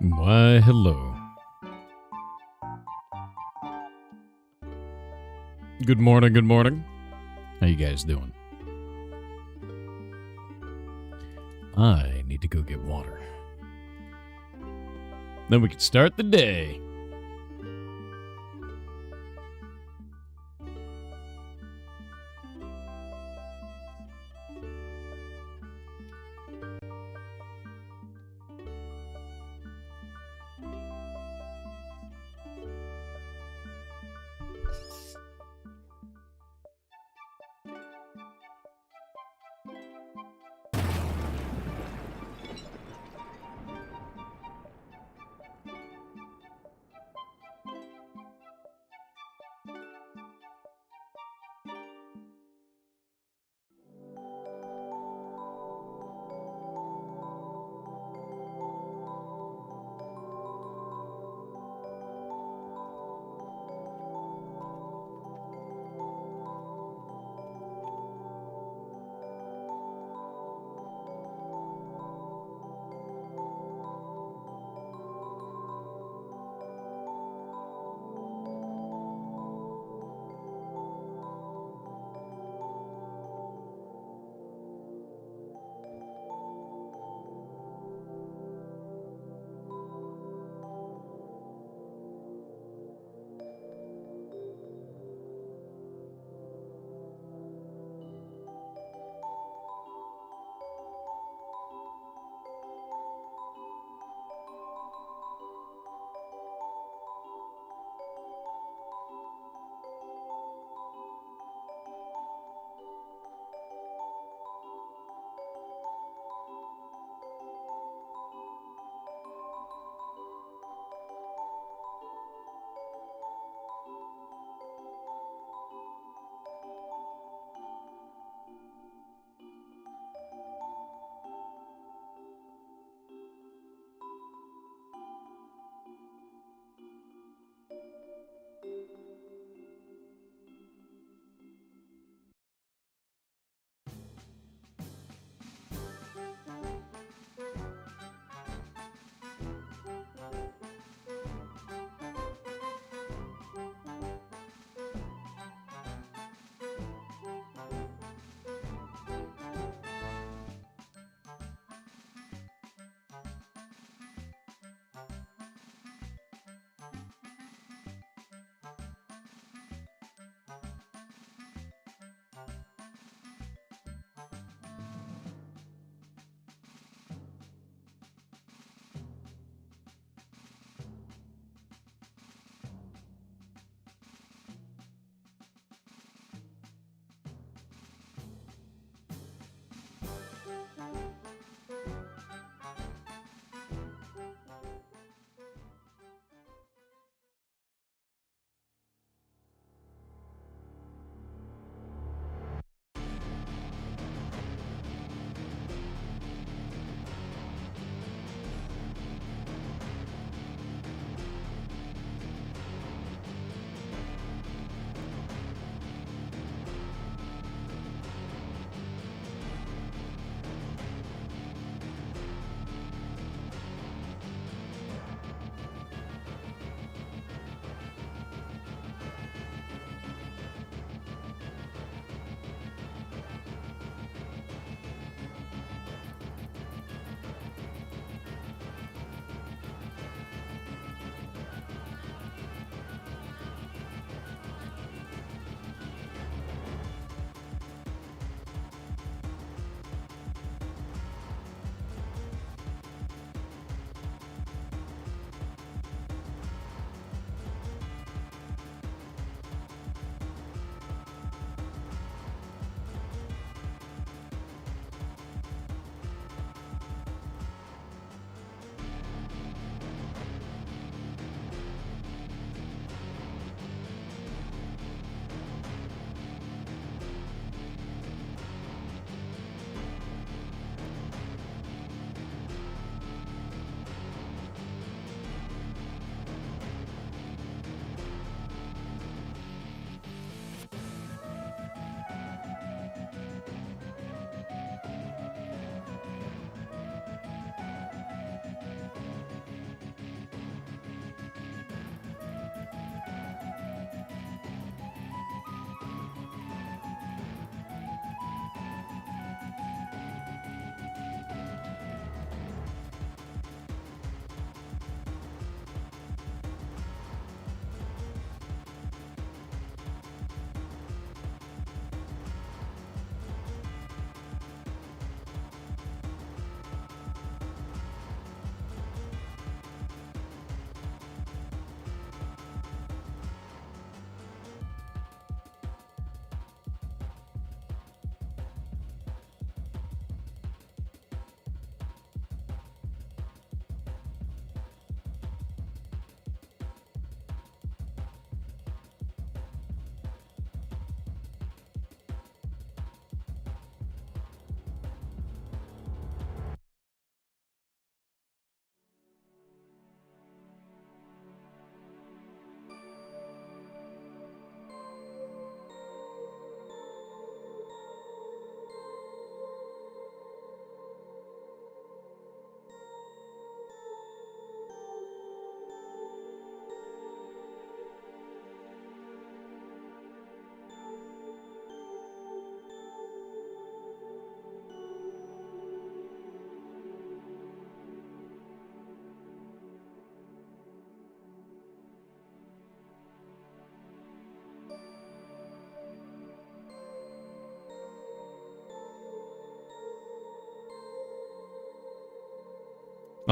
Why, hello. Good morning, good morning. How you guys doing? I need to go get water. Then we can start the day.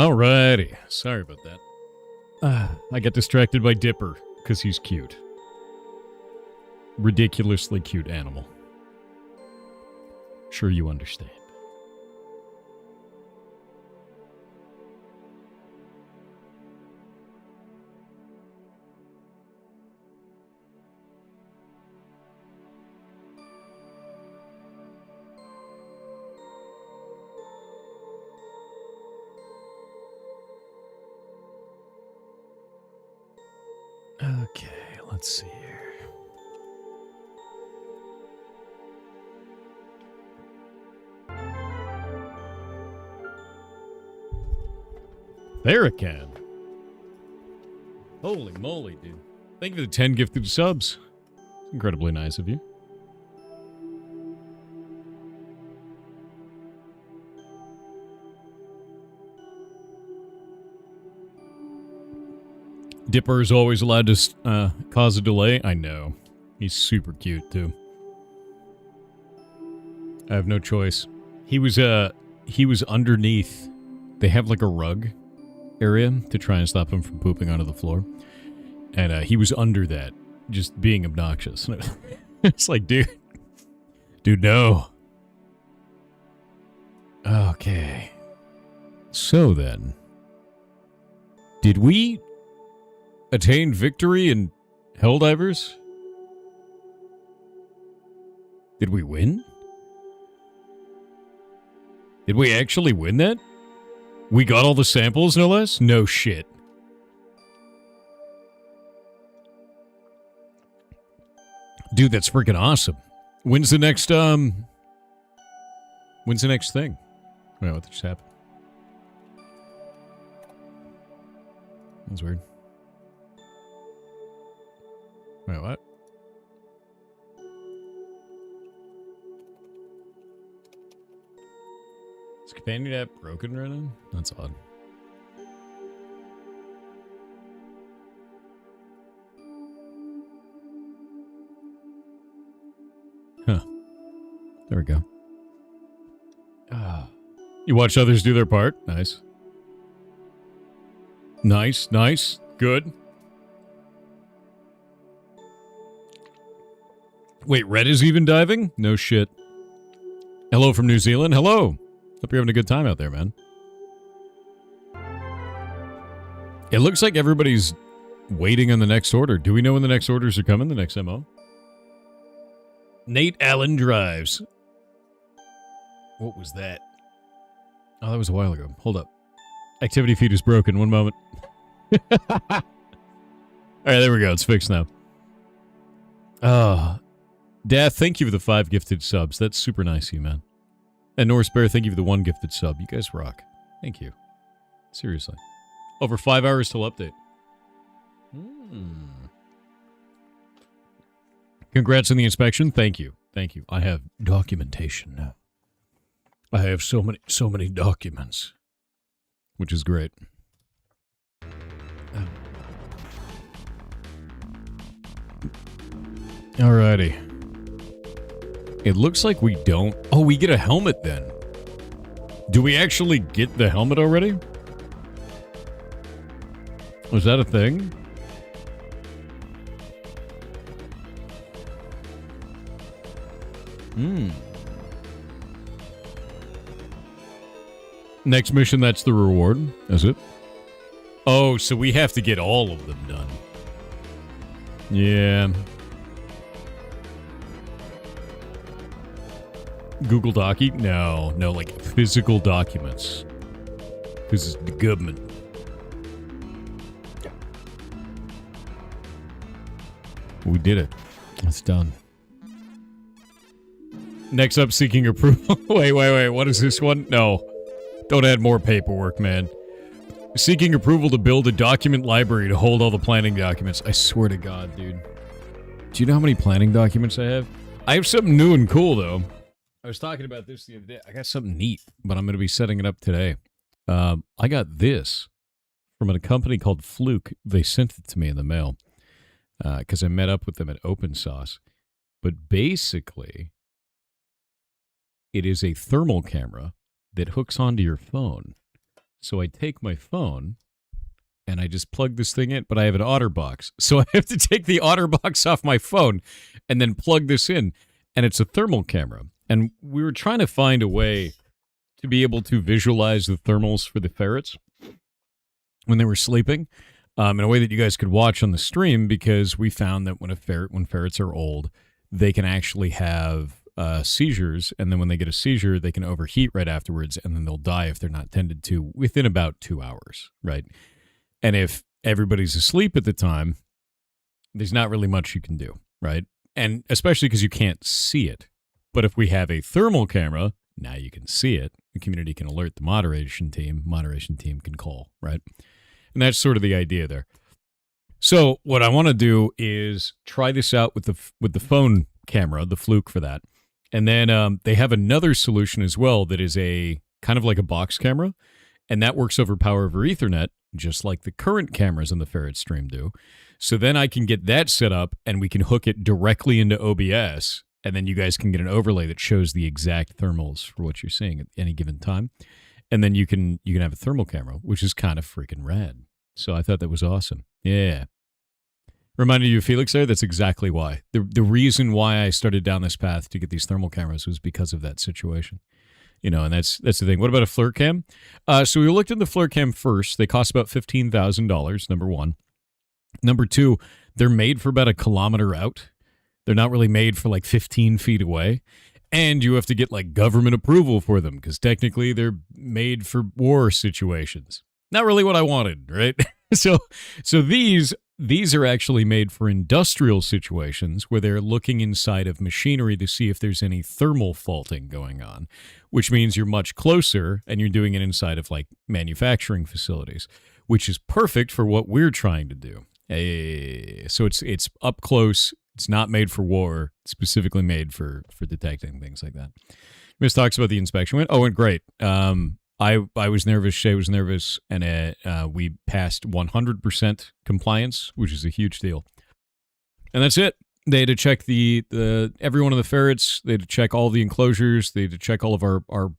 Alrighty. Sorry about that. I got distracted by Dipper, because he's cute. Ridiculously cute animal. Sure you understand. Okay, let's see here. Theracan. Holy moly, dude. Thank you for the 10 gifted subs. Incredibly nice of you. Dipper is always allowed to cause a delay. I know. He's super cute, too. I have no choice. He was underneath. They have like a rug area to try and stop him from pooping onto the floor. And he was under that, just being obnoxious. It's like, dude, no. Okay. So then, did we attain victory in Helldivers? Did we win? Did we actually win that? We got all the samples, no less? No shit. Dude, that's freaking awesome. When's the next thing? Wait, what just happened? That's weird. Wait, what? Is companion app broken right now? That's odd. Huh. There we go. You watch others do their part? Nice. Nice. Good. Wait, Red is even diving? No shit. Hello from New Zealand. Hello. Hope you're having a good time out there, man. It looks like everybody's waiting on the next order. Do we know when the next orders are coming? The next MO? Nate Allen drives. What was that? Oh, that was a while ago. Hold up. Activity feed is broken. One moment. All right, there we go. It's fixed now. Dad, thank you for the 5 gifted subs. That's super nice of you, man. And Norse Bear, thank you for the 1 gifted sub. You guys rock. Thank you. Seriously. Over 5 hours till update. Congrats on the inspection. Thank you. Thank you. I have documentation now. I have so many documents. Which is great. Alrighty. It looks like we don't... Oh, we get a helmet then. Do we actually get the helmet already? Was that a thing? Next mission, that's the reward, is it? Oh, so we have to get all of them done. Yeah. Google Docky? No, like physical documents. This is the government. We did it. It's done. Next up, seeking approval. Wait. What is this one? No. Don't add more paperwork, man. Seeking approval to build a document library to hold all the planning documents. I swear to God, dude. Do you know how many planning documents I have? I have something new and cool, though. I was talking about this the other day. I got something neat, but I'm going to be setting it up today. I got this from a company called Fluke. They sent it to me in the mail because I met up with them at Open Sauce. But basically, it is a thermal camera that hooks onto your phone. So I take my phone and I just plug this thing in, but I have an OtterBox. So I have to take the OtterBox off my phone and then plug this in. And it's a thermal camera. And we were trying to find a way to be able to visualize the thermals for the ferrets when they were sleeping in a way that you guys could watch on the stream, because we found that when ferrets are old, they can actually have seizures, and then when they get a seizure, they can overheat right afterwards, and then they'll die if they're not tended to within about 2 hours, right? And if everybody's asleep at the time, there's not really much you can do, right? And especially because you can't see it. But if we have a thermal camera, now you can see it. The community can alert the moderation team can call, right? And that's sort of the idea there. So what I want to do is try this out with the phone camera, the Fluke for that. And then they have another solution as well that is a kind of like a box camera, and that works over power over Ethernet, just like the current cameras on the Ferret stream do. So then I can get that set up, and we can hook it directly into OBS, and then you guys can get an overlay that shows the exact thermals for what you're seeing at any given time. And then you can have a thermal camera, which is kind of freaking rad. So I thought that was awesome. Yeah. Reminded you of Felix there? That's exactly why. The reason why I started down this path to get these thermal cameras was because of that situation. You know, and that's the thing. What about a FLIR cam? So we looked at the FLIR cam first. They cost about $15,000, number one. Number two, they're made for about a kilometer out. They're not really made for like 15 feet away. And you have to get like government approval for them, because technically they're made for war situations. Not really what I wanted, right? So these are actually made for industrial situations where they're looking inside of machinery to see if there's any thermal faulting going on, which means you're much closer and you're doing it inside of like manufacturing facilities, which is perfect for what we're trying to do. So it's up close. It's not made for war. It's specifically made for detecting things like that. Miss talks about the inspection. It went great. I was nervous. Shay was nervous, and we passed 100% compliance, which is a huge deal. And that's it. They had to check the every one of the ferrets. They had to check all the enclosures. They had to check all of our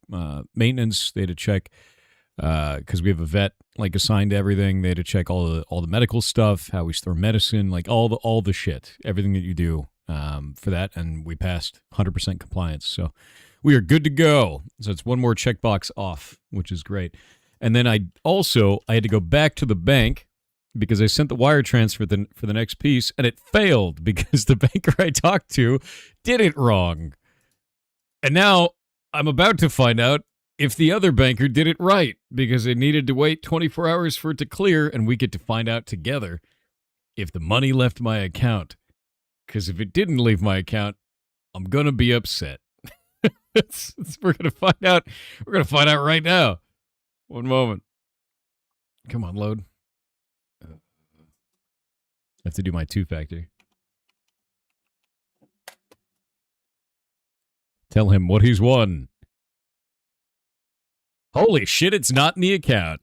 maintenance. They had to check because we have a vet like assigned to everything. They had to check all the medical stuff, how we store medicine, like all the shit, everything that you do for that. And we passed 100% compliance. So we are good to go. So it's one more checkbox off, which is great. And then I had to go back to the bank because I sent the wire transfer for the next piece, and it failed because the banker I talked to did it wrong. And now I'm about to find out if the other banker did it right, because it needed to wait 24 hours for it to clear, and we get to find out together if the money left my account. Because if it didn't leave my account, I'm going to be upset. We're going to find out. We're going to find out right now. One moment. Come on, load. I have to do my two-factor. Tell him what he's won. Holy shit, it's not in the account.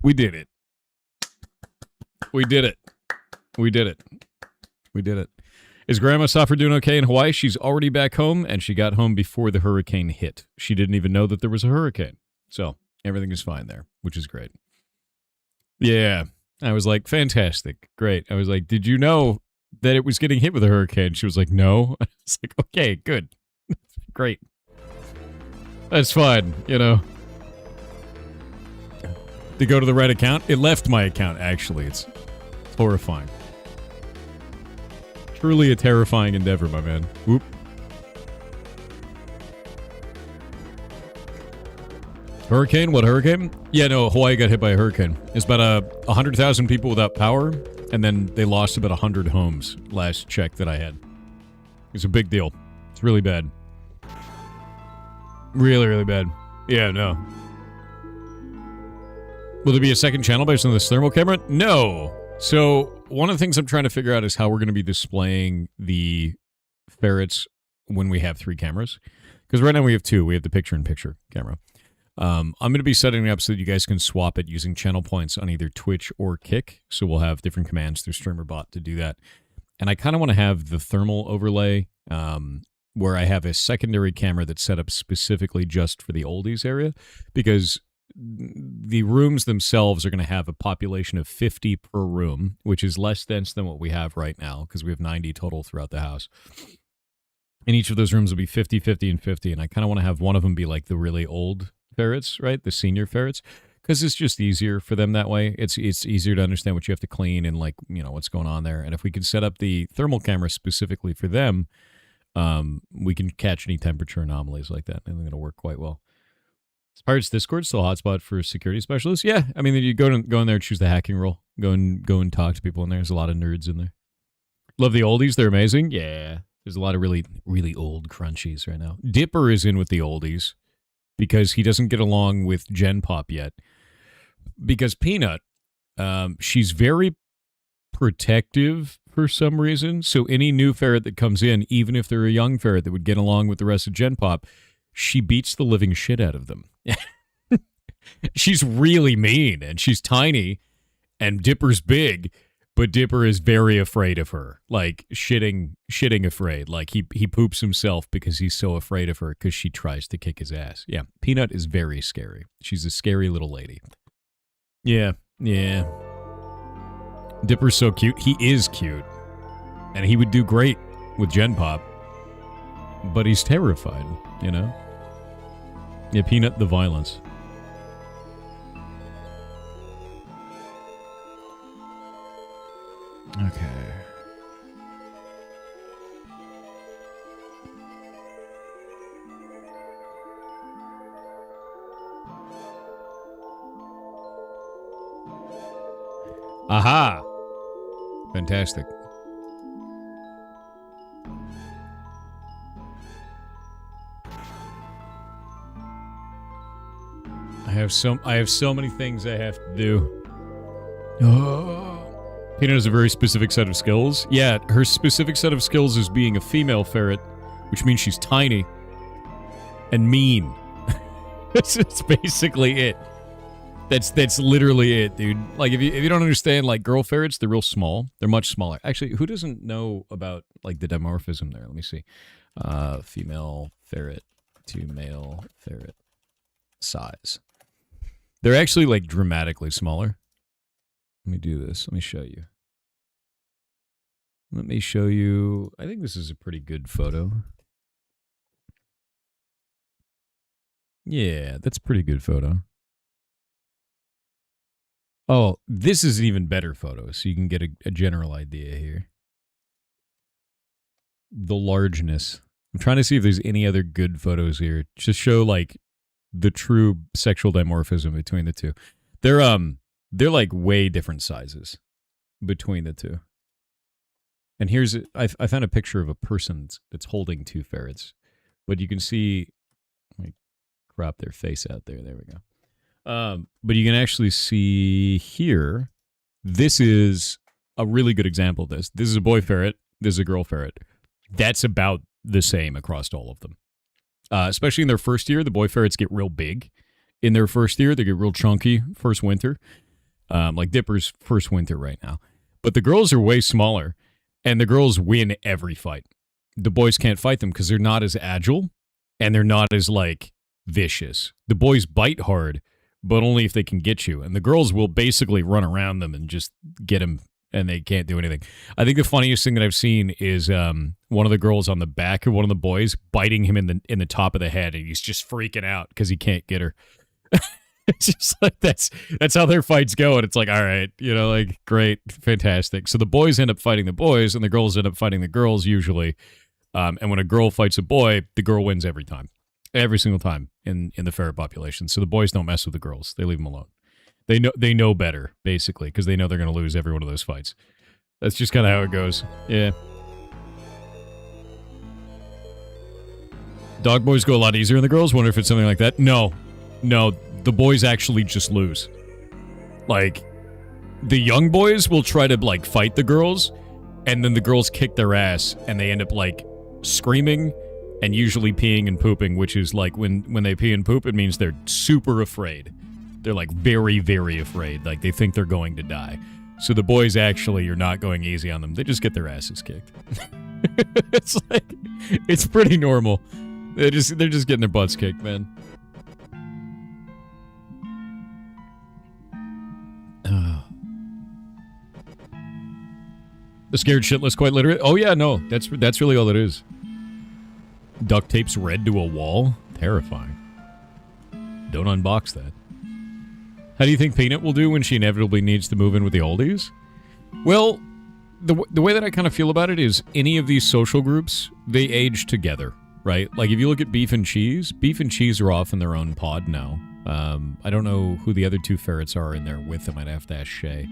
We did it. We did it. We did it. We did it. Is Grandma Soffer doing okay in Hawaii? She's already back home, and she got home before the hurricane hit. She didn't even know that there was a hurricane. So everything is fine there, which is great. Yeah. I was like, fantastic. Great. I was like, did you know that it was getting hit with a hurricane? She was like, no. I was like, okay, good. Great. That's fine, you know. To go to the right account? It left my account, actually. It's horrifying. Truly a terrifying endeavor, my man. Whoop. Hurricane? What hurricane? Yeah, no, Hawaii got hit by a hurricane. It's about 100,000 people without power, and then they lost about 100 homes last check that I had. It's a big deal. It's really bad. Really, really bad. Yeah, no. Will there be a second channel based on this thermal camera? No. So one of the things I'm trying to figure out is how we're going to be displaying the ferrets when we have 3 cameras. Because right now we have 2. We have the picture-in-picture camera. I'm going to be setting it up so that you guys can swap it using channel points on either Twitch or Kick. So we'll have different commands through StreamerBot to do that. And I kind of want to have the thermal overlay where I have a secondary camera that's set up specifically just for the oldies area. Because the rooms themselves are going to have a population of 50 per room, which is less dense than what we have right now because we have 90 total throughout the house. And each of those rooms will be 50, 50, and 50. And I kind of want to have one of them be like the really old ferrets, right? The senior ferrets. Because it's just easier for them that way. It's easier to understand what you have to clean and, like, you know, what's going on there. And if we could set up the thermal camera specifically for them, we can catch any temperature anomalies like that. And it'll work quite well. Is Pirates Discord still a hotspot for security specialists? Yeah. I mean, you go in there and choose the hacking role. Go and talk to people in there. There's a lot of nerds in there. Love the oldies. They're amazing. Yeah. There's a lot of really, really old crunchies right now. Dipper is in with the oldies because he doesn't get along with Gen Pop yet. Because Peanut, she's very protective for some reason. So any new ferret that comes in, even if they're a young ferret that would get along with the rest of Gen Pop, she beats the living shit out of them. She's really mean, and she's tiny, and Dipper's big, but Dipper is very afraid of her. Like, shitting afraid. Like, he poops himself because he's so afraid of her because she tries to kick his ass. Yeah, Peanut is very scary. She's a scary little lady. Yeah. Dipper's so cute. He is cute. And he would do great with Gen Pop. But he's terrified, you know? Yeah, Peanut the violence. Okay. Aha! Fantastic. I have so many things I have to do. Oh. Peanut has a very specific set of skills. Yeah, her specific set of skills is being a female ferret, which means she's tiny and mean. That's basically it. That's literally it, dude. Like, if you don't understand, like, girl ferrets, they're real small. They're much smaller. Actually, who doesn't know about, like, the dimorphism there? Let me see. Female ferret to male ferret size. They're actually, like, dramatically smaller. Let me do this. Let me show you. I think this is a pretty good photo. Yeah, that's a pretty good photo. Oh, this is an even better photo, so you can get a general idea here. The largeness. I'm trying to see if there's any other good photos here. Just show, like, the true sexual dimorphism between the two. They're like way different sizes between the two. And here's I found a picture of a person that's holding two ferrets, but you can see, like, crop their face out there. There we go. But you can actually see here, this is a really good example of this. This is a boy ferret. This is a girl ferret. That's about the same across all of them. Especially in their first year, the boy ferrets get real big. In their first year, they get real chunky first winter. Like Dipper's first winter right now. But the girls are way smaller, and the girls win every fight. The boys can't fight them because they're not as agile, and they're not as, like, vicious. The boys bite hard, but only if they can get you. And the girls will basically run around them and just get them, and they can't do anything. I think the funniest thing that I've seen is one of the girls on the back of one of the boys biting him in the top of the head, and he's just freaking out because he can't get her. It's just like, that's how their fights go, and it's like, all right, you know, like, great, fantastic. So the boys end up fighting the boys, and the girls end up fighting the girls usually. And when a girl fights a boy, the girl wins every time. Every single time in the ferret population. So the boys don't mess with the girls. They leave them alone. They know better, basically, because they know they're going to lose every one of those fights. That's just kind of how it goes. Yeah. Dog boys go a lot easier than the girls. Wonder if it's something like that. No. The boys actually just lose. Like, the young boys will try to, like, fight the girls, and then the girls kick their ass, and they end up, like, screaming and usually peeing and pooping, which is like when they pee and poop, it means they're super afraid. They're like very, very afraid. Like they think they're going to die. So the boys actually are not going easy on them. They just get their asses kicked. It's like, it's pretty normal. They're just getting their butts kicked, man. The scared shitless, quite literally. Oh yeah, no, that's really all it is. Duct tapes red to a wall. Terrifying. Don't unbox that. How do you think Peanut will do when she inevitably needs to move in with the oldies? Well, the way that I kind of feel about it is any of these social groups, they age together, right? Like if you look at Beef and Cheese are off in their own pod now. I don't know who the other two ferrets are in there with them. I'd have to ask Shay.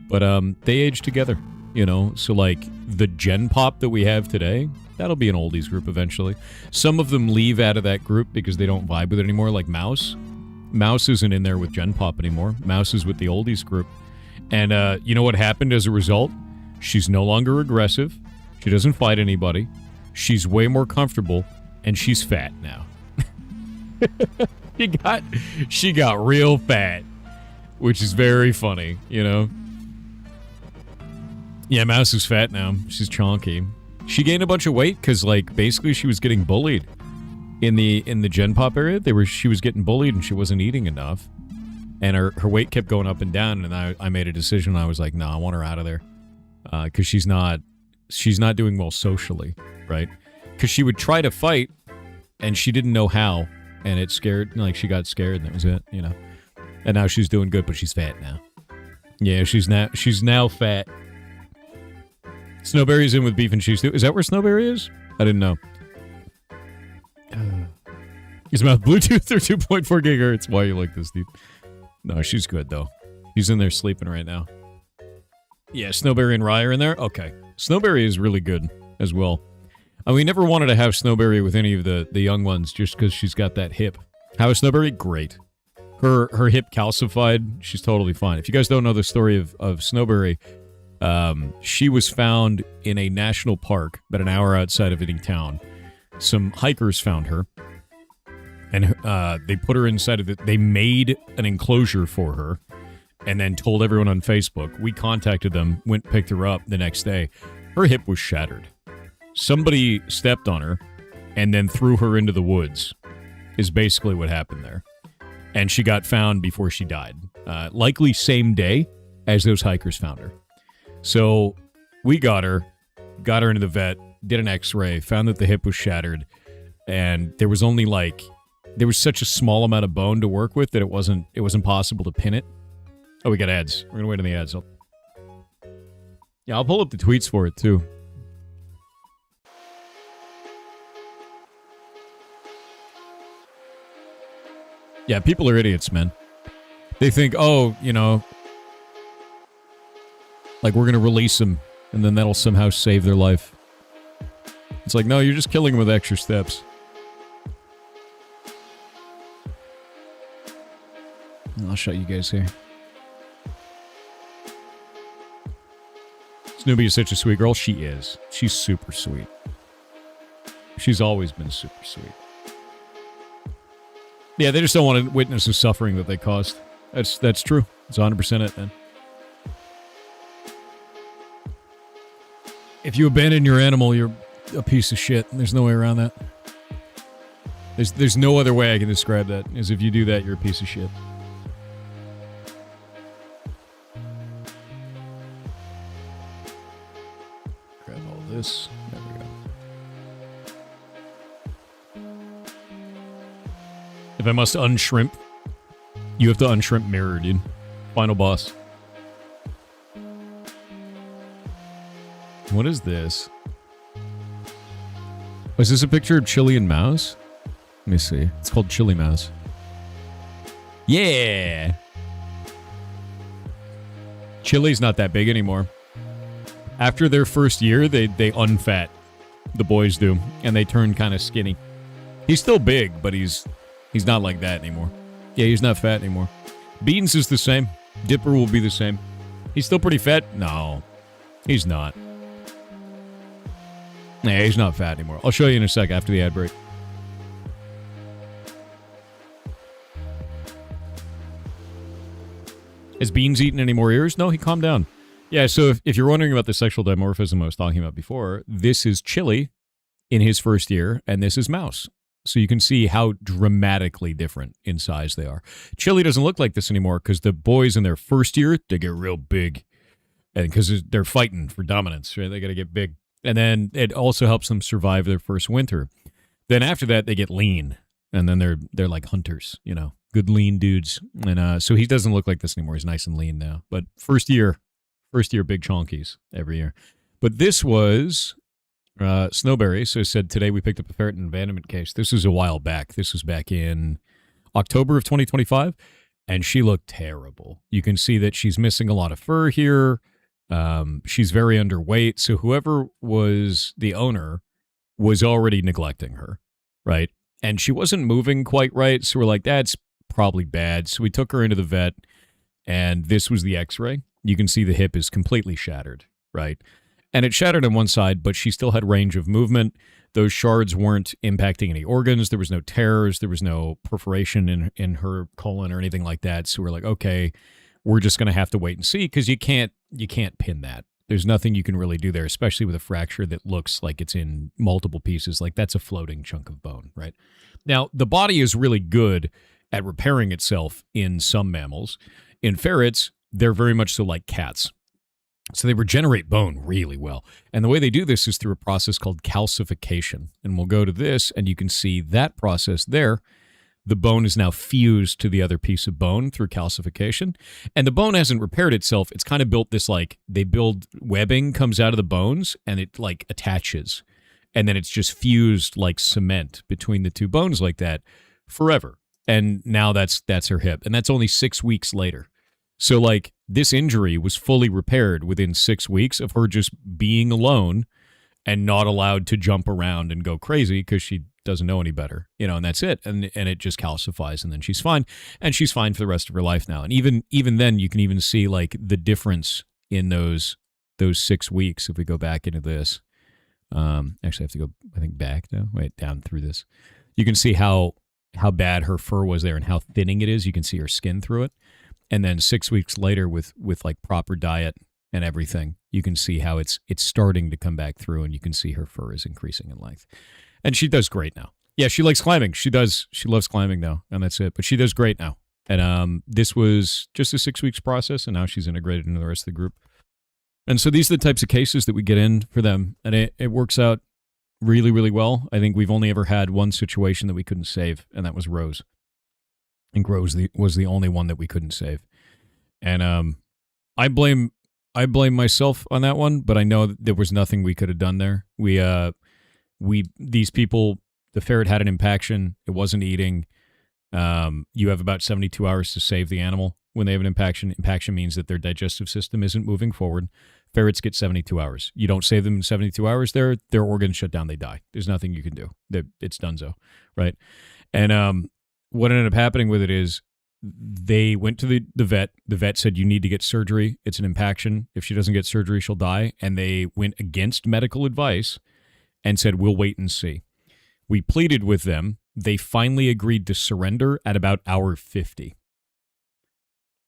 But they age together, you know? So like the Gen Pop that we have today, that'll be an oldies group eventually. Some of them leave out of that group because they don't vibe with it anymore, like Mouse. Mouse isn't in there with Gen Pop anymore. Mouse is with the oldies group. And you know what happened as a result? She's no longer aggressive. She doesn't fight anybody. She's way more comfortable, and she's fat now. She got real fat, which is very funny, you know? Yeah, Mouse is fat now. She's chonky. She gained a bunch of weight because, like, basically she was getting bullied in the Gen Pop area. She was getting bullied and she wasn't eating enough, and her weight kept going up and down. And I made a decision. I was like, no, I want her out of there because she's not doing well socially, right? Because she would try to fight and she didn't know how, and it scared. Like she got scared, and that was it, you know. And now she's doing good, but she's fat now. Yeah, she's now fat. Snowberry's in with Beef and Cheese too. Is that where Snowberry is? I didn't know. His mouth Bluetooth or 2.4 gigahertz. Why you like this, Steve? No, she's good though. He's in there sleeping right now. Yeah, Snowberry and Rye are in there? Okay. Snowberry is really good as well. We never wanted to have Snowberry with any of the young ones just because she's got that hip. How is Snowberry? Great. Her hip calcified. She's totally fine. If you guys don't know the story of Snowberry, she was found in a national park about an hour outside of any town. Some hikers found her, and they put her inside of it. They made an enclosure for her, and then told everyone on Facebook. We contacted them, went picked her up the next day. Her hip was shattered. Somebody stepped on her, and then threw her into the woods, is basically what happened there. And she got found before she died. Likely same day as those hikers found her. So we got her into the vet, did an x-ray, found that the hip was shattered, and there was such a small amount of bone to work with that it wasn't possible to pin it. Oh, we got ads. We're gonna wait on the ads. I'll pull up the tweets for it too. Yeah, people are idiots, man. They think, oh, you know, like we're going to release them and then that'll somehow save their life. It's like, no, you're just killing them with extra steps. I'll show you guys here. Snoopy is such a sweet girl. She is. She's super sweet. She's always been super sweet. Yeah, they just don't want to witness the suffering that they caused. That's true. It's 100% it, man. If you abandon your animal, you're a piece of shit. There's no way around that. There's no other way I can describe that, is if you do that, you're a piece of shit. Grab all this. There we go. If I must unshrimp, you have to unshrimp Mirror, dude. Final boss. What is this? Oh, is this a picture of Chili and Mouse? Let me see. It's called Chili Mouse. Yeah! Chili's not that big anymore. After their first year, they unfat. The boys do. And they turn kind of skinny. He's still big, but he's not like that anymore. Yeah, he's not fat anymore. Beans is the same. Dipper will be the same. He's still pretty fat? No. He's not. Nah, he's not fat anymore. I'll show you in a sec after the ad break. Has Beans eaten any more ears? No, he calmed down. Yeah, so if you're wondering about the sexual dimorphism I was talking about before, this is Chili in his first year, and this is Mouse. So you can see how dramatically different in size they are. Chili doesn't look like this anymore because the boys in their first year, they get real big. and because they're fighting for dominance, right? They got to get big. And then it also helps them survive their first winter. Then after that, they get lean, and then they're like hunters, you know, good lean dudes. And so he doesn't look like this anymore. He's nice and lean now. But first year, big chonkies every year. But this was Snowberry. So I said today we picked up a ferret in an abandonment case. This was a while back. This was back in October of 2025, and she looked terrible. You can see that she's missing a lot of fur here. She's very underweight. So whoever was the owner was already neglecting her, right? And she wasn't moving quite right. So we're like, that's probably bad. So we took her into the vet, and this was the x-ray. You can see the hip is completely shattered, right? And it shattered on one side, but she still had range of movement. Those shards weren't impacting any organs. There was no tears. There was no perforation in her colon or anything like that. So we're like, okay, we're just going to have to wait and see, because you can't pin that. There's nothing you can really do there, especially with a fracture that looks like it's in multiple pieces. Like, that's a floating chunk of bone, right? Now, the body is really good at repairing itself in some mammals. In ferrets, they're very much so like cats. So they regenerate bone really well. And the way they do this is through a process called calcification. And we'll go to this, and you can see that process there. The bone is now fused to the other piece of bone through calcification. And the bone hasn't repaired itself. It's kind of built this, like, they build webbing comes out of the bones, and it, like, attaches. And then it's just fused like cement between the two bones like that forever. And now that's her hip. And that's only 6 weeks later. So, like, this injury was fully repaired within 6 weeks of her just being alone and not allowed to jump around and go crazy because she doesn't know any better, you know, and that's it. And it just calcifies, and then she's fine. And she's fine for the rest of her life now. And even then, you can even see, like, the difference in those 6 weeks. If we go back into this, actually I have to go, I think, back now, wait, down through this. You can see how bad her fur was there and how thinning it is. You can see her skin through it. And then 6 weeks later, with like proper diet and everything, you can see how it's starting to come back through, and you can see her fur is increasing in length. And she does great now. Yeah, she likes climbing. She loves climbing now, and that's it. But she does great now. And this was just a 6 weeks process, and now she's integrated into the rest of the group. And so these are the types of cases that we get in for them, and it works out really, really well. I think we've only ever had one situation that we couldn't save, and that was Rose. And Rose was the only one that we couldn't save. And I blame myself on that one, but I know that there was nothing we could have done there. These people, the ferret had an impaction. It wasn't eating. You have about 72 hours to save the animal when they have an impaction. Impaction means that their digestive system isn't moving forward. Ferrets get 72 hours. You don't save them in 72 hours, their organs shut down, they die. There's nothing you can do. It's donezo, right? And what ended up happening with it is they went to the vet. The vet said, you need to get surgery. It's an impaction. If she doesn't get surgery, she'll die. And they went against medical advice and said, we'll wait and see. We pleaded with them. They finally agreed to surrender at about hour 50.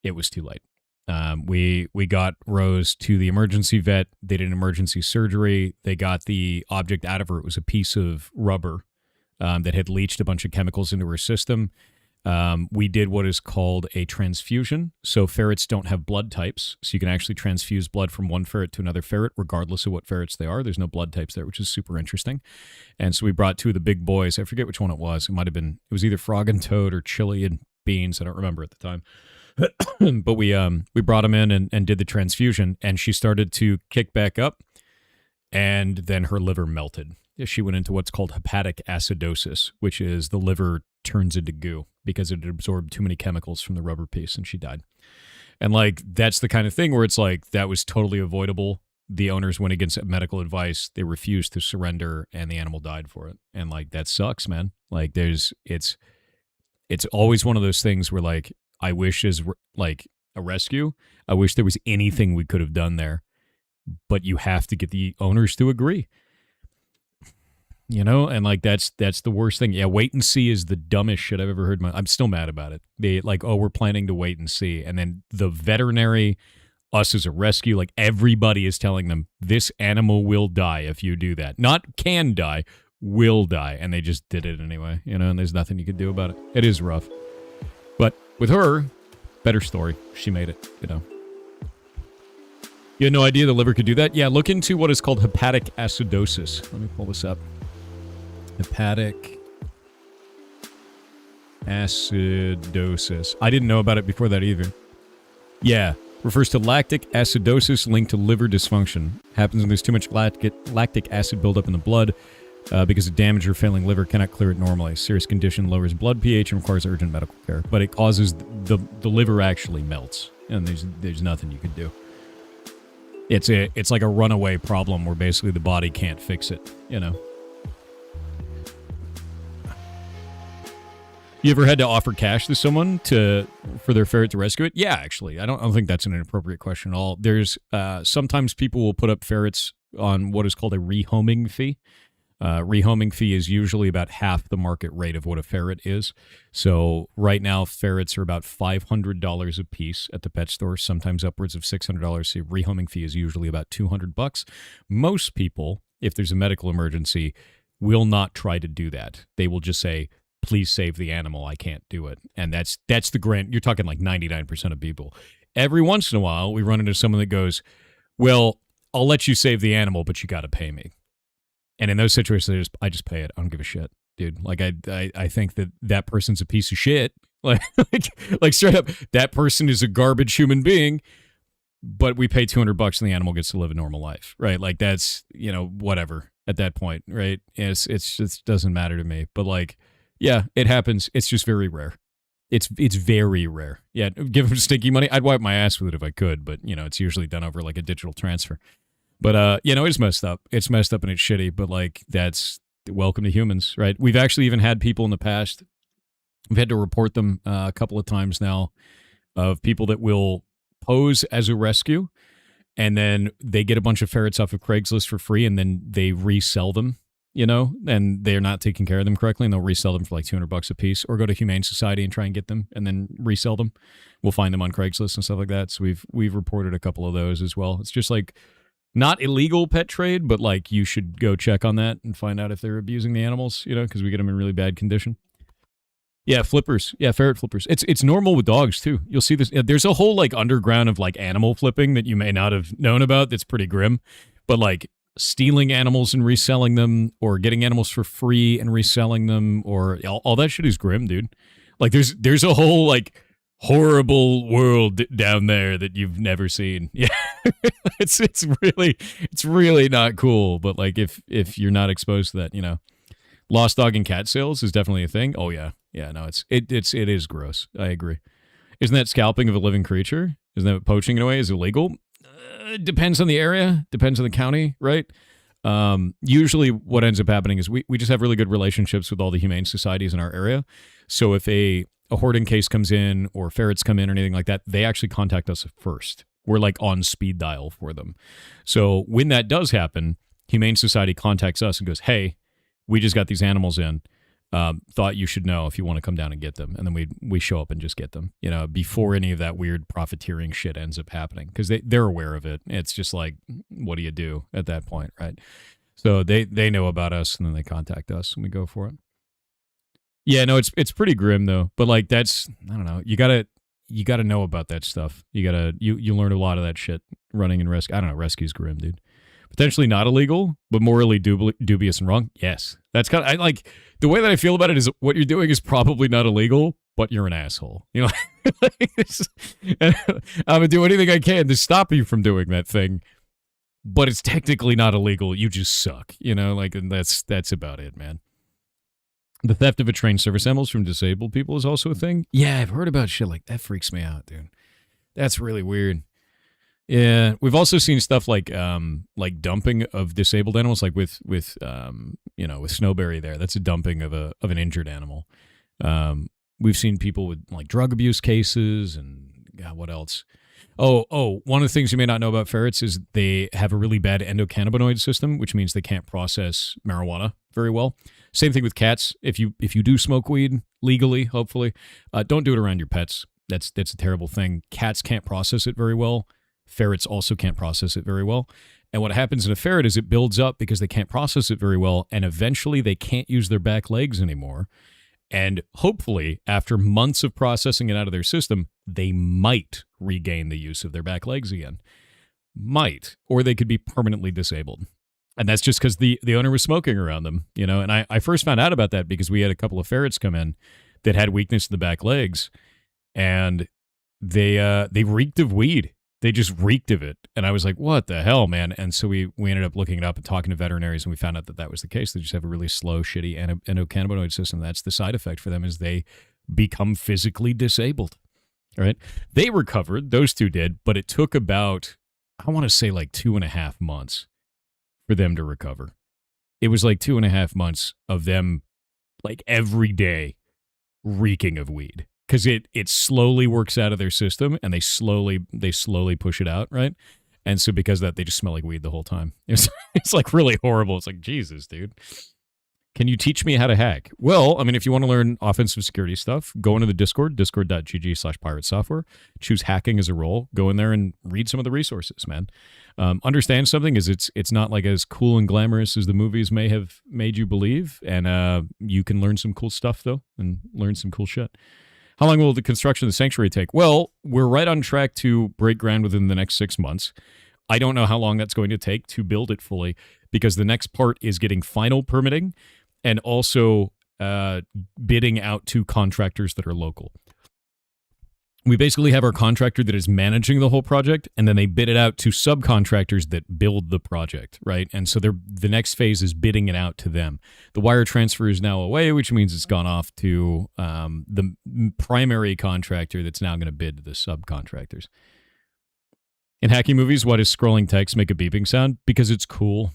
It was too late. We got Rose to the emergency vet. They did an emergency surgery. They got the object out of her. It was a piece of rubber that had leached a bunch of chemicals into her system. We did what is called a transfusion. So ferrets don't have blood types. So you can actually transfuse blood from one ferret to another ferret, regardless of what ferrets they are. There's no blood types there, which is super interesting. And so we brought two of the big boys. I forget which one it was. It was either frog and toad or chili and beans. I don't remember at the time. But we brought them in and did the transfusion, and she started to kick back up, and then her liver melted. She went into what's called hepatic acidosis, which is the liver turns into goo because it had absorbed too many chemicals from the rubber piece, and she died. And, like, that's the kind of thing where it's like, that was totally avoidable. The owners went against medical advice. They refused to surrender, and the animal died for it. And, like, that sucks, man. Like, it's always one of those things where, like, I wish as, like, a rescue, I wish there was anything we could have done there. But you have to get the owners to agree. You know, and like that's the worst thing. Yeah, wait and see is the dumbest shit I've ever heard. I'm still mad about it. They like, oh, we're planning to wait and see, and then the veterinary, us as a rescue, like everybody is telling them this animal will die if you do that. Not can die, will die, and they just did it anyway. You know, and there's nothing you could do about it. It is rough, but with her, better story. She made it. You know. You had no idea the liver could do that? Yeah, look into what is called hepatic acidosis. Let me pull this up. Hepatic acidosis. I didn't know about it before that either. Yeah, refers to lactic acidosis linked to liver dysfunction. Happens when there's too much lactic acid buildup in the blood because a damaged or failing liver cannot clear it normally. Serious condition lowers blood pH and requires urgent medical care. But it causes the liver actually melts, and there's nothing you can do. It's like a runaway problem where basically the body can't fix it, you know. You ever had to offer cash to someone for their ferret to rescue it? Yeah, actually. I don't think that's an inappropriate question at all. There's sometimes people will put up ferrets on what is called a rehoming fee. Rehoming fee is usually about half the market rate of what a ferret is. So right now, ferrets are about $500 a piece at the pet store, sometimes upwards of $600. So rehoming fee is usually about $200. Most people, if there's a medical emergency, will not try to do that. They will just say, please save the animal. I can't do it. And that's the grant. You're talking like 99% of people. Every once in a while, we run into someone that goes, well, I'll let you save the animal, but you got to pay me. And in those situations, I just pay it. I don't give a shit, dude. Like, I think that person's a piece of shit. Like straight up, that person is a garbage human being, but we pay $200 and the animal gets to live a normal life, right? Like, that's, you know, whatever at that point, right? It's just doesn't matter to me. But like, yeah, it happens. It's just very rare. It's very rare. Yeah, give them stinky money. I'd wipe my ass with it if I could, but, you know, it's usually done over like a digital transfer. But, you know, it's messed up. It's messed up and it's shitty, but, like, that's welcome to humans, right? We've actually even had people in the past, we've had to report them a couple of times now, of people that will pose as a rescue, and then they get a bunch of ferrets off of Craigslist for free, and then they resell them, you know, and they're not taking care of them correctly, and they'll resell them for like $200 a piece, or go to Humane Society and try and get them, and then resell them. We'll find them on Craigslist and stuff like that, so we've reported a couple of those as well. It's just like, not illegal pet trade, but like you should go check on that and find out if they're abusing the animals, you know, because we get them in really bad condition. Yeah, flippers. Yeah, ferret flippers. It's normal with dogs too. You'll see this. There's a whole like underground of like animal flipping that you may not have known about. That's pretty grim. But like stealing animals and reselling them, or getting animals for free and reselling them, or all that shit is grim, dude. Like there's a whole like horrible world down there that you've never seen. Yeah. it's really not cool, but like if you're not exposed to that, you know. Lost dog and cat sales is definitely a thing. Oh yeah. Yeah, no, it is gross. I agree. Isn't that scalping of a living creature? Isn't that poaching in a way is illegal? Depends on the area, depends on the county, right? Usually what ends up happening is we just have really good relationships with all the humane societies in our area. So if a hoarding case comes in, or ferrets come in, or anything like that, they actually contact us first. We're like on speed dial for them. So when that does happen, Humane Society contacts us and goes, hey, we just got these animals in. Thought you should know if you want to come down and get them. And then we show up and just get them, you know, before any of that weird profiteering shit ends up happening, because they're aware of it. It's just like, what do you do at that point, right? So they know about us, and then they contact us and we go for it. Yeah, no, it's pretty grim though. But like, that's, I don't know. You gotta know about that stuff. You learn a lot of that shit running and rescue. I don't know. Rescue's grim, dude. Potentially not illegal, but morally dubious and wrong. Yes, that's kind of, I like the way that I feel about it is what you're doing is probably not illegal, but you're an asshole. You know, I'm gonna do anything I can to stop you from doing that thing, but it's technically not illegal. You just suck. You know, like, and that's about it, man. The theft of a trained service animals from disabled people is also a thing. Yeah, I've heard about shit like that. Freaks me out, dude. That's really weird. Yeah, we've also seen stuff like dumping of disabled animals, like with you know, with Snowberry there. That's a dumping of an injured animal. We've seen people with like drug abuse cases, and God, what else? Oh, one of the things you may not know about ferrets is they have a really bad endocannabinoid system, which means they can't process marijuana very well. Same thing with cats. If you do smoke weed legally, hopefully, don't do it around your pets. That's a terrible thing. Cats can't process it very well. Ferrets also can't process it very well. And what happens in a ferret is it builds up because they can't process it very well, and eventually they can't use their back legs anymore. And hopefully, after months of processing it out of their system, they might regain the use of their back legs again. might, or they could be permanently disabled. And that's just because the owner was smoking around them, you know. And I first found out about that because we had a couple of ferrets come in that had weakness in the back legs, and they reeked of weed. They just reeked of it. And I was like, what the hell, man? And so we ended up looking it up and talking to veterinaries, and we found out that that was the case. They just have a really slow, shitty endocannabinoid system. That's the side effect for them, is they become physically disabled, right? They recovered, those two did, but it took about, I want to say like 2.5 months for them to recover. It was like 2.5 months of them like every day reeking of weed, because it slowly works out of their system, and they slowly push it out, right? And so because of that, they just smell like weed the whole time. It's like really horrible. It's like, Jesus, dude. Can you teach me how to hack? Well, I mean, if you want to learn offensive security stuff, go into the Discord, discord.gg/piratesoftware. Choose hacking as a role. Go in there and read some of the resources, man. Understand something is it's not like as cool and glamorous as the movies may have made you believe. And you can learn some cool stuff, though, and learn some cool shit. How long will the construction of the sanctuary take? Well, we're right on track to break ground within the next 6 months. I don't know how long that's going to take to build it fully, because the next part is getting final permitting and also bidding out to contractors that are local. We basically have our contractor that is managing the whole project, and then they bid it out to subcontractors that build the project, right? And so the next phase is bidding it out to them. The wire transfer is now away, which means it's gone off to the primary contractor that's now going to bid to the subcontractors. In hacking movies, why does scrolling text make a beeping sound? Because it's cool.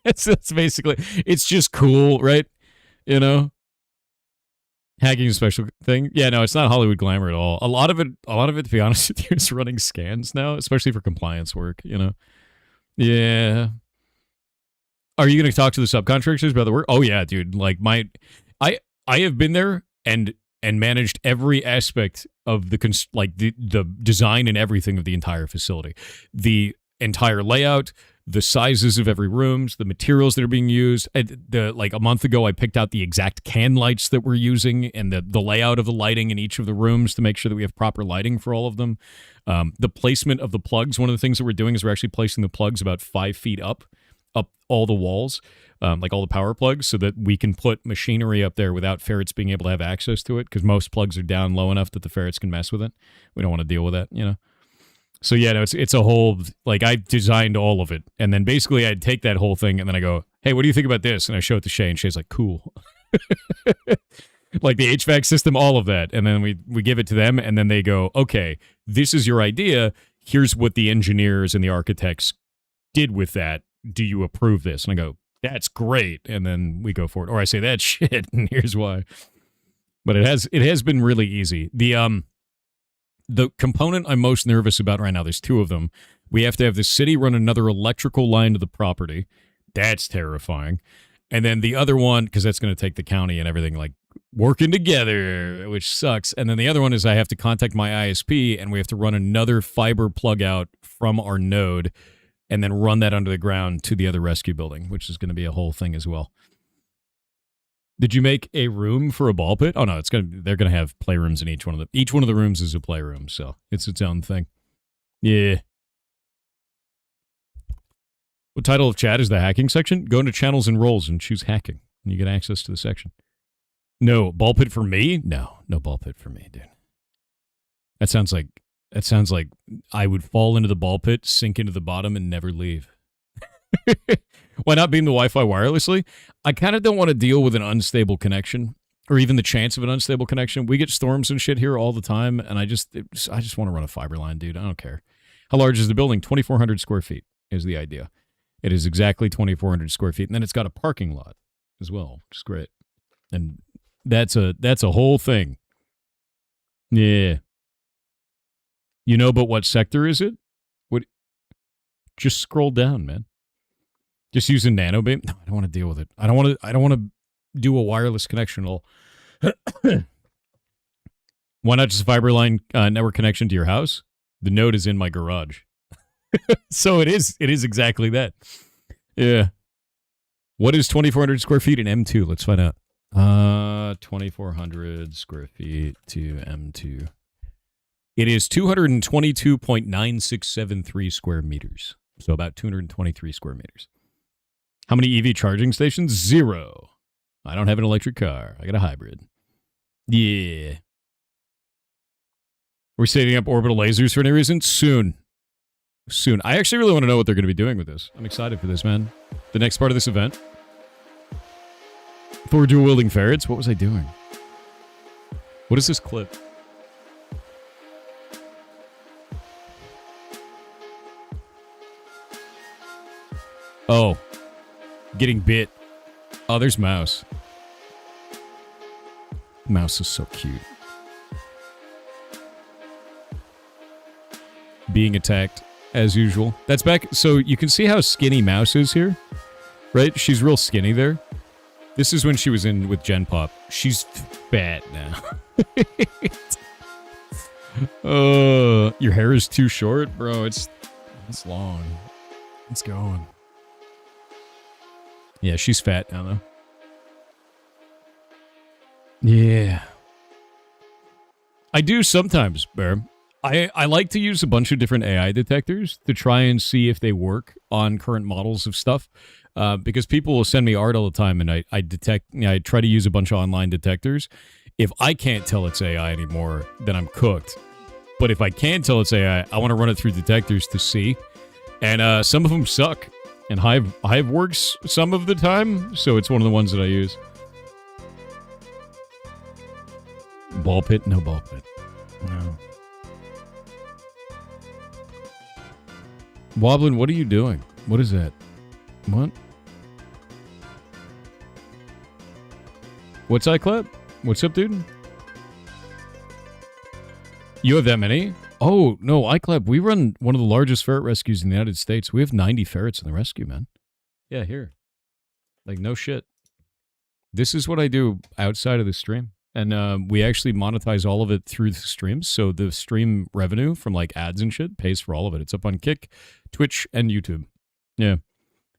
It's basically, it's just cool, right? You know? Hacking a special thing. Yeah, no, it's not Hollywood glamour at all. A lot of it, to be honest with you, is running scans now, especially for compliance work, you know? Yeah. Are you going to talk to the subcontractors about the work? Oh, yeah, dude. Like, I have been there and managed every aspect of the design and everything of the entire facility. The entire layout, the sizes of every rooms, the materials that are being used. Like a month ago, I picked out the exact can lights that we're using and the layout of the lighting in each of the rooms to make sure that we have proper lighting for all of them. The placement of the plugs. One of the things that we're doing is we're actually placing the plugs about 5 feet up all the walls, like all the power plugs, so that we can put machinery up there without ferrets being able to have access to it, because most plugs are down low enough that the ferrets can mess with it. We don't want to deal with that, you know? So yeah, no, it's a whole, like, I designed all of it, and then basically I'd take that whole thing and then I go, hey, what do you think about this? And I show it to Shay, and Shay's like, cool. Like the HVAC system, all of that. And then we give it to them, and then they go, okay, this is your idea. Here's what the engineers and the architects did with that. Do you approve this? And I go, that's great. And then we go for it. Or I say, that's shit, and here's why. But it has been really easy. The component I'm most nervous about right now, there's two of them. We have to have the city run another electrical line to the property. That's terrifying. And then the other one, because that's going to take the county and everything, like, working together, which sucks. And then the other one is I have to contact my ISP, and we have to run another fiber plug out from our node and then run that under the ground to the other rescue building, which is going to be a whole thing as well. Did you make a room for a ball pit? Oh no, they're gonna have playrooms in each one of them. Each one of the rooms is a playroom, so it's its own thing. Yeah. What title of chat is the hacking section? Go into channels and roles and choose hacking, and you get access to the section. No ball pit for me? No ball pit for me, dude. That sounds like I would fall into the ball pit, sink into the bottom, and never leave. Why not beam the Wi-Fi wirelessly? I kind of don't want to deal with an unstable connection, or even the chance of an unstable connection. We get storms and shit here all the time, and I just want to run a fiber line, dude. I don't care. How large is the building? 2,400 square feet is the idea. It is exactly 2,400 square feet, and then it's got a parking lot as well, which is great. And that's a whole thing. Yeah. You know, but what sector is it? What? Just scroll down, man. Just use a nano beam? No, I don't want to deal with it. I don't want to do a wireless connection at all. Why not just a fiber line network connection to your house? The node is in my garage. So it is exactly that. Yeah. What is 2,400 square feet in M2? Let's find out. 2,400 square feet to M2. It is 222.9673 square meters. So about 223 square meters. How many EV charging stations? 0. I don't have an electric car. I got a hybrid. Yeah. We're setting up orbital lasers for any reason? Soon. I actually really want to know what they're going to be doing with this. I'm excited for this, man. The next part of this event. For dual-wielding ferrets? What was I doing? What is this clip? Oh. Getting bit. Oh, there's Mouse. Mouse is so cute. Being attacked, as usual. That's back... So, you can see how skinny Mouse is here? Right? She's real skinny there. This is when she was in with Gen Pop. She's fat now. Your hair is too short? Bro, it's long. It's going. Yeah, she's fat now, though. Yeah. I do sometimes, Bear. I like to use a bunch of different AI detectors to try and see if they work on current models of stuff. Because people will send me art all the time, and I try to use a bunch of online detectors. If I can't tell it's AI anymore, then I'm cooked. But if I can tell it's AI, I want to run it through detectors to see. And some of them suck. And Hive works some of the time, so it's one of the ones that I use. Ball pit? No ball pit. No. Woblin, what are you doing? What is that? What? What's iClap? What's up, dude? You have that many? Oh, no, iClap, we run one of the largest ferret rescues in the United States. We have 90 ferrets in the rescue, man. Yeah, here. Like, no shit. This is what I do outside of the stream. And we actually monetize all of it through the streams. So the stream revenue from, like, ads and shit pays for all of it. It's up on Kick, Twitch, and YouTube. Yeah.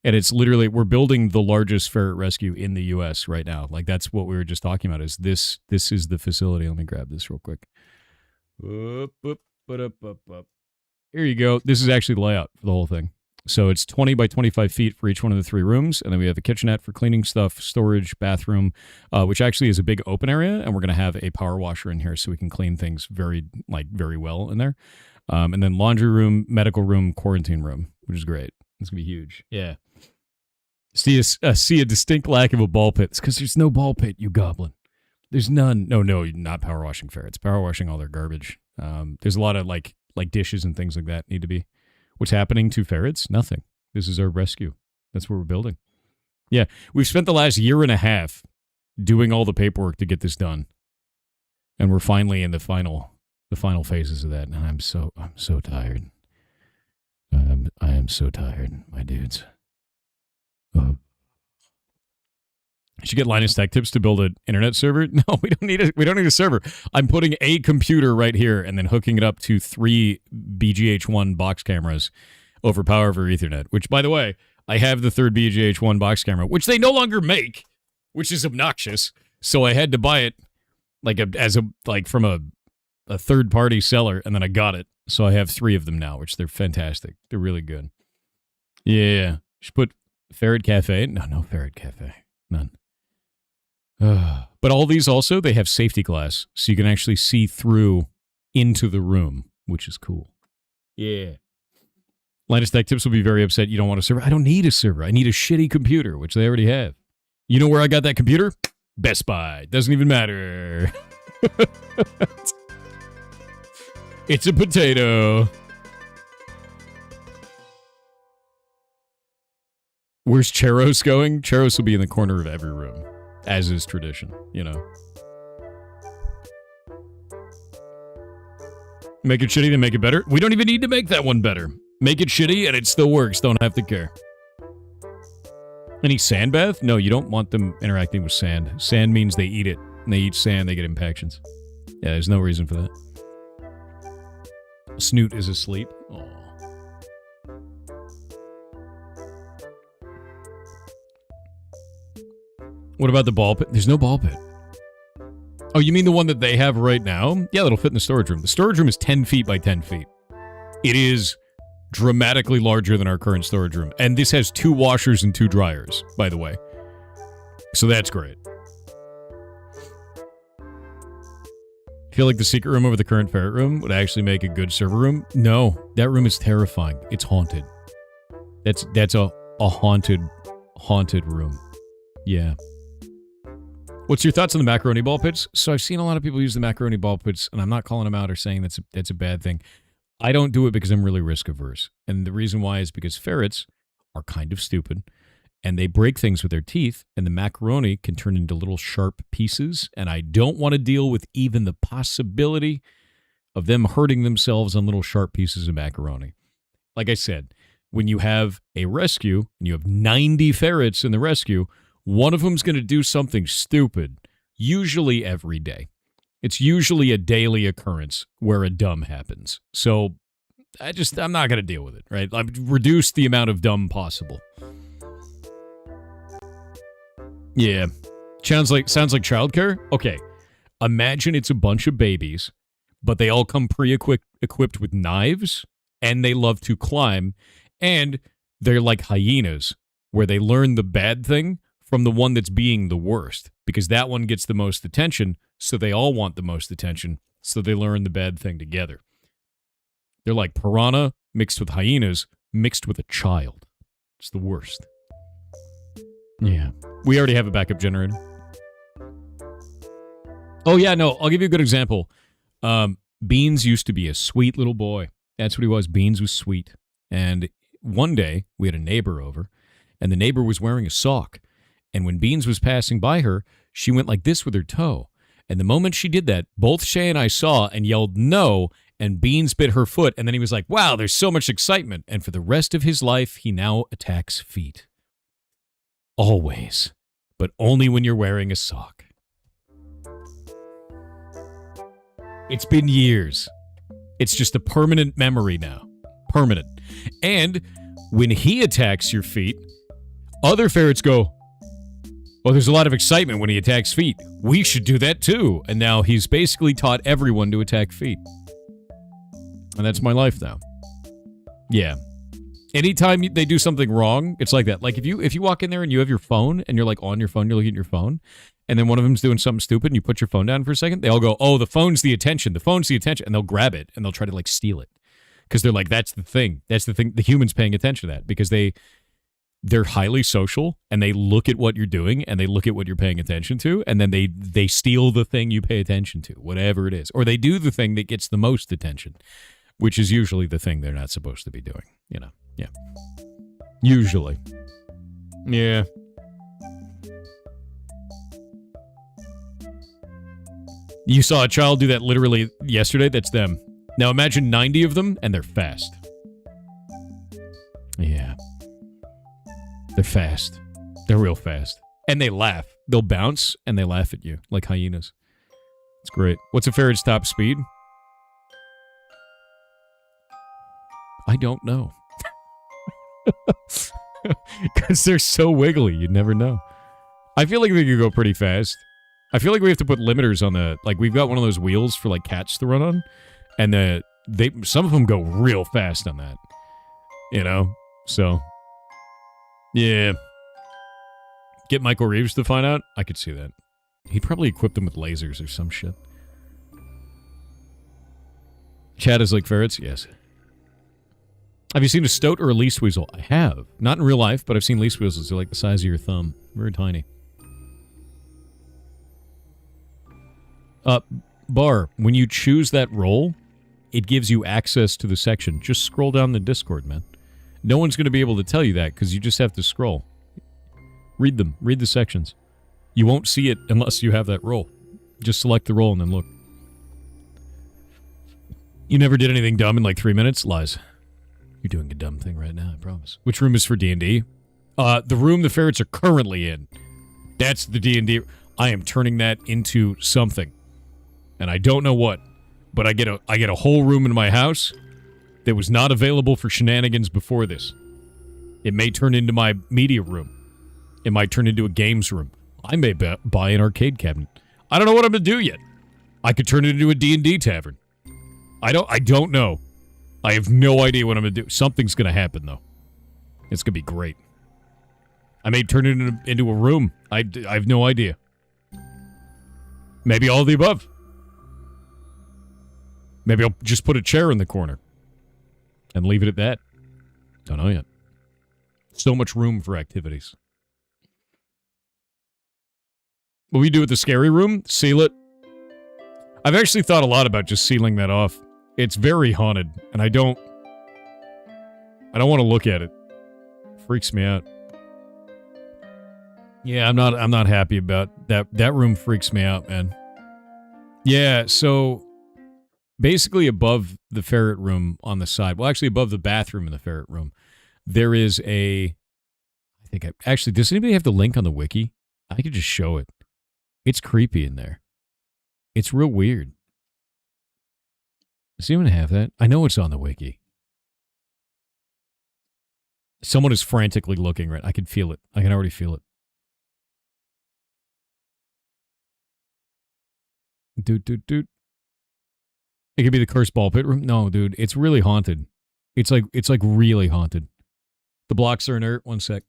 And it's literally, we're building the largest ferret rescue in the U.S. right now. Like, that's what we were just talking about, is this is the facility. Let me grab this real quick. Up. Here you go. This is actually the layout for the whole thing. So it's 20 by 25 feet for each one of the 3 rooms. And then we have a kitchenette for cleaning stuff, storage, bathroom, which actually is a big open area. And we're going to have a power washer in here so we can clean things very well in there. And then laundry room, medical room, quarantine room, which is great. It's going to be huge. Yeah. See a distinct lack of a ball pit. It's because there's no ball pit, you goblin. There's none. No, not power washing ferrets. Power washing all their garbage. There's a lot of like dishes and things like that need to be. What's happening to ferrets? Nothing. This is our rescue. That's what we're building. Yeah, we've spent the last year and a half doing all the paperwork to get this done, and we're finally in the final phases of that. And I'm so tired. I am so tired, my dudes. I should get Linus Tech Tips to build an internet server. No, we don't need a server. I'm putting a computer right here and then hooking it up to 3 BGH1 box cameras over power over Ethernet. Which, by the way, I have the 3rd BGH1 box camera, which they no longer make, which is obnoxious. So I had to buy it from a third-party seller, and then I got it. So I have 3 of them now, which they're fantastic. They're really good. Yeah, should put Ferret Cafe. No Ferret Cafe. None. But all these also, they have safety glass, so you can actually see through into the room, which is cool. Yeah. Linus Tech Tips will be very upset you don't want a server. I don't need a server. I need a shitty computer, which they already have. You know where I got that computer? Best Buy. Doesn't even matter. It's a potato. Where's Cheros going? Cheros will be in the corner of every room, as is tradition, you know. Make it shitty, then make it better? We don't even need to make that one better. Make it shitty, and it still works. Don't have to care. Any sand bath? No, you don't want them interacting with sand. Sand means they eat it. And they eat sand, they get impactions. Yeah, there's no reason for that. Snoot is asleep. Aww. What about the ball pit? There's no ball pit. Oh, you mean the one that they have right now? Yeah, that'll fit in the storage room. The storage room is 10 feet by 10 feet. It is dramatically larger than our current storage room. And this has 2 washers and 2 dryers, by the way. So that's great. Feel like the secret room over the current ferret room would actually make a good server room? No, that room is terrifying. It's haunted. That's a haunted room. Yeah. What's your thoughts on the macaroni ball pits? So I've seen a lot of people use the macaroni ball pits, and I'm not calling them out or saying that's a bad thing. I don't do it because I'm really risk averse. And the reason why is because ferrets are kind of stupid, and they break things with their teeth, and the macaroni can turn into little sharp pieces, and I don't want to deal with even the possibility of them hurting themselves on little sharp pieces of macaroni. Like I said, when you have a rescue, and you have 90 ferrets in the rescue, one of them's going to do something stupid, usually every day. It's usually a daily occurrence where a dumb happens. So I'm not going to deal with it, right? I've reduced the amount of dumb possible. Yeah. Sounds like childcare? Okay. Imagine it's a bunch of babies, but they all come pre-equipped with knives, and they love to climb, and they're like hyenas, where they learn the bad thing from the one that's being the worst, because that one gets the most attention, so they all want the most attention, so they learn the bad thing together. They're like piranha mixed with hyenas mixed with a child. It's the worst. Yeah. We already have a backup generator. Oh, yeah, no, I'll give you a good example. Beans used to be a sweet little boy. That's what he was. Beans was sweet. And one day, we had a neighbor over, and the neighbor was wearing a sock. And when Beans was passing by her, she went like this with her toe. And the moment she did that, both Shay and I saw and yelled no, and Beans bit her foot. And then he was like, wow, there's so much excitement. And for the rest of his life, he now attacks feet. Always. But only when you're wearing a sock. It's been years. It's just a permanent memory now. Permanent. And when he attacks your feet, other ferrets go, well, there's a lot of excitement when he attacks feet. We should do that too. And now he's basically taught everyone to attack feet. And that's my life now. Yeah. Anytime they do something wrong, it's like that. Like if you walk in there and you have your phone and you're like on your phone, you're looking at your phone, and then one of them's doing something stupid and you put your phone down for a second, they all go, oh, the phone's the attention. The phone's the attention. And they'll grab it and they'll try to like steal it. Because they're like, that's the thing. That's the thing. The human's paying attention to that because they're highly social and they look at what you're doing and they look at what you're paying attention to, and then they steal the thing you pay attention to, whatever it is. Or they do the thing that gets the most attention, which is usually the thing they're not supposed to be doing, you know. Yeah. Usually. Yeah. You saw a child do that literally yesterday? That's them. Now imagine 90 of them, and they're fast. Yeah. They're fast. They're real fast. And they laugh. They'll bounce, and they laugh at you, like hyenas. It's great. What's a ferret's top speed? I don't know. Because they're so wiggly, you'd never know. I feel like they could go pretty fast. I feel like we have to put limiters on the... Like, we've got one of those wheels for, like, cats to run on. And some of them go real fast on that. You know? So... Yeah. Get Michael Reeves to find out? I could see that. He'd probably equip them with lasers or some shit. Chat is like ferrets? Yes. Have you seen a stoat or a least weasel? I have. Not in real life, but I've seen least weasels. They're like the size of your thumb. Very tiny. Bar, when you choose that role, it gives you access to the section. Just scroll down the Discord, man. No one's going to be able to tell you that because you just have to scroll. Read them. Read the sections. You won't see it unless you have that role. Just select the role and then look. You never did anything dumb in like 3 minutes? Lies. You're doing a dumb thing right now, I promise. Which room is for D&D? The room the ferrets are currently in. That's the D&D. I am turning that into something. And I don't know what. But I get a whole room in my house that was not available for shenanigans before this. It may turn into my media room. It might turn into a games room. I may buy an arcade cabinet. I don't know what I'm going to do yet. I could turn it into a D&D tavern. I don't know. I have no idea what I'm going to do. Something's going to happen, though. It's going to be great. I may turn it into a room. I have no idea. Maybe all of the above. Maybe I'll just put a chair in the corner and leave it at that. Don't know yet. So much room for activities. What we do with the scary room? Seal it. I've actually thought a lot about just sealing that off. It's very haunted, and I don't want to look at it. Freaks me out. Yeah, I'm not happy about that. That room freaks me out, man. Yeah, so basically above the ferret room on the side, well, actually above the bathroom in the ferret room, there is actually, does anybody have the link on the wiki? I could just show it. It's creepy in there. It's real weird. Does anyone have that? I know it's on the wiki. Someone is frantically looking right. I can feel it. I can already feel it. Doot. It could be the cursed ball pit room. No, dude, it's really haunted. It's like really haunted. The blocks are inert. One sec.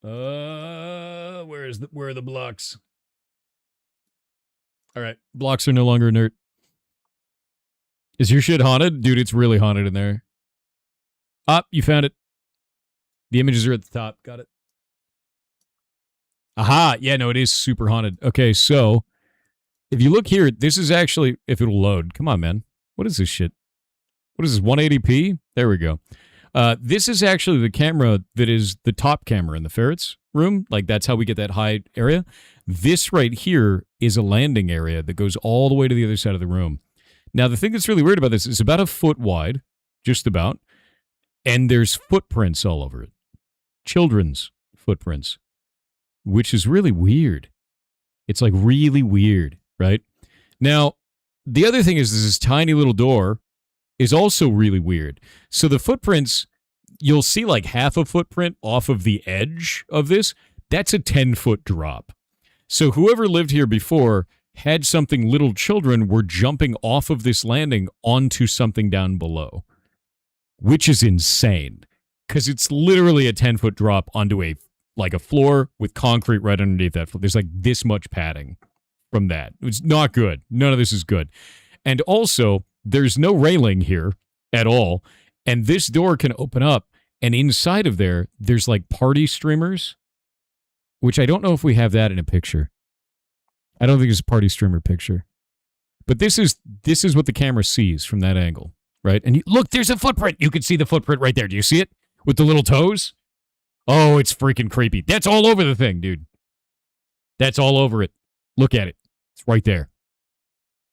Where are the blocks? All right, blocks are no longer inert. Is your shit haunted? Dude, it's really haunted in there. Ah, you found it. The images are at the top. Got it. Aha, yeah, no, it is super haunted. Okay, so if you look here, this is actually, if it'll load. Come on, man. What is this shit? What is this, 180p? There we go. This is actually the camera that is the top camera in the ferrets room. Like, that's how we get that high area. This right here is a landing area that goes all the way to the other side of the room. Now, the thing that's really weird about this is about a foot wide, just about, and there's footprints all over it. Children's footprints, which is really weird. It's like really weird, right? Now, the other thing is this tiny little door is also really weird. So the footprints, you'll see like half a footprint off of the edge of this. That's a 10-foot drop. So whoever lived here before had something little children were jumping off of this landing onto something down below, which is insane because it's literally a 10-foot drop onto a floor with concrete right underneath that. There's like this much padding from that. It's not good. None of this is good. And also, there's no railing here at all. And this door can open up. And inside of there, there's like party streamers, which I don't know if we have that in a picture. I don't think it's a party streamer picture. But this is what the camera sees from that angle, right? And look, there's a footprint. You can see the footprint right there. Do you see it? With the little toes? Oh, it's freaking creepy. That's all over the thing, dude. That's all over it. Look at it. It's right there.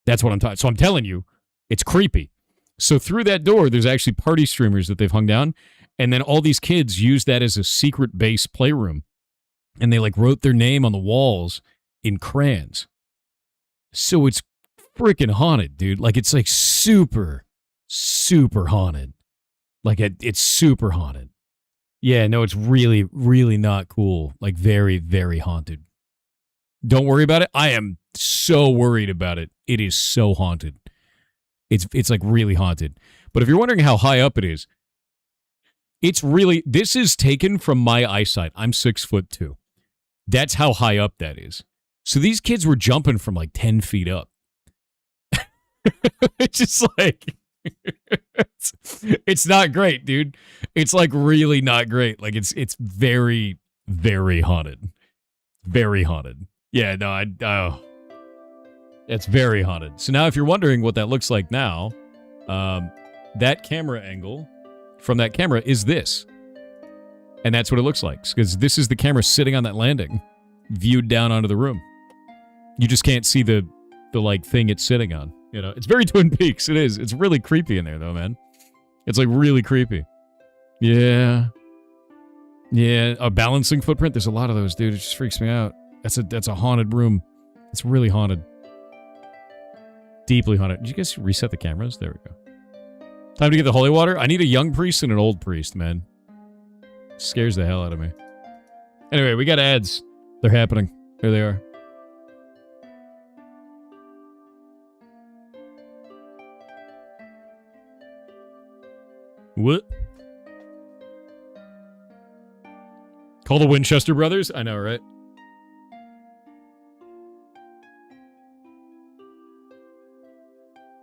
That's what I'm talking. So I'm telling you, it's creepy. So through that door, there's actually party streamers that they've hung down. And then all these kids use that as a secret base playroom. And they like wrote their name on the walls in crayons. So it's freaking haunted, dude. Like it's like super, super haunted. Like it's super haunted. Yeah, no, it's really, really not cool. Like very, very haunted. Don't worry about it. I am so worried about it. It is so haunted. It's like really haunted. But if you're wondering how high up it is, it's really, this is taken from my eyesight. I'm 6'2". That's how high up that is. So these kids were jumping from like 10 feet up. It's just like, it's not great, dude. It's like really not great. Like it's very, very haunted. Very haunted. Yeah, no, it's very haunted. So now if you're wondering what that looks like now, that camera angle from that camera is this. And that's what it looks like. Because this is the camera sitting on that landing, viewed down onto the room. You just can't see the like thing it's sitting on. You know, it's very Twin Peaks. It is. It's really creepy in there, though, man. It's like really creepy. Yeah. Yeah. A balancing footprint. There's a lot of those, dude. It just freaks me out. That's a haunted room. It's really haunted. Deeply haunted. Did you guys reset the cameras? There we go. Time to get the holy water. I need a young priest and an old priest, man. Scares the hell out of me. Anyway, we got ads. They're happening. There they are. What? Call the Winchester brothers? I know, right?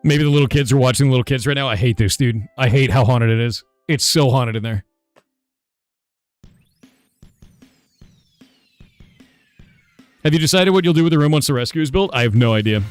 Maybe the little kids are watching the little kids right now. I hate this, dude. I hate how haunted it is. It's so haunted in there. Have you decided what you'll do with the room once the rescue is built? I have no idea.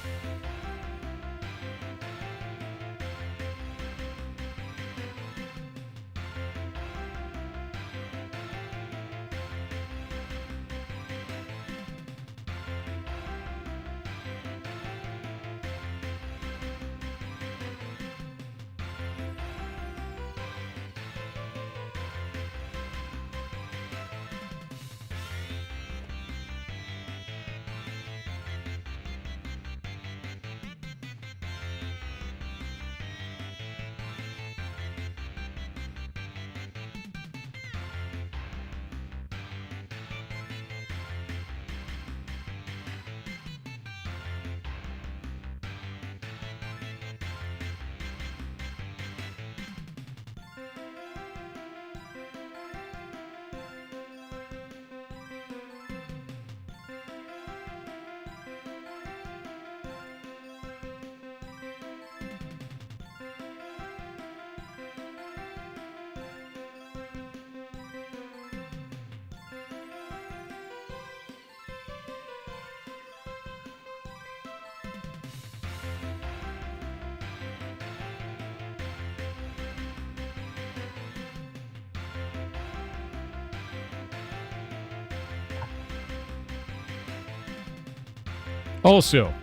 Also,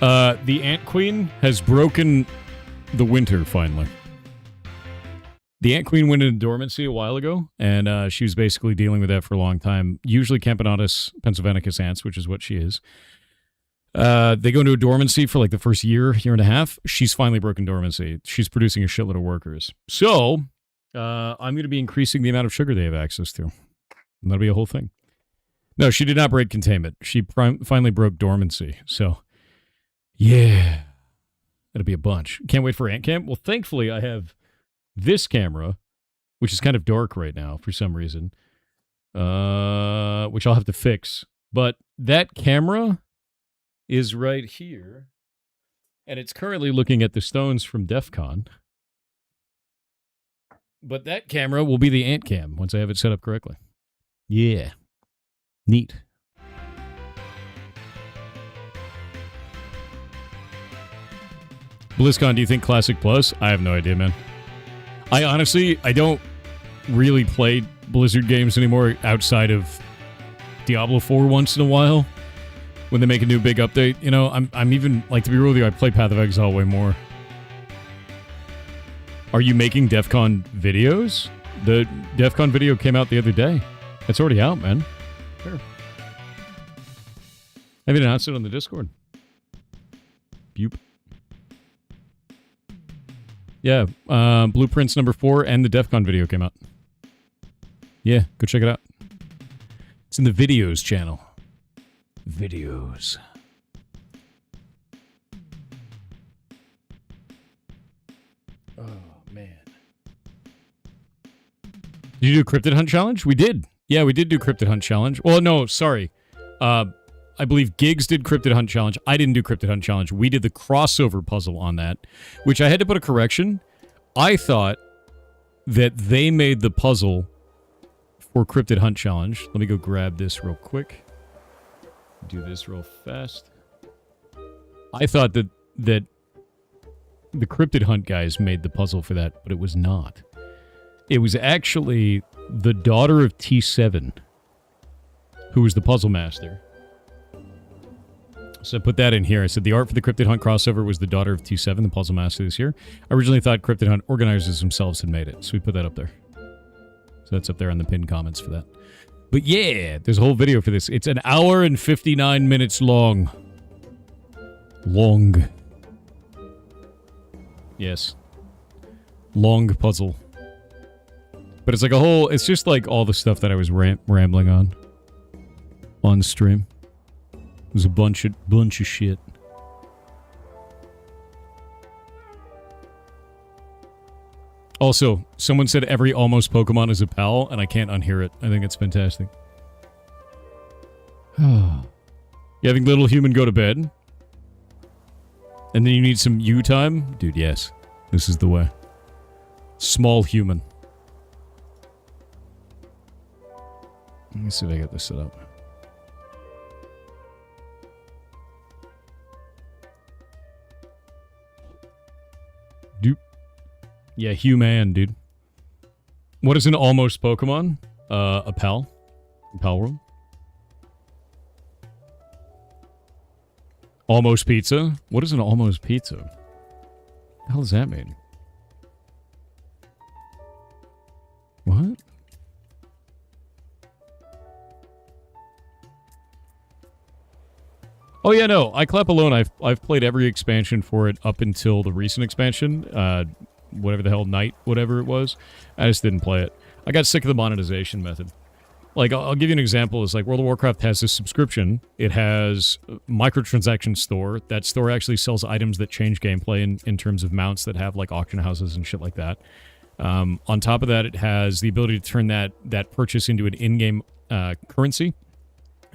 the Ant Queen has broken the winter, finally. The Ant Queen went into dormancy a while ago, and she was basically dealing with that for a long time. Usually Camponotus pennsylvanicus ants, which is what she is. They go into a dormancy for like the first year and a half. She's finally broken dormancy. She's producing a shitload of workers. So, I'm going to be increasing the amount of sugar they have access to. And that'll be a whole thing. No, she did not break containment. She finally broke dormancy. So, yeah. It'll be a bunch. Can't wait for Ant Camp. Well, thankfully, I have this camera, which is kind of dark right now for some reason, which I'll have to fix. But that camera is right here, and it's currently looking at the stones from DEF CON. But that camera will be the Ant Cam once I have it set up correctly. Yeah. Neat. BlizzCon, do you think Classic Plus? I have no idea, man. I don't really play Blizzard games anymore outside of Diablo 4 once in a while. When they make a new big update, you know, I'm even, like, to be real with you, I play Path of Exile way more. Are you making DEF CON videos? The DEF CON video came out the other day. It's already out, man. Sure. Maybe announced it on the Discord. Bupe. Yeah, Blueprints number 4 and the DEF CON video came out. Yeah, go check it out. It's in the videos channel. Videos. Oh, man. Did you do Cryptid Hunt Challenge? We did. Yeah, we did do Cryptid Hunt Challenge. Well, no, sorry. I believe Gigs did Cryptid Hunt Challenge. I didn't do Cryptid Hunt Challenge. We did the crossover puzzle on that, which I had to put a correction. I thought that they made the puzzle for Cryptid Hunt Challenge. Let me go grab this real quick. Do this real fast. I thought that the Cryptid Hunt guys made the puzzle for that, but it was not. It was actually the daughter of T7, who was the puzzle master. So I put that in here. I said the art for the Cryptid Hunt crossover was the daughter of T7, the puzzle master this year. I originally thought Cryptid Hunt organizers themselves had made it, so we put that up there. So that's up there on the pinned comments for that. But yeah, there's a whole video for this. It's an hour and 59 minutes long. Long. Yes. Long puzzle. But it's like a whole... It's just like all the stuff that I was rambling on stream. It was a bunch of shit. Also, someone said every almost Pokemon is a pal, and I can't unhear it. I think it's fantastic. You having little human go to bed? And then you need some you time? Dude, yes. This is the way. Small human. Let me see if I get this set up. Doop. Yeah, human, dude. What is an almost Pokemon? A pal? Pal world? Almost pizza? What is an almost pizza? What the hell does that mean? What? Oh yeah, no. iClap alone, I've played every expansion for it up until the recent expansion. Whatever the hell, Night, whatever it was. I just didn't play it. I got sick of the monetization method. Like, I'll give you an example. It's like World of Warcraft has this subscription. It has a microtransaction store. That store actually sells items that change gameplay in terms of mounts that have, like, auction houses and shit like that. On top of that, it has the ability to turn that purchase into an in-game currency.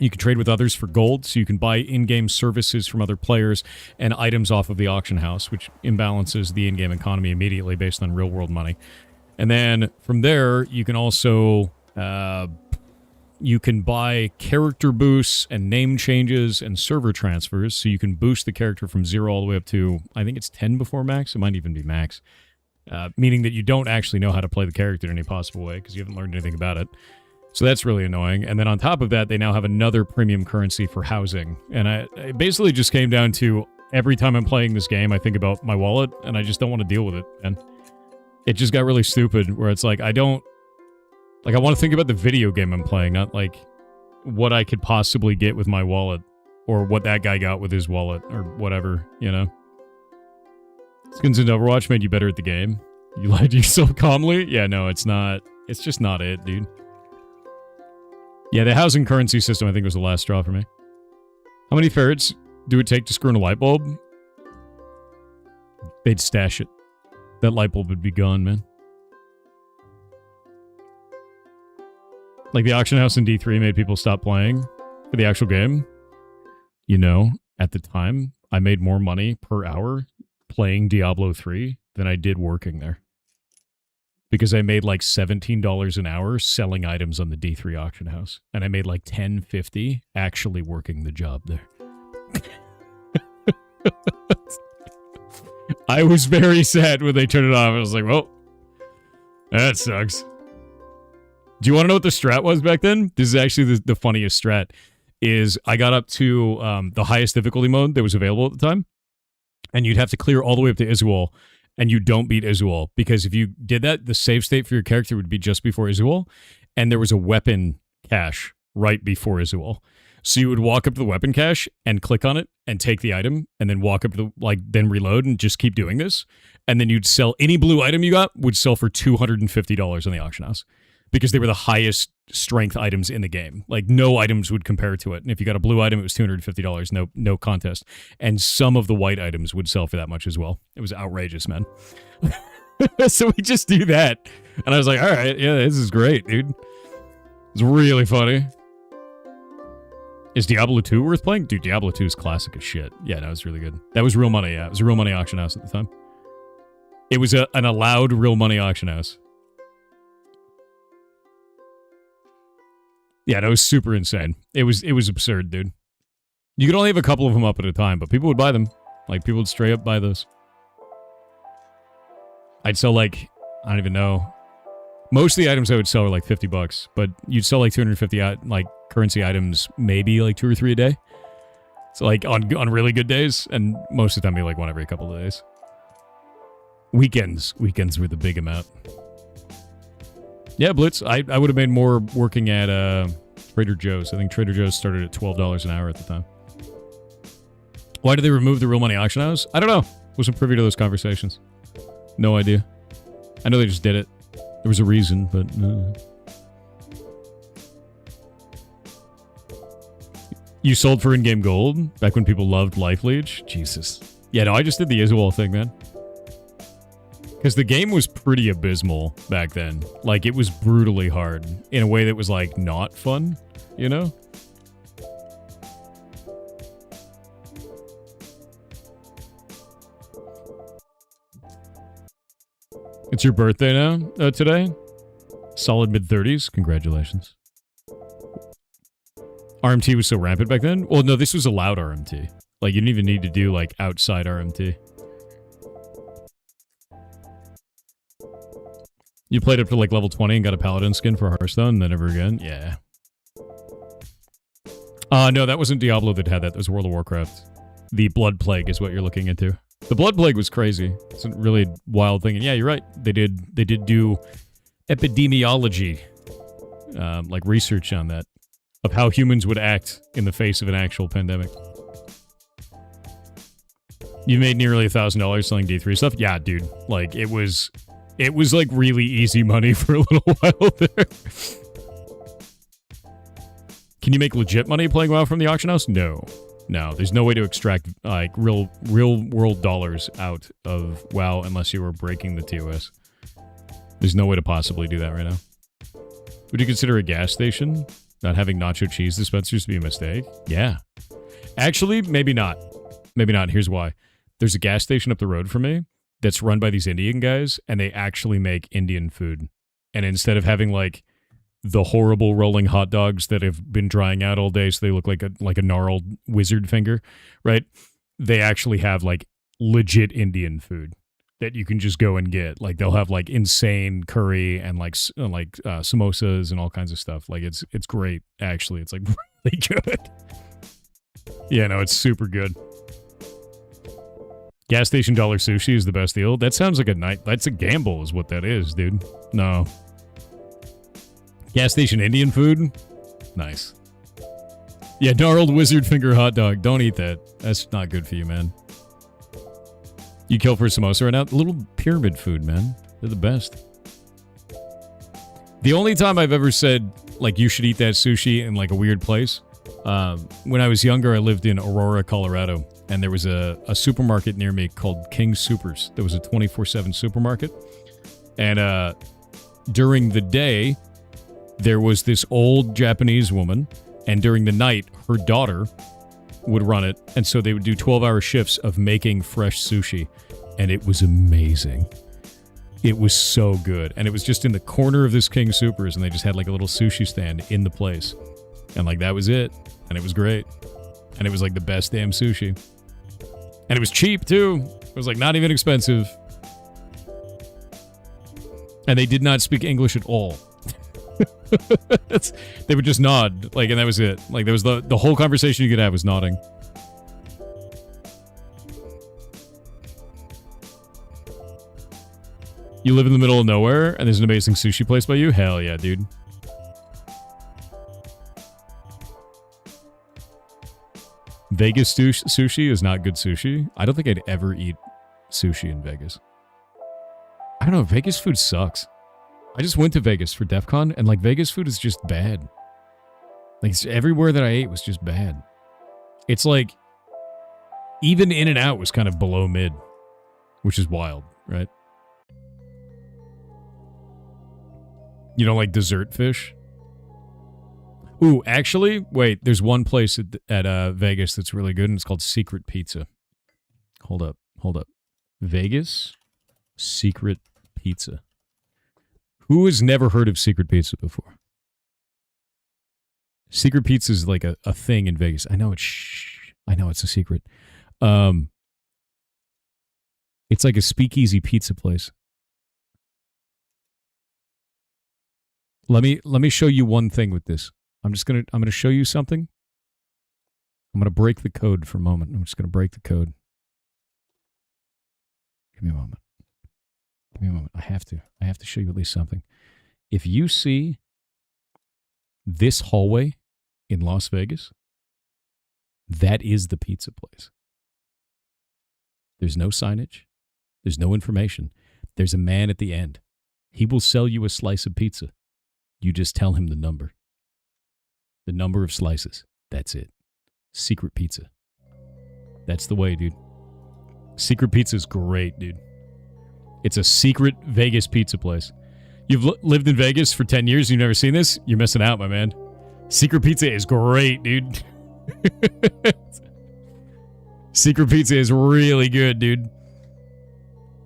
You can trade with others for gold, so you can buy in-game services from other players and items off of the auction house, which imbalances the in-game economy immediately based on real-world money. And then from there, you can also you can buy character boosts and name changes and server transfers, so you can boost the character from 0 all the way up to, I think it's 10 before max. It might even be max. Meaning that you don't actually know how to play the character in any possible way because you haven't learned anything about it. So that's really annoying. And then on top of that, they now have another premium currency for housing. And it basically just came down to every time I'm playing this game, I think about my wallet, and I just don't want to deal with it. And it just got really stupid, where it's like, I want to think about the video game I'm playing, not like what I could possibly get with my wallet, or what that guy got with his wallet, or whatever, you know? Skins in Overwatch made you better at the game. You lied to yourself calmly? Yeah, no, it's not. It's just not it, dude. Yeah, the housing currency system, I think, was the last straw for me. How many ferrets do it take to screw in a light bulb? They'd stash it. That light bulb would be gone, man. Like, the auction house in D3 made people stop playing for the actual game. You know, at the time, I made more money per hour playing Diablo 3 than I did working there. Because I made like $17 an hour selling items on the D3 auction house. And I made like $10.50 actually working the job there. I was very sad when they turned it off. I was like, well, that sucks. Do you want to know what the strat was back then? This is actually the funniest strat. Is I got up to the highest difficulty mode that was available at the time. And you'd have to clear all the way up to Izual. And you don't beat Izual, because if you did that, the save state for your character would be just before Izual, and there was a weapon cache right before Izual. So you would walk up to the weapon cache and click on it and take the item, and then walk up to then reload and just keep doing this. And then you'd sell any blue item you got would sell for $250 on the auction house, because they were the highest strength items in the game. Like, no items would compare to it. And if you got a blue item, it was $250, no contest. And some of the white items would sell for that much as well. It was outrageous, man. So we just do that. And I was like, all right, yeah, this is great, dude. It's really funny. Is Diablo 2 worth playing? Dude, Diablo 2 is classic as shit. Yeah, no, it's really good. That was real money, yeah. It was a real money auction house at the time. It was an allowed real money auction house. Yeah, that was super insane. It was absurd, dude. You could only have a couple of them up at a time, but people would buy them. Like, people would straight up buy those. I'd sell, like, I don't even know. Most of the items I would sell are like $50, but you'd sell like 250 like currency items, maybe like 2 or 3 a day. So like on really good days, and most of the time be like one every couple of days. Weekends were the big amount. Yeah, Blitz, I would have made more working at Trader Joe's. I think Trader Joe's started at $12 an hour at the time. Why did they remove the real money auction house? I don't know. Wasn't privy to those conversations. No idea. I know they just did it. There was a reason, but... You sold for in-game gold back when people loved Life Leech? Jesus. Yeah, no, I just did the Iswell thing, man. Because the game was pretty abysmal back then. Like, it was brutally hard in a way that was, like, not fun, you know? It's your birthday now, today? Solid mid-30s. Congratulations. RMT was so rampant back then? Well, no, this was allowed RMT. Like, you didn't even need to do, like, outside RMT. You played up to, like, level 20 and got a Paladin skin for Hearthstone, and then never again? Yeah. No, that wasn't Diablo that had that. That was World of Warcraft. The Blood Plague is what you're looking into. The Blood Plague was crazy. It's a really wild thing. And yeah, you're right. They did do epidemiology, like research on that, of how humans would act in the face of an actual pandemic. You made nearly $1,000 selling D3 stuff? Yeah, dude. Like, it was like really easy money for a little while there. Can you make legit money playing WoW from the auction house? No. No, there's no way to extract like real world dollars out of WoW unless you were breaking the TOS. There's no way to possibly do that right now. Would you consider a gas station not having nacho cheese dispensers to be a mistake? Yeah. Actually, maybe not. Maybe not. Here's why. There's a gas station up the road from me that's run by these Indian guys, and they actually make Indian food. And instead of having like the horrible rolling hot dogs that have been drying out all day so they look like a gnarled wizard finger, right? They actually have like legit Indian food that you can just go and get. Like they'll have like insane curry and like samosas and all kinds of stuff. Like it's great actually. It's like really good. Yeah, no, it's super good. Gas station dollar sushi is the best deal. That sounds like a night. That's a gamble is what that is, dude. No. Gas station Indian food? Nice. Yeah, gnarled wizard finger hot dog. Don't eat that. That's not good for you, man. You kill for a samosa right now? A little pyramid food, man. They're the best. The only time I've ever said, like, you should eat that sushi in, like, a weird place, when I was younger, I lived in Aurora, Colorado, and there was a supermarket near me called King Supers. There was a 24/7 supermarket. And during the day, there was this old Japanese woman, and during the night, her daughter would run it, and so they would do 12-hour shifts of making fresh sushi, and it was amazing. It was so good, and it was just in the corner of this King Supers, and they just had like a little sushi stand in the place, and like that was it, and it was great, and it was like the best damn sushi, and it was cheap too. It was like not even expensive, and they did not speak English at all. They would just nod, like, and that was it. Like, there was the whole conversation you could have was nodding. You live in the middle of nowhere, and there's an amazing sushi place by you? Hell yeah, dude. Vegas sushi is not good sushi. I don't think I'd ever eat sushi in Vegas. I don't know, Vegas food sucks. I just went to Vegas for DEF CON, and, like, Vegas food is just bad. Like, everywhere that I ate was just bad. It's like, even In-N-Out was kind of below mid, which is wild, right? You don't like dessert fish? Ooh, actually, wait, there's one place at Vegas that's really good, and it's called Secret Pizza. Hold up. Vegas Secret Pizza. Who has never heard of Secret Pizza before? Secret Pizza is like a thing in Vegas. I know it's a secret. It's like a speakeasy pizza place. Let me show you one thing with this. I'm gonna show you something. I'm gonna break the code for a moment. I'm just gonna break the code. Give me a moment. I have to show you at least something. If you see this hallway in Las Vegas, that is the pizza place. There's no signage. There's no information. There's a man at the end. He will sell you a slice of pizza. You just tell him the number. The number of slices. That's it. Secret pizza. That's the way, dude. Secret pizza is great, dude. It's a secret Vegas pizza place. You've lived in Vegas for 10 years, you've never seen this? You're missing out, my man. Secret pizza is great, dude. Secret pizza is really good, dude.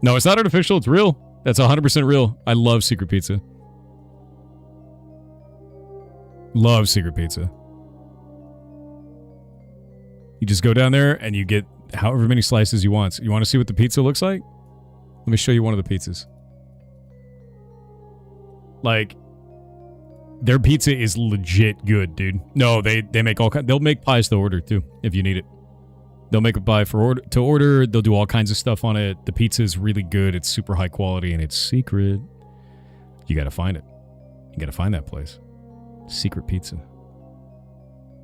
No, it's not artificial, it's real. That's 100% real. I love secret pizza. Love secret pizza. You just go down there and you get however many slices you want. You want to see what the pizza looks like? Let me show you one of the pizzas. Like, their pizza is legit good, dude. No, they make all kinds. They'll make pies to order too, if you need it. They'll make a pie to order. They'll do all kinds of stuff on it. The pizza is really good. It's super high quality and it's secret. You gotta find it. You gotta find that place. Secret pizza.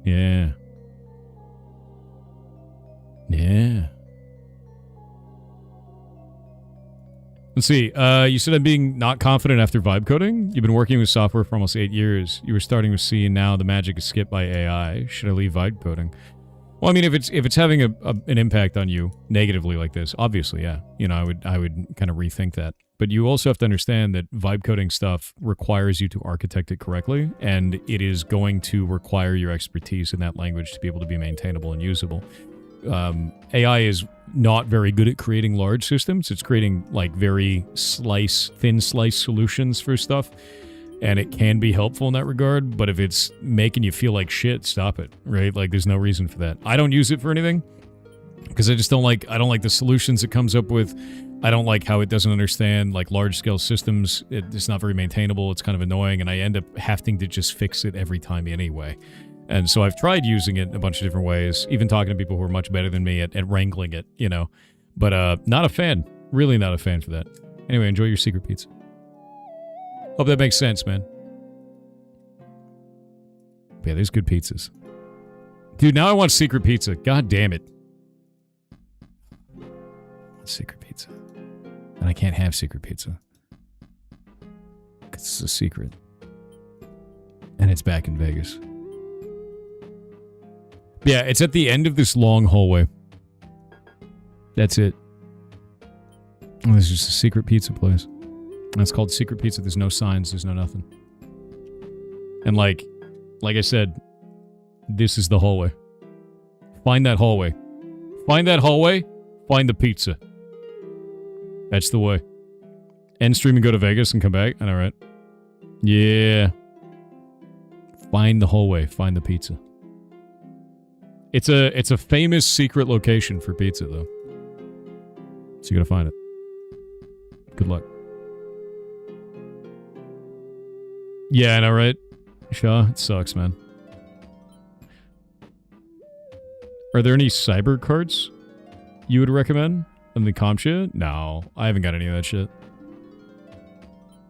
Yeah. Yeah. Let's see. You said I'm being not confident after vibe coding. You've been working with software for almost 8 years. You were starting to see now the magic is skipped by AI. Should I leave vibe coding? Well, I mean, if it's having an impact on you negatively like this, obviously, yeah. You know, I would kind of rethink that. But you also have to understand that vibe coding stuff requires you to architect it correctly, and it is going to require your expertise in that language to be able to be maintainable and usable. AI is not very good at creating large systems. It's creating like very thin slice solutions for stuff. And it can be helpful in that regard, but if it's making you feel like shit, stop it, right? Like, there's no reason for that. I don't use it for anything, because I don't like the solutions it comes up with. I don't like how it doesn't understand, like, large-scale systems. It's not very maintainable. It's kind of annoying, and I end up having to just fix it every time anyway. And so I've tried using it in a bunch of different ways, even talking to people who are much better than me at wrangling it, you know. But not a fan. Really not a fan for that. Anyway, enjoy your secret pizza. Hope that makes sense, man. Yeah, there's good pizzas. Dude, now I want secret pizza. God damn it. Secret pizza. And I can't have secret pizza. Because it's a secret. And it's back in Vegas. Yeah, it's at the end of this long hallway. That's it. Oh, this is just a secret pizza place. And it's called Secret Pizza. There's no signs. There's no nothing. And like I said, this is the hallway. Find that hallway. Find that hallway. Find the pizza. That's the way. End stream and go to Vegas and come back. I know, right? Yeah. Find the hallway. Find the pizza. It's a famous secret location for pizza, though. So you gotta find it. Good luck. Yeah, I know, right? Shaw, it sucks, man. Are there any cyber cards you would recommend in the comp shit? No, I haven't got any of that shit.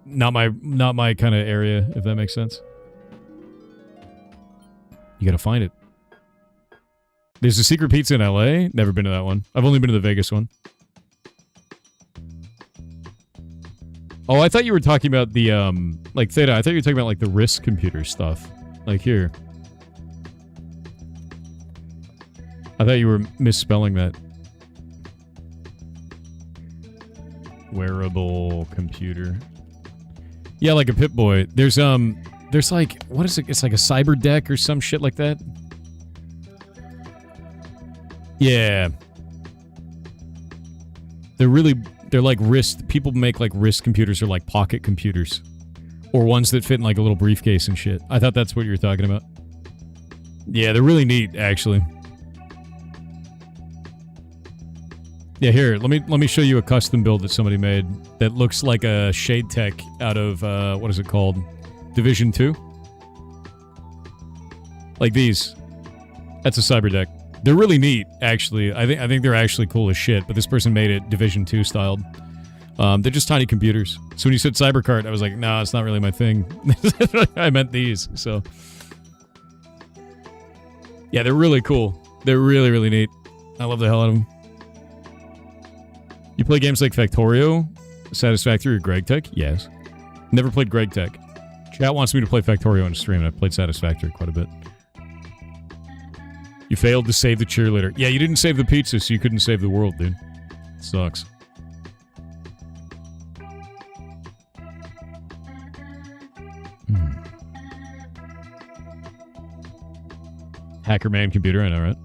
Not my kind of area, if that makes sense. You gotta find it. There's a secret pizza in LA. Never been to that one. I've only been to the Vegas one. Oh, I thought you were talking about the, like, Theta, I thought you were talking about, like, the RISC computer stuff. Like, here. I thought you were misspelling that. Wearable computer. Yeah, like a Pip-Boy. There's like, what is it? It's like a cyber deck or some shit like that. Yeah. They're like wrist. People make like wrist computers or like pocket computers. Or ones that fit in like a little briefcase and shit. I thought that's what you were talking about. Yeah, they're really neat, actually. Yeah, here, let me show you a custom build that somebody made that looks like a Shade Tech out of, what is it called? Division 2? Like these. That's a cyber deck. They're really neat, actually. I think they're actually cool as shit, but this person made it Division 2 styled. They're just tiny computers. So when you said cybercart, I was like, nah, it's not really my thing. I meant these, so. Yeah, they're really cool. They're really, really neat. I love the hell out of them. You play games like Factorio, Satisfactory, or Greg Tech? Yes. Never played Greg Tech. Chat wants me to play Factorio on stream, and I've played Satisfactory quite a bit. You failed to save the cheerleader. Yeah, you didn't save the pizza, so you couldn't save the world, dude. Sucks. Hacker man computer, I know, right?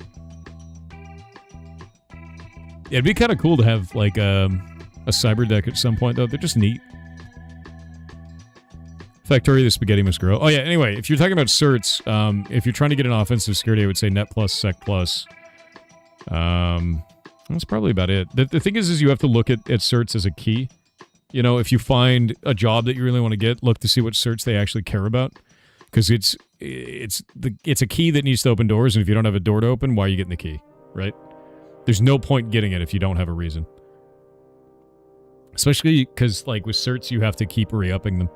Yeah, it'd be kind of cool to have, like, a cyber deck at some point, though. They're just neat. Factory, the spaghetti must grow. Oh, yeah, anyway, if you're talking about certs, if you're trying to get an offensive security, I would say net plus, sec plus. That's probably about it. The thing is you have to look at certs as a key. You know, if you find a job that you really want to get, look to see what certs they actually care about. Because it's a key that needs to open doors, and if you don't have a door to open, why are you getting the key, right? There's no point getting it if you don't have a reason. Especially because, like, with certs, you have to keep re-upping them.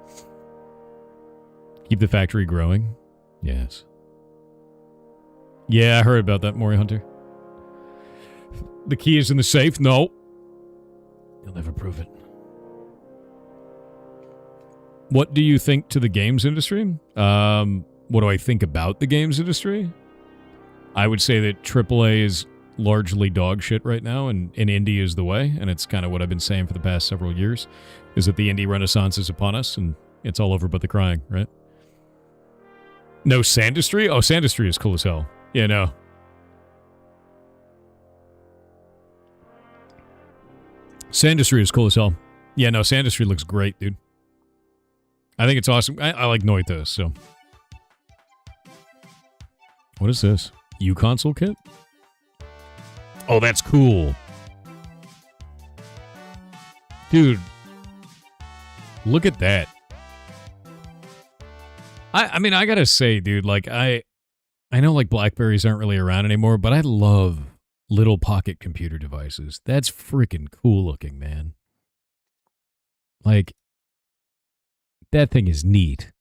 Keep the factory growing. Yes. Yeah, I heard about that, Mori Hunter. The key is in the safe? No. You'll never prove it. What do you think to the games industry? What do I think about the games industry? I would say that AAA is largely dog shit right now, and indie is the way, and it's kind of what I've been saying for the past several years, is that the indie renaissance is upon us, and it's all over but the crying, right? No Sandustry? Oh, Sandustry is cool as hell. Yeah, no. Sandustry is cool as hell. Yeah, no, Sandustry looks great, dude. I think it's awesome. I like Noita, so. What is this? U-Console kit? Oh, that's cool. Dude. Look at that. I mean, I gotta say, dude, like, I know, like, Blackberries aren't really around anymore, but I love little pocket computer devices. That's freaking cool looking, man. Like, that thing is neat.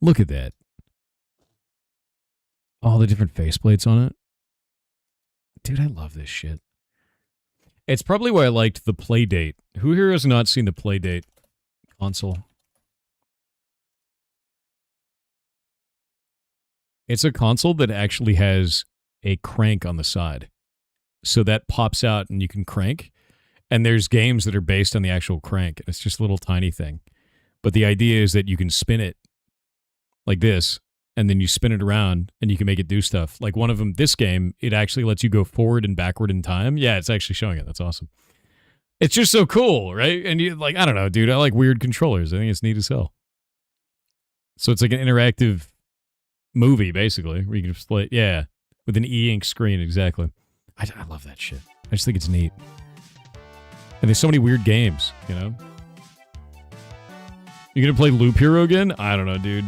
Look at that. All the different faceplates on it. Dude, I love this shit. It's probably why I liked the Playdate. Who here has not seen the Playdate console? It's a console that actually has a crank on the side. So that pops out and you can crank. And there's games that are based on the actual crank. It's just a little tiny thing. But the idea is that you can spin it like this, and then you spin it around, and you can make it do stuff. Like one of them, this game, it actually lets you go forward and backward in time. Yeah, it's actually showing it. That's awesome. It's just so cool, right? And you, like, I don't know, dude. I like weird controllers. I think it's neat as hell. So it's like an interactive movie, basically, where you can just play, yeah, with an e-ink screen, exactly. I love that shit. I just think it's neat. And there's so many weird games, you know? You gonna play Loop Hero again? I don't know, dude.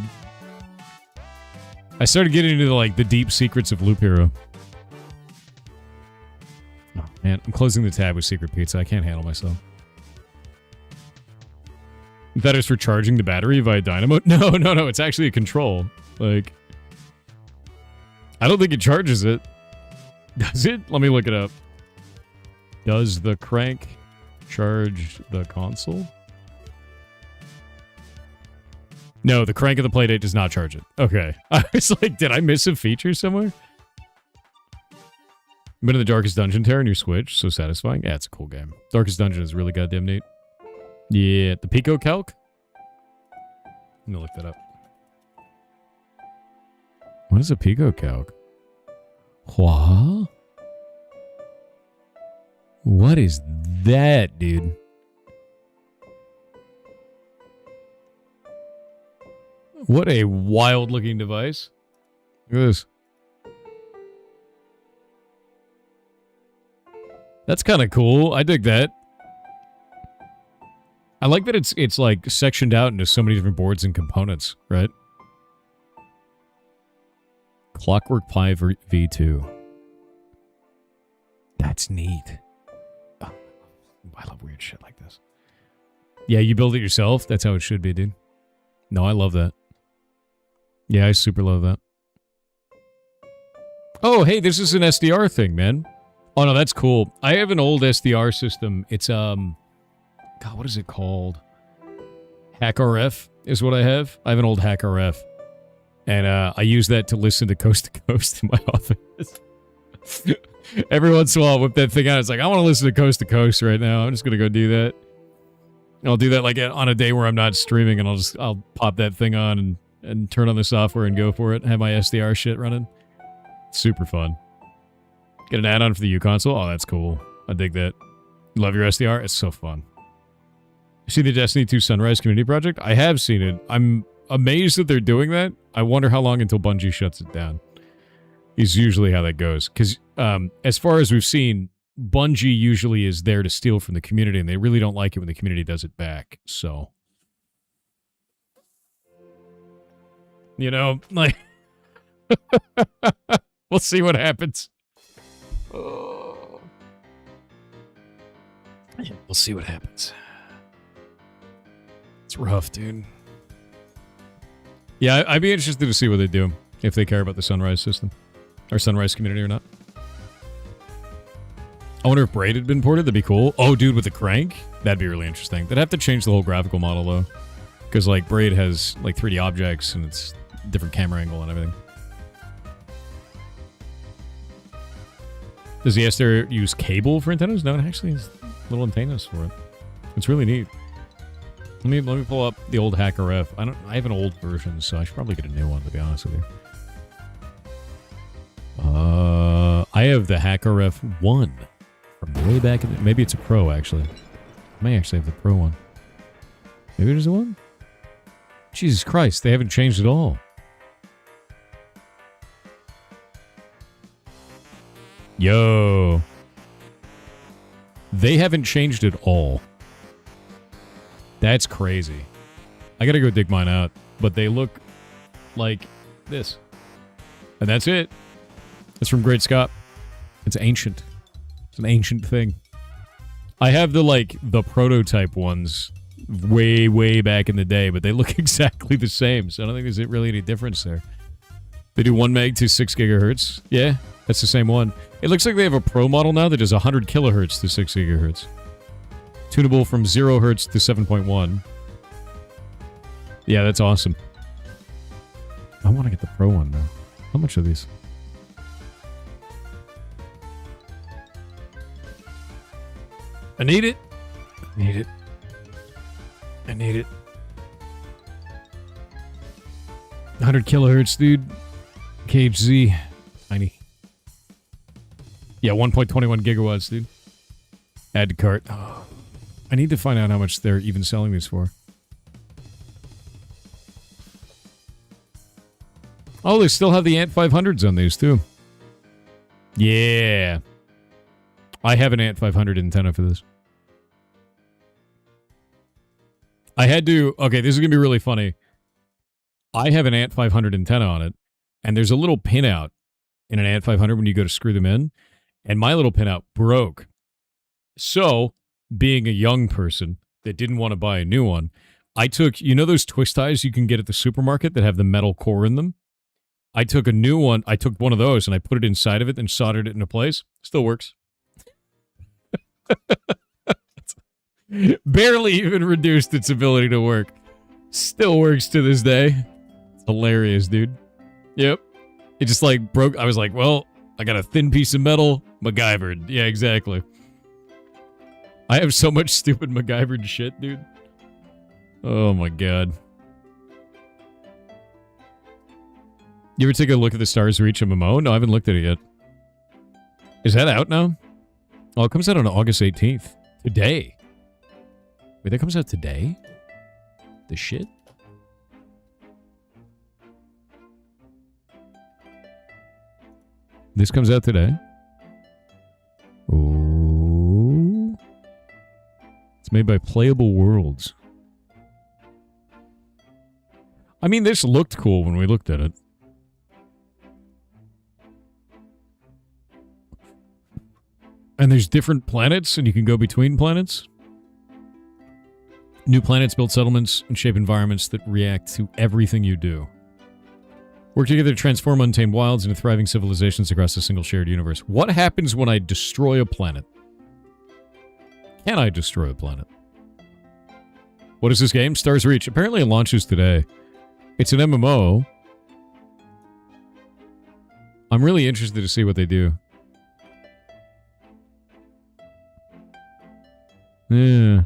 I started getting into, like, the deep secrets of Loop Hero. Oh, man. I'm closing the tab with Secret Pizza. I can't handle myself. That is for charging the battery via dynamo? No. It's actually a control. Like, I don't think it charges it. Does it? Let me look it up. Does the crank charge the console? No, the crank of the Playdate does not charge it. Okay. I was like, did I miss a feature somewhere? Been in the Darkest Dungeon Terror on your Switch. So satisfying. Yeah, it's a cool game. Darkest Dungeon is really goddamn neat. Yeah, the Pico Calc? I'm gonna look that up. What is a Pico Calc? What? What is that, dude? What a wild-looking device. Look at this. That's kind of cool. I dig that. I like that it's like sectioned out into so many different boards and components, right? Clockwork Pi V2. That's neat. Oh, I love weird shit like this. Yeah, you build it yourself? That's how it should be, dude. No, I love that. Yeah, I super love that. Oh, hey, this is an SDR thing, man. Oh, no, that's cool. I have an old SDR system. It's, God, what is it called? HackRF is what I have. I have an old HackRF. And I use that to listen to Coast to Coast in my office. Every once in a while, I'll whip that thing out. It's like, I want to listen to Coast right now. I'm just going to go do that. I'll do that like on a day where I'm not streaming, and I'll pop that thing on and turn on the software and go for it. Have my SDR shit running. Super fun. Get an add-on for the U console. Oh, that's cool. I dig that. Love your SDR. It's so fun. You see the Destiny 2 Sunrise Community Project? I have seen it. I'm amazed that they're doing that. I wonder how long until Bungie shuts it down. Is usually how that goes. Because as far as we've seen, Bungie usually is there to steal from the community, and they really don't like it when the community does it back. So, you know, like, we'll see what happens. Oh. Yeah, we'll see what happens. It's rough, dude. Yeah, I'd be interested to see what they do, if they care about the Sunrise system. Or Sunrise community or not. I wonder if Braid had been ported. That'd be cool. Oh, dude, with the crank? That'd be really interesting. They'd have to change the whole graphical model, though. Because, like, Braid has, like, 3D objects, and it's different camera angle and everything. Does the SDR use cable for antennas? No, it actually has little antennas for it. It's really neat. Let me pull up the old Hacker F. I have an old version, so I should probably get a new one, to be honest with you. I have the Hacker F1 from way back in the... Maybe it's a Pro, actually. I may actually have the Pro one. Maybe there's a one? Jesus Christ, they haven't changed at all. Yo. They haven't changed at all. That's crazy. I gotta go dig mine out. But they look like this. And that's it. It's from Great Scott. It's ancient. It's an ancient thing. I have the prototype ones way, way back in the day, but they look exactly the same, so I don't think there's really any difference there. They do 1 meg to 6 gigahertz. Yeah, that's the same one. It looks like they have a Pro model now that does 100 kilohertz to 6 gigahertz. Tunable from 0 hertz to 7.1. Yeah, that's awesome. I want to get the Pro one, though. How much are these? I need it. I need it. I need it. 100 kilohertz, dude. KHZ. Tiny. Yeah, 1.21 gigawatts, dude. Add to cart. Oh, I need to find out how much they're even selling these for. Oh, they still have the Ant 500s on these, too. Yeah. I have an Ant 500 antenna for this. I had to... Okay, this is going to be really funny. I have an Ant 500 antenna on it, and there's a little pinout in an Ant 500 when you go to screw them in, and my little pinout broke. So, being a young person that didn't want to buy a new one, I took... You know those twist ties you can get at the supermarket that have the metal core in them? I took a new one. I took one of those, and I put it inside of it and soldered it into place. Still works. Barely even reduced its ability to work. Still works to this day. It's hilarious, dude. Yep. It just like broke. I was like, well, I got a thin piece of metal. MacGyvered. Yeah, exactly. I have so much stupid MacGyvered shit, dude. Oh my god. You ever take a look at the Stars Reach MMO? No, I haven't looked at it yet. Is that out now? Oh, it comes out on August 18th. Today. Wait, that comes out today? The shit? This comes out today? Oh. It's made by Playable Worlds. I mean, this looked cool when we looked at it. And there's different planets, and you can go between planets. New planets build settlements and shape environments that react to everything you do. Work together to transform untamed wilds into thriving civilizations across a single shared universe. What happens when I destroy a planet? Can I destroy a planet? What is this game? Stars Reach. Apparently it launches today. It's an MMO. I'm really interested to see what they do. Yeah.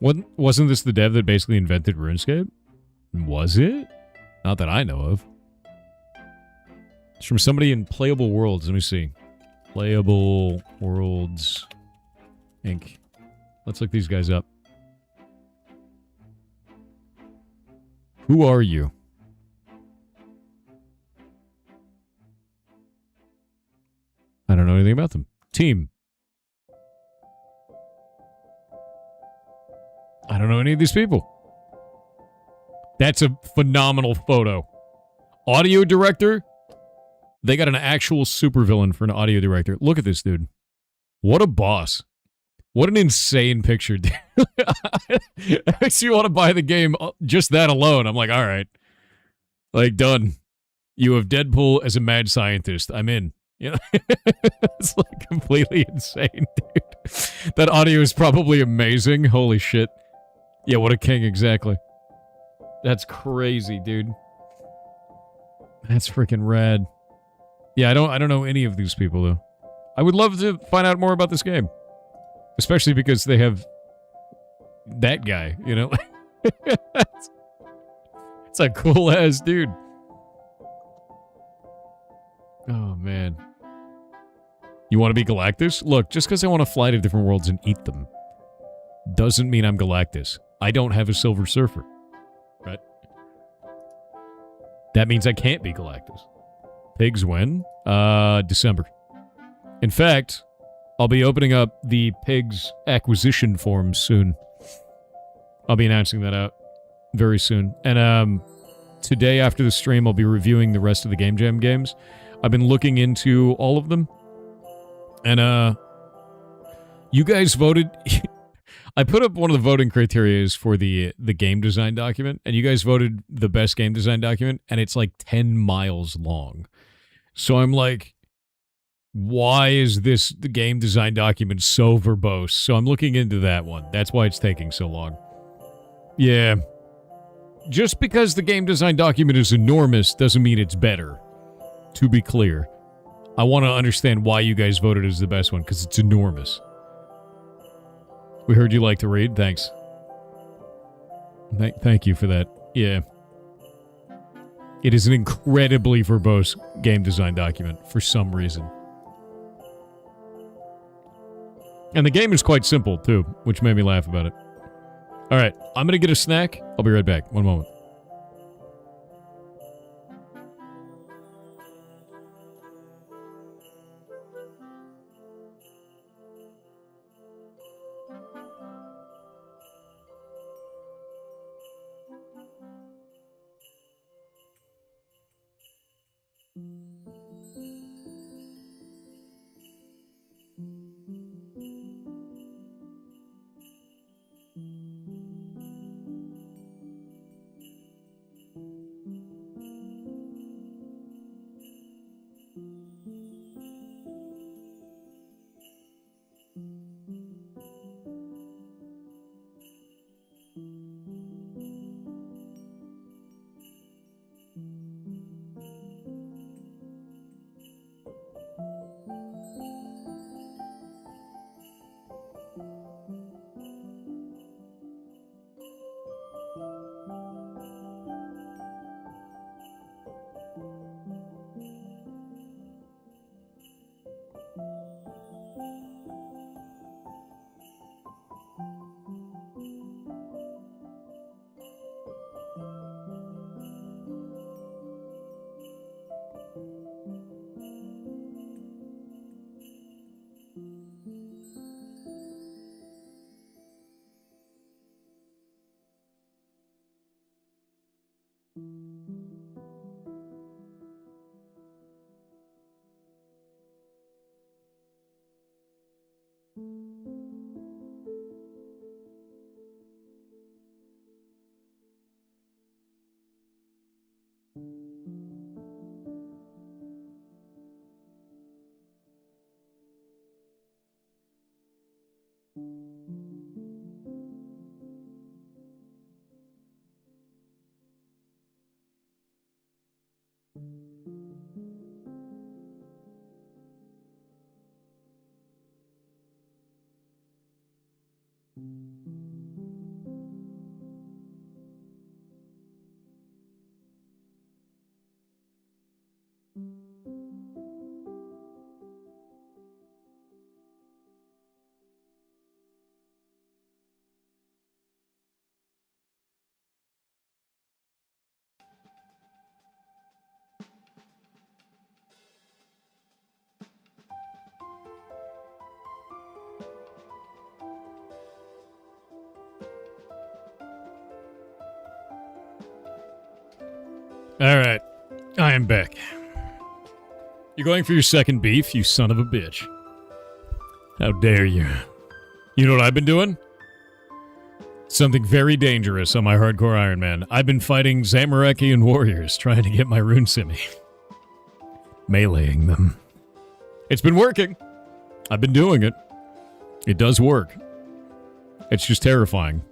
Wasn't this the dev that basically invented RuneScape? Was it? Not that I know of. It's from somebody in Playable Worlds. Let me see. Playable Worlds Inc. Let's look these guys up. Who are you? I don't know anything about them. Team. I don't know any of these people. That's a phenomenal photo. Audio director? They got an actual supervillain for an audio director. Look at this dude. What a boss. What an insane picture, dude. It makes you want to buy the game just that alone. I'm like, all right. Like, done. You have Deadpool as a mad scientist. I'm in. You know? It's like completely insane, dude. That audio is probably amazing. Holy shit. Yeah, what a king, exactly. That's crazy, dude. That's freaking rad. Yeah, I don't know any of these people, though. I would love to find out more about this game. Especially because they have that guy, you know? It's a cool-ass dude. Oh, man. You want to be Galactus? Look, just because I want to fly to different worlds and eat them doesn't mean I'm Galactus. I don't have a Silver Surfer. Right? That means I can't be Galactus. Pigs when? December. In fact, I'll be opening up the Pigs acquisition form soon. I'll be announcing that out very soon. And today after the stream, I'll be reviewing the rest of the Game Jam games. I've been looking into all of them. And you guys voted... I put up one of the voting criteria for the game design document, and you guys voted the best game design document, and it's like 10 miles long. So I'm like, why is the game design document so verbose? So I'm looking into that one. That's why it's taking so long. Yeah. Just because the game design document is enormous doesn't mean it's better. To be clear. I want to understand why you guys voted as the best one, because it's enormous. We heard you like to read. Thanks. Thank you for that. Yeah. It is an incredibly verbose game design document for some reason. And the game is quite simple, too, which made me laugh about it. All right, I'm going to get a snack. I'll be right back. One moment. All right, I am back. You're going for your second beef, you son of a bitch. How dare you? You know what I've been doing? Something very dangerous on my Hardcore Iron Man. I've been fighting Zamorakian warriors trying to get my rune simi. Meleeing them. It's been working. I've been doing it. It does work. It's just terrifying.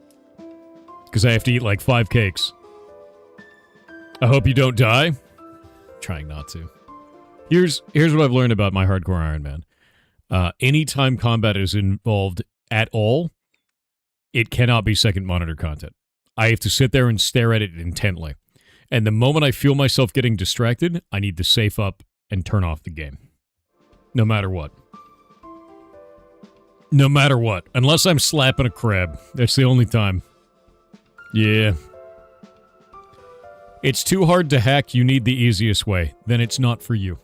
Because I have to eat like 5 cakes. I hope you don't die. Trying not to. Here's what I've learned about my Hardcore Iron Man. Anytime combat is involved at all, it cannot be second monitor content. I have to sit there and stare at it intently. And the moment I feel myself getting distracted, I need to safe up and turn off the game. No matter what. No matter what. Unless I'm slapping a crab. That's the only time. Yeah. It's too hard to hack, you need the easiest way. Then it's not for you.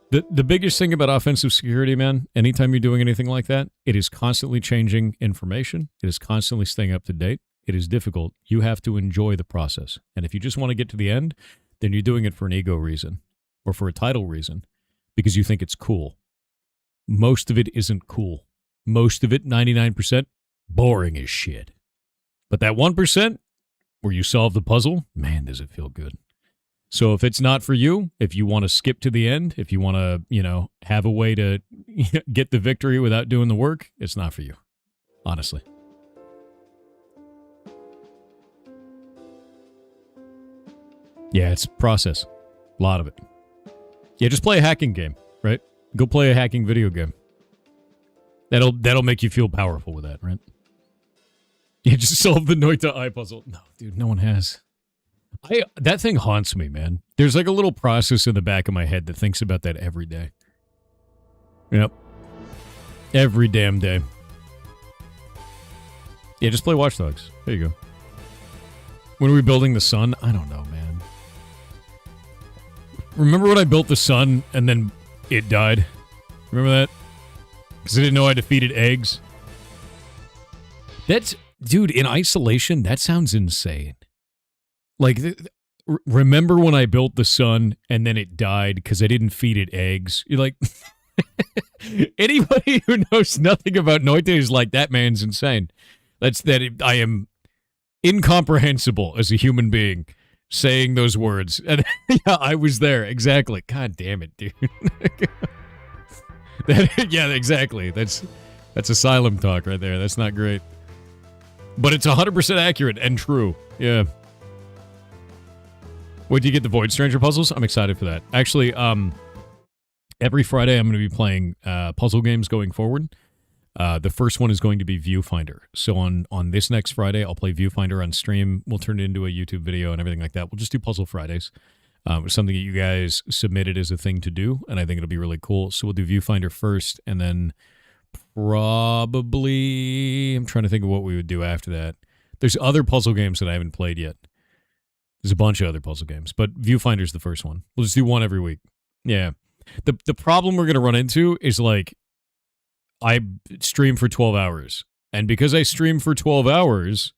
The biggest thing about offensive security, man, anytime you're doing anything like that, it is constantly changing information. It is constantly staying up to date. It is difficult. You have to enjoy the process. And if you just want to get to the end, then you're doing it for an ego reason. Or for a title reason. Because you think it's cool. Most of it isn't cool. Most of it, 99%, boring as shit. But that 1%, where you solve the puzzle, man, does it feel good. So if it's not for you, if you want to skip to the end, if you want to, have a way to get the victory without doing the work, it's not for you. Honestly. Yeah, it's a process. A lot of it. Yeah, just play a hacking game, right? Go play a hacking video game. That'll make you feel powerful with that, right? Yeah, just solve the Noita eye puzzle. No, dude, no one has. That thing haunts me, man. There's like a little process in the back of my head that thinks about that every day. Yep. Every damn day. Yeah, just play Watch Dogs. There you go. When are we building the sun? I don't know, man. Remember when I built the sun and then it died? Remember that? Because I didn't know I defeated eggs. That's... Dude, in isolation, that sounds insane. Like, remember when I built the sun and then it died because I didn't feed it eggs? You're like, anybody who knows nothing about Noite is like, that man's insane. I am incomprehensible as a human being saying those words. And yeah, I was there, exactly. God damn it, dude. Yeah, exactly. That's asylum talk right there. That's not great. But it's 100% accurate and true. Yeah. Wait, do you get the Void Stranger puzzles? I'm excited for that. Actually, every Friday I'm going to be playing puzzle games going forward. The first one is going to be Viewfinder. So on this next Friday, I'll play Viewfinder on stream. We'll turn it into a YouTube video and everything like that. We'll just do Puzzle Fridays. It's something that you guys submitted as a thing to do, and I think it'll be really cool. So we'll do Viewfinder first, and then... probably... I'm trying to think of what we would do after that. There's other puzzle games that I haven't played yet. There's a bunch of other puzzle games, but Viewfinder's the first one. We'll just do one every week. Yeah. The problem we're going to run into is, like, I stream for 12 hours. And because I stream for 12 hours,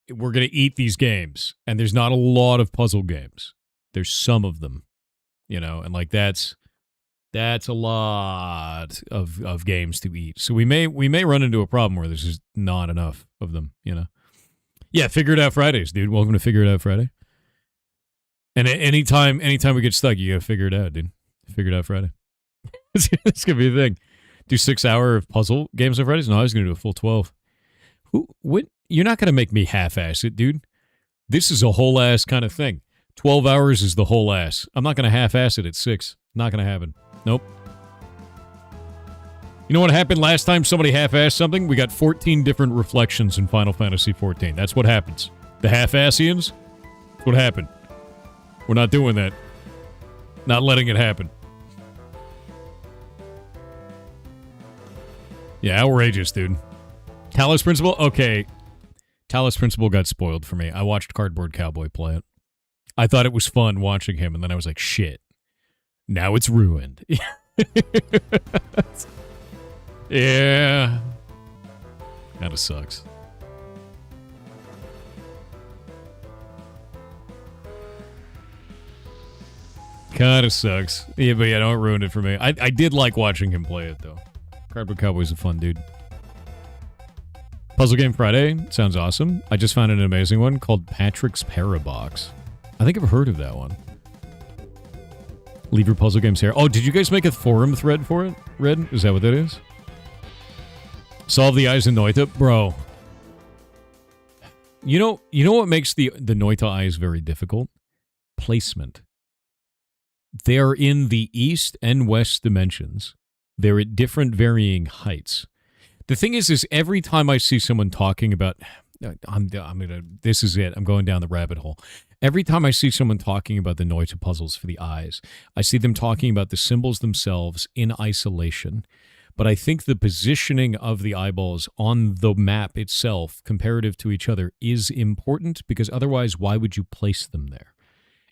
we're going to eat these games. And there's not a lot of puzzle games. There's some of them. And, like, that's a lot of games to eat. So we may run into a problem where there's just not enough of them, Yeah, Figure It Out Fridays, dude. Welcome to Figure It Out Friday. And anytime we get stuck, you gotta figure it out, dude. Figure It Out Friday. It's gonna be a thing. Do 6-hour puzzle games on Fridays? No, I was gonna do a full 12. You're not gonna make me half-ass it, dude. This is a whole ass kind of thing. 12 hours is the whole ass. I'm not gonna half-ass it at 6. Not gonna happen. Nope. You know what happened last time somebody half-assed something? We got 14 different reflections in Final Fantasy XIV. That's what happens. The half-assians? That's what happened. We're not doing that. Not letting it happen. Yeah, outrageous, dude. Talos Principle? Okay. Talos Principle got spoiled for me. I watched Cardboard Cowboy play it. I thought it was fun watching him, and then I was like, shit. Now it's ruined. Yeah. Kinda sucks. Kinda sucks. Yeah, but yeah, don't ruin it for me. I did like watching him play it, though. Cardboard Cowboy's a fun dude. Puzzle Game Friday sounds awesome. I just found an amazing one called Patrick's Parabox. I think I've heard of that one. Leave your puzzle games here. Oh, did you guys make a forum thread for it? Red? Is that what that is? Solve the eyes in Noita? Bro. You know what makes the Noita eyes very difficult? Placement. They're in the east and west dimensions. They're at different varying heights. The thing is every time I see someone talking about... this is it. I'm going down the rabbit hole. Every time I see someone talking about the Noita puzzles for the eyes, I see them talking about the symbols themselves in isolation. But I think the positioning of the eyeballs on the map itself, comparative to each other, is important, because otherwise, why would you place them there?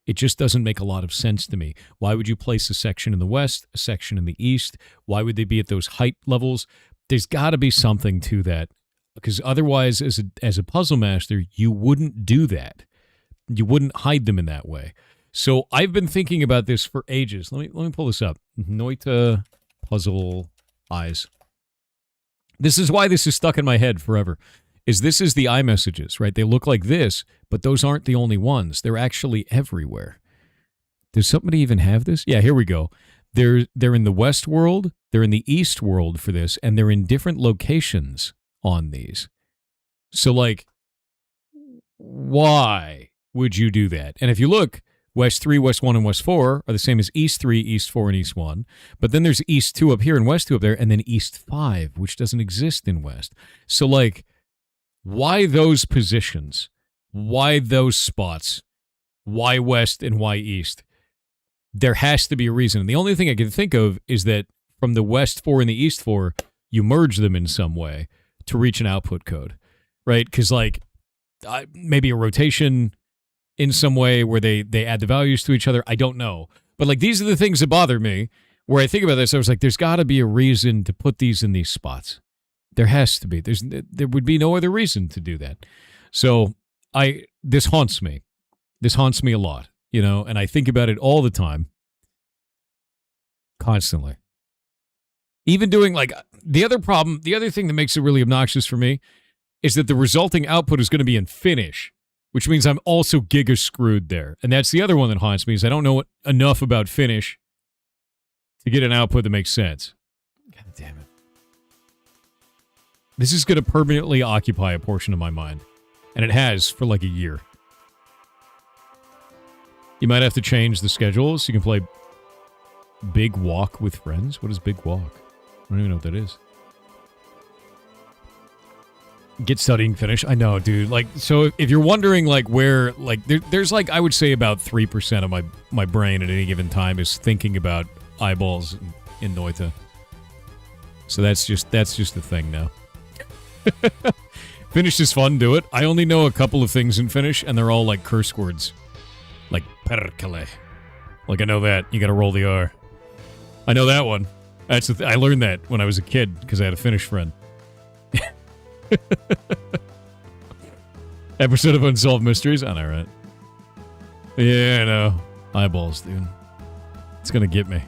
It just doesn't make a lot of sense to me. Why would you place a section in the west, a section in the east? Why would they be at those height levels? There's got to be something to that, because otherwise, as a puzzle master, you wouldn't do that. You wouldn't hide them in that way. So I've been thinking about this for ages. Let me pull this up. Noita puzzle eyes. This is why this is stuck in my head forever. This is the iMessages, right? They look like this, but those aren't the only ones. They're actually everywhere. Does somebody even have this? Yeah, here we go. They're in the West world, they're in the East world for this, and they're in different locations on these. So, like, why would you do that? And if you look, West 3, West 1, and West 4 are the same as East 3, East 4, and East 1. But then there's East 2 up here and West 2 up there, and then East 5, which doesn't exist in West. So, like, why those positions? Why those spots? Why West and why East? There has to be a reason. And the only thing I can think of is that from the West 4 and the East 4, you merge them in some way to reach an output code, right? Because, like, maybe a rotation in some way where they add the values to each other. I don't know. But, like, these are the things that bother me. Where I think about this, I was like, there's got to be a reason to put these in these spots. There has to be. There would be no other reason to do that. So, this haunts me. This haunts me a lot, you know, and I think about it all the time. Constantly. Even doing, like, the other thing that makes it really obnoxious for me is that the resulting output is going to be in Finnish, which means I'm also giga screwed there. And that's the other one that haunts me, is I don't know enough about Finnish to get an output that makes sense. God damn it. This is going to permanently occupy a portion of my mind. And it has for like a year. You might have to change the schedule so you can play Big Walk with friends. What is Big Walk? I don't even know what that is. Get studying Finnish. I know, dude. Like, so if you're wondering, like, where, like, there's like, I would say about 3% of my brain at any given time is thinking about eyeballs in Noita. So that's just the thing now. Finnish is fun, do it. I only know a couple of things in Finnish, and they're all like curse words. Like, perkele. Like, I know that. You gotta roll the R. I know that one. That's I learned that when I was a kid, because I had a Finnish friend. Episode of Unsolved Mysteries? I know, right? Yeah, I know. Eyeballs, dude. It's gonna get me.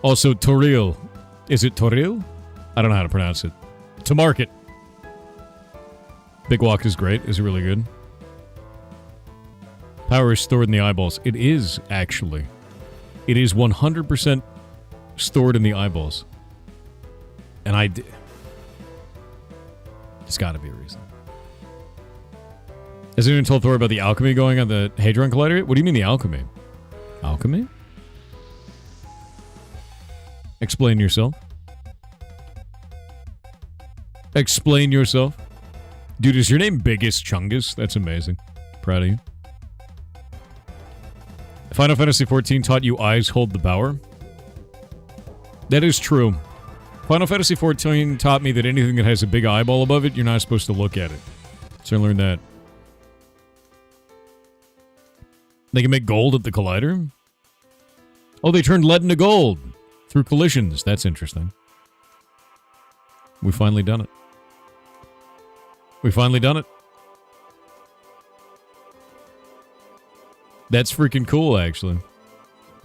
Also, Toril. Is it Toril? I don't know how to pronounce it. To market. Big Walk is great. Is really good. Power is stored in the eyeballs. It is, actually. It is 100% stored in the eyeballs. And there's got to be a reason. Has anyone told Thor about the alchemy going on the Hadron Collider? What do you mean the alchemy? Alchemy? Explain yourself. Explain yourself. Dude, is your name Biggest Chungus? That's amazing. Proud of you. Final Fantasy XIV taught you eyes hold the power. That is true. Final Fantasy XIV taught me that anything that has a big eyeball above it, you're not supposed to look at it. So I learned that. They can make gold at the collider? Oh, they turned lead into gold through collisions. That's interesting. We finally done it. We finally done it. That's freaking cool, actually.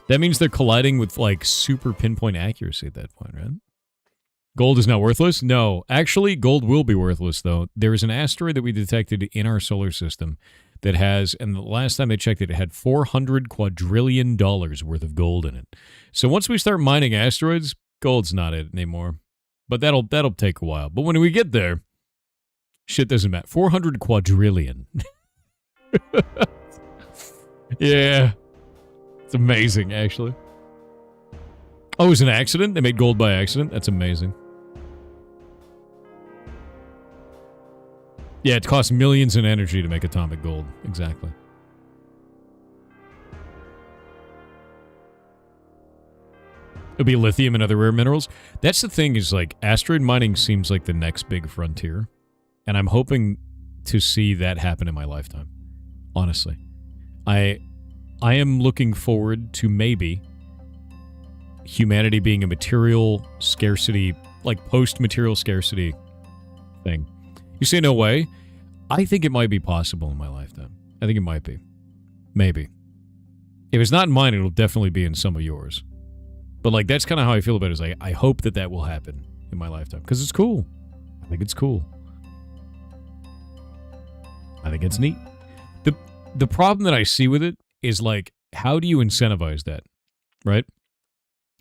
That means they're colliding with, like, super pinpoint accuracy at that point, right? Gold is not worthless? No. Actually, gold will be worthless, though. There is an asteroid that we detected in our solar system that has, and the last time I checked it, it had $400 quadrillion worth of gold in it. So once we start mining asteroids, gold's not it anymore. But that'll take a while. But when we get there, shit doesn't matter. 400 quadrillion. Yeah. It's amazing, actually. Oh, it was an accident? They made gold by accident? That's amazing. Yeah, it costs millions in energy to make atomic gold. Exactly. It'll be lithium and other rare minerals. That's the thing, is like, asteroid mining seems like the next big frontier. And I'm hoping to see that happen in my lifetime. Honestly. I am looking forward to maybe humanity being a material scarcity, like post-material scarcity thing. You say no way? I think it might be possible in my lifetime. I think it might be. Maybe. If it's not in mine, it'll definitely be in some of yours. But like, that's kind of how I feel about it. Is I hope that that will happen in my lifetime. Because it's cool. I think it's cool. I think it's neat. The problem that I see with it is like, how do you incentivize that? Right?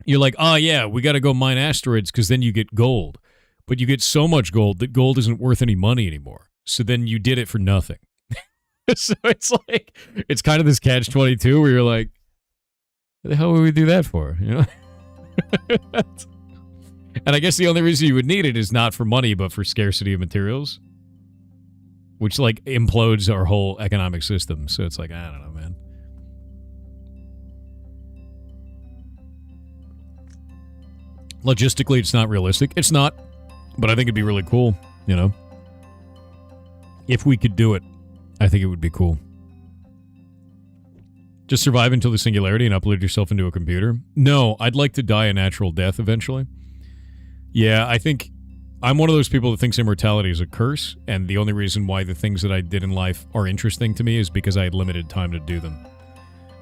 You're like, oh yeah, we got to go mine asteroids because then you get gold. But you get so much gold that gold isn't worth any money anymore. So then you did it for nothing. So it's like, it's kind of this catch-22 where you're like, what the hell would we do that for? You know? And I guess the only reason you would need it is not for money, but for scarcity of materials. Which, like, implodes our whole economic system. So it's like, I don't know, man. Logistically, it's not realistic. It's not. But I think it'd be really cool, you know? If we could do it, I think it would be cool. Just survive until the singularity and upload yourself into a computer? No, I'd like to die a natural death eventually. Yeah, I think I'm one of those people that thinks immortality is a curse, and the only reason why the things that I did in life are interesting to me is because I had limited time to do them.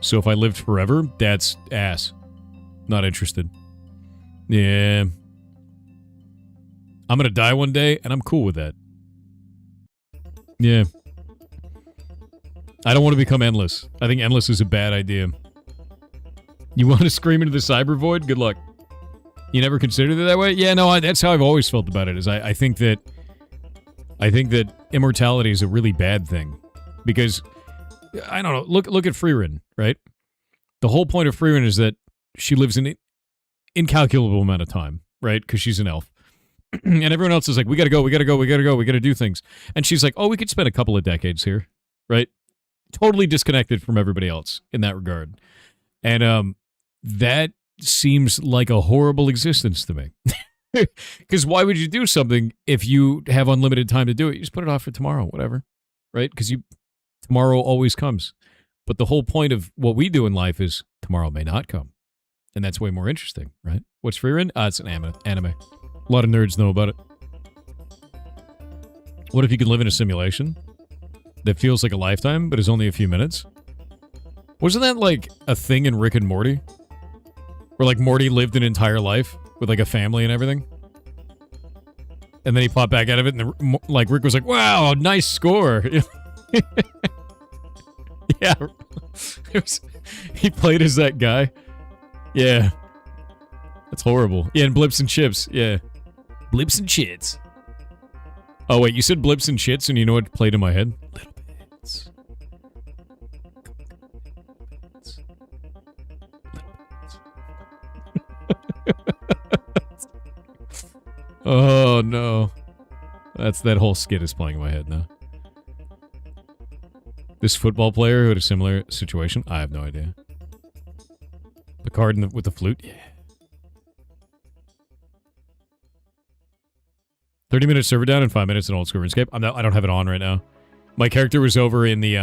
So if I lived forever, that's ass. Not interested. Yeah. I'm gonna die one day, and I'm cool with that. Yeah. I don't want to become endless. I think endless is a bad idea. You want to scream into the cyber void? Good luck. You never considered it that way? Yeah, no, that's how I've always felt about it. Is I think that immortality is a really bad thing, because I don't know. Look at Freerin, right? The whole point of Freerin is that she lives an incalculable amount of time, right? Because she's an elf, and everyone else is like, we gotta go, we gotta go, we gotta go, we gotta do things, and she's like, oh, we could spend a couple of decades here, right? Totally disconnected from everybody else in that regard, and that seems like a horrible existence to me. Because why would you do something if you have unlimited time to do it? You just put it off for tomorrow, whatever, right? Because tomorrow always comes. But the whole point of what we do in life is tomorrow may not come. And that's way more interesting, right? What's Freerin? It's an anime. A lot of nerds know about it. What if you could live in a simulation that feels like a lifetime, but is only a few minutes? Wasn't that like a thing in Rick and Morty? Where, like, Morty lived an entire life with, like, a family and everything. And then he popped back out of it, and, like, Rick was like, wow, nice score. Yeah. He played as that guy. Yeah. That's horrible. Yeah, and Blips and Chips. Yeah. Blips and Chits. Oh, wait, you said Blips and Chits, and you know what played in my head? Little bits. Oh, no. That whole skit is playing in my head now. This football player who had a similar situation? I have no idea. The card with the flute? Yeah. 30-minute server down and 5 minutes in old school RuneScape. I don't have it on right now. My character was over in the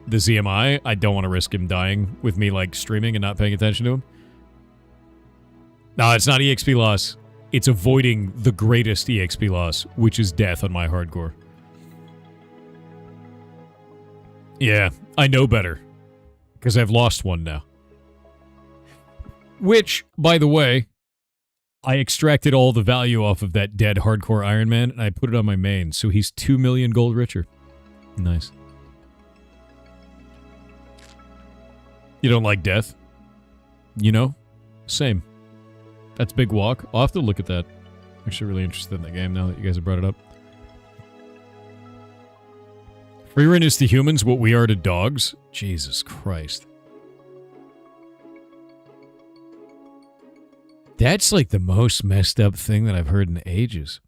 ZMI. I don't want to risk him dying with me, like, streaming and not paying attention to him. No, it's not EXP loss. It's avoiding the greatest EXP loss, which is death on my hardcore. Yeah, I know better. Because I've lost one now. Which, by the way, I extracted all the value off of that dead hardcore Iron Man, and I put it on my main, so he's 2 million gold richer. Nice. You don't like death? You know? Same. That's Big Walk. I'll have to look at that. I'm actually really interested in that game now that you guys have brought it up. Free run is to humans what we are to dogs? Jesus Christ. That's like the most messed up thing that I've heard in ages.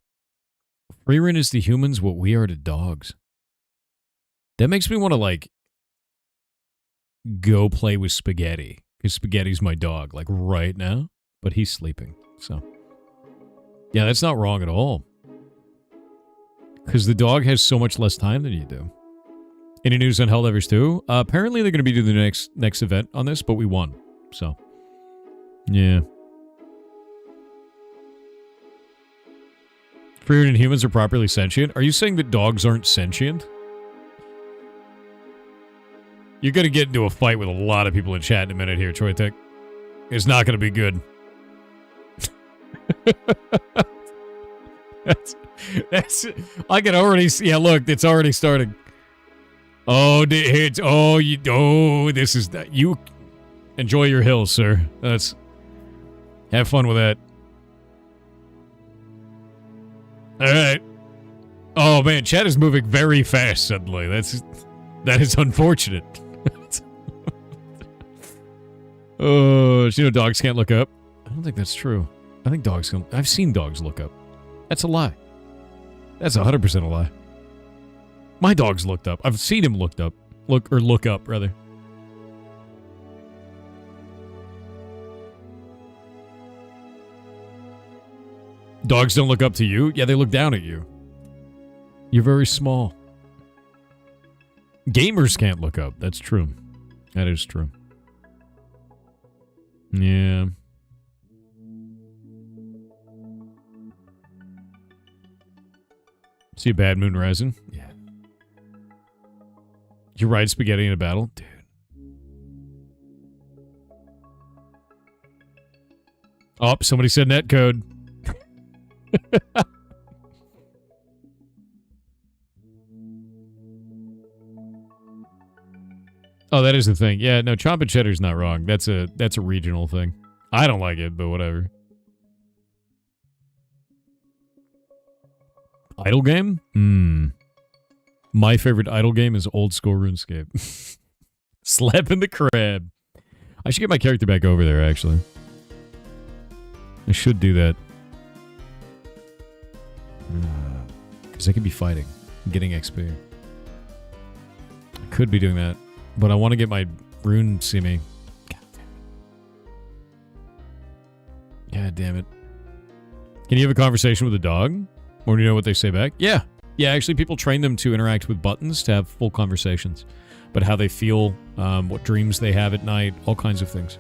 Free run is to humans what we are to dogs. That makes me want to, like, go play with Spaghetti. Because Spaghetti's my dog, like, right now. But he's sleeping, so. Yeah, that's not wrong at all. Because the dog has so much less time than you do. Any news on Helldivers 2? Apparently they're going to be doing the next event on this, but we won. So, yeah. Free and humans are properly sentient? Are you saying that dogs aren't sentient? You're going to get into a fight with a lot of people in chat in a minute here, Troy Tech. It's not going to be good. that's I can already see. Yeah, look, it's already starting. Oh, this is that. You enjoy your hills, sir. Have fun with that. All right. Oh man, chat is moving very fast suddenly. That is unfortunate. Oh, you know dogs can't look up? I don't think that's true. I think dogs can. I've seen dogs look up. That's a lie. That's 100% a lie. My dog's looked up. I've seen him look up, rather. Dogs don't look up to you? Yeah, they look down at you. You're very small. Gamers can't look up. That's true. That is true. Yeah. See a bad moon rising? Yeah. You ride Spaghetti in a battle? Dude. Oh, somebody said netcode. Oh, that is the thing. Yeah, no, Chomp and Cheddar's not wrong. That's a regional thing. I don't like it, but whatever. Idle game? My favorite idle game is old school RuneScape. Slapping the crab. I should get my character back over there, actually. I should do that. Because I could be fighting. Getting XP. I could be doing that. But I want to get my rune simi. God damn it. Can you have a conversation with a dog? Or do you know what they say back? Yeah. Yeah, actually people train them to interact with buttons to have full conversations. But how they feel, what dreams they have at night, all kinds of things.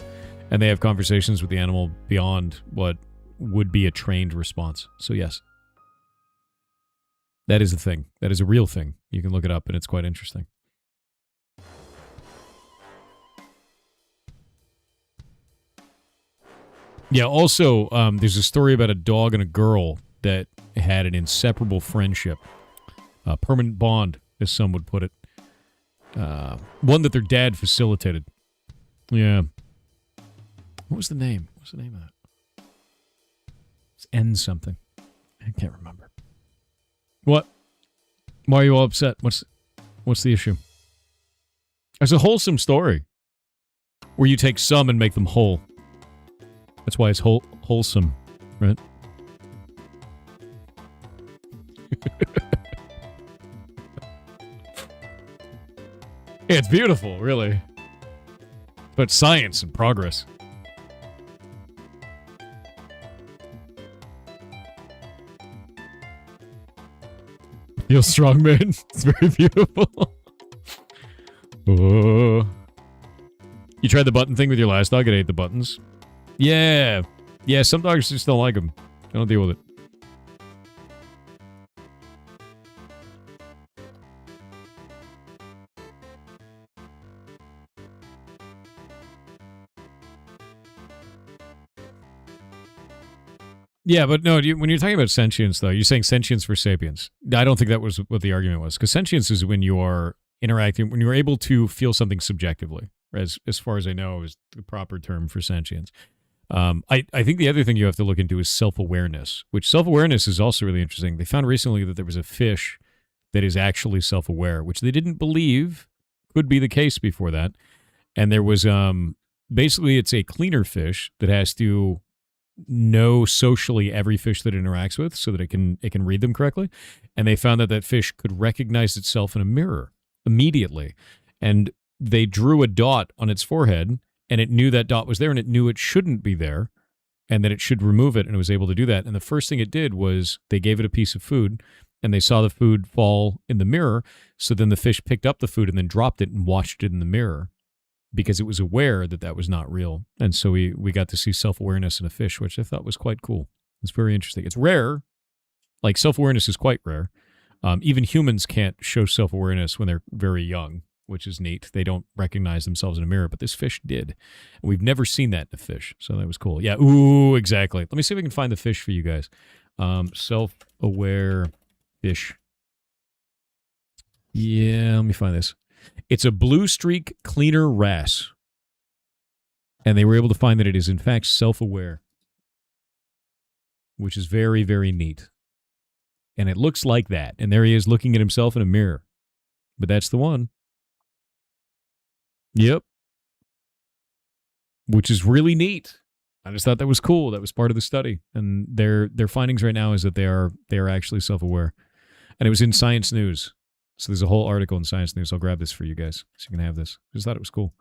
And they have conversations with the animal beyond what would be a trained response. So yes. That is a thing. That is a real thing. You can look it up and it's quite interesting. Yeah, also, there's a story about a dog and a girl that had an inseparable friendship. A permanent bond, as some would put it. One that their dad facilitated. Yeah. What was the name? What's the name of that? It's N something. I can't remember. What? Why are you all upset? What's the issue? It's a wholesome story. Where you take some and make them whole. That's why it's wholesome, right? Yeah, it's beautiful, really. But science and progress. Feel strong, man. It's very beautiful. Oh. You tried the button thing with your last dog? It ate the buttons. Yeah. Yeah, some dogs just don't like them. I don't deal with it. Yeah, but no, when you're talking about sentience, though, you're saying sentience for sapiens. I don't think that was what the argument was. Because sentience is when you are interacting, when you're able to feel something subjectively, as far as I know is the proper term for sentience. I think the other thing you have to look into is self-awareness, which self-awareness is also really interesting. They found recently that there was a fish that is actually self-aware, which they didn't believe could be the case before that. And there was, basically, it's a cleaner fish that has to know socially every fish that it interacts with so that it can read them correctly. And they found that fish could recognize itself in a mirror immediately. And they drew a dot on its forehead, and it knew that dot was there, and it knew it shouldn't be there, and that it should remove it, and it was able to do that. And the first thing it did was they gave it a piece of food, and they saw the food fall in the mirror, so then the fish picked up the food and then dropped it and watched it in the mirror, because it was aware that that was not real. And so we got to see self-awareness in a fish, which I thought was quite cool. It's very interesting. It's rare. Like, self-awareness is quite rare. Even humans can't show self-awareness when they're very young, which is neat. They don't recognize themselves in a mirror, but this fish did. And we've never seen that in a fish, so that was cool. Yeah, ooh, exactly. Let me see if we can find the fish for you guys. Self-aware fish. Yeah, let me find this. It's a blue streak cleaner wrasse. And they were able to find that it is, in fact, self-aware. Which is very, very neat. And it looks like that. And there he is looking at himself in a mirror. But that's the one. Yep. Which is really neat. I just thought that was cool. That was part of the study. And their findings right now is that they are actually self-aware. And it was in Science News. So there's a whole article in Science News. I'll grab this for you guys so you can have this. Just thought it was cool.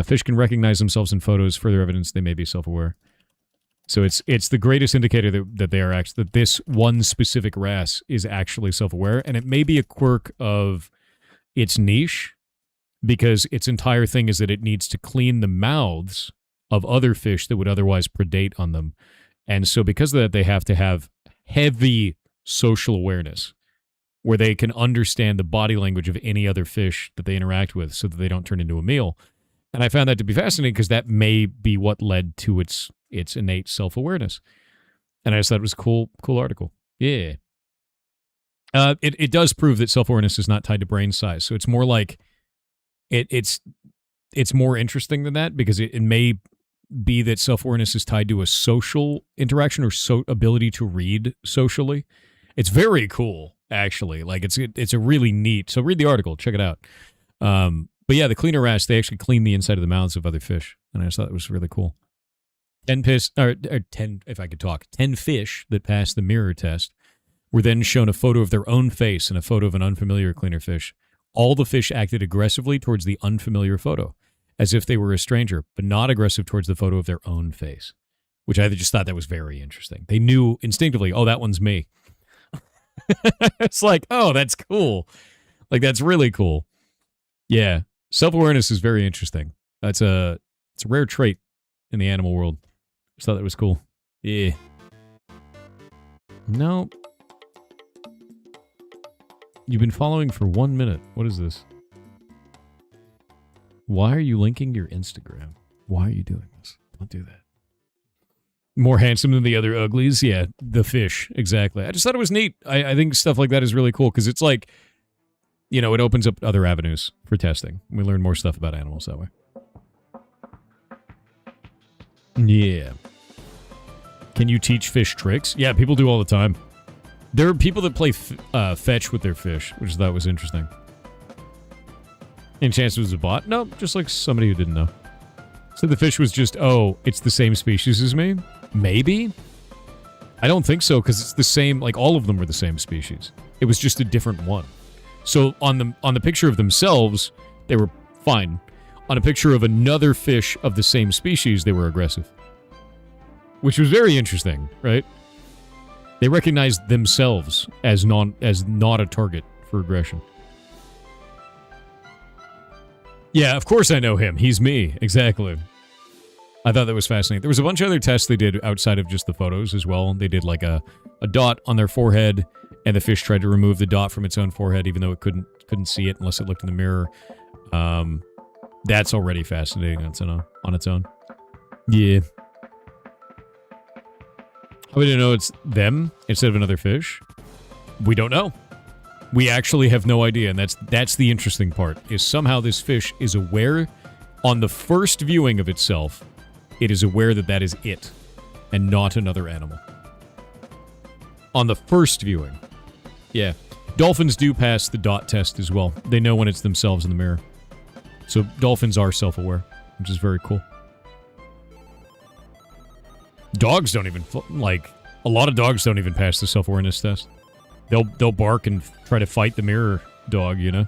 Fish can recognize themselves in photos, further evidence they may be self-aware. So it's the greatest indicator that they are actually, that this one specific wrasse is actually self-aware, and it may be a quirk of its niche, because its entire thing is that it needs to clean the mouths of other fish that would otherwise predate on them. And so because of that, they have to have heavy social awareness, where they can understand the body language of any other fish that they interact with so that they don't turn into a meal. And I found that to be fascinating because that may be what led to its innate self-awareness. And I just thought it was a cool article. Yeah. It does prove that self-awareness is not tied to brain size. So it's more like it's more interesting than that, because it may be that self-awareness is tied to a social interaction or ability to read socially. It's very cool, actually. Like, it's a really neat. So read the article, check it out. But yeah, the cleaner wrasse, they actually clean the inside of the mouths of other fish, and I just thought it was really cool. 10 fish that passed the mirror test were then shown a photo of their own face and a photo of an unfamiliar cleaner fish. All the fish acted aggressively towards the unfamiliar photo, as if they were a stranger, but not aggressive towards the photo of their own face, which I just thought that was very interesting. They knew instinctively, oh, that one's me. It's like, oh, that's cool. Like, that's really cool. Yeah. Self-awareness is very interesting. It's a rare trait in the animal world. Just thought that was cool. Yeah. No. You've been following for 1 minute. What is this? Why are you linking your Instagram? Why are you doing this? Don't do that. More handsome than the other uglies? Yeah, the fish. Exactly. I just thought it was neat. I think stuff like that is really cool, because it's like, you know, it opens up other avenues for testing. We learn more stuff about animals that way. Yeah. Can you teach fish tricks? Yeah, people do all the time. There are people that play fetch with their fish, which I thought was interesting. Any chance it was a bot? No, just like somebody who didn't know. So the fish was just, oh, it's the same species as me? Maybe? I don't think so, because it's the same, like, all of them were the same species. It was just a different one. So on the picture of themselves, they were fine. On a picture of another fish of the same species, they were aggressive. Which was very interesting, right? They recognized themselves as not a target for aggression. Yeah, of course I know him. He's me. Exactly. I thought that was fascinating. There was a bunch of other tests they did outside of just the photos as well. They did like a dot on their forehead, and the fish tried to remove the dot from its own forehead, even though it couldn't see it unless it looked in the mirror. That's already fascinating on its own. Yeah. How would you know it's them instead of another fish? We don't know. We actually have no idea, and that's the interesting part, is somehow this fish is aware, on the first viewing of itself, it is aware that that is it, and not another animal. On the first viewing. Yeah. Dolphins do pass the dot test as well. They know when it's themselves in the mirror. So dolphins are self-aware, which is very cool. Dogs don't even, like, a lot of dogs don't even pass the self-awareness test. They'll bark and try to fight the mirror dog, you know?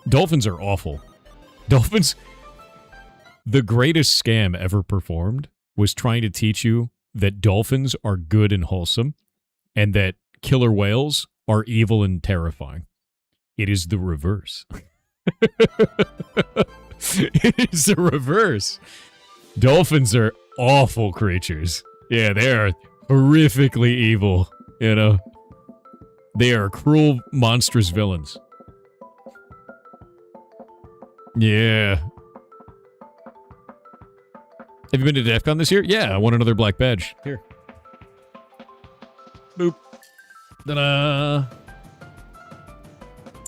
Dolphins are awful. Dolphins... The greatest scam ever performed was trying to teach you that dolphins are good and wholesome, and that killer whales are evil and terrifying. It is the reverse. It is the reverse. Dolphins are awful creatures. Yeah, they are horrifically evil, you know? They are cruel, monstrous villains. Yeah. Have you been to DEF CON this year? Yeah, I won another black badge. Here. Boop. Ta-da!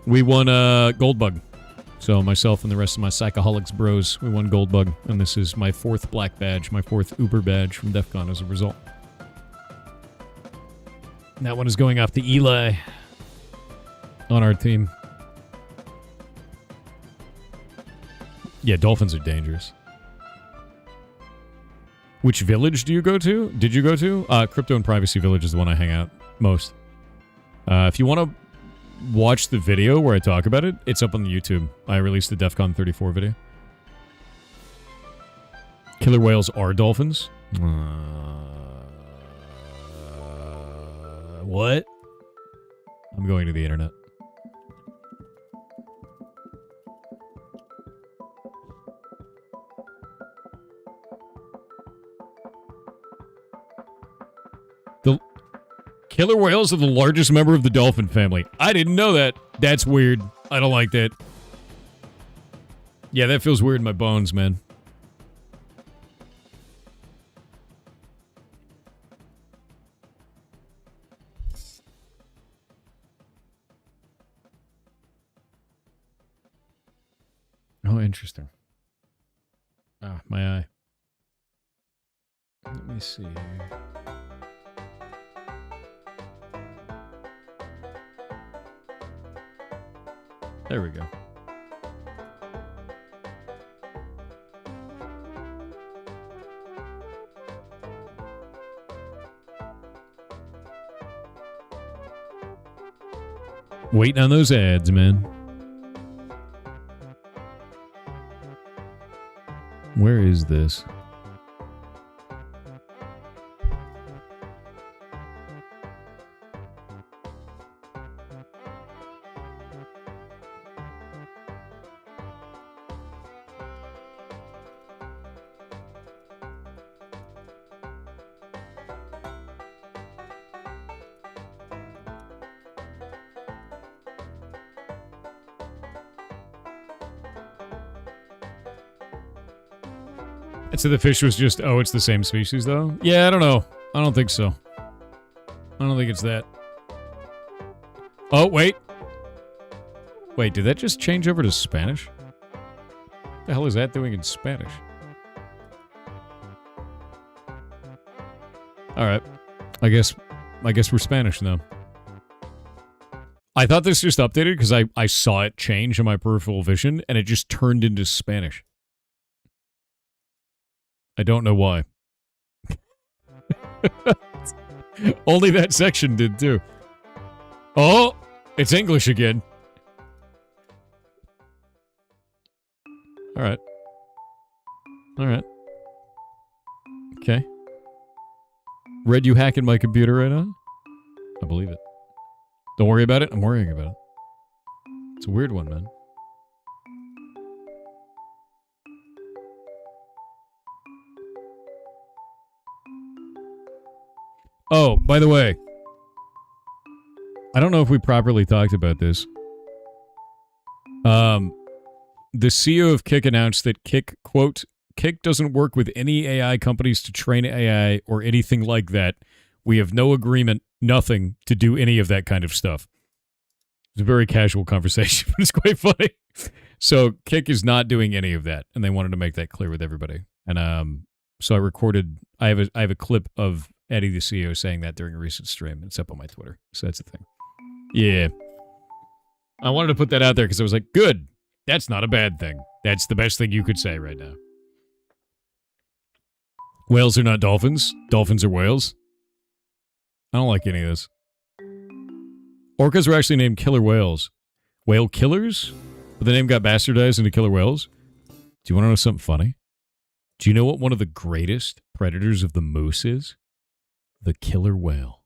We won a gold bug. So myself and the rest of my Psychoholics bros, we won gold bug. And this is my 4th black badge, my 4th Uber badge from DEF CON as a result. And that one is going off to Eli on our team. Yeah, dolphins are dangerous. Which village do you go to? Did you go to? Crypto and Privacy Village is the one I hang out most. If you want to watch the video where I talk about it, it's up on the YouTube. I released the DEF CON 34 video. Killer whales are dolphins? What? I'm going to the internet. The killer whales are the largest member of the dolphin family. I didn't know that. That's weird. I don't like that. Yeah, that feels weird in my bones, man. Oh, interesting. Ah, my eye. Let me see here. There we go. Waiting on those ads, man. Where is this? And so the fish was just, oh, it's the same species, though? Yeah, I don't know. I don't think so. I don't think it's that. Oh, wait. Wait, did that just change over to Spanish? What the hell is that doing in Spanish? Alright. I guess we're Spanish now. I thought this just updated because I saw it change in my peripheral vision, and it just turned into Spanish. I don't know why. Only that section did, too. Oh, it's English again. All right. All right. Okay. Red, you hacking my computer right now? I believe it. Don't worry about it. I'm worrying about it. It's a weird one, man. Oh, by the way, I don't know if we properly talked about this. The CEO of Kick announced that Kick, quote, Kick doesn't work with any AI companies to train AI or anything like that. We have no agreement, nothing to do any of that kind of stuff. It's a very casual conversation, but it's quite funny. So Kick is not doing any of that, and they wanted to make that clear with everybody. And so I recorded. I have a clip of Eddie, the CEO, saying that during a recent stream. It's up on my Twitter, so that's the thing. Yeah, I wanted to put that out there because I was like, good. That's not a bad thing. That's the best thing you could say right now. Whales are not dolphins. Dolphins are whales. I don't like any of this. Orcas were actually named killer whales. Whale killers? But the name got bastardized into killer whales? Do you want to know something funny? Do you know what one of the greatest predators of the moose is? The killer whale.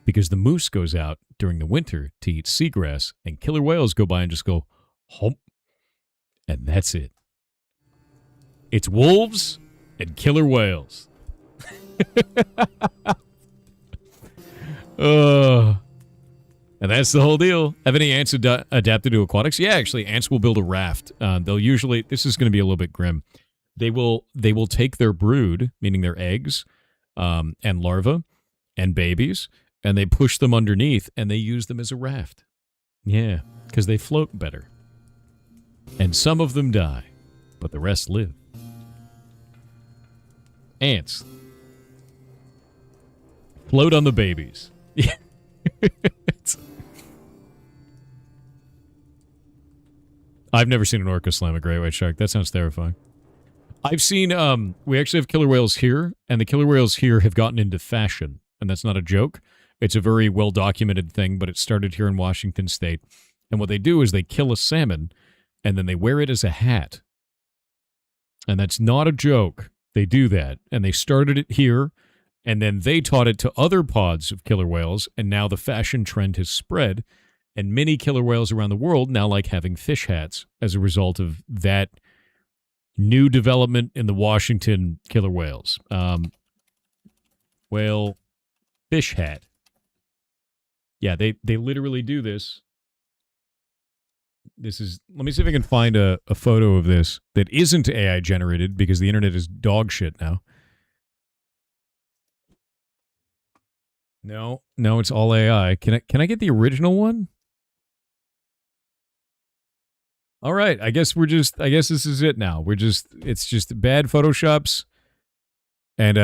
Because the moose goes out during the winter to eat seagrass, and killer whales go by and just go, hump. And that's it. It's wolves and killer whales. And that's the whole deal. Have any ants adapted to aquatics? Yeah, actually, ants will build a raft. They'll usually, this is going to be a little bit grim. They will take their brood, meaning their eggs, and larvae, and babies, and they push them underneath, and they use them as a raft. Yeah, because they float better. And some of them die, but the rest live. Ants. Float on the babies. Yeah. I've never seen an orca slam a great white shark. That sounds terrifying. I've seen, we actually have killer whales here, and the killer whales here have gotten into fashion, and that's not a joke. It's a very well-documented thing, but it started here in Washington State. And what they do is they kill a salmon, and then they wear it as a hat. And that's not a joke. They do that. And they started it here, and then they taught it to other pods of killer whales, and now the fashion trend has spread, and many killer whales around the world now like having fish hats as a result of that new development in the Washington killer whales. Whale fish hat. Yeah, they literally do this. This is, let me see if I can find a photo of this that isn't AI generated, because the internet is dog shit now. No, it's all AI. Can I get the original one? All right, I guess this is it now. It's just bad Photoshops and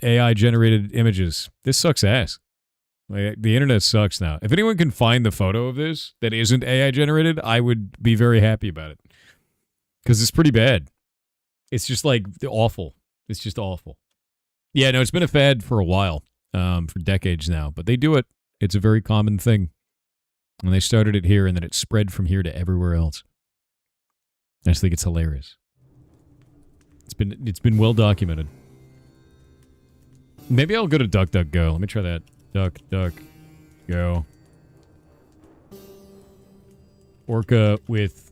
AI generated images. This sucks ass. Like, the internet sucks now. If anyone can find the photo of this that isn't AI generated, I would be very happy about it. Because it's pretty bad. It's just like awful. It's just awful. Yeah, no, it's been a fad for a while, for decades now. But they do it. It's a very common thing. And they started it here, and then it spread from here to everywhere else. I just think it's hilarious. It's been well documented. Maybe I'll go to DuckDuckGo. Let me try that. DuckDuckGo. Orca with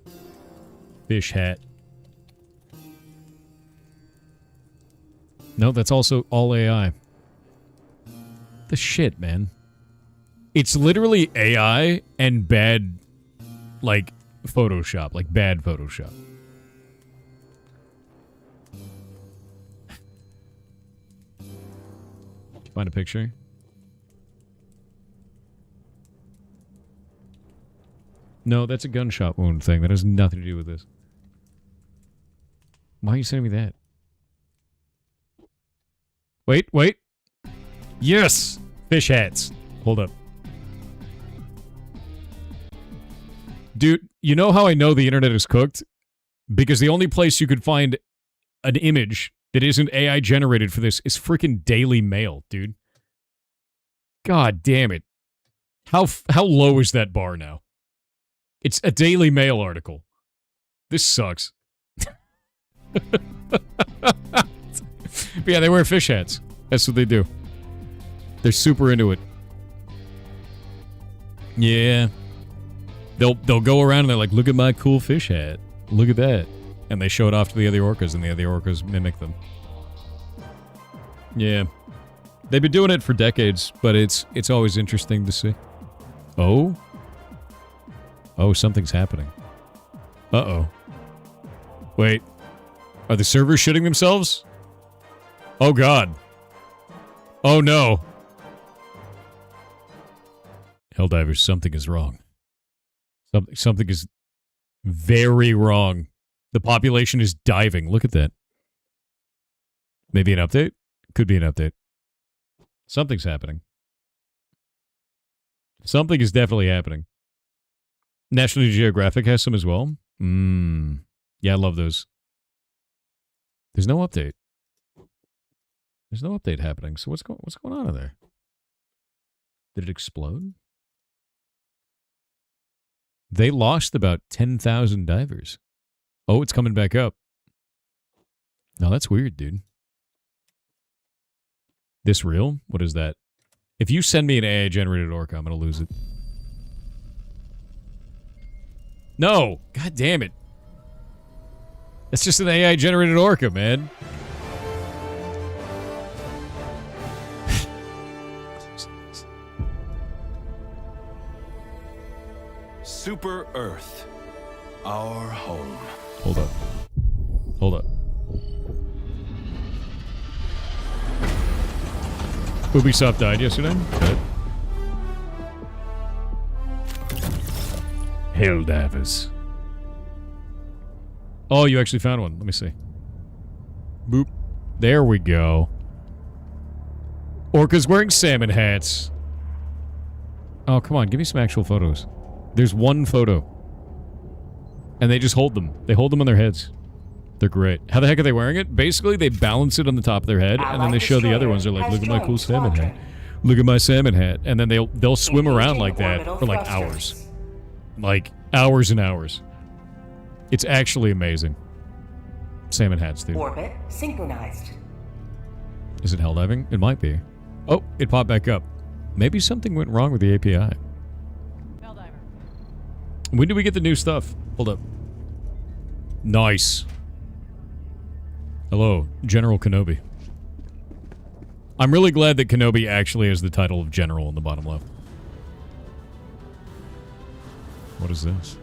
fish hat. No, that's also all AI. The shit, man. It's literally AI and bad, like, Photoshop. Like, bad Photoshop. Find a picture. No, that's a gunshot wound thing. That has nothing to do with this. Why are you sending me that? Wait. Yes! Fish hats. Hold up. Dude, you know how I know the internet is cooked? Because the only place you could find an image that isn't AI generated for this is freaking Daily Mail, dude. God damn it. How low is that bar now? It's a Daily Mail article. This sucks. But yeah, they wear fish hats. That's what they do. They're super into it. Yeah. They'll go around and they're like, look at my cool fish hat. Look at that. And they show it off to the other orcas, and the other orcas mimic them. Yeah. They've been doing it for decades, but it's always interesting to see. Oh? Oh, something's happening. Uh-oh. Wait. Are the servers shitting themselves? Oh, God. Oh, no. Helldivers, something is wrong. Something is very wrong. The population is diving. Look at that. Maybe an update? Could be an update. Something's happening. Something is definitely happening. National Geographic has some as well. Yeah, I love those. There's no update. There's no update happening. So what's going on in there? Did it explode? They lost about 10,000 divers. Oh, it's coming back up. No, that's weird, dude. This real? What is that? If you send me an AI-generated orca, I'm going to lose it. No! God damn it. That's just an AI-generated orca, man. Super Earth, our home. Hold up. Hold up. Ubisoft died yesterday? Good. Helldivers. Oh, you actually found one. Let me see. Boop. There we go. Orcas wearing salmon hats. Oh, come on. Give me some actual photos. There's one photo. And they just hold them. They hold them on their heads. They're great. How the heck are they wearing it? Basically, they balance it on the top of their head, and then they show the other ones. They're like, look at my cool salmon hat. Look at my salmon hat. And then they'll swim around like that for like hours. Like, hours and hours. It's actually amazing. Salmon hats, dude. Orbit synchronized. Is it helldiving? It might be. Oh, it popped back up. Maybe something went wrong with the API. Helldiver. When do we get the new stuff? Hold up. Nice. Hello, General Kenobi. I'm really glad that Kenobi actually has the title of General in the bottom left. What is this?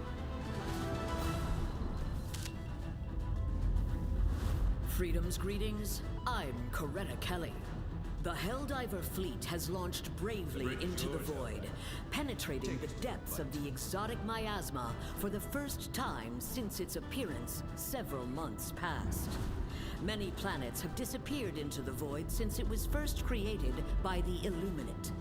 Freedom's greetings. I'm Coretta Kelly. The Helldiver fleet has launched bravely into the void, penetrating the depths of the exotic miasma for the first time since its appearance several months past. Many planets have disappeared into the void since it was first created by the Illuminate.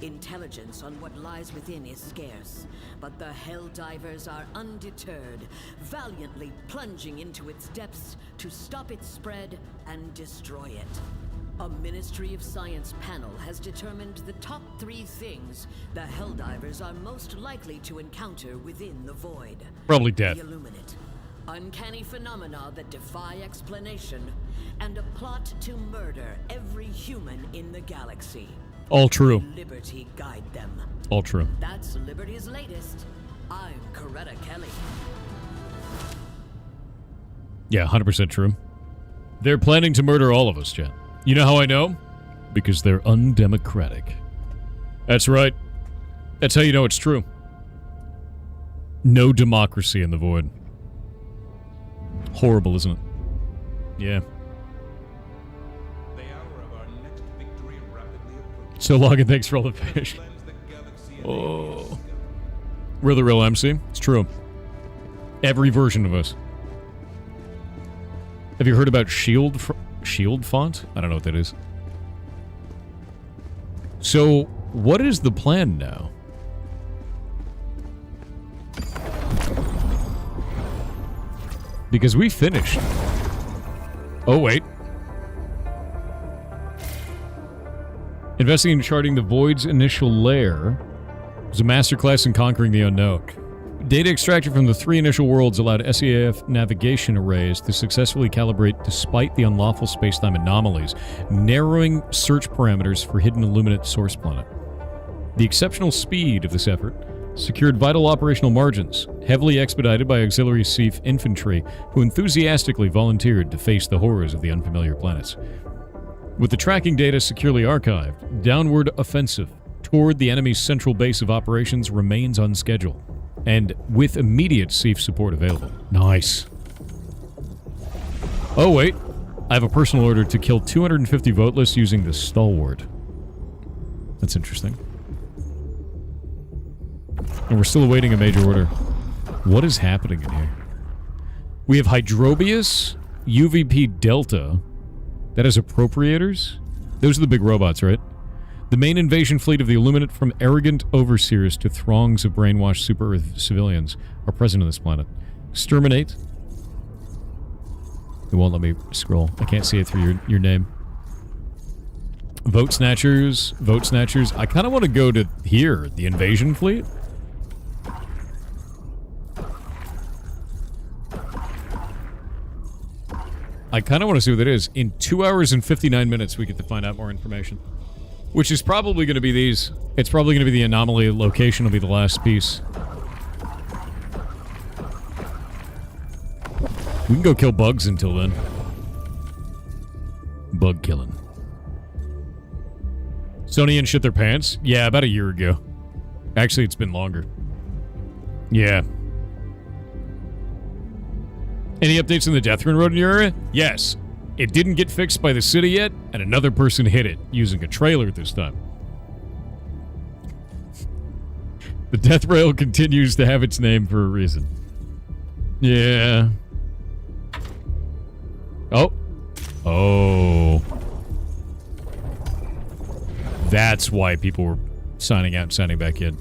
Intelligence on what lies within is scarce, but the Helldivers are undeterred, valiantly plunging into its depths to stop its spread and destroy it. A Ministry of Science panel has determined the top 3 things the Helldivers are most likely to encounter within the void. Probably death. The Illuminate, uncanny phenomena that defy explanation, and a plot to murder every human in the galaxy. All true. Liberty guide them. All true. That's Liberty's latest. I'm Coretta Kelly. Yeah, 100% true. They're planning to murder all of us, Jen. You know how I know? Because they're undemocratic. That's right. That's how you know it's true. No democracy in the void. Horrible, isn't it? Yeah. So long and thanks for all the fish. Oh. We're the real MC. It's true. Every version of us. Have you heard about Shield font? I don't know what that is. So, what is the plan now? Because we finished. Oh, wait. Investing in charting the Void's initial lair was a masterclass in conquering the unknown. Data extracted from the 3 initial worlds allowed SEAF navigation arrays to successfully calibrate despite the unlawful spacetime anomalies, narrowing search parameters for hidden Illuminate source planet. The exceptional speed of this effort secured vital operational margins, heavily expedited by auxiliary SEAF infantry who enthusiastically volunteered to face the horrors of the unfamiliar planets. With the tracking data securely archived, downward offensive toward the enemy's central base of operations remains on schedule, and with immediate SEAF support available. Nice. Oh wait, I have a personal order to kill 250 voteless using the Stalwart. That's interesting. And we're still awaiting a major order. What is happening in here? We have Hydrobius, UVP Delta. That has appropriators? Those are the big robots, right? The main invasion fleet of the Illuminate, from arrogant overseers to throngs of brainwashed super-Earth civilians, are present on this planet. Exterminate. It won't let me scroll. I can't see it through your name. Vote Snatchers. Vote Snatchers. I kind of want to go to here, the invasion fleet. I kind of want to see what it is. In 2 hours and 59 minutes, we get to find out more information. Which is probably going to be these. It's probably going to be the anomaly location will be the last piece. We can go kill bugs until then. Bug killing. Sonian shit their pants? Yeah, about a year ago. Actually, it's been longer. Yeah. Any updates on the Deathrun Road in your area? Yes. It didn't get fixed by the city yet, and another person hit it, using a trailer this time. The death rail continues to have its name for a reason. Yeah. Oh. Oh. That's why people were signing out and signing back in.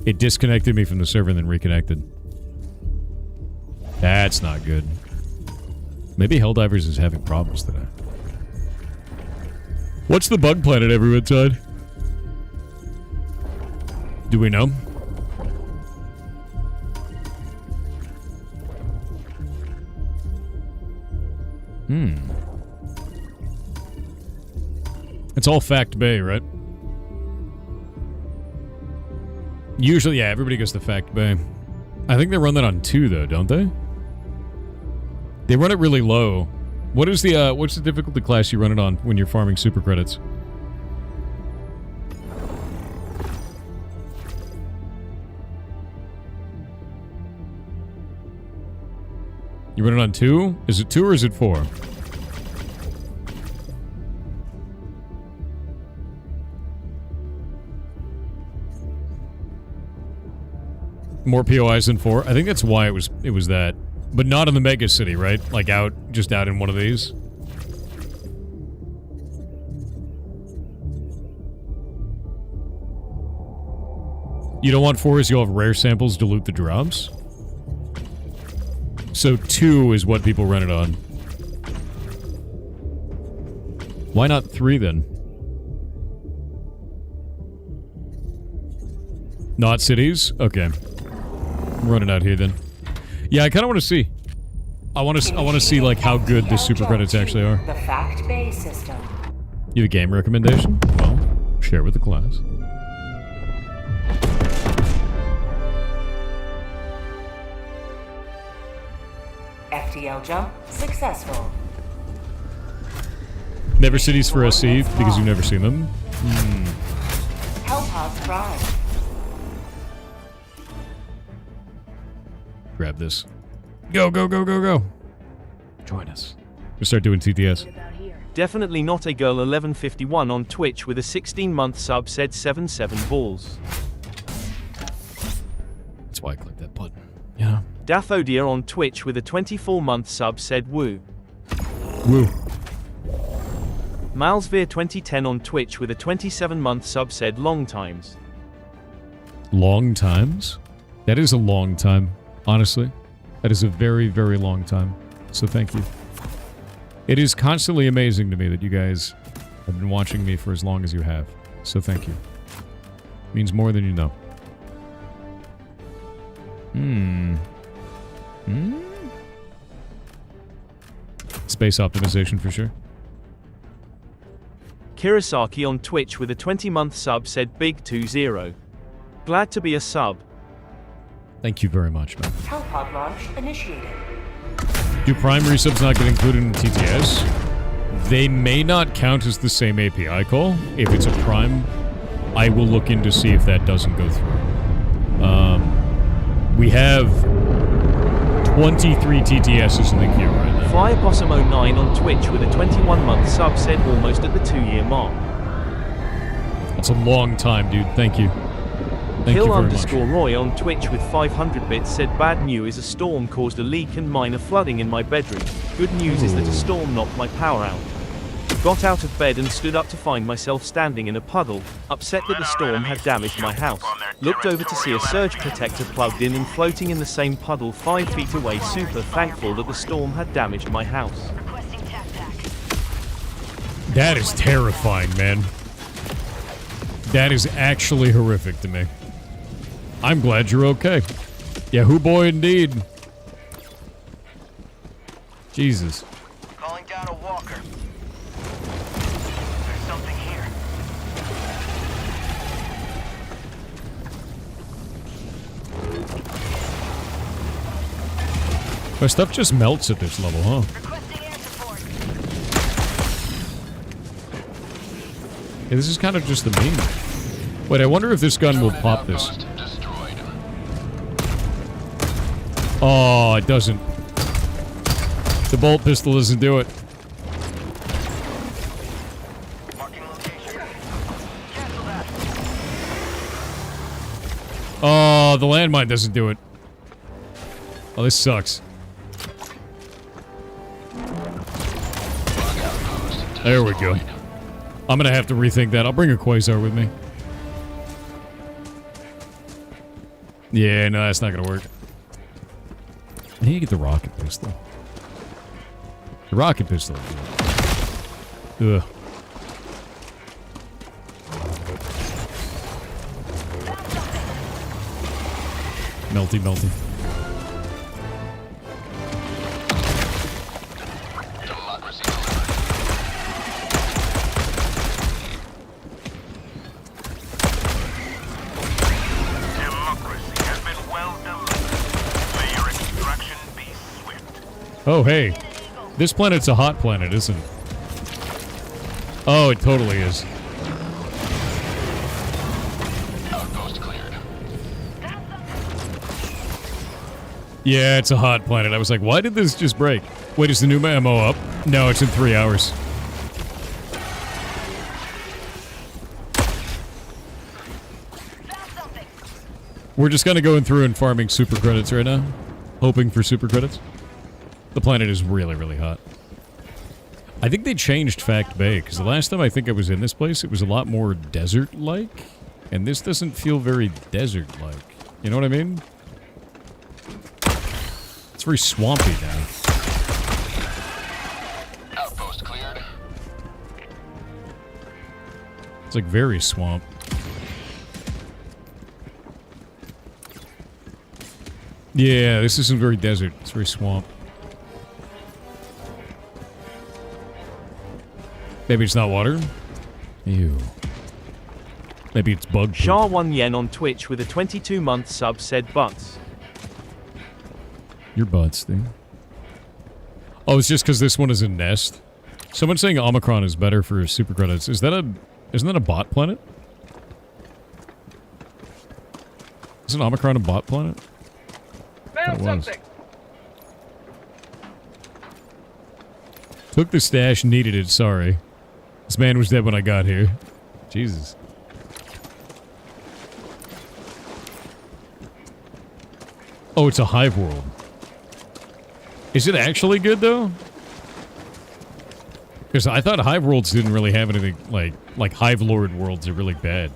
It disconnected me from the server and then reconnected. That's not good. Maybe Helldivers is having problems today. What's the bug planet everyone's on? Do we know? It's all Fact Bay, right? Usually, yeah, everybody goes to Fact Bay. I think they run that on 2, though, don't they? They run it really low. What is the, what's the difficulty class you run it on when you're farming super credits? You run it on 2? Is it 2 or is it 4? More POIs than 4? I think that's why it was that. But not in the mega city, right? Like just out in one of these? You don't want 4 as you'll have rare samples to loot the drops? So 2 is what people run it on. Why not 3 then? Not cities? Okay. I'm running out here then. Yeah, I kind of want to see. I want to see like how good the super credits actually are. The Fact Bay system. You have a game recommendation? Well, share with the class. FTL jump successful. Never cities for SC because you've never seen them. Hellpod Prime. Grab this. Go, go, go, go, go. Join us. We'll start doing TTS. Definitely not a girl 1151 on Twitch with a 16-month sub said 77 balls. That's why I clicked that button. Yeah. Dathodia on Twitch with a 24-month sub said woo. Woo. Malsveer 2010 on Twitch with a 27-month sub said long times. Long times? That is a long time. Honestly, that is a very, very long time. So thank you. It is constantly amazing to me that you guys have been watching me for as long as you have. So thank you. Means more than you know. Space optimization for sure. Kirasaki on Twitch with a 20-month sub said Big 20. Glad to be a sub. Thank you very much, man. Hellpod launch initiated. Do primary subs not get included in TTS? They may not count as the same API call. If it's a prime, I will look in to see if that doesn't go through. We have 23 TTSs in the queue right now. Firepossum09 on Twitch with a 21-month sub said almost at the 2-year mark. That's a long time, dude. Thank you. Thank you very much. Hill_Roy on Twitch with 500 bits said bad news is a storm caused a leak and minor flooding in my bedroom. Good news is that a storm knocked my power out. Got out of bed and stood up to find myself standing in a puddle, upset that the storm had damaged my house. Looked over to see a surge protector plugged in and floating in the same puddle 5 feet away. Super thankful that the storm had damaged my house. That is terrifying, man. That is actually horrific to me. I'm glad you're okay. Yahoo boy indeed. Jesus. Calling down a walker. There's something here. My stuff just melts at this level, huh? Requesting air support. Yeah, this is kind of just the meme. Wait, I wonder if this gun will pop this. Oh, it doesn't. The bolt pistol doesn't do it. Oh, the landmine doesn't do it. Oh, this sucks. There we go. I'm gonna have to rethink that. I'll bring a Quasar with me. Yeah, no, that's not gonna work. I need to get the rocket pistol. The rocket pistol. Ugh. Melty, melty. Oh, hey. This planet's a hot planet, isn't it? Oh, it totally is. Outpost cleared. Yeah, it's a hot planet. I was like, why did this just break? Wait, is the new ammo up? No, it's in 3 hours. We're just kind of going through and farming super credits right now. Hoping for super credits. The planet is really, really hot. I think they changed Fact Bay, because the last time I think I was in this place, it was a lot more desert-like. And this doesn't feel very desert-like. You know what I mean? It's very swampy now. Outpost cleared. It's like very swamp. Yeah, this isn't very desert. It's very swamp. Maybe it's not water? Ew. Maybe it's bug poop. Sha1 Yen on Twitch with a 22-month sub said butts. Your butts, dude. Oh, it's just because this one is a nest? Someone's saying Omicron is better for super credits. Isn't that a bot planet? Isn't Omicron a bot planet? Found something. Took the stash, needed it, sorry. This man was dead when I got here. Jesus. Oh, it's a hive world. Is it actually good, though? Because I thought hive worlds didn't really have anything like hive lord worlds are really bad.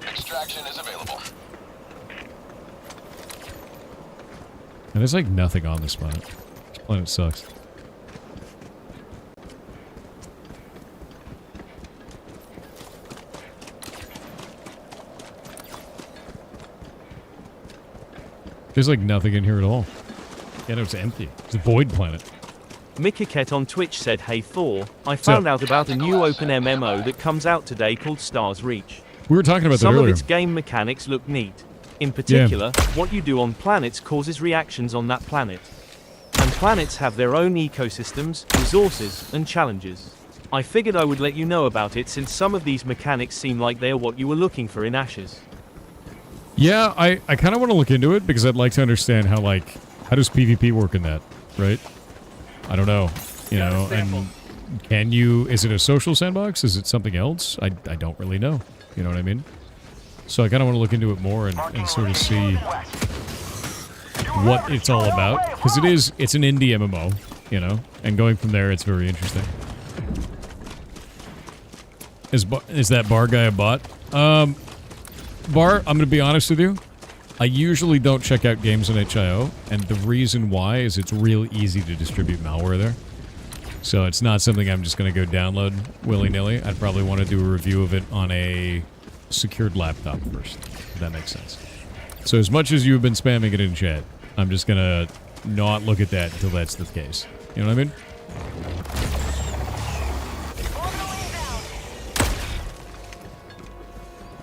Extraction is available. And there's like nothing on this planet. This planet sucks. There's like nothing in here at all. Yeah, no, it's empty. It's a void planet. Mikaket on Twitch said, "Hey Thor, I found out about a new open MMO that comes out today called Stars Reach. We were talking about that Some of earlier. its game mechanics look neat. In particular, what you do on planets causes reactions on that planet. And planets have their own ecosystems, resources, and challenges. I figured I would let you know about it since some of these mechanics seem like they are what you were looking for in Ashes." Yeah, I kind of want to look into it because I'd like to understand how, like, how does PvP work in that, right? I don't know, you know, and can you, is it a social sandbox? Is it something else? I don't really know, you know what I mean? So I kind of want to look into it more and sort of see what it's all about. Because it's an indie MMO, you know, and going from there, it's very interesting. Is that bar guy a bot? Bar, I'm going to be honest with you. I usually don't check out games on HIO, and the reason why is it's real easy to distribute malware there. So it's not something I'm just going to go download willy-nilly. I'd probably want to do a review of it on a secured laptop first, if that makes sense. So as much as you've been spamming it in chat, I'm just going to not look at that until that's the case. You know what I mean?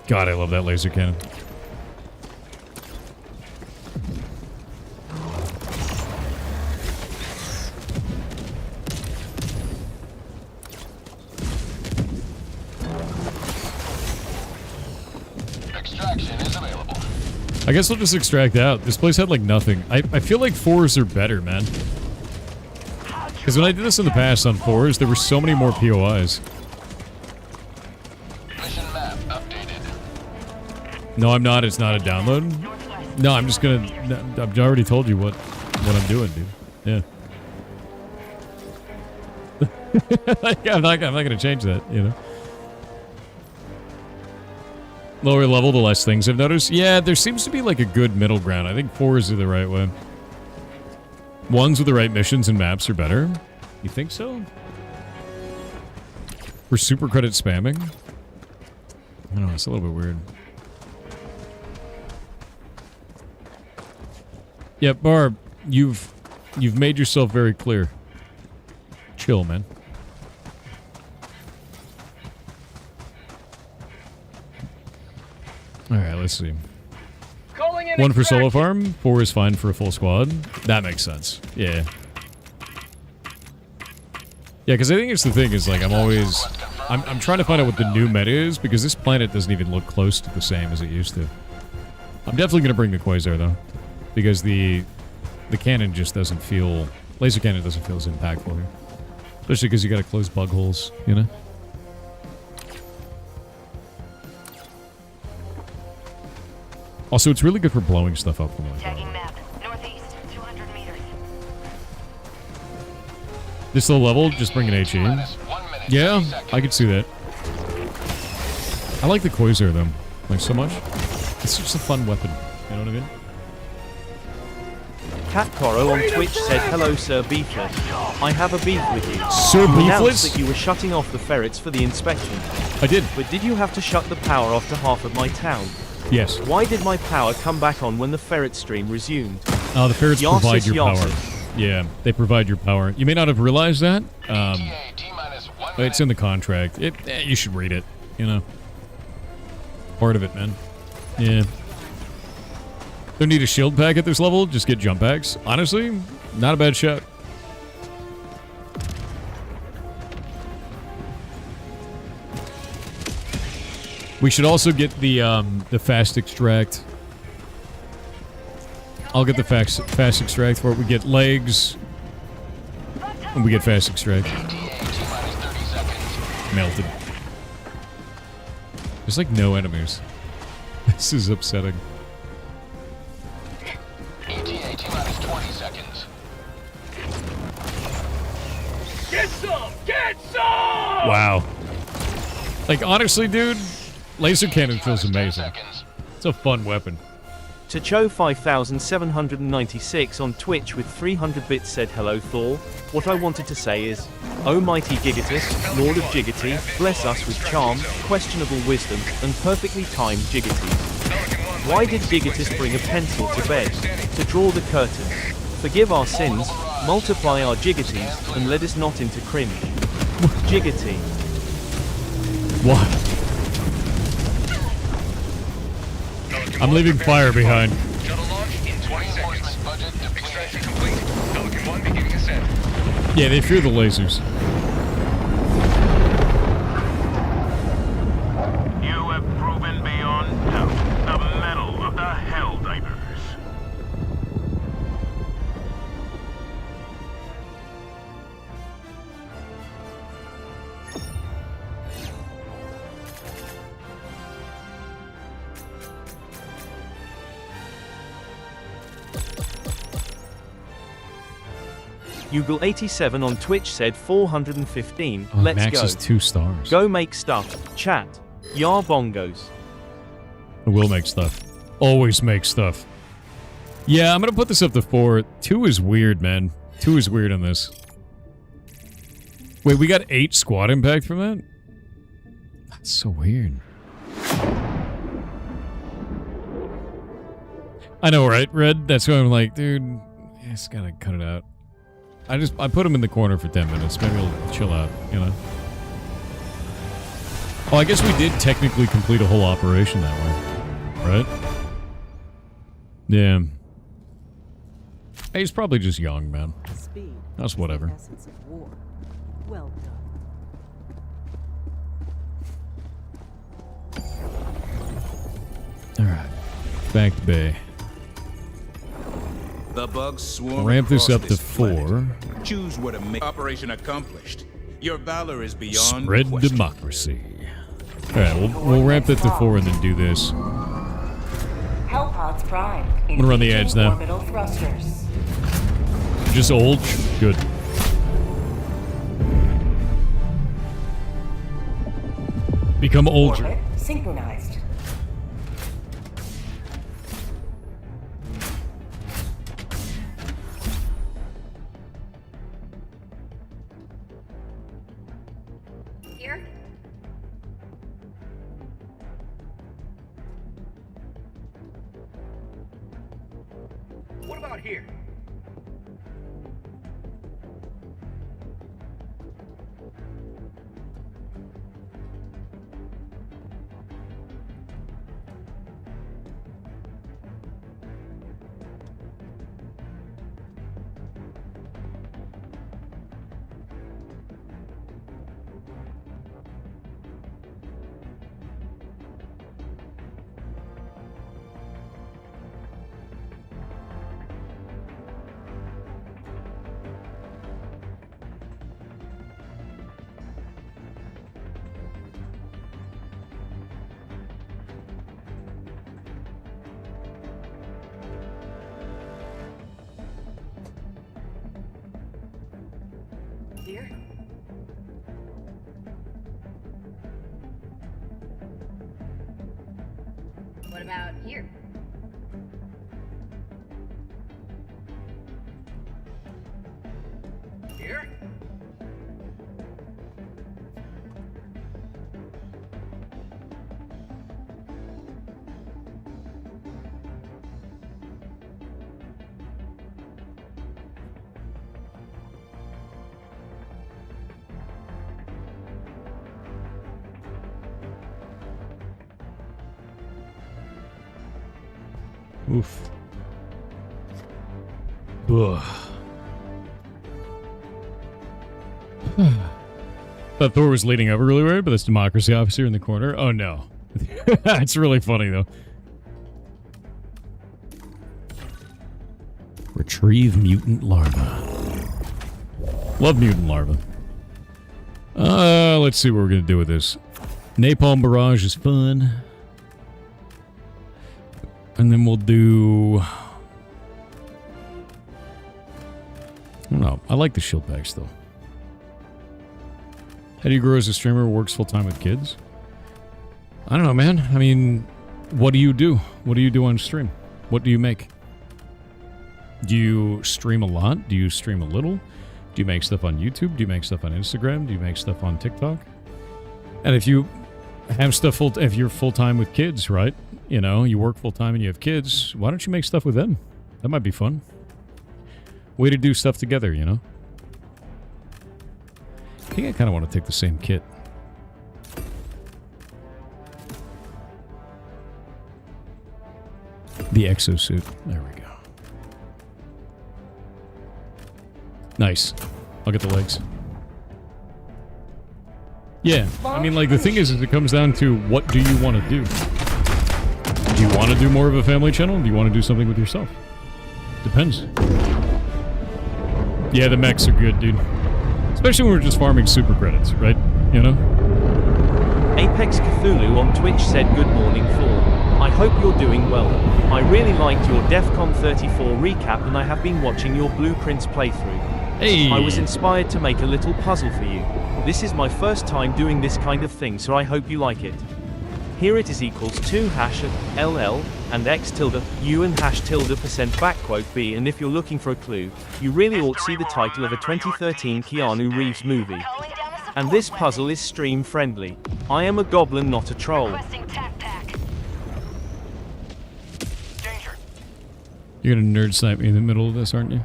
God, I love that laser cannon. Extraction is available. I guess we'll just extract out. This place had like nothing. I feel like 4s are better, man. Because when I did this in the past on 4s, there were so many more POIs. Mission map updated. No, I'm not. It's not a download. No, I'm just gonna... I've already told you what I'm doing, dude. Yeah. I'm not gonna change that, you know. Lower level, the less things I've noticed. Yeah, there seems to be like a good middle ground. I think 4s are the right way. 1s with the right missions and maps are better. You think so? For super credit spamming? I don't know, it's a little bit weird. Yeah, Barb, you've made yourself very clear. Chill, man. Alright, let's see. 1 for solo farm, 4 is fine for a full squad. That makes sense. Yeah. Yeah, because I think it's the thing is, like, I'm trying to find out what the new meta is, because this planet doesn't even look close to the same as it used to. I'm definitely going to bring the Quasar, though. Because the cannon just doesn't feel... Laser cannon doesn't feel as impactful here. Especially because you gotta close bug holes, you know? Also, it's really good for blowing stuff up from like that. Tagging map. Northeast, 200 meters. This low level, just bring an HE. Yeah, I could see that. I like the Quasar, though. Like, so much. It's just a fun weapon. You know what I mean? Cat Coro on Twitch said, "Hello, Sir Beefless. I have a beef with you. Sir You announced Beefless? that you were shutting off the ferrets for the inspection. I did. But did you have to shut the power off to half of my town? Yes. Why did my power come back on when the ferret stream resumed?" The ferrets provide your power. Yarsis. Yeah, they provide your power. You may not have realized that. T-minus 1 minute. It's in the contract. You should read it, you know. Part of it, man. Yeah. Don't need a shield pack at this level, just get jump packs. Honestly, not a bad shot. We should also get the fast extract. I'll get the fast extract for it. We get legs, and we get fast extract. T-minus 30 seconds. Melted. There's like no enemies. This is upsetting. ETA T-minus 20 seconds. Get some! Get some! Wow. Like, honestly, dude, laser cannon feels T-minus 10 amazing. seconds. It's a fun weapon. Tacho 5796 on Twitch with 300 bits said hello Thor. What I wanted to say is, O mighty Gigatus, Lord of Jiggity, bless us with charm, questionable wisdom, and perfectly timed Jiggity. Why did Gigatus bring a pencil to bed? To draw the curtains. Forgive our sins, multiply our Jiggities, and lead us not into cringe. Jiggity. What? I'm leaving fire behind. Shuttle launch in 20 seconds. Extraction complete. Pelican 1 beginning ascent. Yeah, they fear the lasers. You have proven beyond doubt the mettle of the Helldivers. Ugle87 on Twitch said 415. Oh, Let's Max go. is 2 stars. Go make stuff. Chat. Yar bongos. I will make stuff. Always make stuff. Yeah, I'm gonna put this up to 4. 2 is weird, man. 2 is weird on this. Wait, we got 8 squad impact from that? That's so weird. I know, right, Red? That's why I'm like, dude, I just gotta cut it out. I put him in the corner for 10 minutes. Maybe he'll chill out, you know? Oh, I guess we did technically complete a whole operation that way. Right? Yeah. Hey, he's probably just young, man. Speed. That's whatever. Essence of war. Well done. Alright. Back to Bay. The bugs swarm Ramp this across up to 4. planet. Choose what to make. Operation accomplished. Your valor is beyond Spread question. democracy. Alright, we'll ramp that to 4 and then do this. Hellpods primed. I'm gonna run the edge now. Orbital thrusters. Just old? Good. Become older. Orbit synchronized. Here? What about here? Here? What about here? Here? Oof. Ugh. Thought Thor was leading up really weird, but this democracy officer in the corner. Oh no. It's really funny though. Retrieve mutant larva. Love mutant larva. Let's see what we're gonna do with this. Napalm barrage is fun. And then we'll do... I don't know. I like the shield bag still. How do you grow as a streamer who works full-time with kids? I don't know, man. I mean, what do you do? What do you do on stream? What do you make? Do you stream a lot? Do you stream a little? Do you make stuff on YouTube? Do you make stuff on Instagram? Do you make stuff on TikTok? And if you have stuff if you're full-time with kids, right? You know, you work full-time and you have kids, why don't you make stuff with them? That might be fun. Way to do stuff together, you know? I think I kind of want to take the same kit. The exosuit. There we go. Nice. I'll get the legs. Yeah, I mean, like, the thing is it comes down to what do you want to do? Do you want to do more of a family channel? Do you want to do something with yourself? Depends. Yeah, the mechs are good, dude. Especially when we're just farming super credits, right? You know? Apex Cthulhu on Twitch said good morning Thor. I hope you're doing well. I really liked your DEFCON 34 recap and I have been watching your Blueprints playthrough. Hey! I was inspired to make a little puzzle for you. This is my first time doing this kind of thing, so I hope you like it. Here it is equals 2 hash LL and X tilde U and hash tilde % backquote B, and if you're looking for a clue, you really ought to see the title of a 2013 Keanu Reeves movie. And this puzzle is stream friendly. I am a goblin, not a troll. You're gonna nerd snipe me in the middle of this, aren't you?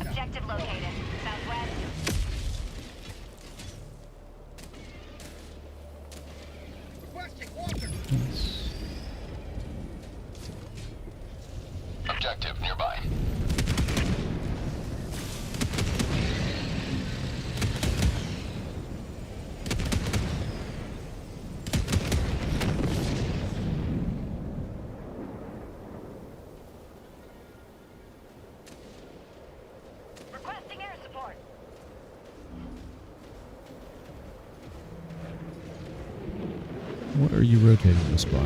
Objective located. Southwest. Objective nearby. Requesting air support. What are you rotating this by?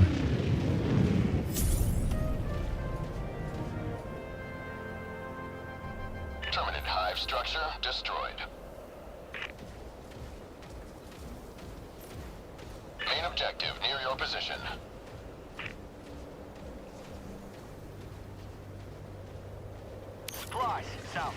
Terminate hive structure destroyed. Main objective near your position. Supplies, south.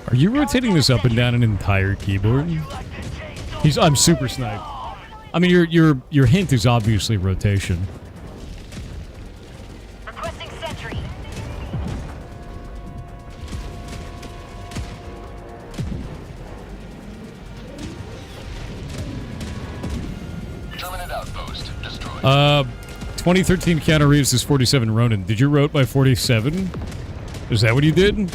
Are you rotating this up and down an entire keyboard? I'm super sniped. I mean, your hint is obviously rotation. Requesting sentry. Terminate outpost destroyed. 2013 Keanu Reeves is 47 Ronin. Did you rote by 47? Is that what you did?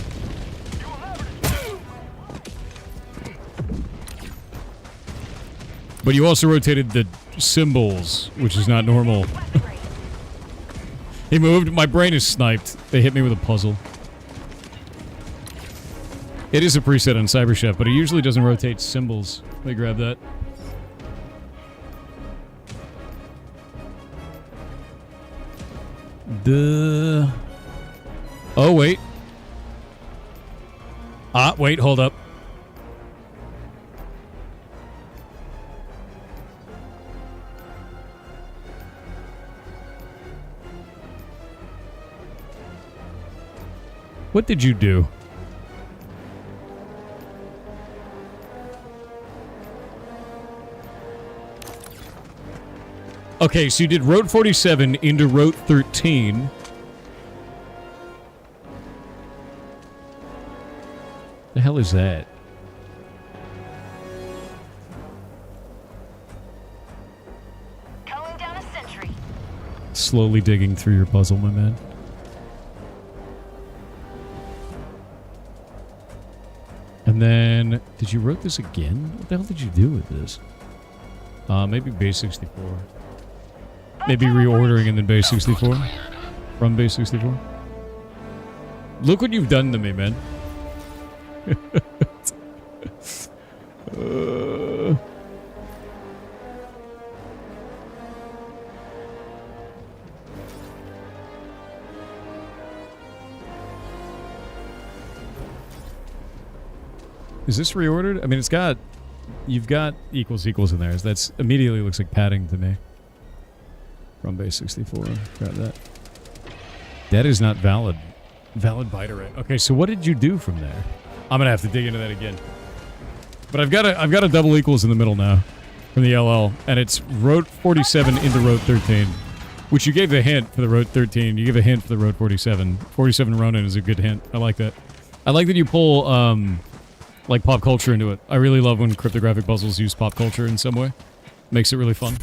But you also rotated the symbols, which is not normal. He moved. My brain is sniped. They hit me with a puzzle. It is a preset on CyberChef, but it usually doesn't rotate symbols. Let me grab that. Oh, wait. Wait, hold up. What did you do? Okay, so you did rote 47 into rote 13. The hell is that? Calling down a sentry. Slowly digging through your puzzle, my man. And then, did you rote this again? What the hell did you do with this? Maybe base 64. Maybe reordering and then base 64? From base 64? Look what you've done to me, man. Is this reordered? I mean, it's got... You've got equals in there. That's immediately looks like padding to me. From base 64. Got that. That is not valid. Valid byte array. Okay, so what did you do from there? I'm gonna have to dig into that again. But I've got a double equals in the middle now. From the LL. And it's road 47 into road 13. Which you gave a hint for the road 13. You give a hint for the road 47. 47 Ronin is a good hint. I like that. I like that you pull, like pop culture into it. I really love when cryptographic puzzles use pop culture in some way. Makes it really fun.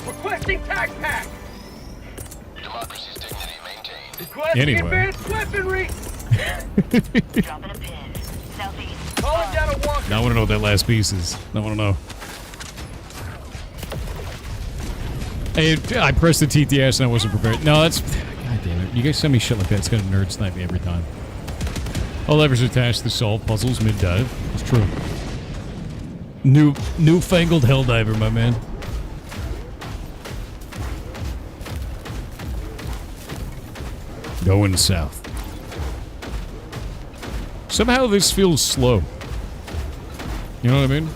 Requesting tac pack. Democracy's dignity maintained. Requesting Anyway. advanced weaponry. Dropping a pin. Southeast. Calling down a walker. Now I want to know what that last piece is. I want to know. Hey, I pressed the TTS and I wasn't prepared. No, that's... God damn it. You guys send me shit like that. It's gonna nerd snipe me every time. Helldivers attached to solve puzzles mid-dive. It's true. Newfangled Helldiver, my man. Going south. Somehow this feels slow. You know what I mean?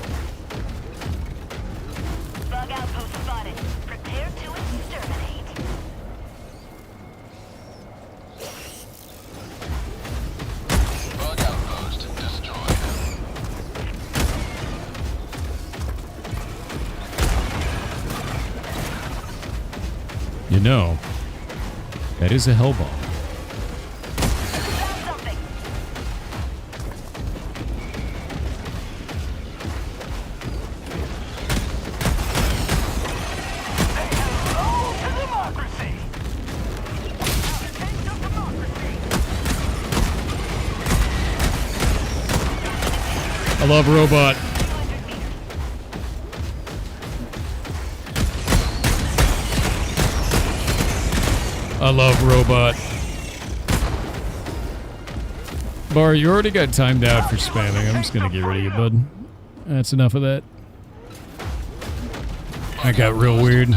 Bug outpost spotted. Prepare to exterminate. Bug outpost destroyed. You know, that is a hellbomb. Found something. Democracy. Taste of democracy. I love robot. 200 meters. I love robot. Bar, you already got timed out for spamming. I'm just gonna get rid of you, bud. That's enough of that. That got real weird.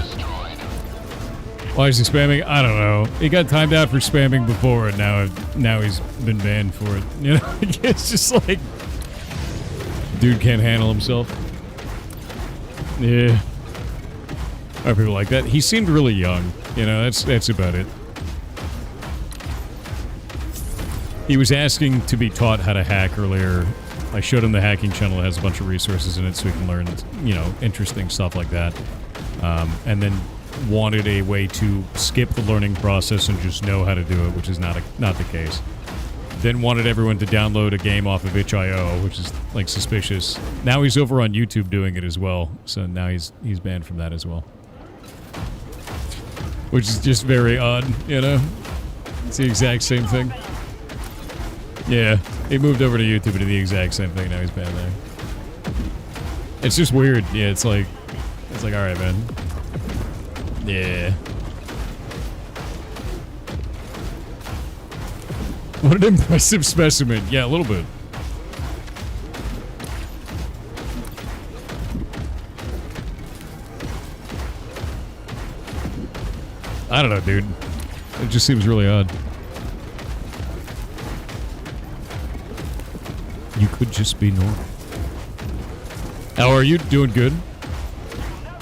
Why is he spamming? I don't know. He got timed out for spamming before, and now he's been banned for it. You know, it's just like dude can't handle himself. Yeah. Are people like that? He seemed really young. You know, that's about it. He was asking to be taught how to hack earlier. I showed him the hacking channel. It has a bunch of resources in it so he can learn, you know, interesting stuff like that. And then wanted a way to skip the learning process and just know how to do it, which is not the case. Then wanted everyone to download a game off of itch.io, which is, like, suspicious. Now he's over on YouTube doing it as well, so now he's banned from that as well. Which is just very odd, you know? It's the exact same thing. Yeah, he moved over to YouTube to do the exact same thing, now he's banned there. It's just weird, yeah, it's like, alright, man. Yeah. What an impressive specimen. Yeah, a little bit. I don't know, dude. It just seems really odd. You could just be normal. How are you? Doing good?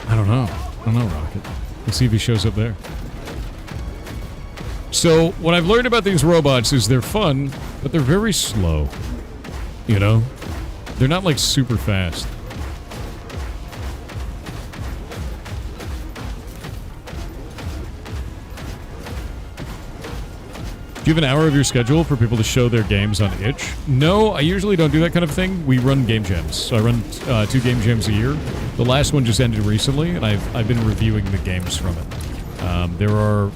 I don't know. Rocket. Let's see if he shows up there. So, what I've learned about these robots is they're fun, but they're very slow. You know? They're not, like, super fast. Do you have an hour of your schedule for people to show their games on itch? No, I usually don't do that kind of thing. We run game jams. So I run 2 game jams a year. The last one just ended recently, and I've been reviewing the games from it. There are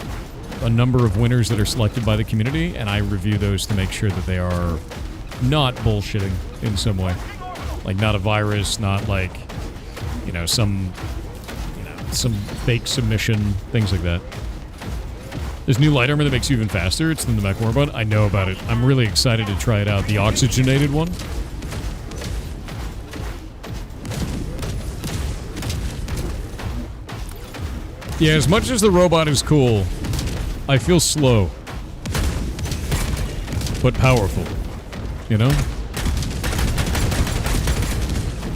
a number of winners that are selected by the community, and I review those to make sure that they are not bullshitting in some way. Like, not a virus, not like, you know, some fake submission, things like that. There's new light armor that makes you even faster. It's the Mech Warbot. I know about it. I'm really excited to try it out. The oxygenated one. Yeah, as much as the robot is cool, I feel slow. But powerful. You know?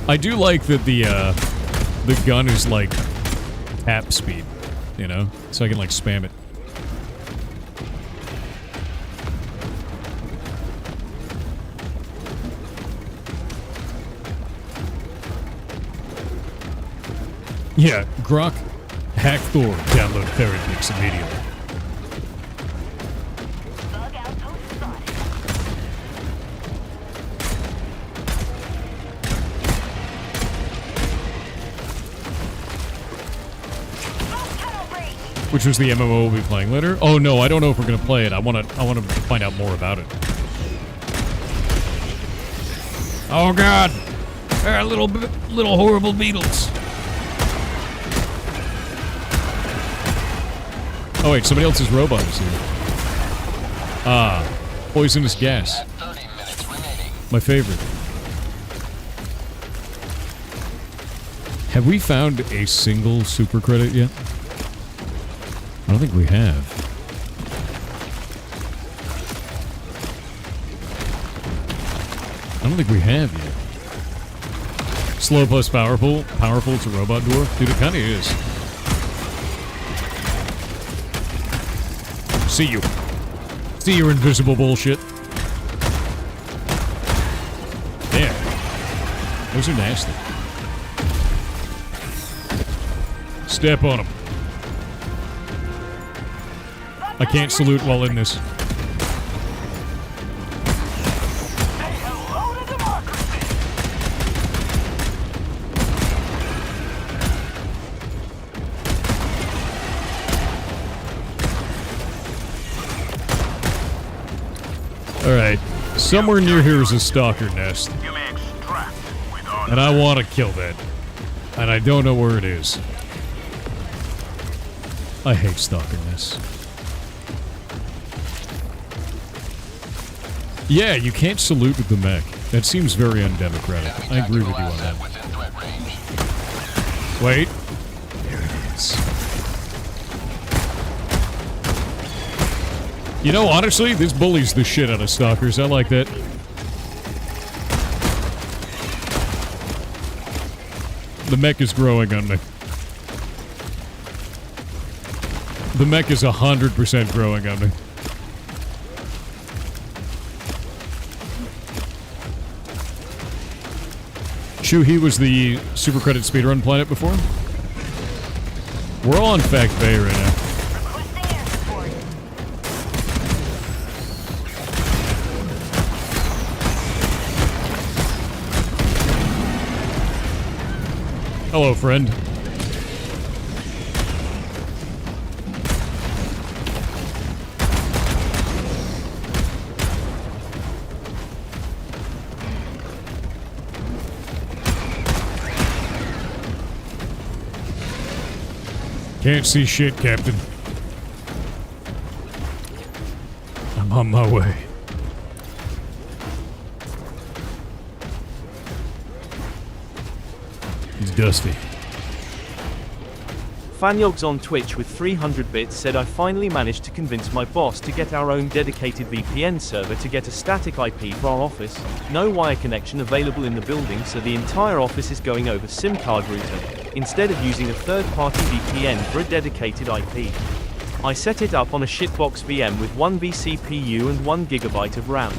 I do like that the gun is like tap speed, you know? So I can like spam it. Yeah, Grok, hack Thor, download Ferrotix immediately. Bug outpost spotted. Bug tunnel breach. Which was the MMO we'll be playing later. Oh no, I don't know if we're gonna play it. I wanna find out more about it. Oh god, there are little horrible beetles. Oh wait, somebody else's robot is here. Ah, poisonous gas. 30 minutes remaining. My favorite. Have we found a single super credit yet? I don't think we have. I don't think we have yet. Slow plus powerful. Powerful to robot dwarf. Dude, it kind of is. See you. See your invisible bullshit. There. Those are nasty. Step on them. I can't salute while in this. Alright, somewhere near here is a stalker nest. You may extract with honor. And I want to kill that. And I don't know where it is. I hate stalker nests. Yeah, you can't salute with the mech. That seems very undemocratic. I agree with you on that. Within threat range. Wait. There it is. You know, honestly, this bullies the shit out of stalkers. I like that. The mech is growing on me. The mech is 100% growing on me. Shuhei was the super credit speedrun planet before. We're all on Fact Bay right now. Requesting air support. Hello, friend. Can't see shit, Captain. I'm on my way. He's dusty. Fanyog's on Twitch with 300 bits said I finally managed to convince my boss to get our own dedicated VPN server to get a static IP for our office. No wire connection available in the building, so the entire office is going over SIM card router, instead of using a third-party VPN for a dedicated IP. I set it up on a shitbox VM with 1 vCPU and 1 GB of RAM.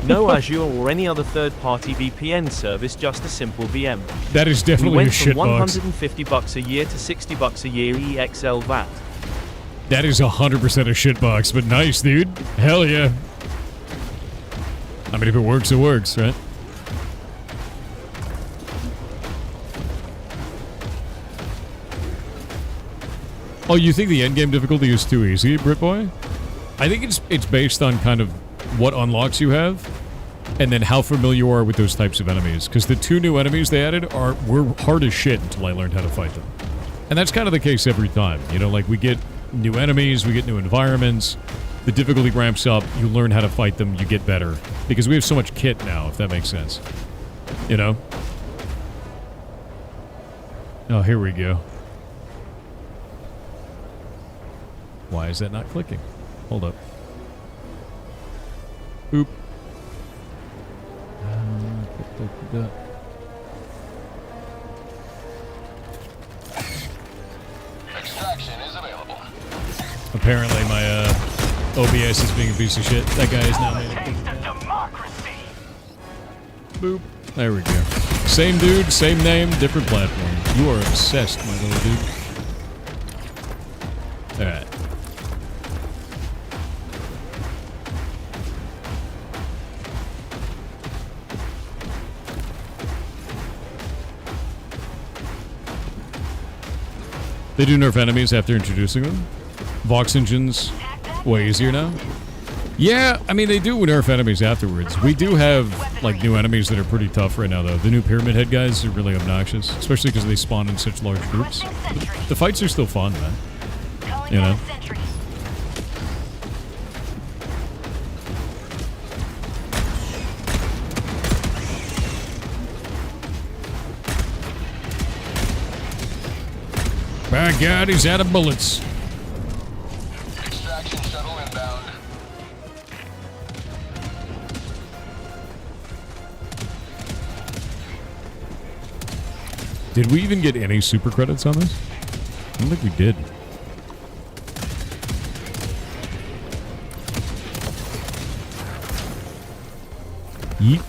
No Azure or any other third-party VPN service, just a simple VM. That is We definitely a went from shitbox. $150 a year to $60 a year EXL VAT. That is 100% a shitbox, but nice, dude. Hell yeah. I mean, if it works, it works, right? Oh, you think the endgame difficulty is too easy, Britboy? I think it's based on kind of what unlocks you have, and then how familiar you are with those types of enemies. Because the 2 new enemies they added were hard as shit until I learned how to fight them. And that's kind of the case every time. You know, like we get new enemies, we get new environments, the difficulty ramps up, you learn how to fight them, you get better. Because we have so much kit now, if that makes sense. You know? Oh, here we go. Why is that not clicking? Hold up. Oop. Extraction is available. Apparently my OBS is being a piece of shit. That guy is now made it. Taste of democracy. Boop. There we go. Same dude, same name, different platform. You are obsessed, my little dude. Alright. They do nerf enemies after introducing them. Vox engines way easier now. Yeah, I mean, they do nerf enemies afterwards. We do have, like, new enemies that are pretty tough right now, though. The new Pyramid Head guys are really obnoxious, especially because they spawn in such large groups. The fights are still fun, man. You know? My God, he's out of bullets. Extraction shuttle inbound. Did we even get any super credits on this? I don't think we did. Yeet.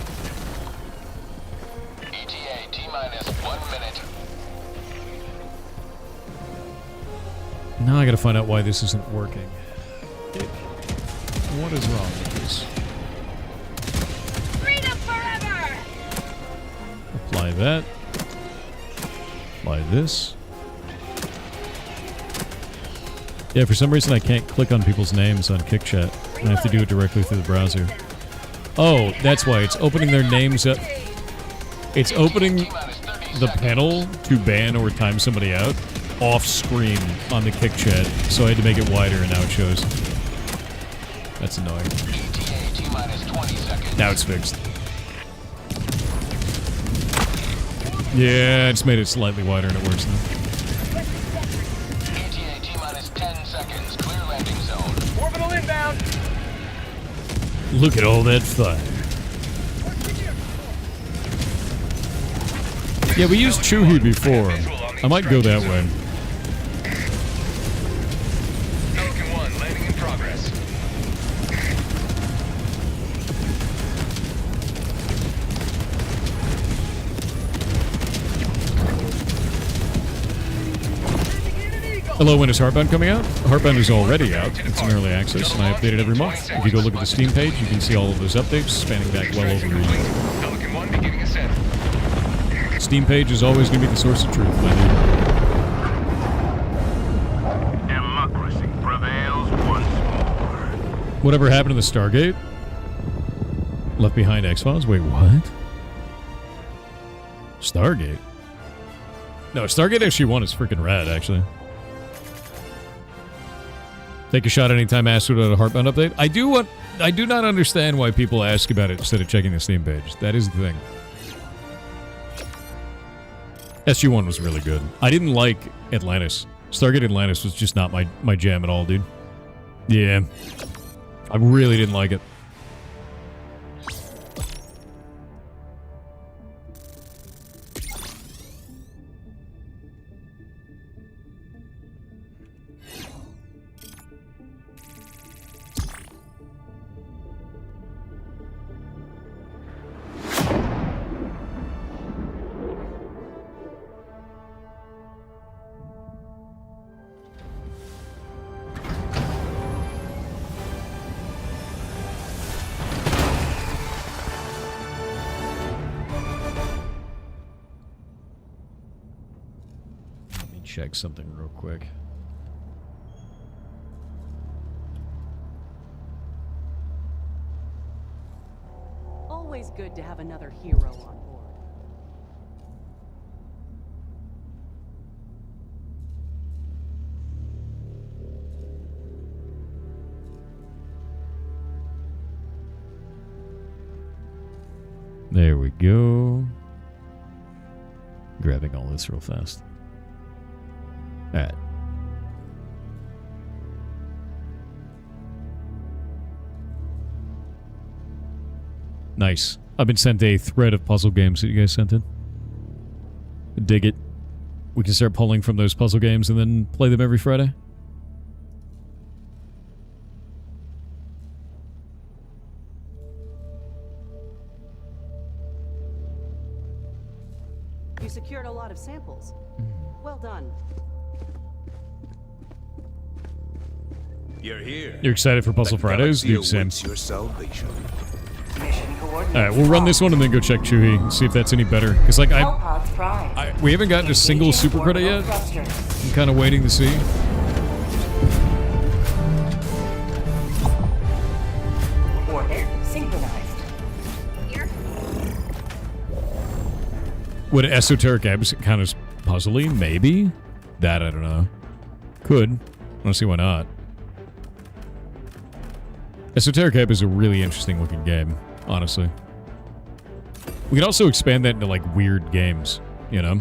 ETA T-minus 1 minute. Now I gotta find out why this isn't working. What is wrong with this? Freedom forever! Apply that. Apply this. Yeah, for some reason I can't click on people's names on KickChat. I have to do it directly through the browser. Oh, that's why. It's opening their names up. It's opening the panel to ban or time somebody out off screen on the KickChat, so I had to make it wider and now it shows. That's annoying. ETA T-minus 20 seconds. Now it's fixed. Yeah, I just made it slightly wider and it works now. ETA T-minus 10 seconds. Clear landing zone. Orbital inbound. Look at all that fire. Yeah, we used Chuhi before. I might go that way. Pelican 1 landing in progress. Hello, when is Heartbound coming out? Heartbound is already out. It's in early access, and I update it every month. If you go look at the Steam page, you can see all of those updates spanning back well over a year. Pelican 1 beginning ascent. Steam page is always going to be the source of truth, my dude. Democracy prevails once more. Whatever happened to the Stargate? Left Behind X-Files? Wait, what? Stargate? No, Stargate SG-1 is freaking rad, actually. Take a shot anytime asked about a Heartbound update. I do not understand why people ask about it instead of checking the Steam page. That is the thing. SG-1 was really good. I didn't like Atlantis. Stargate Atlantis was just not my jam at all, dude. Yeah. I really didn't like it. Check something real quick. Always good to have another hero on board. There we go. Grabbing all this real fast. Alright. Nice. I've been sent a thread of puzzle games that you guys sent in. Dig it. we can start pulling from those puzzle games and then play them every Friday. You secured a lot of samples. Well done. You're here. You're excited for Puzzle The Fridays? galaxy Dude, same. awaits your salvation. Mission coordinates. Alright, we'll run this one and then go check Chuhi and see if that's any better. Because, like, Hellpods prime. we haven't gotten a single Engaging super credit orbital yet. thrusters. I'm kind of waiting to see. Orbit synchronized. Would esoteric abs count as puzzly? Maybe? That, I don't know. Could. I don't see why not. Esoteric Ab is a really interesting looking game, honestly. We could also expand that into, like, weird games, you know?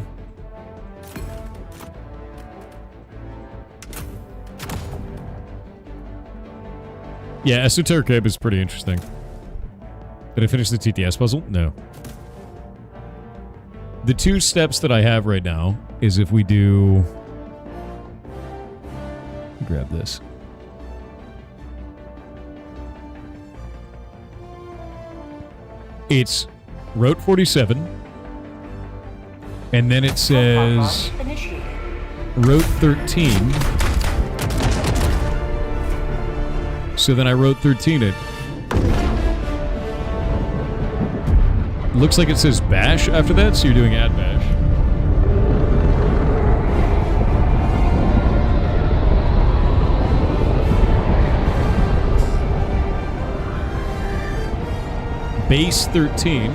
Yeah, Esoteric Ab is pretty interesting. Did I finish the TTS puzzle? No. The two steps that I have right now is if we do... Grab this. It's Route 47. And then it says Initiated. Route 13. So then I wrote 13 it. Looks like it says bash after that, so you're doing add bash. Base 13.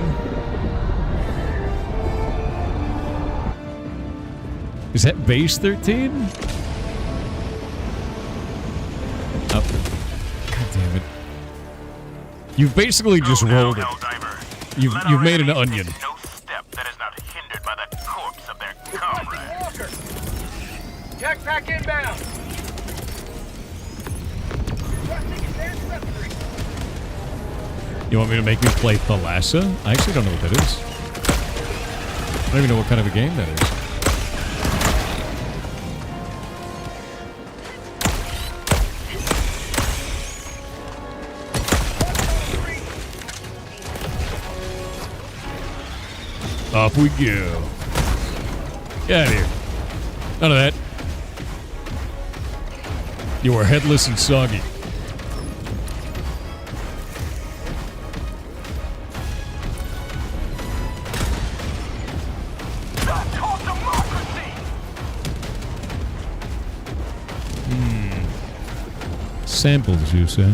Is that base 13? Oh. God damn it. You've basically just rolled it. You've made an onion. No step that is not hindered by the corpse of their comrade. Jetpack inbound. You want me to make you play Thalassa? I actually don't know what that is. I don't even know what kind of a game that is. Off we go. Get out of here. None of that. You are headless and soggy. Samples, you say?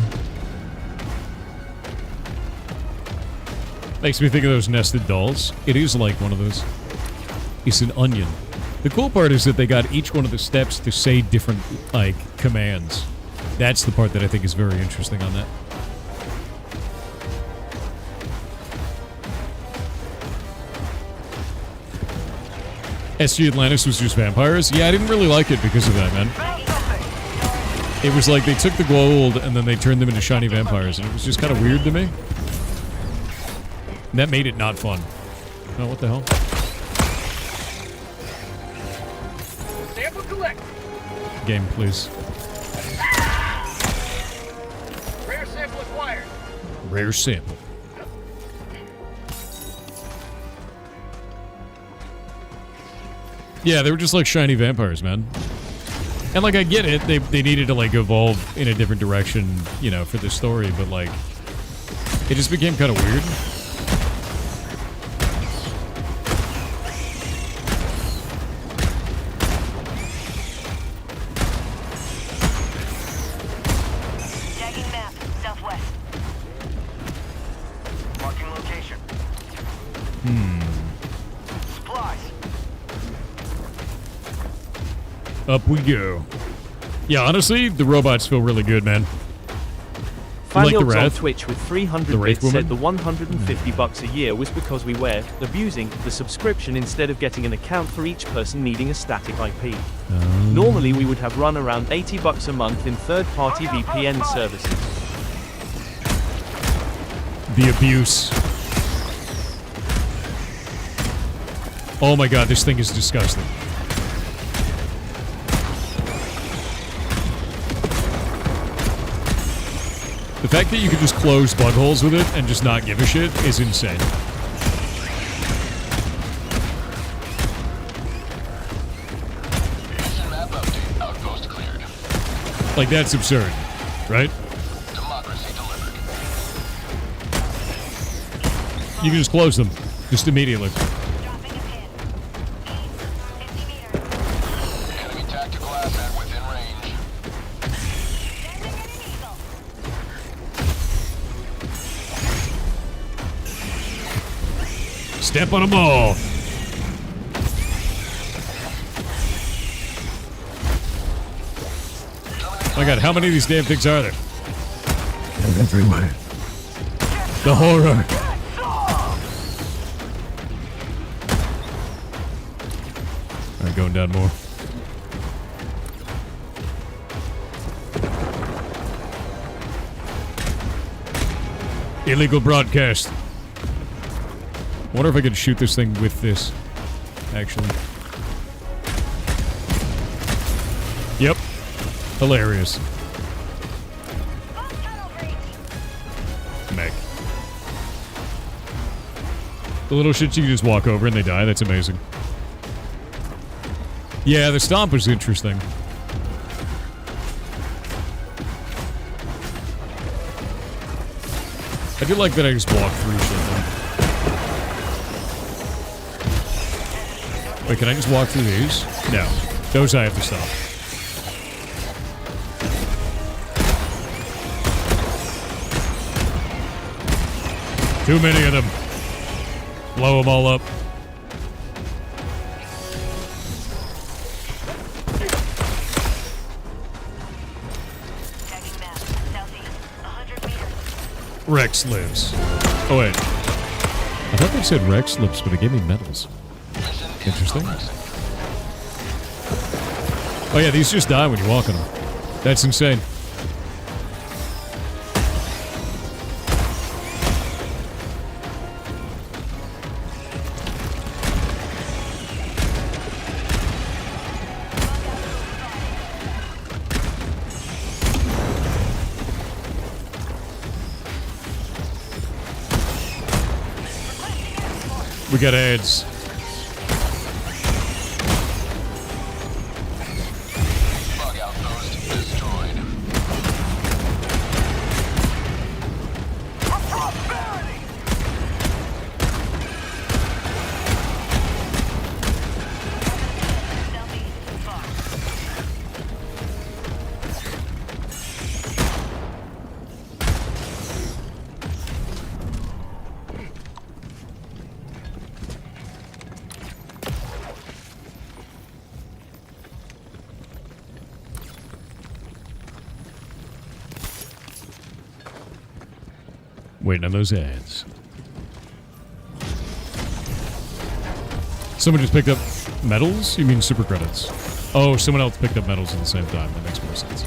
Makes me think of those nested dolls. It is like one of those. It's an onion. The cool part is that they got each one of the steps to say different, like, commands. That's the part that I think is very interesting on that. SG Atlantis was just vampires? Yeah, I didn't really like it because of that, man. It was like they took the gold and then they turned them into shiny vampires, and it was just kind of weird to me. And that made it not fun. Oh, what the hell? Sample collect. Game, please. Rare sample acquired. Rare sample. Yeah, they were just like shiny vampires, man. And, like, I get it. They needed to, like, evolve in a different direction, you know, for the story, but, like, it just became kind of weird. Tagging map, southwest. Marking location. Supplies. Up we go. Yeah, honestly, the robots feel really good, man. Fanyobs the on Wrath? Twitch with 300 The Wraith bits said woman? the $150 a year was because we were abusing the subscription instead of getting an account for each person needing a static IP. Normally we would have run around $80 a month in third-party VPN services. The abuse. Oh my god, this thing is disgusting. The fact that you can just close bug holes with it and just not give a shit is insane. Mission map update. Outpost cleared. Like, that's absurd, right? Democracy delivered. You can just close them, just immediately. Dropping a pin. East, 50 meters. Enemy tactical asset within range. Sending in an eagle. Step on them all. My god, how many of these damn things are there? Everywhere. The horror. Alright, going down more. Illegal broadcast. Wonder if I could shoot this thing with this, actually. Yep. Hilarious. Mech. The little shits you can just walk over and they die. That's amazing. Yeah, the stomp was interesting. I do like that I just walk through shit though. Wait, can I just walk through these? No. Those I have to stop. Too many of them. Blow them all up. Checking map. Southeast. 100 meters. Rex lives. Oh, wait. I thought they said Rex lives, but it gave me medals. Interesting. Oh, yeah, these just die when you walk on them. That's insane. We got ads. Bug outpost destroyed. Southeast. Far. Waiting on those ads. Someone just picked up medals? You mean super credits? Oh, someone else picked up medals at the same time. That makes more sense.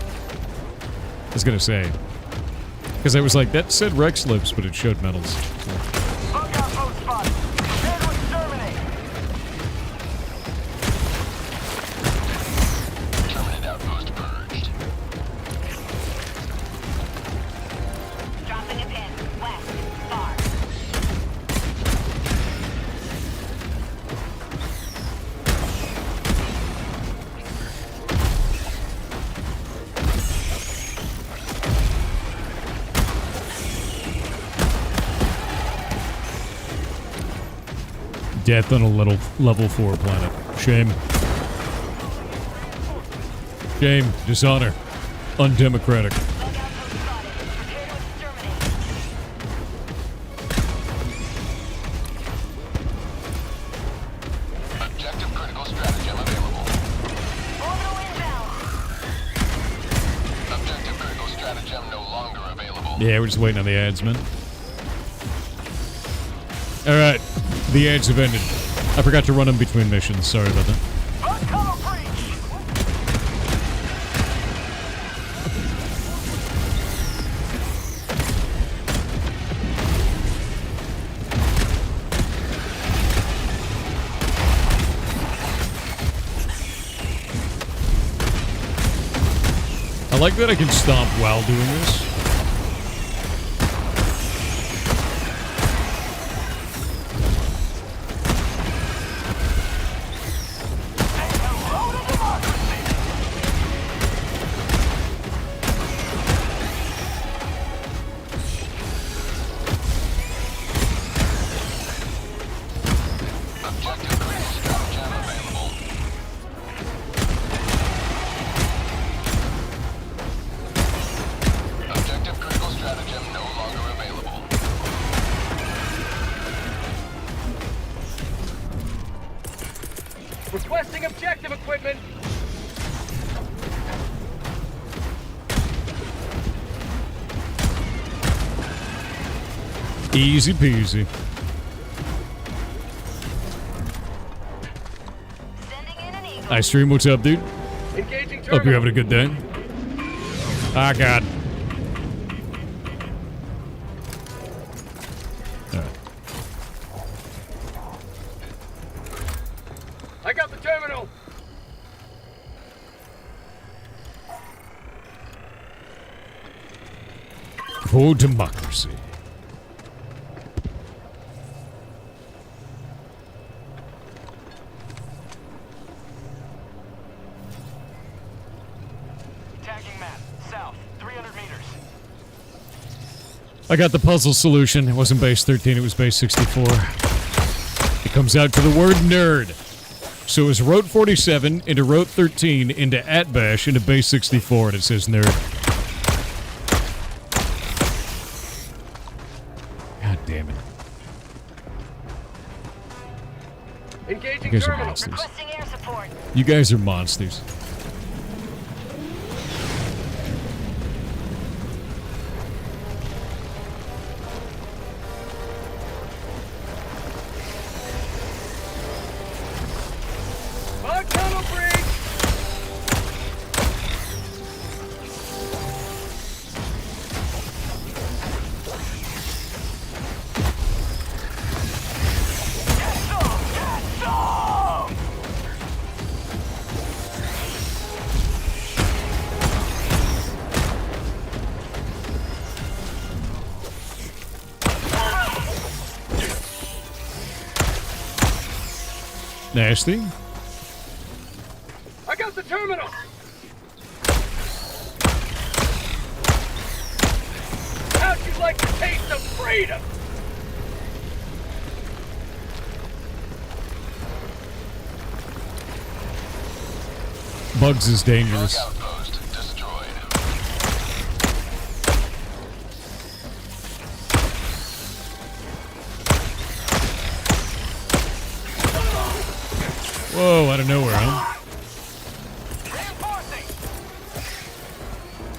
I was gonna say. Because I was like, that said Rex lives, but it showed medals. Bug outpost spotted. Prepare to exterminate. Terminate outpost purged. Dropping a pin. West. Far. Death on a little level 4 planet. Shame. Shame. Dishonor. Undemocratic. Bug outpost spotted. Prepare to exterminate. Objective critical stratagem available. Orbital inbound. Objective critical stratagem no longer available. Yeah, we're just waiting on the ads, man. Alright. The ads have ended. I forgot to run them between missions. Sorry about that. Uncover breach. I like that I can stomp while doing this. Easy peasy. Hi, stream. What's up, dude? Hope you're having a good day. Ah, God. Alright. I got the terminal. For democracy. Tagging map. South. 300 meters. I got the puzzle solution. It wasn't base 13, it was base 64. It comes out to the word nerd. So it's route 47 into route 13 into @bash into base 64 and it says nerd. God damn it. Engaging You guys are terminal. monsters. Requesting air support. You guys are monsters. Bug tunnel breach. Nasty. I got the terminal. How'd you like the taste of freedom? Bugs is dangerous. Outpost destroyed. Whoa, out of nowhere, huh? Reinforcing.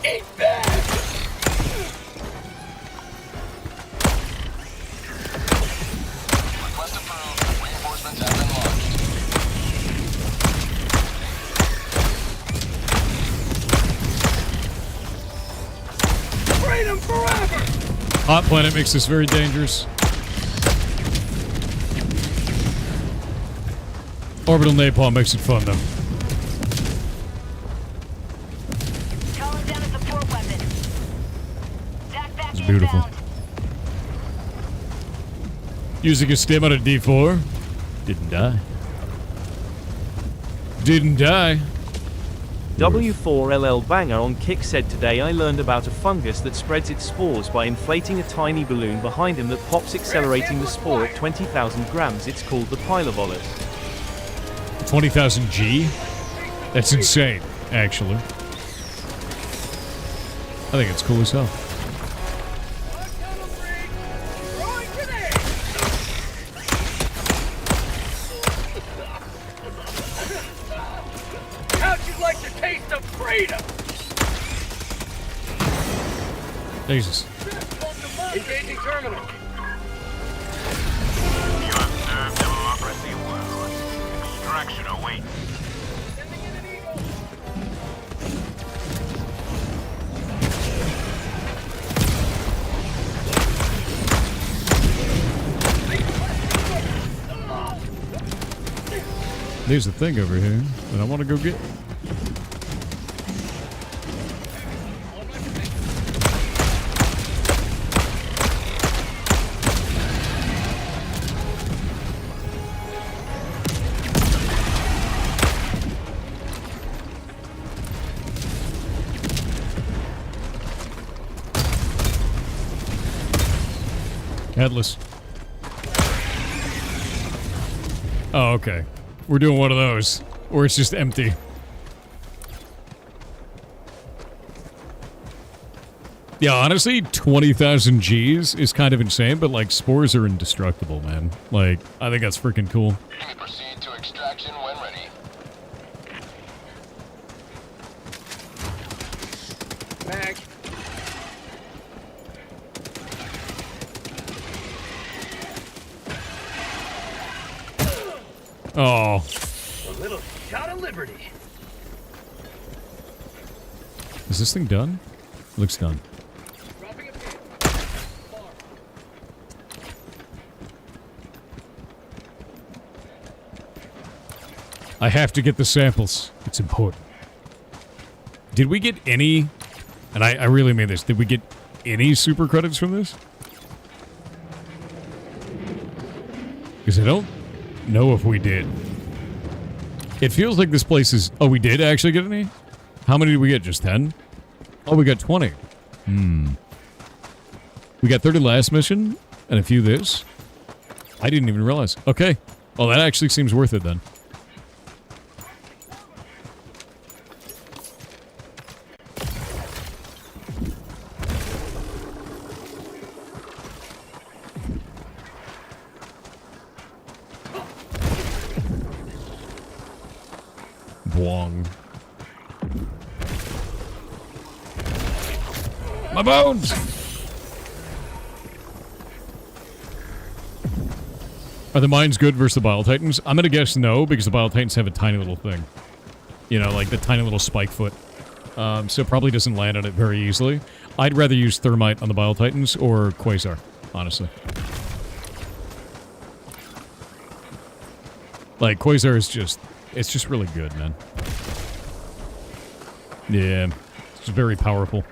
Eat that. Request approved. Reinforcements have been launched. Freedom forever. Hot planet makes this very dangerous. Orbital napalm makes it fun, though. Calling down a support weapon. Zack back It's beautiful. inbound. Using a stim on a D4. Didn't die. Didn't die. W4LL Banger on Kick said today I learned about a fungus that spreads its spores by inflating a tiny balloon behind him that pops, accelerating the spore at 20,000 grams. It's called the pilovolet. 20,000 G? That's insane, actually. I think it's cool as hell. Bug tunnel breach. Throwing grenade. How'd you like the taste of freedom? Jesus. Engaging terminal. You have served democracy well. Extraction awaits. Sending in an eagle. There's a thing over here that I want to go get. Headless. Oh, okay. We're doing one of those. Or it's just empty. Yeah, honestly, 20,000 Gs is kind of insane, but, like, spores are indestructible, man. Like, I think that's freaking cool. You may proceed to extraction when ready. Mag. Oh. A little shot of liberty. Is this thing done? Looks done. I have to get the samples. It's important. Did we get any... And I really mean this. Did we get any super credits from this? Because I don't know if we did. It feels like this place is... Oh, we did actually get any? How many did we get? Just 10? Oh, we got 20. We got 30 last mission, and a few this. I didn't even realize. Okay. Well, that actually seems worth it then. Bwong. My bones! Are the mines good versus the Bile Titans? I'm gonna guess no, because the Bile Titans have a tiny little thing. You know, like the tiny little spike foot. So it probably doesn't land on it very easily. I'd rather use Thermite on the Bile Titans or Quasar, honestly. Like, Quasar is just... It's just really good, man. Yeah. It's very powerful.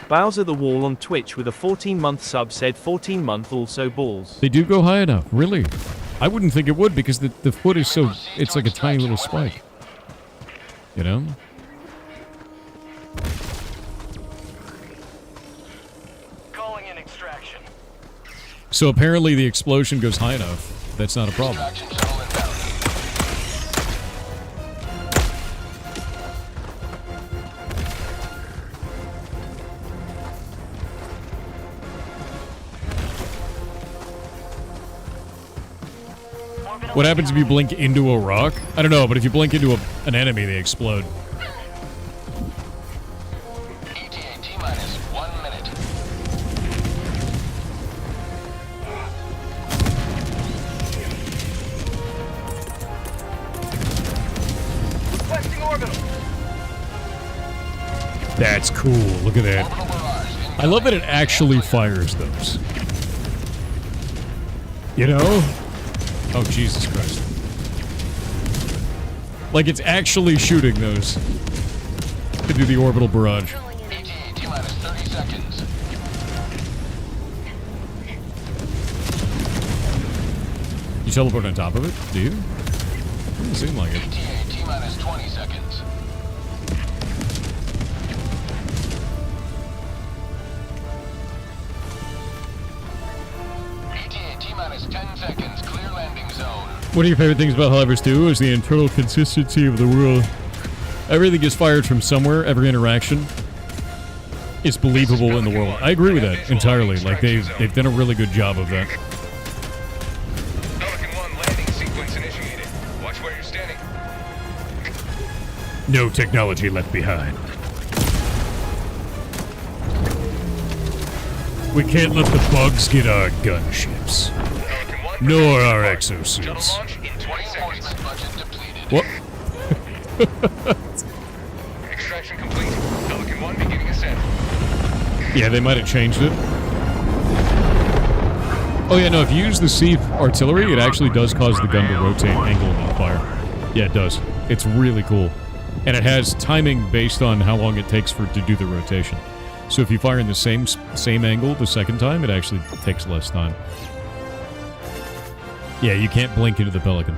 Bowser the Wall on Twitch with a 14-month sub said 14-month also balls. They do go high enough, really. I wouldn't think it would because the foot is so... It's like a tiny little spike. You know? Calling in extraction. So apparently the explosion goes high enough. That's not a problem. What happens if you blink into a rock? I don't know, but if you blink into an enemy, they explode. ETA T-minus 1 minute. Requesting orbital. That's cool. Look at that. I love that it actually fires those. You know? Oh, Jesus Christ. Like, it's actually shooting those to do the orbital barrage. ETA T-minus 30 seconds. You teleport on top of it? Do you? Doesn't seem like it. ETA T-minus 20 seconds. ETA T-minus 10 seconds. Clear landing zone. One of your favorite things about Helldivers 2 is the internal consistency of the world. Everything gets fired from somewhere, every interaction is believable in the world. I agree with that entirely. Like, they've done a really good job of that. Pelican 1 landing sequence initiated. Watch where you're standing. No technology left behind. We can't let the bugs get our gunships. Nor our exosuits. What? Extraction complete. Pelican 1 beginning ascent. Yeah, they might have changed it. Oh yeah, no, if you use the Sieve artillery, it actually does cause the gun to rotate angle and fire. Yeah, it does. It's really cool. And it has timing based on how long it takes for it to do the rotation. So if you fire in the same angle the second time, it actually takes less time. Yeah, you can't blink into the Pelican.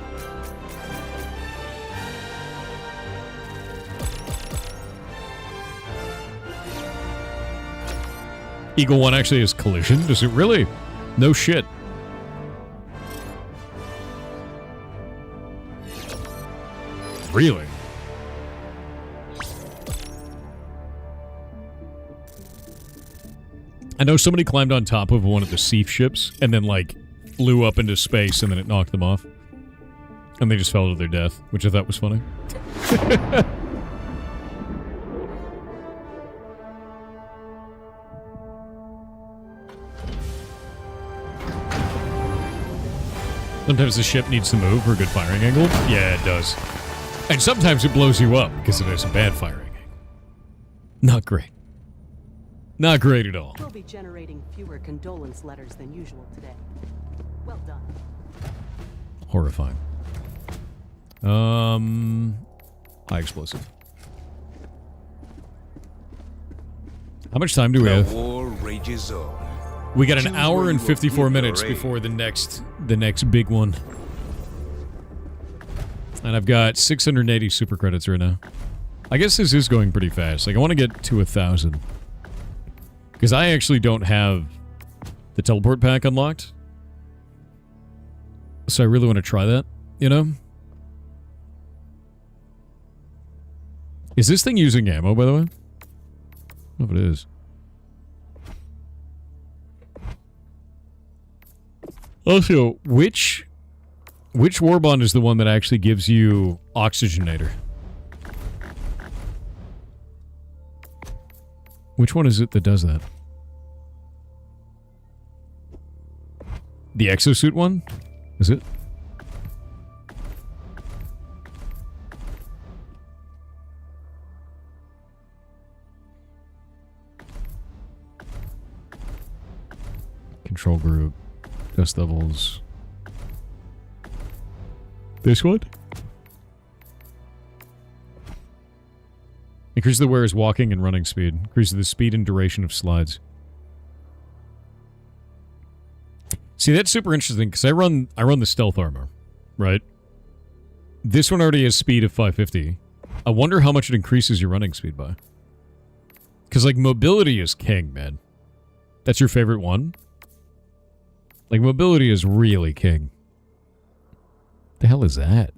Eagle 1 actually has collision? Does it really? No shit. Really? I know somebody climbed on top of one of the Sieve ships and then, like, flew up into space and then it knocked them off. And they just fell to their death, which I thought was funny. Sometimes the ship needs to move for a good firing angle. Yeah, it does. And sometimes it blows you up because it has a bad firing angle. Not great. Not great at all. We'll be generating fewer condolence letters than usual today. Well done. Horrifying. High explosive. How much time do we have? The war rages on. We got an Choose hour where and you will 54 give minutes your aid. before the next big one. And I've got 680 super credits right now. I guess this is going pretty fast. Like, I want to get to 1,000. Because I actually don't have the teleport pack unlocked. So I really want to try that, you know? Is this thing using ammo, by the way? I don't know if it is. Also, which warbond is the one that actually gives you oxygenator? Which one is it that does that? The exosuit one? Is it? Control group. Dust levels. This one? Increases the wearer's walking and running speed. Increases the speed and duration of slides. See, that's super interesting because I run the stealth armor, right? This one already has speed of 550. I wonder how much it increases your running speed by. Because, like, mobility is king, man. That's your favorite one? Like, mobility is really king. The hell is that?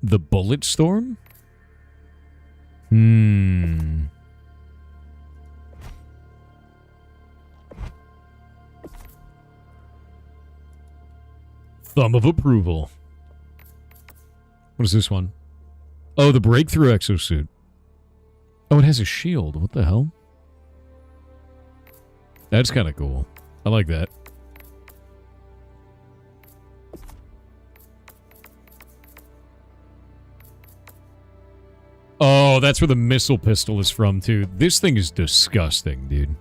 The bullet storm? Thumb of approval. What is this one? Oh, the breakthrough exosuit. Oh, it has a shield. What the hell? That's kind of cool. I like that. Oh, that's where the missile pistol is from, too. This thing is disgusting, dude.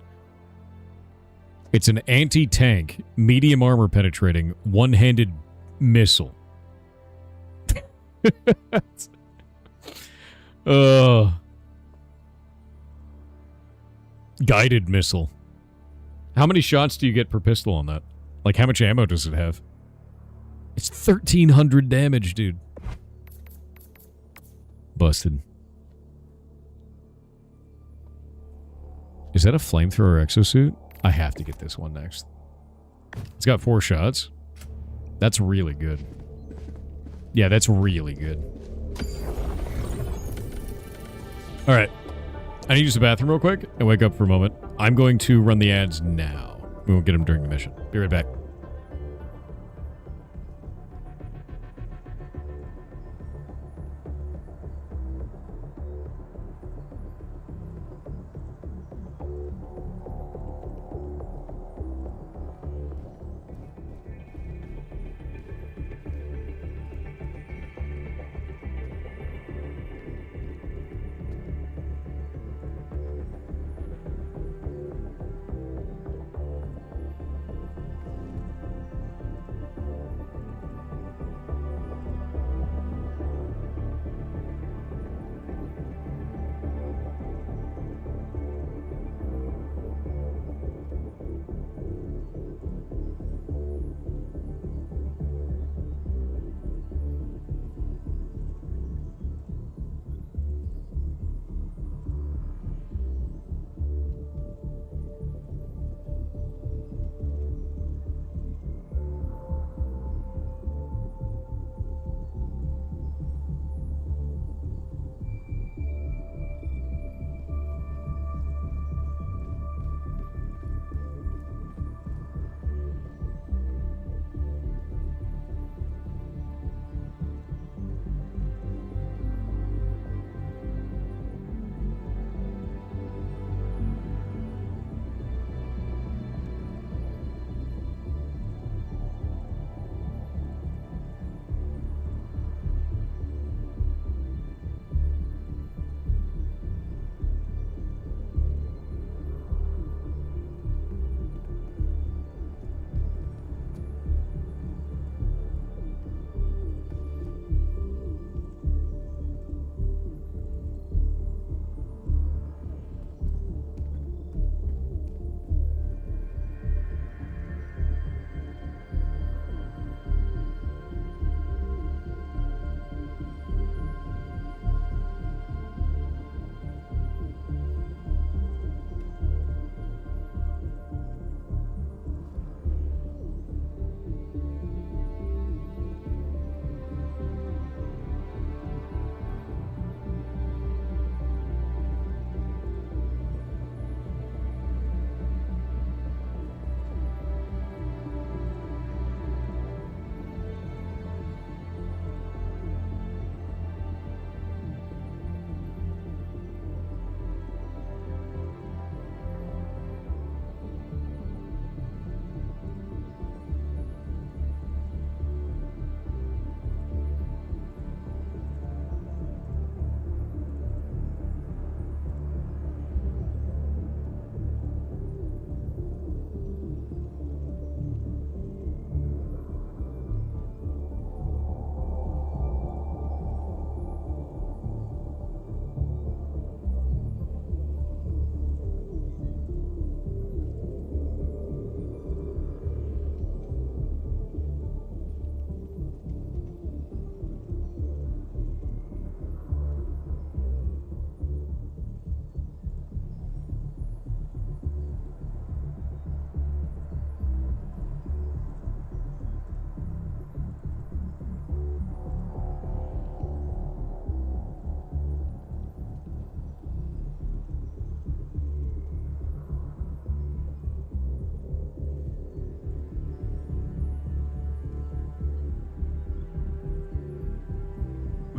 It's an anti-tank, medium armor penetrating, one-handed missile. Guided missile. How many shots do you get per pistol on that? Like, how much ammo does it have? It's 1,300 damage, dude. Busted. Is that a flamethrower exosuit? I have to get this one next. It's got 4 shots. That's really good. Yeah, that's really good. Alright. I need to use the bathroom real quick and wake up for a moment. I'm going to run the ads now. We won't get them during the mission. Be right back.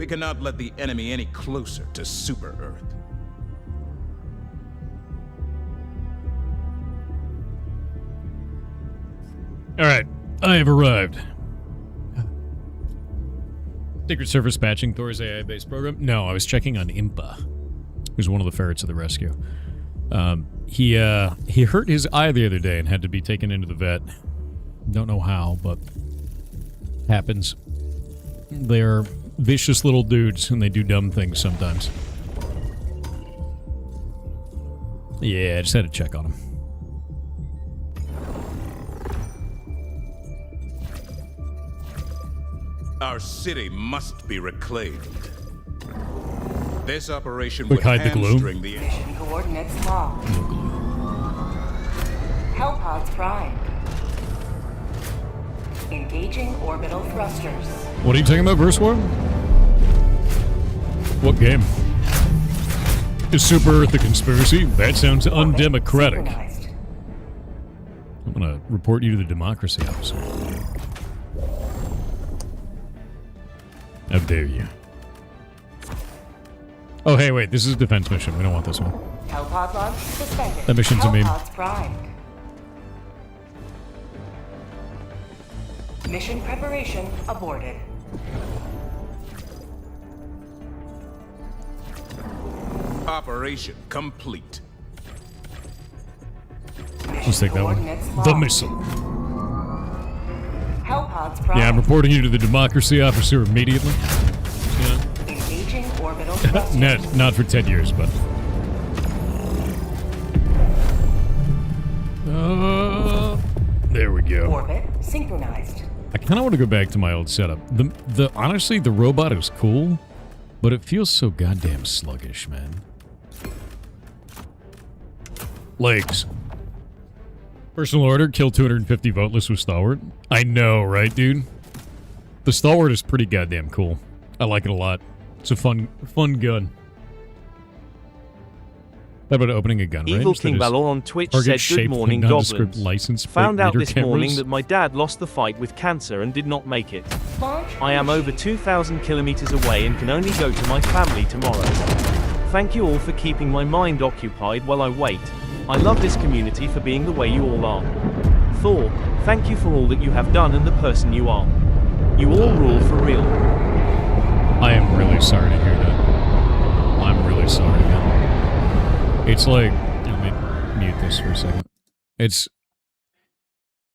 We cannot let the enemy any closer to Super Earth. Alright, I have arrived. Secret Service patching Thor's AI-based program? No, I was checking on Impa, who's one of the ferrets of the rescue. He hurt his eye the other day and had to be taken into the vet. Don't know how, but happens. They're vicious little dudes, and they do dumb things sometimes. Yeah, I just had to check on him. Our city must be reclaimed. This operation Quick, would hide the gloom. hamstring the... Mission coordinates locked. Hellpods primed. Engaging orbital thrusters. What are you talking about, Verse War? What game? Is Super Earth a conspiracy? That sounds undemocratic. Synchronized. I'm gonna report you to the democracy officer. How dare you? Oh, hey, wait, this is a defense mission. We don't want this one. Hellpod launch suspended. That mission's a meme. Hellpods primed. Mission preparation aborted. Operation complete. Let's take that one. The missile. Hellpods primed. Yeah, I'm reporting you to the democracy officer immediately. Yeah. Engaging orbital thrusters. Not for 10 years, but... there we go. Orbit synchronized. I kind of want to go back to my old setup. Honestly, the robot is cool, but it feels so goddamn sluggish, man. Legs. Personal order, kill 250 voteless with Stalwart. I know, right, dude? The Stalwart is pretty goddamn cool. I like it a lot. It's a fun gun. How about opening a gun range? Evil King Balor on Twitch target said, "Good morning, nondescript goblins. license plate Found out reader this cameras." morning that my dad lost the fight with cancer and did not make it. Launch I am over 2,000 kilometers away and can only go to my family tomorrow. Thank you all for keeping my mind occupied while I wait. I love this community for being the way you all are. Thor, thank you for all that you have done and the person you are. You all rule for real." I am really sorry to hear that. I'm really sorry, man. It's like... Let me mute this for a second.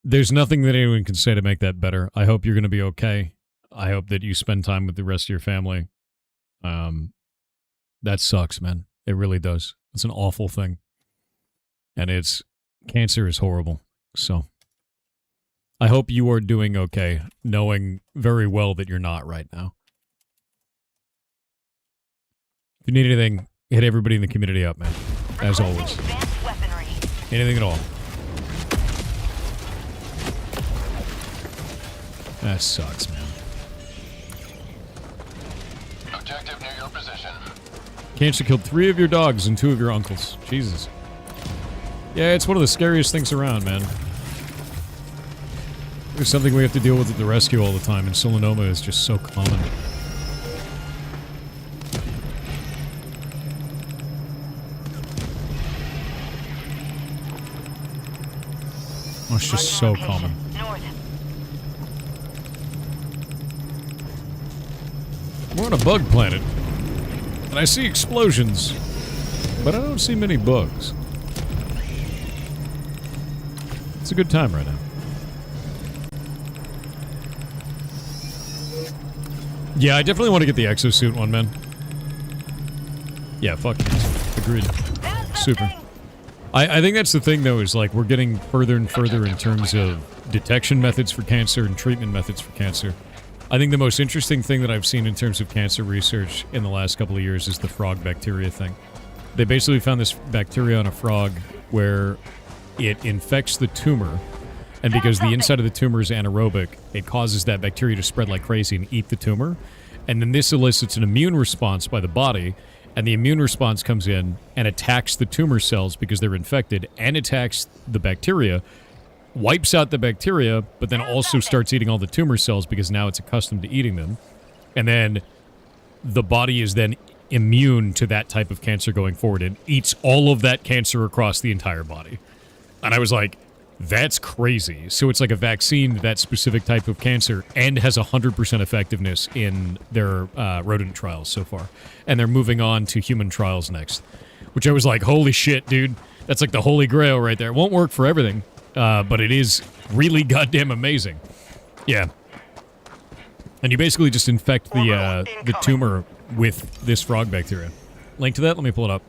There's nothing that anyone can say to make that better. I hope you're going to be okay. I hope that you spend time with the rest of your family. That sucks, man. It really does. It's an awful thing. And cancer is horrible. So, I hope you are doing okay, knowing very well that you're not right now. If you need anything, hit everybody in the community up, man. As always. Anything at all. That sucks, man. Objective near your position. Cancer killed 3 of your dogs and 2 of your uncles. Jesus. Yeah, it's one of the scariest things around, man. There's something we have to deal with at the rescue all the time, and solanoma is just so common. Oh, it's just so common. We're on a bug planet, and I see explosions, but I don't see many bugs. It's a good time right now. Yeah, I definitely want to get the exosuit one, man. Yeah, fuck it. Agreed. Super. I think that's the thing, though, is like we're getting further and further in terms of detection methods for cancer and treatment methods for cancer. I think the most interesting thing that I've seen in terms of cancer research in the last couple of years is the frog bacteria thing. They basically found this bacteria on a frog where it infects the tumor, and because the inside of the tumor is anaerobic, it causes that bacteria to spread like crazy and eat the tumor. And then this elicits an immune response by the body, and the immune response comes in and attacks the tumor cells because they're infected, and attacks the bacteria, wipes out the bacteria, but then also starts eating all the tumor cells because now it's accustomed to eating them. And then the body is then immune to that type of cancer going forward and eats all of that cancer across the entire body. And I was like, that's crazy. So it's like a vaccine to that specific type of cancer and has 100% effectiveness in their rodent trials so far. And they're moving on to human trials next. Which I was like, holy shit, dude. That's like the holy grail right there. It won't work for everything, but it is really goddamn amazing. Yeah. And you basically just infect the tumor with this frog bacteria. Link to that? Let me pull it up.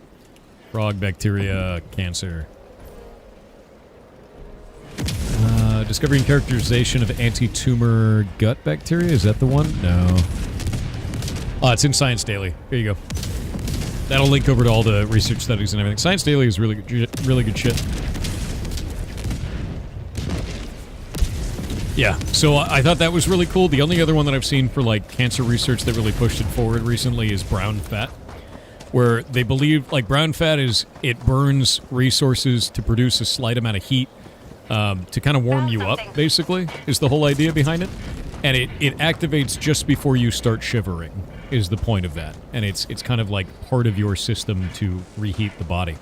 Frog bacteria cancer. Discovery and characterization of anti-tumor gut bacteria. Is that the one? No. Oh, it's in Science Daily. Here you go. That'll link over to all the research studies and everything. Science Daily is really good shit. Yeah, so I thought that was really cool. The only other one that I've seen for, like, cancer research that really pushed it forward recently is brown fat, where they believe, like, brown fat is, it burns resources to produce a slight amount of heat to kind of warm you up, basically, is the whole idea behind it. And it activates just before you start shivering, is the point of that. And it's kind of like part of your system to reheat the body.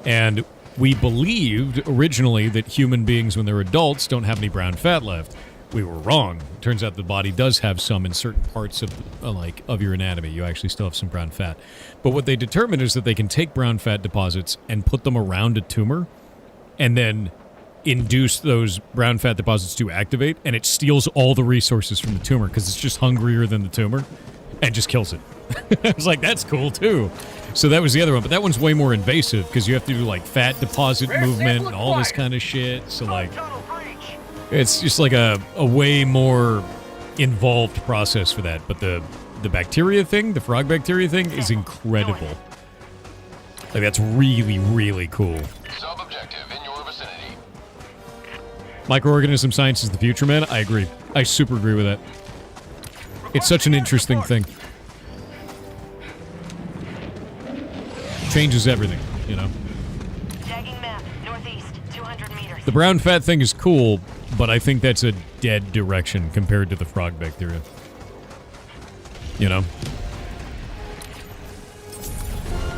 And we believed originally that human beings, when they're adults, don't have any brown fat left. We were wrong. It turns out the body does have some in certain parts of of your anatomy. You actually still have some brown fat. But what they determined is that they can take brown fat deposits and put them around a tumor and then induce those brown fat deposits to activate, and it steals all the resources from the tumor because it's just hungrier than the tumor and just kills it. I was like, that's cool too. So that was the other one, but that one's way more invasive because you have to do like fat deposit movement and all this kind of shit. So like, it's just like a way more involved process for that. But the bacteria thing, the frog bacteria thing, is incredible. Like, that's really, really cool. Sub-objective in your vicinity. Microorganism science is the future, man. I agree. I super agree with that. It's such an interesting thing. Changes everything, you know. Tagging map, northeast, 200 meters. The brown fat thing is cool, but I think that's a dead direction compared to the frog bacteria. You know?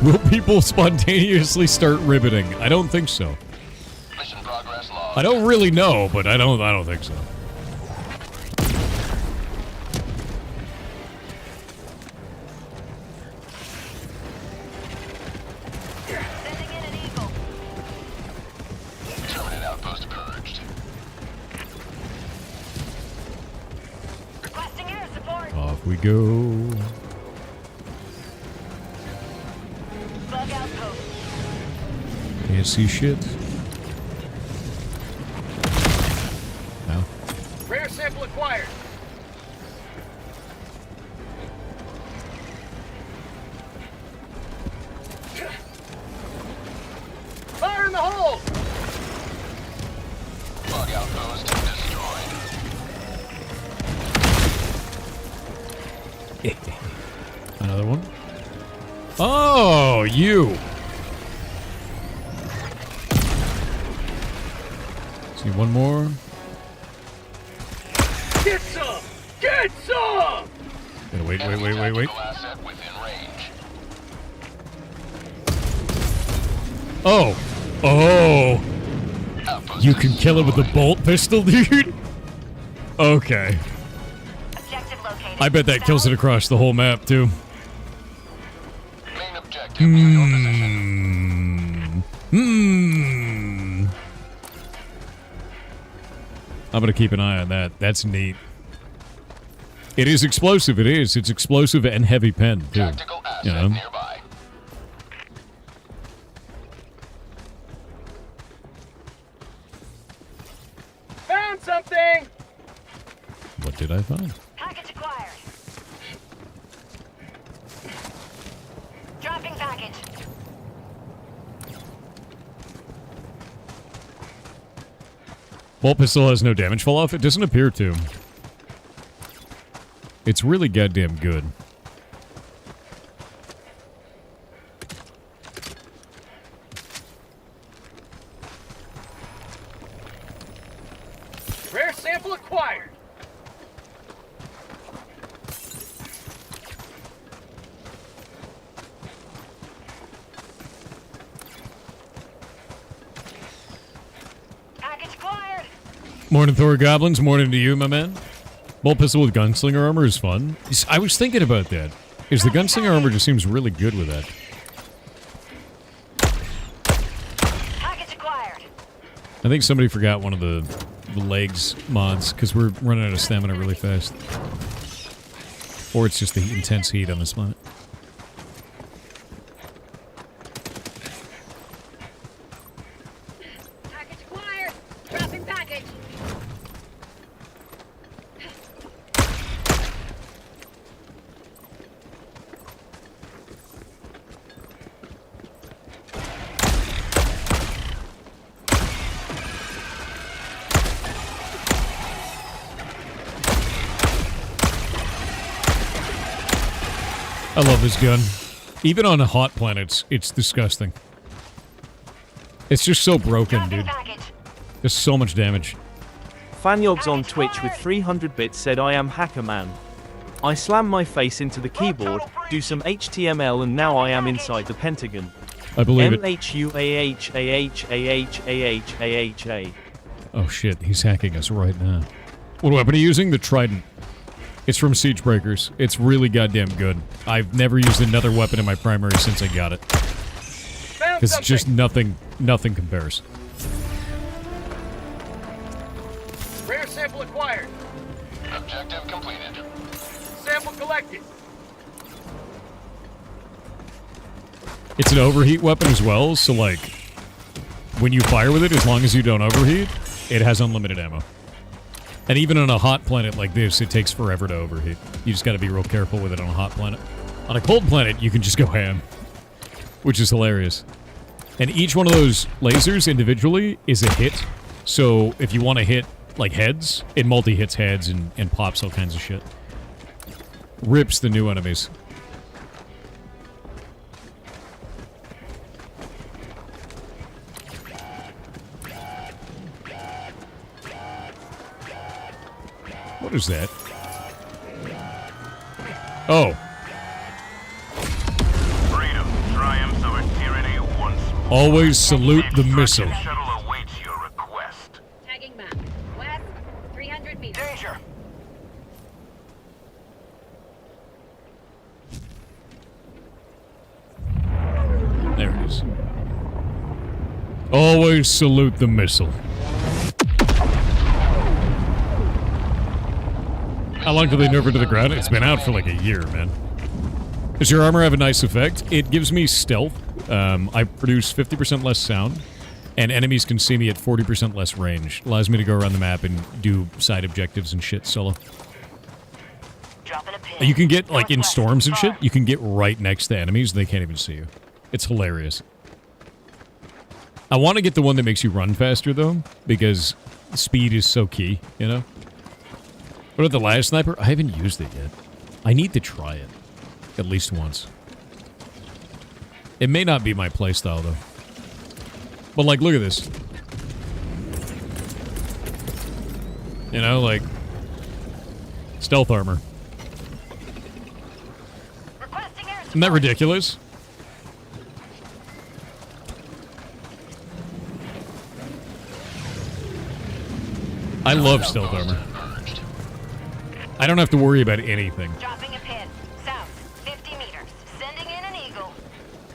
Will people spontaneously start ribbiting? I don't think so. Mission progress log. I don't really know, but I don't think so. Sending in an eagle. Terminate outpost purged. Requesting air support. Off we go. Bug outpost. Can't see shit. No. Rare sample acquired. Fire in the hole! Bug outpost destroyed. Another one. Oh, you. See one more. Get some! Get some! Gotta wait. Tactical asset within range. Oh. Oh. Outpost You can kill it with a destroyed. bolt pistol, dude? Okay. Objective located. I bet that kills it across the whole map, too. Main objective near your position. I'm gonna keep an eye on that. That's neat. It is explosive. It is. It's explosive and heavy pen, too. Tactical asset You know? nearby. Found something! What did I find? Package acquired. Dropping package. Bolt pistol has no damage fall off? It doesn't appear to. It's really goddamn good. Rare sample acquired. Morning, Thor Goblins. Morning to you, my man. Bolt pistol with gunslinger armor is fun. I was thinking about that. Because the gunslinger armor just seems really good with that. Package acquired. I think somebody forgot one of the legs mods, because we're running out of stamina really fast. Or it's just the intense heat on this planet. Package acquired. Dropping package. I love this gun. Even on hot planets, it's disgusting. It's just so broken, dude. There's so much damage. Fanyogs on Twitch with 300 bits said I am Hacker Man. I slam my face into the keyboard, do some HTML and now I am inside the Pentagon. I believe it. MHUAHAHAHAHAHA. Oh shit, he's hacking us right now. What weapon are you using? The Trident. It's from Siegebreakers. It's really goddamn good. I've never used another weapon in my primary since I got it. Because just nothing compares. Rare sample acquired. Objective completed. Sample collected. It's an overheat weapon as well, so like, when you fire with it, as long as you don't overheat, it has unlimited ammo. And even on a hot planet like this, it takes forever to overheat. You just gotta be real careful with it on a hot planet. On a cold planet, you can just go ham. Which is hilarious. And each one of those lasers individually is a hit. So if you want to hit, like, heads, it multi-hits heads and pops all kinds of shit. Rips the new enemies. What is that? Oh. Freedom triumphs over tyranny once more. Always salute the missile. Shuttle awaits your request. Tagging map. West, 300 meters. Danger. There it is. Always salute the missile. How long do they nerf it to the ground? It's been out for like a year, man. Does your armor have a nice effect? It gives me stealth. I produce 50% less sound, and enemies can see me at 40% less range. Allows me to go around the map and do side objectives and shit solo. Dropping a pin. You can get, like, in storms and shit, you can get right next to enemies, they can't even see you. It's hilarious. I want to get the one that makes you run faster, though, because speed is so key, you know? What about the last sniper? I haven't used it yet. I need to try it. At least once. It may not be my playstyle, though. But, like, look at this. You know, like... stealth armor. Isn't that ridiculous? I love stealth armor. I don't have to worry about anything. Dropping a pin. South, 50 meters. Sending in an eagle.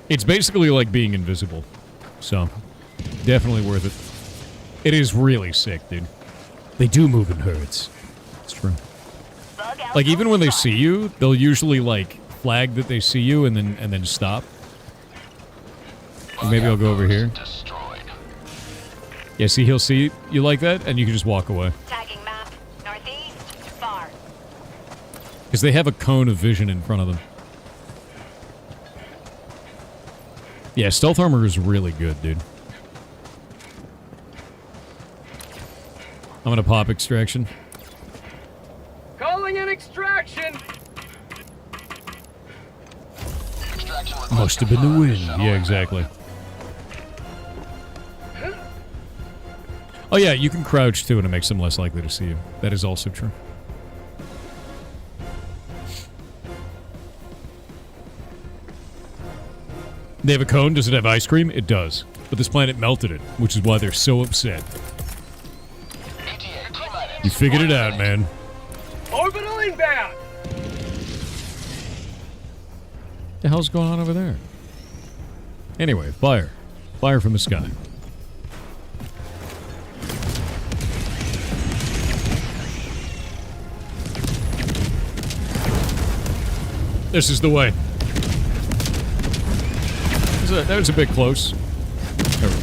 It's basically like being invisible. So, definitely worth it. It is really sick, dude. They do move in herds. It's true. Like, even when they see you, they'll usually, like, flag that they see you and then stop. Maybe I'll go over here. Yeah, see, he'll see you like that, and you can just walk away. Tagging map. Northeast, far. Because they have a cone of vision in front of them. Yeah, stealth armor is really good, dude. I'm gonna pop extraction. Calling in extraction. Must have been the wind. Yeah, exactly. Oh yeah, you can crouch too and it makes them less likely to see you. That is also true. They have a cone. Does it have ice cream? It does. But this planet melted it, which is why they're so upset. Next You figured it squad out, man. Orbital inbound! What the hell's going on over there? Anyway, fire. Fire from the sky. This is the way. That was a bit close. There we go.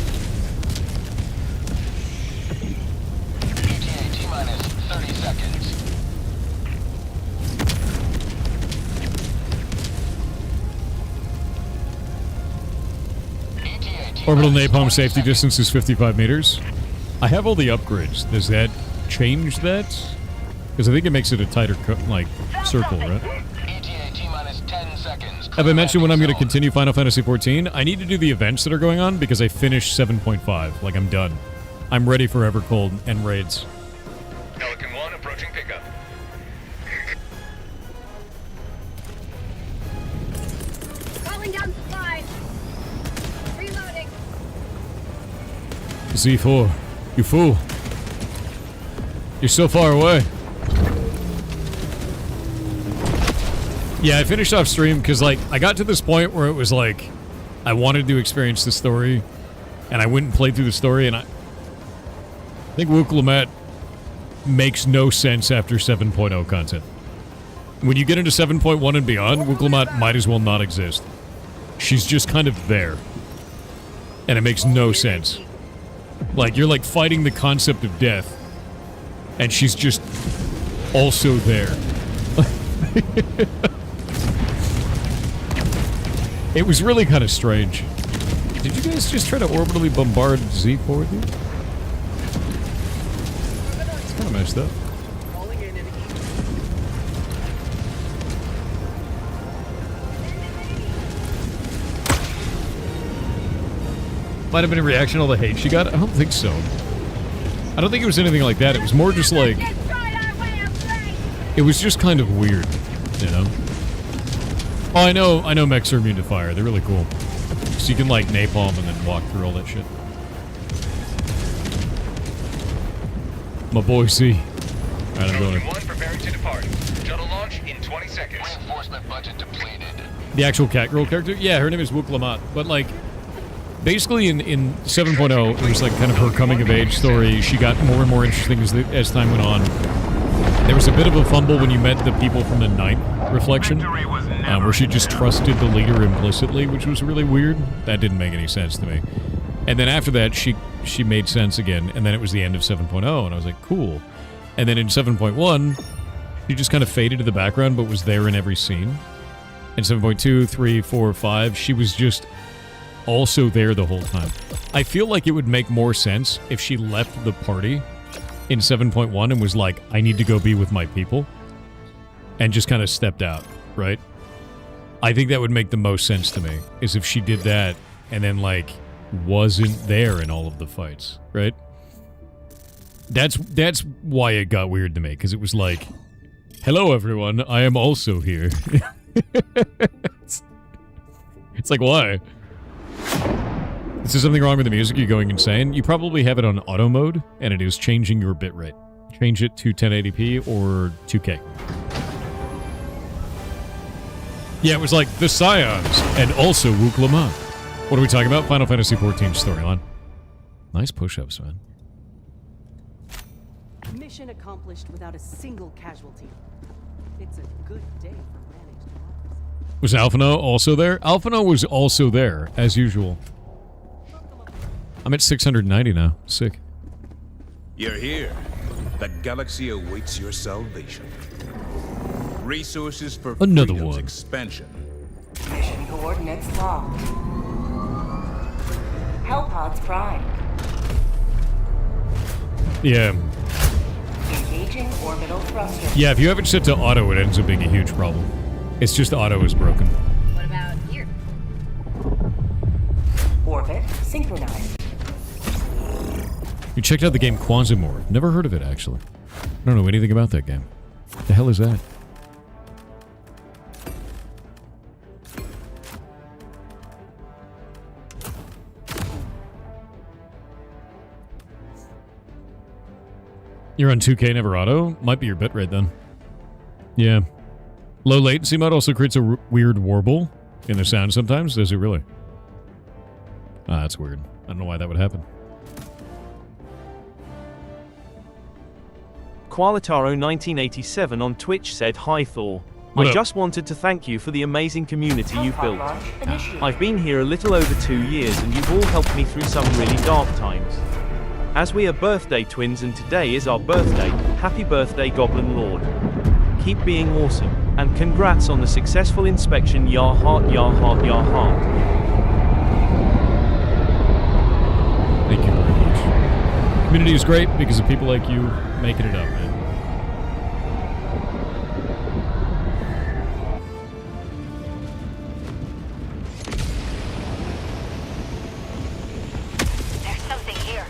ETA T-minus 30 seconds. Orbital napalm safety distance is 55 meters. I have all the upgrades. Does that change that? Because I think it makes it a tighter, circle, right? ETA T-minus 10 seconds. Have I mentioned when I'm going to continue Final Fantasy XIV? I need to do the events that are going on because I finished 7.5. Like, I'm done. I'm ready for Evercold and raids. Pelican 1 approaching pickup. Calling down supplies. Reloading. Z4, you fool. You're so far away. Yeah, I finished off stream because, like, I got to this point where it was like, I wanted to experience the story, and I went and played through the story, and I think Wukalamat makes no sense after 7.0 content. When you get into 7.1 and beyond, Wukalamat might as well not exist. She's just kind of there. And it makes no sense. Like, you're like fighting the concept of death, and she's just also there. It was really kind of strange. Did you guys just try to orbitally bombard Z4, dude? It's kind of messed up. Might have been a reaction to all the hate she got? I don't think so. I don't think it was anything like that. It was more just like... It was just kind of weird, you know? Oh, I know mechs are immune to fire. They're really cool. So you can, like, napalm and then walk through all that shit. My boy C. Alright, I'm going. One preparing to depart. Shuttle launch in 20 seconds. Reinforcement budget depleted. The actual Catgirl character? Yeah, her name is Wukalamat. But, like, basically in 7.0, it was, like, kind of her coming-of-age story. She got more and more interesting as time went on. There was a bit of a fumble when you met the people from the Night Reflection, where she just trusted the leader implicitly, which was really weird. That didn't make any sense to me. And then after that, she made sense again, and then it was the end of 7.0, and I was like, cool. And then in 7.1, she just kind of faded to the background, but was there in every scene. In 7.2, 3, 4, 5, she was just also there the whole time. I feel like it would make more sense if she left the party in 7.1 and was like, I need to go be with my people, and just kind of stepped out, right? I think that would make the most sense to me, is if she did that and then, like, wasn't there in all of the fights, right? That's why it got weird to me, because it was like, hello everyone, I am also here. It's like, why? Is there something wrong with the music? You're going insane? You probably have it on auto mode, and it is changing your bitrate. Change it to 1080p or 2K. Yeah, it was like the Scions, and also Wukalamat. What are we talking about? Final Fantasy XIV storyline. Nice push-ups, man. Mission accomplished without a single casualty. It's a good day for managed democracy. Was Alphino also there? Alphino was also there, as usual. I'm at 690 now. Sick. You're here. The galaxy awaits your salvation. Resources for Another freedom's one. expansion. Mission coordinates locked. Hellpods prime. Yeah. Engaging orbital thruster. Yeah, if you have it set to auto, it ends up being a huge problem. It's just auto is broken. What about here? Orbit synchronized. You checked out the game Quanzimore. Never heard of it, actually. I don't know anything about that game. What the hell is that? You're on 2K Never Auto? Might be your bitrate then. Yeah. Low latency mode also creates a weird warble in the sound sometimes. Does it really? Ah, that's weird. I don't know why that would happen. Qualitaro 1987 on Twitch said, "Hi Thor. What I up? just wanted to thank you for the amazing community you've built. I've been here a little over 2 years and you've all helped me through some really dark times. As we are birthday twins and today is our birthday, happy birthday Goblin Lord. Keep being awesome, and congrats on the successful inspection, yar heart, yar heart, yar heart." Thank you very much. Community is great because of people like you making it up, man. There's something here.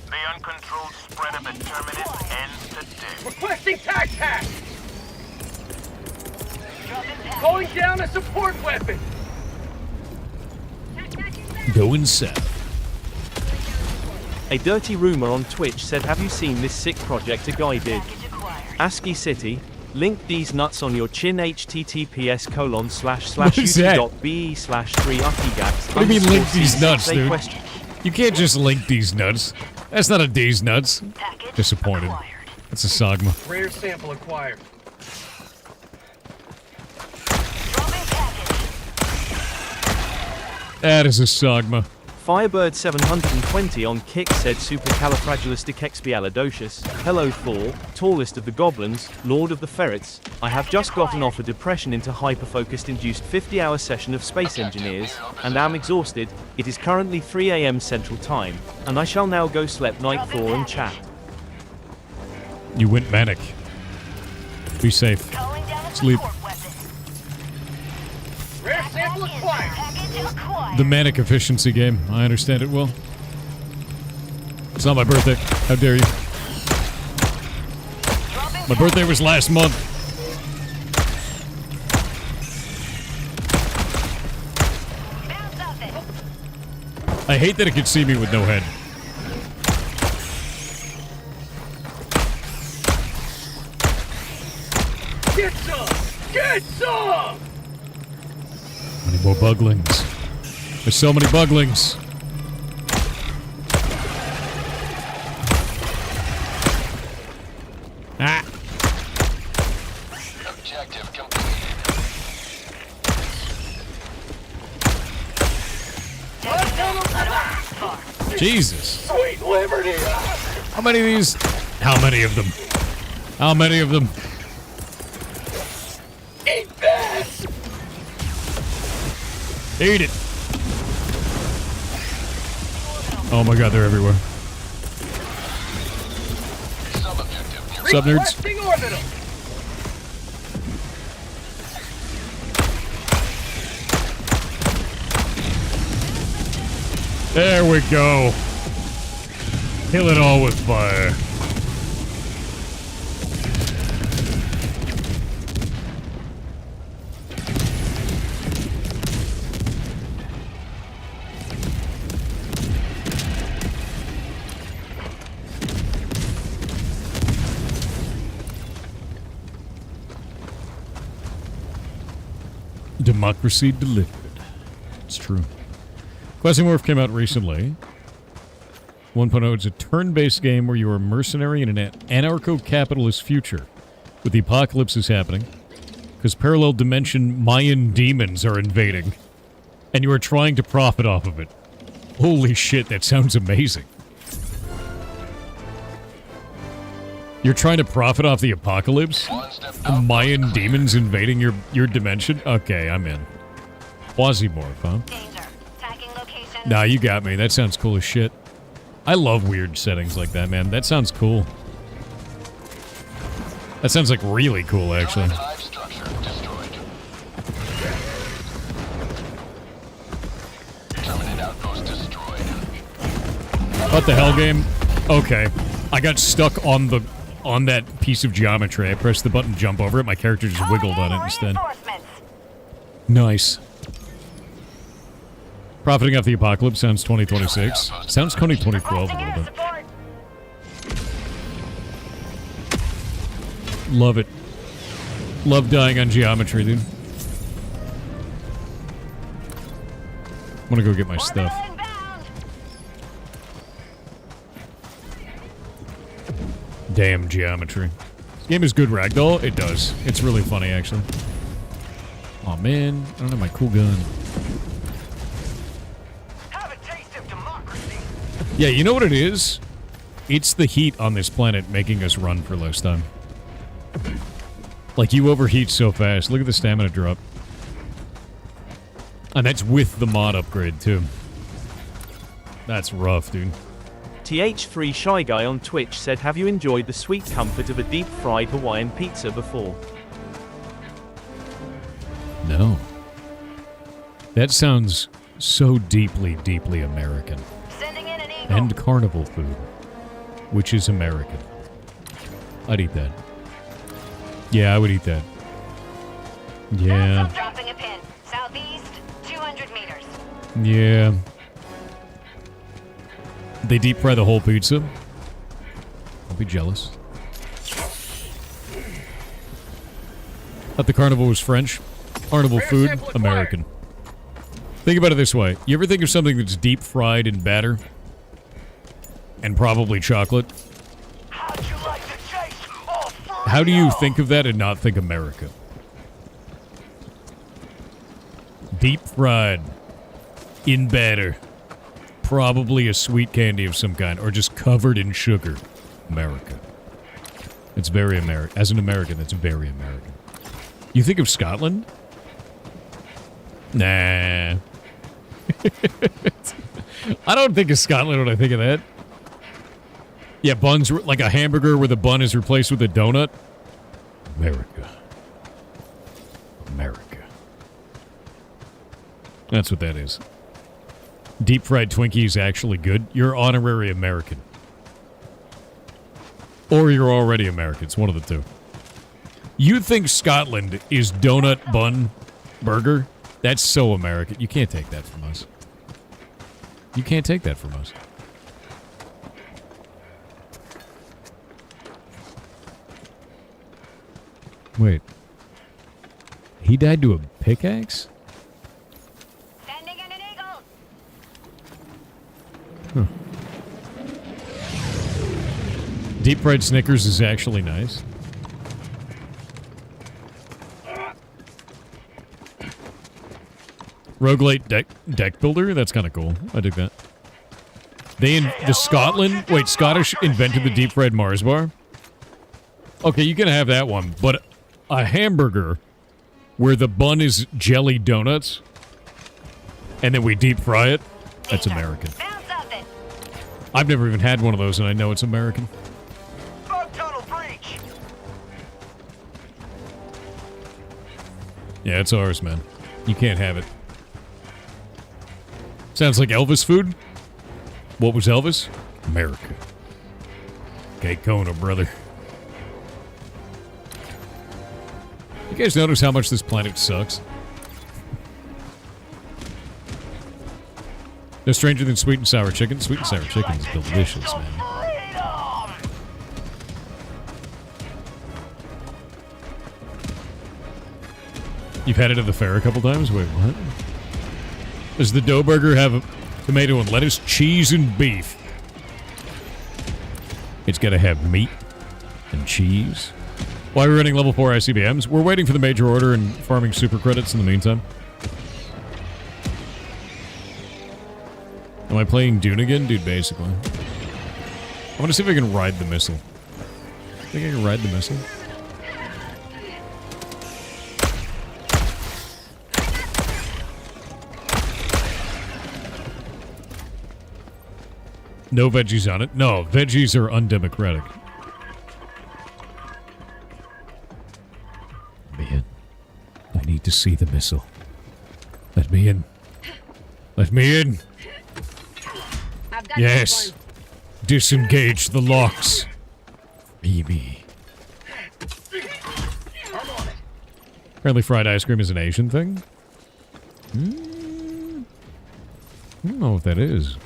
The uncontrolled spread of the terminus ends today. Requesting tac. Calling down a support weapon. Going south. A dirty rumor on Twitch said, "Have you seen this sick project a guy did? ASCII City, link these nuts on your chin, https://youtube.be/3utigax." What do you mean link these nuts, dude? You can't just link these nuts. That's not a D's nuts. Disappointed. That's a Sagma. Rare sample acquired. That is a Sagma. Firebird 720 on Kick said, "Supercalifragilisticexpialidocious. Hello Thor, tallest of the goblins, lord of the ferrets. I have just gotten off a depression into hyper-focused induced 50-hour session of Space Engineers, and am exhausted. It is currently 3 AM Central Time, and I shall now go sleep night Thor and chat." You went manic. Be safe. Sleep. Rare sample acquired. The manic efficiency game. I understand it well. It's not my birthday. How dare you? My birthday was last month. I hate that it could see me with no head. Get some! Get some! Many more buglings. There's so many buglings. Ah. Objective completed. Jesus. Sweet liberty! How many of these? How many of them? How many of them? Eat this! Eat it. Oh my god, they're everywhere. What's up, nerds? Requesting orbital! There we go. Kill it all with fire. Democracy delivered. It's true. Quasimorph came out recently. 1.0 is a turn-based game where you are a mercenary in an anarcho-capitalist future, with the apocalypse is happening, because parallel dimension Mayan demons are invading, and you are trying to profit off of it. Holy shit, that sounds amazing. You're trying to profit off the apocalypse? The Mayan demons invading your dimension? Okay, I'm in. Quasimorph, huh? Nah, you got me. That sounds cool as shit. I love weird settings like that, man. That sounds cool. That sounds like really cool, actually. What the hell, game? Okay. I got stuck on that piece of geometry. I pressed the button to jump over it. My character just wiggled on it instead. Nice. Profiting off the apocalypse sounds 2026. Sounds 2012 a little bit. Love it. Love dying on geometry, dude. I'm gonna go get my stuff. Damn geometry. This game is good ragdoll? It does. It's really funny, actually. Aw, man. I don't have my cool gun. Have a taste of democracy. Yeah, you know what it is? It's the heat on this planet making us run for less time. Like, you overheat so fast. Look at the stamina drop. And that's with the mod upgrade, too. That's rough, dude. TH3 Shy Guy on Twitch said, have you enjoyed the sweet comfort of a deep-fried Hawaiian pizza before? No. That sounds so deeply, deeply American. Sending in an eagle. And carnival food, which is American. I'd eat that. Yeah, I would eat that. Yeah. Dropping a pin. Southeast, 200 meters. Yeah. They deep fry the whole pizza. I'll be jealous. Thought the carnival was French. Carnival food, American. Think about it this way. You ever think of something that's deep fried in batter? And probably chocolate? How'd you like to chase all three? How do you think of that and not think America? Deep fried. In batter. Probably a sweet candy of some kind. Or just covered in sugar. America. It's very American. As an American, that's very American. You think of Scotland? Nah. I don't think of Scotland when I think of that. Yeah, buns, like a hamburger where the bun is replaced with a donut. America. America. That's what that is. Deep fried Twinkie is actually good. You're honorary American. Or you're already American. It's one of the two. You think Scotland is donut bun burger? That's so American. You can't take that from us. You can't take that from us. Wait. He died to a pickaxe? Sending in an eagle. Huh. Deep fried Snickers is actually nice. Roguelite deck builder? That's kind of cool. I dig that. The Scottish invented the deep fried Mars bar? Okay, you can have that one, but a hamburger where the bun is jelly donuts and then we deep fry it? That's American. I've never even had one of those and I know it's American. Smoke tunnel breach. Yeah, it's ours, man. You can't have it. Sounds like Elvis food. What was Elvis? America. Okay, Kona, brother. You guys notice how much this planet sucks? No stranger than sweet and sour chicken. Sweet and sour chicken is delicious, man. You've had it at the fair a couple times? Wait, what? Does the dough burger have a tomato and lettuce, cheese, and beef? It's got to have meat and cheese. Why are we running level 4 ICBMs? We're waiting for the major order and farming super credits in the meantime. Am I playing Dune again? Dude, basically. I want to see if I can ride the missile. Think I can ride the missile? No veggies on it? No, veggies are undemocratic. Let me in. I need to see the missile. Let me in. Let me in. Yes. Disengage the locks. Free me. Apparently fried ice cream is an Asian thing. I don't know if that is.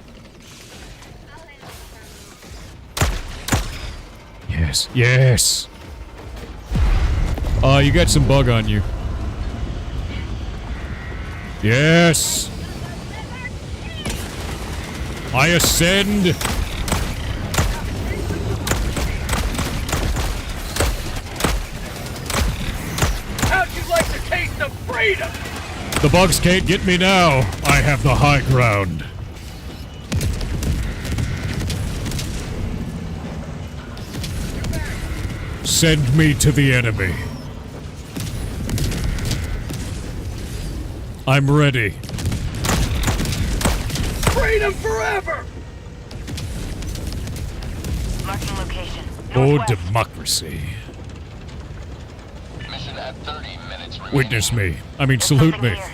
Yes. Yes. You got some bug on you. Yes! I ascend! How'd you like to taste of freedom? The bugs can't get me now. I have the high ground. Send me to the enemy. I'm ready. Freedom forever! Marking location. Oh, Northwest. democracy. Mission at 30 minutes remaining. Witness me. I mean, There's salute something me. here.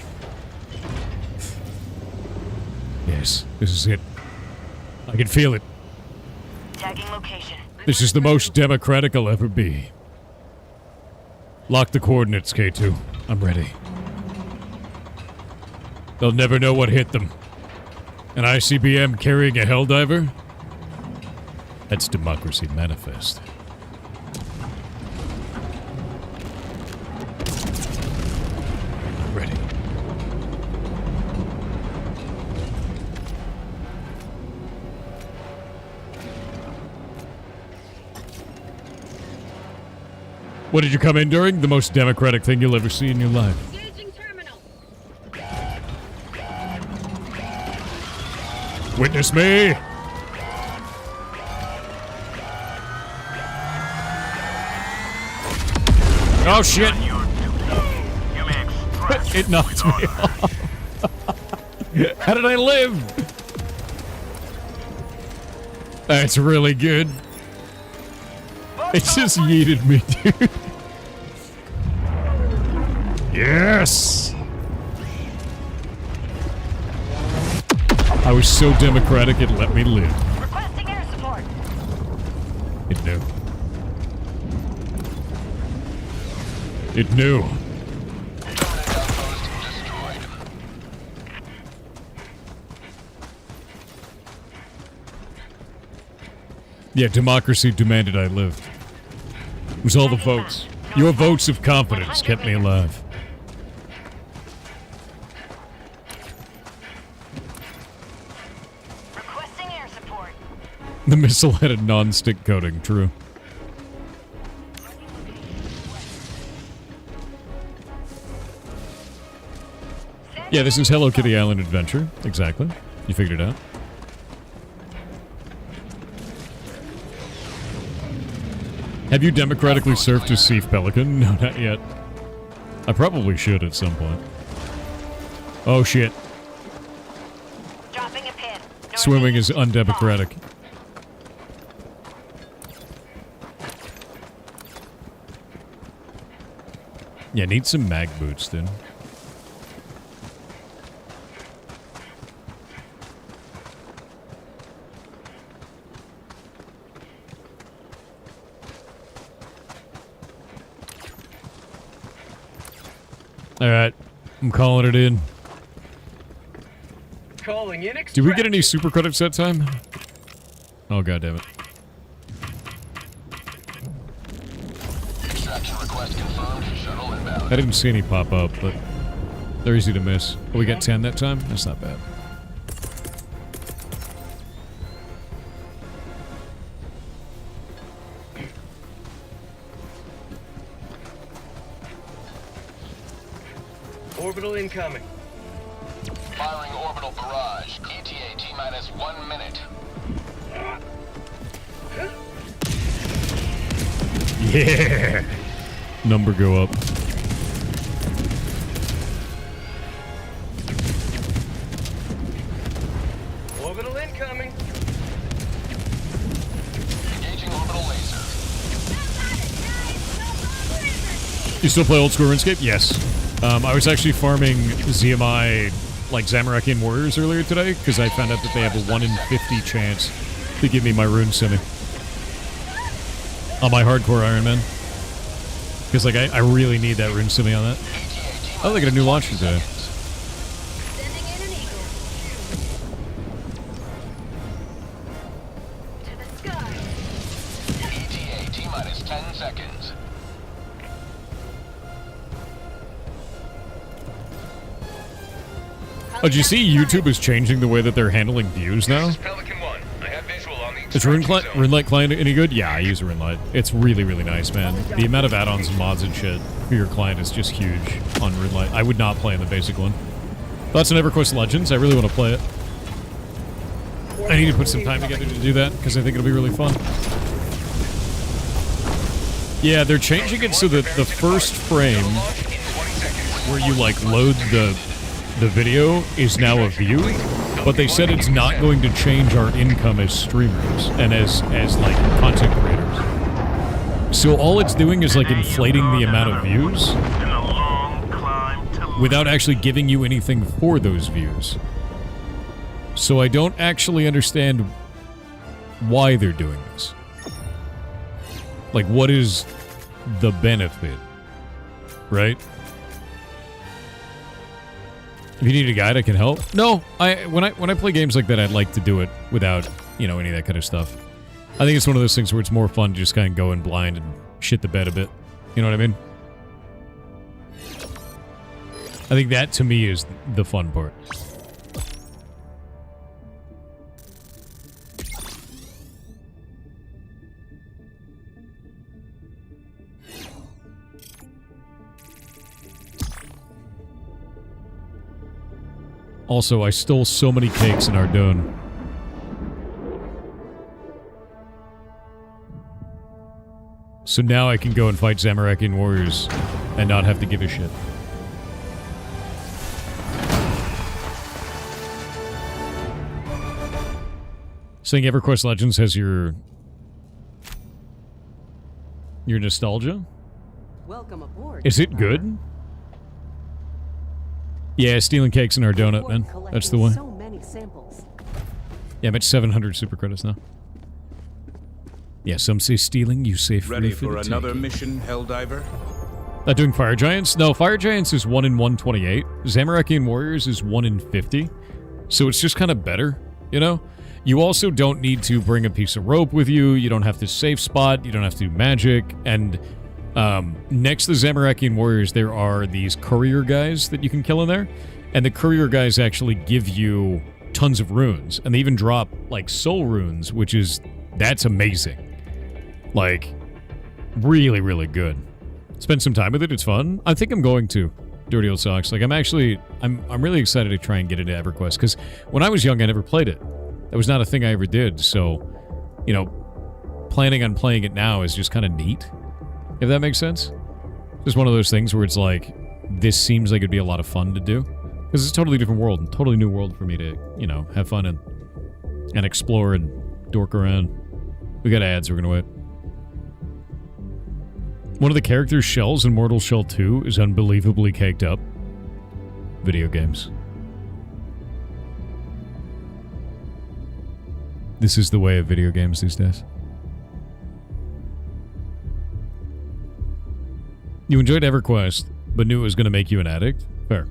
Yes, this is it. I can feel it. Tagging location. This is the most democratic I'll ever be. Lock the coordinates, K2. I'm ready. They'll never know what hit them. An ICBM carrying a Helldiver? That's democracy manifest. I'm ready. What did you come in during? The most democratic thing you'll ever see in your life. Engaging terminal. Witness me! Oh shit! It knocked me off. How did I live? That's really good. It just yeeted me, dude. Yes! I was so democratic it let me live. Requesting air support. It knew. It knew. Yeah, democracy demanded I lived. It was all the votes. Your votes of confidence kept me alive. Requesting air support. The missile had a non-stick coating, true. Yeah, this is Hello Kitty Island Adventure. Exactly. You figured it out. Have you democratically surfed a Sea Pelican? No, not yet. I probably should at some point. Oh shit. Dropping a pin. Swimming is undemocratic. Yeah, need some mag boots then. Alright, I'm calling it in. Calling in Did we get any super credits that time? Oh god damn it. Extraction request confirmed. Shuttle inbound. I didn't see any pop up, but they're easy to miss. Oh, we got 10 that time? That's not bad. Orbital incoming. Firing orbital barrage. ETA T-minus 1 minute. Yeah! Number go up. Orbital incoming. Engaging orbital laser. You still play old school RuneScape? Yes. I was actually farming ZMI, like Zamarakian Warriors earlier today, because I found out that they have a 1 in 50 chance to give me my rune simi. On my hardcore Iron Man. Because, like, I really need that rune simi on that. Oh, they got a new launcher today. Sending in an eagle. To the sky. ETA T-minus 10 seconds. Oh, did you see YouTube is changing the way that they're handling views now? Pelican 1. I have visual on the Is RuneLite client any good? Yeah, I use RuneLite. It's really, really nice, man. The amount of add-ons and mods and shit for your client is just huge on RuneLite. I would not play in the basic one. Thoughts on EverQuest Legends? I really want to play it. I need to put some time together to do that, because I think it'll be really fun. Yeah, they're changing it so that the first frame where you, like, load the video is now a view, but they said it's not going to change our income as streamers and as like, content creators. So all it's doing is, like, inflating the amount of views without actually giving you anything for those views. So I don't actually understand why they're doing this. Like, what is the benefit? Right? If you need a guide, I can help. No, when I play games like that, I'd like to do it without, you know, any of that kind of stuff. I think it's one of those things where it's more fun to just kind of go in blind and shit the bed a bit. You know what I mean? I think that, to me, is the fun part. Also, I stole so many cakes in Ardone. So now I can go and fight Zamorakian warriors and not have to give a shit. Saying EverQuest Legends has your nostalgia? Welcome aboard. Is it good? Yeah, stealing cakes in our donut, man. That's the one. So many samples. Yeah, I'm at 700 super credits now. Yeah, some say stealing, you say free. Ready for another mission, Helldiver? Not doing Fire Giants? No, Fire Giants is 1 in 128. Zamorakian Warriors is 1 in 50. So it's just kind of better, you know? You also don't need to bring a piece of rope with you. You don't have to safe spot. You don't have to do magic. And next to the Zamorakian Warriors, there are these courier guys that you can kill in there. And the courier guys actually give you tons of runes. And they even drop, like, soul runes, which is... That's amazing. Like, really, really good. Spend some time with it. It's fun. I think I'm going to. Dirty Old Socks. Like, I'm really excited to try and get into EverQuest. Because when I was young, I never played it. That was not a thing I ever did. So, you know, planning on playing it now is just kind of neat. If that makes sense. Just one of those things where it's like, this seems like it'd be a lot of fun to do. Because it's a totally different world. And totally new world for me to, you know, have fun and explore and dork around. We got ads we're going to wait. One of the characters' shells in Mortal Shell 2 is unbelievably caked up. Video games. This is the way of video games these days. You enjoyed EverQuest, but knew it was going to make you an addict? Fair.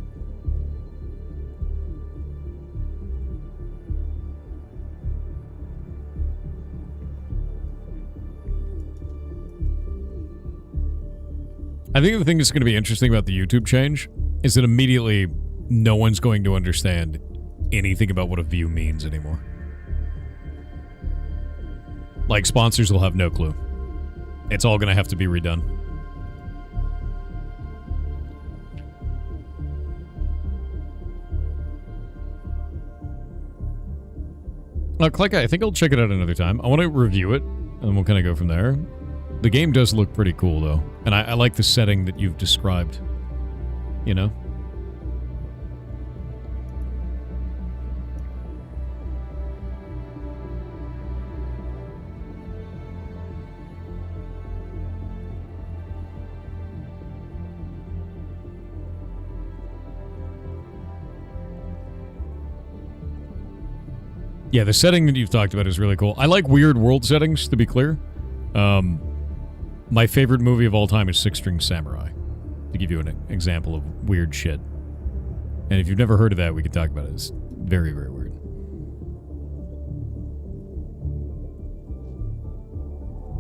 I think the thing that's going to be interesting about the YouTube change is that immediately no one's going to understand anything about what a view means anymore. Like, sponsors will have no clue. It's all going to have to be redone. Click, I think I'll check it out another time. I want to review it, and then we'll kind of go from there. The game does look pretty cool, though. And I like the setting that you've described. You know? Yeah, the setting that you've talked about is really cool. I like weird world settings, to be clear. My favorite movie of all time is Six String Samurai, to give you an example of weird shit. And if you've never heard of that, we could talk about it. It's very, very weird.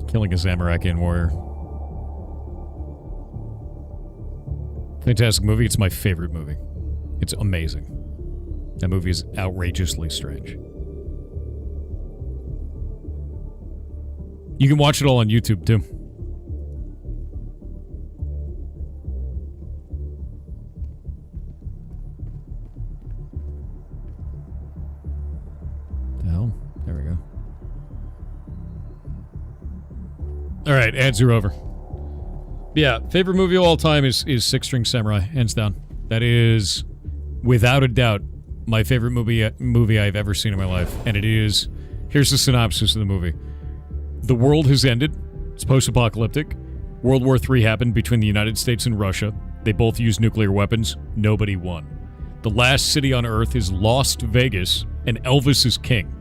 Killing a Zamorakian warrior. Fantastic movie. It's my favorite movie. It's amazing. That movie is outrageously strange. You can watch it all on YouTube, too. The hell? There we go. Alright, ads are over. Yeah, favorite movie of all time is Six String Samurai, hands down. That is, without a doubt, my favorite movie I've ever seen in my life. And it is, here's the synopsis of the movie. The world has ended. It's post-apocalyptic. World War III happened between the United States and Russia. They both used nuclear weapons. Nobody won. The last city on Earth is Las Vegas, and Elvis is king.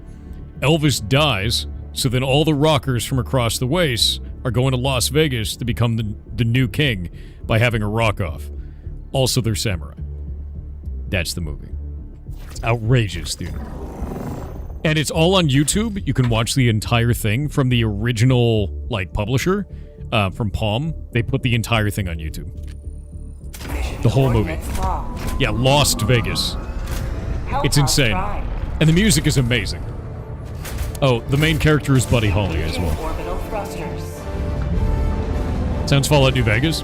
Elvis dies, so then all the rockers from across the waste are going to Las Vegas to become the new king by having a rock-off. Also, they're samurai. That's the movie. It's outrageous, dude. And it's all on YouTube. You can watch the entire thing from the original, like, publisher, from Palm. They put the entire thing on YouTube. The whole movie. Yeah, Lost Vegas. It's insane. And the music is amazing. Oh, the main character is Buddy Holly as well. Sounds Fallout New Vegas?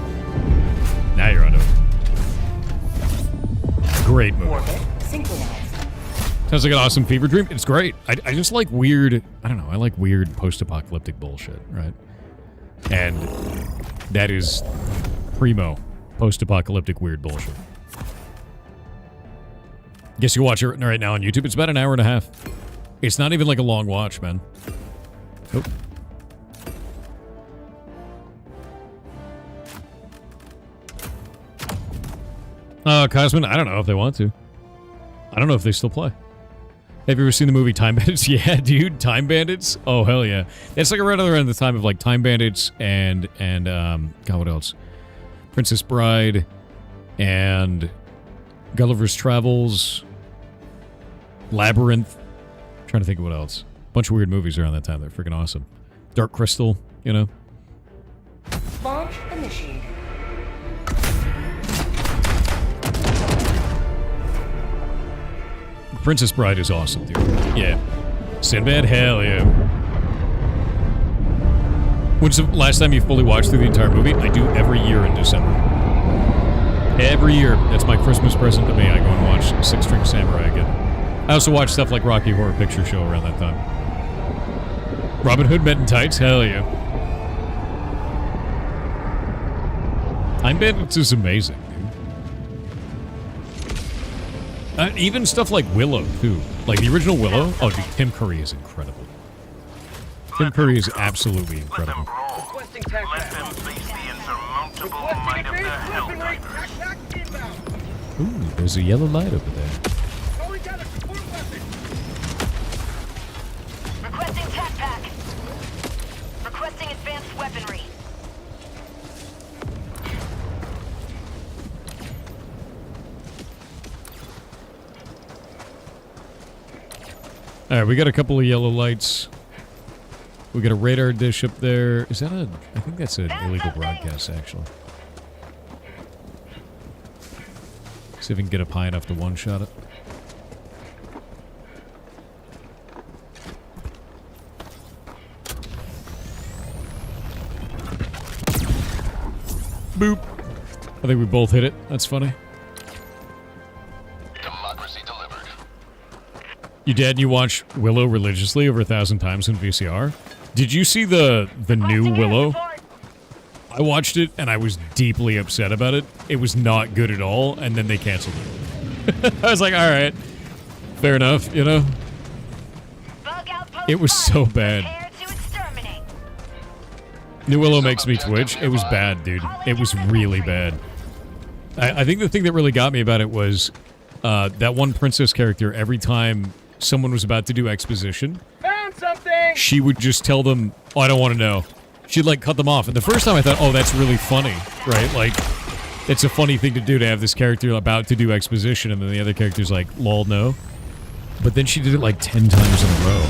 Now you're on it. Great movie. Sounds like an awesome fever dream. It's great. I just like weird, I don't know, I like weird post-apocalyptic bullshit, right? And that is primo post-apocalyptic weird bullshit. Guess you can watch it right now on YouTube. It's about an hour and a half. It's not even like a long watch, man. Nope. Cosmin, I don't know if they want to. I don't know if they still play. Have you ever seen the movie Time Bandits? Yeah, dude, Time Bandits? Oh, hell yeah. It's like right around the time of, like, Time Bandits and God, what else? Princess Bride and Gulliver's Travels, Labyrinth. I'm trying to think of what else. A bunch of weird movies around that time. They're freaking awesome. Dark Crystal, you know? Launch initiated. Princess Bride is awesome, dude. Yeah. Sinbad, hell yeah. When's the last time you fully watched through the entire movie? I do every year in December. Every year. That's my Christmas present to me. I go and watch Six String Samurai again. I also watch stuff like Rocky Horror Picture Show around that time. Robin Hood Men in Tights, hell yeah. Time Bandits is amazing. Even stuff like Willow, too. Like, the original Willow. Oh, dude, Tim Curry is incredible. Tim Curry is absolutely incredible. Let them face the insurmountable might of the Helldivers. Ooh, there's a yellow light over there. Requesting tac pack. Requesting advanced weaponry. Alright, we got a couple of yellow lights. We got a radar dish up there. Is that a... I think that's an illegal broadcast, actually. See if we can get up high enough to one-shot it. Boop. I think we both hit it. That's funny. You did? You watch Willow religiously over 1,000 times in VCR? Did you see the new Willow? I watched it and I was deeply upset about it. It was not good at all, and then they canceled it. I was like, alright. Fair enough, you know? It was so bad. New Willow makes me twitch. It was bad, dude. It was really bad. I think the thing that really got me about it was that one princess character, every time someone was about to do exposition, Found something! she would just tell them, oh, I don't want to know. She'd, like, cut them off. And the first time I thought, oh, that's really funny, right? Like, it's a funny thing to do to have this character about to do exposition, and then the other character's like, lol, no. But then she did it, like, 10 times in a row.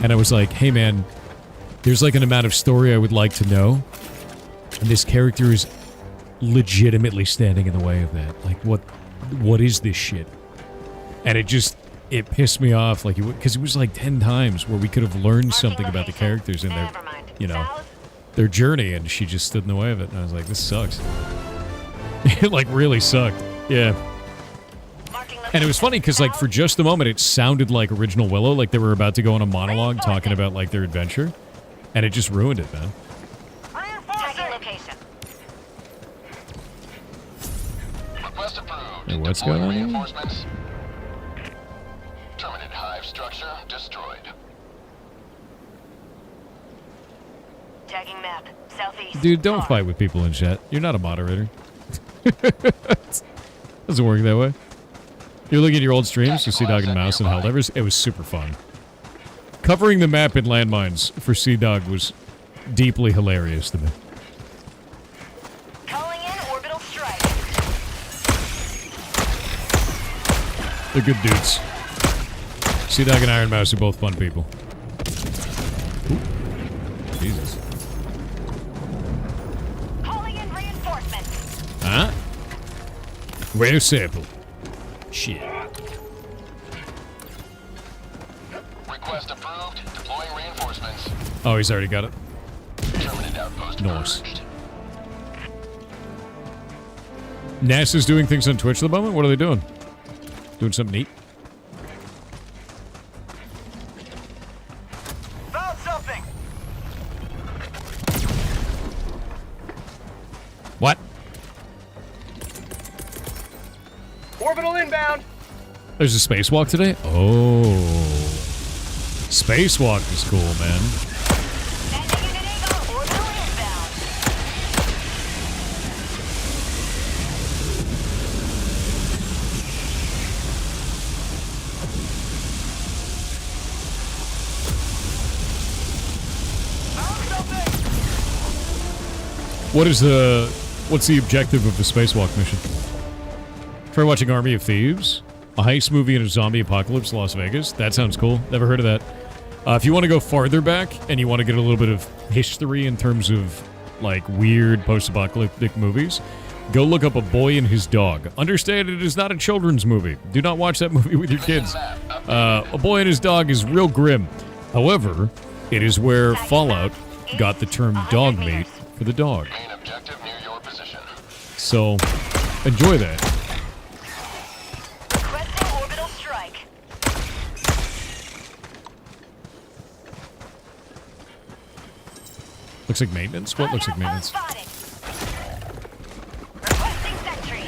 And I was like, hey, man, there's, like, an amount of story I would like to know, and this character is legitimately standing in the way of that. Like, what is this shit? And it pissed me off, like, because it was like 10 times where we could have learned something about the characters and their, you know, their journey, and she just stood in the way of it, and I was like, this sucks. It, like, really sucked. Yeah. And it was funny, because, like, for just a moment, it sounded like original Willow, like they were about to go on a monologue talking about, like, their adventure, and it just ruined it, man. Hey, what's going on here? Terminated hive structure destroyed. Tagging map. Southeast. Dude, don't fight with people in chat. You're not a moderator. Doesn't work that way. You're looking at your old streams for Sea Dog and Mouse and Helldivers. It was super fun. Covering the map in landmines for Sea Dog was deeply hilarious to me. Calling in orbital strike. They're good dudes. Sea Dog and Iron Mouse are both fun people. Ooh. Jesus. Calling in reinforcements. Huh? Rare sample. Shit. Request approved. Deploying reinforcements. Oh, he's already got it. Terminated outpost Nice. merged. NASA's doing things on Twitch at the moment? What are they doing? Doing something neat? Found something. What? Orbital inbound. There's a spacewalk today? Oh. Spacewalk is cool, man. Sending in an eagle. Orbital inbound. What's the objective of the spacewalk mission? Try watching Army of Thieves, a heist movie in a zombie apocalypse, Las Vegas. That sounds cool. Never heard of that. If you want to go farther back and you want to get a little bit of history in terms of like weird post-apocalyptic movies, go look up A Boy and His Dog. Understand, it is not a children's movie. Do not watch that movie with your kids. A Boy and His Dog is real grim. However, it is where Fallout got the term dog meat for the dog. Main objective near your position. So, enjoy that. Requesting orbital strike. Looks like maintenance? What looks like maintenance? Requesting sentry.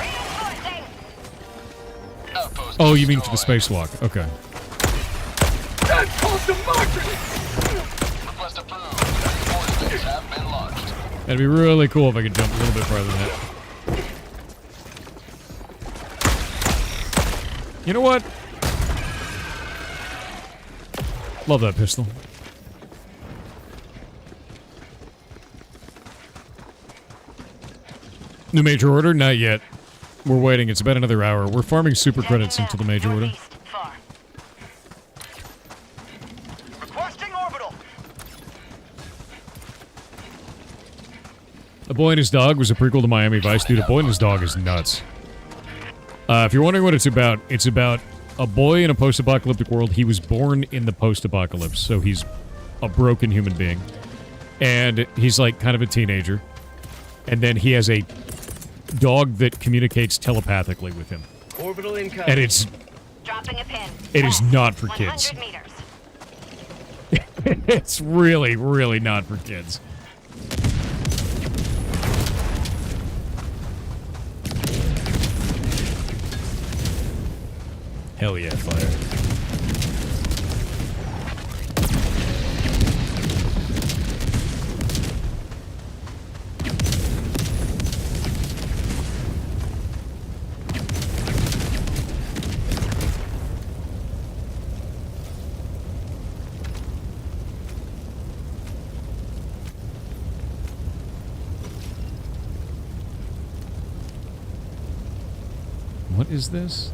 Reinforcing. Outpost Oh, you mean for the destroyed. spacewalk. Okay. That's called democracy. Request approved. Reinforcements have been launched. That'd be really cool if I could jump a little bit farther than that. You know what? Love that pistol. New major order? Not yet. We're waiting. It's about another hour. We're farming super credits into the major order. Far. Requesting orbital. A Boy and His Dog was a prequel to Miami Vice. Dude, A Boy and His Dog is nuts. If you're wondering what it's about a boy in a post-apocalyptic world. He was born in the post-apocalypse, so he's a broken human being. And he's like kind of a teenager. And then he has a dog that communicates telepathically with him. Orbital incoming. And it's... Dropping a pin. It is not for kids. 100 meters. It's really, really not for kids. Hell yeah, fire. What is this?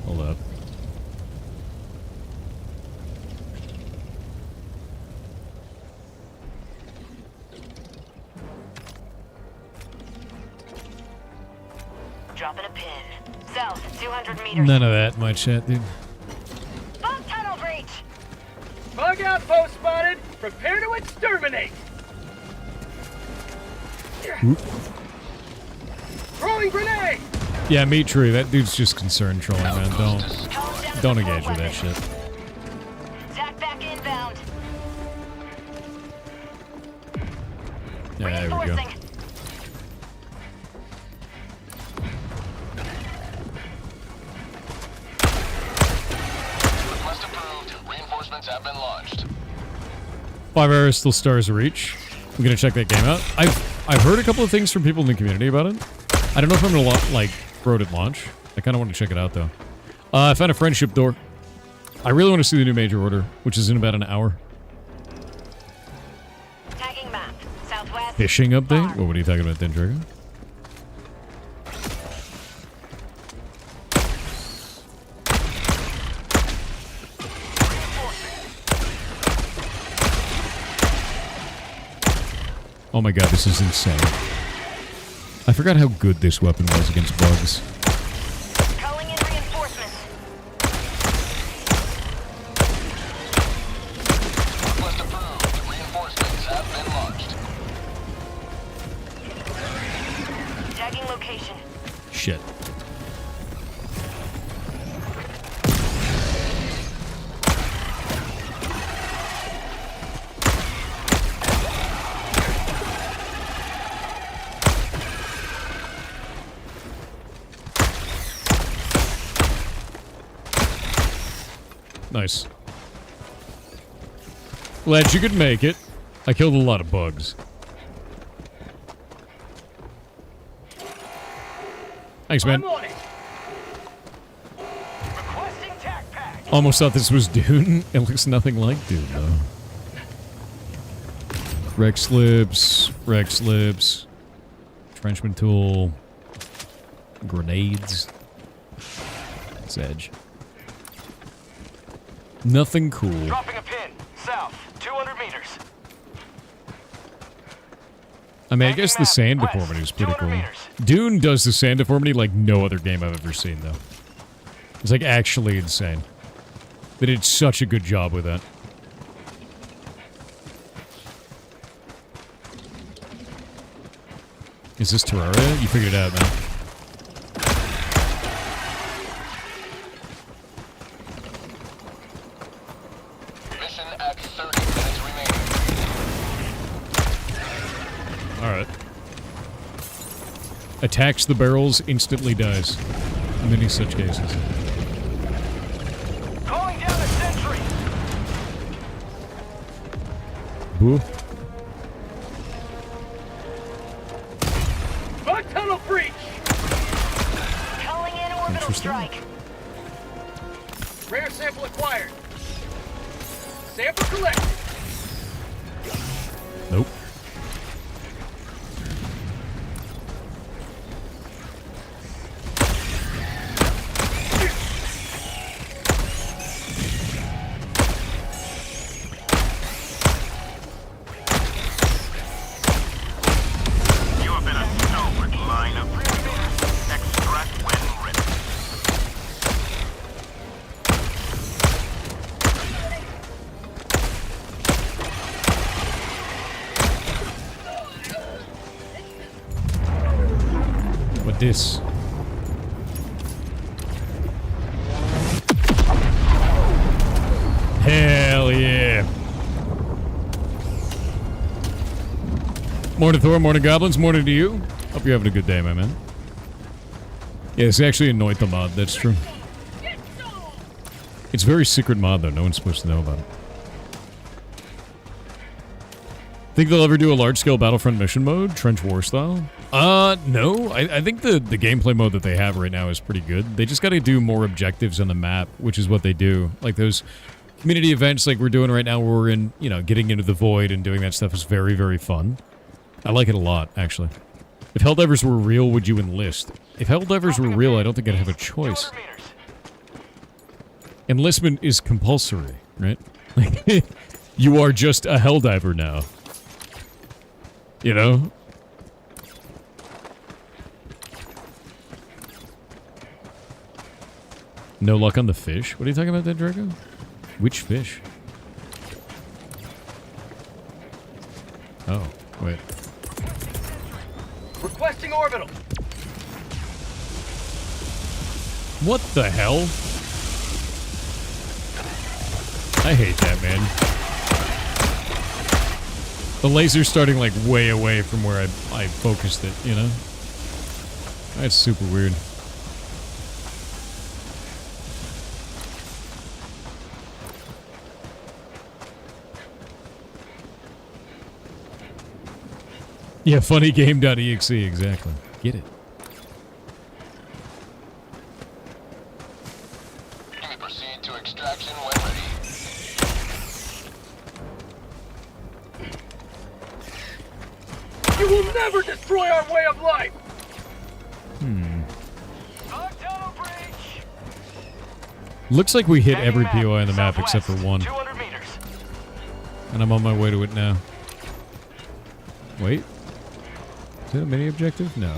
Hold up. Dropping a pin. South, 200 meters. None of that in my chat, dude. Bug tunnel breach! Bug outpost spotted. Prepare to exterminate. Throwing grenade. Yeah, me true. That dude's just concerned trolling, man. Don't engage with that shit. Attack back inbound. Yeah, there we go. Request approved. Reinforcements have been launched. 5 hours still stars reach. I'm gonna check that game out. I've heard a couple of things from people in the community about it. I don't know if I'm gonna like throw it at launch. I kind of want to check it out though. I found a friendship door. I really want to see the new major order, which is in about an hour. Tagging map. Southwest. Fishing update? What are you talking about then, Drago? Oh my god, this is insane. I forgot how good this weapon was against bugs. Calling in reinforcements. Request approved. Reinforcements have been launched. Tagging location. Shit. Nice. Glad you could make it. I killed a lot of bugs. Thanks, man. Almost thought this was Dune. It looks nothing like Dune, though. Rec slips. Trenchman tool. Grenades. It's Edge. Nothing cool. Dropping a pin. South, 200 meters. I mean, I guess the sand deformity is pretty cool. Dune does the sand deformity like no other game I've ever seen, though. It's like actually insane. They did such a good job with that. Is this Terraria? You figured it out, man. Mission at 30 minutes remaining. Alright. Attacks the barrels, instantly dies. Many such cases. Calling down a sentry. Boo. Bug tunnel breach. Calling in orbital Interesting. strike. Rare sample acquired. Sample collected. Nope. You have been a stalwart line of extract when ready. What this? Hell yeah. Morning Thor, morning Goblins, morning to you. Hope you're having a good day, my man. Yeah, it's actually annoyed the mod, that's true. It's a very secret mod, though. No one's supposed to know about it. Think they'll ever do a large-scale Battlefront mission mode? Trench War style? No. I think the gameplay mode that they have right now is pretty good. They just gotta do more objectives on the map, which is what they do. Like those community events like we're doing right now where we're in, you know, getting into the void and doing that stuff is very, very fun. I like it a lot, actually. If Helldivers were real, would you enlist? If Helldivers were real, I don't think I'd have a choice. Enlistment is compulsory, right? Like, you are just a Helldiver now. You know? No luck on the fish? What are you talking about there, Draco? Which fish? Oh, wait. Requesting orbital. What the hell? I hate that, man. The laser's starting like way away from where I focused it, you know? That's super weird. Yeah, funnygame.exe, exactly. Get it. You may proceed to extraction when ready. You will never destroy our way of life. Looks like we hit every POI on the map except for one. 200 meters. And I'm on my way to it now. Wait. Is that a mini objective? No.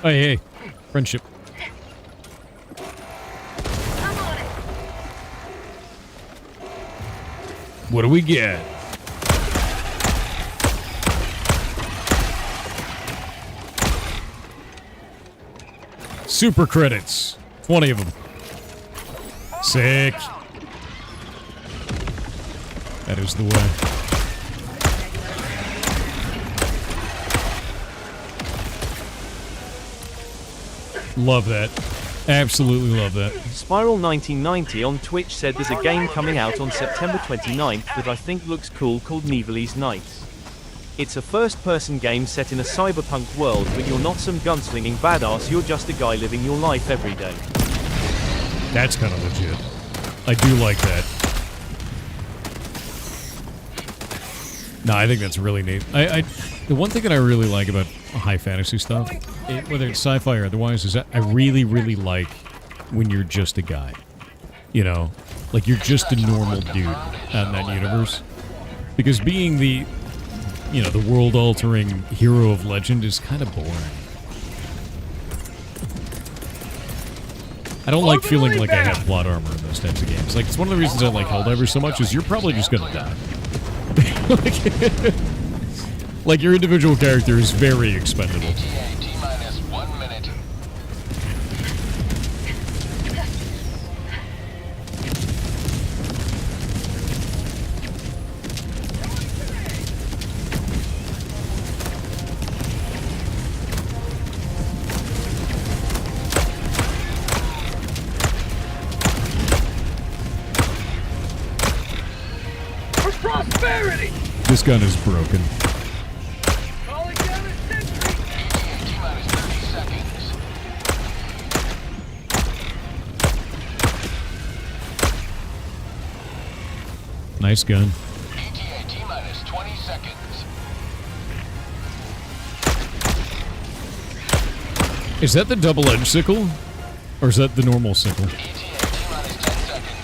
Hey, hey. Friendship. What do we get? Super credits. 20 of them. Sick. That is the way. Love that. Absolutely love that. Spiral1990 on Twitch said there's a game coming out on September 29th that I think looks cool called Nivelli's Nights. It's a first-person game set in a cyberpunk world, but you're not some gunslinging badass, you're just a guy living your life every day. That's kind of legit. I do like that. No, I think that's really neat. The one thing that I really like about high fantasy stuff, whether it's sci-fi or otherwise, is that I really, really like when you're just a guy. You know? Like, you're just a normal dude out in that universe. Because being the, you know, the world-altering hero of legend is kind of boring. I don't like feeling like I have plot armor in those types of games. Like, it's one of the reasons I like Helldivers so much is you're probably just gonna die. Like, your individual character is very expendable. T-minus 1 minute. For prosperity. This gun is broken. Calling down a sentry. T-minus 30 seconds. Nice gun. ETA T-minus 20 seconds. Is that the double-edged sickle? Or is that the normal sickle? ETA T-minus 10 seconds.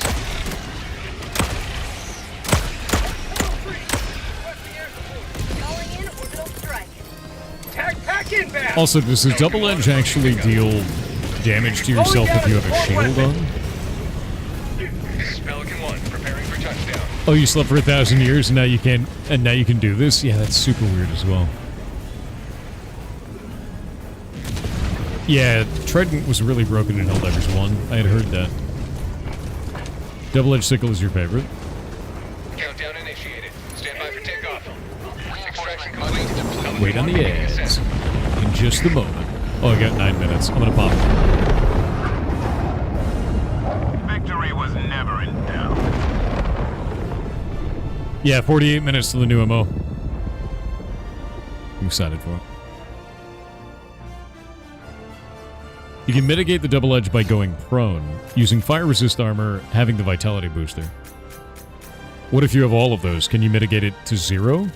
Calling in orbital strike. Tag pack inbound. Also, does the double edge actually deal damage to yourself if you have a shield on? This is Pelican 1, preparing for touchdown. Oh, you slept for 1,000 years and now you can do this? Yeah, that's super weird as well. Yeah, Trident was really broken in Helldivers 1. I had heard that. Double-edged sickle is your favorite. Countdown initiated. Stand by for takeoff. Extraction complete. Wait on the edge. In just a moment. Oh, I got 9 minutes. I'm gonna pop. Victory was never in doubt. Yeah, 48 minutes to the new MO. I'm excited for it. You can mitigate the double edge by going prone, using fire resist armor, having the vitality booster. What if you have all of those? Can you mitigate it to 0?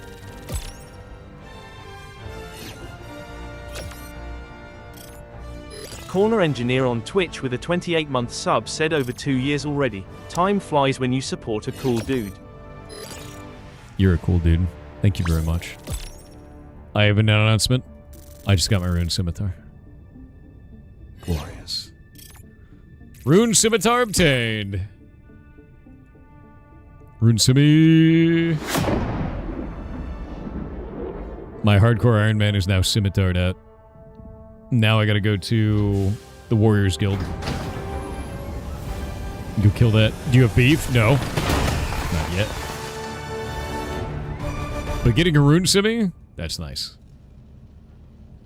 Corner Engineer on Twitch with a 28-month sub said over 2 years already. Time flies when you support a cool dude. You're a cool dude. Thank you very much. I have an announcement. I just got my Rune Scimitar. Glorious. Rune Scimitar obtained. Rune Simi. My hardcore Iron Man is now scimitared out. Now I gotta go to the Warriors Guild. You kill that. Do you have beef? No. Not yet. But getting a Rune Simi? That's nice.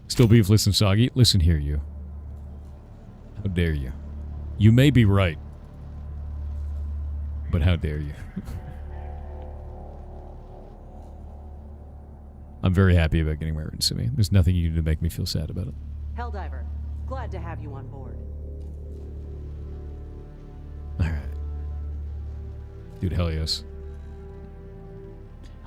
Still beefless and soggy? Listen here, you. How dare you? You may be right. But how dare you? I'm very happy about getting my Rune Simi. There's nothing you do to make me feel sad about it. Helldiver, glad to have you on board. Alright. Dude, hell yes.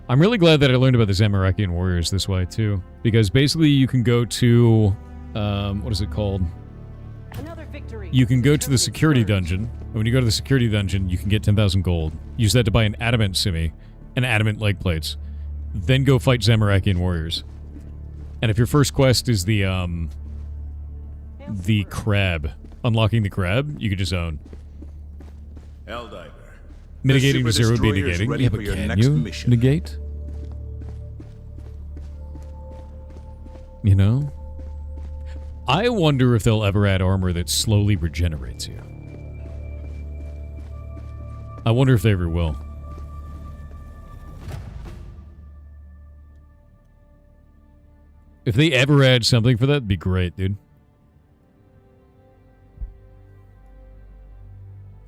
I'm really glad that I learned about the Zamorakian warriors this way, too. Because basically you can go to... what is it called? Another victory. You can go to the security dungeon. And when you go to the security dungeon, you can get 10,000 gold. Use that to buy an adamant simi and adamant leg plates. Then go fight Zamorakian warriors. And if your first quest is the crab, unlocking the crab, you could just own. Helldiver. Mitigating to The zero would be Super Destroyer is negating. ready Yeah, for but your can next you mission. negate? You know? I wonder if they'll ever add armor that slowly regenerates you. I wonder if they ever will. If they ever add something for that, it'd be great, dude.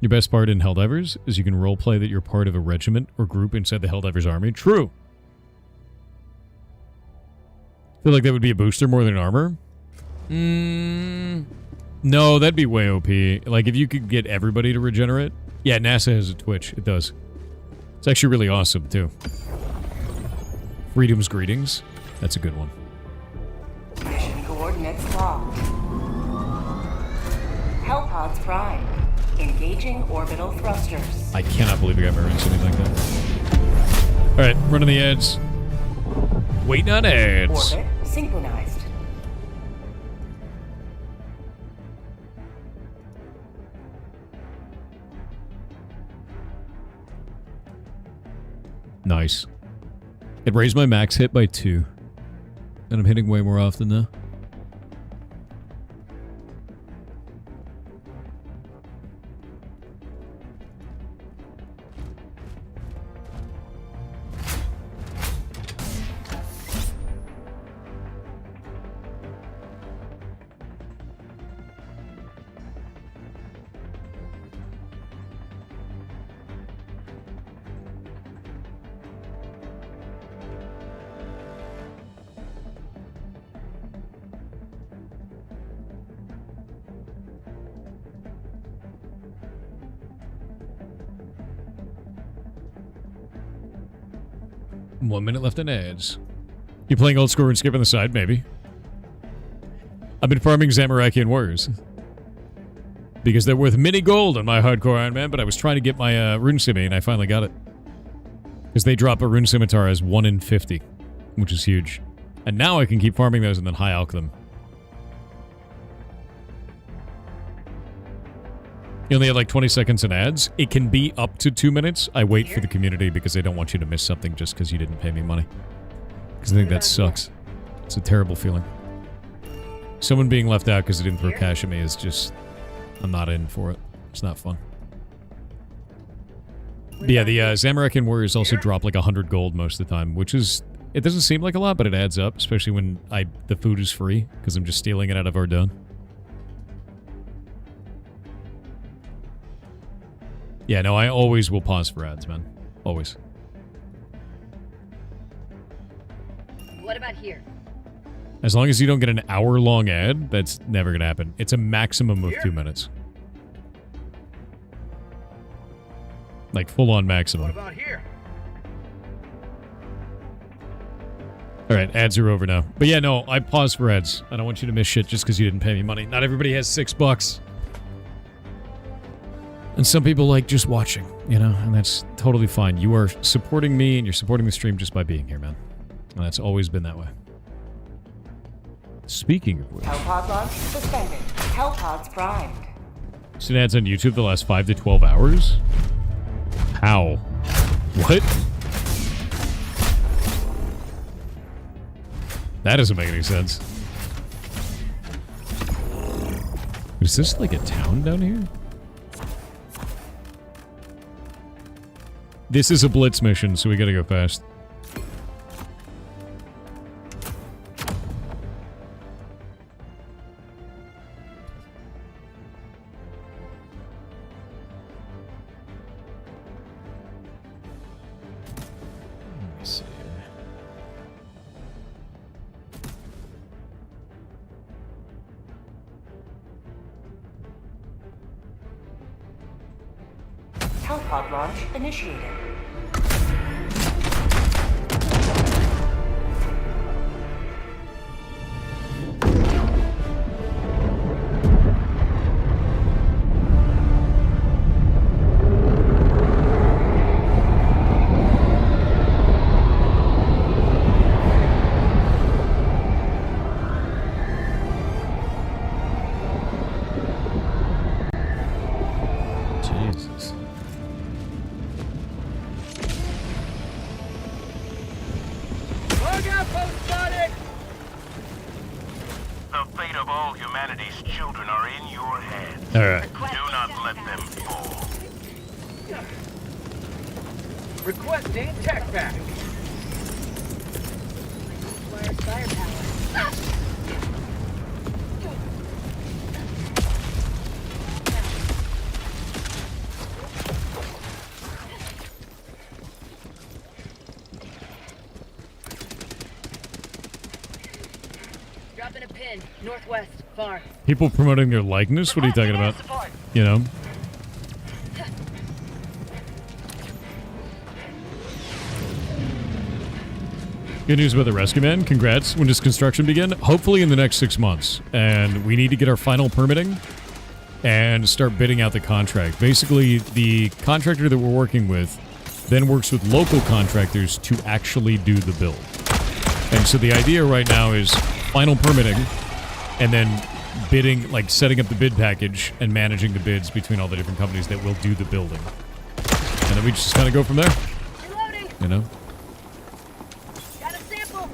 Your best part in Helldivers is you can roleplay that you're part of a regiment or group inside the Helldivers army. True. Feel like that would be a booster more than armor? No, that'd be way OP. Like, if you could get everybody to regenerate. Yeah, NASA has a Twitch. It does. It's actually really awesome, too. Freedom's Greetings. That's a good one. Mission coordinates locked. Hellpods prime. Engaging orbital thrusters. I cannot believe I got my Rune Simi like that. Alright, running the ads. Waiting on ads. Orbit synchronized. Nice. It raised my max hit by 2. And I'm hitting way more often now. One minute left in ads. You playing old school and skip on the side? Maybe. I've been farming Zamorakian warriors. Because they're worth mini gold on my hardcore Iron Man, but I was trying to get my Rune Simi and I finally got it. Because they drop a Rune Scimitar as 1 in 50, which is huge. And now I can keep farming those and then high alch them. You only have like 20 seconds in ads. It can be up to 2 minutes. I wait for the community because they don't want you to miss something just because you didn't pay me money. Because I think that sucks. It's a terrible feeling. Someone being left out because they didn't throw cash at me is just... I'm not in for it. It's not fun. But yeah, the Zamorakian warriors also drop like 100 gold most of the time, which is... It doesn't seem like a lot, but it adds up, especially when the food is free, because I'm just stealing it out of Ardun. Yeah, no, I always will pause for ads, man. Always. What about here? As long as you don't get an hour-long ad, that's never going to happen. It's a maximum of 2 minutes. Like, full-on maximum. What about here? Alright, ads are over now. But yeah, no, I paused for ads. I don't want you to miss shit just because you didn't pay me money. Not everybody has $6. And some people like just watching, you know? And that's totally fine. You are supporting me and you're supporting the stream just by being here, man. And that's always been that way. Speaking of which... Hellpod launch suspended. Hellpods primed. Seen ads on YouTube the last 5 to 12 hours? How? What? That doesn't make any sense. Is this like a town down here? This is a blitz mission, so we gotta go fast. Let me see here. Hellpod launch initiated. Jesus. The fate of all humanity's children are in your hands. Alright. Do not let them fall. Requesting tech back. Requires firepower. Dropping a pin. Northwest. Far. People promoting their likeness? What are you talking about? You know? Good news about the Rescue Man. Congrats. When does construction begin? Hopefully in the next 6 months. And we need to get our final permitting and start bidding out the contract. Basically, the contractor that we're working with then works with local contractors to actually do the build. And so the idea right now is final permitting and then bidding, like setting up the bid package and managing the bids between all the different companies that will do the building. And then we just kind of go from there. Reloading. You know? Got a sample.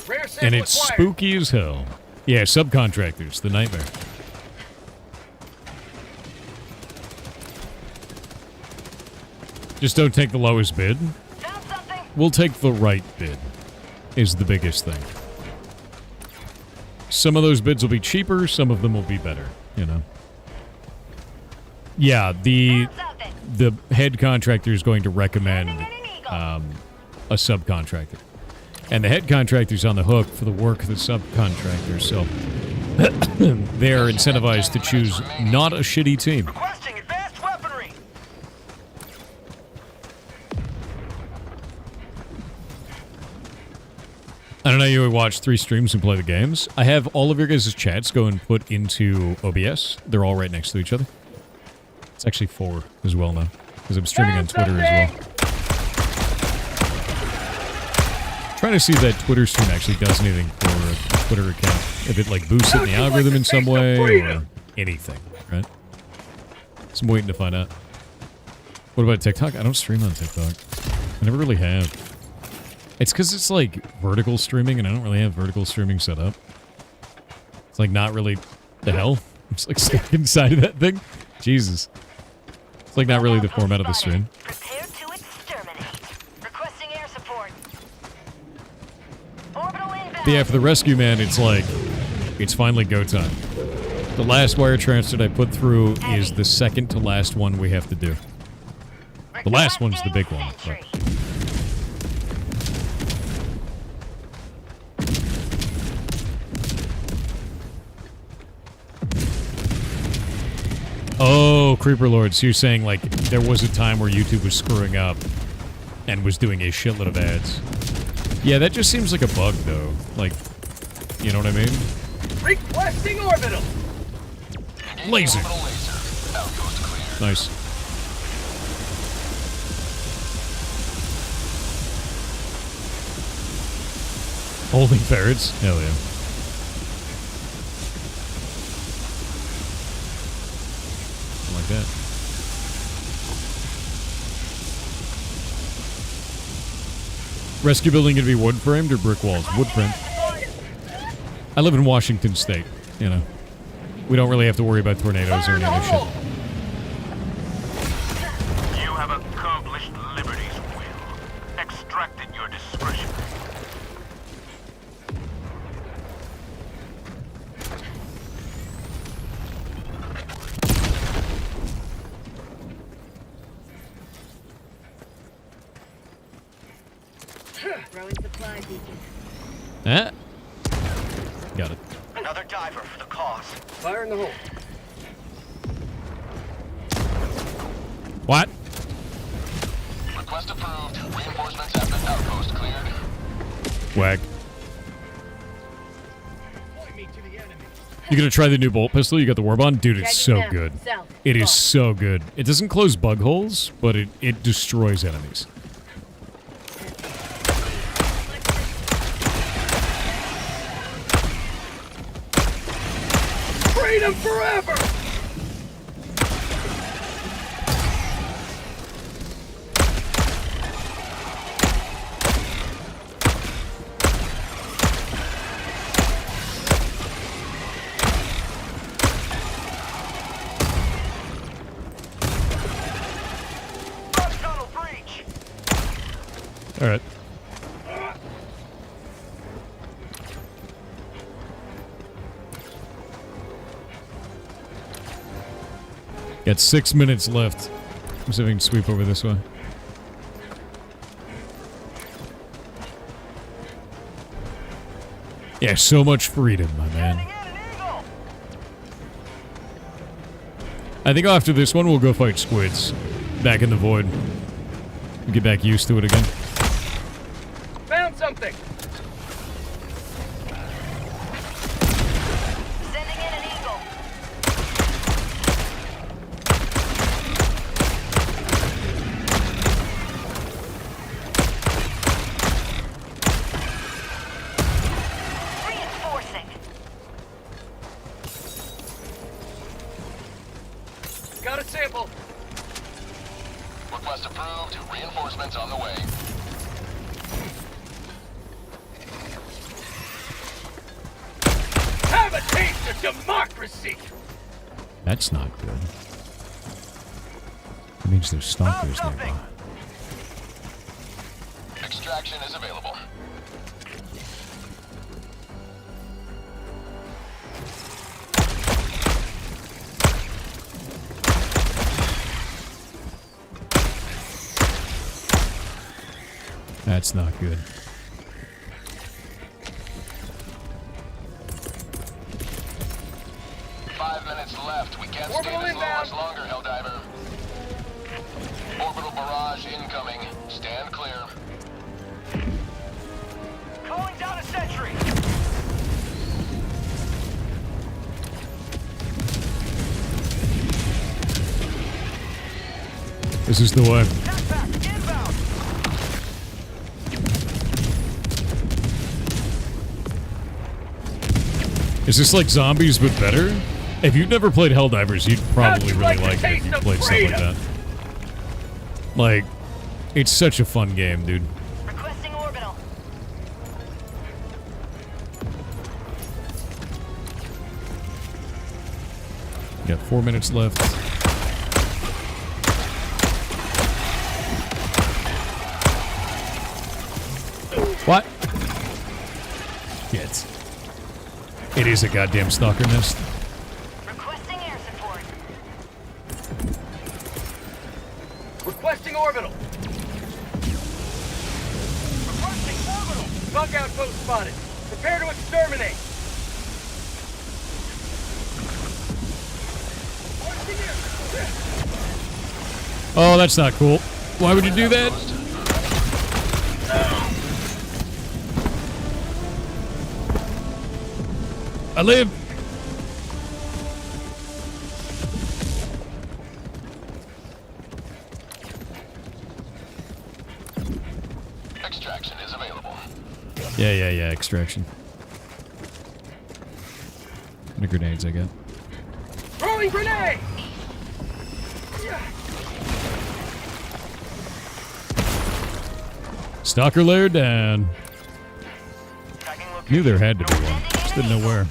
Rare sample And it's acquired. spooky as hell. Yeah, subcontractors, the nightmare. Just don't take the lowest bid. Found something. We'll take the right bid, is the biggest thing. Some of those bids will be cheaper, some of them will be better, you know. Yeah, the head contractor is going to recommend a subcontractor. And the head contractor's on the hook for the work of the subcontractor, so they're incentivized to choose not a shitty team. Requesting advanced weaponry. I don't know, you would watch 3 streams and play the games. I have all of your guys' chats go and put into OBS. They're all right next to each other. It's actually 4 as well now, because I'm streaming on Twitter as well. Trying to see if that Twitter stream actually does anything for a Twitter account. If it like boosts it in the algorithm in some way or anything, right? So I'm waiting to find out. What about TikTok? I don't stream on TikTok. I never really have. It's because it's like vertical streaming and I don't really have vertical streaming set up. It's like not really... The hell? I'm just like stuck inside of that thing. Jesus. It's like not really the format of the stream. Prepare to exterminate. Requesting air support. Orbital inbound. But yeah, for the Rescue Man, it's like... It's finally go time. The last wire transfer I put through is the second to last one we have to do. The last one's the big one, but... Oh, Creeper Lord, so you're saying, like, there was a time where YouTube was screwing up and was doing a shitload of ads. Yeah, that just seems like a bug, though. Like, you know what I mean? Requesting orbital. Laser. Orbital laser. Outpost clear. Nice. Holding ferrets? Hell yeah. I like that. Rescue building gonna be wood framed or brick walls? Wood framed. I live in Washington State, you know. We don't really have to worry about tornadoes or any other shit. You have accomplished liberty's will. Extracted your discretion. Throwing supply beacon. Ah. Got it. Another diver for the cause. Fire in the hole. What? Request approved. Reinforcements have been outpost cleared. Wag. You gonna try the new bolt pistol? You got the Warbond? Dude, it's so good. It is so good. It doesn't close bug holes, but it destroys enemies. Freedom forever! Tunnel breach! All right. Got 6 minutes left. I'm see if I can sweep over this way. Yeah, so much freedom, my man. I think after this one, we'll go fight squids. Back in the void. Get back used to it again. Found something! Sending in an eagle. Reinforcing. Got a sample. Request approved. Reinforcements on the way. Have a taste of democracy! That's not good. That means there's stalkers nearby. Extraction is available. That's not good. Left. We can't Orbital stay this low inbound. much longer, Helldiver. Orbital barrage incoming. Stand clear. Calling down a sentry! This is the way. Jetpack inbound! Is this like zombies but better? If you've never played Helldivers, you'd probably really like it if you played stuff like that. Like, it's such a fun game, dude. Requesting orbital. Got 4 minutes left. What? Get. It is a goddamn stalker nest. Requesting air support. Requesting orbital! Requesting orbital! Bug outpost spotted. Prepare to exterminate! Requesting air support. Oh, that's not cool. Why would you do that? I live. Extraction is available. Yeah, extraction. How many grenades I got? Throwing grenade! Stalker layer down. Knew there had to be one. Just didn't know where.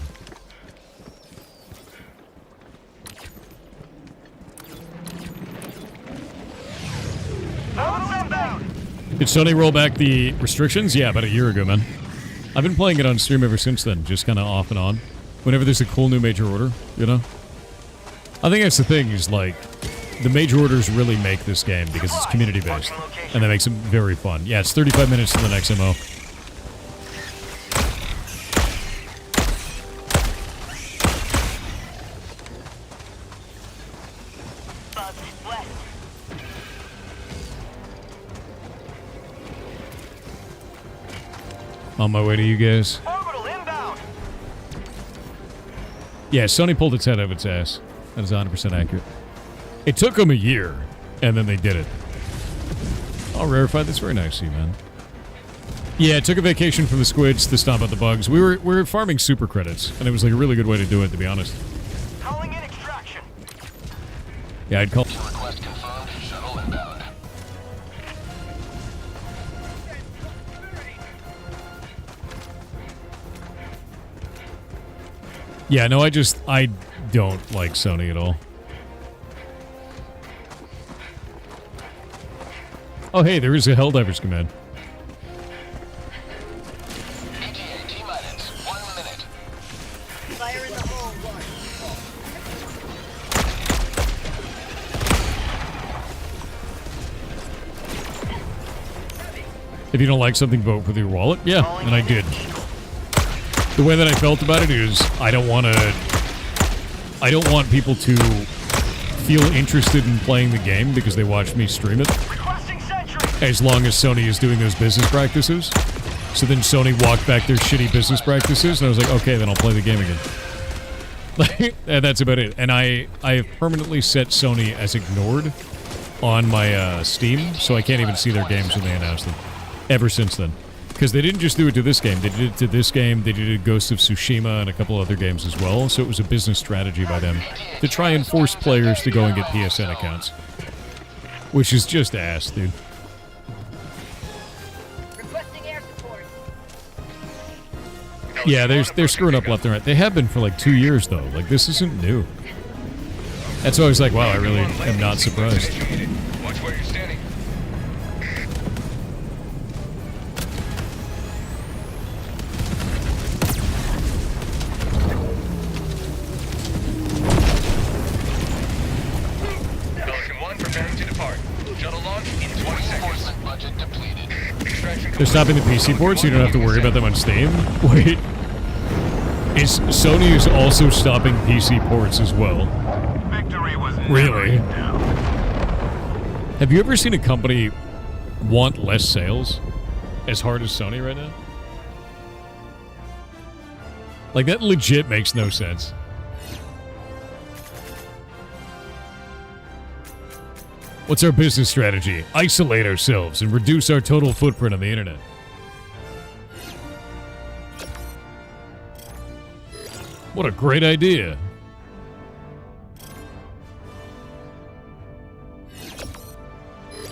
Did Sony roll back the restrictions? Yeah, about a year ago, man. I've been playing it on stream ever since then, just kind of off and on. Whenever there's a cool new major order, you know? I think that's the thing, is like, the major orders really make this game because it's community-based. And that makes it very fun. Yeah, it's 35 minutes to the next MO. On my way to you guys. Yeah, Sony pulled its head out of its ass. That is 100% accurate. It took them a year, and then they did it. Oh, rarefied. That's very nice of you, man. Yeah, it took a vacation from the squids to stomp out the bugs. We were farming super credits, and it was like a really good way to do it, to be honest. Calling in extraction. Yeah, I'd call... Request confirmed. Shuttle inbound. Yeah, no, I don't like Sony at all. Oh, hey, there is a Helldivers command. ETA T-minus 1 minute. Fire in the hole, one. If you don't like something, vote with your wallet. Yeah, and I did. The way that I felt about it is I don't want people to feel interested in playing the game because they watch me stream it. As long as Sony is doing those business practices. So then Sony walked back their shitty business practices, and I was like, okay, then I'll play the game again. And that's about it. And I have permanently set Sony as ignored on my Steam, so I can't even see their games when they announce them. Ever since then. Because they didn't just do it to this game. They did it to this game. They did it to Ghost of Tsushima and a couple other games as well. So it was a business strategy by them to try and force players to go and get PSN accounts. Which is just ass, dude. Requesting air support. Yeah, they're screwing up left and right. They have been for like 2 years, though. Like, this isn't new. That's why I was like, wow, I really am not surprised. Watch where you're standing. Pelican 1 preparing to depart. Shuttle launch in 20 seconds. Budget depleted. Extraction They're stopping the PC ports, so you don't have to worry about them on Steam? Wait. Sony is also stopping PC ports as well. Victory was Really? Have you ever seen a company want less sales as hard as Sony right now? Like, that legit makes no sense. What's our business strategy? Isolate ourselves and reduce our total footprint on the internet. What a great idea.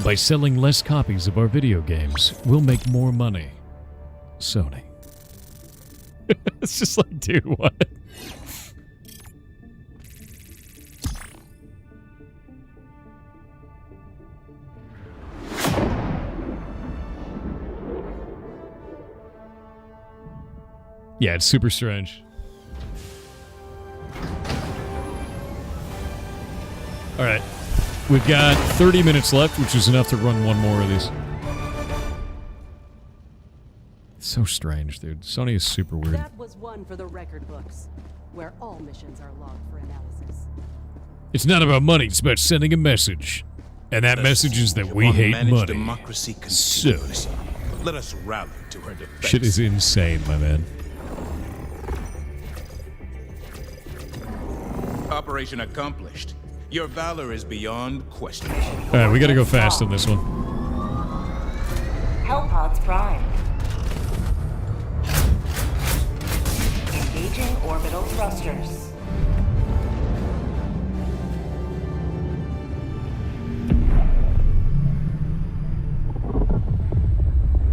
By selling less copies of our video games, we'll make more money. Sony. It's just like, dude, what? Yeah, it's super strange. All right. We've got 30 minutes left, which is enough to run one more of these. It's so strange, dude. Sony is super weird. That was one for the record books, where all missions are logged for analysis. It's not about money, it's about sending a message. And that message is that we hate money. Democracy So, let us rally to her defense. shit is insane, my man. Operation accomplished. Your valor is beyond question. Alright, we gotta go fast on this one. Hellpods Prime. Engaging orbital thrusters.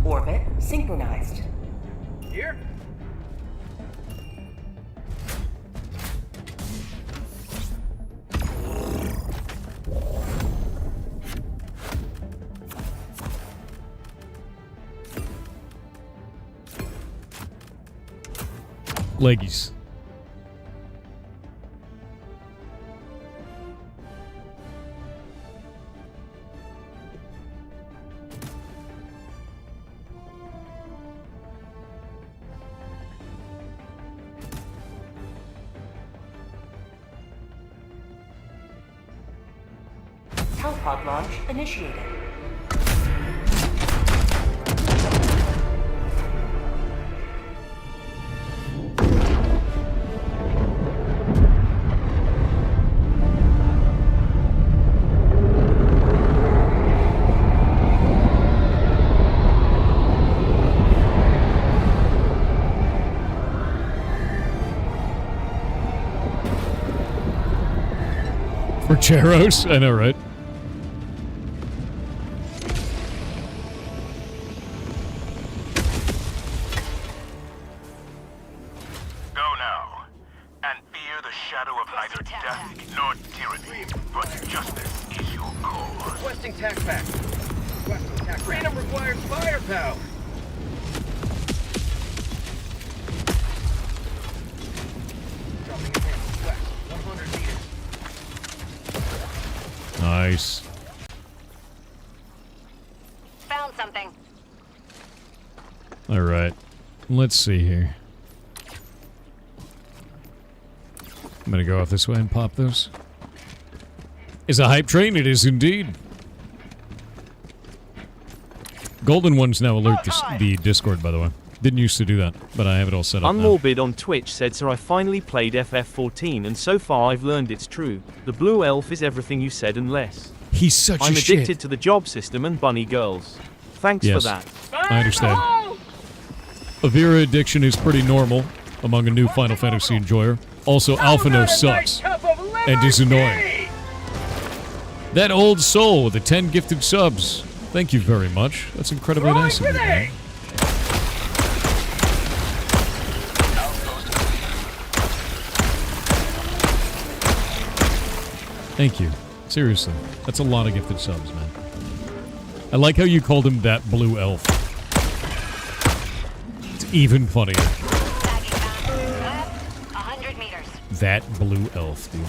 Orbit synchronized. Here? Leggies. Hellpod launch initiated. For Cheros? I know, right? Go now, and fear the shadow of neither death nor tyranny, but justice is your cause. Requesting tac pack. Requesting tac. Freedom requires firepower. Dropping in west, 100 meters. Nice. Found something. Alright. Let's see here. I'm gonna go off this way and pop those. Is a hype train? It is indeed. Golden ones now alert the Discord, by the way. Didn't used to do that, but I have it all set up now. Unmorbid on Twitch said, "Sir, I finally played FF14, and so far I've learned it's true. The blue elf is everything you said and less. He's such I'm a shit. addicted to the job system and bunny girls. Thanks Yes. for that." I understand. A Vera addiction is pretty normal among a new Final Fantasy enjoyer. Also, Alphino sucks and is annoying. That old soul with the 10 gifted subs. Thank you very much. That's incredibly nice of you, man. Thank you. Seriously. That's a lot of gifted subs, man. I like how you called him that blue elf. It's even funnier. 100 meters. That blue elf, dude.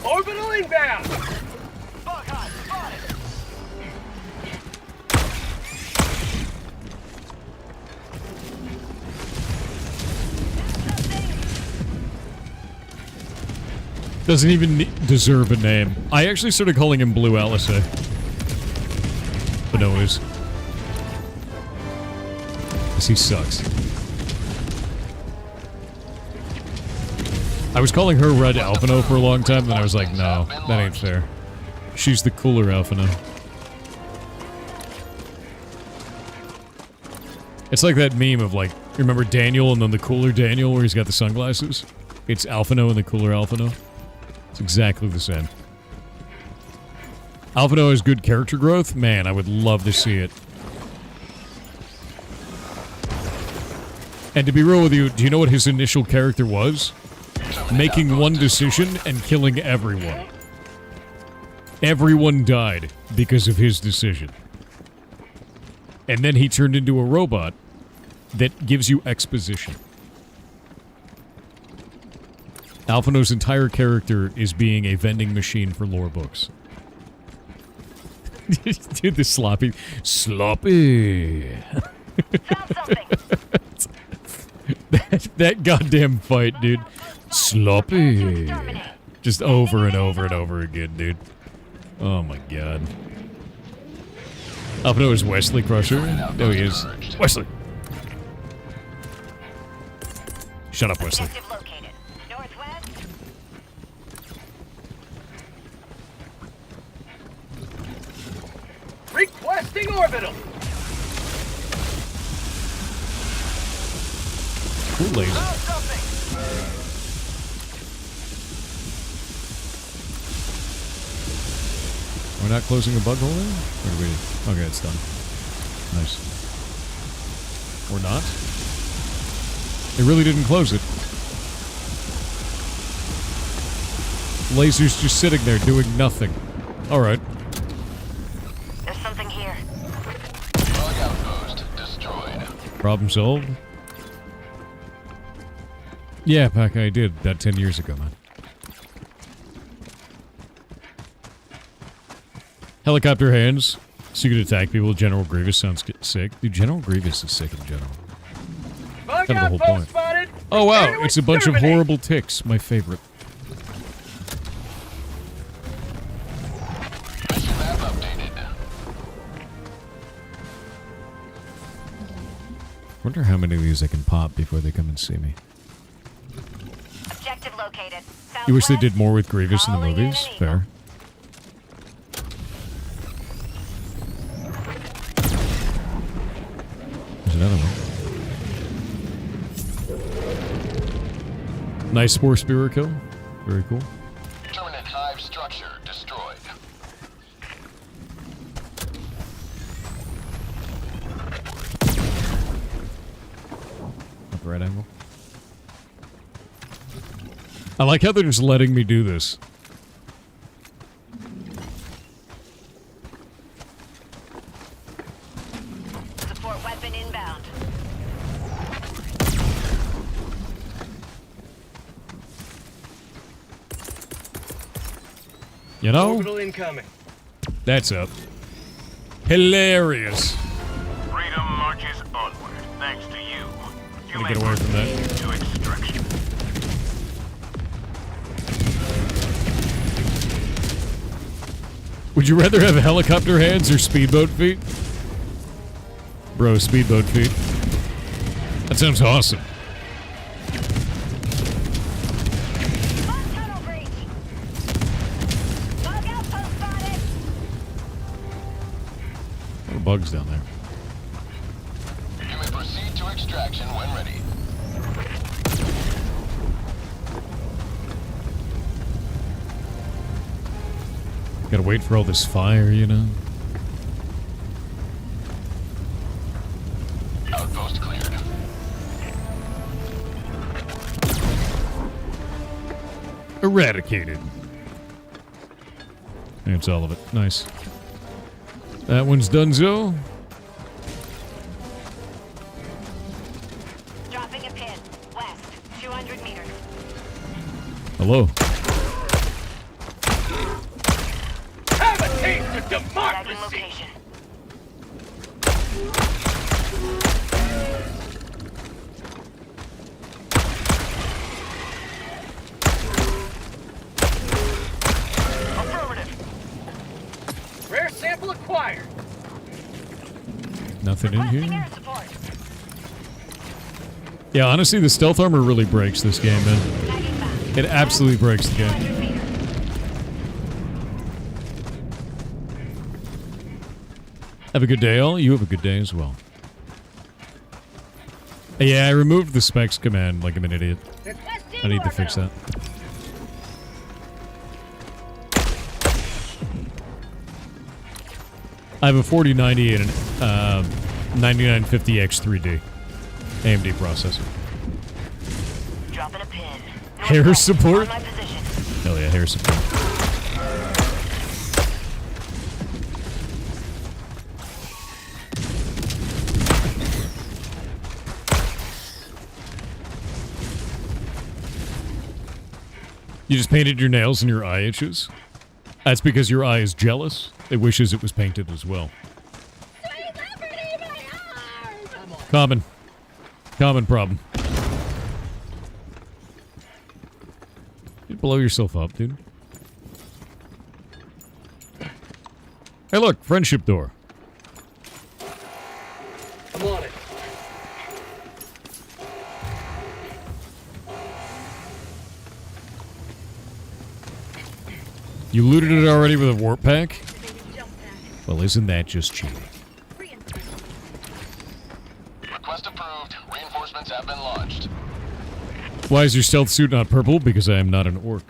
Orbital inbound! Doesn't even deserve a name. I actually started calling him Blue Alice. But no worries. Because he sucks. I was calling her Red Alphino for a long time, then I was like, no, that ain't fair. She's the cooler Alphino. It's like that meme of like, you remember Daniel and then the cooler Daniel where he's got the sunglasses? It's Alphino and the cooler Alphino. It's exactly the same. Alphino has good character growth? Man, I would love to see it. And to be real with you, do you know what his initial character was? Making one decision and killing everyone. Everyone died because of his decision. And then he turned into a robot that gives you exposition. Alphino's entire character is being a vending machine for lore books. Dude, the sloppy... Sloppy! that goddamn fight, dude. Sloppy! Just over and over and over again, dude. Oh my god. Alphino is Wesley Crusher? No, he is. Wesley! Shut up, Wesley. Objective located. Requesting orbital. Cool laser. Found something. We're not closing the bug hole there? Or do we? Okay, it's done. Nice. Or not? It really didn't close it. Laser's just sitting there doing nothing. Alright. There's something here. Bug outpost destroyed. Problem solved? Yeah, Pac, I did that 10 years ago, man. Helicopter hands. So you can attack people. General Grievous sounds sick. Dude, General Grievous is sick in general. Bug Kind of the whole outpost point. spotted. Oh wow, Prepare to it's a bunch of exterminate. horrible ticks. My favorite. Mission map updated. Wonder how many of these I can pop before they come and see me. Objective located. You wish they Southwest. did more with Grievous in the Calling in movies? an eagle. Fair. There's another one. Nice Spore Spearer kill. Very cool. Terminate hive structure destroyed. Upper right angle. I like how they're just letting me do this. Support weapon inbound. You know? Orbital incoming. That's up. Hilarious. Freedom marches onward, thanks to you. You Let me get away from that. to extraction. Would you rather have helicopter hands or speedboat feet? Bro, speedboat feet. That sounds awesome. Bug tunnel breach. Bug outpost spotted. What are bugs down there? You may proceed to extraction when ready. Gotta wait for all this fire, you know? Outpost cleared. Eradicated. That's all of it. Nice. That one's donezo. Dropping a pin. West. 200 meters. Hello. Have a taste of Tagging democracy. location. Affirmative. Rare sample acquired. Nothing in Requesting here? air support. Yeah, honestly, the stealth armor really breaks this game, man. Tagging back. It absolutely breaks the game. 200 meters. Have a good day, all. You have a good day as well. Yeah, I removed the specs command like I'm an idiot. I need to fix that. I have a 4090 and an 9950X 3D AMD processor. Dropping a pin. Hair Northwest, support? on my position. Hell yeah, hair support. You just painted your nails and your eye itches? That's because your eye is jealous. It wishes it was painted as well. Common. Common problem. You blow yourself up, dude. Hey look, friendship door. I'm on it. You looted it already with a warp pack? Well, isn't that just cheating? Request approved. Reinforcements have been launched. Why is your stealth suit not purple? Because I am not an orc.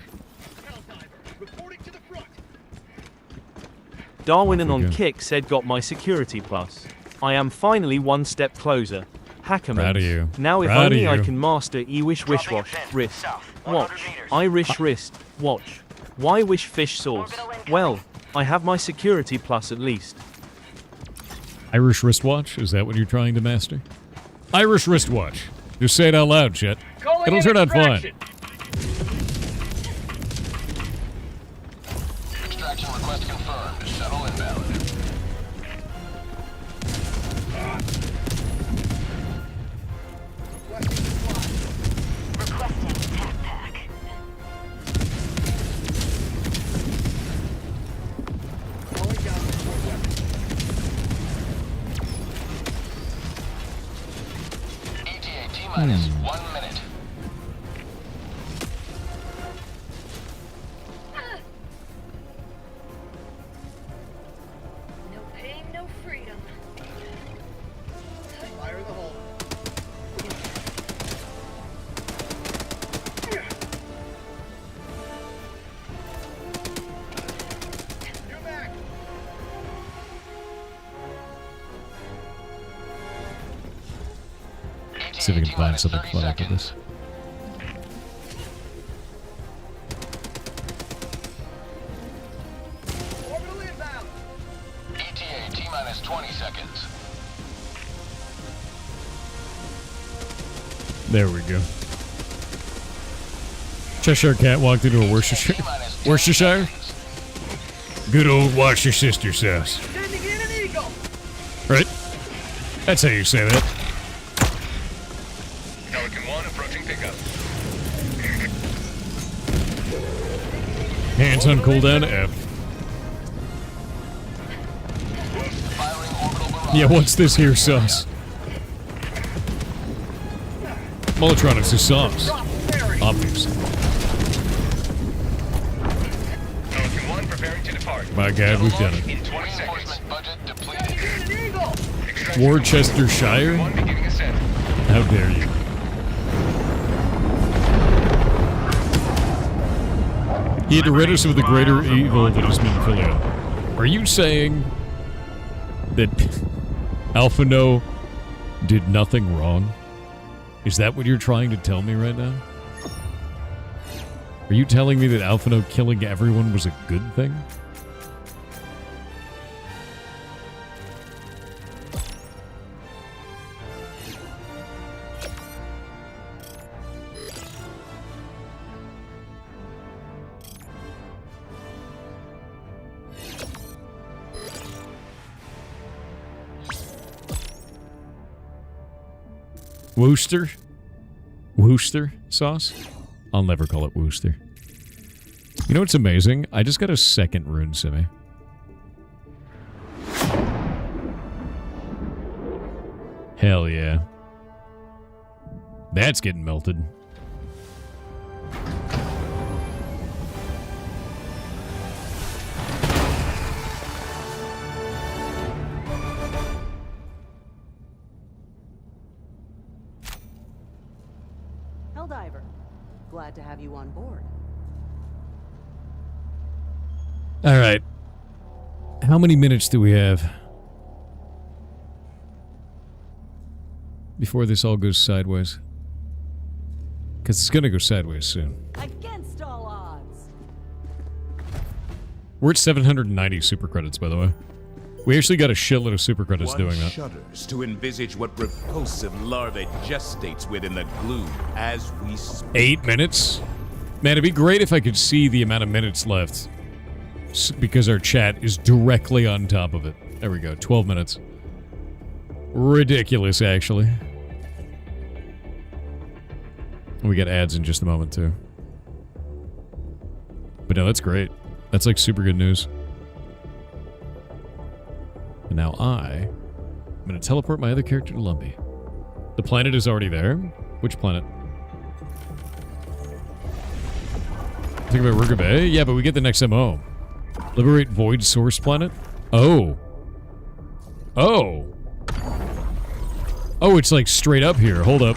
Darwin and on Okay. Kick said got my security plus. I am finally one step closer. Hackerman. Proud of you. Now if Proud of only I you. can master E-Wish Wish Dropping a Wash. pin. Wrist. South, Watch. 100 meters. Irish wrist. Watch. Why wish fish sauce? Well, I have my security plus at least. Irish wristwatch? Is that what you're trying to master? Irish wristwatch. Just say it out loud, Chet. Calling It'll in turn out fine. extraction. Extraction request confirmed. Shuttle inbound. Requesting tac pack. Calling down support weapon. ETA T-minus 1 minute. No pain, no freedom. Fire in the hole. New mag. See if we can find T-minus something 30 fun after seconds. this. Orbital inbound. ETA T-minus 20 seconds. There we go. Cheshire Cat walked into a Worcestershire. T-minus 10 Worcestershire? seconds. Good old wash your sister's house. Sending in an eagle. Right? That's how you say that. Pelican 1 approaching pickup. Hands on cooldown F. Firing orbital barrage. Yeah, what's this here sauce? Molotronix is sauce. Obvious. Pelican 1 preparing to depart. My God, we've done it. In 20 seconds. Reinforcement budget depleted. An eagle. Extraction Worcestershire? 1 beginning ascent. How dare you? He had to rid us of the greater evil that is Minfilia. Are you saying that Alpha No did nothing wrong? Is that what you're trying to tell me right now? Are you telling me that Alpha No killing everyone was a good thing? Worcester? Worcester sauce? I'll never call it Worcester. You know what's amazing? I just got a second rune simi. Hell yeah. That's getting melted. Helldiver, glad to have you on board. All right. How many minutes do we have before this all goes sideways? Because it's going to go sideways soon. Against all odds. We're at 790 super credits, by the way. We actually got a shitload of super credits One doing that. shudders to envisage what repulsive larvae gestates within the gloom as we speak. 8 minutes? Man, it'd be great if I could see the amount of minutes left. Because our chat is directly on top of it. There we go, 12 minutes. Ridiculous, actually. We get ads in just a moment, too. But no, that's great. That's like super good news. And now I'm going to teleport my other character to Lumpy. The planet is already there? Which planet? Think about Ruger Bay? Yeah, but we get the next MO. Liberate Void Source Planet? Oh. Oh. Oh, it's like straight up here. Hold up.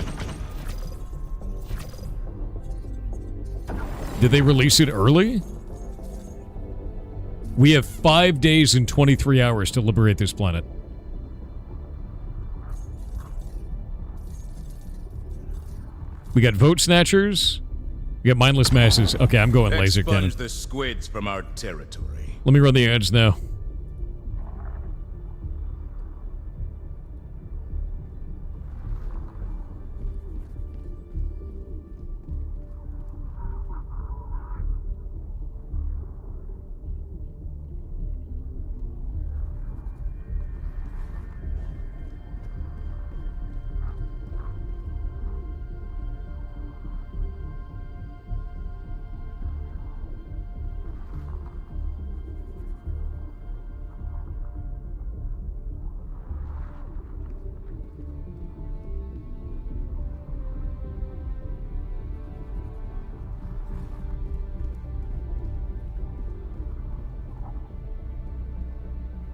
Did they release it early? We have 5 days and 23 hours to liberate this planet. We got vote snatchers. We got mindless masses. Okay, I'm going laser cannon. Expunge the squids from our territory. Let me run the ads now.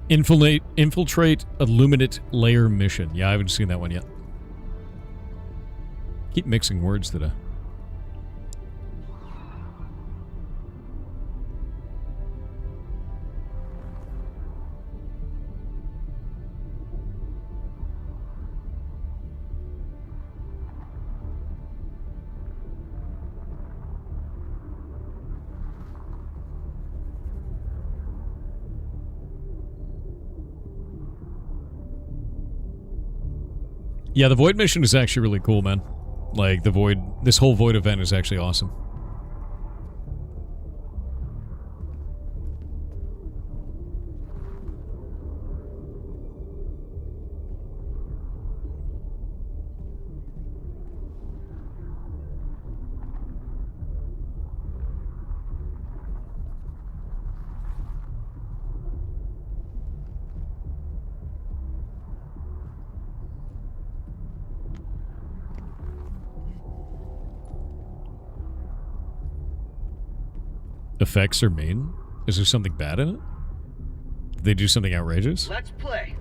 Infiltrate Illuminate Layer Mission. Yeah, I haven't seen that one yet. Keep mixing words today. Yeah, the Void mission is actually really cool, man. Like, the Void... This whole Void event is actually awesome. Effects are mean? Is there something bad in it? Did they do something outrageous? Let's play.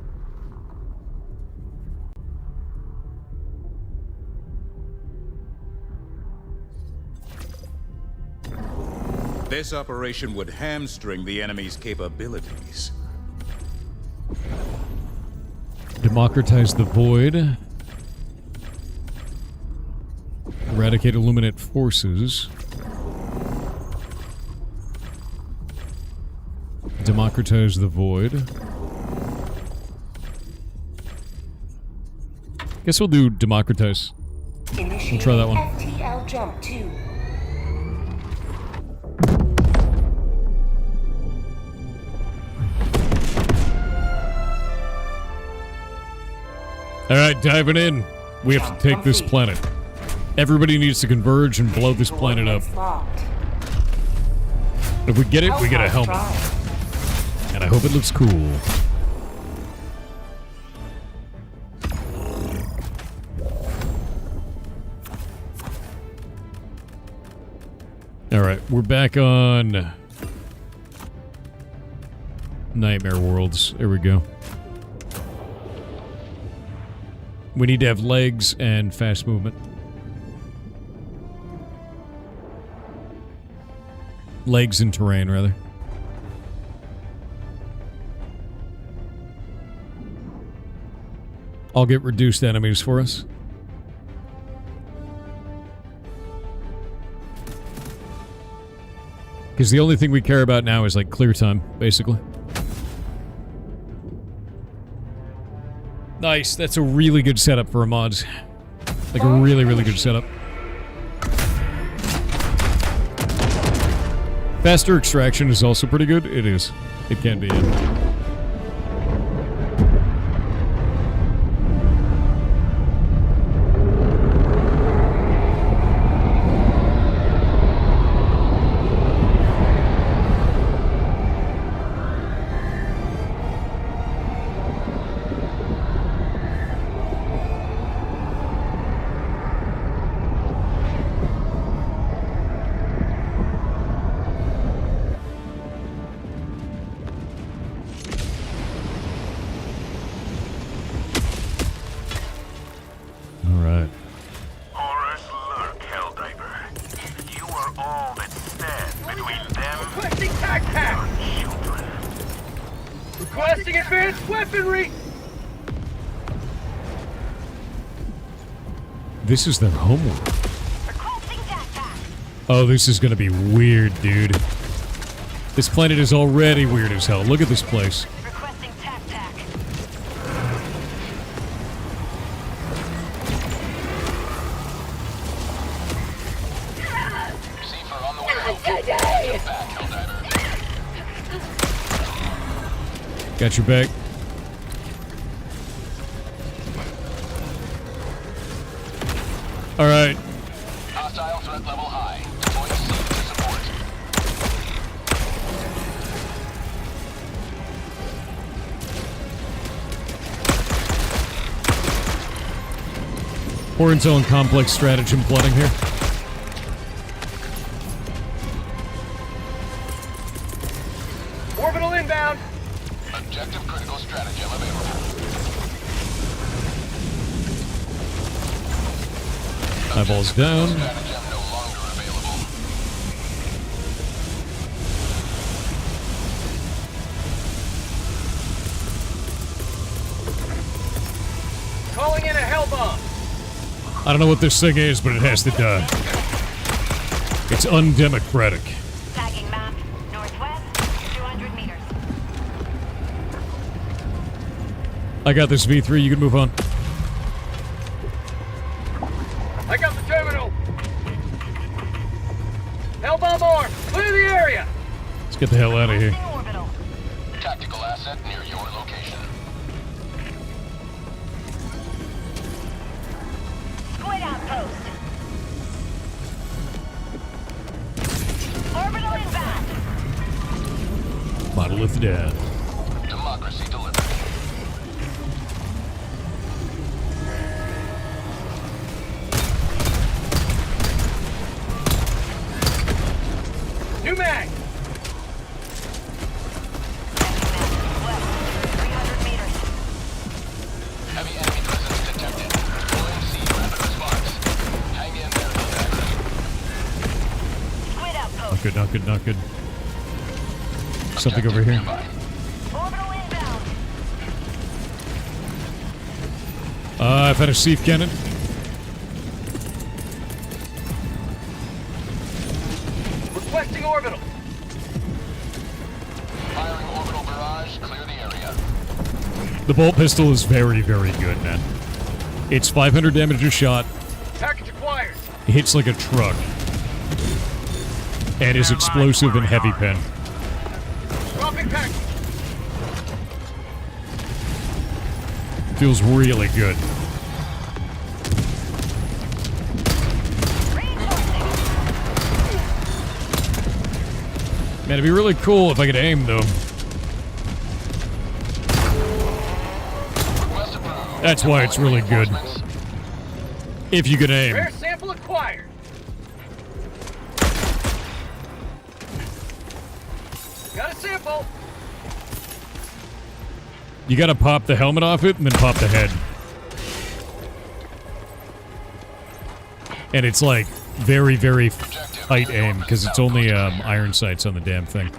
This operation would hamstring the enemy's capabilities. Democratize the Void. Eradicate Illuminate forces. Democratize the Void. Guess we'll do democratize. We'll try that one. FTL jump 2. Alright, diving in. We have to take this planet. Everybody needs to converge and blow this planet up. If we get it, we get a helmet. And I hope it looks cool. Alright, we're back on Nightmare Worlds. There we go. We need to have legs and fast movement. Legs and terrain, rather. I'll get reduced enemies for us. Because the only thing we care about now is, like, clear time, basically. Nice, that's a really good setup for a mod. Like, a really, really good setup. Faster extraction is also pretty good. It is. It can be, yeah. Alright. Horrors lurk, Helldiver. You are all that stands between them Requesting tac pack! and children. Requesting advanced weaponry! This is their homeworld. Requesting tac pack. Oh, this is gonna be weird, dude. This planet is already weird as hell. Look at this place. Requesting tac pack. Receiver on the way. Step back, Helldiver. Got your back. Alright. Hostile threat level high. Deploying SEAL to support. Horizontal and complex stratagem plotting here. Orbital inbound! Objective critical stratagem available. Eyeballs down. Stratagem no longer available. Calling in a hell bomb! I don't know what this thing is, but it has to die. It's undemocratic. Tagging map. Northwest, 200 meters. I got this V3, you can move on. I got the terminal! Hell bomb armed! Clear the area! Let's get the hell out of here. Requesting orbital. Tactical asset near your location. Squid outpost. Orbital inbound. Monolith down. Democracy delivered. New mag! West, 300 meters. Heavy enemy presence detected. Deploying SEAL rapid response. Hang in there, Helldiver. Squid outpost. Not good, not good, not good. Something over here. Nearby. Orbital inbound. I've had a sieve cannon. Requesting orbital! Firing orbital barrage. Clear the area. The bolt pistol is very, very good, man. It's 500 damage a shot. Package acquired! It hits like a truck. And is explosive and heavy pen. Dropping package! Feels really good. Man, it'd be really cool if I could aim, though. Request approved. That's why it's really good. If you could aim. Rare sample acquired! Got a sample! You gotta pop the helmet off it and then pop the head. And it's like very, very tight aim because it's only iron sights on the damn thing.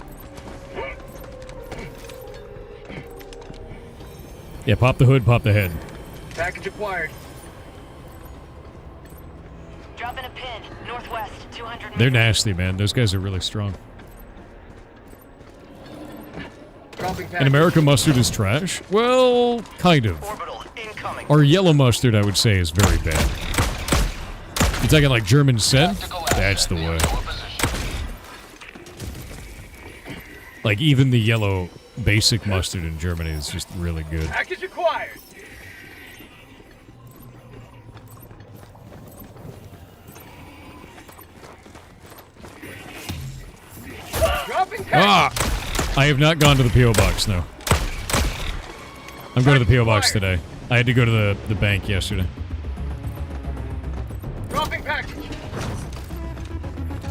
Yeah, pop the hood, pop the head. Package acquired. Dropping a pin. Northwest, 200 meters. They're nasty, man. Those guys are really strong. Dropping package. And American mustard is trash? Well, kind of. Orbital incoming. Our yellow mustard, I would say, is very bad. You're talking like German scent? That's the way. Like, even the yellow basic mustard in Germany is just really good. Package acquired. Dropping package. Ah! I have not gone to the P.O. Box, no. I'm going to the P.O. Box today. I had to go to the bank yesterday. Dropping package.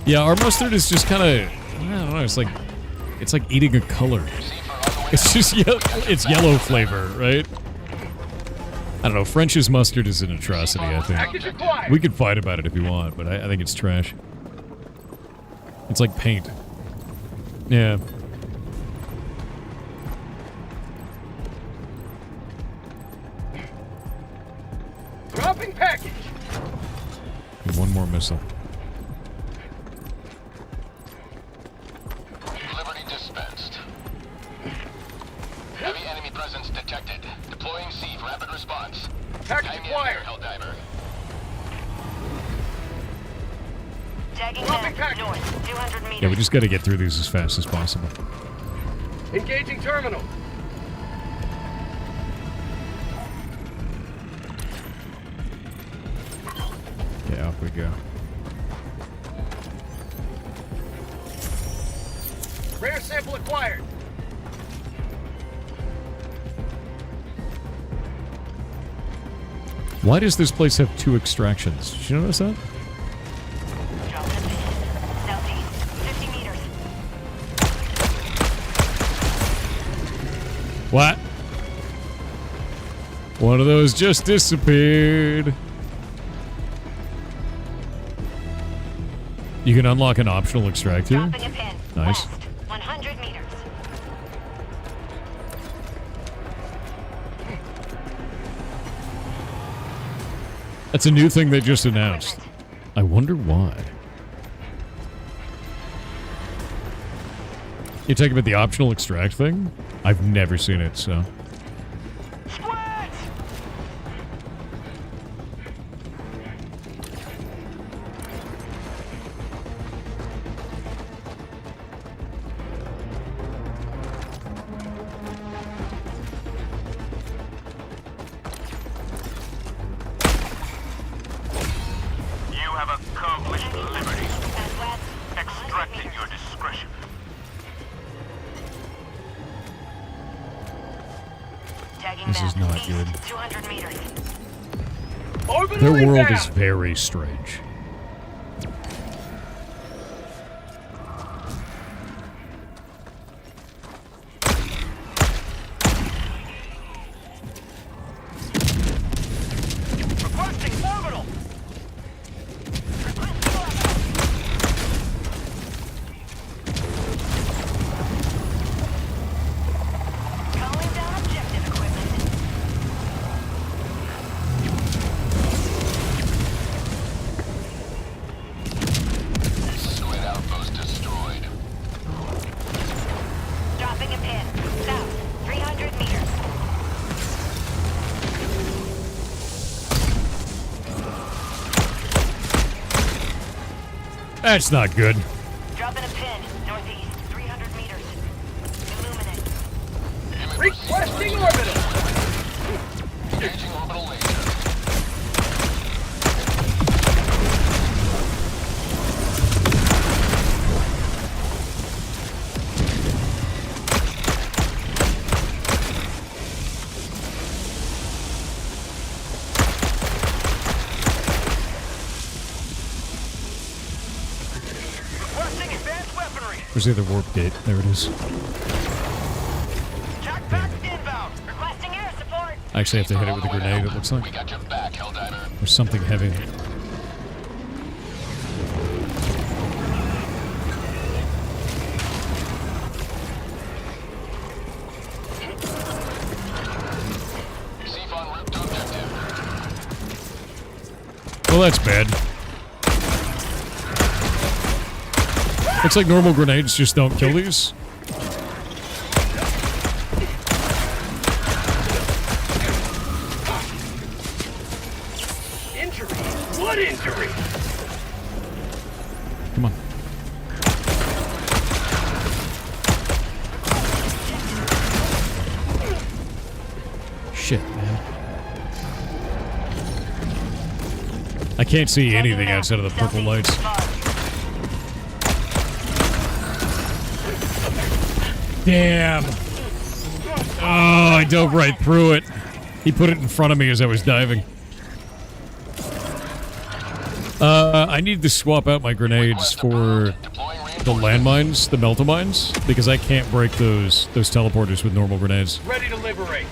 Yeah, our mustard is just kind of, I don't know, it's like eating a color. It's just it's yellow flavor, right? I don't know, French's mustard is an atrocity, I think. Package acquired. We could fight about it if you want, but I think it's trash. It's like paint. Yeah. Dropping package. And one more missile. Liberty dispensed. Heavy enemy presence detected. Deploying siege rapid response. Package Hang in acquired. there, Helldiver. Tagging Dropping map, package. north, 200 meters. Yeah, we just gotta get through these as fast as possible. Engaging terminal. Yeah, off we go. Rare sample acquired. Why does this place have 2 extractions? Did you notice that? Dropping a pin. Southeast, 50 meters. What? One of those just disappeared. You can unlock an optional extract here. Dropping a pin. Nice. West, 100 meters. That's a new thing they just announced. I wonder why. You talking about the optional extract thing? I've never seen it, so. You have accomplished liberty. Extracting your discretion. Tagging This is map, not east, good. 200 meters. Orbital Their world inbound. is very strange. Requesting orbital. Calling down objective equipment. Squid outpost destroyed. Dropping a pin. South, 300 meters. That's not good. Dropping a pin. Northeast, 300 meters. Illuminate. Requesting orbital. Engaging orbital laser. Requesting advanced weaponry. Where's the other warp gate? There it is. Jack pack inbound. Requesting air support. I actually have to hit it with a grenade, it looks We like. got your back, Helldiver. Or something heavy. Chief en route to objective. Well, that's bad. Looks like normal grenades just don't kill these. Injury. What injury? Come on. Shit, man. I can't see anything outside of the purple lights. Damn. Oh, I dove right through it. He put it in front of me as I was diving. I need to swap out my grenades for the landmines, the meltamines, because I can't break those teleporters with normal grenades. Ready to liberate.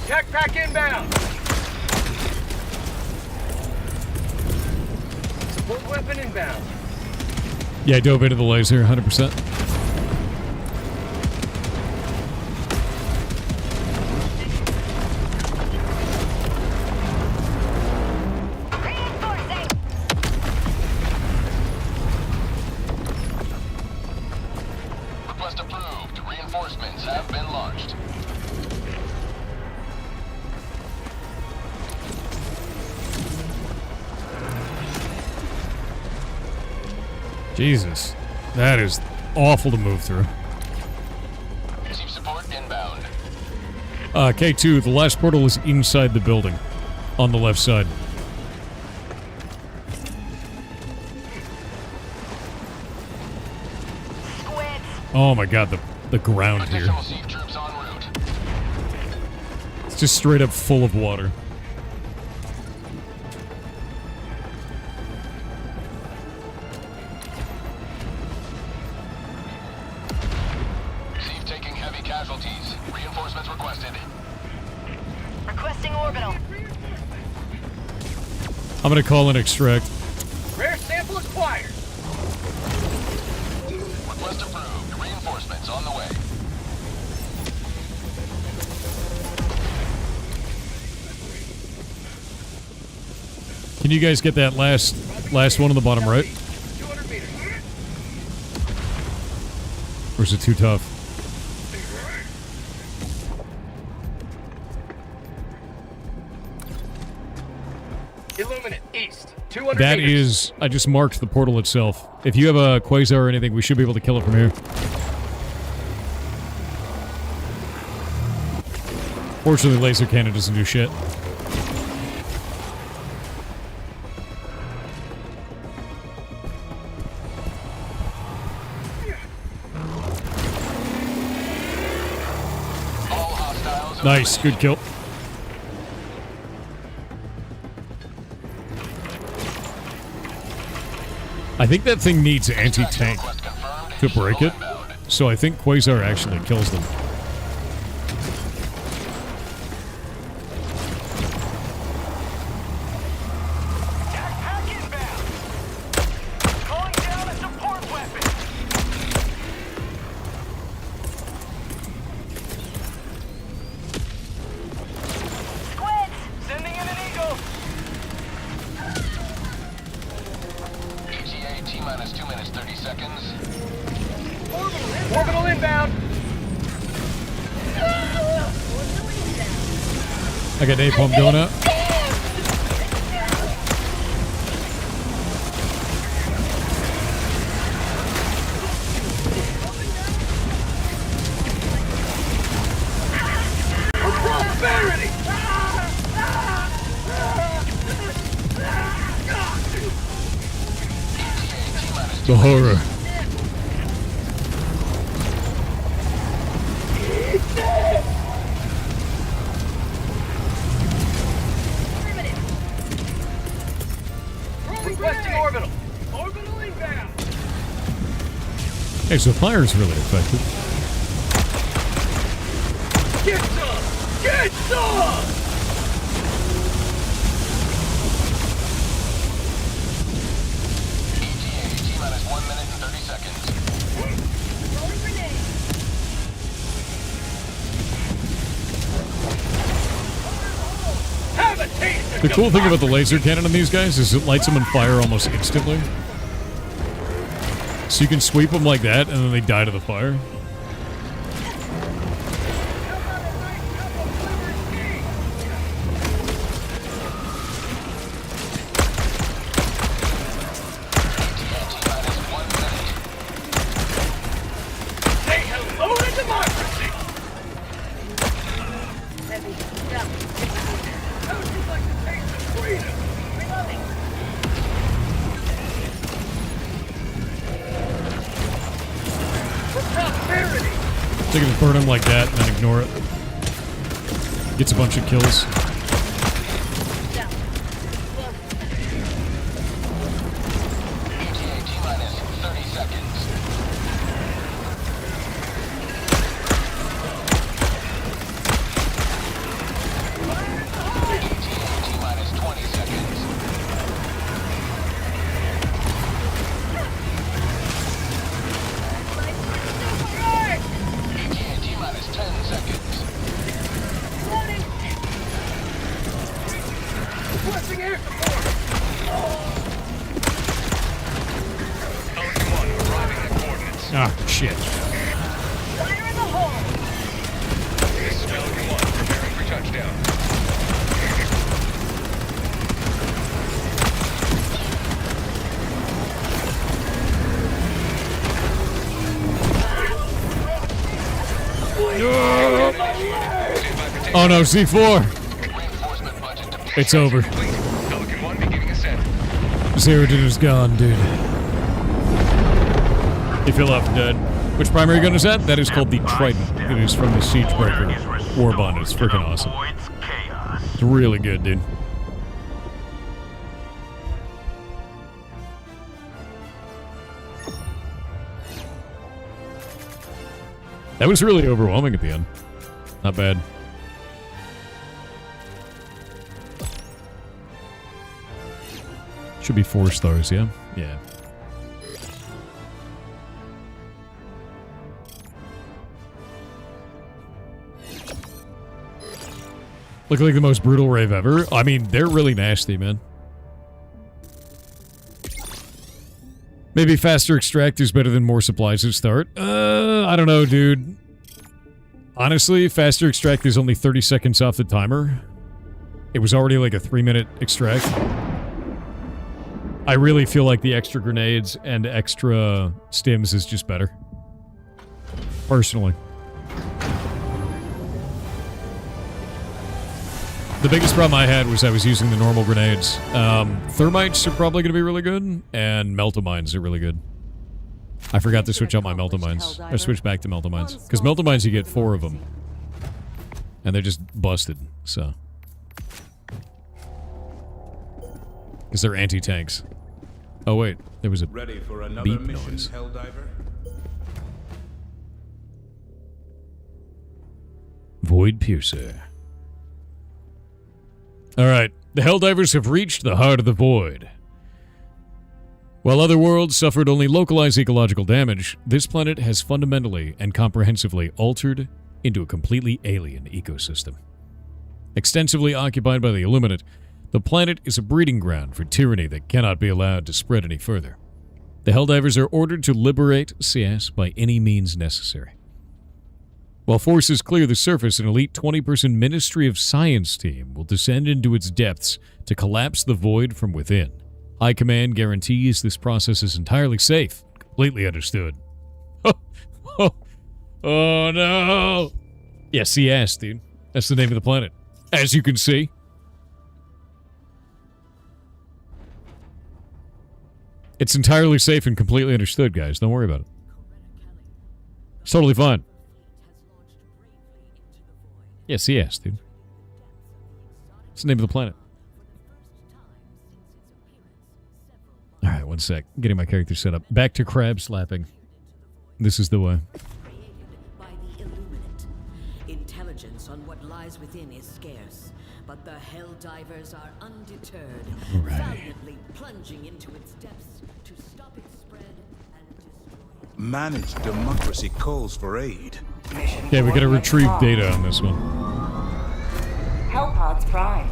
Tech pack inbound. Support weapon inbound. Yeah, I dove into the laser, 100%. Request approved. Reinforcements have been launched. Jesus. That is awful to move through. Chief support inbound. K2, the last portal is inside the building. On the left side. Oh my god, the ground here. Additional Chief troops en route. It's just straight up full of water. Chief taking heavy casualties. Reinforcements requested. Requesting orbital. I'm gonna call an extract. Rare sample acquired. Request approved. Reinforcements on the way. Can you guys get that last one on the bottom right? 200 meters. Or is it too tough? Illuminate east. 200 That meters. is... I just marked the portal itself. If you have a quasar or anything, we should be able to kill it from here. Fortunately, laser cannon doesn't do shit. All hostiles. Nice, good kill. I think that thing needs anti-tank to break it, so I think Quasar actually kills them. Pack inbound. Calling down a support weapon. Squids! Sending in an eagle. ETA T-minus 2 minutes 30 seconds. Orbital inbound. I got napalm going up. Prosperity. The horror. Requesting orbital. Orbital inbound. Hey, so fire's really effective. Get some. Get some. ETA T-minus 1 minute and 30 seconds. Rolling grenade. Have a taste of The cool thing about the laser cannon on these guys is it lights them on fire almost instantly. So you can sweep them like that, and then they die to the fire. Say hello to democracy. Heavy. Down. How would you like to taste of freedom? Reloading. For prosperity. So you can burn them like that and then ignore it. Gets a bunch of kills. Down. ETA T-minus 30 seconds. Requesting air support! Pelican 1 arriving at coordinates. Ah, shit. Fire in the hole! This is Pelican 1 preparing for touchdown. Oh no, C4! It's over. Pelican 1 beginning ascent. Zeridan is gone, dude. You feel left dead. Which primary gun is that? That is called the Trident. It is from the Siegebreaker Warbond. It's freaking awesome. It's really good, dude. That was really overwhelming at the end. Not bad. Should be 4 stars, yeah? Yeah. Look like the most brutal rave ever. I mean, they're really nasty, man. Maybe faster extract is better than more supplies at start. I don't know, dude. Honestly, faster extract is only 30 seconds off the timer. It was already like a 3-minute extract. I really feel like the extra grenades and extra stims is just better. Personally. The biggest problem I had was I was using the normal grenades. Thermites are probably going to be really good, and Meltamines are really good. I forgot to switch out my Meltamines. Or switch back to Meltamines. Because Meltamines, you get 4 of them. And they're just busted, so. Because they're anti-tanks. Oh wait, there was a Ready for another beep mission, noise. Helldiver? Void Piercer. Alright, the Helldivers have reached the heart of the void. While other worlds suffered only localized ecological damage, this planet has fundamentally and comprehensively altered into a completely alien ecosystem. Extensively occupied by the Illuminate, the planet is a breeding ground for tyranny that cannot be allowed to spread any further. The Helldivers are ordered to liberate CS by any means necessary. While forces clear the surface, an elite 20-person Ministry of Science team will descend into its depths to collapse the void from within. High Command guarantees this process is entirely safe. Completely understood. Oh no! Yeah, CS, dude. That's the name of the planet. As you can see. It's entirely safe and completely understood, guys. Don't worry about it. It's totally fine. Yeah, CS, dude. It's the name of the planet. Alright, one sec. Getting my character set up. Back to crab slapping. This is the way. Created by the Illuminate. Intelligence on what lies within is scarce, but the Helldivers are undeterred, valiantly plunging into its depths to stop its spread and destroy it. Managed democracy calls for aid. Okay, we gotta retrieve data on this one. Hellpods prime.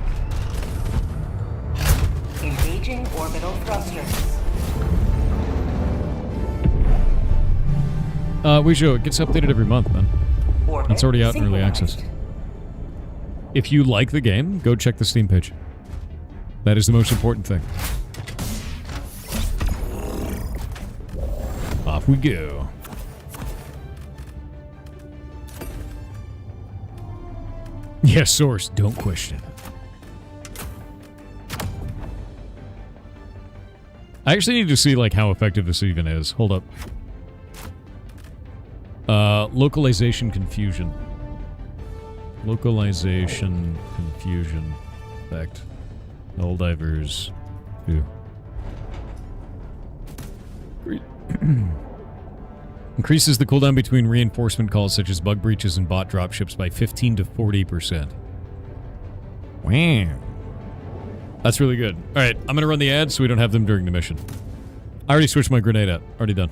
Engaging orbital thrusters. We show it gets updated every month, man. It's already out in early access. If you like the game, go check the Steam page. That is the most important thing. Off we go. Yes, source. Don't question. I actually need to see, like, how effective this even is. Hold up. Localization confusion. Localization confusion effect. Helldivers 2. Increases the cooldown between reinforcement calls such as bug breaches and bot dropships by 15 to 40%. Wow. That's really good. Alright, I'm gonna run the ads so we don't have them during the mission. I already switched my grenade out. Already done.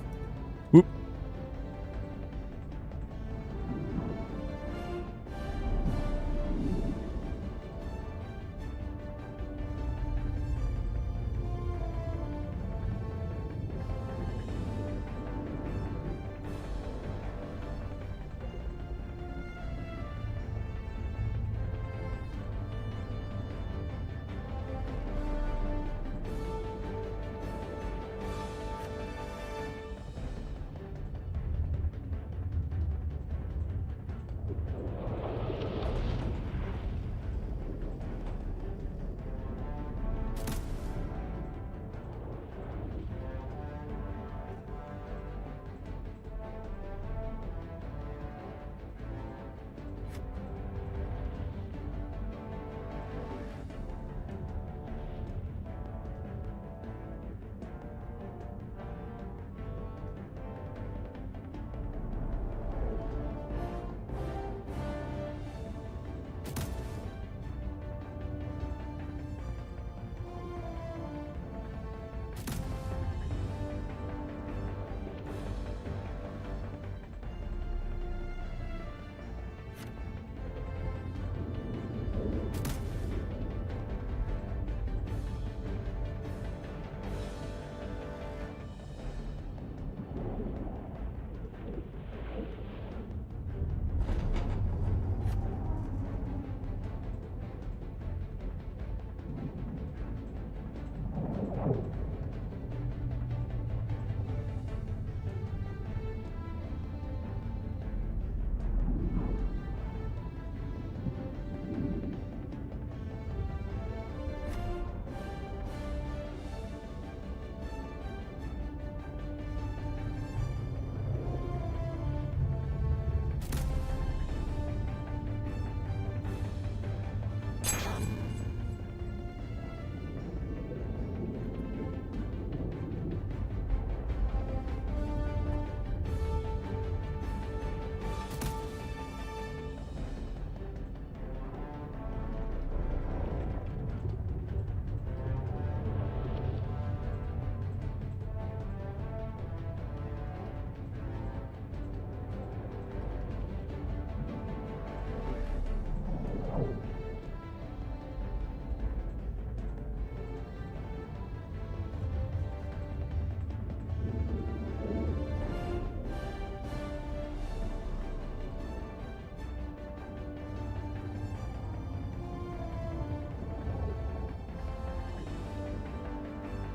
Whoop.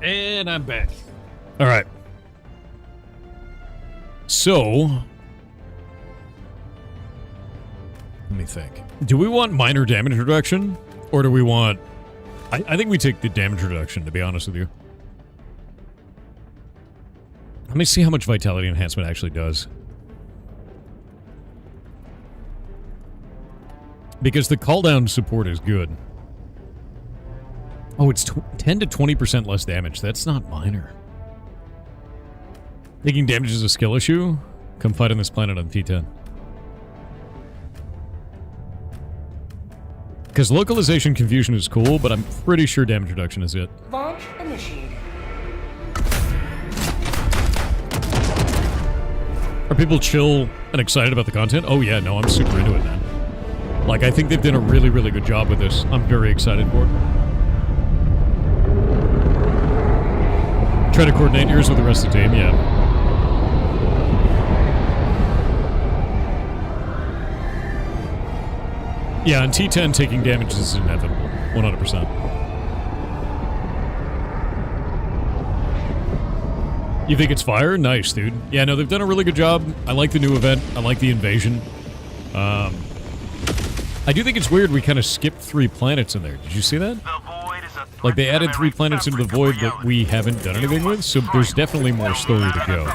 And I'm back. All right. So, let me think. Do we want minor damage reduction, or do we want... I think we take the damage reduction, to be honest with you. Let me see how much vitality enhancement actually does. Because the cooldown support is good. Oh, it's 10 to 20% less damage. That's not minor. Taking damage is a skill issue? Come fight on this planet on T10. Because localization confusion is cool, but I'm pretty sure damage reduction is it. Launch initiated. Are people chill and excited about the content? Oh yeah, no, I'm super into it, man. Like, I think they've done a really, really good job with this. I'm very excited for it. Try to coordinate yours with the rest of the team, yeah. Yeah, on T10, taking damage is inevitable. 100%. You think it's fire? Nice, dude. Yeah, no, they've done a really good job. I like the new event. I like the invasion. I do think it's weird we kind of skipped 3 planets in there. Did you see that? Like, they added 3 planets into the Void that we haven't done anything with, so there's definitely more story to go.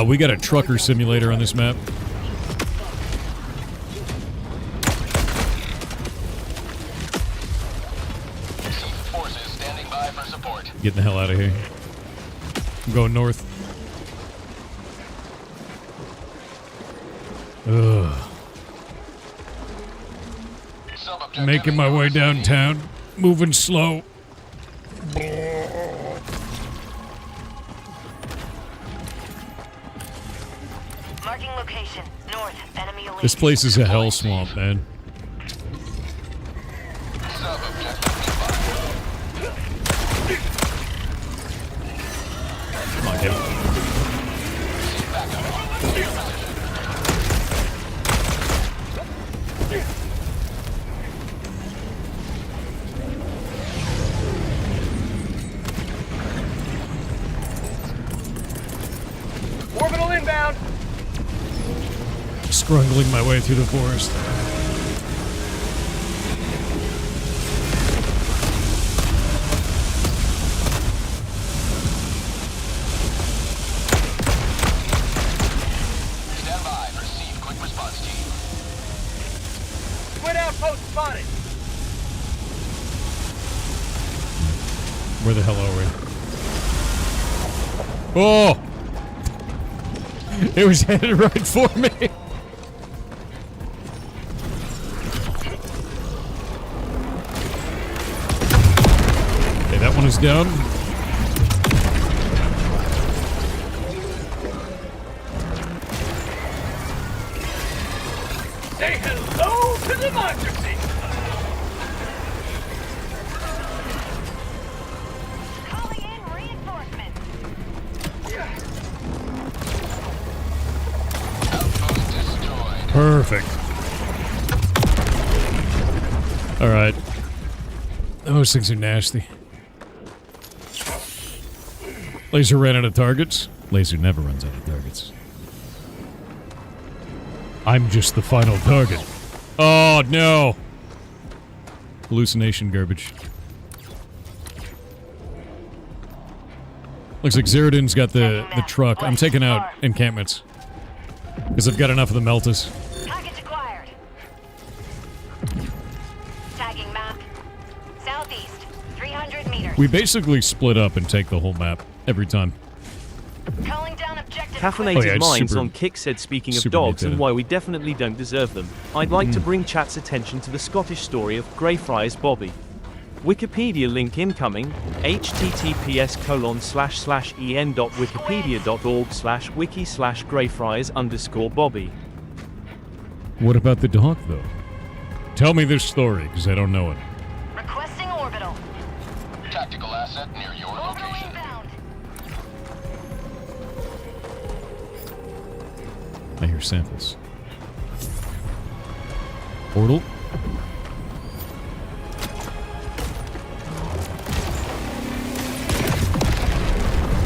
We got a trucker simulator on this map. Forces standing by for support. Getting the hell out of here. I'm going north. Ugh. Making my way downtown. Moving slow. Marking location. North. Enemy elite. This place is a hell swamp, man. Come on, Kevin. Orbital inbound. Scrungling my way through the forest. Stand by. Receive quick response team. Twin outpost spotted. Where the hell are we? Oh! It was headed right for me. Okay, that one is down. Say hello to democracy. Calling in reinforcements. Outpost destroyed. Perfect. Alright. Those things are nasty. Laser ran out of targets. Laser never runs out of targets. I'm just the final target. Oh, no! Hallucination garbage. Looks like Zerodin's got the truck. I'm taking out encampments. Because I've got enough of the Meltas. Package acquired. Tagging map. Southeast, 300 meters. We basically split up and take the whole map every time. Calling down objective. Caffeinated it's Minds super- on Kick said, speaking of super dogs and mutated. why we definitely don't deserve them, I'd like to bring chat's attention to the Scottish story of Greyfriars Bobby. Wikipedia link incoming, https://en.wikipedia.org/wiki/Greyfriars_Bobby. What about the dog, though? Tell me this story, because I don't know it. Requesting orbital. Tactical asset near your Orbital location. inbound. I hear samples. Portal?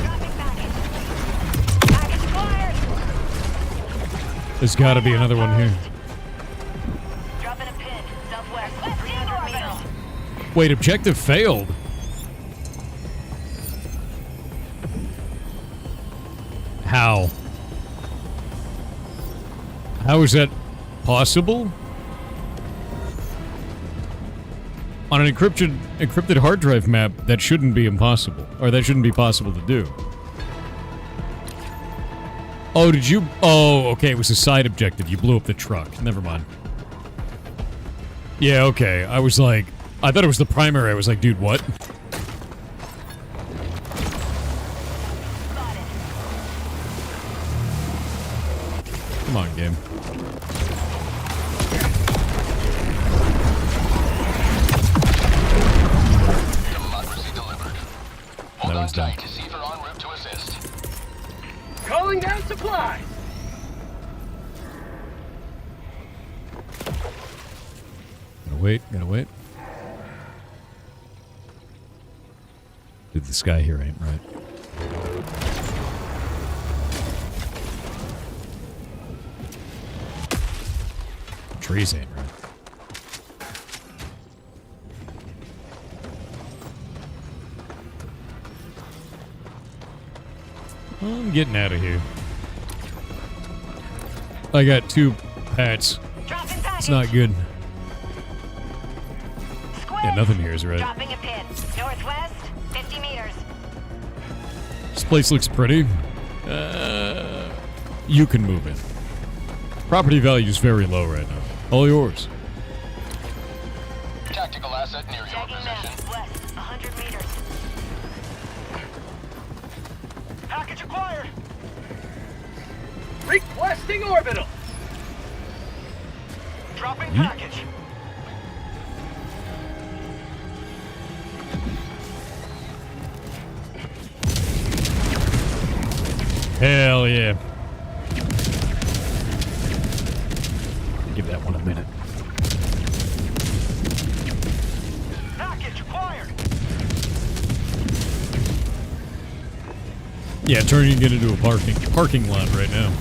Dropping package. Package acquired. There's gotta be another one here. Dropping a pin. Southwest, 300 meters. Wait, objective failed. How? How is that possible? On an encrypted hard drive map, that shouldn't be impossible. Or that shouldn't be possible to do. Oh, did you... Oh, okay, it was a side objective. You blew up the truck. Never mind. Yeah, okay. I was like... I thought it was the primary. I was like, dude, what? Come on, game. Democracy delivered. Hold on tight. Deceiver en route to assist. Calling down supplies. Gotta wait. Dude, the sky here ain't right. Trees ain't right. I'm getting out of here. I got 2 pets. Dropping package. It's not good. Yeah, nothing here is right. Dropping a pin. Northwest, 50 meters. This place looks pretty. You can move in. Property value is very low right now. All yours. Tactical asset near your Tagging map. position. West, 100 meters. Package acquired. Requesting orbital. Dropping package. Hell yeah. Give that one a minute. Package acquired. Yeah, turning it into a parking lot right now.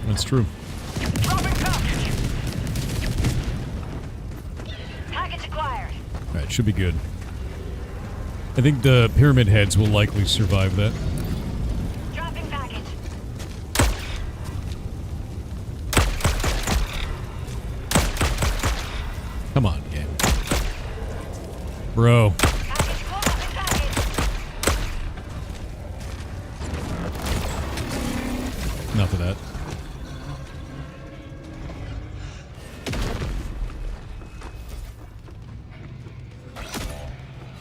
That's true. Dropping package. Package acquired. Alright, should be good. I think the pyramid heads will likely survive that. Dropping package. Come on, game. Bro. Package dropping package. Enough of that.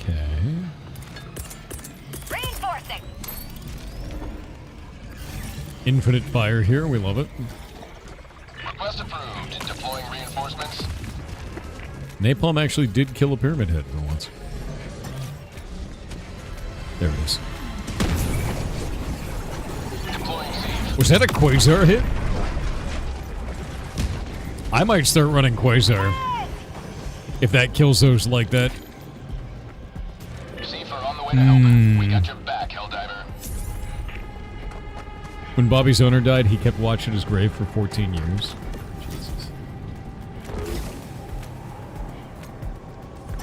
Okay. Reinforcing. Infinite fire here. We love it. Request approved. Deploying reinforcements. Napalm actually did kill a pyramid head for once. There it is. Deploying siege. Was that a Quasar hit? I might start running Quasar. If that kills those like that. Receiver on the way to help. We got your back, Helldiver. When Bobby's owner died, he kept watching his grave for 14 years. Jesus.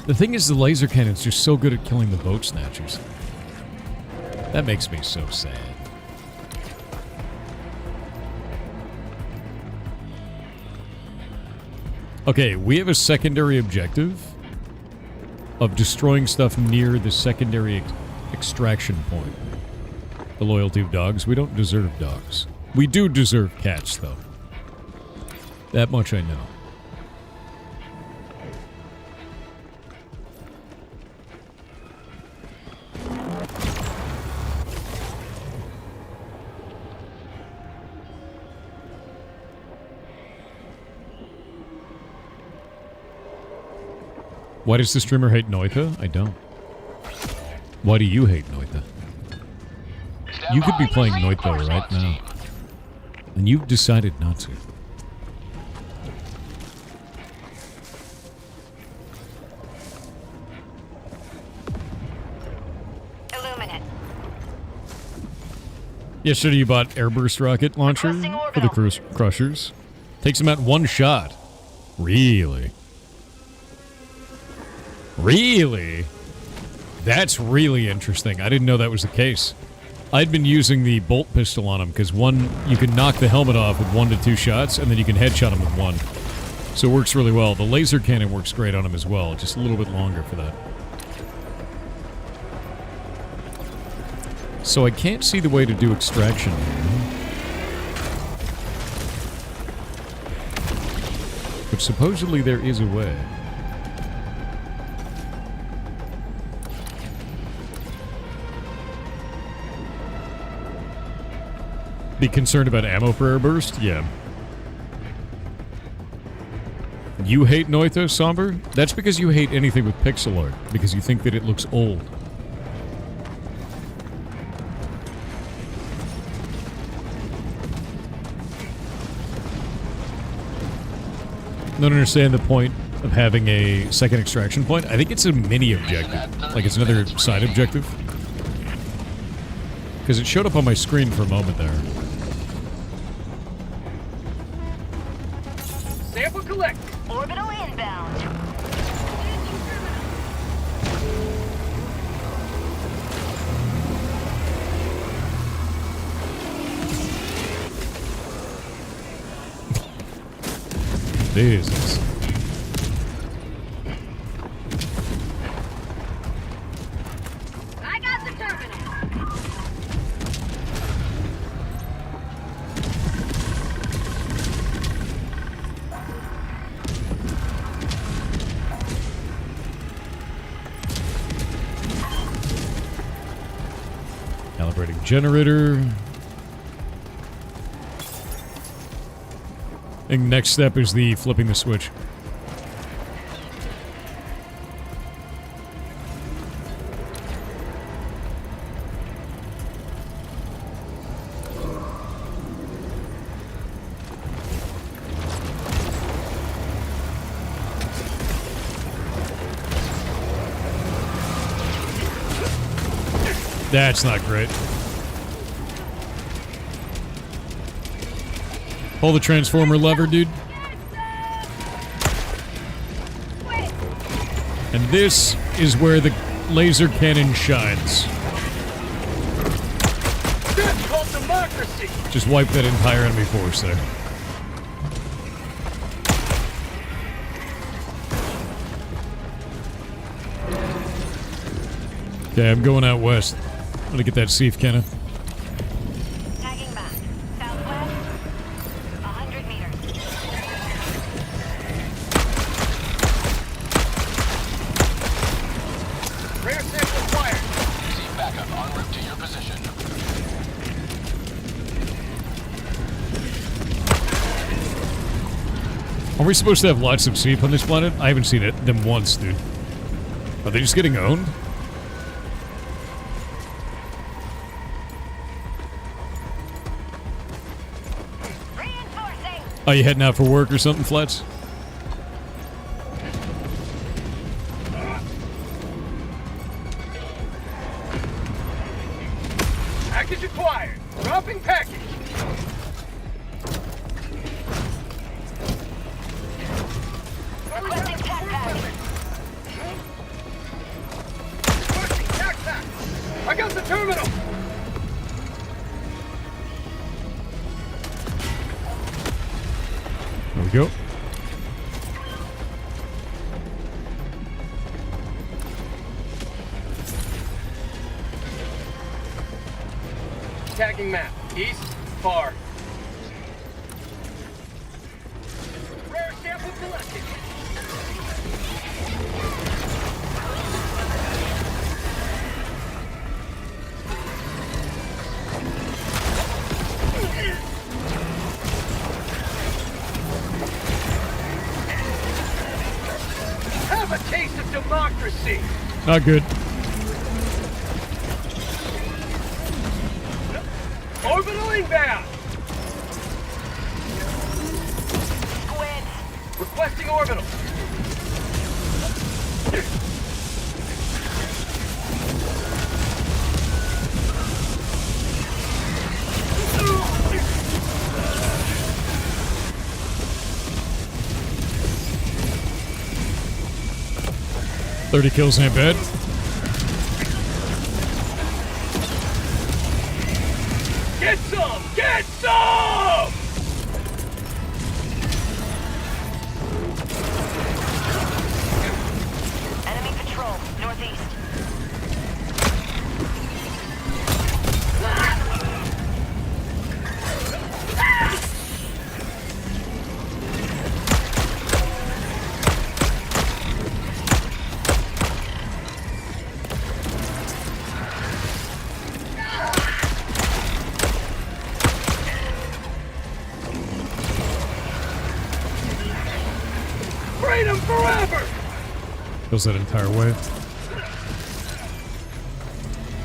The thing is, the laser cannon's just so good at killing the boat snatchers. That makes me so sad. Okay, we have a secondary objective of destroying stuff near the secondary extraction point. The loyalty of dogs. We don't deserve dogs. We do deserve cats, though. That much I know. Why does the streamer hate Noita? I don't. Why do you hate Noita? You could be playing Noita right now. And you've decided not to. Illuminate. Yesterday you bought airburst rocket launcher for the Crushers. Takes them out one shot. Really? Really? That's really interesting. I didn't know that was the case. I'd been using the bolt pistol on him because one, you can knock the helmet off with 1 to 2 shots, and then you can headshot him with 1. So it works really well. The laser cannon works great on him as well, just a little bit longer for that. So I can't see the way to do extraction here. But supposedly there is a way. Be concerned about ammo for airburst? Yeah. You hate Noita, Somber? That's because you hate anything with pixel art, because you think that it looks old. Don't understand the point of having a second extraction point. I think it's a mini objective. Like it's another side objective. Because it showed up on my screen for a moment there. Sample collect. Orbital inbound. Jesus. I got the terminal. Calibrating generator. I think next step is the flipping the switch. That's not great. Pull the transformer lever, dude. And this is where the laser cannon shines. That's called democracy. Just wipe that entire enemy force there. Okay, I'm going out west. I'm gonna get that Seif cannon. Tagging back. Southwest. 100 meters. Rare sample acquired. Receive backup en route to your position. Are we supposed to have lots of Seif on this planet? I haven't seen them once, dude. Are they just getting owned? Reinforcing. Are you heading out for work or something, Flats? tagging map. East, far. Rare sample collected. Have a taste of democracy. Not good. Orbital inbound. Squid. Requesting orbital. $30 kills ain't bad. Get some! Get some! Enemy patrol, northeast. Freedom forever! Goes that entire way.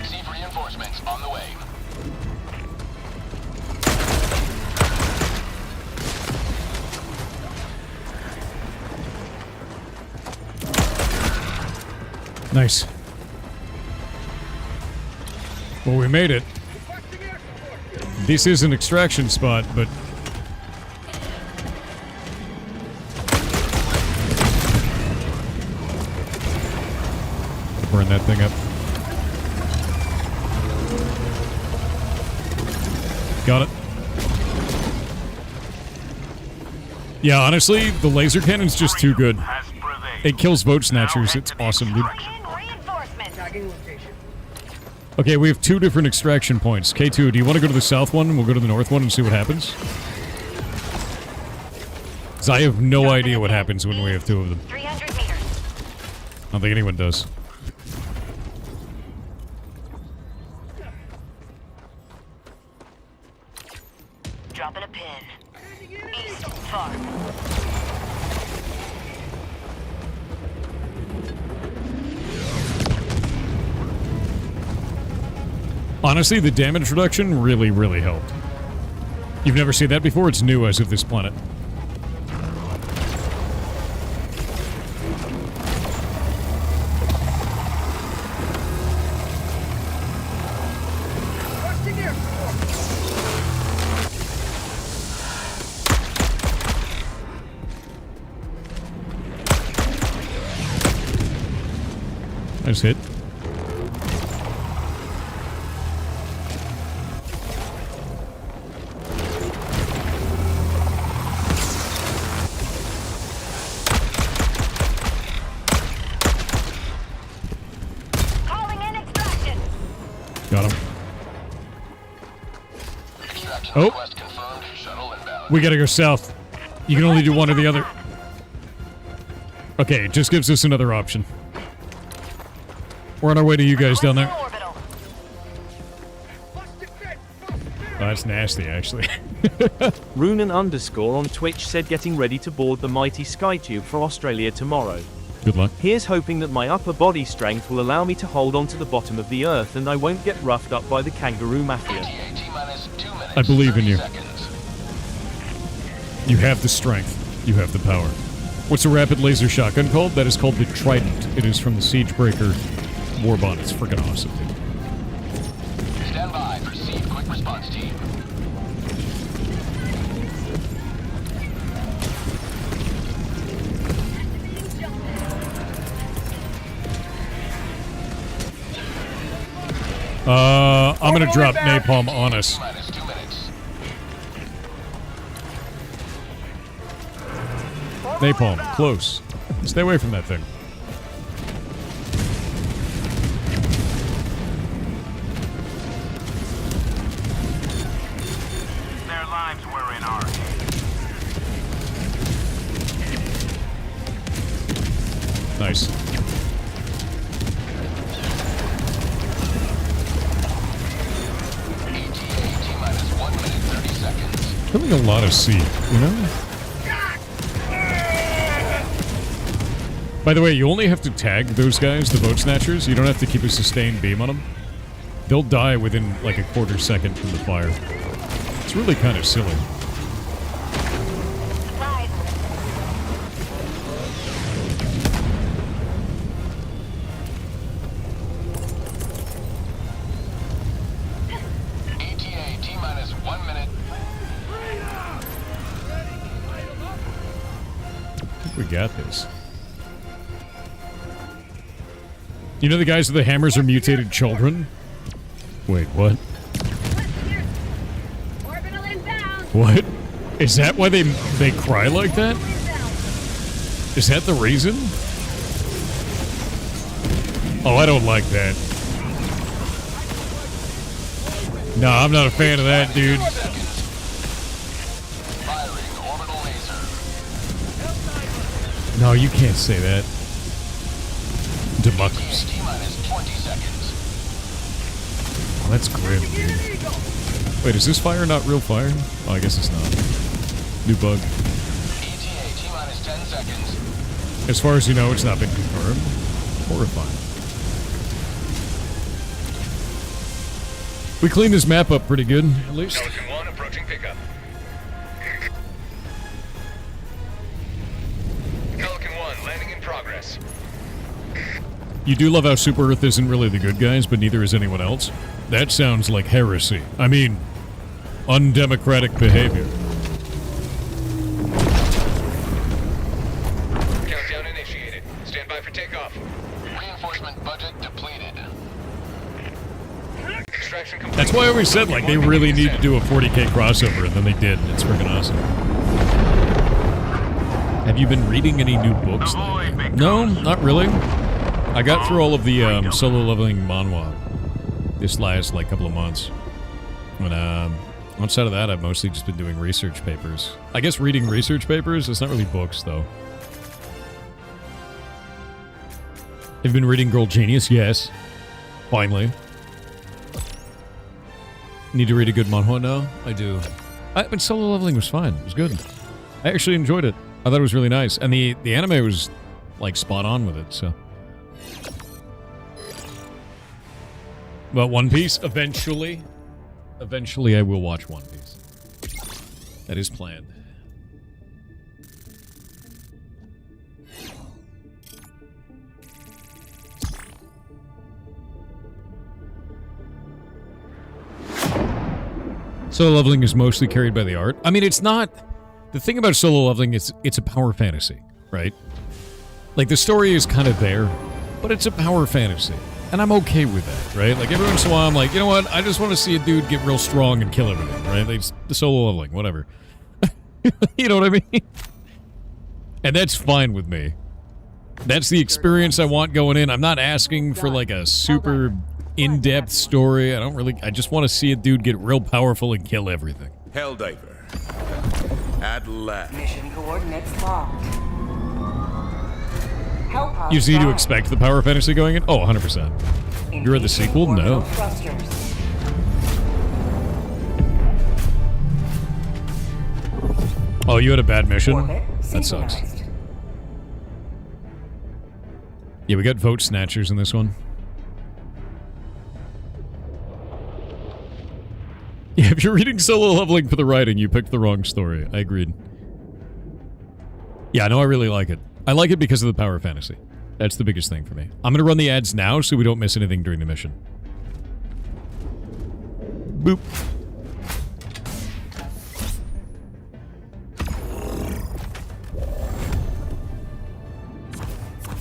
Receive reinforcements on the way. Nice. Well, we made it. This is an extraction spot, but... burn that thing up. Got it. Yeah, honestly, the laser cannon's just too good. It kills vote snatchers. It's awesome, dude. Okay, we have 2 different extraction points. K2, do you want to go to the south one and we'll go to the north one and see what happens? Because I have no idea what happens when we have 2 of them. 300 meters. I don't think anyone does. Dropping a pin. East, far. Honestly, the damage reduction really, really helped. You've never seen that before? It's new as of this planet. Nice hit. Got him. Oh. We gotta go south. You can only do one or the other. Okay, it just gives us another option. We're on our way to you guys down there. Oh, that's nasty, actually. Runan _ on Twitch said getting ready to board the mighty Skytube for Australia tomorrow. Good luck. Here's hoping that my upper body strength will allow me to hold on to the bottom of the earth and I won't get roughed up by the kangaroo mafia. I believe in you. You have the strength. You have the power. What's a rapid laser shotgun called? That is called the Trident. It is from the Siegebreaker Warbot. It's freaking awesome, dude. Stand by. Proceed. Quick response team. I'm gonna drop napalm on us. Napalm, close. Stay away from that thing. Nice. Killing a lot of C, you know? By the way, you only have to tag those guys, the boat snatchers. You don't have to keep a sustained beam on them. They'll die within like a quarter second from the fire. It's really kind of silly. ETA T-minus 1 minute. I think we got this. You know the guys with the hammers are mutated children? Wait, what? What? Is that why they cry like that? Is that the reason? Oh, I don't like that. No, I'm not a fan of that, dude. No, you can't say that. Democracy. Oh, that's grim, dude. Wait, is this fire not real fire? Oh, I guess it's not. New bug. As far as you know, it's not been confirmed. Horrifying. We cleaned this map up pretty good, at least. Pelican 1 approaching pickup. Pelican 1 landing in progress. You do love how Super Earth isn't really the good guys, but neither is anyone else. That sounds like heresy. I mean, undemocratic behavior. Countdown initiated. Stand by for takeoff. Reinforcement budget depleted. Extraction complete. That's why I always said, like, they really need to do a 40k crossover, and then they did. It's freaking awesome. Have you been reading any new books? No, not really. I got through all of the solo leveling manhwa this last, like, couple of months. And, outside of that, I've mostly just been doing research papers. I guess reading research papers, it's not really books, though. Have you been reading Girl Genius? Yes. Finally. Need to read a good manhwa now? I do. But solo leveling was fine. It was good. I actually enjoyed it. I thought it was really nice. And the anime was, like, spot on with it, so... But One Piece, eventually. Eventually I will watch One Piece. That is planned. Solo leveling is mostly carried by the art. I mean, it's not... The thing about solo leveling is it's a power fantasy, right? Like, the story is kind of there, but it's a power fantasy. And I'm okay with that, right? Like, every once in a while, I'm like, you know what? I just want to see a dude get real strong and kill everything, right? Like, the solo leveling, whatever. You know what I mean? And that's fine with me. That's the experience I want going in. I'm not asking for, like, a super in-depth story. I just want to see a dude get real powerful and kill everything. Helldiver. At last. Mission coordinates locked. You just need to expect the power fantasy going in? Oh, 100%. You read the sequel? No. Oh, you had a bad mission? That sucks. Yeah, we got vote snatchers in this one. Yeah, if you're reading solo leveling for the writing, you picked the wrong story. I agreed. Yeah, no, I really like it. I like it because of the power fantasy. That's the biggest thing for me. I'm going to run the ads now so we don't miss anything during the mission. Boop.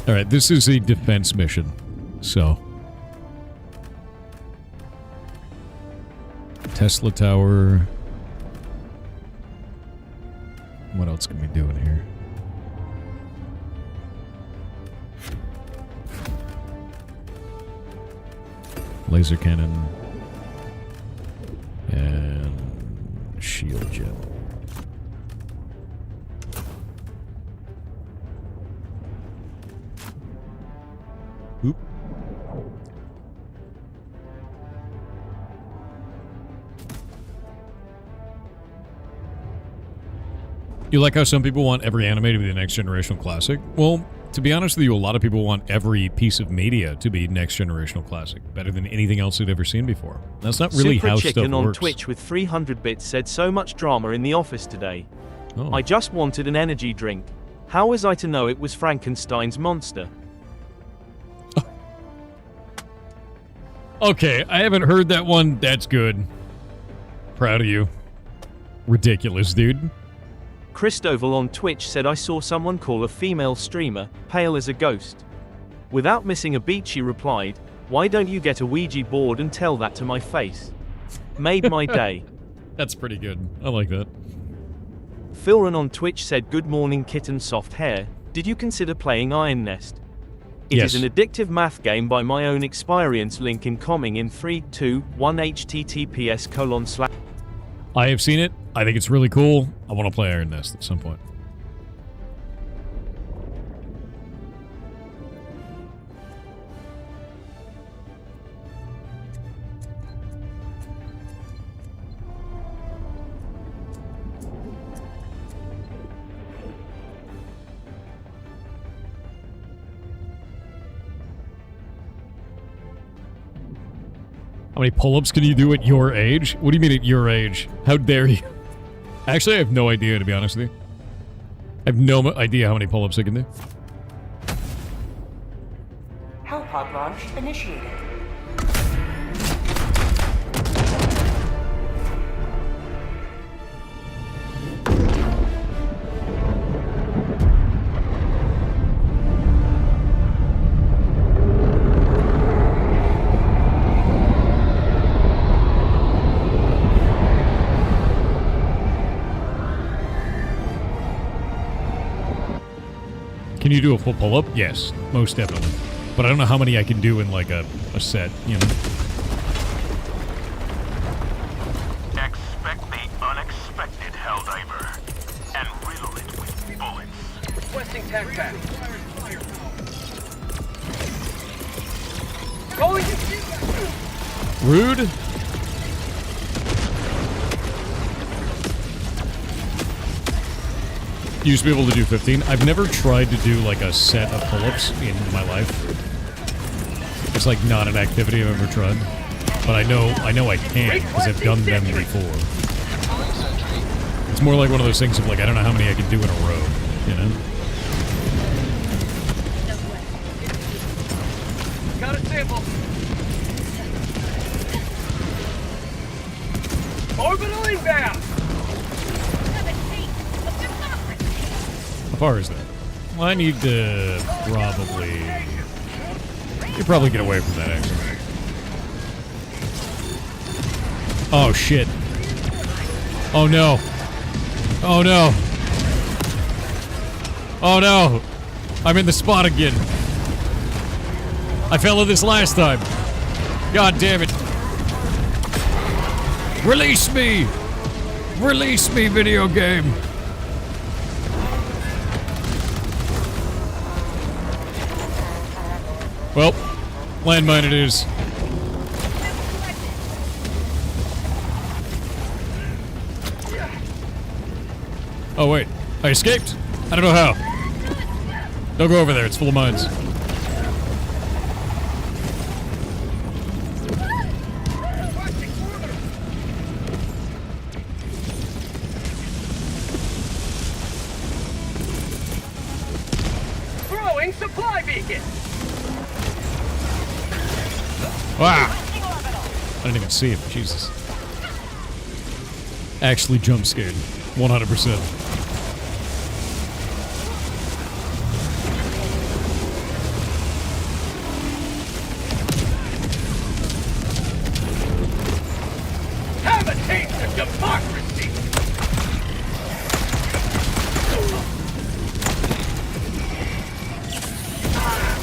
Alright, this is a defense mission. So. Tesla Tower. What else can we do in here? Laser cannon. And shield jet. Oop. You like how some people want every anime to be the next generational classic? Well, to be honest with you, a lot of people want every piece of media to be next generational classic, better than anything else they've ever seen before. That's not really Super how Chicken stuff on works. Twitch with 300 bits said so much drama in the office today. Oh. I just wanted an energy drink. How was I to know it was Frankenstein's monster? Okay, I haven't heard that one. That's good. Proud of you. Ridiculous, dude. Christoval on Twitch said I saw someone call a female streamer pale as a ghost. Without missing a beat she replied, "Why don't you get a Ouija board and tell that to my face?" Made my day. That's pretty good. I like that. Philron on Twitch said good morning kitten soft hair. Did you consider playing Iron Nest? It Yes. is an addictive math game by my own experience. Link incoming in 3, 2, 1 https:/. I have seen it. I think it's really cool. I want to play Iron Nest at some point. How many pull-ups can you do at your age? What do you mean at your age? How dare you? Actually, I have no idea, to be honest with you. I have no idea how many pull-ups I can do. Hellpod launch initiated. Can you do a full pull-up? Yes, most definitely. But I don't know how many I can do in, like, a set, you know? Expect the unexpected, Helldiver, and riddle it with bullets. Requesting tac back. Calling you. Rude. You used to be able to do 15. I've never tried to do, like, a set of pull-ups in my life. It's, like, not an activity I've ever tried. But I know I can, because I've done them before. It's more like one of those things of, like, I don't know how many I can do in a row, you know? Got a sample. Orbital inbound. How far is that? Well, I need to probably... You probably get away from that, actually. Oh, shit. Oh, no. Oh, no. Oh, no. I'm in the spot again. I fell in this last time. God damn it. Release me! Release me, video game! Well, landmine it is. Oh, wait. I escaped? I don't know how. Don't go over there. It's full of mines. Throwing supply beacon. Wow! I didn't even see him. Jesus. Actually jump scared. 100%. Have a taste of democracy.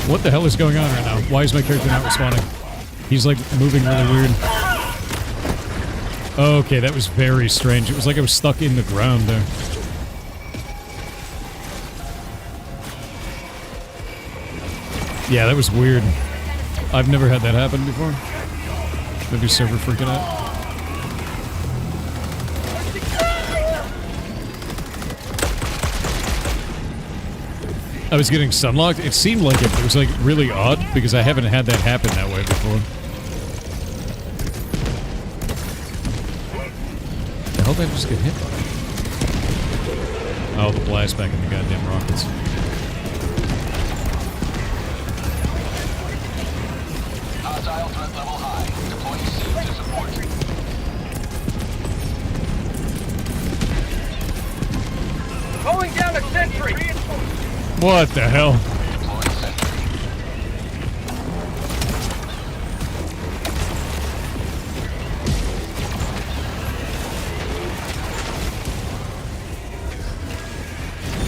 What the hell is going on right now? Why is my character not responding? He's like moving really weird. Okay, that was very strange. It was like I was stuck in the ground there. Yeah, that was weird. I've never had that happen before. Maybe server freaking out. I was getting sunlocked. It seemed like it was like really odd because I haven't had that happen that way before. The hell did I just get hit by? Oh, the blast back in the goddamn rockets. Hostile threat level high. Deploying SEAL to support. Calling down a sentry! What the hell? Deploying sentry.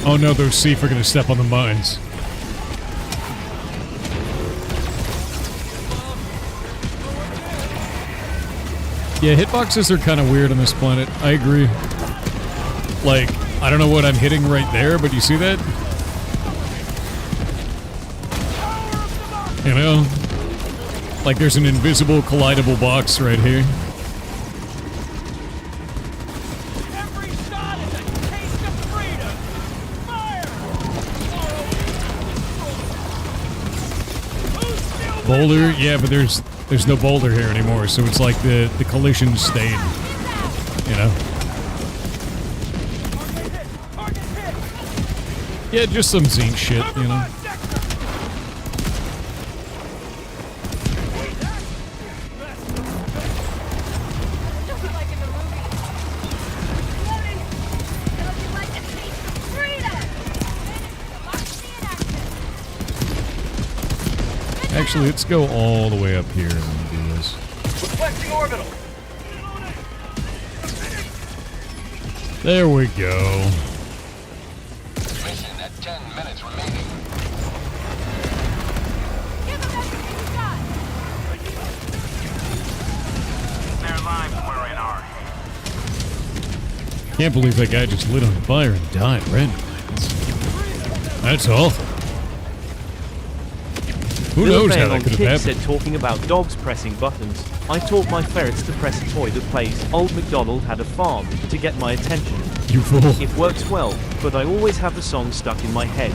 Oh no, those Seaf are gonna step on the mines. Yeah, hitboxes are kind of weird on this planet. I agree. Like, I don't know what I'm hitting right there, but you see that? You know? Like there's an invisible collidable box right here. Every shot is a taste of freedom! Fire! Boulder? Yeah, but there's no boulder here anymore, so it's like the collision stayed. You know? Yeah, just some Zine shit, you know? Actually, let's go all the way up here and do this. Requesting orbital! There we go. Mission at 10 minutes remaining. Their lives were in our hands. Can't believe that guy just lit on fire and died randomly. That's awful. Who knows how that could have happened? Said talking about dogs pressing buttons. I taught my ferrets to press a toy that plays Old MacDonald Had a Farm to get my attention. You fool. It works well, but I always have the song stuck in my head.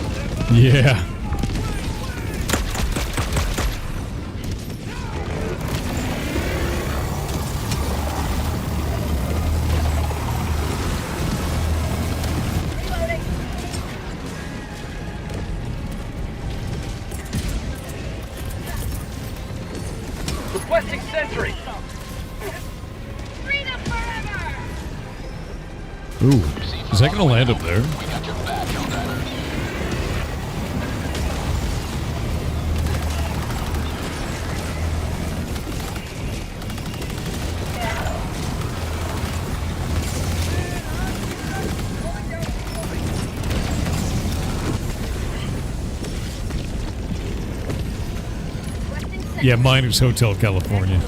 Yeah. Requesting sentry! Freedom forever! Ooh. Is that gonna land up there? We got your back, Helldiver. Yeah, mine is Hotel California.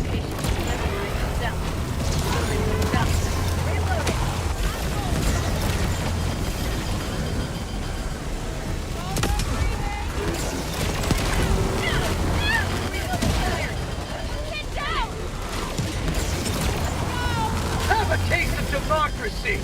Have a taste of democracy!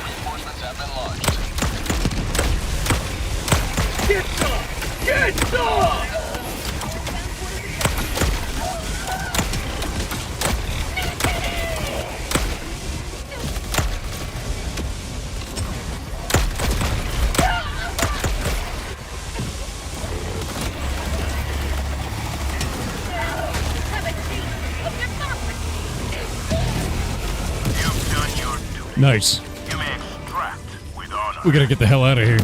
Reinforcements have been launched. Get some! Get some! You've done your duty. Nice. You may extract with honor. We gotta get the hell out of here.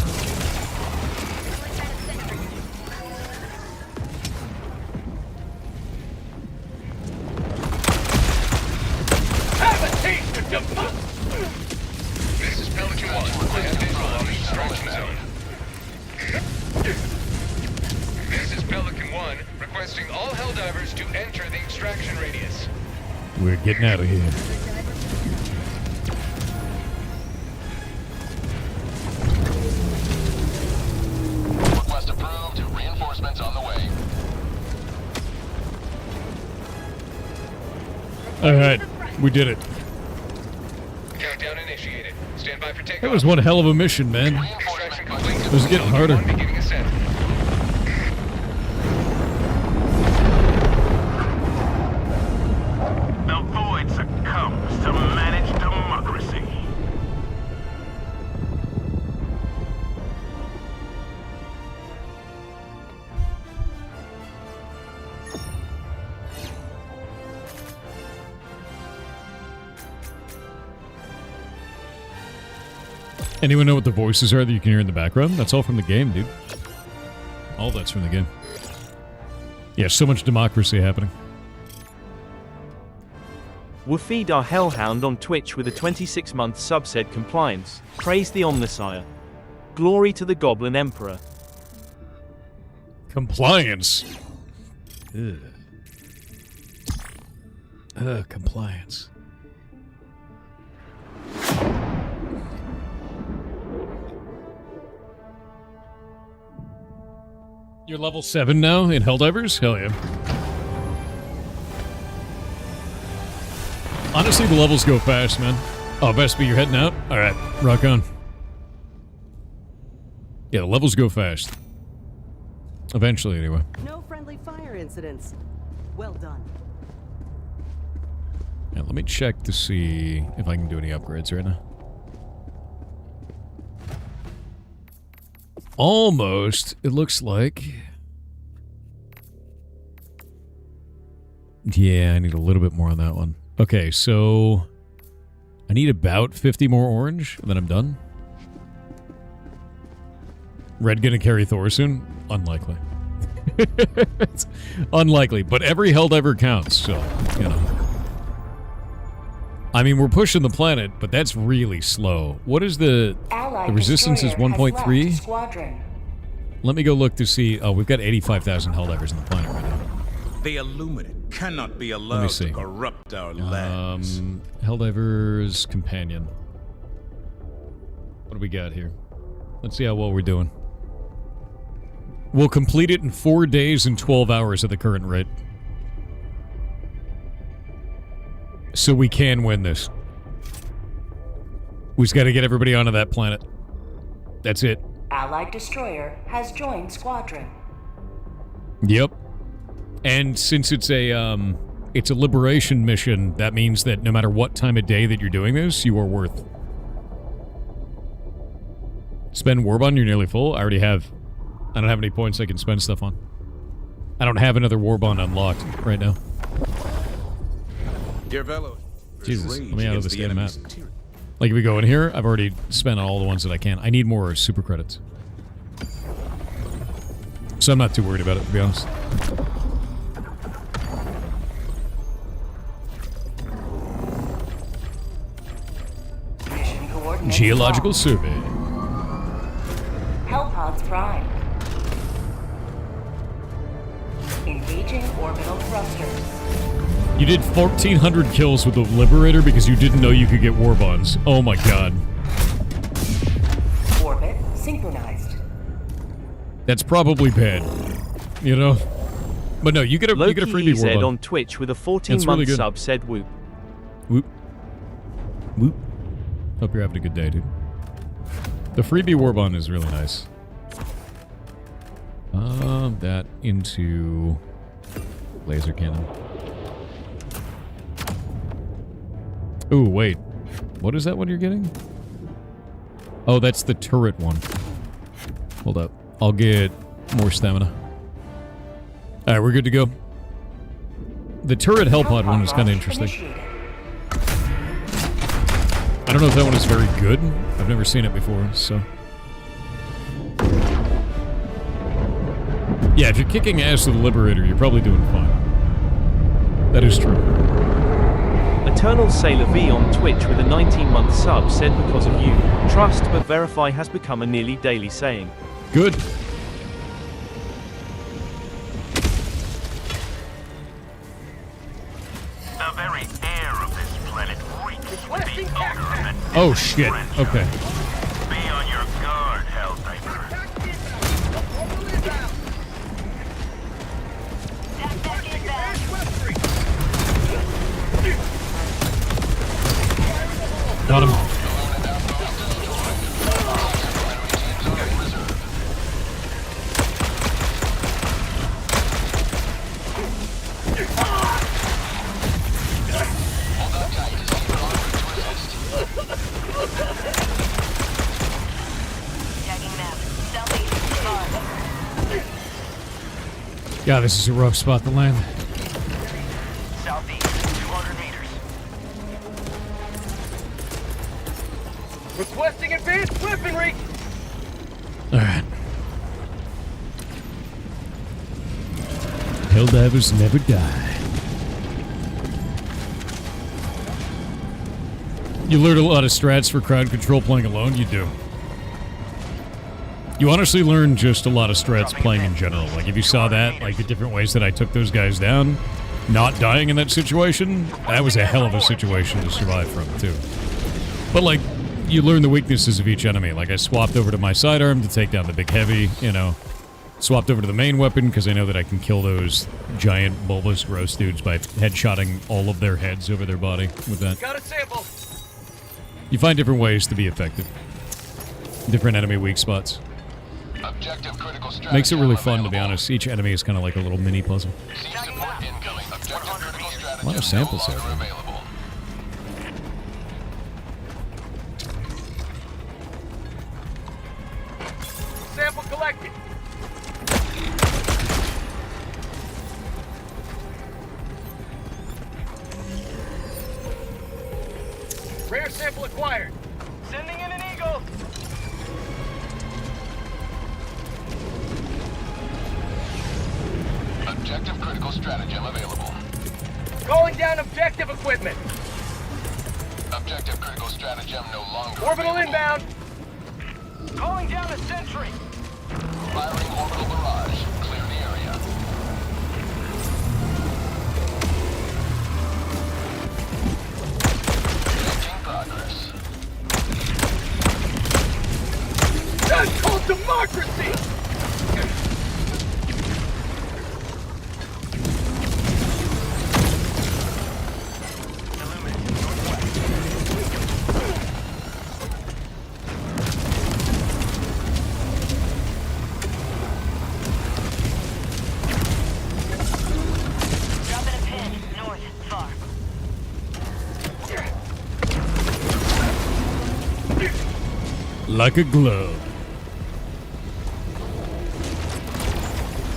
requesting all Helldivers to enter the extraction radius. We're getting out of here. Request approved. Reinforcements on the way. Alright, we did it. Countdown initiated. Stand by for takeoff. That was one hell of a mission, man. Extraction complete. It was getting harder. Beginning ascent. The void succumbs to managed democracy. Anyone know what the voices are that you can hear in the background? That's all from the game, dude. All that's from the game. Yeah, so much democracy happening. Wafid our Hellhound on Twitch with a 26-month sub said compliance. Praise the Omnisire. Glory to the Goblin Emperor. Compliance. Ugh. Compliance. You're level 7 now in Helldivers? Hell yeah. Honestly, the levels go fast, man. Oh, Vespi, you're heading out? Alright, rock on. Yeah, the levels go fast. Eventually, anyway. No friendly fire incidents. Well done. Yeah, let me check to see if I can do any upgrades right now. Almost, it looks like. Yeah, I need a little bit more on that one. Okay, so I need about 50 more orange, and then I'm done. Red gonna carry Thor soon? Unlikely. It's unlikely, but every Helldiver counts, so, you know. I mean, we're pushing the planet, but that's really slow. What is the resistance is 1.3? Let me go look to see. Oh, we've got 85,000 Helldivers on the planet right now. The Illuminate cannot be allowed to corrupt our lands. Helldivers Companion. What do we got here? Let's see how well we're doing. We'll complete it in 4 days and 12 hours at the current rate. So we can win this. We just got to get everybody onto that planet. That's it. Allied destroyer has joined squadron. Yep. And since it's a liberation mission, that means that no matter what time of day that you're doing this, you are worth. Spend Warbond, you're nearly full. I already have. I don't have any points I can spend stuff on. I don't have another Warbond unlocked right now. Dear Velo, Jesus, let me out of this damn map. Like, if we go in here, I've already spent all the ones that I can. I need more super credits. So I'm not too worried about it, to be honest. Mission coordinates Geological survey. Hellpods Prime. Engaging orbital thrusters. You did 1,400 kills with the Liberator because you didn't know you could get war bonds. Oh my god. Orbit synchronized. That's probably bad. You know? But no, you get a freebie war bond. on Twitch with a 14-month sub said whoop. Whoop. Whoop. Hope you're having a good day, dude. The freebie war bond is really nice. That into laser cannon. Ooh, wait. What is that one you're getting? Oh, that's the turret one. Hold up. I'll get more stamina. Alright, we're good to go. The turret Hellpod one is kind of interesting. I don't know if that one is very good. I've never seen it before, so... Yeah, if you're kicking ass with the Liberator, you're probably doing fine. That is true. Eternal Sailor V on Twitch with a 19-month sub said because of you, trust but verify has become a nearly daily saying. Good. Oh shit. Okay. Be on your guard, Helldiver. Tap back inbound. Got him. Tagging map. Southeast. Far. Yeah, this is a rough spot to land. Southeast, 200 meters. Requesting advanced weaponry. Alright. Helldivers never die. You learn a lot of strats for crowd control playing alone, you do. You honestly learn just a lot of strats playing in general. Like, if you saw that, like the different ways that I took those guys down, not dying in that situation, that was a hell of a situation to survive from, too. But, like, you learn the weaknesses of each enemy. Like, I swapped over to my sidearm to take down the big heavy, you know. Swapped over to the main weapon because I know that I can kill those giant bulbous gross dudes by headshotting all of their heads over their body with that. Got a sample. You find different ways to be effective. Different enemy weak spots. Objective critical strategy. Makes it really fun, to be honest. Each enemy is kind of like a little mini puzzle. Seek support incoming. Objective critical strategy. A lot of samples no there. longer available. Sample collected. Rare sample acquired. Sending in an eagle. Objective critical stratagem available. Calling down objective equipment. Objective critical stratagem no longer Orbital available. inbound. Calling down a sentry. Firing orbital barrage. Clear the area. Making progress. That's called democracy. Dropping a pin. North. Far. Like a glove.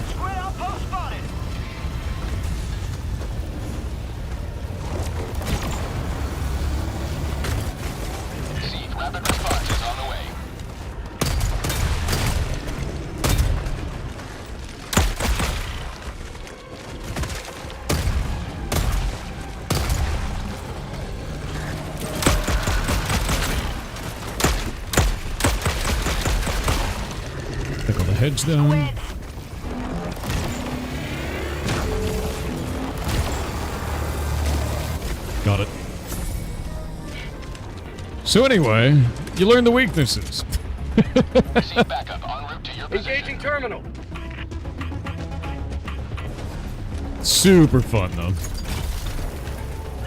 Squid outpost spotted. Seek rapid response is on the way. Pick all the heads down. Got it. So anyway, you learn the weaknesses. Seek backup en route to your position. Engaging terminal. Super fun, though.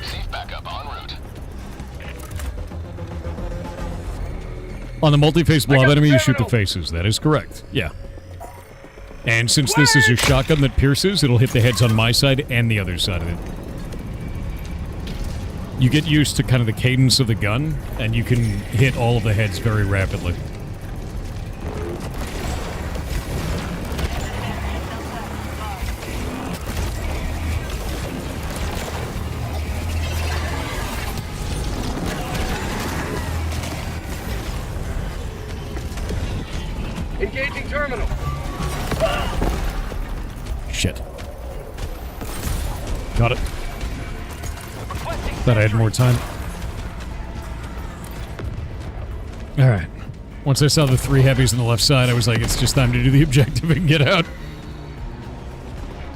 Seek backup en route. On the multi-face blob got the enemy, you shoot the terminal. faces. That is correct. Yeah. And since this is a shotgun that pierces, it'll hit the heads on my side and the other side of it. You get used to kind of the cadence of the gun, and you can hit all of the heads very rapidly. Engaging terminal. Shit. Got it. Thought I had more time. Alright. Once I saw the 3 heavies on the left side, I was like, it's just time to do the objective and get out.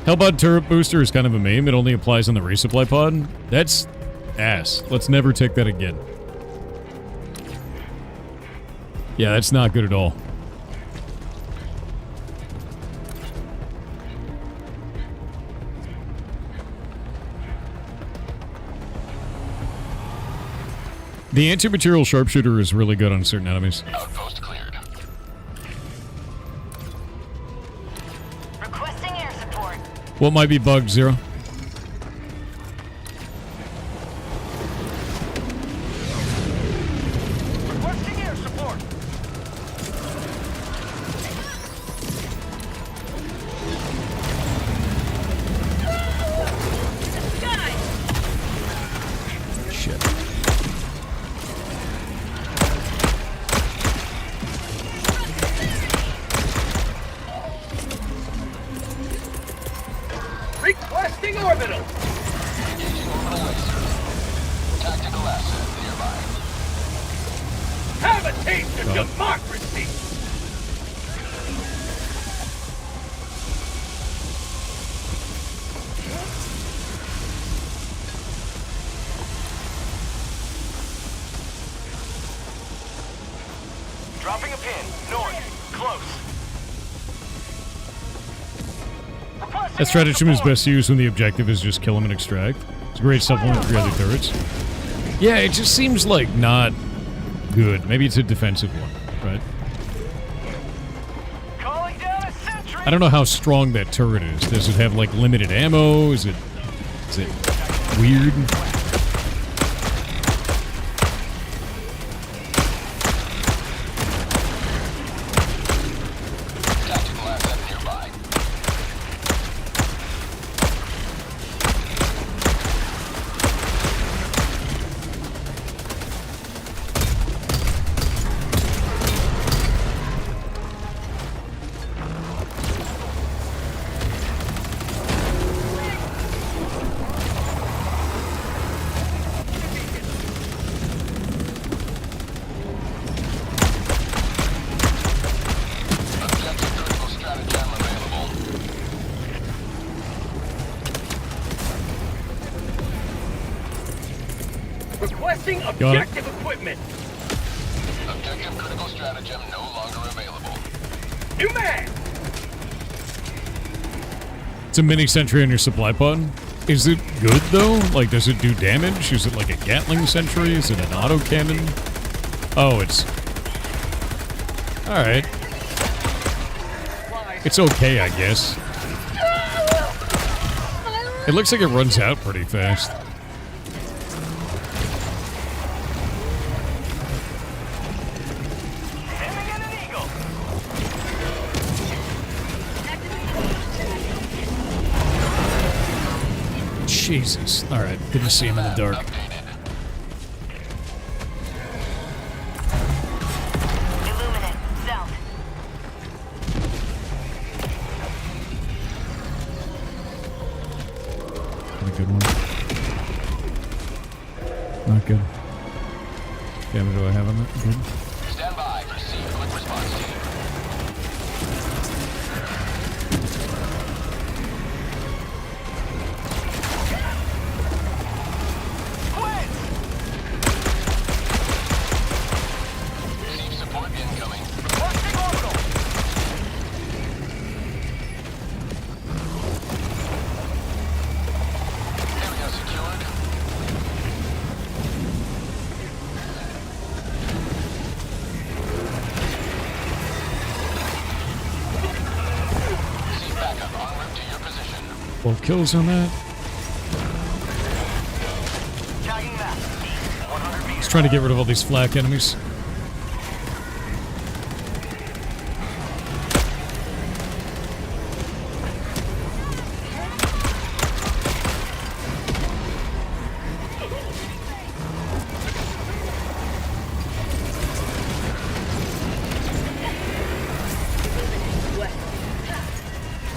Hellbound turret booster is kind of a meme. It only applies on the resupply pod. That's ass. Let's never take that again. Yeah, that's not good at all. The anti-material sharpshooter is really good on certain enemies. Outpost cleared. Requesting air support. What might be bugged, Zero? Requesting air support. Shit. Requesting orbital. Engaging orbital laser. Tactical asset nearby. Have a taste of democracy. Dropping a pin. North. Close. Requesting That stratagem is best used when the objective is just kill him and extract. It's a great supplement for the other turrets. Yeah, it just seems like not good. Maybe it's a defensive one, right? Calling down a sentry. I don't know how strong that turret is. Does it have like limited ammo? Is it weird? Tactical asset nearby. Objective critical stratagem available. Requesting it. objective equipment. Objective critical stratagem no longer available. New man. It's a mini sentry on your supply pod. Is it good though? Like, does it do damage? Is it like a Gatling sentry? Is it an autocannon? Oh, it's... Alright. It's okay, I guess. It looks like it runs out pretty fast. Sending in an eagle. Jesus. Alright, didn't see him in the dark. Illuminate. South. A good one. Not good. Damn, do I have on that? Good. Stand by for C quick response team. Receive support incoming. Requesting orbital. Area secured. Receive backup en route to your position. 12 kills on that. Tagging map. East. 100 meters. Just trying to get rid of all these flak enemies.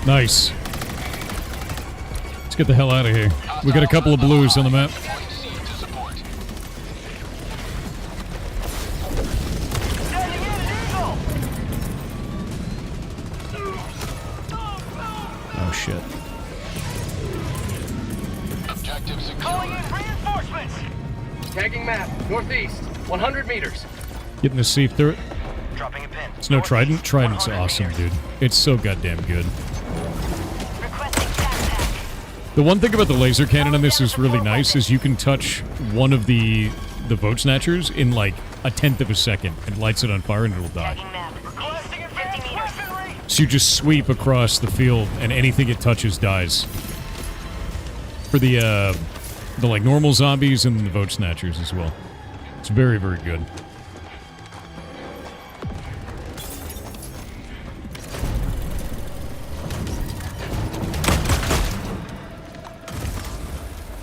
Nice. Let's get the hell out of here. We got a couple of blues on the map. Deploying C to support. Sending in an eagle. Oh shit. Objective secured. Calling in reinforcements. Tagging map. Northeast. 100 meters. Getting the sieve through it. Dropping a pin. It's no Trident. Trident's awesome, dude. It's so goddamn good. The one thing about the laser cannon on this is really nice is you can touch one of the vote snatchers in like a tenth of a second and lights it on fire and it'll die. So you just sweep across the field and anything it touches dies. For the like normal zombies and the vote snatchers as well. It's very, very good.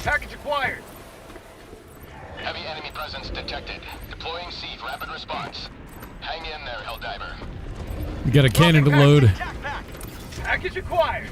Package acquired. Heavy enemy presence detected. Deploying siege rapid response. Hang in there, Helldiver. We got a cannon to load. Package acquired.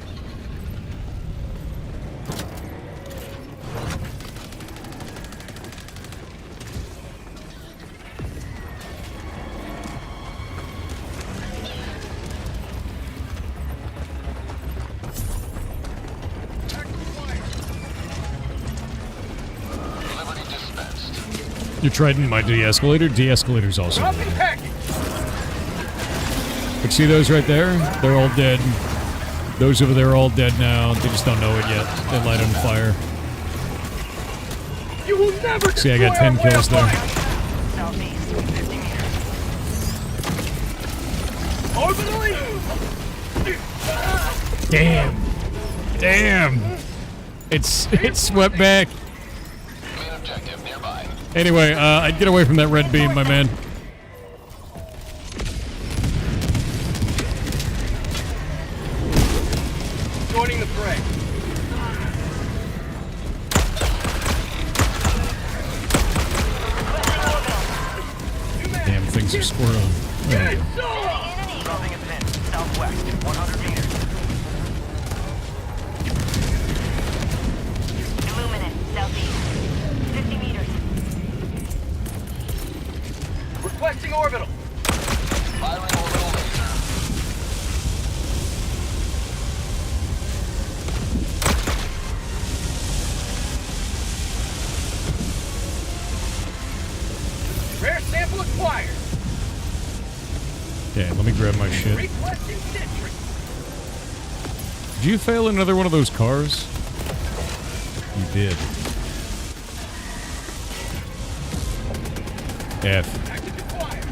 Liberty dispensed. Your Trident, my de-escalator. De-escalator's also Dropping loaded. package. But see those right there? They're all dead. Those over there are all dead now. They just don't know it yet. They light on fire. You will never See, I got 10 kills there. Southeast, 50 meters. Orbitally. Damn. Damn. It swept back. Main objective nearby. Anyway, I'd get away from that red beam, my man. Joining the fray. Damn, things are squirreling. There we go. Dropping a pin. Southwest, 100 meters. Illuminate, southeast. 50 meters. Requesting orbital. Firing orbital laser. Rare sample acquired. Okay, let me grab my shit. Requesting sentry. Did you fail another one of those cars? You did. F. Package acquired.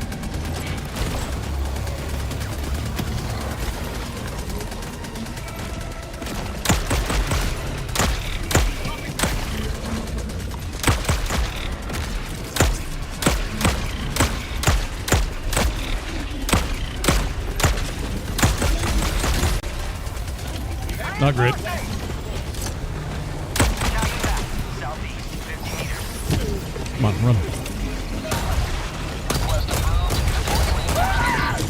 Not great. Southeast, 50 meters. Come on, run. Request approved. Deploying reinforcements.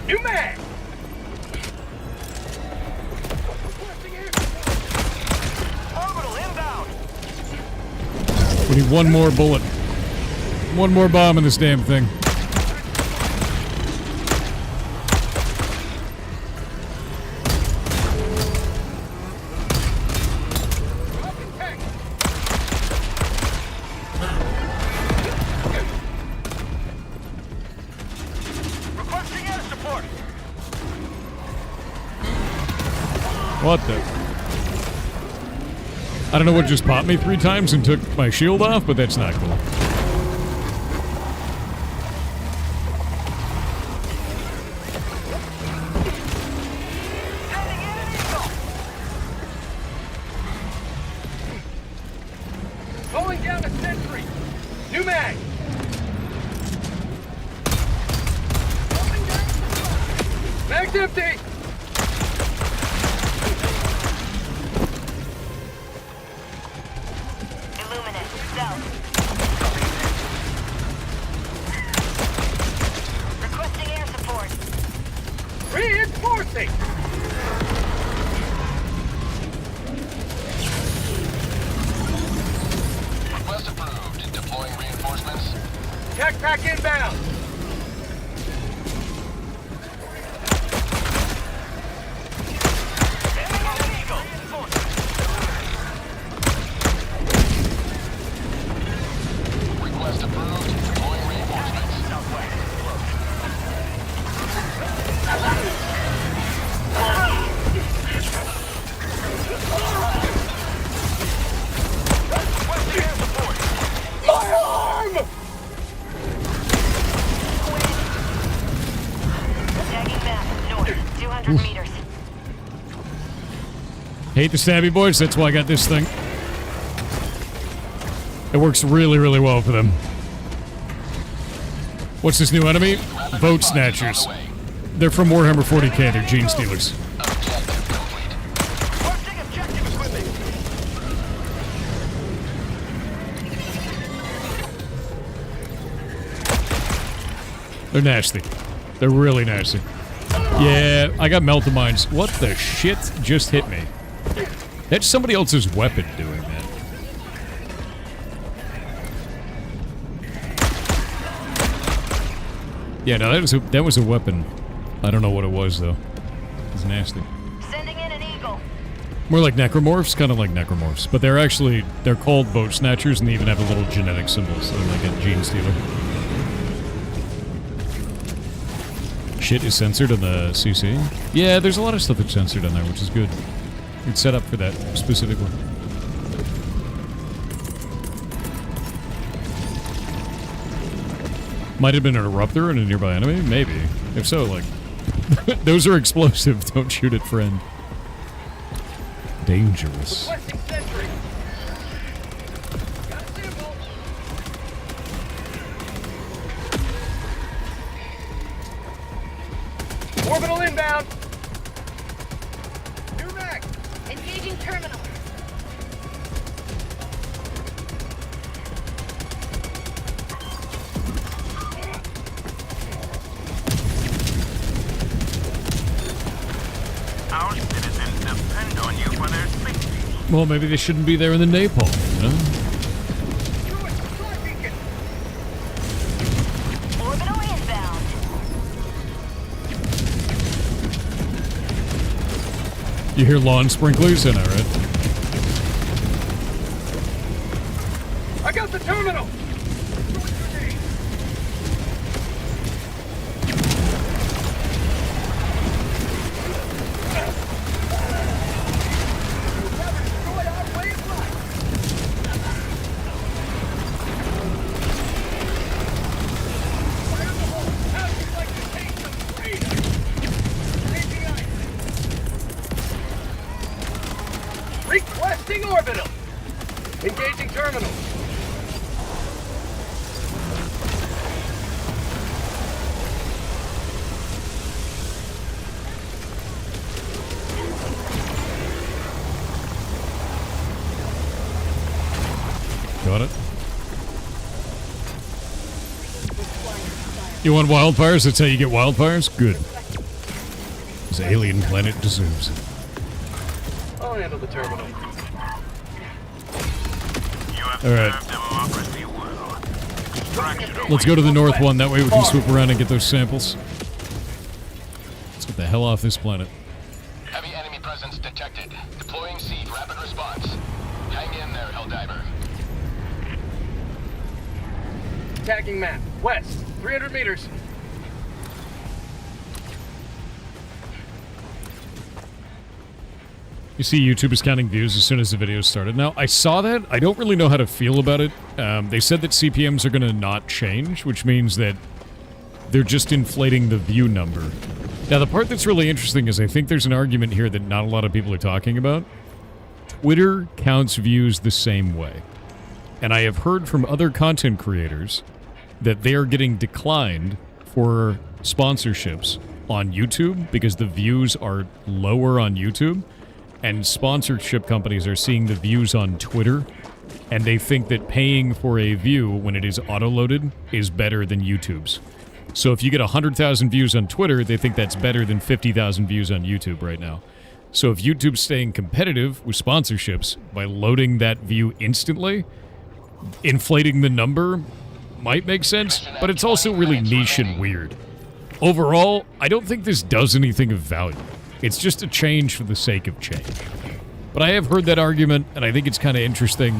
New mag. Requesting air. Orbital inbound. We need one more bullet. One more bomb in this damn thing. Dropping package. Requesting air support. What the? I don't know what just popped me 3 times and took my shield off, but that's not cool. Sending in an eagle. Calling down a sentry. New mag. Mag's empty. Illuminate, south. Requesting air support. Reinforcing. Request approved. Deploying reinforcements. Tech pack inbound. Sending in an eagle. Request approved. Deploying reinforcements. Hate the stabby boys, that's why I got this thing. It works really, really well for them. What's this new enemy? Boat Snatchers. They're from Warhammer 40k, they're gene stealers. They're nasty. They're really nasty. Yeah, I got melted mines. What the shit just hit me? That's somebody else's weapon doing that. Yeah, no, that was a weapon. I don't know what it was though. It was nasty. Sending in an eagle. More like necromorphs, kind of like necromorphs, but they're called boat snatchers, and they even have a little genetic symbol, so they're like a gene stealer. Shit is censored on the CC. Yeah, there's a lot of stuff that's censored on there, which is good. It's set up for that specifically. Might have been an eruptor in a nearby enemy? Maybe. If so, like... those are explosive. Don't shoot at friend. Dangerous. Orbital inbound. Engaging terminal. Our citizens depend on you for their safety. Well, maybe they shouldn't be there in the napalm, you know? Orbital inbound. You hear lawn sprinklers? I know, right? I got the terminal. Requesting orbital. Engaging terminal. Got it. You want wildfires? That's how you get wildfires? Good. This alien planet deserves it. I'll handle the terminal. Alright. Let's go to the north one, that way we can swoop around and get those samples. Let's get the hell off this planet. Heavy enemy presence detected. Deploying seed rapid response. Hang in there, Helldiver. Tagging map. West. 300 meters. You see YouTube is counting views as soon as the video started. Now, I saw that. I don't really know how to feel about it. They said that CPMs are going to not change, which means that they're just inflating the view number. Now, the part that's really interesting is I think there's an argument here that not a lot of people are talking about. Twitter counts views the same way. And I have heard from other content creators that they are getting declined for sponsorships on YouTube because the views are lower on YouTube. And sponsorship companies are seeing the views on Twitter, and they think that paying for a view when it is auto-loaded is better than YouTube's. So if you get 100,000 views on Twitter, they think that's better than 50,000 views on YouTube right now. So if YouTube's staying competitive with sponsorships by loading that view instantly, inflating the number might make sense, but it's also really niche and weird. Overall, I don't think this does anything of value. It's just a change for the sake of change. But I have heard that argument, and I think it's kind of interesting.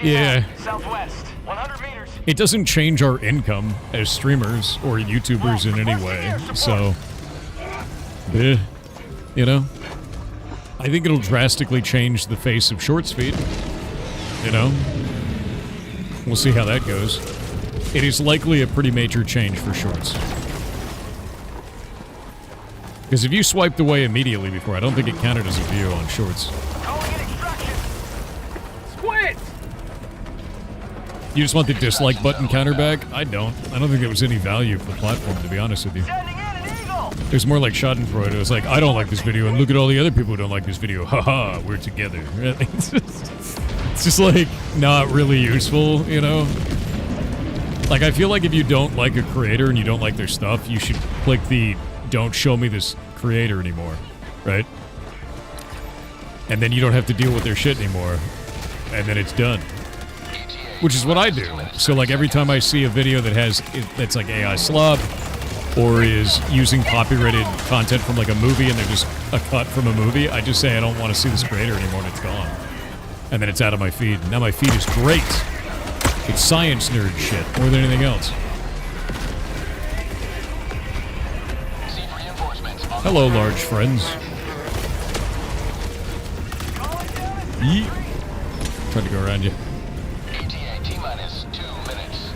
Yeah. Southwest. 100 meters. It doesn't change our income as streamers or YouTubers in any way, so... you know? I think it'll drastically change the face of Shorts feed. You know? We'll see how that goes. It is likely a pretty major change for Shorts. Because if you swiped away immediately before, I don't think it counted as a view on shorts. Calling in extraction. Squid! You just want the dislike button counter back? I don't think there was any value for the platform, to be honest with you. Sending in an eagle. There's more like Schadenfreude. It was like, I don't like this video, and look at all the other people who don't like this video. Haha, we're together. It's just like, not really useful, you know? Like, I feel like if you don't like a creator and you don't like their stuff, you should click the don't show me this creator anymore, right? And then you don't have to deal with their shit anymore. And then it's done. Which is what I do. So, like, every time I see a video that's like AI slop, or is using copyrighted content from, like, a movie, and they're just a cut from a movie, I just say I don't want to see this creator anymore, and it's gone. And then it's out of my feed. Now my feed is great. It's science nerd shit, more than anything else. Hello, large friends. Yeet. Tried to go around you. ETA T-minus 2 minutes.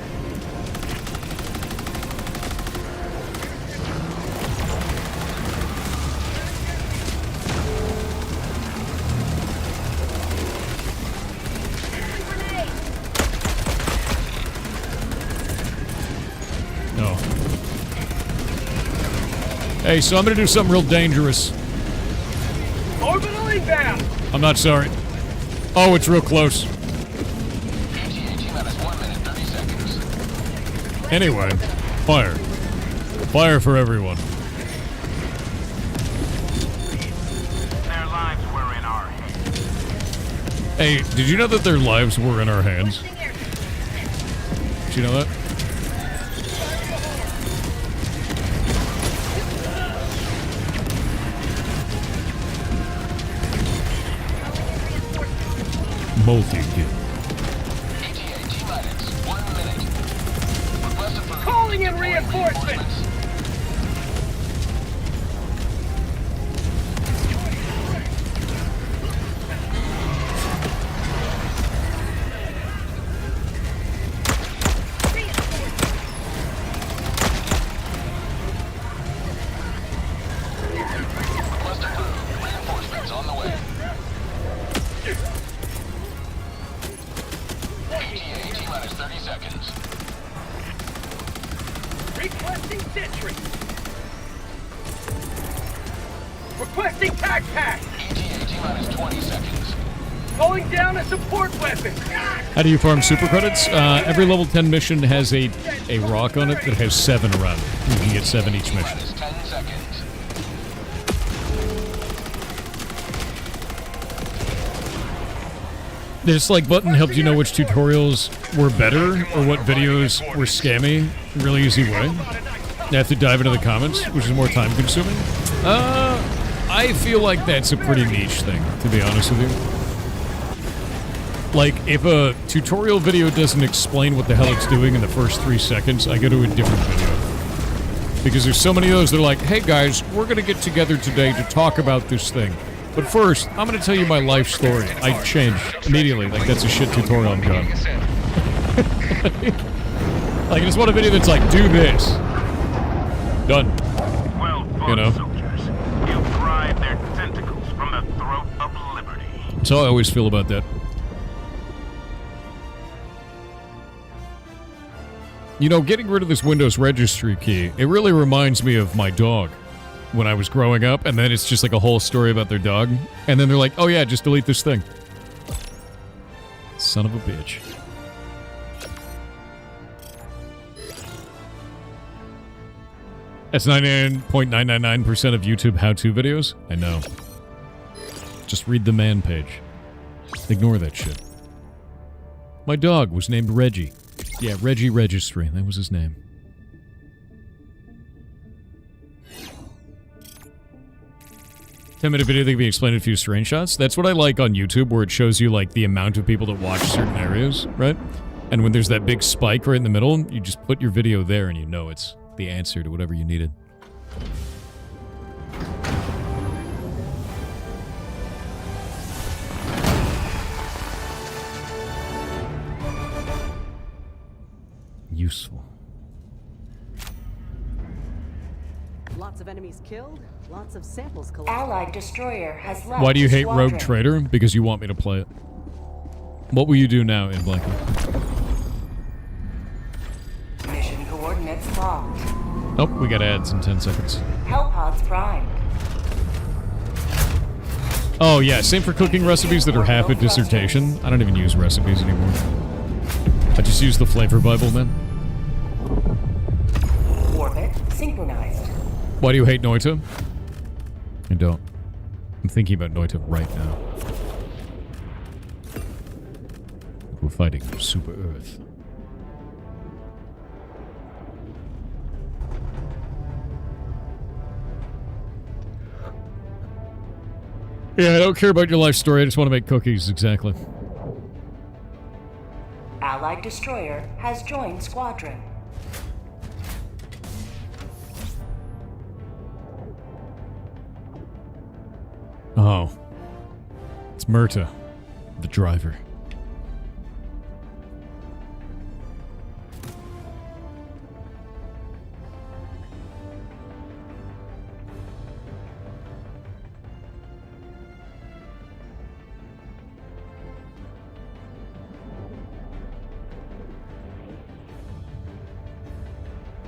No. Hey, so I'm gonna do something real dangerous. Orbital inbound. I'm not sorry. Oh, it's real close. ETA T-minus 1 minute 30 seconds. Anyway, fire. Fire for everyone. Their lives were in our hands. Hey, did you know that their lives were in our hands? Did you know that? Multi-kill. ETA T-minus 1 minute. Requested for Calling in reinforcements. Requested for reinforcements on the way. ETA T-minus 30 seconds. Requesting sentry. Requesting tac pack. ETA T-minus 20 seconds. Calling down a support weapon. How do you farm super credits? Every level 10 mission has a rock on it that has 7 around it. You can get 7 each mission. Minus 10 seconds. This like button helps you know which tutorials were better or what videos were scammy. Really easy way. You have to dive into the comments, which is more time consuming. I feel like that's a pretty niche thing, to be honest with you. Like, if a tutorial video doesn't explain what the hell it's doing in the first 3 seconds, I go to a different video. Because there's so many of those that are like, hey guys, we're gonna get together today to talk about this thing. But first, I'm gonna tell you my life story. I changed immediately, like that's a shit tutorial, I'm gone. Like, I just want a video that's like, do this. Done. Well fought, You know? soldiers. You pried their tentacles from the throat of liberty. That's how I always feel about that. You know, getting rid of this Windows registry key, it really reminds me of my dog when I was growing up, and then it's just like a whole story about their dog, and then they're like, oh yeah, just delete this thing. Son of a bitch. That's 99.999% of YouTube how-to videos? I know. Just read the man page. Ignore that shit. My dog was named Reggie. Yeah, Reggie Registry. That was his name. Ten-minute video that can be explained in a few screenshots. That's what I like on YouTube, where it shows you, like, the amount of people that watch certain areas, right? And when there's that big spike right in the middle, you just put your video there and you know it's the answer to whatever you needed. Useful. Lots of enemies killed, lots of samples collected. Allied destroyer has left. Why do you hate squadron. Rogue Trader? Because you want me to play it. What will you do now, in Blanket? Mission coordinates locked. Oh, we got ads in 10 seconds. Hellpods primed. Oh, yeah, same for cooking recipes that are half a dissertation. I don't even use recipes anymore. I just use the flavor Bible, man. Orbit synchronized. Why do you hate Noita? I don't. I'm thinking about Noita right now. We're fighting Super Earth. Yeah, I don't care about your life story. I just want to make cookies, exactly. Allied destroyer has joined squadron. Oh. It's Myrta, the driver.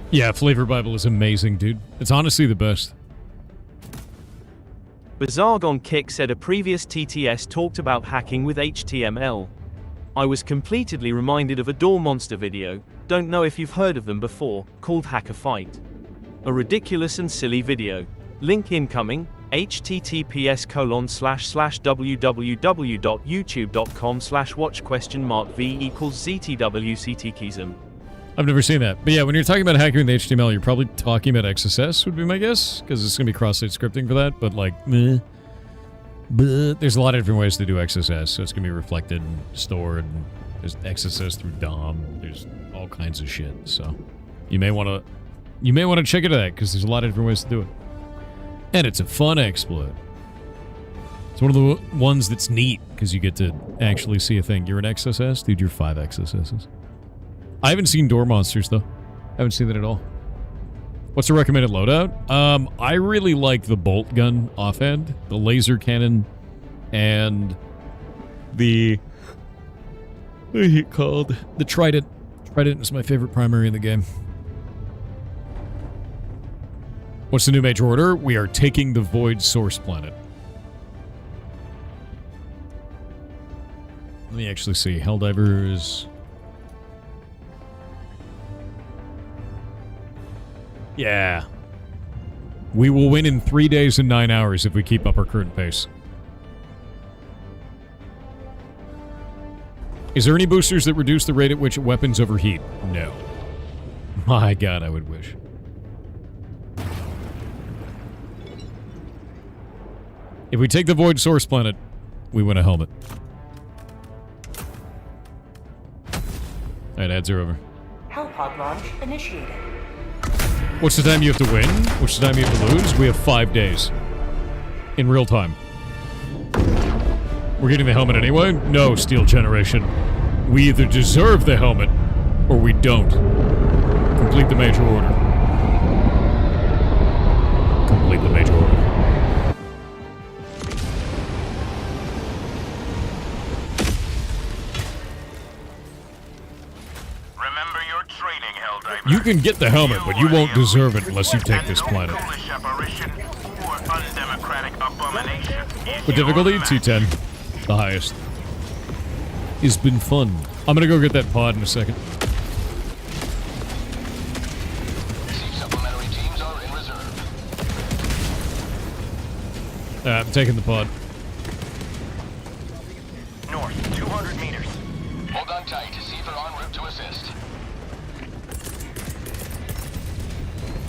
Yeah, Flavor Bible is amazing, dude. It's honestly the best. Bizargon Kick said a previous TTS talked about hacking with HTML. I was completely reminded of a Door Monster video, don't know if you've heard of them before, called Hack a Fight. A ridiculous and silly video. Link incoming, https://www.youtube.com/watch?v=ZTWCTKism. I've never seen that. But yeah, when you're talking about hacking with HTML, you're probably talking about XSS, would be my guess, because it's going to be cross-site scripting for that, but like, meh. But there's a lot of different ways to do XSS, so it's going to be reflected and stored, and there's XSS through DOM, there's all kinds of shit, so you may want to check into that, because there's a lot of different ways to do it. And it's a fun exploit. It's one of the ones that's neat, because you get to actually see a thing. You're an XSS? Dude, you're 5 XSSs. I haven't seen Door Monsters, though. I haven't seen that at all. What's the recommended loadout? I really like the bolt gun offhand, the laser cannon, and the... what is it called? The Trident. Trident is my favorite primary in the game. What's the new major order? We are taking the Void Source Planet. Let me actually see. Helldivers... Yeah. We will win in 3 days and 9 hours if we keep up our current pace. Is there any boosters that reduce the rate at which weapons overheat? No. My god, I would wish. If we take the Void Source Planet, we win a helmet. Alright, ads are over. Hellpod launch initiated. What's the time you have to win? What's the time you have to lose? We have 5 days. In real time. We're getting the helmet anyway? No, Steel Generation. We either deserve the helmet, or we don't. Complete the major order. Complete the major order. Remember your training, Helldiver. You can get the helmet, but you won't deserve it unless you take this planet. What difficulty? T10. The highest. It's been fun. I'm gonna go get that pod in a second. Supplementary teams are in reserve. I'm taking the pod. North, 200 meters. Hold on tight. Seaver en route to assist.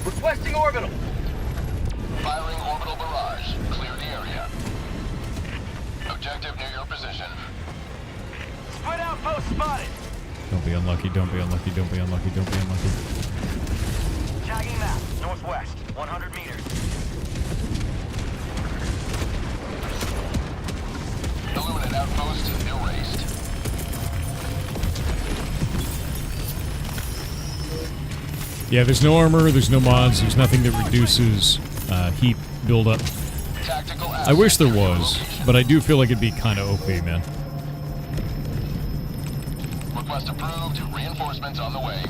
Requesting orbital. Firing orbital barrage. Clear the area. Objective near your position. Split outpost spotted. Don't be unlucky, don't be unlucky, don't be unlucky, don't be unlucky. Tagging map, northwest, 100 meters. Illuminate outpost erased. Yeah, there's no armor, there's no mods, there's nothing that reduces heat buildup. I wish there was, but I do feel like it'd be kind of OP, man. Request approved. Reinforcements on the way.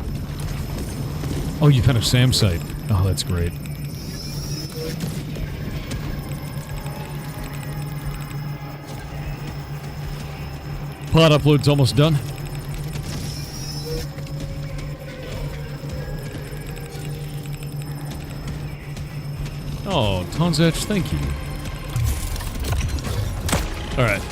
Oh, you found a SAM site. Oh, that's great. Pod upload's almost done. Oh, Tonzach, thank you. Alright.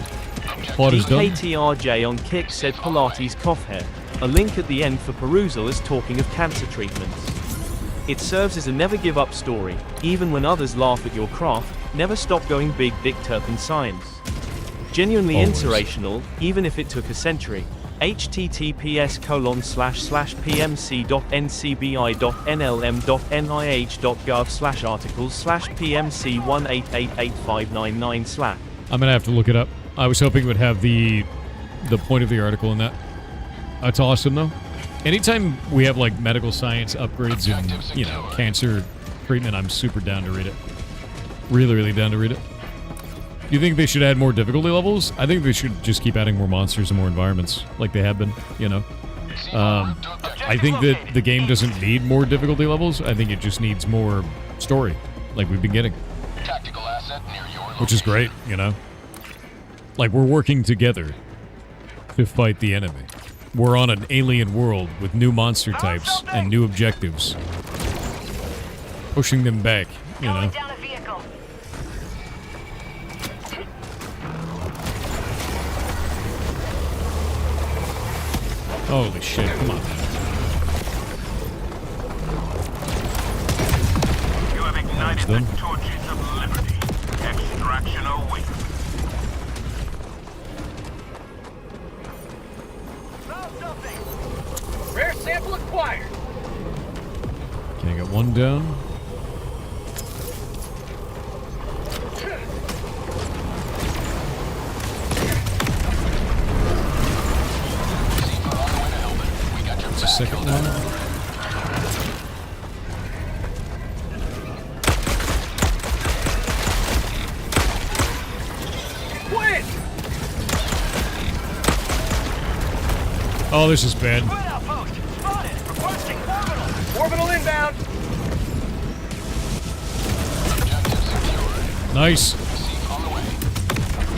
Pod is done. KTRJ on Kick said Pilates cough hair. A link at the end for perusal is talking of cancer treatments. It serves as a never give up story. Even when others laugh at your craft, never stop going big dick turpin science. Genuinely Always. inspirational, even if it took a century. https://pmc.ncbi.nlm.nih.gov/articles/pmc1888599/. I'm gonna have to look it up. I was hoping it would have the point of the article in that. That's awesome, though. Anytime we have, like, medical science upgrades and, you know, cancer treatment, I'm super down to read it. Really, really down to read it. Do you think they should add more difficulty levels? I think they should just keep adding more monsters and more environments, like they have been, you know? I think that the game doesn't need more difficulty levels. I think it just needs more story, like we've been getting. Tactical asset near your location. Which is great, you know? Like, we're working together to fight the enemy. We're on an alien world with new monster types and new objectives. Pushing them back, you know? Down a vehicle. Holy shit, come on. You have ignited the torches of liberty. Extraction awaits. Found something. Rare sample acquired. Okay, I got one down. That's a second one. Quit! Oh, this is bad. Quit outpost. Spotted. Requesting orbital. Orbital inbound. Nice.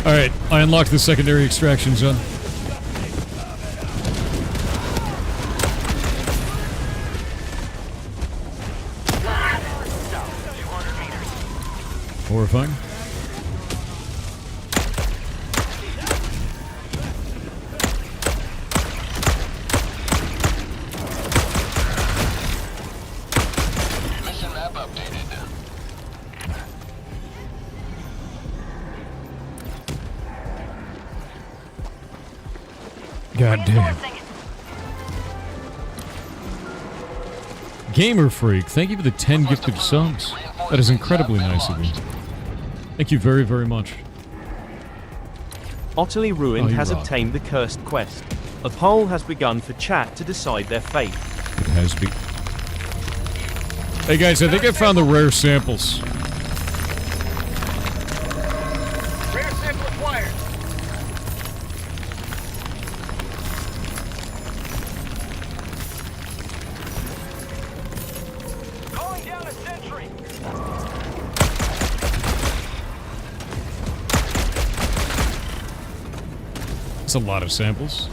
Alright, I unlocked the secondary extraction zone. Horrifying. Mission map updated. God damn. Gamer Freak, thank you for the 10 gifted subs. That is incredibly nice of you. Thank you very, very much. Utterly Ruined you has rock. obtained the cursed quest. A poll has begun for chat to decide their fate. It has been. Hey guys, I think I found the rare samples. Rare sample acquired. Calling down a sentry. It's a lot of samples.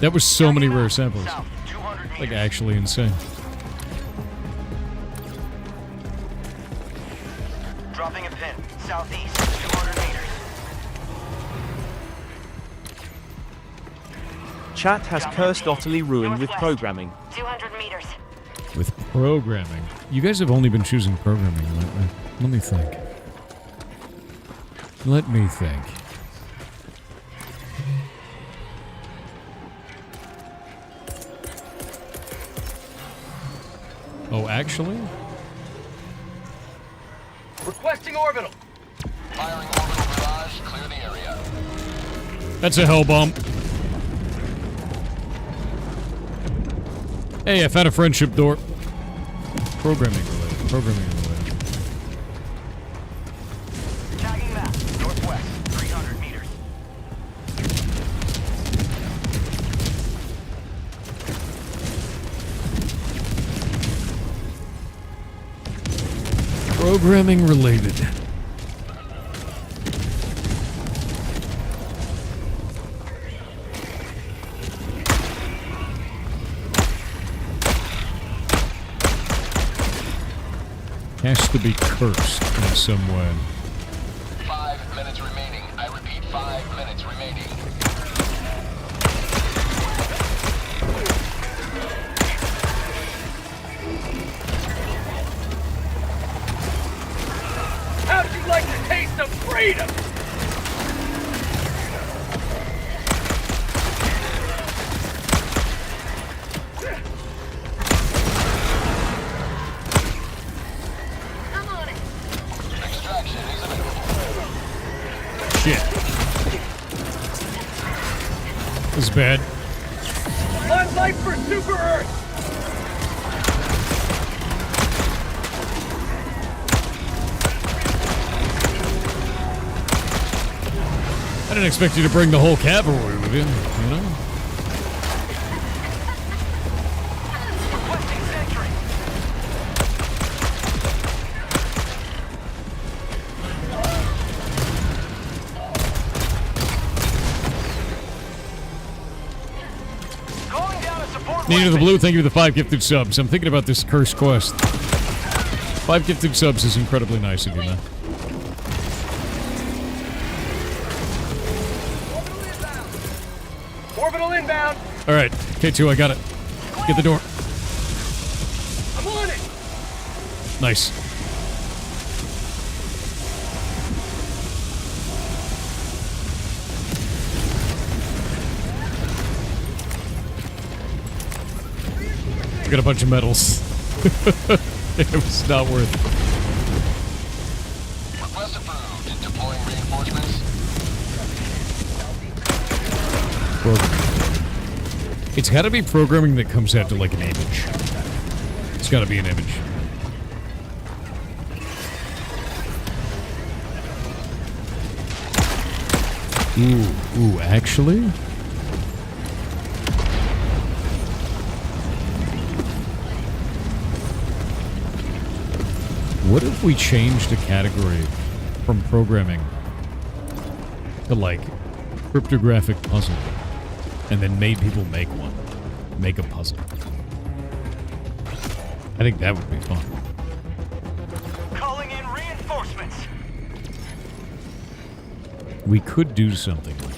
That was so many rare samples. Like, actually insane. Dropping a pin. Southeast. 200 meters. Chat has cursed Utterly Ruined with programming. 200 meters. With programming. You guys have only been choosing programming lately. Let me think. Let me think. Oh, actually? Firing orbital. Firing orbital barrage. Clear the area. That's a hell bomb. Hey, I found a friendship door. Programming related. Programming related. Tagging map. Northwest. 300 meters. Programming related. Has to be cursed in some way. 5 minutes remaining. I repeat, 5 minutes remaining. How'd you like the taste of freedom? Extraction is available. Shit. This is bad. On life for Super Earth. I didn't expect you to bring the whole cavalry with you, you know? Requesting sentry. Calling down a support Nina the weapon. Blue, thank you for the 5 gifted subs. I'm thinking about this cursed quest. 5 gifted subs is incredibly nice of you, man. Orbital inbound. Alright, K2, I got it. Get the door. I'm on it. Nice. I got a bunch of medals. It was not worth it. Request approved. Deploying reinforcements. Programming. It's gotta be programming that comes out to like an image. It's gotta be an image. Ooh, actually? What if we changed a category from programming to like cryptographic puzzle and then made people make one? Make a puzzle. I think that would be fun. Calling in reinforcements. We could do something like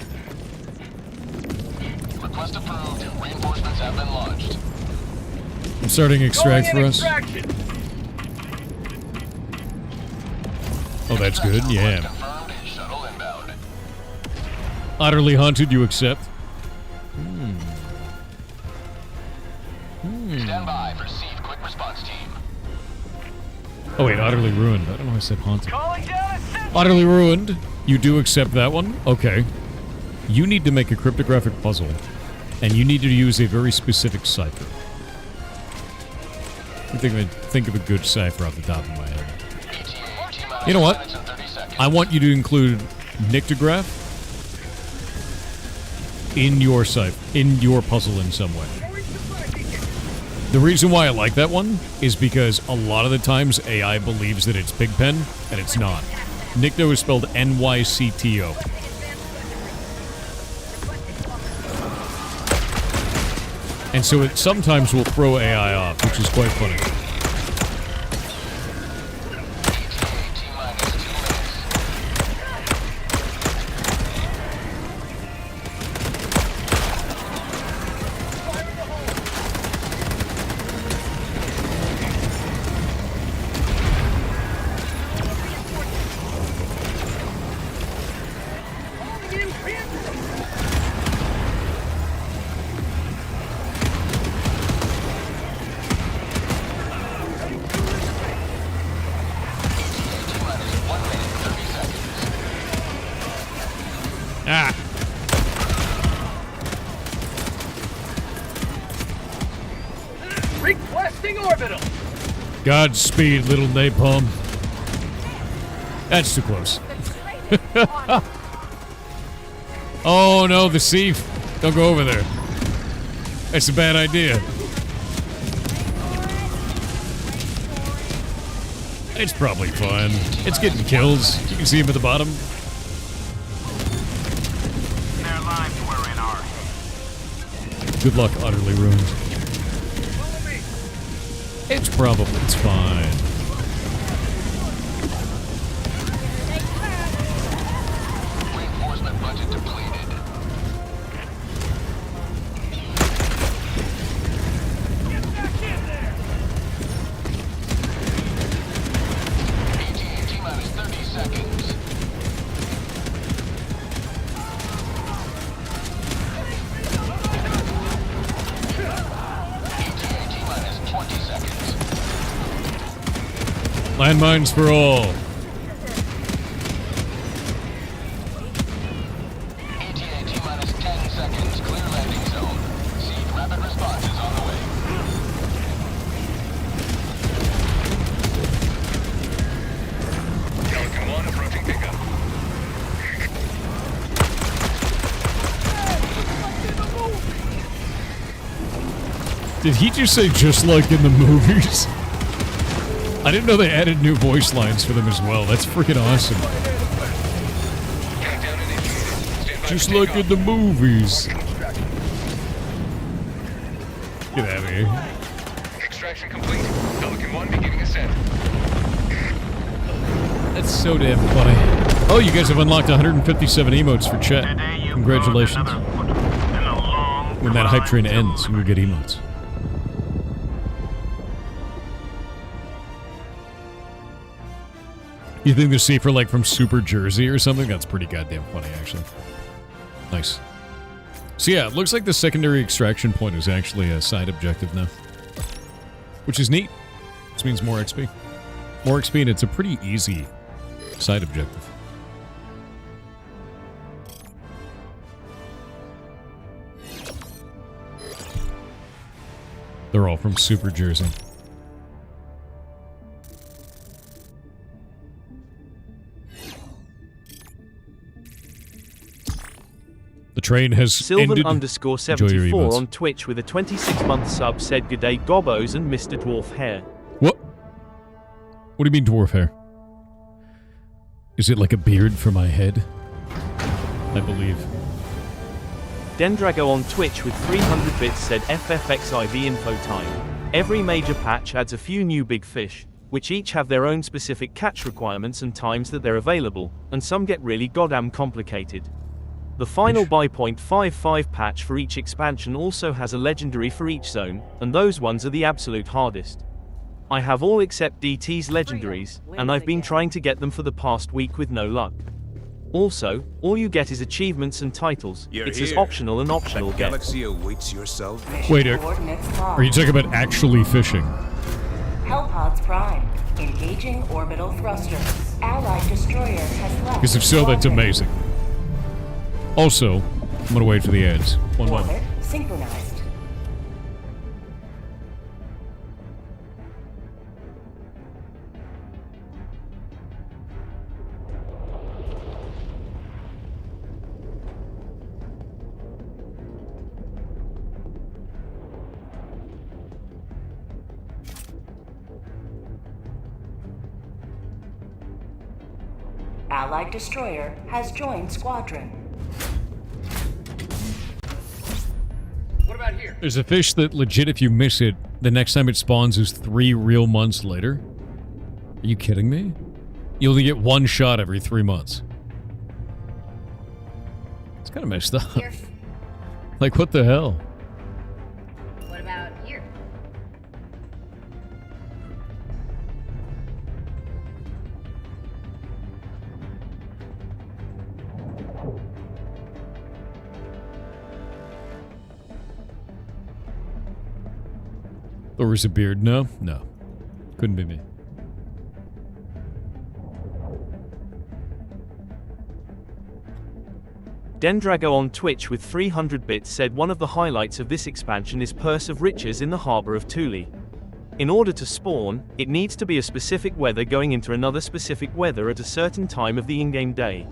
that. Request approved. Reinforcements have been launched. I'm starting extract for us. Extraction. Oh, that's good. Yeah. Confirmed. Shuttle inbound. Utterly haunted, you accept? Stand by for Seed Quick Response Team. Oh wait, utterly ruined. I don't know why I said haunted. Calling down a sentry. Utterly ruined. You do accept that one? Okay. You need to make a cryptographic puzzle, and you need to use a very specific cipher. Think of a good cipher off the top of my head. You know what? I want you to include Nyctograph in your cipher, in your puzzle in some way. The reason why I like that one is because a lot of the times AI believes that it's Pigpen, and it's not. Nycto is spelled N-Y-C-T-O. And so it sometimes will throw AI off, which is quite funny. orbital! Godspeed, little napalm. That's too close. Oh no, the sea. Don't go over there. That's a bad idea. It's probably fine. It's getting kills. You can see him at the bottom. Their lives were in our hands. Good luck, utterly ruined. It's fine. Reinforcement budget depleted. Get back in there! T-minus 30 seconds. T-minus 20 seconds. Landmines for all. T-minus 10 seconds. Clear landing zone. Seek rapid responses on the way. Pelican 1 approaching pickup. Did he just say just like in the movies? I didn't know they added new voice lines for them as well. That's freaking awesome. Countdown initiated. Stand by Just for like in takeoff. the movies. Get out of here. Extraction complete. Pelican 1 beginning ascent. That's so damn funny. Oh, you guys have unlocked 157 emotes for chat. Today you Congratulations. caused another foot in a long When that hype train climb to ends, you'll get emotes. You think they're safer, like, from Super Jersey or something? That's pretty goddamn funny, actually. Nice. So yeah, it looks like the secondary extraction point is actually a side objective now. Which is neat. This means more XP. More XP, and it's a pretty easy side objective. They're all from Super Jersey. The train has Sylvan ended. underscore Enjoy your 74 emotes. on Twitch with a 26-month sub said G'day Gobbos and Mr. Dwarf Hair. What? What do you mean dwarf hair? Is it like a beard for my head? I believe. Dendrago on Twitch with 300 bits said FFXIV info time. Every major patch adds a few new big fish, which each have their own specific catch requirements and times that they're available, and some get really goddamn complicated. The final by .55 patch for each expansion also has a legendary for each zone, and those ones are the absolute hardest. I have all except DT's legendaries, and I've been trying to get them for the past week with no luck. Also, all you get is achievements and titles. It's as optional and optional The get. galaxy awaits your salvation. Wait, Coordinates are you talking about actually fishing? Hellpods Prime. Engaging orbital thrusters. Allied destroyer has left. Because if so, that's squadron. amazing. Also, I'm gonna wait for the ads. One Orbit moment. synchronized. Allied destroyer has joined squadron. What about here? There's a fish that legit, if you miss it, the next time it spawns is 3 real months later. Are you kidding me? You only get 1 shot every 3 months. It's kind of messed up. Here. Like, what the hell? What about here? Or was it beard? No? No. Couldn't be me. Dendrago on Twitch with 300 bits said one of the highlights of this expansion is Purse of Riches in the harbor of Thule. In order to spawn, it needs to be a specific weather going into another specific weather at a certain time of the in-game day.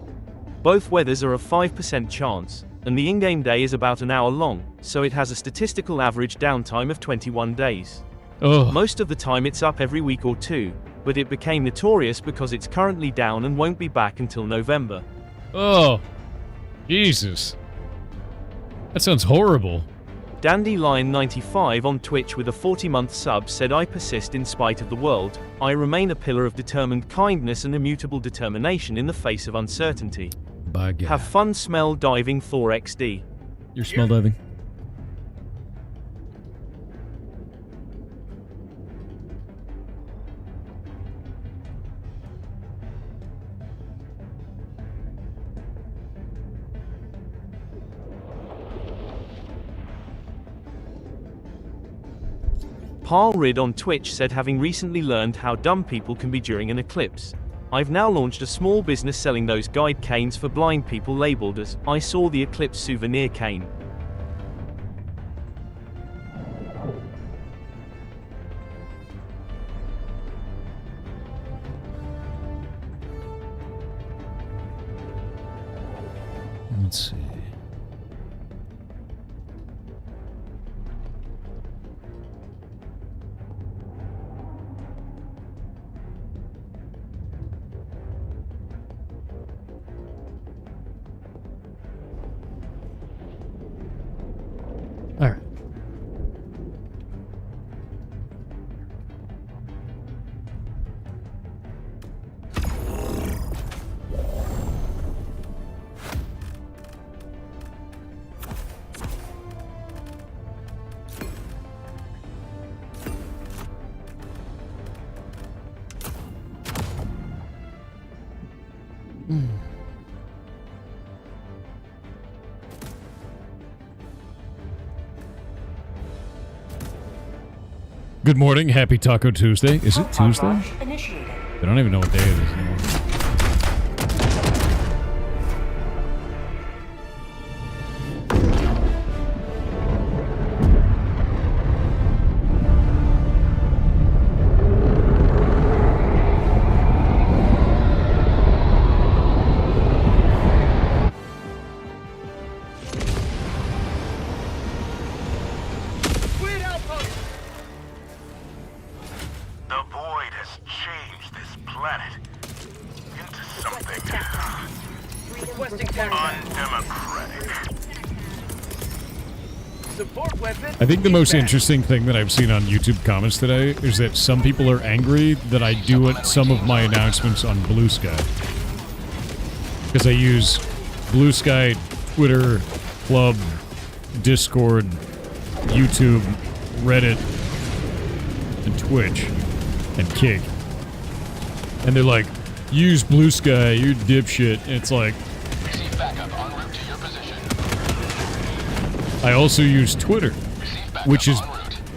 Both weathers are a 5% chance, and the in-game day is about an hour long, so it has a statistical average downtime of 21 days. Ugh. Most of the time it's up every week or two, but it became notorious because it's currently down and won't be back until November. Oh, Jesus. That sounds horrible. Dandelion95 on Twitch with a 40-month sub said, I persist in spite of the world, I remain a pillar of determined kindness and immutable determination in the face of uncertainty. By God. Have fun smell diving Thor XD. You're smell diving. Paul Rid on Twitch said, having recently learned how dumb people can be during an eclipse, I've now launched a small business selling those guide canes for blind people labeled as I saw the eclipse souvenir cane. Let's see. All right. Good morning, happy Taco Tuesday. Is it Tuesday? I don't even know what day it is anymore. The void has changed this planet into something undemocratic. Support weapon. I think the most interesting thing that I've seen on YouTube comments today is that some people are angry that I do some of my announcements on Blue Sky. Because I use Blue Sky, Twitter, Club, Discord, YouTube, Reddit, and Twitch, and Kick. And they're like, use Blue Sky, you dipshit. And it's like, Receive backup en route to your position. I also use Twitter, which is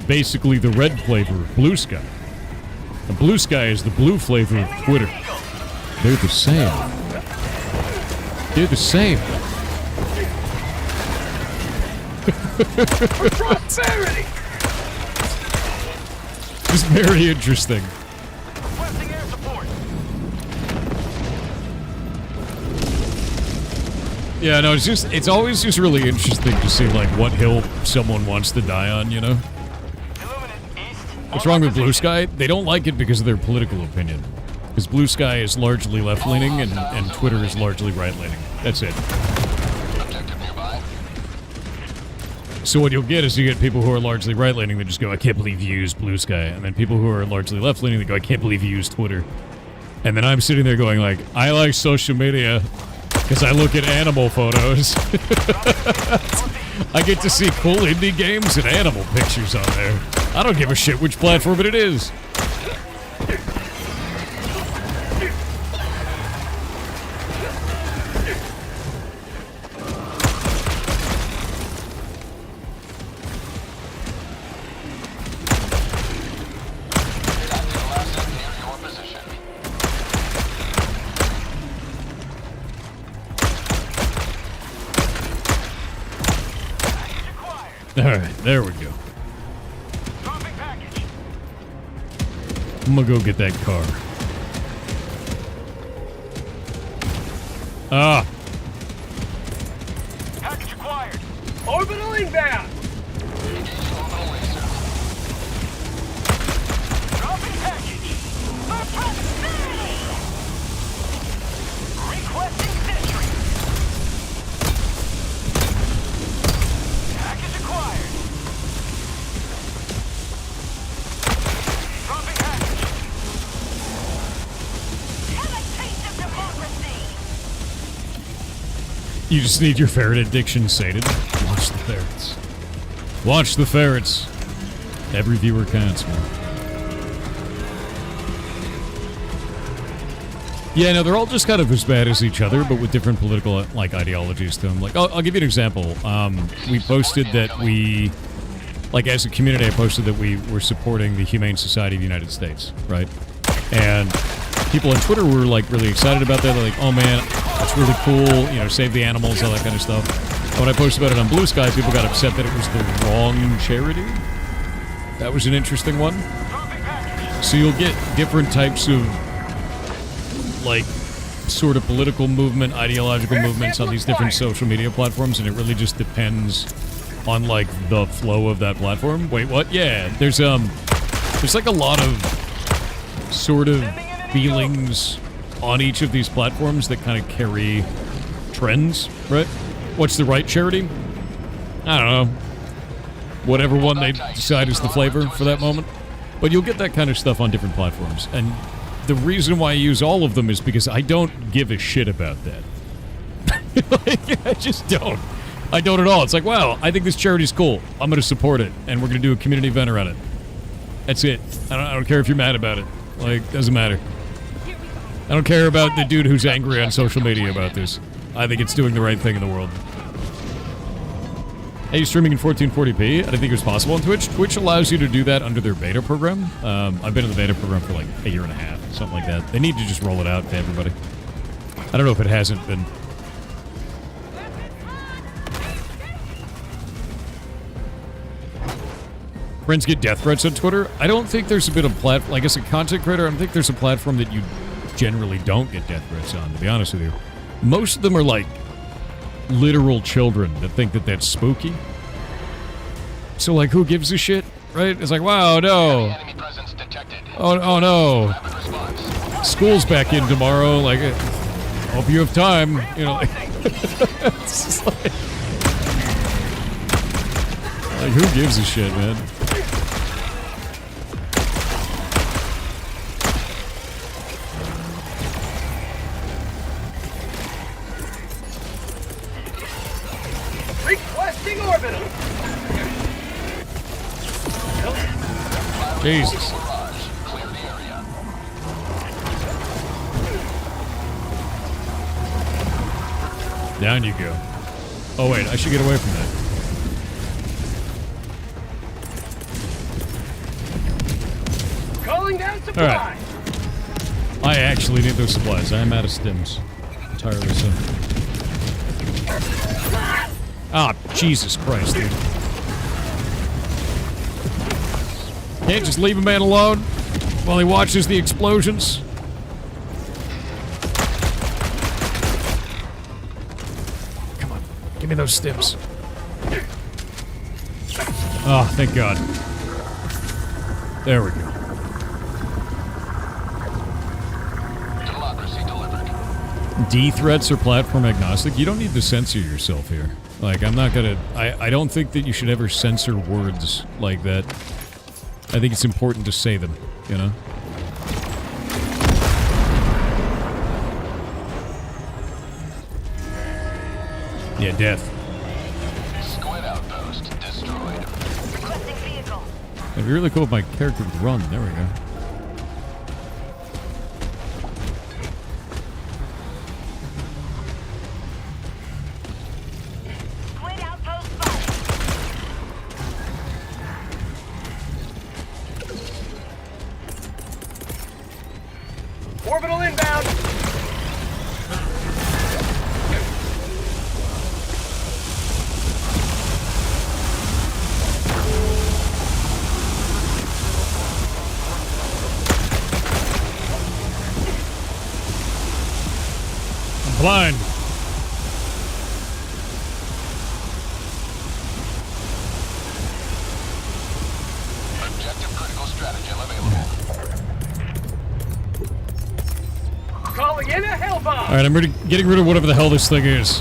basically the red flavor of Blue Sky. And Blue Sky is the blue flavor of Twitter. They're the same. They're the same. Prosperity. It's very interesting. Requesting air support. Yeah, no, it's always just really interesting to see, like, what hill someone wants to die on, you know? What's wrong with Blue Sky? They don't like it because of their political opinion. Because Blue Sky is largely left-leaning and Twitter is largely right-leaning. That's it. So what you'll get is you get people who are largely right-leaning that just go, I can't believe you used Blue Sky. And then people who are largely left-leaning that go, I can't believe you used Twitter. And then I'm sitting there going like, I like social media because I look at animal photos. I get to see cool indie games and animal pictures on there. I don't give a shit which platform it is. Alright, there we go. I'm gonna go get that car. Ah! Package acquired. Orbital inbound. Dropping package. Requesting sentry. Package acquired. Dropping package. Have a taste of democracy. You just need your ferret addiction sated. Watch the ferrets. Watch the ferrets. Every viewer counts, man. Yeah, no, they're all just kind of as bad as each other, but with different political, like, ideologies to them. Like, I'll give you an example. We posted that we, like, as a community, I posted that we were supporting the Humane Society of the United States, right? And people on Twitter were, like, really excited about that. They're like, oh, man, that's really cool, you know, save the animals, all that kind of stuff. And when I posted about it on Blue Sky, people got upset that it was the wrong charity. That was an interesting one. So you'll get different types of, like, sort of political movement, ideological movements on these different social media platforms, and it really just depends on, like, the flow of that platform. Wait, what? Yeah, there's like a lot of sort of feelings on each of these platforms that kind of carry trends, right? What's the right charity? I don't know. Whatever one they decide is the flavor for that moment. But you'll get that kind of stuff on different platforms. And the reason why I use all of them is because I don't give a shit about that. Like, I just don't. I don't at all. It's like, wow, I think this charity's cool. I'm going to support it, and we're going to do a community event around it. That's it. I don't care if you're mad about it. Like, doesn't matter. I don't care about the dude who's angry on social media about this. I think it's doing the right thing in the world. Hey, streaming in 1440p? I didn't think it was possible on Twitch. Twitch allows you to do that under their beta program. I've been in the beta program for like a year and a half, something like that. They need to just roll it out to everybody. I don't know if it hasn't been. Friends get death threats on Twitter. I don't think there's a bit of platform. Like, as a content creator, I don't think there's a platform that you generally don't get death threats on, to be honest with you. Most of them are like literal children that think that that's spooky. So, like, who gives a shit, right? It's like, wow, no. Oh no. School's back in tomorrow. Like, hope you have time. You know, like, it's just like, who gives a shit, man? Requesting orbital. Jesus. Down you go. Oh wait, I should get away from that. Calling down supply. All right. I actually need those supplies. I am out of stims. Entirely so. Ah, Jesus Christ, dude. Can't just leave a man alone while he watches the explosions. Come on, give me those stims. Oh, thank God. There we go. D threats are platform agnostic. You don't need to censor yourself here. Like, I'm not gonna... I don't think that you should ever censor words like that. I think it's important to say them, you know? Yeah, death. Squid outpost destroyed. Requesting vehicle. It'd be really cool if my character would run. There we go. Squid outpost spotted. Orbital inbound. mine. Objective critical stratagem available. Calling in a Hellbomb! Alright, I'm getting rid of whatever the hell this thing is.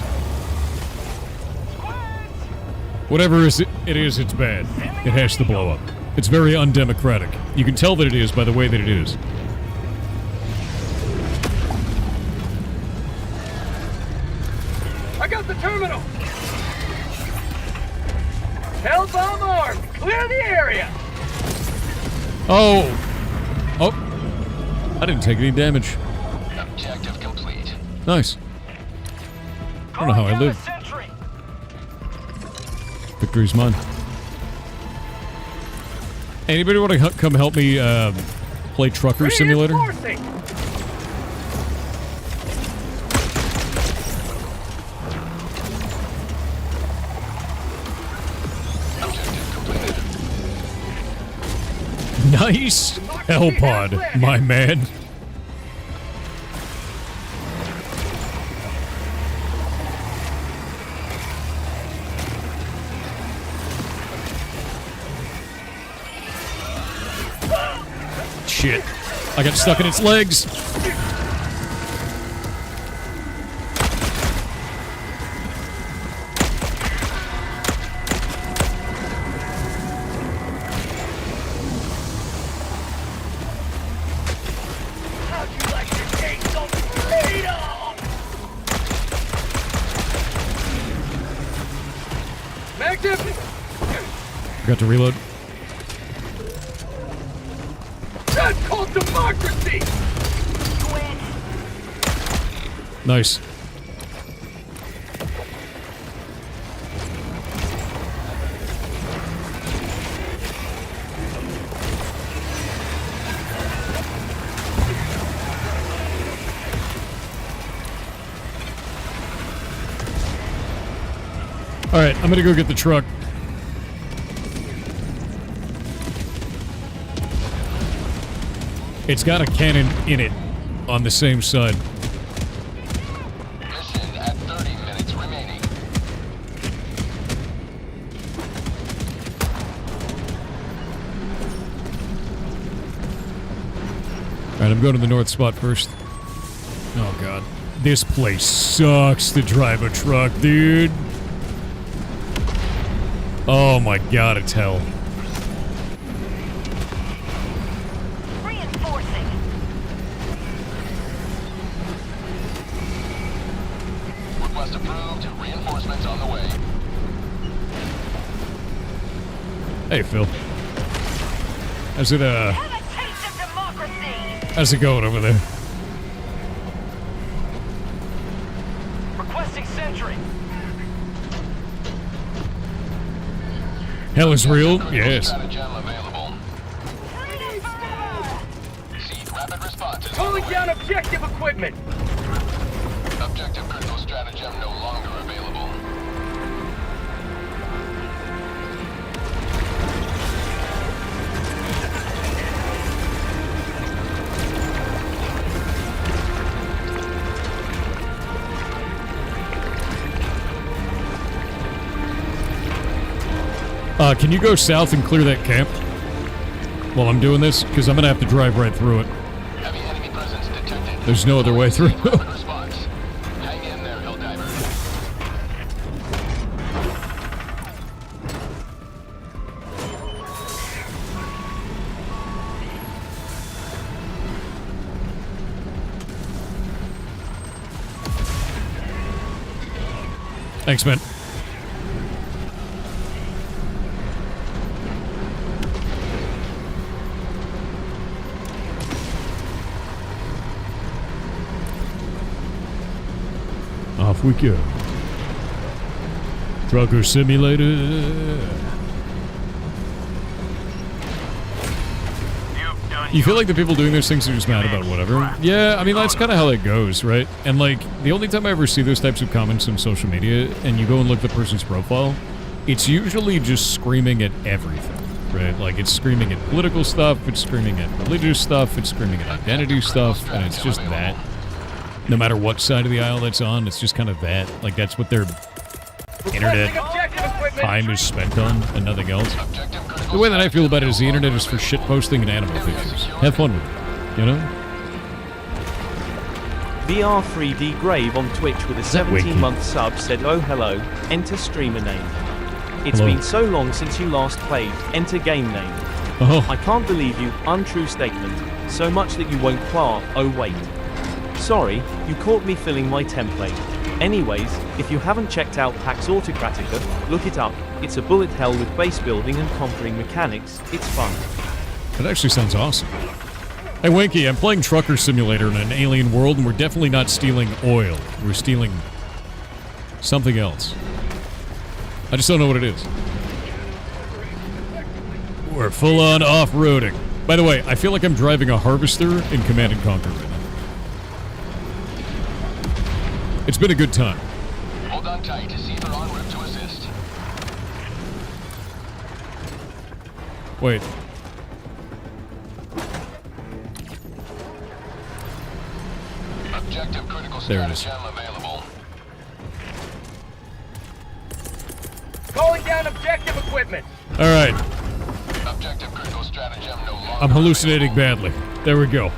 Whatever it is, it's bad. It has to blow up. It's very undemocratic. You can tell that it is by the way that it is. I got the terminal! Hellbomb armed! Clear the area! Oh! Oh! I didn't take any damage. Objective complete. Nice. I don't know how I live. Victory's mine. Anybody want to come help me play Trucker Simulator? Nice Hellpod, my man. Shit. I got stuck in its legs. How'd you like to take some freedom? Active! Got to reload. That's called democracy! Nice. Alright, I'm gonna go get the truck. It's got a cannon in it on the same side. Mission at 30 minutes remaining. Alright, I'm going to the north spot first. Oh god. This place sucks to drive a truck, dude. Oh my god, it's hell. Request approved. Reinforcements on the way. Hey, Phil. How's it, how's it going over there? Requesting sentry. Hell is real? Yes. Stratagem available. Seed rapid response is on the Calling way. down objective equipment. Objective critical stratagem no longer available. Can you go south and clear that camp while I'm doing this? Because I'm gonna have to drive right through it. Heavy enemy presence detected. There's no other way through. Rapid response. Hang in there, Helldivers. Thanks, man. Off we go. Trucker Simulator. You feel like the people doing those things are just mad about whatever? Yeah, I mean, that's kind of how it goes, right? And, like, the only time I ever see those types of comments on social media, and you go and look at the person's profile, it's usually just screaming at everything, right? Like, it's screaming at political stuff, it's screaming at religious stuff, it's screaming at identity stuff, and it's just that. No matter what side of the aisle that's on, it's just kind of that. Like, that's what their internet time is spent on and nothing else. The way that I feel about it is the internet is for shitposting and animal pictures. Have fun with it, you know? VR 3D Grave on Twitch with a 17-month sub said, "Oh hello, enter streamer name. It's Hello. been so long since you last played, enter game name. Oh. I can't believe you, untrue statement. So much that you won't play, oh wait. Sorry, you caught me filling my template. Anyways, if you haven't checked out Pax Autocratica, look it up. It's a bullet hell with base building and conquering mechanics. It's fun." That actually sounds awesome. Hey, Winky, I'm playing Trucker Simulator in an alien world, and we're definitely not stealing oil. We're stealing something else. I just don't know what it is. We're full-on off-roading. By the way, I feel like I'm driving a harvester in Command & Conquer right now. It's been a good time. Hold on tight to see if they're en route to assist. Wait. Objective critical There it is. stratagem available. Calling down objective equipment. All right. Objective critical stratagem no longer. I'm hallucinating badly. There we go.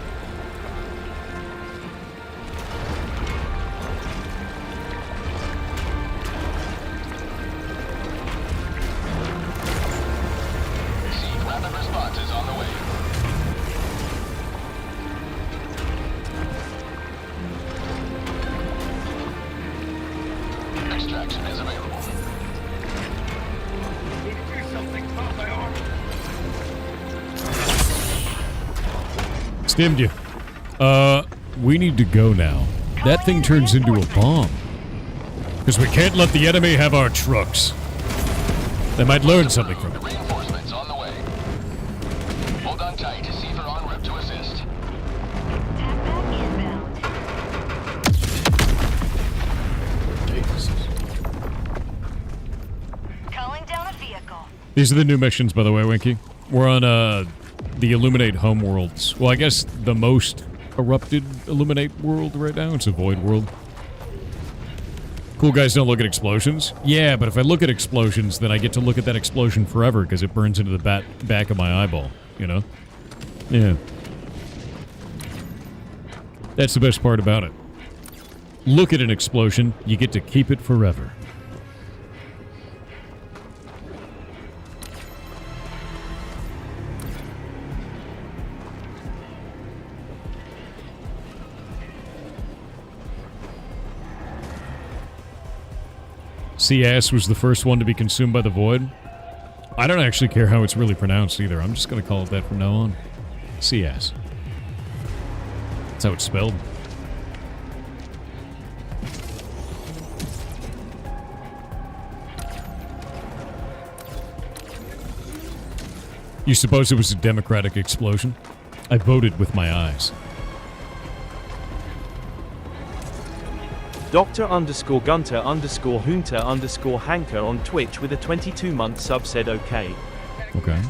Seek rapid responses on the way. Extraction is available. Need to do something. Pop my arm. Stimmed you. We need to go now. That thing turns into a bomb. Because we can't let the enemy have our trucks. They might learn something from it. Reinforcements on the way. Hold on tight to see if they're en route to assist. Calling down a vehicle. These are the new missions, by the way, Winky. We're on, the Illuminate homeworlds. Well, I guess the most corrupted Illuminate world right now. It's a void world. Cool guys don't look at explosions. Yeah, but if I look at explosions, then I get to look at that explosion forever because it burns into the back of my eyeball, you know? Yeah. That's the best part about it. Look at an explosion, you get to keep it forever. CS was the first one to be consumed by the void. I don't actually care how it's really pronounced either. I'm just going to call it that from now on. CS. That's how it's spelled. You suppose it was a democratic explosion? I voted with my eyes. Dr_Gunter_Hunter_Hanker on Twitch with a 22-month sub said okay. Okay.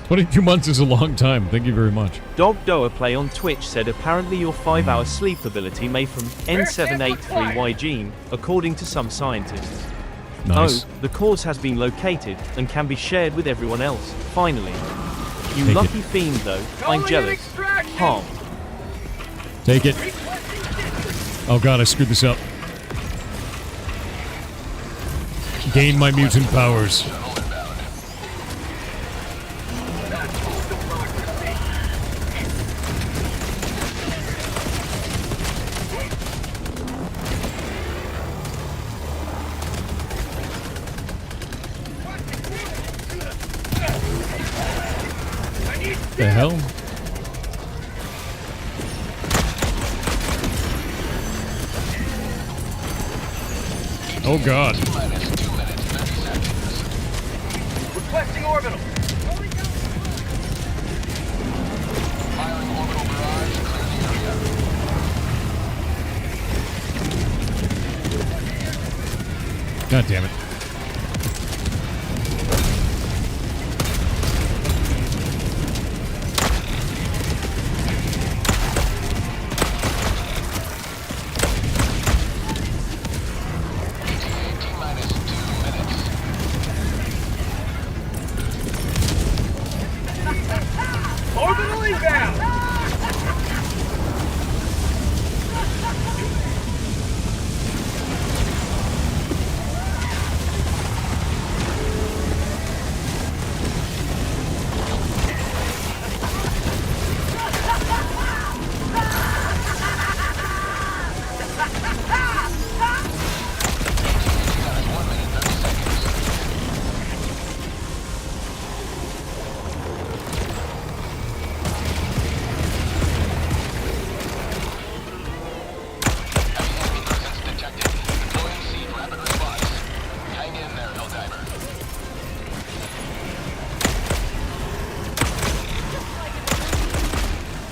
22 months is a long time. Thank you very much. Dog Doa Play on Twitch said apparently your 5-hour sleep ability may from N783Y gene, according to some scientists. Nice. Oh, the cause has been located and can be shared with everyone else, finally. You Take lucky it. fiend though, I'm jealous. Harm. Take it. Oh god, I screwed this up. Gain my mutant powers. The hell? Oh god. Requesting orbital. Firing orbital barrage, clear the area. God damn it.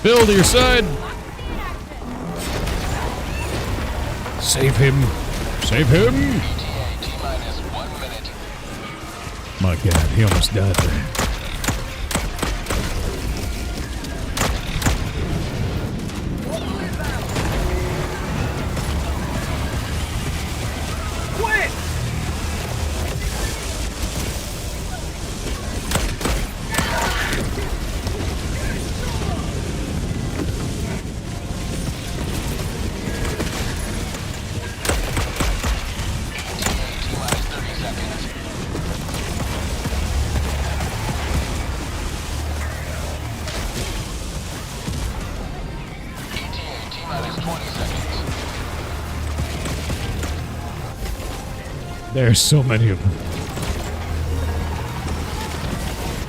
Bill, to your side. Save him. Save him. ETA T-minus 1 minute. My God, he almost died there. There's so many of them.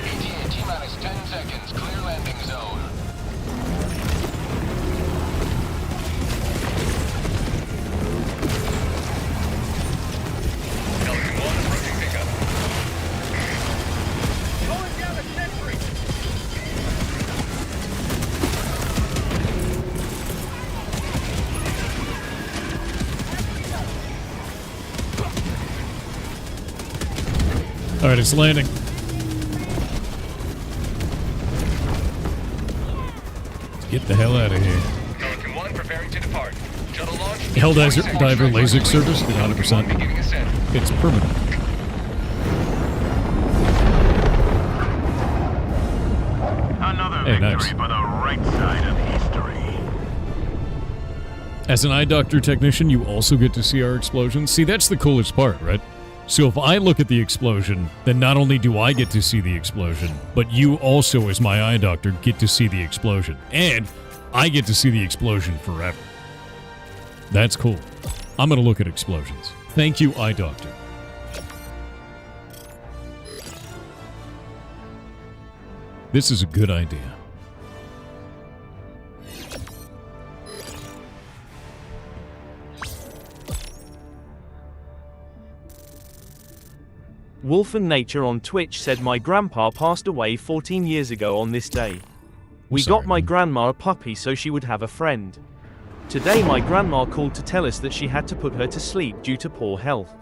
ETA T-minus 10 seconds. Clear landing zone. Pelican 1 approaching pickup. Going down the sentry. All right, it's landing. Let's get the hell out of here. Pelican 1 preparing to depart. Shuttle launch. Helldiver LASIK service at 100%. Beginning ascent. It's permanent. Another Hey, victory nice. for the right side of history. As an eye doctor technician, you also get to see our explosions. See, that's the coolest part, right? So if I look at the explosion, then not only do I get to see the explosion, but you also, as my eye doctor, get to see the explosion. And I get to see the explosion forever. That's cool. I'm going to look at explosions. Thank you, eye doctor. This is a good idea. Wolf and Nature on Twitch said my grandpa passed away 14 years ago on this day. We got my grandma a puppy so she would have a friend. Today my grandma called to tell us that she had to put her to sleep due to poor health.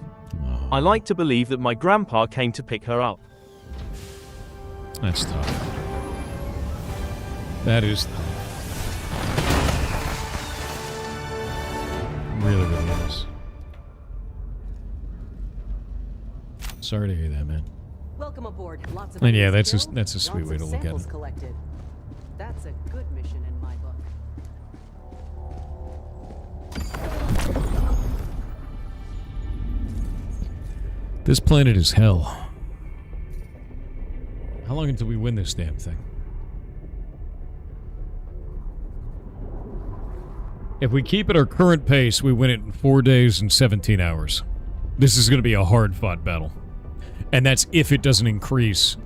I like to believe that my grandpa came to pick her up. That's tough. That is tough. Really, really is. Sorry to hear that, man. Welcome aboard. Lots of And yeah, ideas that's to a build, sweet way lots to of look at samples it. collected. That's a good mission in my book. This planet is hell. How long until we win this damn thing? If we keep at our current pace, we win it in 4 days and 17 hours. This is going to be a hard-fought battle. And that's if it doesn't increase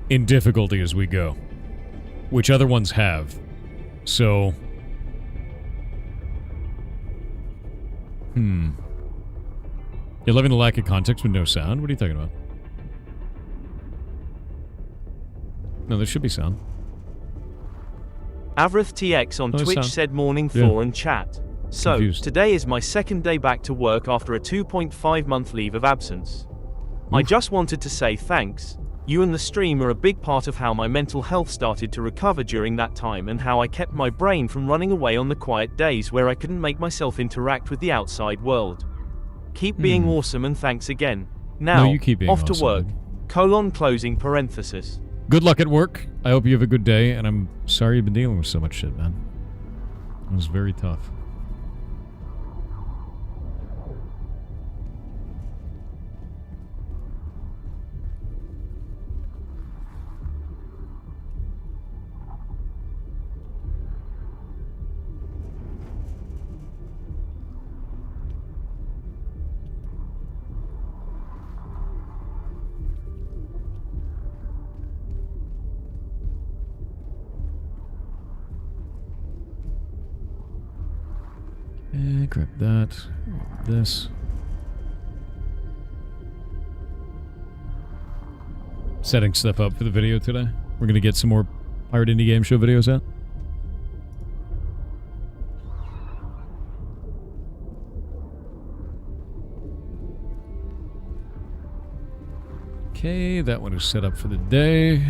in difficulty as we go. Which other ones have. So... You're loving the lack of context with no sound? What are you talking about? No, there should be sound. Avrith TX on Oh, Twitch sound. said morning Yeah. Thor and chat. So, Confused. today is my second day back to work after a 2.5-month leave of absence. I just wanted to say thanks. You and the stream are a big part of how my mental health started to recover during that time and how I kept my brain from running away on the quiet days where I couldn't make myself interact with the outside world. Keep being awesome and thanks again. Now, No, you keep being off to awesome, work. dude. Closing parenthesis. Good luck at work. I hope you have a good day, and I'm sorry you've been dealing with so much shit, man. It was very tough. Grab that. This. Setting stuff up for the video today. We're gonna get some more Pirate Indie Game Show videos out. Okay, that one is set up for the day.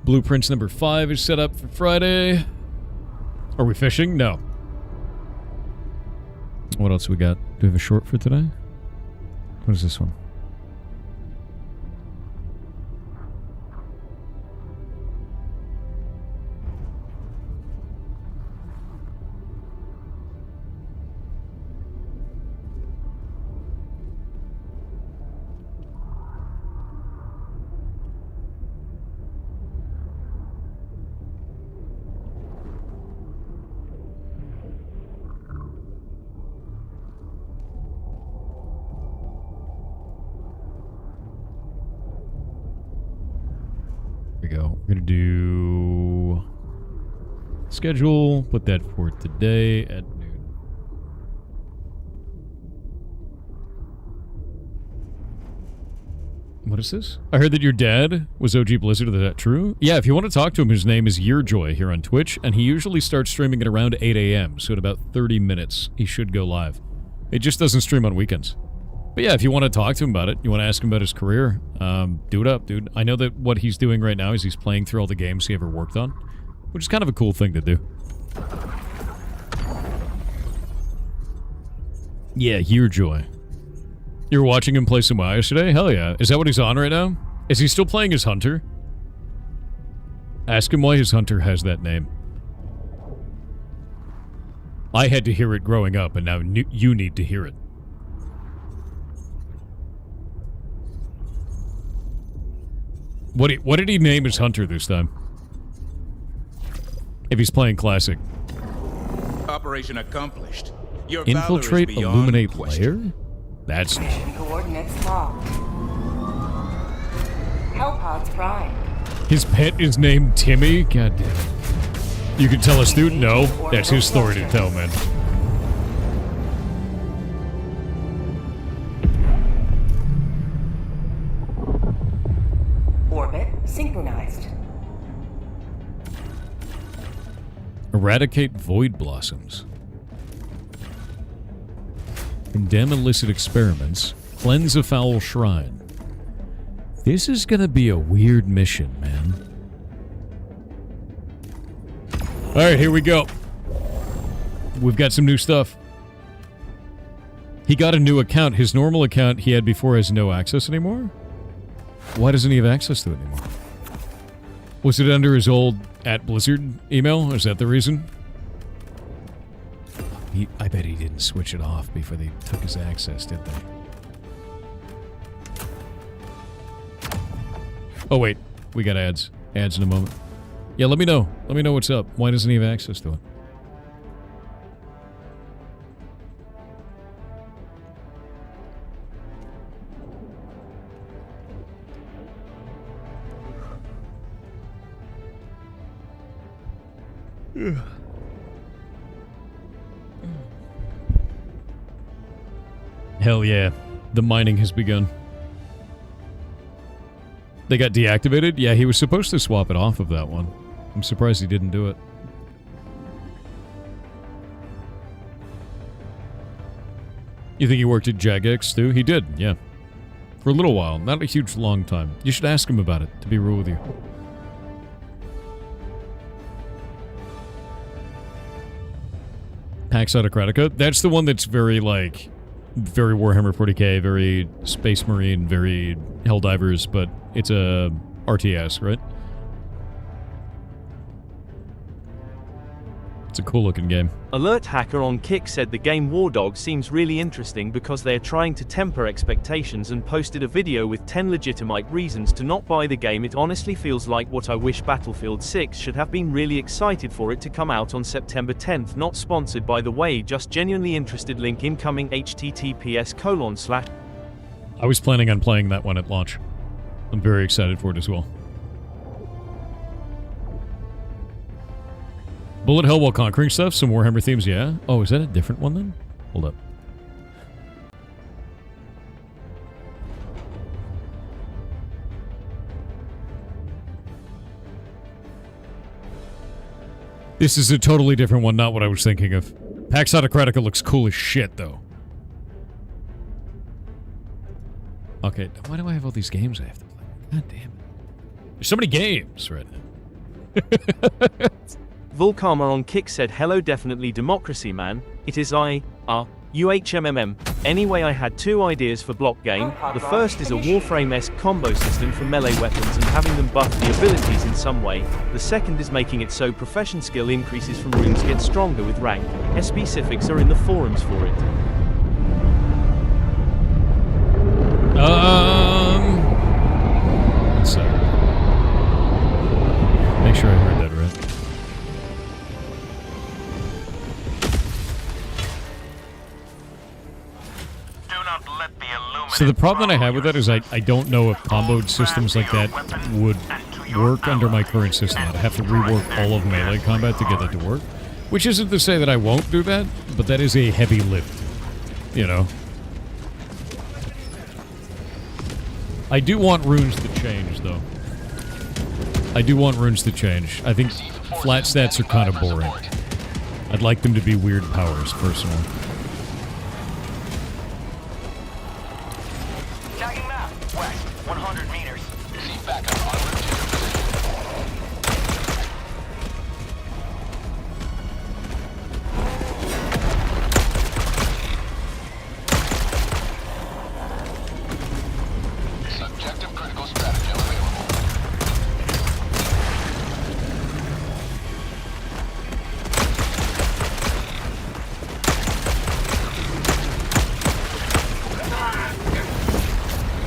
Blueprints number 5 is set up for Friday. Are we fishing? No. What else we got? Do we have a short for today? What is this one? We're going to do schedule, put that for today at noon. What is this? I heard that your dad was OG Blizzard. Is that true? Yeah, if you want to talk to him, his name is Yearjoy here on Twitch, and he usually starts streaming at around 8 a.m., so in about 30 minutes, he should go live. It just doesn't stream on weekends. But yeah, if you want to talk to him about it, you want to ask him about his career, do it up, dude. I know that what he's doing right now is he's playing through all the games he ever worked on, which is kind of a cool thing to do. Yeah, Yearjoy. You were watching him play some WoW yesterday? Hell yeah. Is that what he's on right now? Is he still playing his Hunter? Ask him why his Hunter has that name. I had to hear it growing up, and now you need to hear it. What did he name his Hunter this time? If he's playing Classic. Operation accomplished. Your Infiltrate, valor is beyond illuminate question. layer? That's... Mission coordinates locked. Hellpods Prime. His pet is named Timmy? God damn it. You can tell us, dude? No. That's his story to tell, man. Orbit synchronized. Eradicate void blossoms. Condemn illicit experiments. Cleanse a foul shrine. This is gonna be a weird mission, man. Alright, here we go. We've got some new stuff. He got a new account. His normal account he had before has no access anymore? Why doesn't he have access to it anymore? Was it under his old @Blizzard email? Is that the reason? I bet he didn't switch it off before they took his access, did they? Oh wait, we got ads. Ads in a moment. Yeah, let me know. Let me know what's up. Why doesn't he have access to it? Hell yeah. The mining has begun. They got deactivated? Yeah, he was supposed to swap it off of that one. I'm surprised he didn't do it. You think he worked at Jagex too? He did, yeah. For a little while. Not a huge long time. You should ask him about it, to be real with you. Pax Autocratica? That's the one that's very, like... very Warhammer 40k, very Space Marine, very Helldivers, but it's a RTS, right? It's a cool looking game. Alert Hacker on Kick said the game War Dog seems really interesting because they are trying to temper expectations and posted a video with 10 legitimate reasons to not buy the game. It honestly feels like what I wish Battlefield 6 should have been. Really excited for it to come out on September 10th. Not sponsored by the way, just genuinely interested. Link incoming. https:// I was planning on playing that one at launch. I'm very excited for it as well. Bullet hell while conquering stuff, some Warhammer themes, yeah. Oh, is that a different one then? Hold up. This is a totally different one, not what I was thinking of. Pax Autocratica looks cool as shit, though. Okay, why do I have all these games I have to play? God damn it. There's so many games right now. Vulkama on Kick said, hello, definitely democracy, man. It is UHMMM. Anyway, I had two ideas for block game. The first is a Warframe-esque combo system for melee weapons and having them buff the abilities in some way. The second is making it so profession skill increases from runes get stronger with rank. Specifics are in the forums for it. Let's see. Make sure I heard that right. So the problem that I have with that is I don't know if comboed systems like that would work under my current system. I'd have to rework all of melee combat to get that to work. Which isn't to say that I won't do that, but that is a heavy lift. You know? I do want runes to change, though. I do want runes to change. I think flat stats are kind of boring. I'd like them to be weird powers, personally. Tagging map. West, 100 meters. Receive backup en route to your position. Subjective critical stratagem available.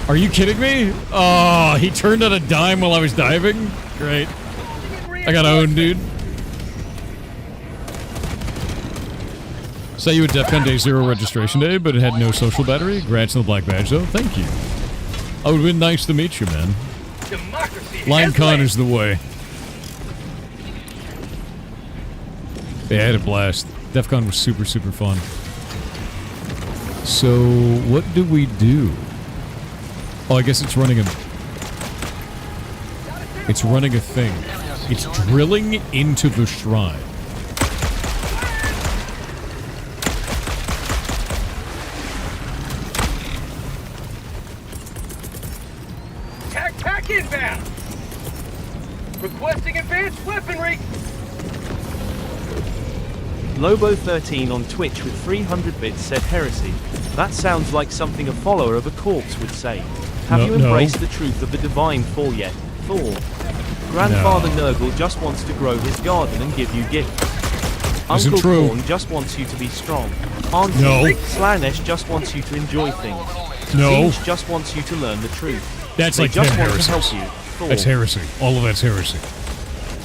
Are you kidding me? Oh, he turned on a dime while I was diving? Great. I got owned, dude. Saw you at DEF CON Day 0 registration day, but it had no social battery. Congrats on the black badge, though. Thank you. Oh, it would have been nice to meet you, man. LimeCon is the way. Yeah, I had a blast. DEF CON was super, super fun. So, what do we do? Oh, I guess it's running a... It's running a thing. It's drilling into the shrine. Tag pack inbound. Requesting advanced weaponry. Lobo13 on Twitch with 300 bits said heresy. That sounds like something a follower of a corpse would say. Have you embraced the truth of the divine fall yet? Fall. Grandfather Nurgle just wants to grow his garden and give you gifts. Uncle Corn just wants you to be strong. Auntie Slanesh just wants you to enjoy things. Zinch just wants you to learn the truth. That's like just 10 want heresies. to help you. Fall. That's heresy. All of that's heresy.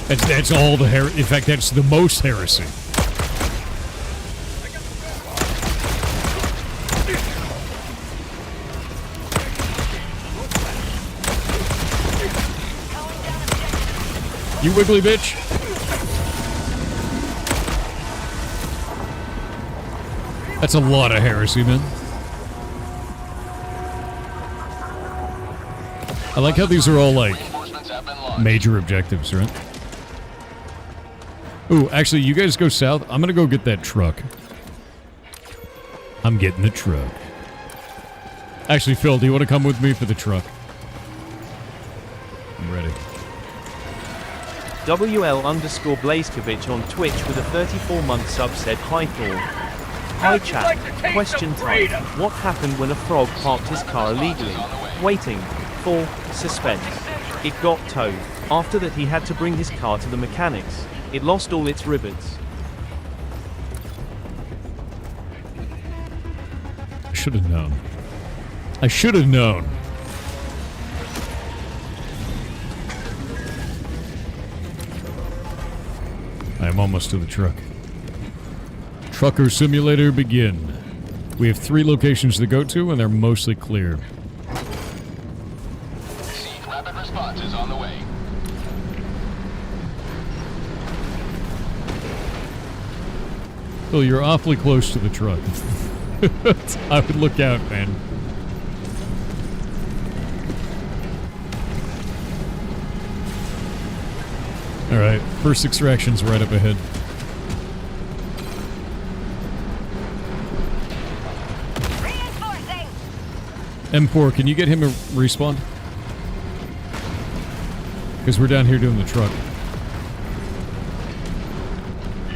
That's all the heresy. In fact, that's the most heresy. You wiggly bitch. That's a lot of heresy, man. I like how these are all, like, major objectives, right? Ooh, actually, you guys go south. I'm gonna go get that truck. I'm getting the truck. Actually, Phil, do you want to come with me for the truck? I'm ready. WL_Blazkevich on Twitch with a 34-month sub said, hi Thor. Hi chat. Question time. What happened when a frog parked his car illegally? Waiting. For suspense. It got towed. After that he had to bring his car to the mechanics. It lost all its rivets. I should have known. I should have known. I am almost to the truck. Trucker Simulator begin. We have 3 locations to go to, and they're mostly clear. Seek rapid response is on the way. Phil, you're awfully close to the truck. I would look out, man. Alright, first extraction's right up ahead. Reinforcing. M4, can you get him a respawn? Because we're down here doing the truck.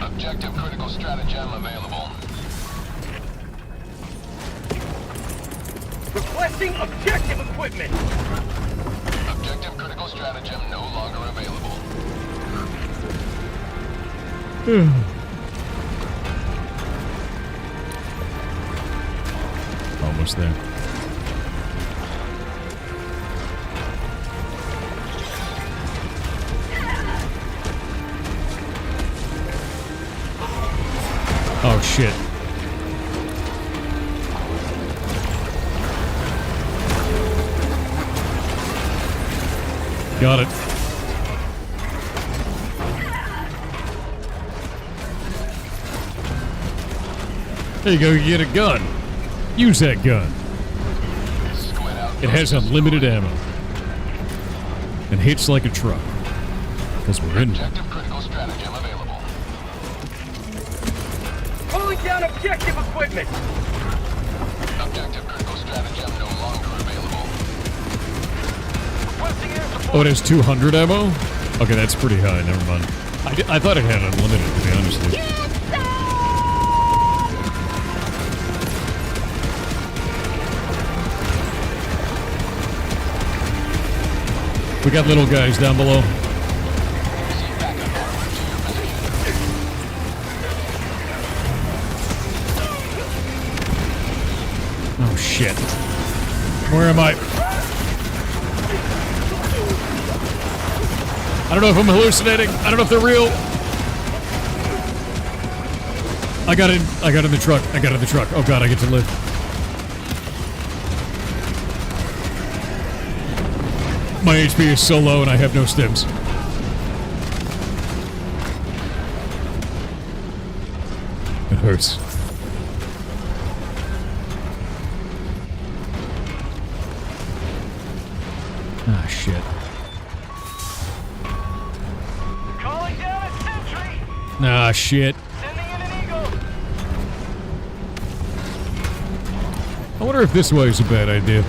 Objective critical stratagem available. Requesting objective equipment. Objective critical stratagem no longer available. Almost there. Oh shit. Got it. There you go, you get a gun. Use that gun. It has unlimited ammo. And hits like a truck. Because we're in. Objective critical stratagem available. Pulling down objective equipment. Objective critical stratagem no longer available. Requesting air support. Oh, it has 200 ammo? Okay, that's pretty high, never mind. I thought it had unlimited, to be honest with you. We got little guys down below. Oh shit. Where am I? I don't know if I'm hallucinating. I don't know if they're real. I got in the truck. I got in the truck. Oh god, I get to live. My HP is so low and I have no stims. It hurts. Ah, shit. Calling down a sentry. Ah, shit. Sending in an eagle. I wonder if this way is a bad idea.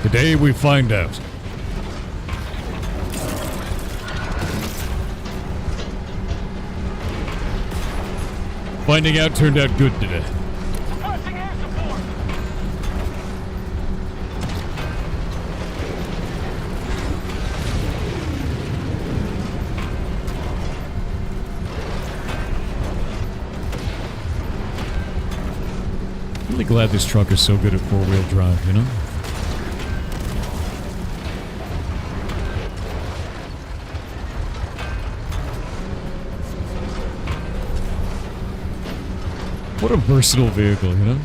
Today we find out. Finding out turned out good today. Requesting air support. I'm really glad this truck is so good at four-wheel drive, you know? What a versatile vehicle, you know?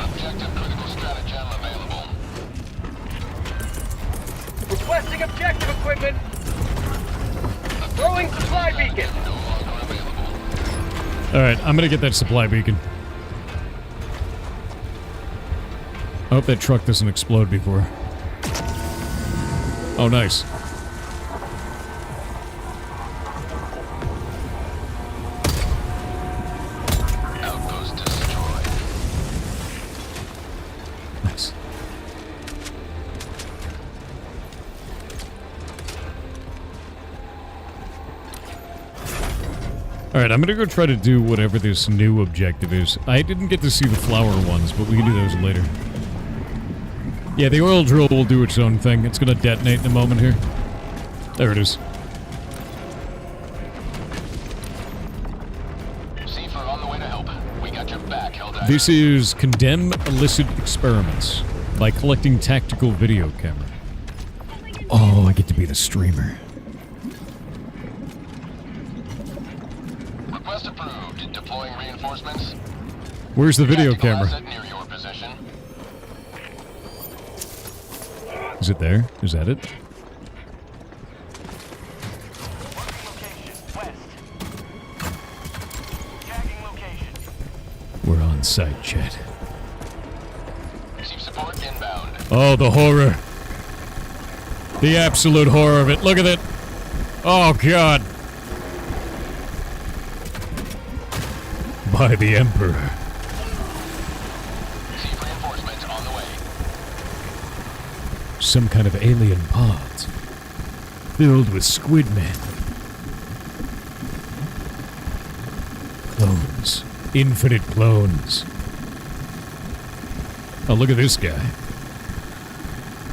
Objective critical stratagem available. Requesting objective equipment. Throwing supply beacon. No longer available. Alright, I'm gonna get that supply beacon. I hope that truck doesn't explode before. Oh, nice. Outpost destroyed. Nice. Alright, I'm gonna go try to do whatever this new objective is. I didn't get to see the flower ones, but we can do those later. Yeah, the oil drill will do its own thing. It's gonna detonate in a moment here. There it is. Seafer on the way to help. We got your back, Helldivers. This is Condemn Illicit Experiments by collecting tactical video camera. Oh, I get to be the streamer. Request approved. Deploying reinforcements. Where's the video Tactical camera? asset near your position. Is it there? Is that it? We're on site, chat. Receive support inbound. Oh, the horror. The absolute horror of it. Look at it. Oh, God. By the Emperor. Receive reinforcements on the way. Some kind of alien pods. Filled with squid men. Clones. Infinite clones. Oh, look at this guy.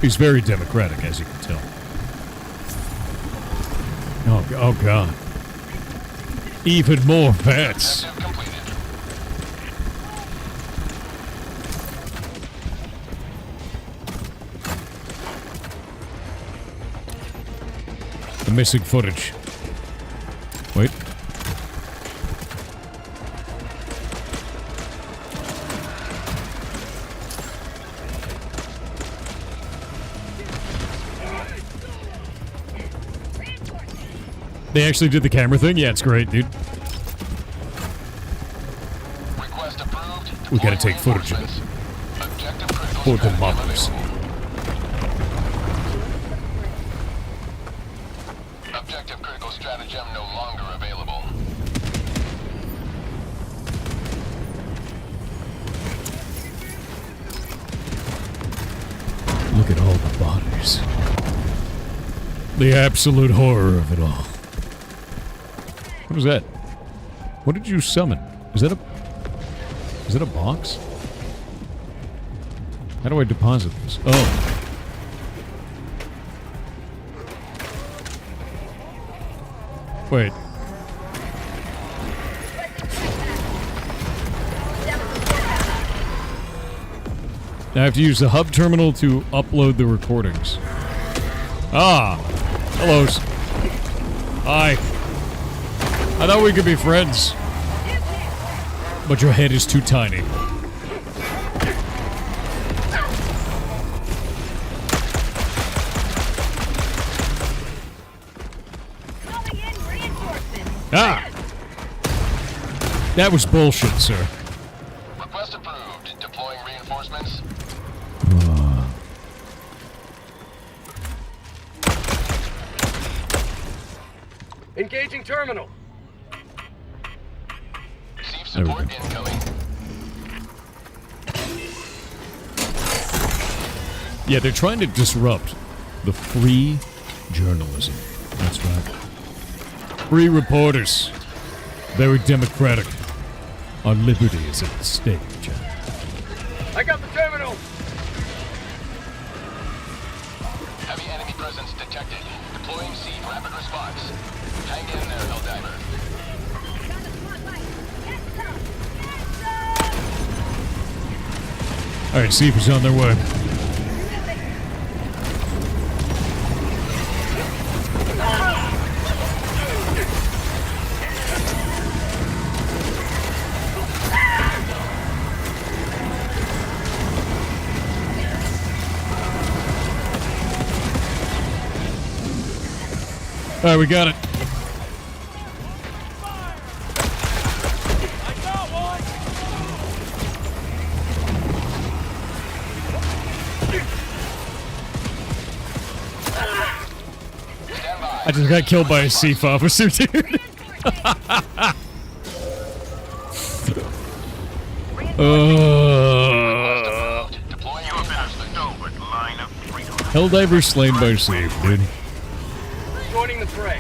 He's very democratic, as you can tell. Oh God. Even more pets. Objective completed. The missing footage. Wait. They actually did the camera thing? Yeah, it's great, dude. Request approved. We gotta Deploying take footage of it. reinforcements. Objective critical For the strategy mothers. available. Objective critical stratagem no longer available. Look at all the bodies. The absolute horror of it all. What was that? What did you summon? Is that a box? How do I deposit this? Oh. Wait. Now I have to use the hub terminal to upload the recordings. Ah! Hellos. Hi. I thought we could be friends. But your head is too tiny. Ah! That was bullshit, sir. Request approved. Deploying reinforcements. Engaging terminal. Receive There we support go. incoming. Yeah, they're trying to disrupt the free journalism. That's right. Free reporters. Very democratic. Our liberty is at stake, Jack. I got the terminal. Heavy enemy presence detected. Deploying seed rapid response. Hang in there, Helldiver. Alright, Seaver's on their way. Alright, we got it. I just got killed by a Seaf officer, dude. Helldiver slain by Seaf, dude. Joining the fray.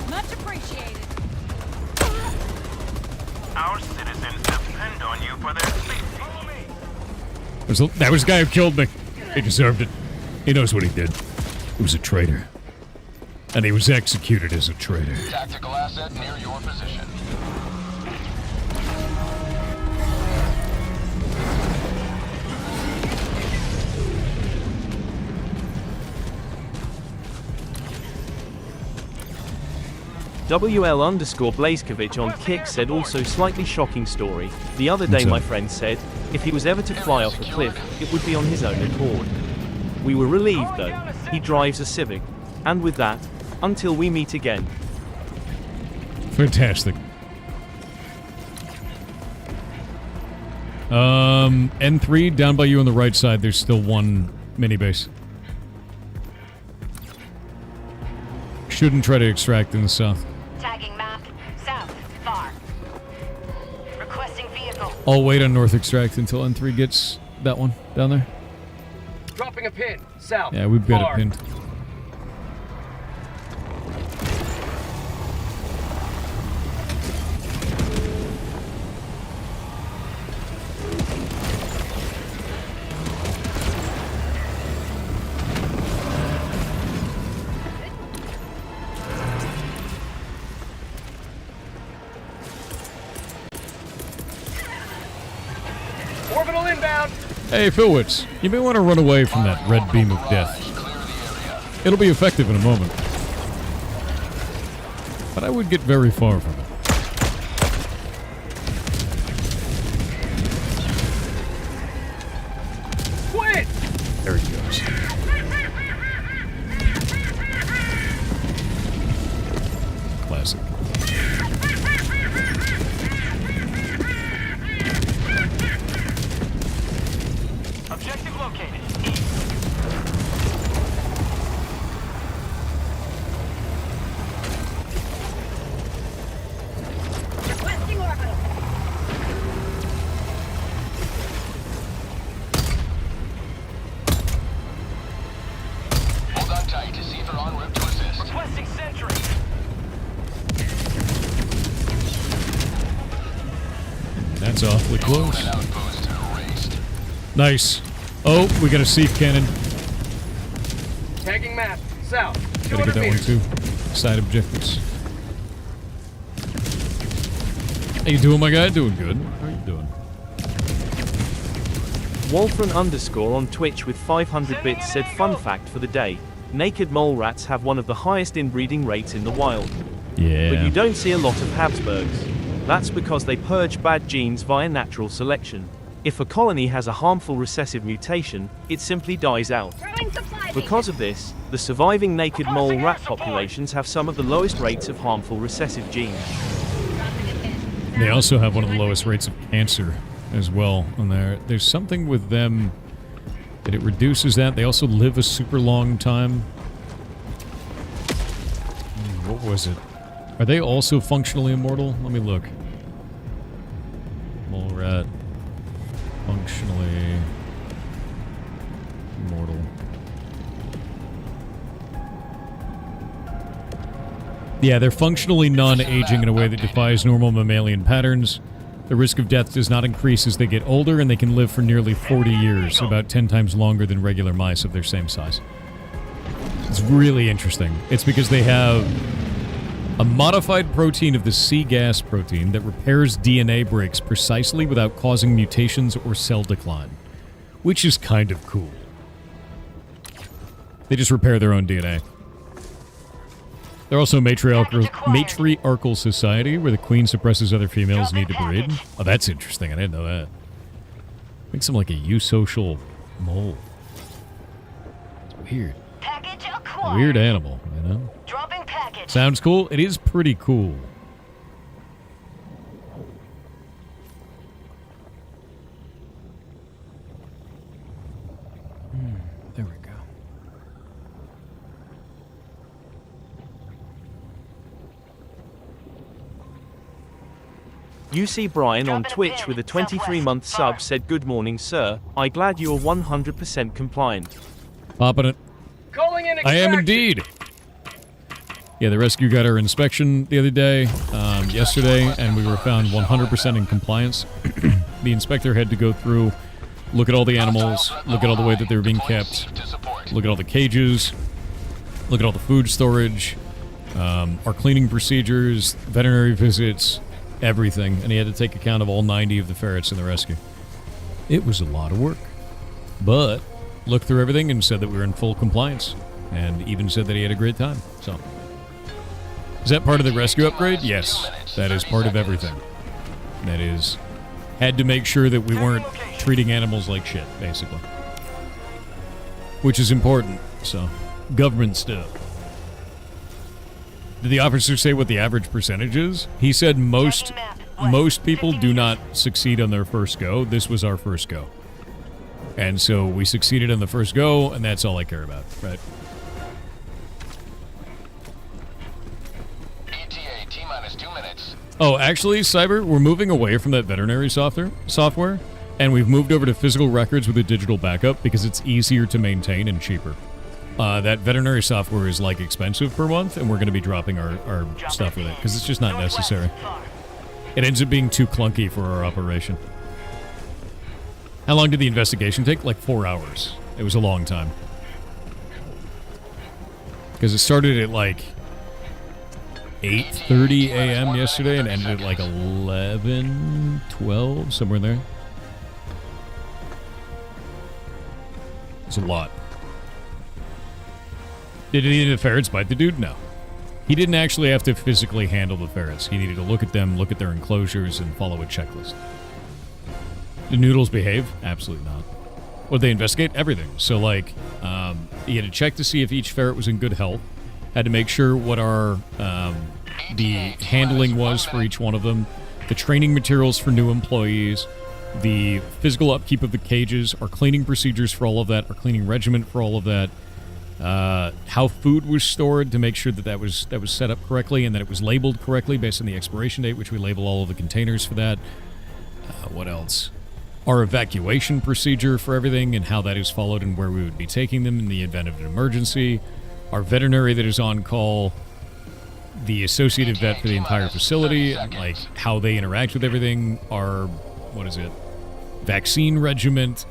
Much appreciated. Our citizens depend on you for their safety. That was the guy who killed me. He deserved it. He knows what he did. He was a traitor. And he was executed as a traitor. Tactical asset near your position. WL_Blazkowicz on Kick said also slightly shocking story. The other day What's my up? friend said, if he was ever to fly off a cliff, it would be on his own accord. We were relieved though. He drives a Civic. And with that, until we meet again. Fantastic. N3, down by you on the right side, there's still one mini base. Shouldn't try to extract in the south. Tagging map. South. Far. Requesting vehicle. I'll wait on north extract until N3 gets that one down there. Dropping a pin. South. Yeah, we've got Far. it pinned. Orbital inbound. Hey, Philwitz, you may want to run away from that red beam of death. It'll be effective in a moment. But I would get very far from it. Quit. There he goes. Classic. Objective located. Requesting orbital. Hold on tight to see if they're en route to assist. Requesting sentry. That's awfully close. An outpost erased. Nice. Oh, we got a siege cannon. Tagging map. South. Gotta get 200 that one meters. too. Side objectives. How you doing, my guy? Doing good. How are you doing? Wolfran underscore on Twitch with 500 bits said fun fact for the day. Naked mole rats have one of the highest inbreeding rates in the wild. Yeah. But you don't see a lot of Habsburgs. That's because they purge bad genes via natural selection. If a colony has a harmful recessive mutation, it simply dies out. Throwing supply Because of this, the surviving naked mole rat populations have some of the lowest rates of harmful recessive genes. They also have one of the lowest rates of cancer as well on there. There's something with them that it reduces that. They also live a super long time. What was it? Are they also functionally immortal? Let me look. Mole rat. Functionally immortal. Yeah, they're functionally non-aging in a way that defies normal mammalian patterns. The risk of death does not increase as they get older, and they can live for nearly 40 years, about 10 times longer than regular mice of their same size. It's really interesting. It's because they have a modified protein of the C-gas protein that repairs DNA breaks precisely without causing mutations or cell decline, which is kind of cool. They just repair their own DNA. They're also a matriarchal society where the queen suppresses other females need to breed. Oh, that's interesting. I didn't know that. Makes them like a eusocial mole. It's weird. Package A acquired. weird animal, you know? Dropping package. Sounds cool? It is pretty cool. There we go. UC Brian on Twitch with a 23-month sub said, "Good morning, sir. I glad you are 100% compliant." Popping it. Calling in I am extraction. indeed. Yeah, the rescue got our inspection the other day, yesterday, and we were found 100% in compliance. The inspector had to go through, look at all the animals, look at all the way that they were being kept, look at all the cages, look at all the food storage, our cleaning procedures, veterinary visits, everything, and he had to take account of all 90 of the ferrets in the rescue. It was a lot of work, but looked through everything and said that we were in full compliance, and even said that he had a great time. So, is that part of the rescue upgrade? Yes, that is part of everything. That is, had to make sure that we weren't treating animals like shit, basically, which is important. So, government stuff. Did the officer say what the average percentage is? He said most most people do not succeed on their first go. This was our first go. And so we succeeded on the first go, and that's all I care about, right? ETA, T-minus 2 minutes. Oh, actually, Cyber, we're moving away from that veterinary software, and we've moved over to physical records with a digital backup because it's easier to maintain and cheaper. That veterinary software is, like, expensive per month, and we're going to be dropping our stuff with it because it's just not necessary. It ends up being too clunky for our operation. How long did the investigation take? Like 4 hours. It was a long time. Because it started at like 8:30 a.m. yesterday and ended at like 11, 12, somewhere in there. It's a lot. Did any of the ferrets bite the dude? No. He didn't actually have to physically handle the ferrets. He needed to look at them, look at their enclosures, and follow a checklist. Did noodles behave? Absolutely not. Would they investigate? Everything. So, like, he had to check to see if each ferret was in good health. Had to make sure what our the handling was for each one of them. The training materials for new employees. The physical upkeep of the cages. Our cleaning procedures for all of that. Our cleaning regimen for all of that. How food was stored to make sure that was set up correctly and that it was labeled correctly based on the expiration date, which we label all of the containers for that. What else? Our evacuation procedure for everything and how that is followed and where we would be taking them in the event of an emergency. Our veterinary that is on call. The associated vet for the entire facility, and, like, how they interact with everything. Our, vaccine regiment.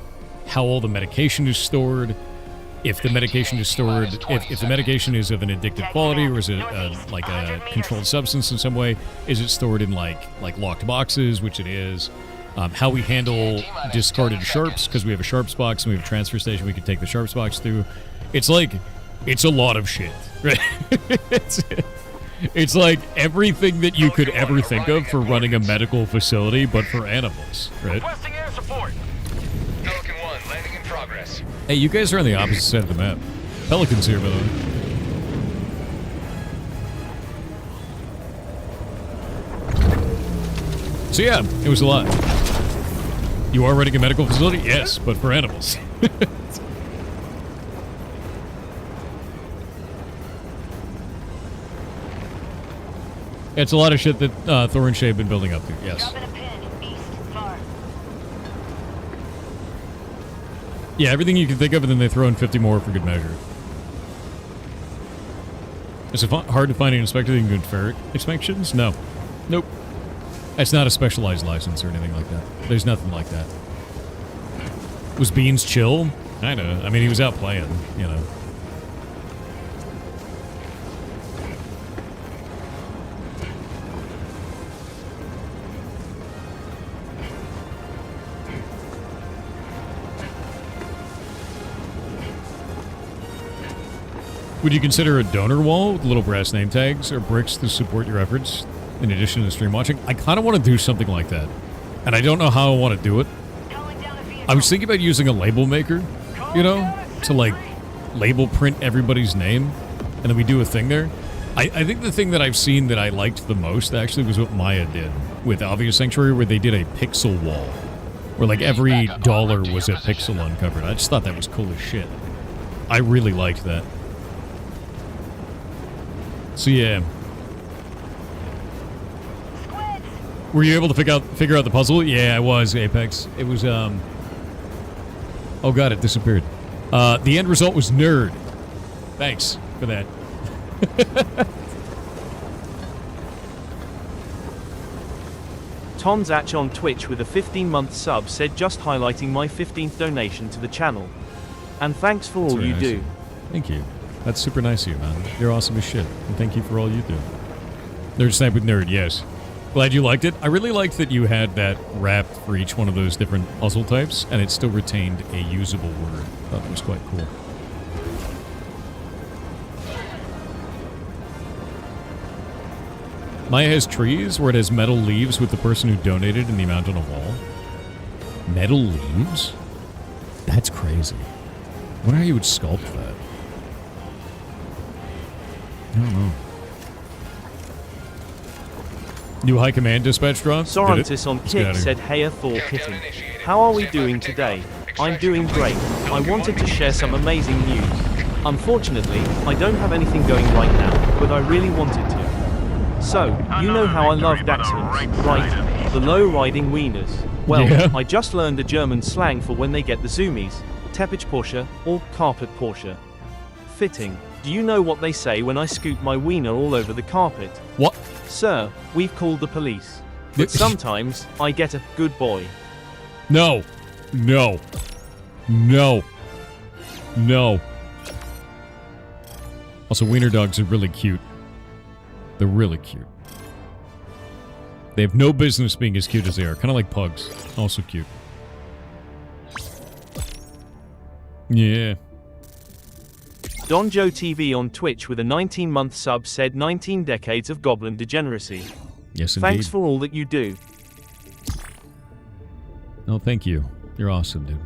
How all the medication is stored. If the medication is stored, if the medication is of an addictive quality or is it like a controlled substance in some way, is it stored in like locked boxes, which it is. How we handle discarded sharps, because we have a sharps box and we have a transfer station we can take the sharps box through. It's like, it's a lot of shit, right? It's like everything that you could ever think of for running a medical facility, but for animals, right? Requesting air support. Pelican 1, landing in progress. Hey, you guys are on the opposite side of the map. Pelican's here, by the way. So yeah, it was a lot. You are running a medical facility? Yes, but for animals. It's a lot of shit that Thor and Shay have been building up to, yes. Dropping a pin, east, far. Yeah, everything you can think of, and then they throw in 50 more for good measure. Is it hard to find an inspector that can do ferret inspections? No. Nope. It's not a specialized license or anything like that. There's nothing like that. Was Beans chill? Kinda. I mean, he was out playing, you know. Would you consider a donor wall with little brass name tags or bricks to support your efforts in addition to stream watching? I kind of want to do something like that. And I don't know how I want to do it. I was thinking about using a label maker, you know, to like label print everybody's name and then we do a thing there. I think the thing that I've seen that I liked the most actually was what Maya did with Obvious Sanctuary, where they did a pixel wall where like every dollar was a pixel uncovered. I just thought that was cool as shit. I really liked that. So yeah. Were you able to figure out the puzzle? Yeah, I was, Apex. It was oh god, it disappeared. The end result was nerd. Thanks for that. Tonzach on Twitch with a 15-month sub said, just highlighting my 15th donation to the channel. And thanks for all you do. Thank you. That's super nice of you, man. You're awesome as shit. And thank you for all you do. Nerd Snipe with Nerd, yes. Glad you liked it. I really liked that you had that wrapped for each one of those different puzzle types, and it still retained a usable word. I thought that was quite cool. Maya has trees where it has metal leaves with the person who donated and the amount on a wall. Metal leaves? That's crazy. I wonder how you would sculpt that. I don't know. New high command dispatch drop? Sorantis on Let's get Kick out of here. said, "Hey, Thor Kitten. How are we doing today? I'm doing great. I wanted to share some amazing news. Unfortunately, I don't have anything going right now, but I really wanted to. So, you know how I love Dachshunds, right? The low-riding wieners. Well, Yeah. I just learned a German slang for when they get the zoomies. Teppich Porsche, or carpet Porsche. Fitting. Do you know what they say when I scoot my wiener all over the carpet? What? Sir, we've called the police. But sometimes, I get a good boy. No. No. No. No. Also, wiener dogs are really cute. They're really cute. They have no business being as cute as they are. Kind of like pugs. Also cute. Yeah. Don Joe TV on Twitch with a 19-month sub said 19 decades of goblin degeneracy. Yes, indeed. Thanks for all that you do. No, thank you. You're awesome, dude.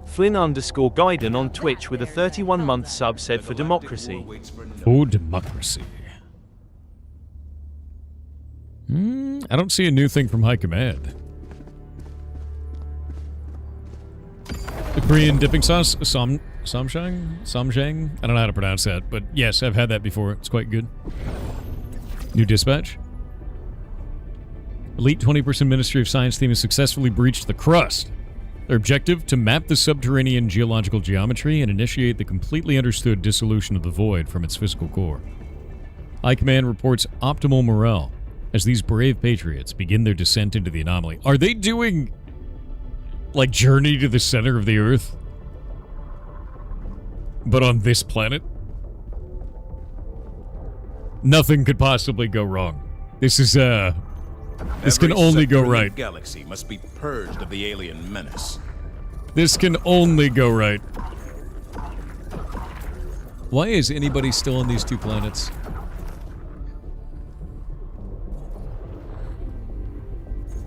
Flynn_Gaiden on Twitch with a 31-month sub said, "For democracy." For democracy. I don't see a new thing from High Command. The Korean dipping sauce, Samjang? I don't know how to pronounce that, but yes, I've had that before. It's quite good. New dispatch. Elite 20% Ministry of Science team has successfully breached the crust. Their objective, to map the subterranean geological geometry and initiate the completely understood dissolution of the void from its physical core. High Command reports optimal morale as these brave patriots begin their descent into the anomaly. Are they doing, like, Journey to the Center of the Earth? But on this planet? Nothing could possibly go wrong. This is, this can only go right. The galaxy must be purged of the alien menace. This can only go right. Why is anybody still on these two planets?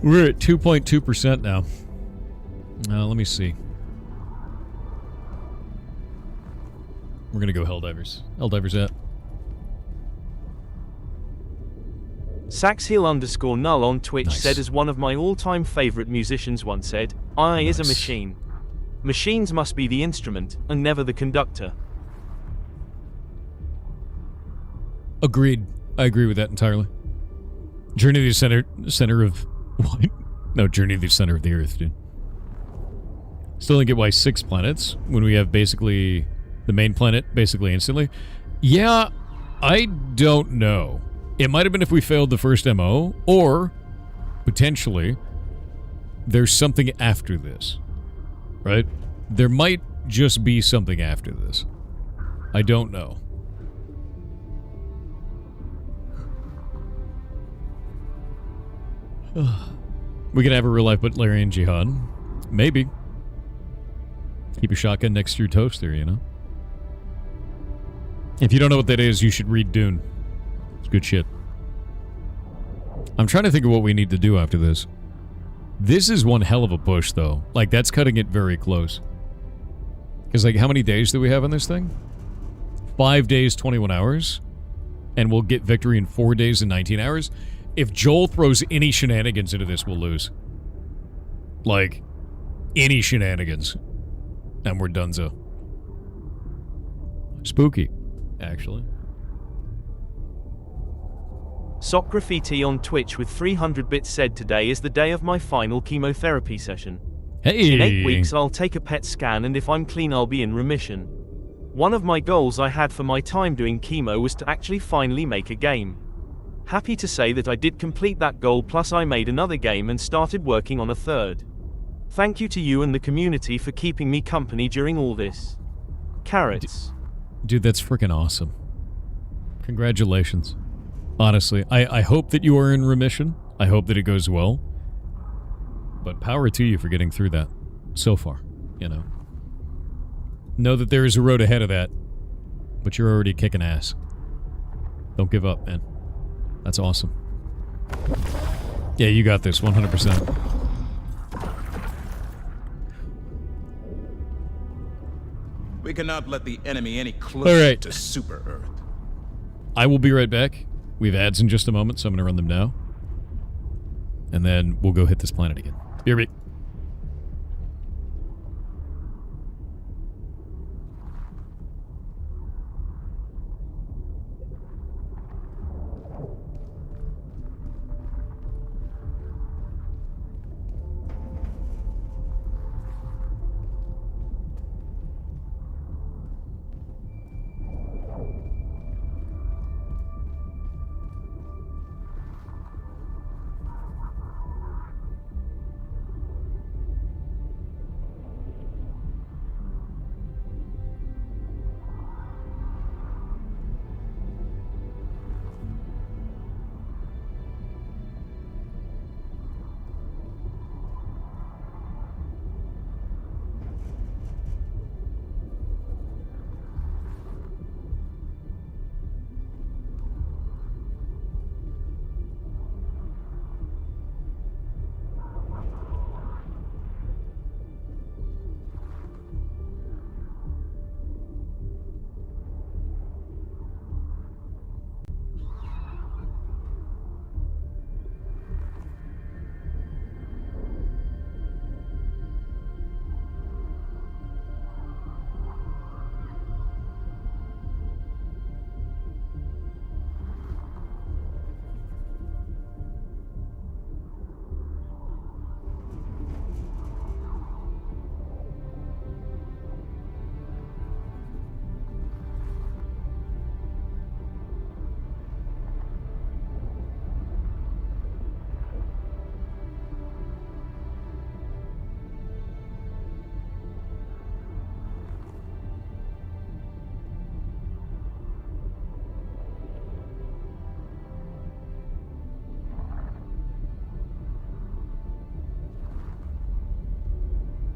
We're at 2.2% now. Let me see. We're gonna go Helldivers. Helldivers at. Saxhill_null on Twitch Nice. said, as one of my all-time favorite musicians once said, "I is a Nice. machine. Machines must be the instrument, and never the conductor." Agreed. I agree with that entirely. Journey to the center of what? No, Journey to the center of the Earth, dude. Still don't get why 6 planets when we have basically the main planet basically instantly. Yeah, I don't know. It might have been if we failed the first MO, or potentially there's something after this, right? There might just be something after this. I don't know. We could have a real life Butlerian Jihad. Maybe. Keep your shotgun next to your toaster, you know? If you don't know what that is, you should read Dune. It's good shit. I'm trying to think of what we need to do after this. This is one hell of a push, though. Like, that's cutting it very close. Because, like, how many days do we have on this thing? 5 days, 21 hours. And we'll get victory in 4 days and 19 hours. If Joel throws any shenanigans into this, we'll lose. Like, any shenanigans. And we're donezo. Spooky, actually. Sock Graffiti on Twitch with 300 bits said, "Today is the day of my final chemotherapy session. Hey! In 8 weeks I'll take a PET scan, and if I'm clean I'll be in remission. One of my goals I had for my time doing chemo was to actually finally make a game. Happy to say that I did complete that goal, plus I made another game and started working on a third. Thank you to you and the community for keeping me company during all this. Carrots." Dude, that's freaking awesome. Congratulations. Honestly, I hope that you are in remission. I hope that it goes well. But power to you for getting through that so far, you know. Know that there is a road ahead of that, but you're already kicking ass. Don't give up, man. That's awesome. Yeah, you got this, 100%. We cannot let the enemy any closer to Super Earth. I will be right back. We have ads in just a moment, so I'm going to run them now. And then we'll go hit this planet again. Be right back.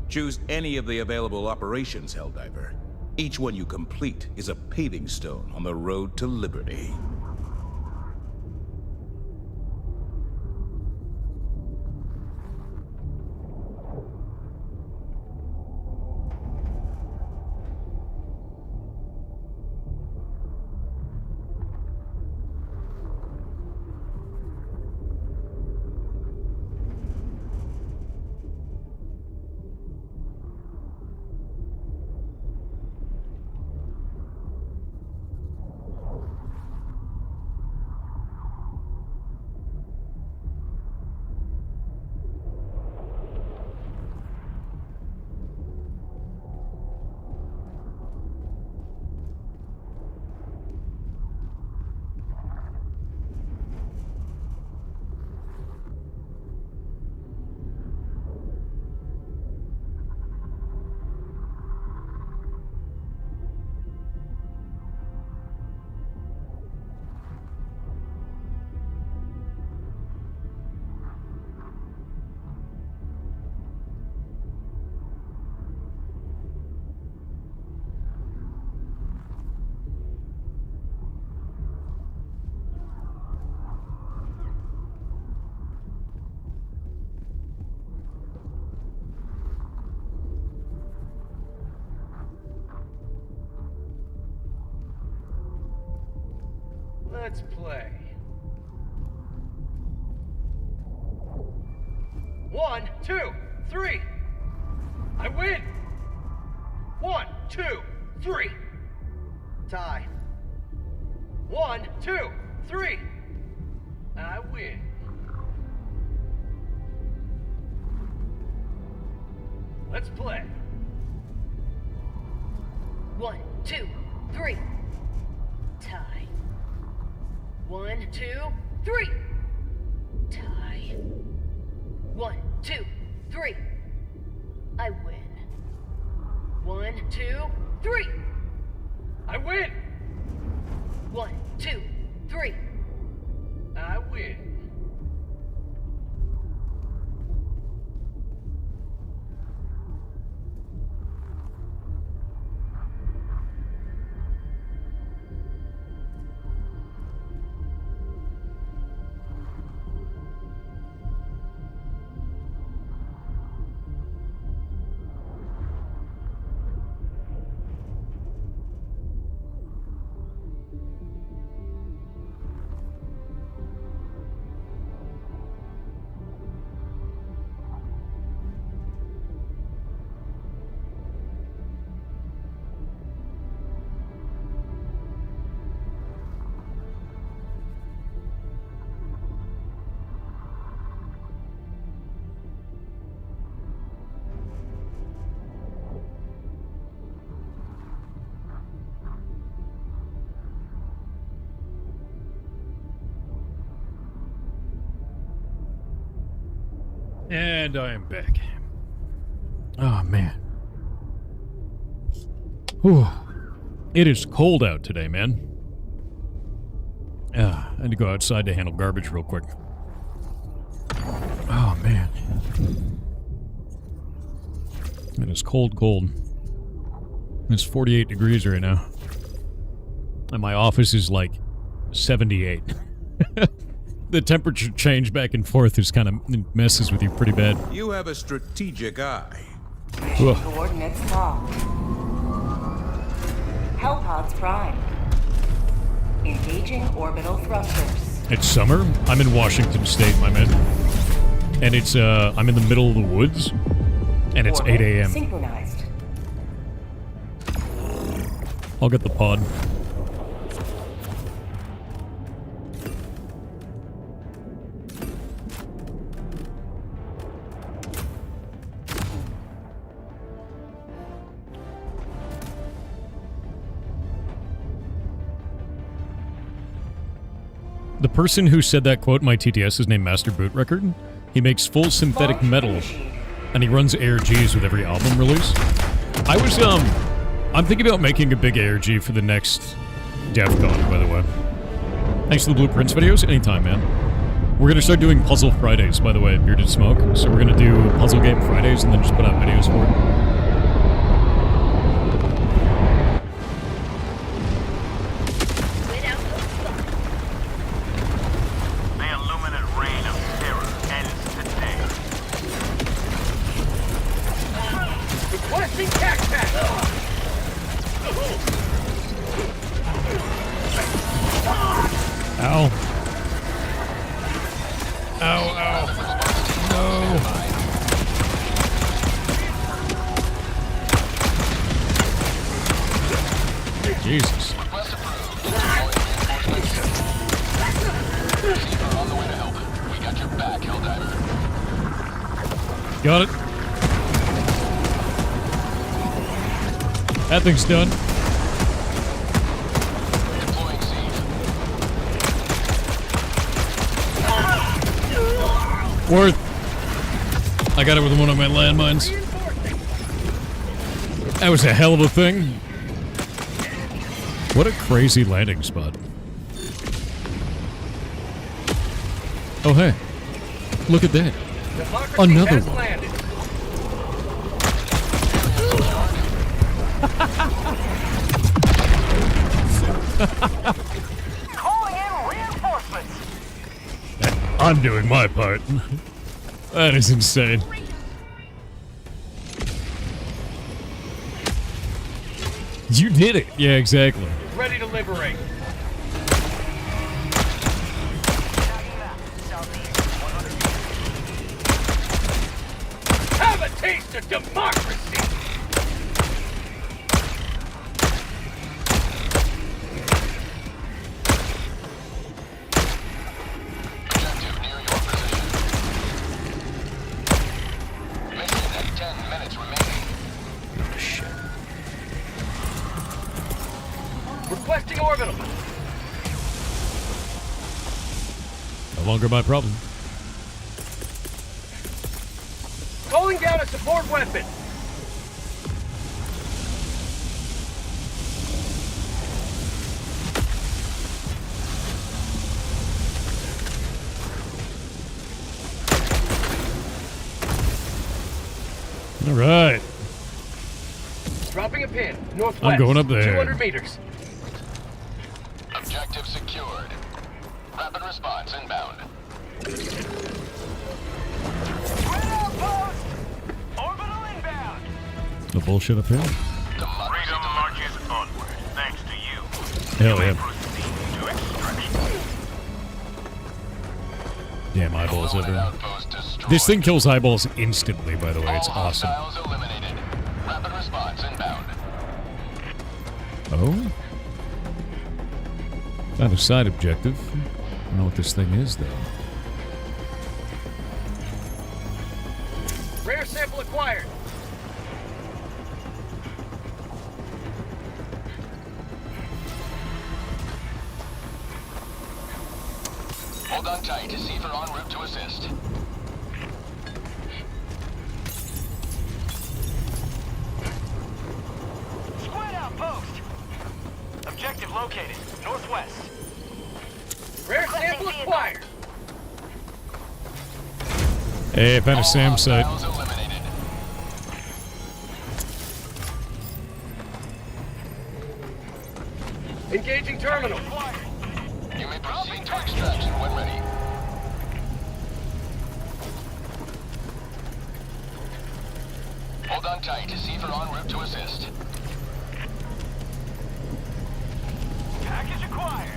Choose any of the available operations, Helldiver. Each one you complete is a paving stone on the road to liberty. Let's play. 1, 2, 3. I win. 1, 2, 3. Tie. 1, 2, 3. I win. Let's play. 1, 2, 3. Tie. 1, 2, 3. Tie. 1, 2, 3. I win. 1, 2, 3. I win. 1, 2, 3. I win. And I am back. Oh, man. Whew. It is cold out today, man. I had to go outside to handle garbage real quick. Oh, man. It is cold, cold. It's 48 degrees right now. And my office is like 78. The temperature change back and forth is kind of messes with you pretty bad. You have a strategic eye. Mission coordinates locked. Hellpods prime. Engaging orbital thrusters. It's summer. I'm in Washington State, my man. And it's, I'm in the middle of the woods. And it's 8 a.m. Synchronized. I'll get the pod. The person who said that quote in my TTS is named Master Boot Record. He makes full synthetic metal, and he runs ARGs with every album release. I'm thinking about making a big ARG for the next DEF CON, by the way. Thanks for the Blueprints videos. Anytime, man. We're going to start doing Puzzle Fridays, by the way, Bearded Smoke. So we're going to do Puzzle Game Fridays and then just put out videos for it. Ow. Ow, ow. No. Jesus. On the way to help. We got your back, Helldiver. Got it. That thing's done. Deploying Siege. Worth. I got it with one of my landmines. That was a hell of a thing. What a crazy landing spot. Oh, hey. Look at that. Another one. Landed. Calling in reinforcements. I'm doing my part. That is insane. You did it. Yeah, exactly. Ready to liberate. Have a taste of democracy. Objective near your position. Mission at 10 minutes remaining. Oh, shit. Requesting orbital. No longer my problem. Calling down a support weapon. All right. Dropping a pin. Northwest. I'm going up there. 200 meters. Objective secured. Rapid response inbound. Orbital inbound. No bullshit up here. Freedom marches onward, thanks to you. Hell yeah. Proceed to extraction. Damn eyeballs Lone everywhere. outpost destroyed. This thing kills eyeballs instantly, by the way. It's All awesome. hostiles eliminated. Rapid response inbound. Oh? Found a side objective. I don't know what this thing is, though. Rare sample acquired. Hold on tight. Deceiver en route to assist. Objective located. Northwest. Rare sample acquired. Hey, I found a SAM site. Hostiles eliminated. Engaging terminal. You may proceed to extraction when ready. Hold on tight. Deceiver en route to assist. Package acquired.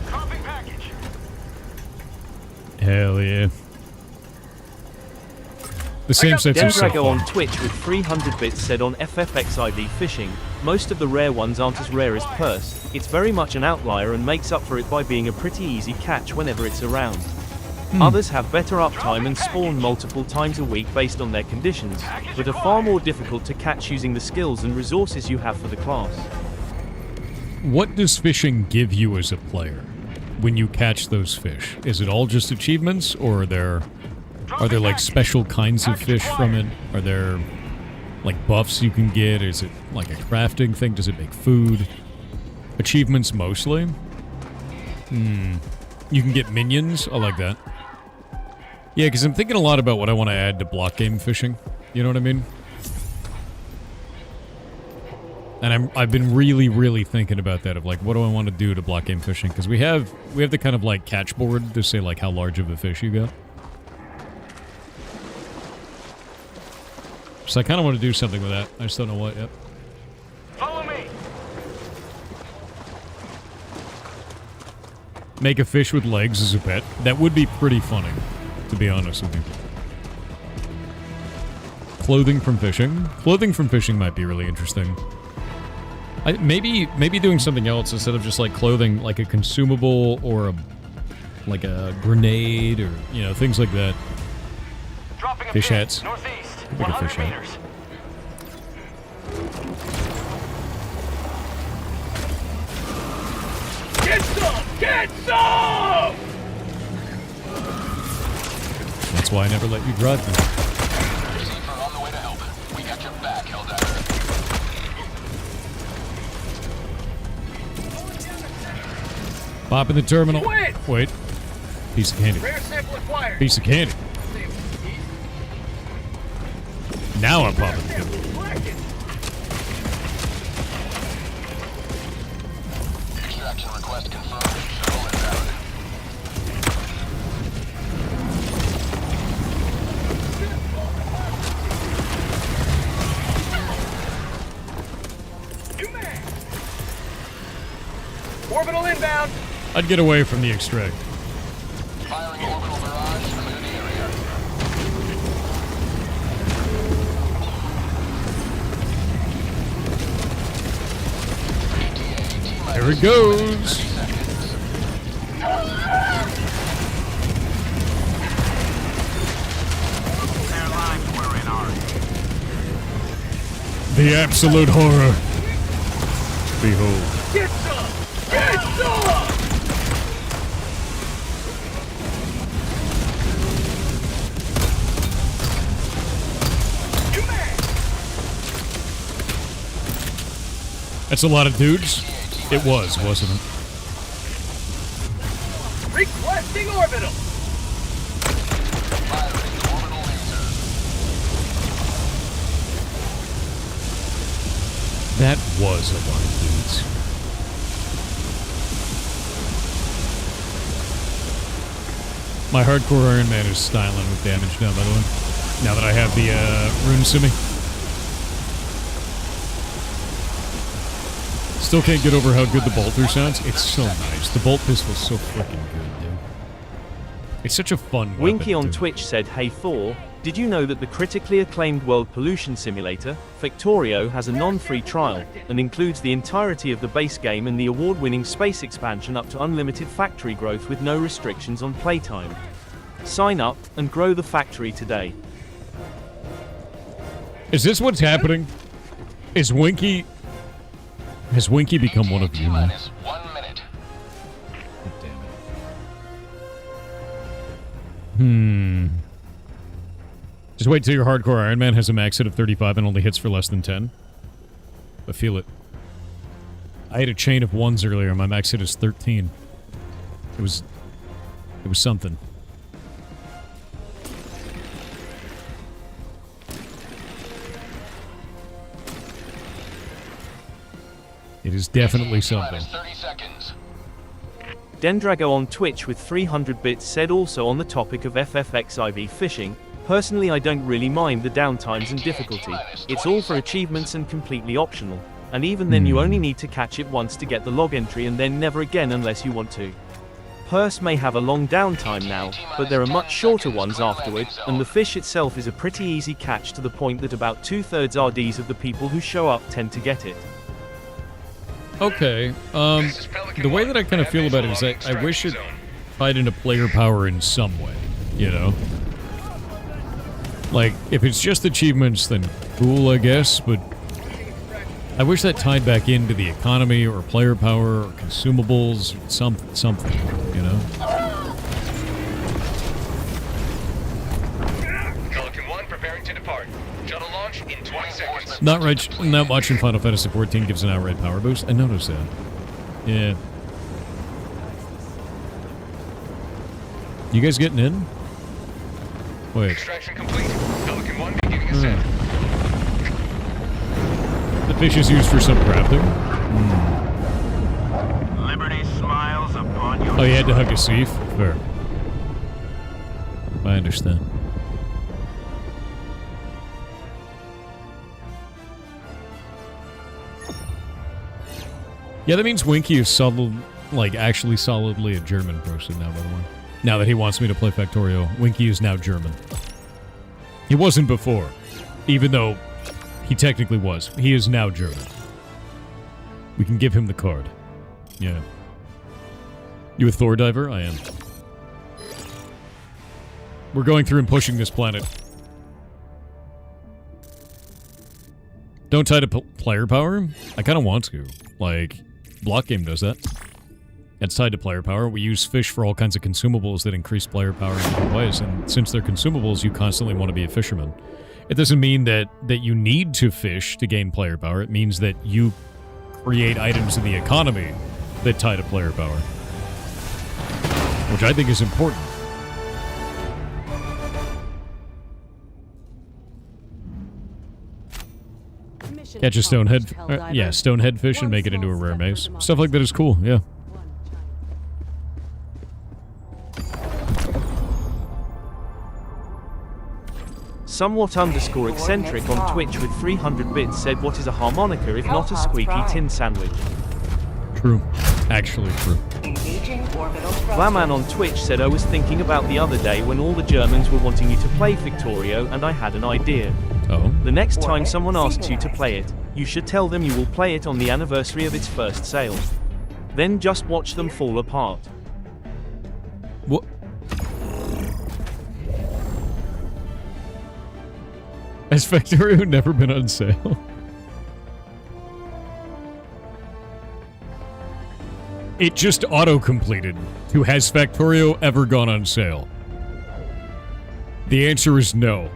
Dropping package. Hell yeah. The SAM sites are so Dendrago fun. on Twitch with 300 bits said on FFXIV fishing, most of the rare ones aren't as rare as Purse. It's very much an outlier and makes up for it by being a pretty easy catch whenever it's around. Others have better uptime and spawn multiple times a week based on their conditions, but are far more difficult to catch using the skills and resources you have for the class. What does fishing give you as a player when you catch those fish? Is it all just achievements, or are there like special kinds of fish from it? Are there like buffs you can get? Is it like a crafting thing? Does it make food? Achievements mostly? You can get minions? I like that. Yeah, because I'm thinking a lot about what I want to add to block game fishing. You know what I mean? And I've been really thinking about that, of like, what do I want to do to block game fishing? Because we have the kind of like catch board to say like how large of a fish you got. So I kind of want to do something with that. I just don't know what yet. Follow me. Make a fish with legs as a pet. That would be pretty funny, to be honest with you. Clothing from fishing. Clothing from fishing might be really interesting. Maybe doing something else instead of just like clothing, like a consumable or like a grenade, or you know, things like that. Dropping a Fish pin. hats. Northeast. Like a 100 fish hat. meters. Get some! Get some! That's why I never let you drive me. Receiver on the way to help. We got your back, Helldiver. Pop in the terminal. Quit! Wait. Piece of candy. Rare sample acquired. Piece of candy. Now I'm popping the terminal. Extraction request confirmed. Shuttle inbound. Orbital inbound. I'd get away from the extract. Firing orbital barrage. Clear the area. There it goes. Their lives were in ours. The absolute horror. Behold. Get some! Get some! That's a lot of dudes. It was, wasn't it? Requesting orbital. Firing orbital laser. That was a lot of dudes. My hardcore Iron Man is styling with damage now, by the way. Now that I have the rune simi. Still can't get over how good the bolter sounds. It's so nice. The bolt pistol's so freaking good, dude. It's such a fun weapon, Winky on dude. Twitch said, "Hey Thor, did you know that the critically acclaimed World Pollution Simulator, Factorio, has a non-free trial, and includes the entirety of the base game and the award-winning space expansion up to unlimited factory growth with no restrictions on playtime? Sign up, and grow the factory today." Is this what's happening? Is Winky... Has Winky become one of you now? T-minus 1 minute. Just wait till your hardcore Iron Man has a max hit of 35 and only hits for less than 10. I feel it. I had a chain of 1s earlier. My max hit is 13. It was something. It is definitely something. 30 seconds. Dendrago on Twitch with 300 bits said also on the topic of FFXIV fishing, personally I don't really mind the downtimes and difficulty, it's all for achievements and completely optional, and even then you only need to catch it once to get the log entry and then never again unless you want to. Purse may have a long downtime now, but there are much shorter ones afterward, and the fish itself is a pretty easy catch to the point that about 2/3 RDs of the people who show up tend to get it. Okay, the way that I kind of feel about it is that I wish it tied into player power in some way, you know? Like, if it's just achievements, then cool, I guess, but I wish that tied back into the economy or player power or consumables, something, you know? Pelican 1 preparing to depart. Shuttle launch in 20 seconds. Not much in Final Fantasy XIV gives an outright power boost. I noticed that. Yeah. You guys getting in? Wait. Extraction complete. Pelican 1 beginning ascent. The fish is used for some crafting. Liberty smiles upon your Oh, you had to hug a thief? Fair. I understand. Yeah, that means Winky is solid, like, actually solidly a German person now, by the way. Now that he wants me to play Factorio, Winky is now German. He wasn't before, even though he technically was. He is now German. We can give him the card. Yeah. You a Thor diver? I am. We're going through and pushing this planet. Don't tie to player power? I kind of want to. Like, Block Game does that. It's tied to player power. We use fish for all kinds of consumables that increase player power in different ways, and since they're consumables, you constantly want to be a fisherman. It doesn't mean that you need to fish to gain player power. It means that you create items in the economy that tie to player power. Which I think is important. Catch a stonehead, stonehead fish and make it into a rare mace. Stuff like that is cool, yeah. Somewhat underscore eccentric on Twitch with 300 bits said, what is a harmonica if not a squeaky tin sandwich? True. Actually true. Vaman on Twitch said, I was thinking about the other day when all the Germans were wanting you to play Victorio and I had an idea. Oh? The next time someone asks you to play it, you should tell them you will play it on the anniversary of its first sale. Then just watch them fall apart. What? Has Factorio never been on sale? It just auto-completed to Has Factorio ever gone on sale? The answer is no.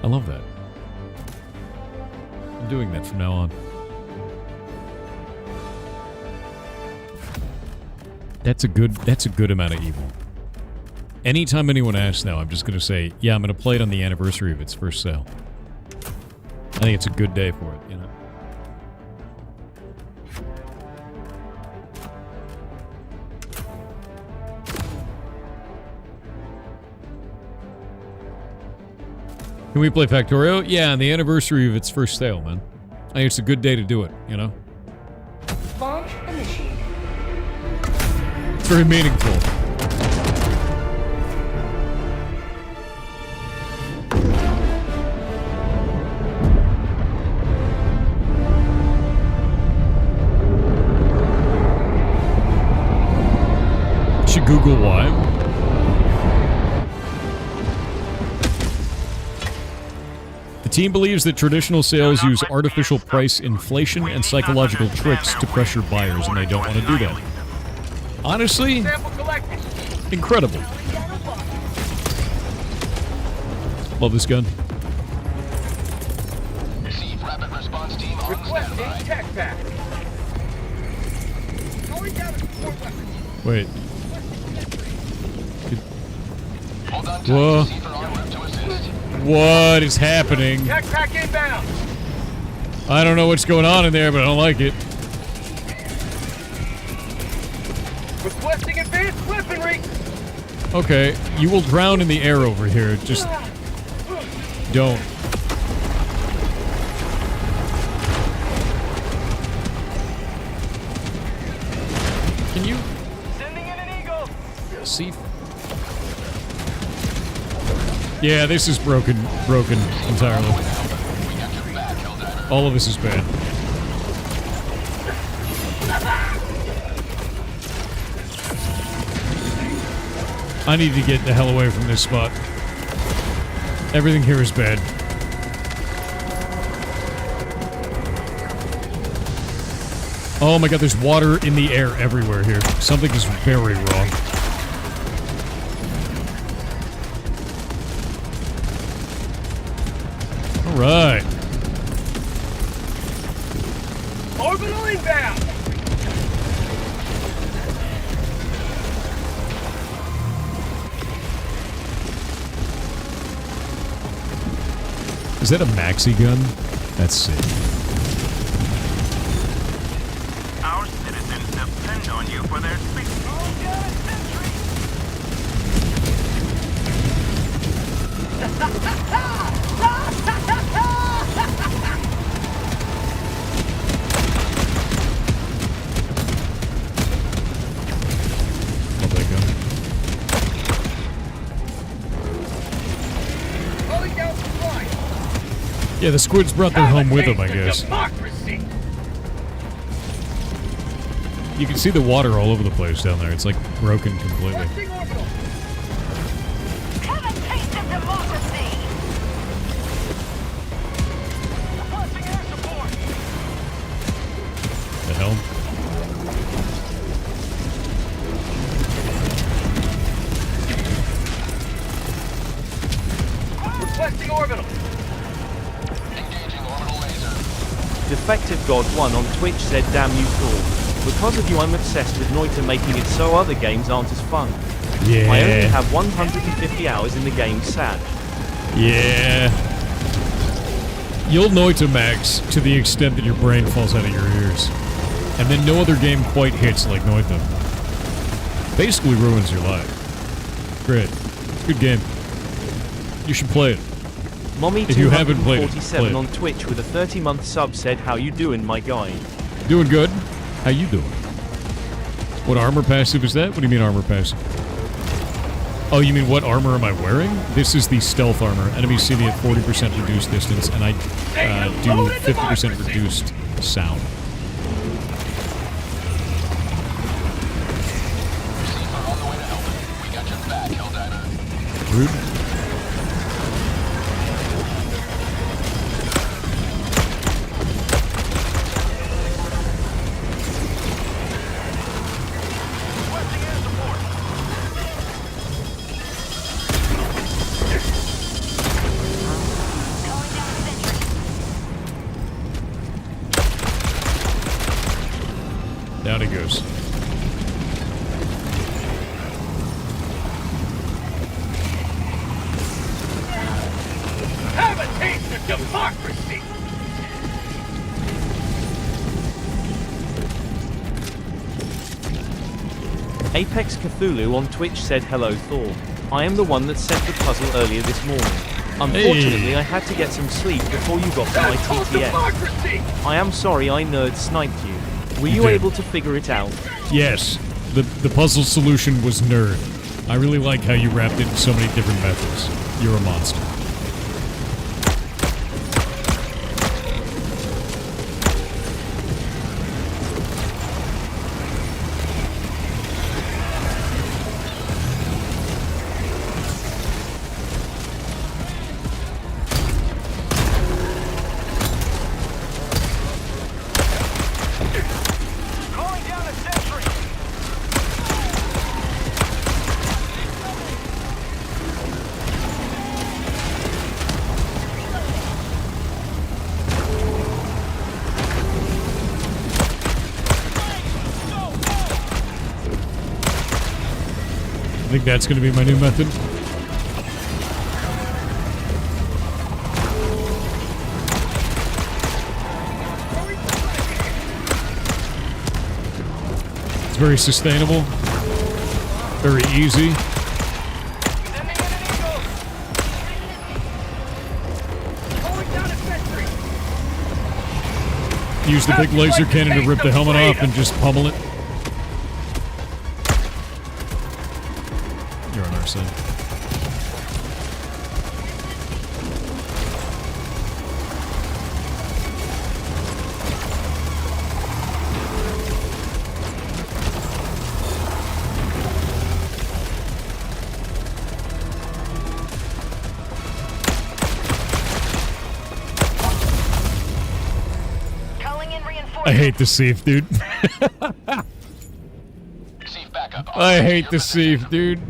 I love that. I'm doing that from now on. That's a good amount of evil. Anytime anyone asks now, I'm just gonna say, yeah, I'm gonna play it on the anniversary of its first sale. I think it's a good day for it, you know? Can we play Factorio? Yeah, on the anniversary of its first sale, man. I think it's a good day to do it, you know? Launch initiated. It's very meaningful. Should Google why. The team believes that traditional sales use artificial price inflation and psychological tricks to pressure buyers, and they don't want to do that. Honestly, incredible. Love this gun. Receive rapid response team on standby. Tech pack. Going down to support weapons. Wait. Hold on Whoa. tight. Receiver en route to assist. What is happening? Backpack inbound. I don't know what's going on in there, but I don't like it. Requesting advanced weaponry. Okay, you will drown in the air over here. Just don't. Can you Sending in an eagle. see? Yeah, this is broken entirely. We got your back, Helldiver. All of this is bad. I need to get the hell away from this spot. Everything here is bad. Oh my god, there's water in the air everywhere here. Something is very wrong. Alright. Orbital inbound. Is that a maxi gun? That's sick. Our citizens depend on you for their safety. Love that gun. Calling down supply. Yeah, the squids brought their home with them, I guess. Democracy. You can see the water all over the place down there. It's like broken completely. Requesting orbital. Have a taste of democracy! Requesting air support. The hell? Requesting orbital. Engaging orbital laser. Defective God 1 on Twitch said, damn you Thor. Because of you I'm obsessed with Noita making it so other games aren't as fun. Yeah. I only have 150 hours in the game, sad. Yeah. You'll Noita max to the extent that your brain falls out of your ears. And then no other game quite hits like Noita. Basically ruins your life. Great. Good game. You should play it. Mommy If you haven't played it, 247 play it. on Twitch with a 30-month sub said, how you doing, my guy? Doing good. How you doing? What armor passive is that? What do you mean armor passive? Oh, you mean what armor am I wearing? This is the stealth armor. Enemies see me at 40% reduced distance, and I do 50% reduced sound. Receiver on the way to help. We got your back, Helldiver. Rude. Requesting air support. Calling down a sentry. Down he goes. Have a taste of democracy. Apex Cthulhu on Twitch said, hello Thor. I am the one that sent the puzzle earlier this morning. Unfortunately, I had to get some sleep before you got to my That's called TTS. democracy. I am sorry I nerd sniped you. Were you did. able to figure it out? Yes. The puzzle solution was nerd. I really like how you wrapped it in so many different methods. You're a monster. Calling down a sentry. think that's going to be my new method. It's very sustainable, very easy. Use the big laser cannon to rip the helmet off and just pummel it. You're on our side. I hate the Sieve, dude. Sieve backup. I hate the Sieve, dude.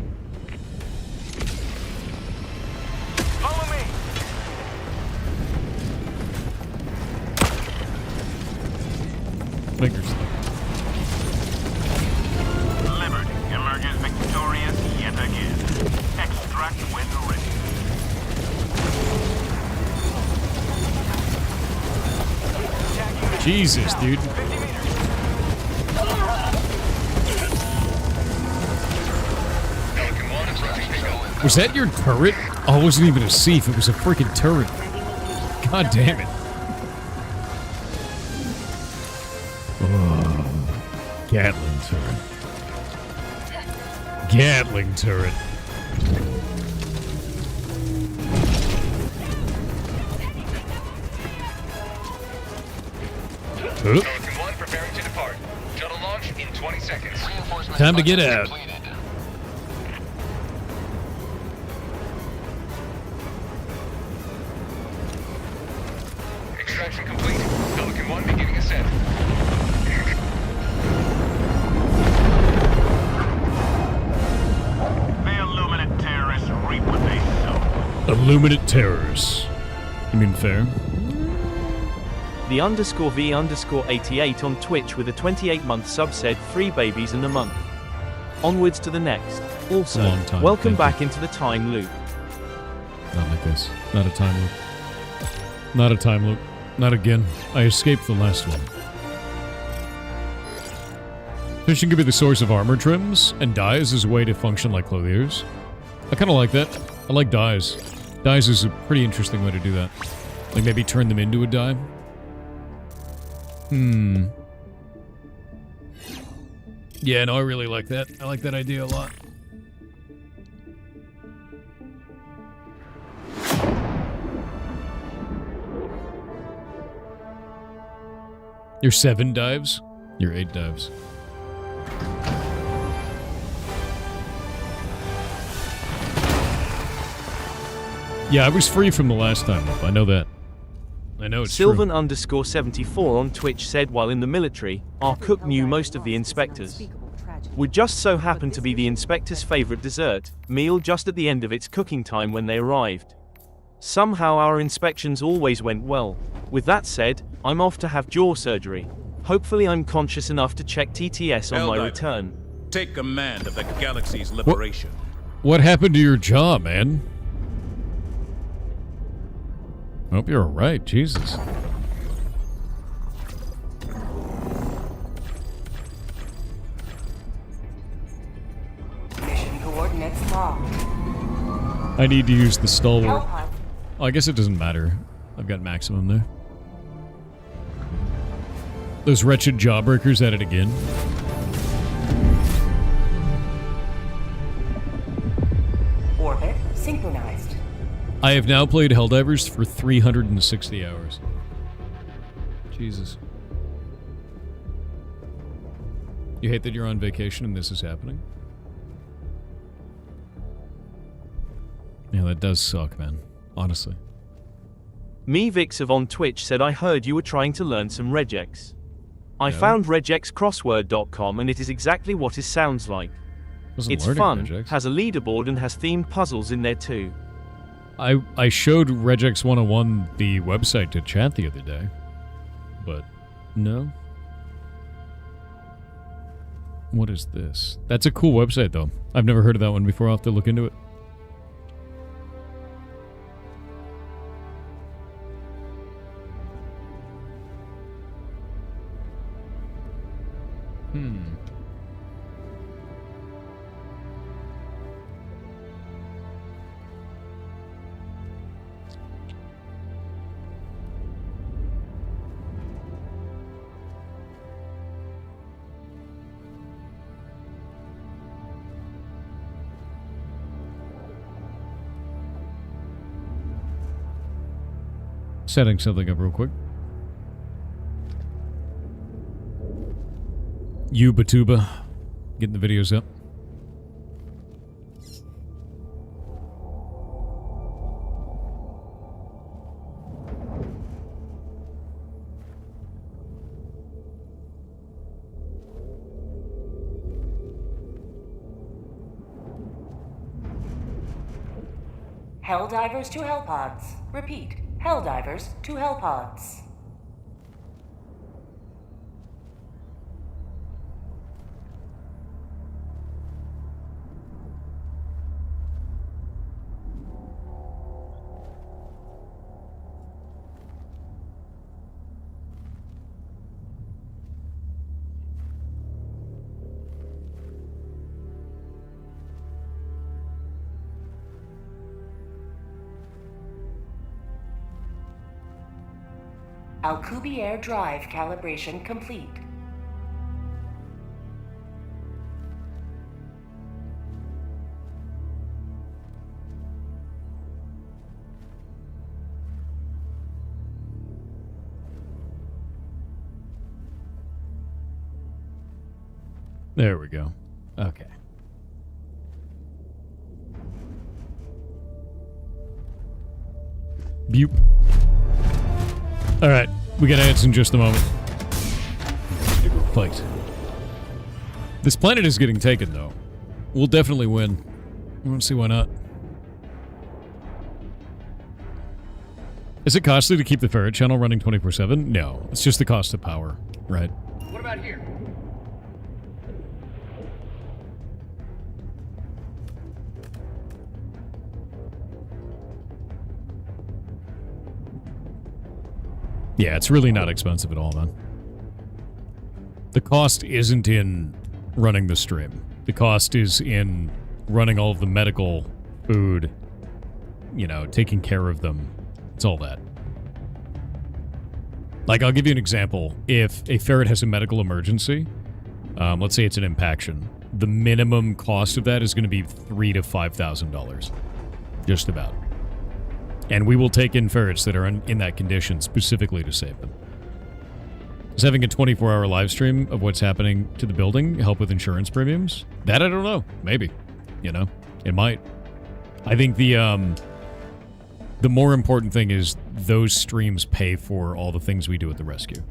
Follow me. Fingers. Liberty emerges victorious yet again. Extract when ready. Jesus, dude. Was that your turret? Oh, it wasn't even a Sieve, it was a freaking turret. God damn it. Oh, Gatling turret. Gatling turret. Oop. Pelican 1 preparing to depart. Shuttle launch in 20 seconds. Time to get out. Extraction complete. Pelican 1 beginning ascent. The Illuminate terrorists reap what they sow. Illuminate terrors. You mean fair? The _V_88 on Twitch with a 28-month sub said 3 babies and a month. Onwards to the next. Also, Long time, welcome thank back into the time loop. Not like this. Not a time loop. Not a time loop. Not again. I escaped the last one. Fishing could be the source of armor trims, and dyes is a way to function like clothiers. I kind of like that. I like dyes. Dyes is a pretty interesting way to do that. Like maybe turn them into a dye. Yeah, no, I really like that. I like that idea a lot. You're 7 dives? You're 8 dives. Yeah, I was free from the last time up. I know that. I know it's Sylvan true. _74 on Twitch said while in the military, our cook knew most of the inspectors. Would just so happen to be the inspector's favorite dessert, meal just at the end of its cooking time when they arrived. Somehow our inspections always went well. With that said, I'm off to have jaw surgery. Hopefully I'm conscious enough to check TTS on my Helldiver, return. take command of the galaxy's liberation. What happened to your jaw, man? Hope you're alright, Jesus. Mission coordinates locked. I need to use the stalwart. Hellpod. Oh, I guess it doesn't matter. I've got maximum there. Those wretched jawbreakers at it again. Orbit synchronized. I have now played Helldivers for 360 hours. Jesus. You hate that you're on vacation and this is happening? Yeah, that does suck, man. Honestly. Me Vixov on Twitch said I heard you were trying to learn some regex. I Yeah. found regexcrossword.com and it is exactly what it sounds like. Wasn't It's learning fun, regex. has a leaderboard and has themed puzzles in there too. I showed Regex 101 the website to chat the other day. But no. What is this? That's a cool website, though. I've never heard of that one before. I'll have to look into it. Setting something up real quick. Batuba, getting the videos up. Helldivers to Hellpods. Repeat. Helldivers to Hellpods. Alcubierre drive calibration complete. There we go. Okay. Bupe. Alright, we got ads in just a moment. Fight. This planet is getting taken, though. We'll definitely win. I don't see why not. Is it costly to keep the ferret channel running 24/7? No, it's just the cost of power, right? What about here? Yeah, it's really not expensive at all, man. The cost isn't in running the stream. The cost is in running all of the medical, food, you know, taking care of them. It's all that. Like, I'll give you an example. If a ferret has a medical emergency, let's say it's an impaction, the minimum cost of that is going to be $3,000 to $5,000. Just about. And we will take in ferrets that are in that condition specifically to save them. Does having a 24-hour live stream of what's happening to the building help with insurance premiums? That I don't know. Maybe. You know? It might. I think the more important thing is those streams pay for all the things we do at the rescue.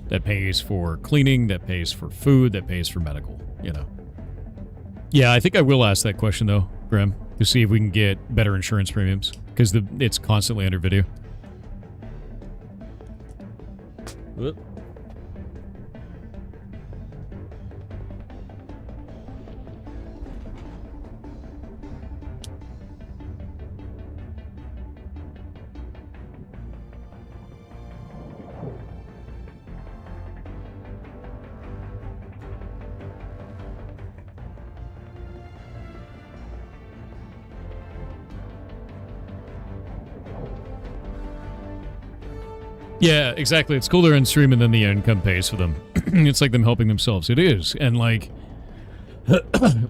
That pays for cleaning, that pays for food, that pays for medical, you know. Yeah, I think I will ask that question, though, Graham, to see if we can get better insurance premiums. Because it's constantly under video. Whoop. Yeah, exactly. It's cool they're in stream and then the income pays for them. It's like them helping themselves. It is. And like,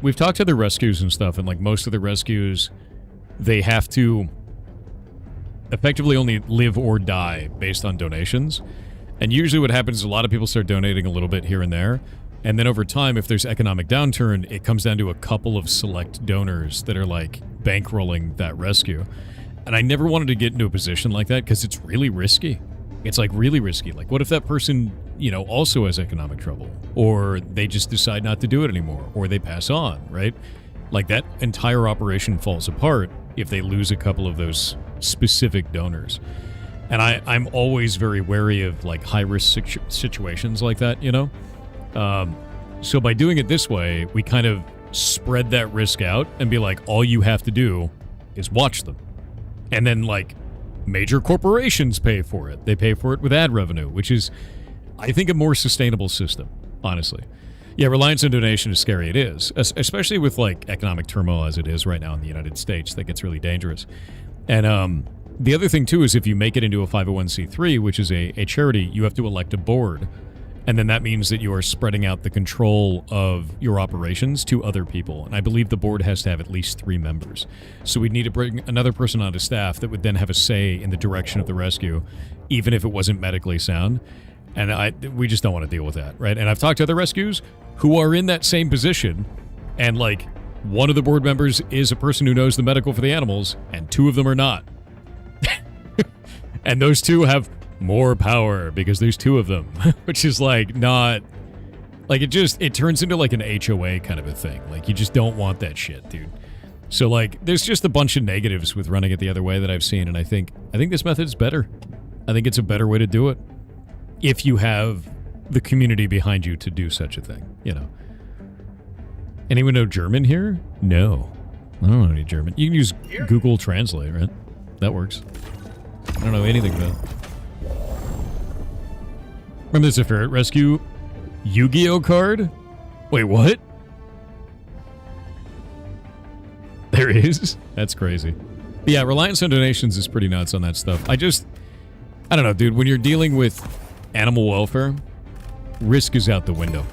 we've talked to the rescues and stuff, and like most of the rescues, they have to effectively only live or die based on donations. And usually what happens is a lot of people start donating a little bit here and there. And then over time, if there's economic downturn, it comes down to a couple of select donors that are like bankrolling that rescue. And I never wanted to get into a position like that because it's really risky. It's like really risky. Like, what if that person, you know, also has economic trouble? Or they just decide not to do it anymore? Or they pass on, right? Like, that entire operation falls apart if they lose a couple of those specific donors. And I'm always very wary of, like, high-risk situations like that, you know? So by doing it this way, we kind of spread that risk out and be like, all you have to do is watch them. And then, like, major corporations pay for it. They pay for it with ad revenue, which is, I think, a more sustainable system, honestly. Yeah, reliance on donation is scary. It is, especially with, like, economic turmoil as it is right now in the United States. That gets really dangerous. And the other thing, too, is if you make it into a 501c3, which is a charity, you have to elect a board. And then that means that you are spreading out the control of your operations to other people. And I believe the board has to have at least 3 members. So we'd need to bring another person onto staff that would then have a say in the direction of the rescue, even if it wasn't medically sound. And we just don't want to deal with that, right? And I've talked to other rescues who are in that same position, and, like, one of the board members is a person who knows the medical for the animals, and 2 of them are not. And those 2 have more power because there's 2 of them, which is, like, not... Like, it turns into, like, an HOA kind of a thing. Like, you just don't want that shit, dude. So, like, there's just a bunch of negatives with running it the other way that I've seen, and I think this method's better. I think it's a better way to do it. If you have the community behind you to do such a thing, you know. Anyone know German here? No. I don't know any German. You can use Google Translate, right? That works. I don't know anything about it. Remember there's a ferret rescue Yu-Gi-Oh card? Wait, what? There is? That's crazy. But yeah, reliance on donations is pretty nuts on that stuff. I don't know, dude. When you're dealing with animal welfare, risk is out the window.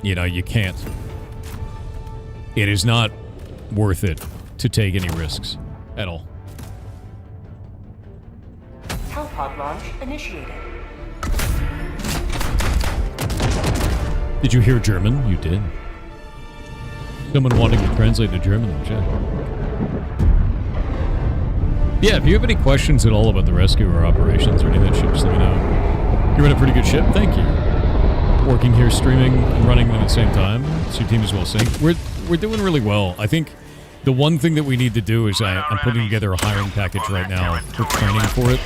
You know, you can't. It is not worth it to take any risks at all. Hellpod launch initiated. Did you hear German? You did. Someone wanting to translate to German in the chat. Yeah, if you have any questions at all about the rescue or operations or any of that shit, just let me know. You're in a pretty good ship, thank you. Working here, streaming, and running them at the same time, so your team is well synced. We're doing really well. I think the one thing that we need to do is I'm putting together a hiring package right now for training for it.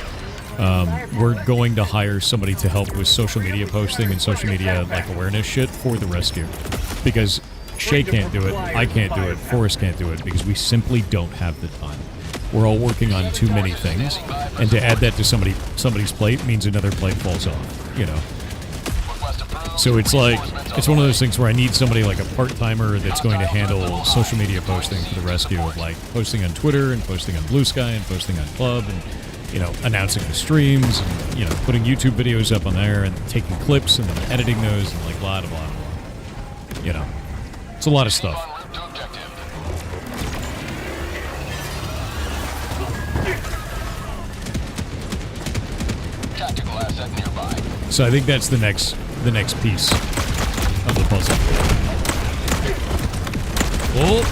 We're going to hire somebody to help with social media posting and social media like awareness shit for the rescue. Because Shay can't do it, I can't do it, Forrest can't do it, because we simply don't have the time. We're all working on too many things, and to add that to somebody's plate means another plate falls off, you know. So it's like, it's one of those things where I need somebody like a part-timer that's going to handle social media posting for the rescue, of like posting on Twitter and posting on Blue Sky and posting on Club and, you know, announcing the streams and, you know, putting YouTube videos up on there and taking clips and then editing those and like blah, blah, blah, blah. You know, it's a lot of stuff. So I think that's the next piece of the puzzle. Oh.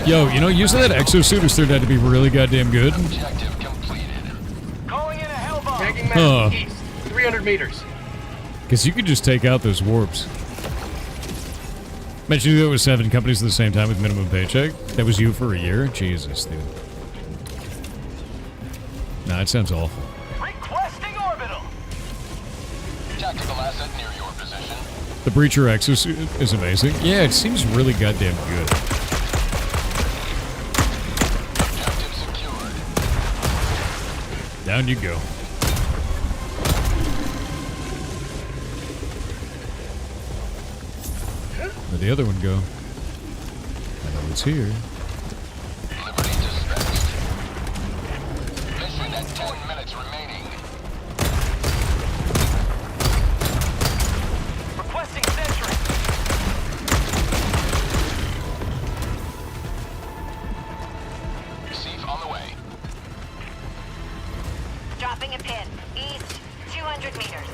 Yo, you know, using that exosuit has turned out to be really goddamn good. Huh. East, 300 meters. Because you could just take out those warps. Mentioned that it was 7 companies at the same time with minimum paycheck. That was you for a year? Jesus, dude. Nah, it sounds awful. Requesting orbital. Tactical asset near your position. The Breacher exosuit is amazing. Yeah, it seems really goddamn good. Objective secured. Down you go. Where'd the other one go? I know it's here. Liberty dispatched. Mission at 10 minutes remaining. Requesting sentry. Receive on the way. Dropping a pin. East, 200 meters.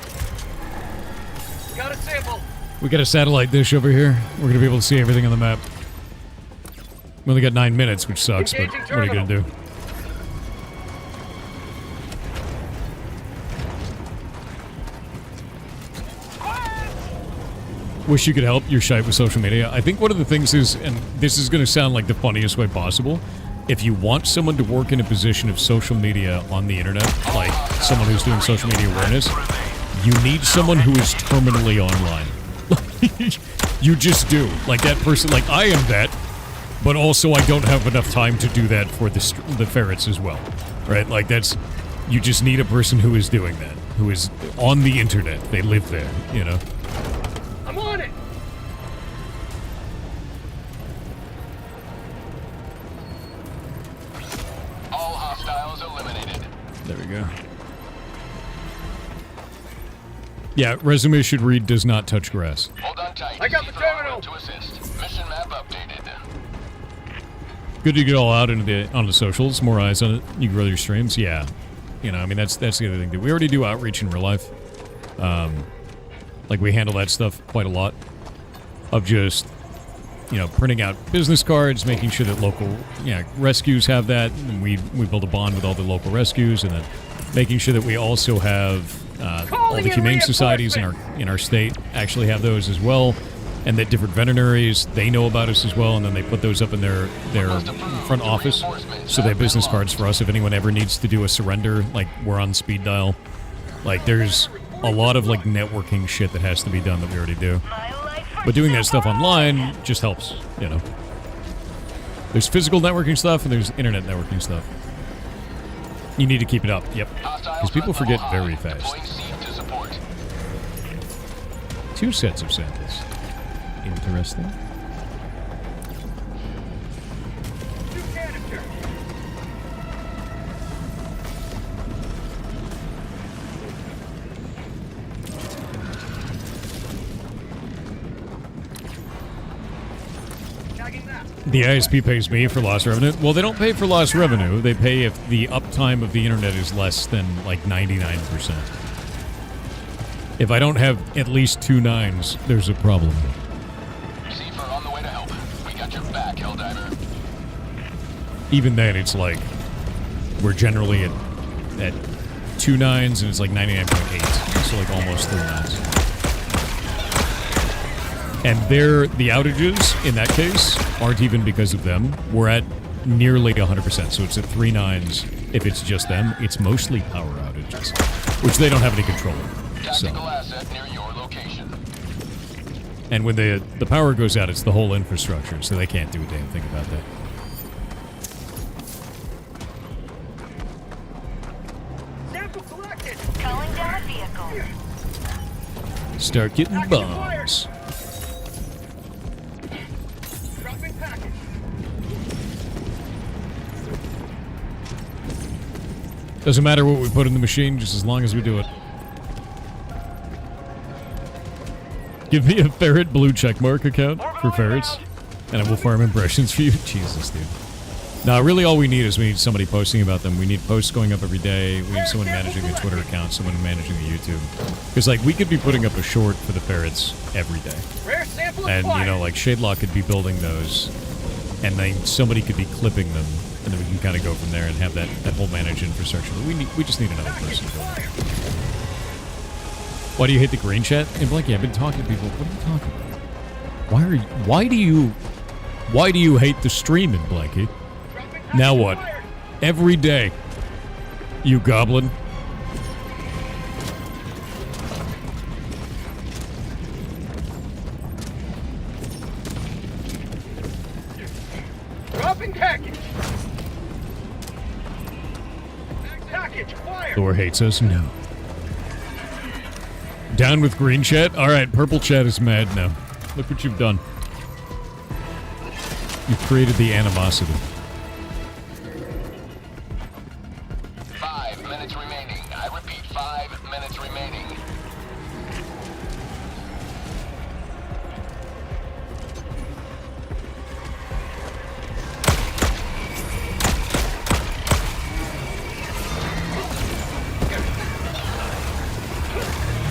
Got a sample. We got a satellite dish over here. We're gonna be able to see everything on the map. We only got 9 minutes, which sucks, but what are you gonna do? Wish you could help your shite with social media. I think one of the things is, and this is gonna sound like the funniest way possible, if you want someone to work in a position of social media on the internet, like someone who's doing social media awareness, You need someone who is terminally online. You just do. Like that person, like I am that, but also I don't have enough time to do that for the ferrets as well. Right? Like that's, you just need a person who is doing that, who is on the internet. They live there, you know? I'm on it! All hostiles eliminated. There we go. Yeah, resume should read does not touch grass. Hold on tight. I got the terminal! To assist. Mission map updated. Good to get all out into on the socials. More eyes on it. You grow your streams. Yeah. You know, I mean, that's the other thing. We already do outreach in real life. Like, we handle that stuff quite a lot. Of just, you know, printing out business cards, making sure that local, rescues have that. And we build a bond with all the local rescues, and then making sure that we also have all the humane societies in our state actually have those as well, and that different veterinaries, they know about us as well, and then they put those up in their front office, so they have business cards for us if anyone ever needs to do a surrender. Like, we're on speed dial. Like, there's a lot of like networking shit that has to be done that we already do, but doing that stuff online just helps, you know. There's physical networking stuff and there's internet networking stuff. You need to keep it up, yep. Because people forget very fast. 2 sets of samples. Interesting. The ISP pays me for lost revenue. Well, they don't pay for lost revenue. They pay if the uptime of the internet is less than, like, 99%. If I don't have at least 2 nines, there's a problem. Receiver on the way to help. We got your back, Helldiver. Even then, it's like, we're generally at 2 nines, and it's like 99.8. So, like, almost 3 nines. And the outages, in that case, aren't even because of them. We're at nearly 100%, so it's at 3 nines. If it's just them, it's mostly power outages, which they don't have any control over. So. Asset near your location. And when the power goes out, it's the whole infrastructure, so they can't do a damn thing about that. Sample collected! Calling down a vehicle. Start getting bombs. Dropping package. Doesn't matter what we put in the machine, just as long as we do it. Give me a ferret blue checkmark account for ferrets, and I will farm impressions for you. Jesus, dude. No, really all we need is we need somebody posting about them. We need posts going up every day. We need someone managing the Twitter account, someone managing the YouTube. Because, like, we could be putting up a short for the ferrets every day. Rare sample And, you know, like, Shadelock could be building those, and then somebody could be clipping them, and then we can kind of go from there and have that whole managed infrastructure. But we just need another person doing it. Why do you hate the green chat? And Blakey, I've been talking to people. What are you talking about? Why do you hate the stream in Blakey? Now what? Every day, you goblin. Dropping package. Package fire. Thor hates us? No. Down with green chat? Alright, purple chat is mad now. Look what you've done. You've created the animosity. 5 minutes remaining. I repeat, 5 minutes remaining.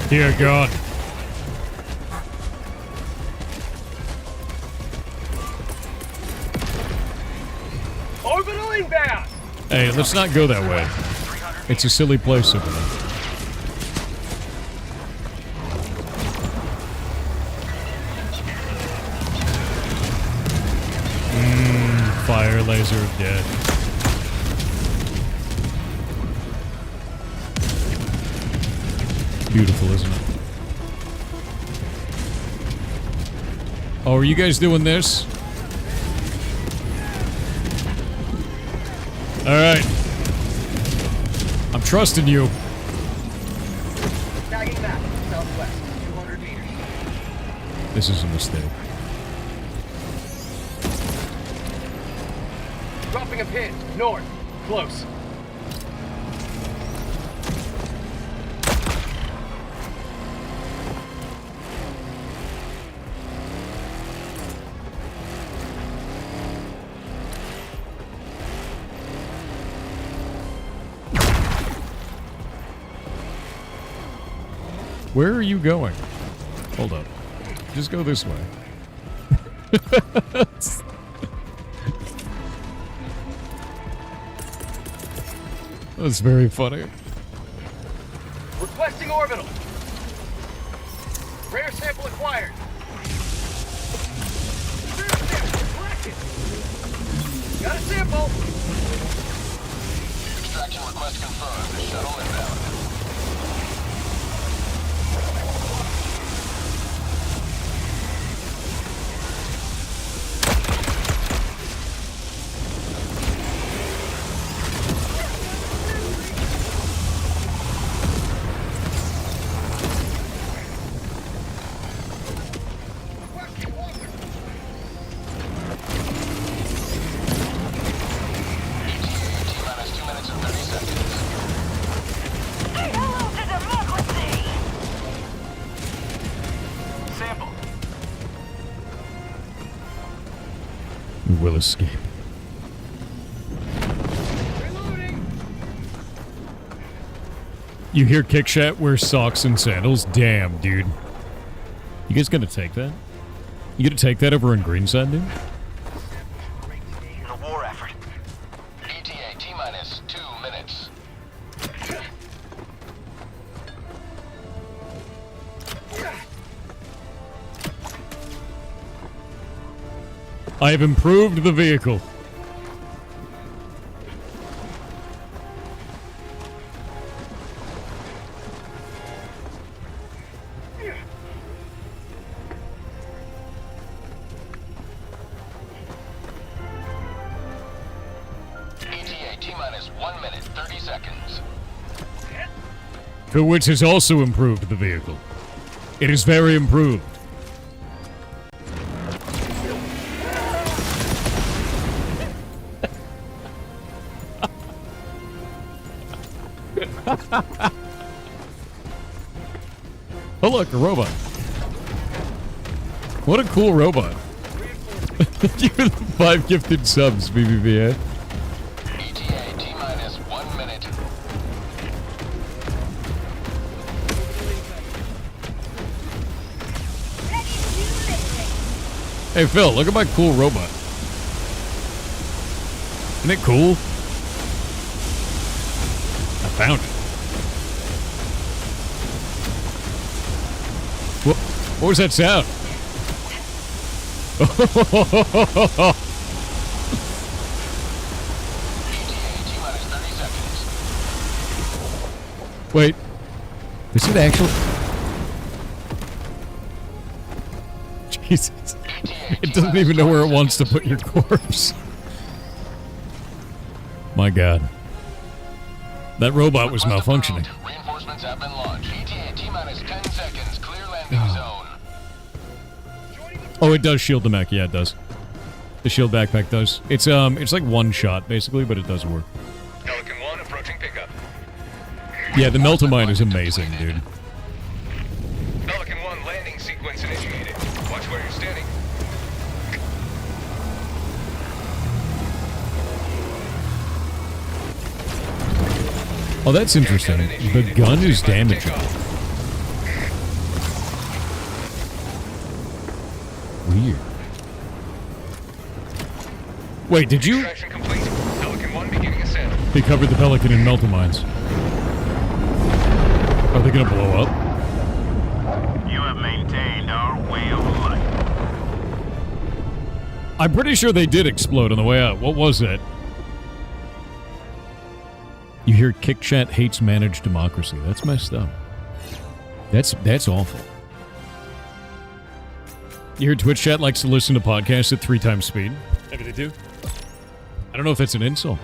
Dear God. Orbital inbound. Hey, let's not go that way. It's a silly place over there. Fire laser of death. beautiful, isn't it? Oh, are you guys doing this? Alright. I'm trusting you. Tagging map, southwest, 200 meters. This is a mistake. Dropping a pin, north, close. Where are you going? Hold up. Just go this way. That's very funny. Requesting orbital. Rare sample acquired. Rare sample collected. Got a sample. Extraction request confirmed. Shuttle inbound. We will escape. You hear Kickshot wear socks and sandals? Damn, dude. You guys gonna take that? You gonna take that over in Greenside, dude? In the war effort. ETA T-minus 2 minutes. I have improved the vehicle. ETA T-minus 1 minute, 30 seconds. Which has also improved the vehicle. It is very improved. Oh look, a robot. What a cool robot. You're the 5 gifted subs, BBVA. ETA T-minus 1 minute. Hey Phil, look at my cool robot. Isn't it cool? I found it. What was that sound? Wait. Is it actual? Jesus. It doesn't even know where it wants to put your corpse. My god. That robot was malfunctioning. Reinforcements have been launched. ETA T-minus 10 seconds. Clear landing zone. Oh, it does shield the mech. Yeah, it does. The shield backpack does. It's like one shot basically, but it does work. Pelican 1 approaching pickup. Yeah, the Meltamine is amazing, dude. Pelican 1 landing sequence initiated. Watch where you're standing. Oh, that's interesting. The gun is damaging. Weird. Wait, did you? Pelican 1 beginning ascent. They covered the Pelican in Meltamines. Are they gonna blow up? You have maintained our way of life. I'm pretty sure they did explode on the way out. What was that? You hear Kickchat hates managed democracy. That's messed up. That's awful. You hear Twitch chat likes to listen to podcasts at 3 times speed? Maybe they do. I don't know if that's an insult.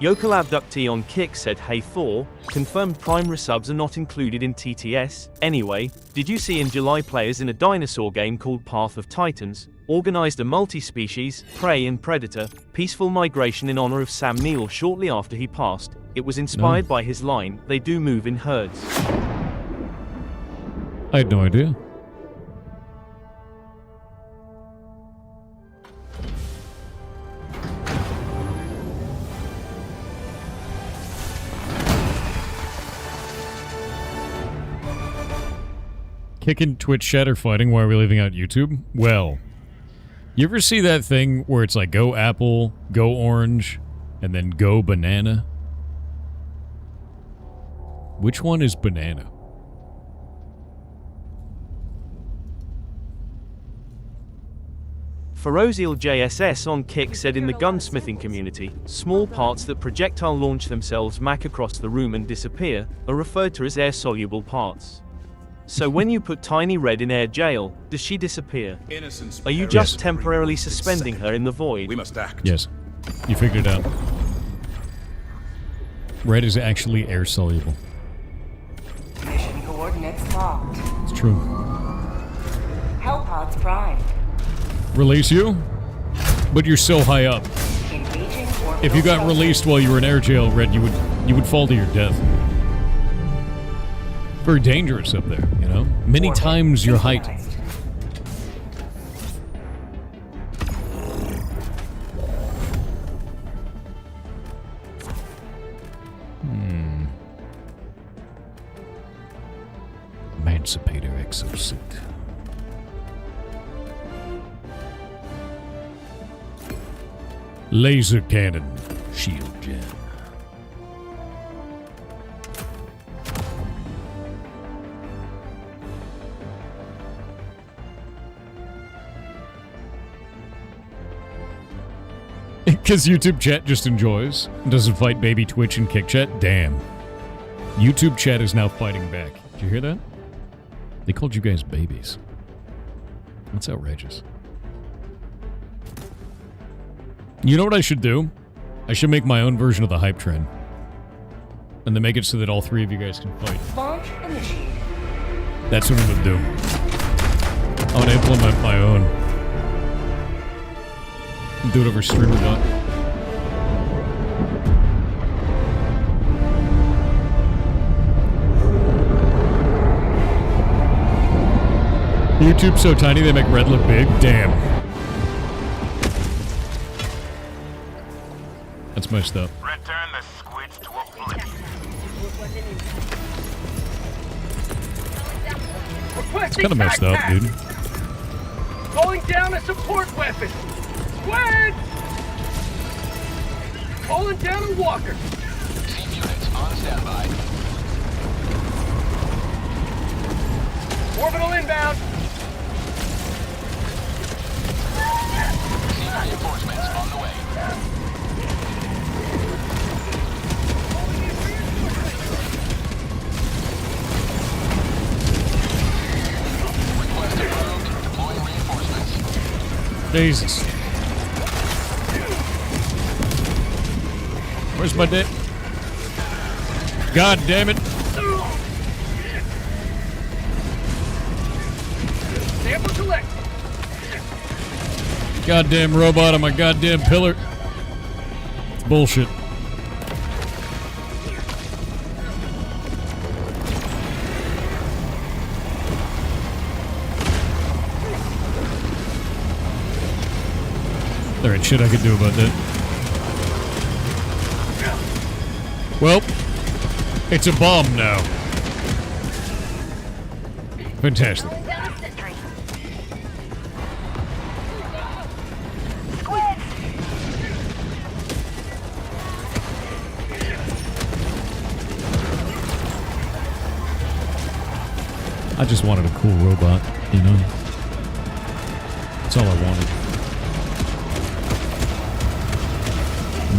Yokel abductee on Kick said, "Hey Thor, confirmed Prime resubs are not included in TTS. Anyway, did you see in July players in a dinosaur game called Path of Titans organized a multi-species, prey and predator, peaceful migration in honor of Sam Neill shortly after he passed? It was inspired by his line, they do move in herds." I had no idea. Kicking Twitch chat or fighting, why are we leaving out YouTube? Well, you ever see that thing where it's like go apple, go orange, and then go banana? Which one is banana? Ferozil JSS on Kick said, in the gunsmithing community, small parts that projectile launch themselves mac across the room and disappear are referred to as air-soluble parts. So when you put Tiny Red in air jail, does she disappear? Innocence Are you just temporarily suspending her in the void? We must act. Yes. You figured it out. Red is actually air soluble. Mission coordinates locked. It's true. Hellpods prime. Release you? But you're so high up. Engaging orbital If you got thrusters. released while you were in air jail, Red, you would fall to your death. Very dangerous up there, you know? Many Orbit times your height. synchronized. Emancipator exosuit. Laser cannon. Shield gen. Because YouTube chat just enjoys and doesn't fight baby Twitch and Kick chat? Damn. YouTube chat is now fighting back. Did you hear that? They called you guys babies. That's outrageous. You know what I should do? I should make my own version of the hype train. And then make it so that all 3 of you guys can fight. Launch initiated. That's what I'm gonna do. I'm gonna implement my own. Do it over StreamerBot. YouTube's so tiny they make Red look big. Damn. That's messed up. Return the squids to oblivion. It's kind of messed up, dude. Calling down a support weapon. Squids! Calling down a walker. Team units on standby. Orbital inbound. Team reinforcements on the way. Request approved. Deploying reinforcements. Jesus. Where's my dick? God damn it. Sample collect. Goddamn robot on my goddamn pillar. It's bullshit. There ain't shit I could do about that. Well, it's a bomb now. Fantastic. I just wanted a cool robot, you know? That's all I wanted.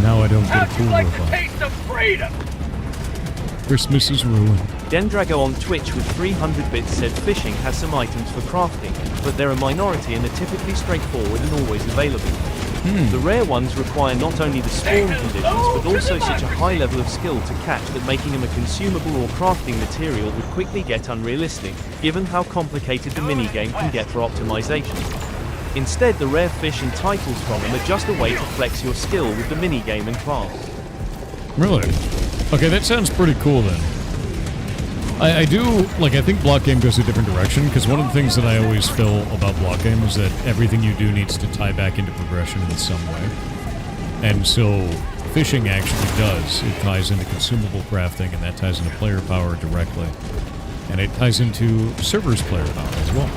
now I don't get a How'd cool you like roof the on. taste of freedom? Christmas is ruined. Dendrago on Twitch with 300 bits said fishing has some items for crafting, but they're a minority and are typically straightforward and always available. The rare ones require not only the spawn conditions, but also such a high level of skill to catch that making them a consumable or crafting material would quickly get unrealistic, given how complicated the minigame can get for optimization. Instead, the rare fish and titles from them are just a way to flex your skill with the minigame and class. Really? Okay, that sounds pretty cool then. I do, like, I think block game goes a different direction, because one of the things that I always feel about block game is that everything you do needs to tie back into progression in some way. And so, fishing actually does. It ties into consumable crafting, and that ties into player power directly. And it ties into servers' player power as well.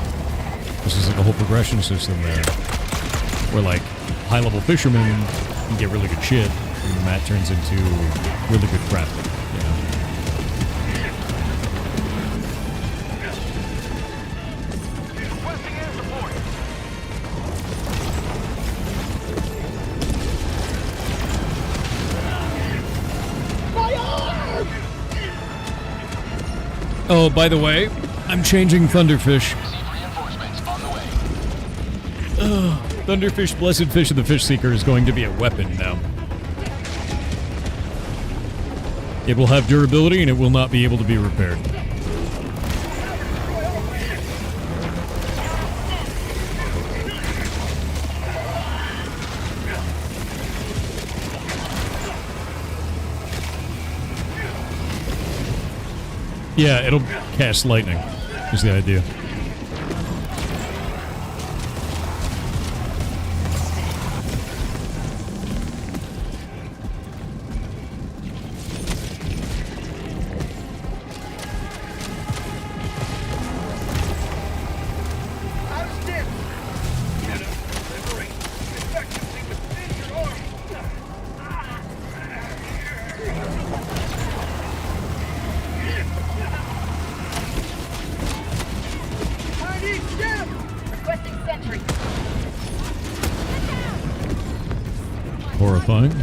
This is like a whole progression system there, where, like, high-level fishermen can get really good shit, and that turns into really good crafting, you know? Requesting air support. Oh, by the way, I'm changing Thunderfish. Reinforcements on the way. Thunderfish, Blessed Fish of the Fish Seeker, is going to be a weapon now. It will have durability and it will not be able to be repaired. Yeah, it'll cast lightning, is the idea. Out of stim. Get up, delivering. Effectively within your arm. I need stim. Requesting sentry. Horrifying.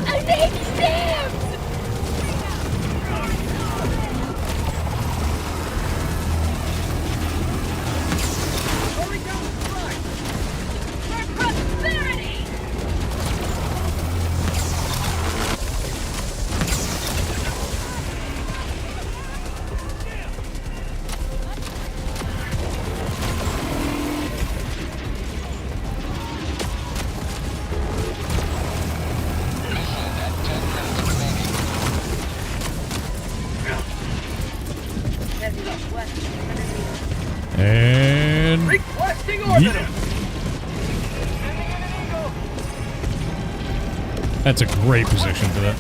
I need stim! Going down the slide. For prosperity! And... Requesting orbital. That's a great position for that.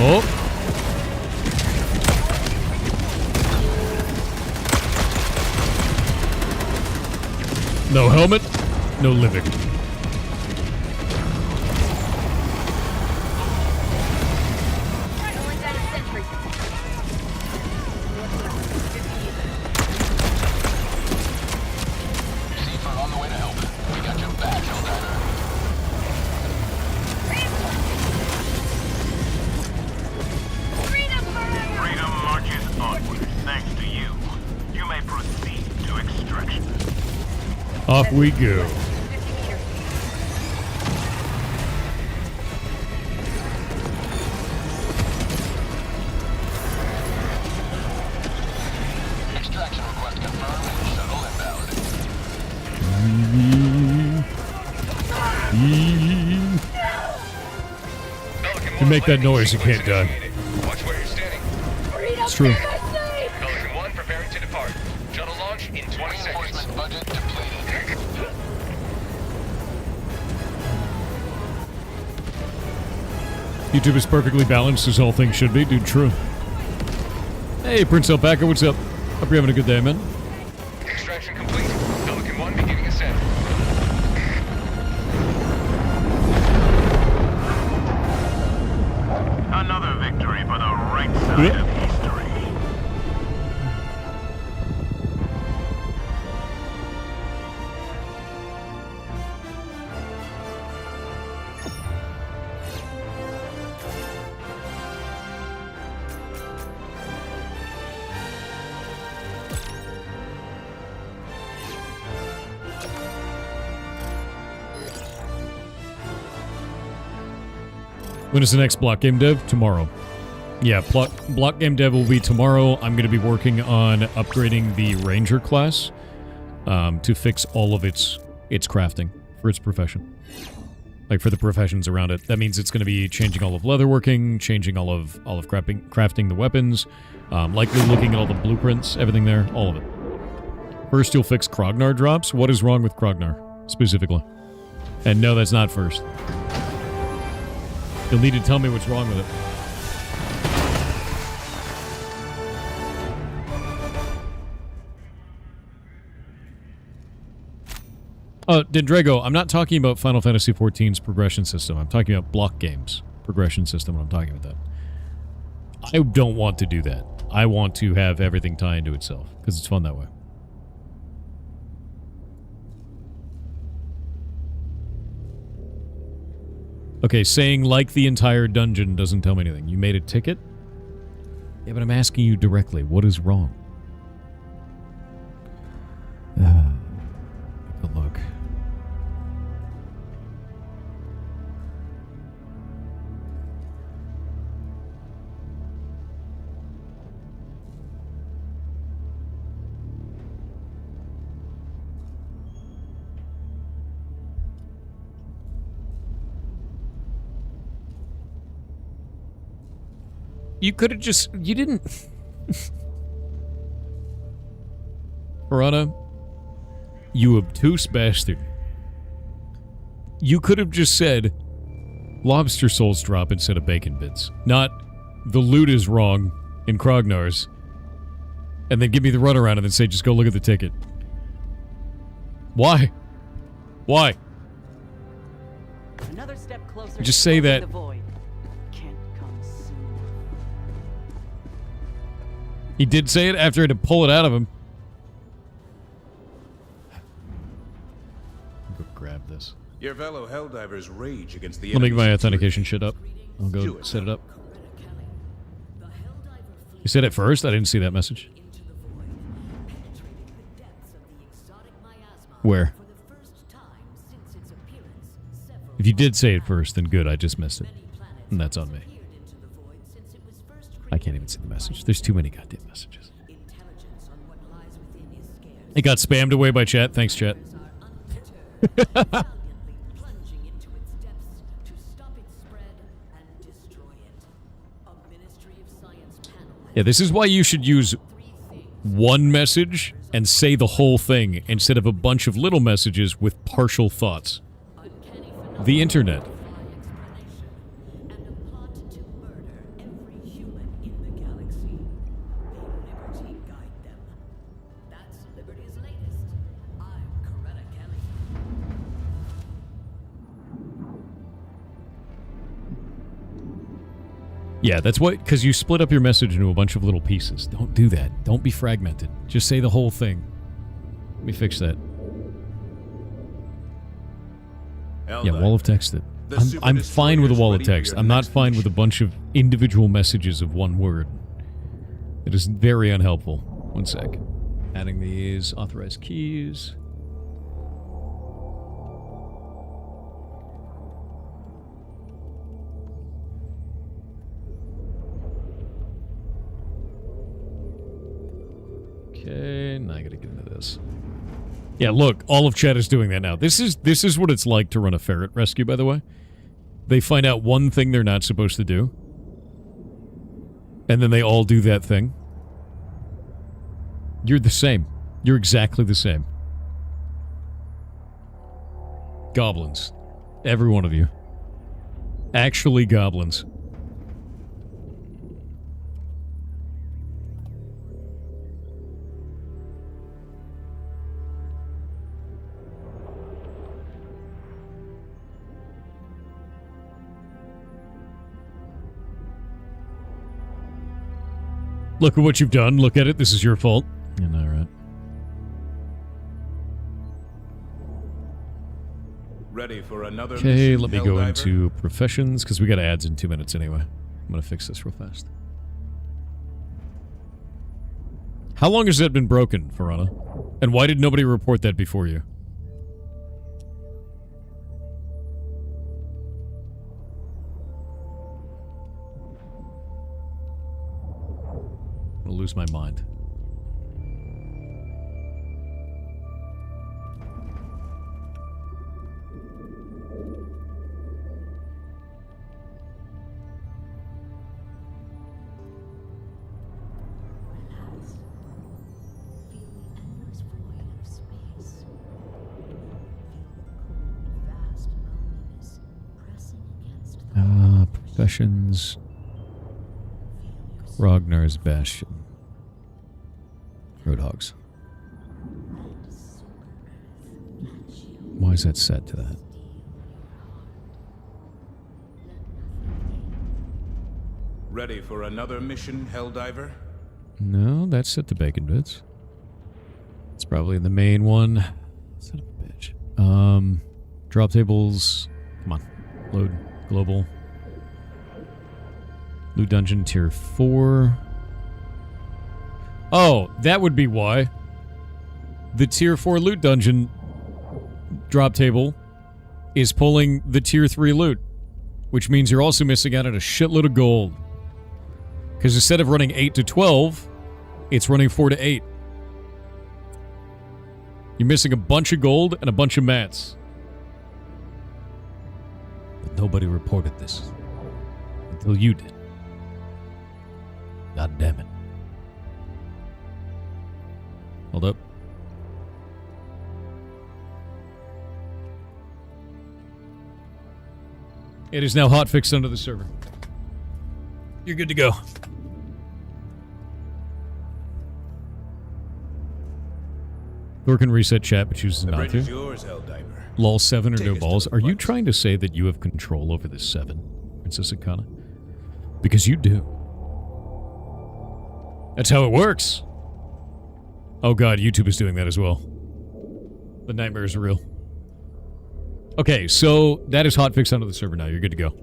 Oh. No helmet, no living. Going down a sentry. Seafer on the way to help. We got your back, Helldiver. Freedom forever! Freedom marches onward. Thanks to you. You may proceed to extraction. Off we go. 50 meters. Extraction request confirmed and shuttle inbound. If you make that noise, you can't die. Watch where you're standing. Freedom It's true. Pelican 1 preparing to depart. Shuttle launch in 20 seconds. Reinforcement budget depleted. YouTube is perfectly balanced as all things should be, dude. True. Hey, Prince Alpaca, what's up? Hope you're having a good day, man. Extraction inspection complete. Pelican 1 beginning ascent. Another victory for the right side of history. When is the next block game dev? Tomorrow. Yeah, block game dev will be tomorrow. I'm going to be working on upgrading the Ranger class to fix all of its crafting for its profession. Like, for the professions around it. That means it's going to be changing all of leatherworking, changing all of crafting the weapons, likely looking at all the blueprints, everything there, all of it. First, you'll fix Krognar drops. What is wrong with Krognar, specifically? And no, that's not first. You'll need to tell me what's wrong with it. Dendrago, I'm not talking about Final Fantasy XIV's progression system. I'm talking about block games progression system when I'm talking about that. I don't want to do that. I want to have everything tie into itself, because it's fun that way. Okay, saying like the entire dungeon doesn't tell me anything. You made a ticket? Yeah, but I'm asking you directly. What is wrong? Take a look. You could have just... You didn't... Piranha, you obtuse bastard. You could have just said lobster souls drop instead of bacon bits. Not the loot is wrong in Krognar's. And then give me the runaround and then say just go look at the ticket. Why? Why? Another step closer Just to say closing that. the void. Can't come soon. He did say it after I had to pull it out of him. Go grab this. Your fellow Helldivers rage against the Let me get my enemy's authentication shit up. I'll go set it up. You said it first? I didn't see that message. Where? If you did say it first, then good, I just missed it. And that's on me. I can't even see the message. There's too many goddamn messages. It got spammed away by chat. Thanks, chat. Yeah, this is why you should use one message and say the whole thing instead of a bunch of little messages with partial thoughts. The internet. Yeah, that's what, because you split up your message into a bunch of little pieces. Don't do that. Don't be fragmented. Just say the whole thing. Let me fix that. Yeah, wall of text it. I'm fine with a wall of text. I'm not fine with a bunch of individual messages of one word. It is very unhelpful. One sec. Adding these authorized keys. Okay, now I gotta get into this. Yeah, look, all of chat is doing that now. This is what it's like to run a ferret rescue, by the way. They find out one thing they're not supposed to do. And then they all do that thing. You're the same. You're exactly the same. Goblins. Every one of you. Actually goblins. Look at what you've done. Look at it. This is your fault. You know, right? Ready for another Okay, mission, let me go Helldiver? into professions, because we got ads in 2 minutes anyway. I'm going to fix this real fast. How long has that been broken, Farana? And why did nobody report that before you? I'm going to lose my mind. Professions. Ragnar's Bastion. Roadhogs. Why is that set to that? Ready for another mission, Helldiver? No, that's set to bacon bits. It's probably the main one. Son of a bitch. Drop tables. Come on. Load. Global. Loot dungeon tier 4. Oh, that would be why. The tier 4 loot dungeon drop table is pulling the tier 3 loot, which means you're also missing out on a shitload of gold. Because instead of running 8 to 12, it's running 4 to 8. You're missing a bunch of gold and a bunch of mats. But nobody reported this. Until you did. God damn it. Hold up. It is now hotfixed under the server. You're good to go. Or can reset chat, but chooses The not bridge to. is yours, Helldiver. Lol 7 or Take no us to balls. the Are you front. trying to say that you have control over this 7, Princess Akana? Because you do. That's how it works. Oh god, YouTube is doing that as well. The nightmare is real. Okay, so that is hotfixed under the server now. You're good to go.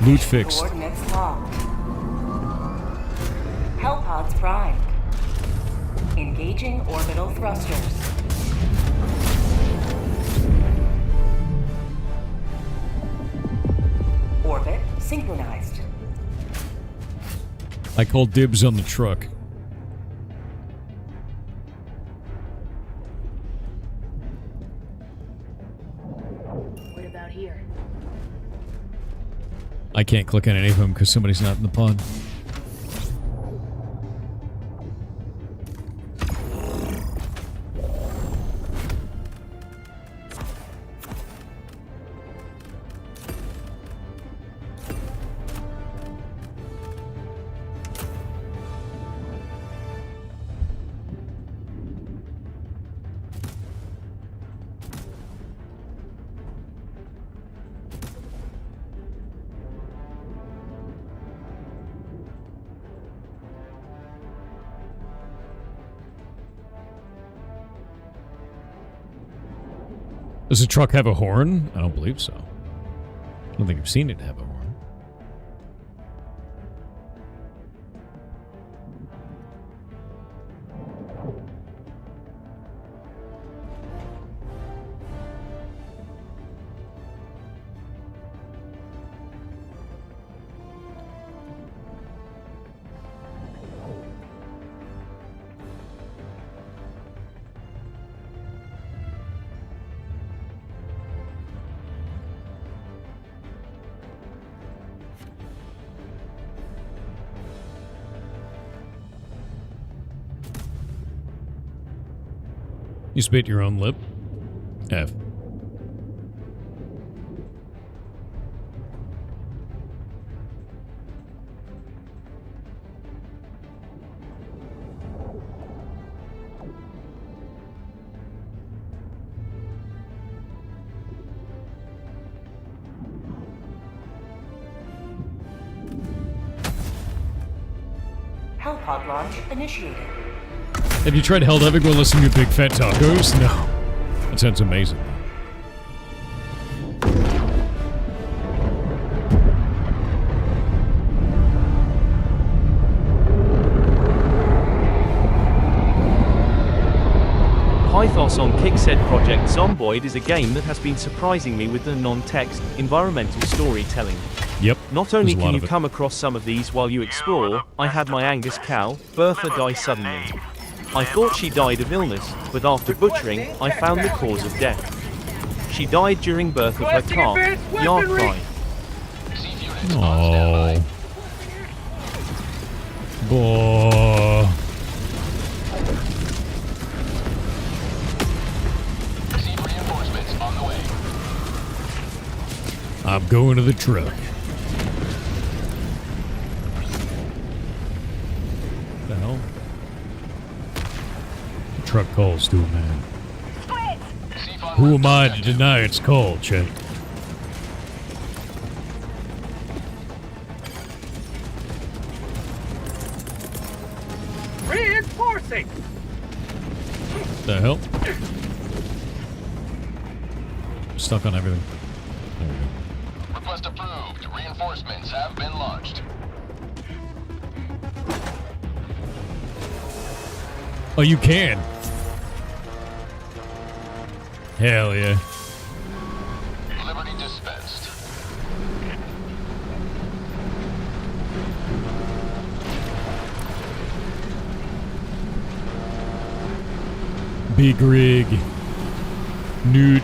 Loot fixed. Coordinates locked. Hellpods primed. Engaging orbital thrusters. Orbit synchronized. I call dibs on the truck. What about here? I can't click on any of them because somebody's not in the pod. Does the truck have a horn? I don't believe so. I don't think I've seen it have a horn. You spit your own lip? F. Hellpod launch initiated. Have you tried Helldivers while listening to Big Fat Tacos? No. That sounds amazing. Pythos on Kick said Project Zomboid is a game that has been surprising me with the non-text, environmental storytelling. Yep. Not only there's a lot can you of it. come across some of these while you explore, I had my Angus cow, Bertha, die suddenly. I thought she died of illness, but after butchering, I found the cause of death. She died during birth of her calf, yard cry. Oh. Boy. Receive reinforcements on the way. I'm going to the truck. What the hell? The truck calls to a man. Who am I to deny its call, Chet? Reinforcing! The hell? Stuck on everything. There we go. Request approved. Reinforcements have been launched. Oh, you can? Hell yeah. Liberty dispensed. Big rig. Newt.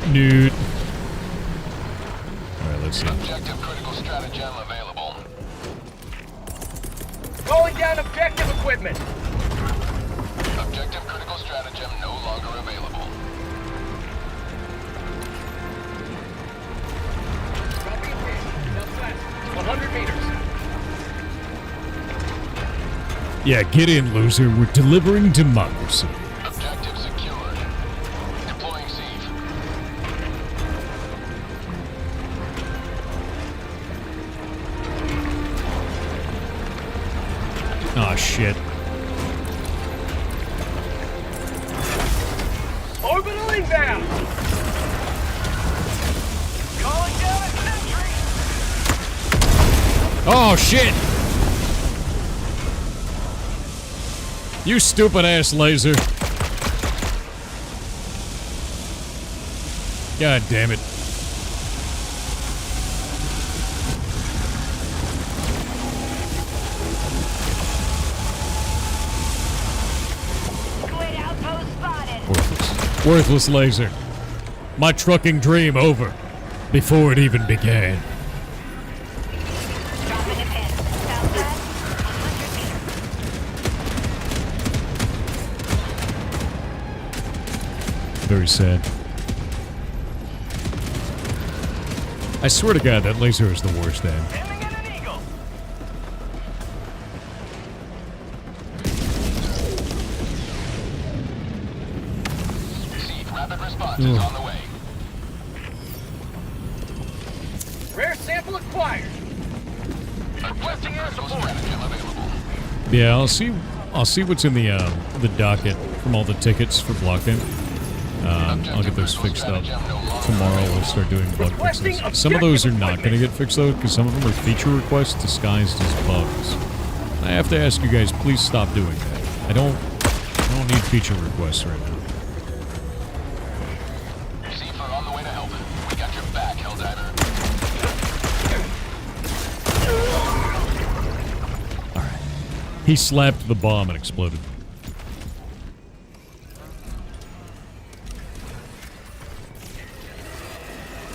Alright, let's see. Objective critical stratagem available. Calling down objective equipment! Objective critical stratagem no longer available. Copy and paste. Southwest. 100 meters. Yeah, get in, loser. We're delivering democracy. Objective secured. Deploying siege. Aw, shit. Orbital inbound! Calling down a sentry! Oh, shit! You stupid ass laser. God damn it. Squid outpost spotted. Worthless laser. My trucking dream over. Before it even began. Dropping a pin. Southwest. 100 meters. Very sad. I swear to God, that laser is the worst, Dan. Sending in an eagle! Siege rapid response is on the way. Rare sample acquired! Requesting air support. Stratagem available. Yeah, I'll see what's in the docket from all the tickets for blockade. I'll get those fixed up tomorrow. We'll start doing bug fixes. Some of those are not going to get fixed though, because some of them are feature requests disguised as bugs. I have to ask you guys, please stop doing that. I don't need feature requests right now. Seafer on the way to help. We got your back, Helldiver. Alright. He slapped the bomb and exploded.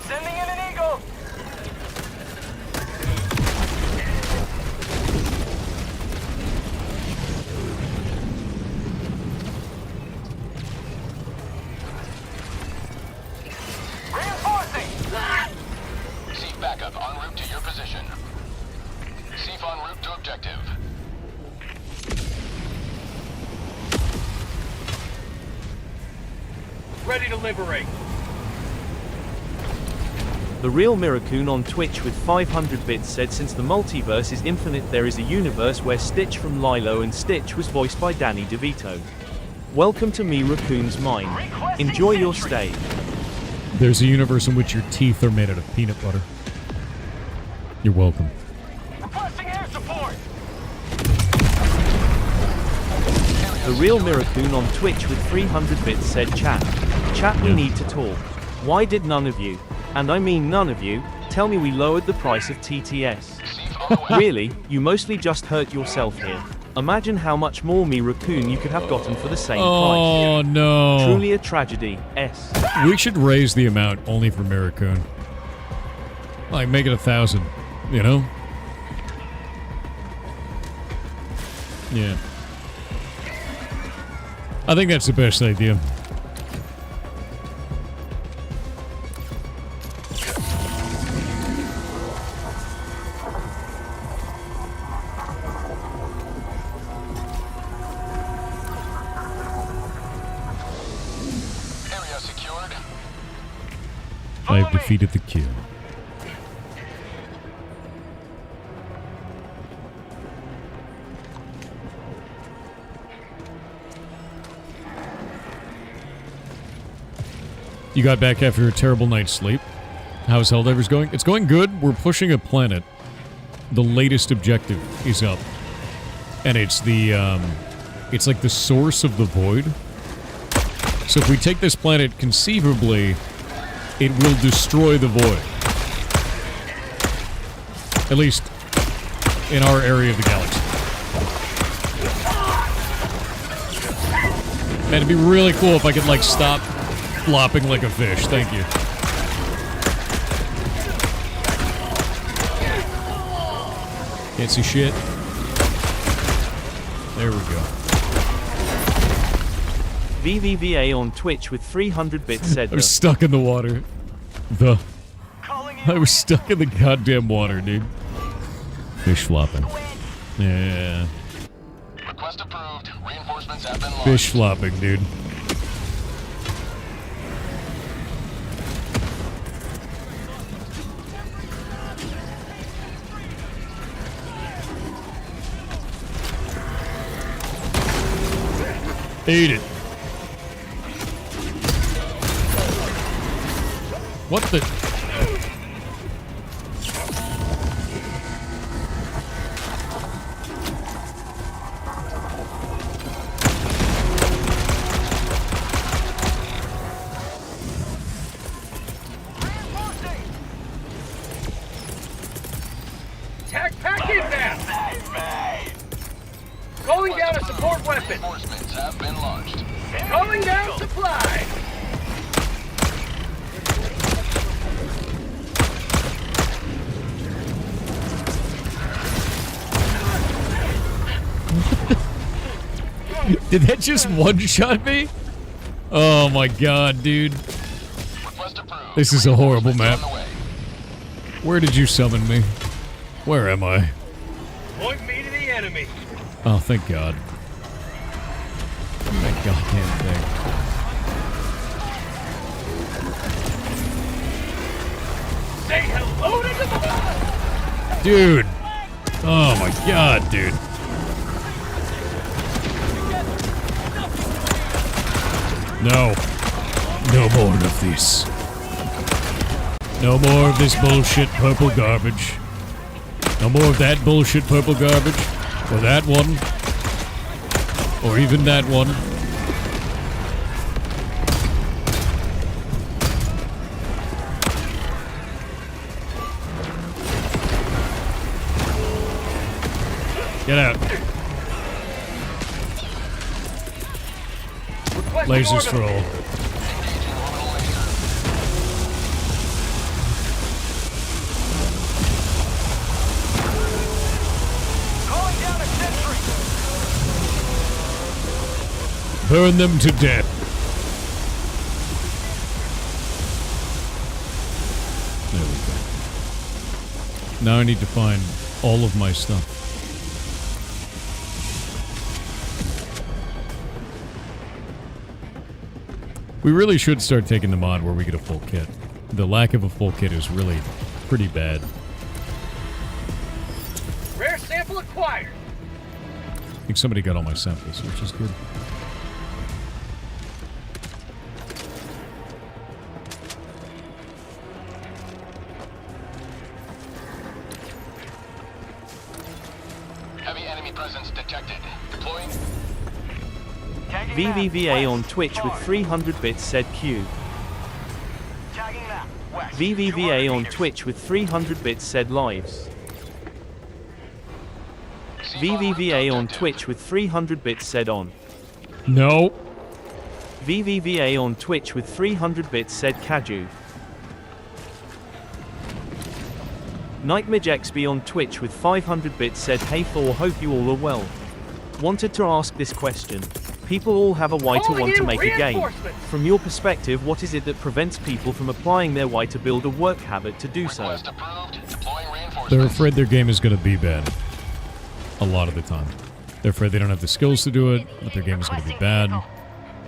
Sending in an eagle! Reinforcing! Seaf backup en route to your position. Seaf en route to objective. Ready to liberate. The Real Miracoon on Twitch with 500 bits said since the multiverse is infinite there is a universe where Stitch from Lilo and Stitch was voiced by Danny DeVito. Welcome to me Raccoon's Mind. Enjoy your stay. There's a universe in which your teeth are made out of peanut butter. You're welcome. Requesting air support! The Real Miracoon on Twitch with 300 bits said chat, we need to talk. Why did none of you, and I mean none of you, tell me we lowered the price of TTS? Really, you mostly just hurt yourself here. Imagine how much more me Raccoon you could have gotten for the same price. Oh no. Truly a tragedy, S. We should raise the amount only for Miracoon. Like, make it 1,000, you know? Yeah. I think that's the best idea. Area secured. I've defeated the kill. You got back after a terrible night's sleep. How's Helldivers going? It's going good. We're pushing a planet. The latest objective is up. And it's the, it's like the source of the void. So if we take this planet, conceivably, it will destroy the void. At least, in our area of the galaxy. Man, it'd be really cool if I could, like, stop flopping like a fish. Thank you. Can't see shit. There we go. VVVA on Twitch with 300 bits said I was stuck in the water. I was stuck in the goddamn water, dude. Fish flopping. Yeah. Request approved. Reinforcements have been launched. Fish flopping, dude. Eat it. What the? Tac pack inbound! Calling down a support weapon! Reinforcements have been launched. Calling down supply! Did that just one-shot me? Oh my god, dude. Request approved. This is a horrible map. On the way. Where did you summon me? Where am I? Point me to the enemy! Oh, thank God. That goddamn thing. Say hello to the Dude! Oh my god, dude. No. No more of this. No more of this bullshit purple garbage. No more of that bullshit purple garbage. Or that one. Or even that one. Get out. Lasers for all. Calling down a sentry! Burn them to death. There we go. Now I need to find all of my stuff. We really should start taking the mod where we get a full kit. the lack of a full kit is really pretty bad. Rare sample acquired. I think somebody got all my samples, which is good. Heavy enemy presence detected. Deploying. VVVA on Twitch with 300 bits said Q. Tagging map. West. VVVA on Twitch with 300 bits said lives. VVVA on Twitch with 300 bits said on. No. VVVA on Twitch with 300 bits said Kaju. Nightmage XB on Twitch with 500 bits said hey Thor, hope you all are well. Wanted to ask this question. People all have a why to want to make a game. From your perspective, what is it that prevents people from applying their why to build a work habit to do so? Request approved. Deploying reinforcements. They're afraid their game is going to be bad. A lot of the time. They're afraid they don't have the skills to do it, that their game is going to be bad,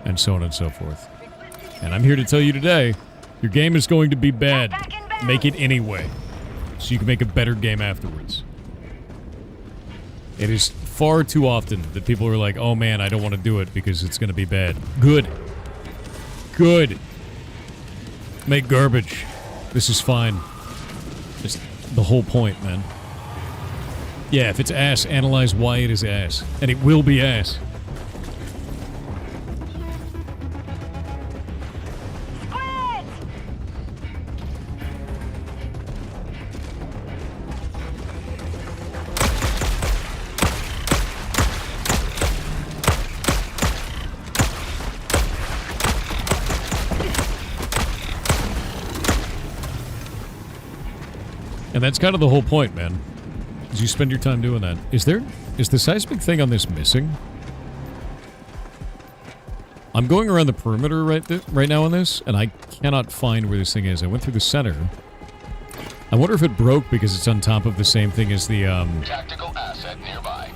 and so on and so forth. And I'm here to tell you today, your game is going to be bad. Make it anyway, so you can make a better game afterwards. It is far too often that people are like, oh man, I don't want to do it because it's going to be bad. Good. Good. Make garbage. This is fine. It's the whole point, man. Yeah, if it's ass, analyze why it is ass. And it will be ass. And that's kind of the whole point, man. Is you spend your time doing that. Is the seismic thing on this missing? I'm going around the perimeter right now on this, and I cannot find where this thing is. I went through the center. I wonder if it broke because it's on top of the same thing as the, Tactical asset nearby.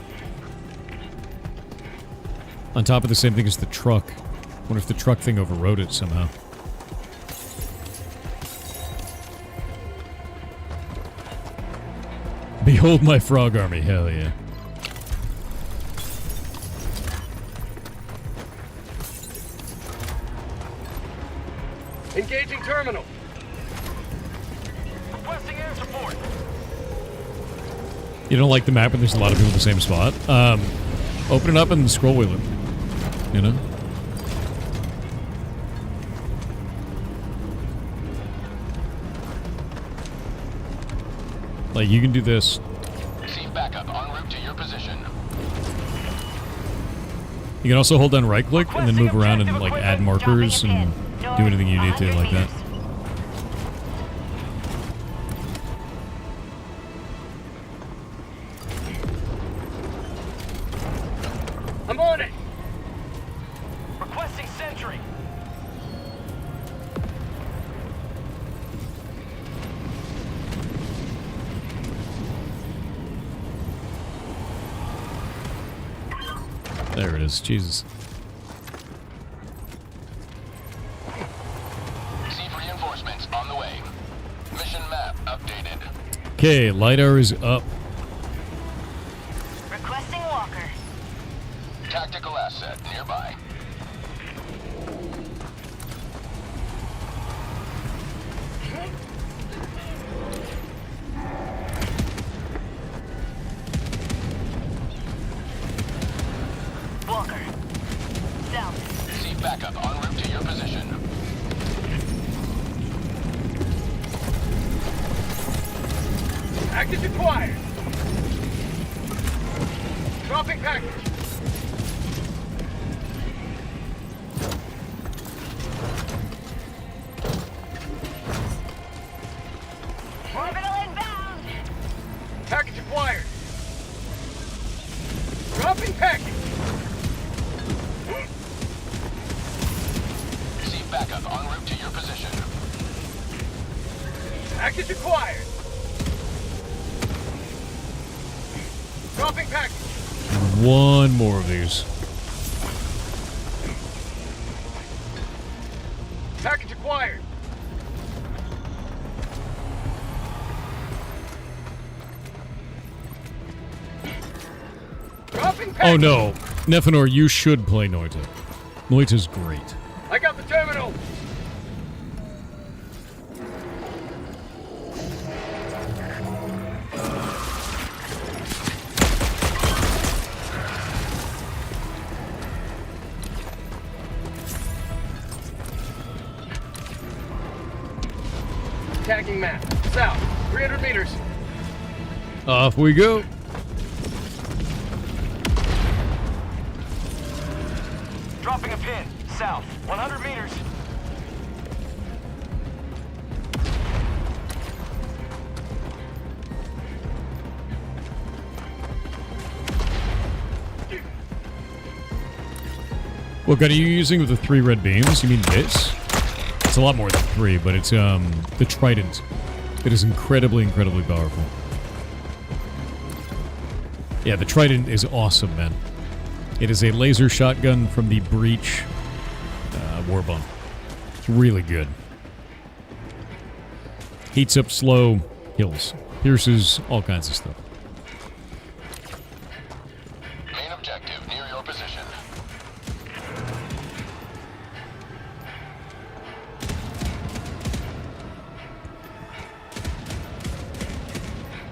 on top of the same thing as the truck. I wonder if the truck thing overrode it somehow. Behold my frog army, hell yeah. Engaging terminal. Requesting air support. You don't like the map and there's a lot of people in the same spot? Open it up and scroll wheel it. You know? Like, you can do this. Receive backup en route to your position. You can also hold down right click and then move around and, like, add markers and do anything you need to like that. I'm on it. Requesting sentry. There it is. Jesus. Receive reinforcements on the way. Mission map updated. Okay, LiDAR is up. Requesting walker. Tactical asset nearby. Walker. South. Receive backup en route to your position. Package acquired. Dropping package. Orbital inbound. Package acquired. Dropping package. Receive backup en route to your position. Package acquired. Dropping package. One more of these. Package acquired. Oh no. Nephenor, you should play Noita. Noita's great. I got the terminal. Tagging map. South. 300 meters. Off we go. Dropping a pin. South. 100 meters. What gun are you using with the 3 red beams? You mean this? It's a lot more than 3, but it's the Trident. It is incredibly, incredibly powerful. Yeah, the Trident is awesome, man. It is a laser shotgun from the Breach Warbomb. It's really good. Heats up slow, kills, pierces, all kinds of stuff. Main objective near your position.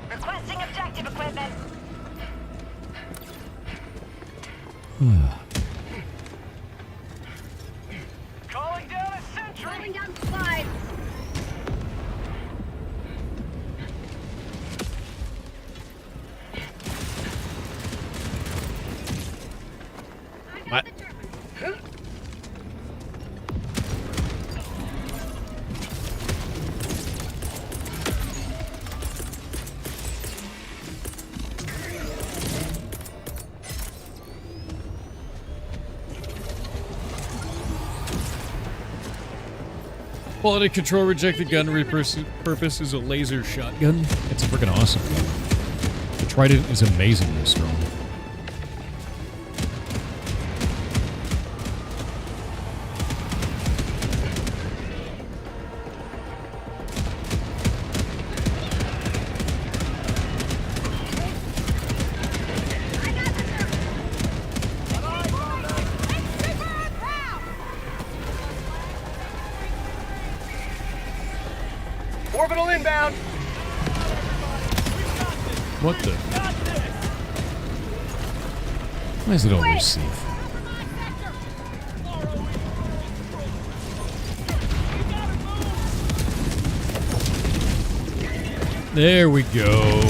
Requesting objective equipment. Calling down a sentry. Calling down 5. What? Quality control rejected gun repurpose is a laser shotgun. It's a freaking awesome gun. The Trident is amazingly strong. Orbital inbound. What the? Why is it always safe? There we go.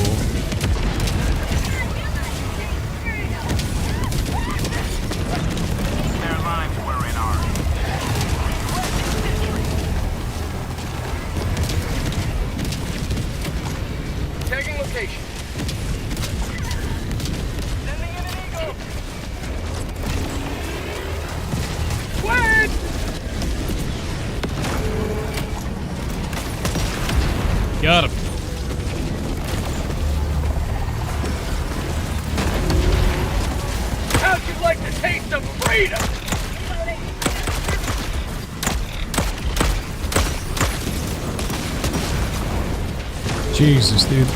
Their lives were in ours. Tagging location. Sending in an eagle. What? Got him. How'd you like the taste of freedom? Jesus, dude.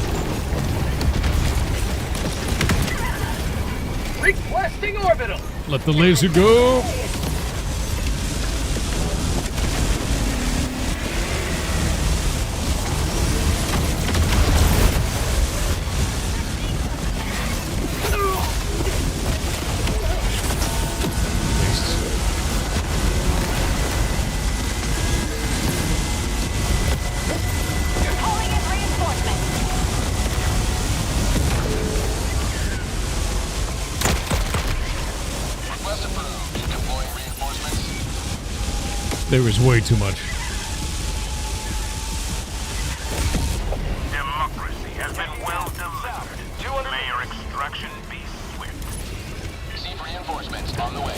Requesting orbital. Let the laser go. Calling in reinforcements. Request approved. Deploying reinforcements. There was way too much. Democracy has been well delivered. May your extraction be swift. Receive reinforcements on the way.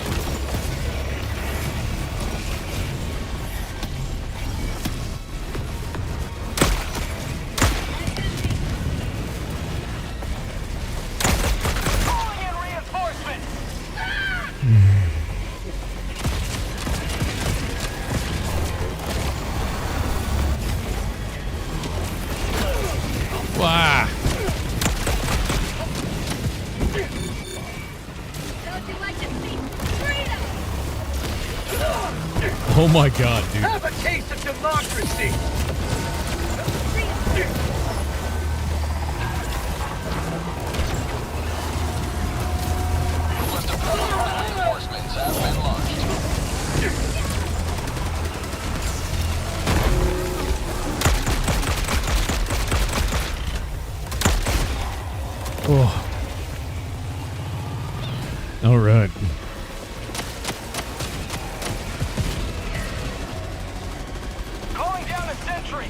Calling in reinforcements. Wow. Oh my god, dude. Have a taste of democracy! Reinforcements have been launched. Oh. All right. Calling down a sentry!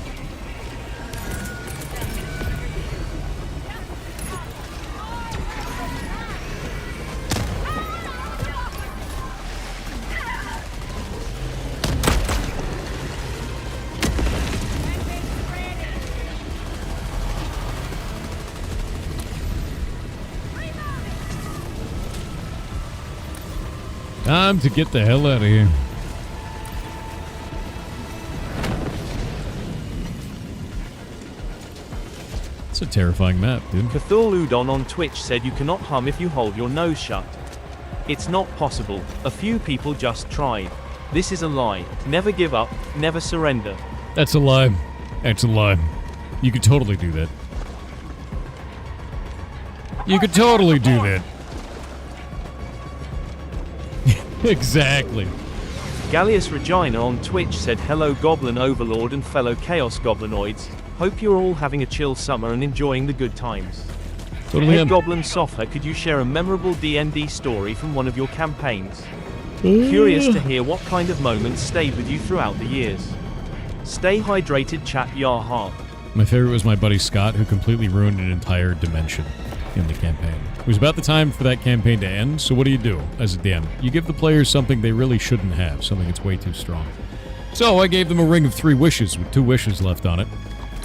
Time to get the hell out of here. It's a terrifying map, dude. Cthulhu on Twitch said you cannot hum if you hold your nose shut. It's not possible. A few people just tried. This is a lie. Never give up, never surrender. That's a lie. That's a lie. You could totally do that. You could totally do that. Exactly. Gallius Regina on Twitch said hello Goblin Overlord and fellow Chaos Goblinoids. Hope you're all having a chill summer and enjoying the good times. Totally Head am. Goblin Sofa, could you share a memorable D&D story from one of your campaigns? Curious to hear what kind of moments stayed with you throughout the years. Stay hydrated, chat, your heart. My favorite was my buddy Scott, who completely ruined an entire dimension in the campaign. It was about the time for that campaign to end, so what do as a DM? You give the players something they really shouldn't have, something that's way too strong. So I gave them a ring of 3 wishes with 2 wishes left on it.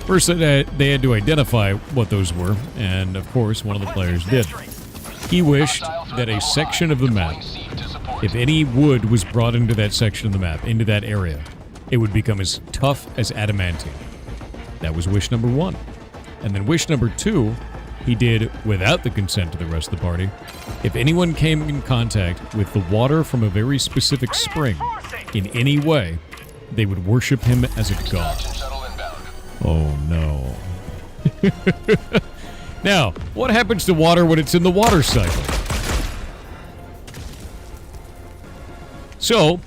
First, they had to identify what those were, and of course, one of the players did. He wished that a section of the map, if any wood was brought into that section of the map, into that area, it would become as tough as adamantine. That was wish number 1. And then wish number 2, he did without the consent of the rest of the party. If anyone came in contact with the water from a very specific spring in any way, they would worship him as a god. Oh no. Now, what happens to water when it's in the water cycle? So,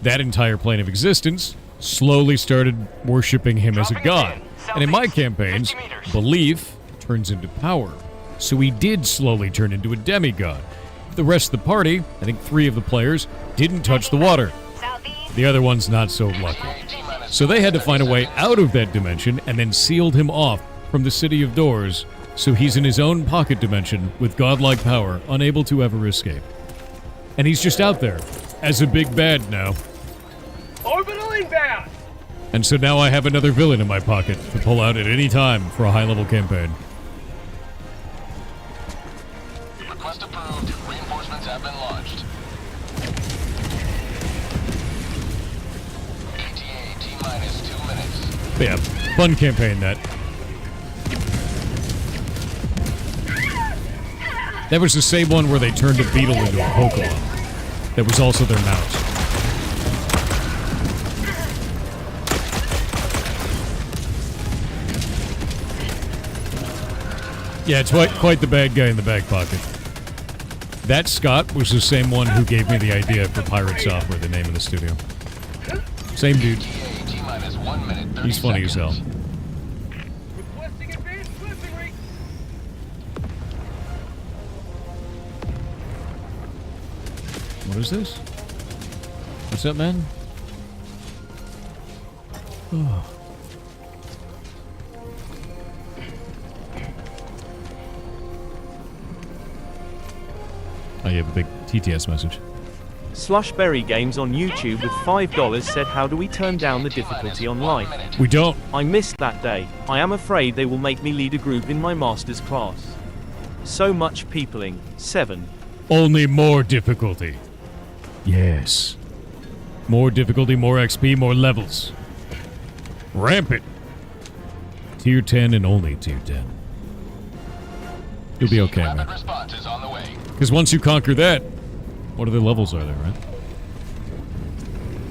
that entire plane of existence slowly started worshiping him as a god. And in my campaigns, belief turns into power. So he did slowly turn into a demigod. The rest of the party, I think 3 of the players, didn't touch the water. The other one's not so lucky. So they had to find a way out of that dimension and then sealed him off from the City of Doors, so he's in his own pocket dimension with godlike power, unable to ever escape. And he's just out there as a big bad now. Orbital inbound! And so now I have another villain in my pocket to pull out at any time for a high-level campaign. Request approved. Reinforcements have been launched. ETA T-minus 2 minutes. But yeah, fun campaign that. That was the same one where they turned a beetle into a Pokemon. That was also their mouse. Yeah, it's quite the bad guy in the back pocket. That Scott was the same one who gave me the idea for Pirate Software, the name of the studio. Same dude. He's funny as hell. Requesting advanced weaponry! What is this? What's up, man? Oh. Oh, you have a big TTS message. Slushberry Games on YouTube with $5 said, how do we turn down the difficulty on life? We don't. I missed that day. I am afraid they will make me lead a group in my master's class. So much peopling. 7. Only more difficulty. Yes. More difficulty, more XP, more levels. Ramp it. Tier 10 and only Tier 10. You'll be okay, man. Because once you conquer that, what other levels are there, right?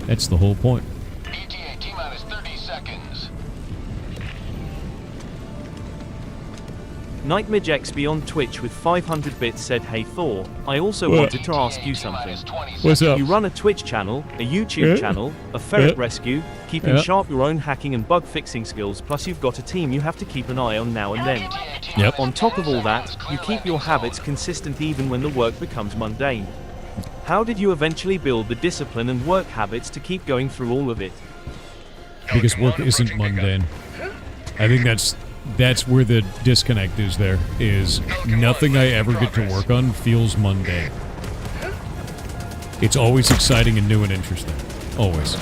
That's the whole point. ETA T-minus 30 seconds. Nightmare XB on Twitch with 500 bits said, "Hey Thor, I also What? wanted to ask you something. What's up? You run a Twitch channel, a YouTube Yeah. channel, a ferret Yeah. rescue, keeping Yeah. sharp your own hacking and bug fixing skills, plus you've got a team you have to keep an eye on now and then. Yep. On top of all that, you keep your habits consistent even when the work becomes mundane. How did you eventually build the discipline and work habits to keep going through all of it?" Because work isn't mundane. I think that's where the disconnect is there, is nothing I ever get to work on feels mundane. It's always exciting and new and interesting. Always.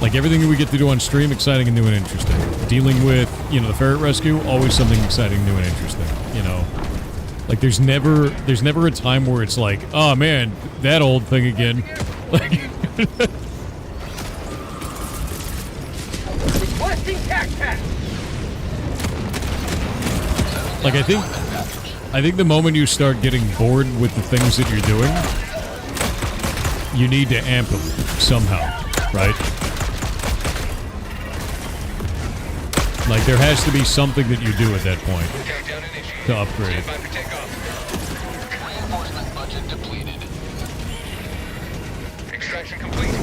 Like everything that we get to do on stream, exciting and new and interesting. Dealing with, you know, the ferret rescue, always something exciting, new and interesting, you know. Like there's never a time where it's like, oh man, that old thing again. Like Requesting tac. Like I think the moment you start getting bored with the things that you're doing, you need to amp them somehow, right? Like there has to be something that you do at that point to upgrade it. Reinforcement budget depleted. Extraction complete.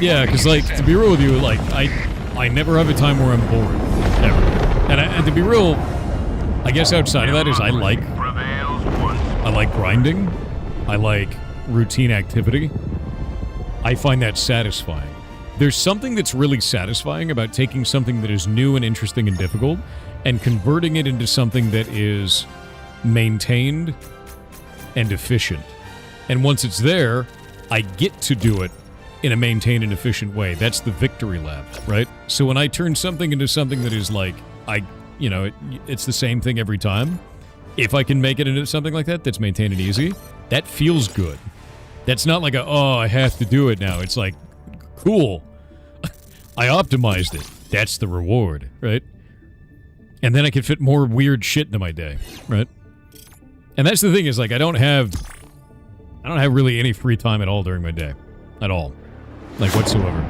Yeah, because like to be real with you, like I never have a time where I'm bored, ever. And to be real, I guess outside of that is I like grinding. I like routine activity. I find that satisfying. There's something that's really satisfying about taking something that is new and interesting and difficult and converting it into something that is maintained and efficient. And once it's there, I get to do it in a maintained and efficient way. That's the victory lap, right? So when I turn something into something that is like, it's the same thing every time, if I can make it into something like that that's maintained and easy, that feels good. That's not like I have to do it now. It's like, cool. I optimized it. That's the reward, right? And then I can fit more weird shit into my day, right? And that's the thing is, like, I don't have really any free time at all during my day. At all. Like, whatsoever.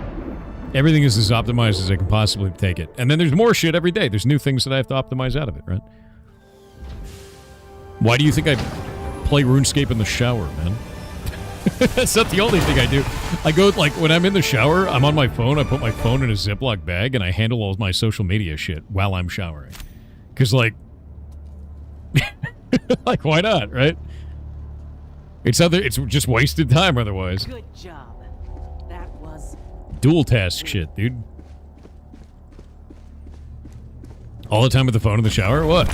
Everything is as optimized as I can possibly take it. And then there's more shit every day. There's new things that I have to optimize out of it, right? Why do you think I play RuneScape in the shower, man? That's not the only thing I do. I go, like, when I'm in the shower, I'm on my phone, I put my phone in a Ziploc bag, and I handle all my social media shit while I'm showering. Because, like... like, why not, right? It's just wasted time otherwise. Good job. That was... Dual task shit, dude. All the time with the phone in the shower? What?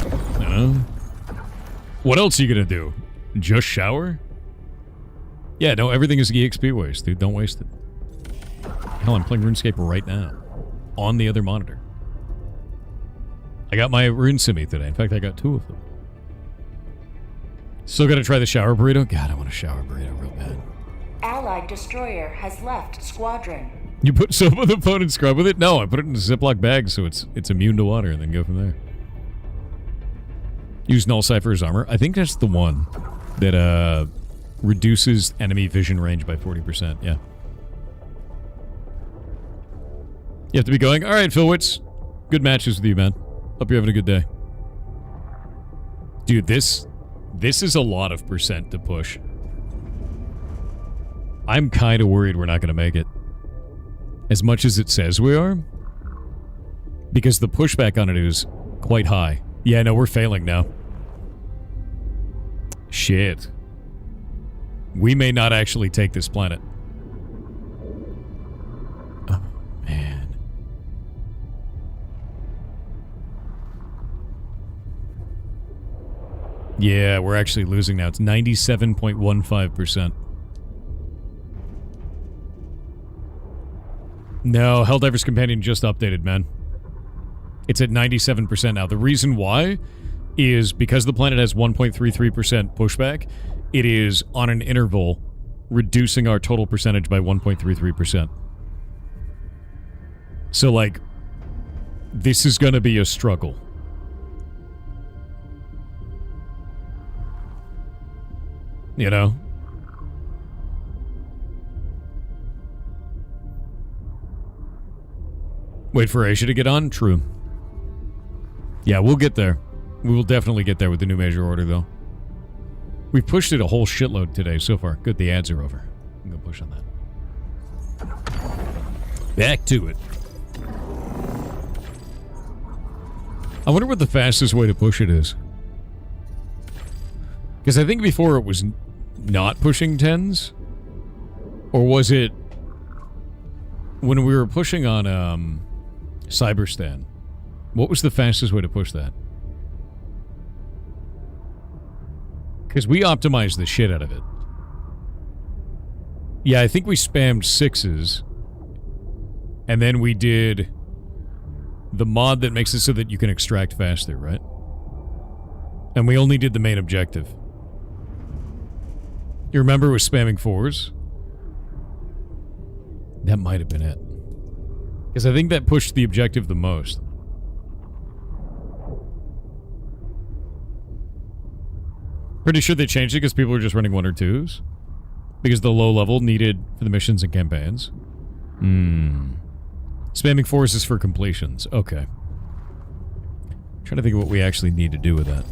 What else are you gonna do? Just shower? Yeah, no, everything is EXP waste, dude. Don't waste it. Hell, I'm playing RuneScape right now. On the other monitor. I got my Rune Simi today. In fact, I got 2 of them. Still gotta try the shower burrito? God, I want a shower burrito real bad. Allied destroyer has left squadron. You put soap on the phone and scrub with it? No, I put it in a Ziploc bag so it's immune to water and then go from there. Use Null Cypher's armor. I think that's the one that reduces enemy vision range by 40%. Yeah. You have to be going. All right, Philwitz. Good matches with you, man. Hope you're having a good day. Dude, this is a lot of percent to push. I'm kind of worried we're not going to make it. As much as it says we are. Because the pushback on it is quite high. Yeah, no, we're failing now. Shit. We may not actually take this planet. Oh, man. Yeah, we're actually losing now. It's 97.15%. No, Helldivers Companion just updated, man. It's at 97% now. The reason why is because the planet has 1.33% pushback, it is on an interval reducing our total percentage by 1.33%. So, like, this is going to be a struggle. You know? Wait for Asia to get on? True. Yeah, we'll get there. We will definitely get there with the new major order, though. We've pushed it a whole shitload today so far. Good, the ads are over. I'm going to push on that. Back to it. I wonder what the fastest way to push it is. Because I think before it was not pushing 10s. Or was it when we were pushing on Cyberstan? What was the fastest way to push that? Because we optimized the shit out of it. Yeah, I think we spammed 6s. And then we did the mod that makes it so that you can extract faster, right? And we only did the main objective. You remember it was spamming 4s? That might have been it. Because I think that pushed the objective the most. Pretty sure they changed it because people were just running 1 or 2s. Because the low level needed for the missions and campaigns. Spamming 4s is for completions. Okay. I'm trying to think of what we actually need to do with that.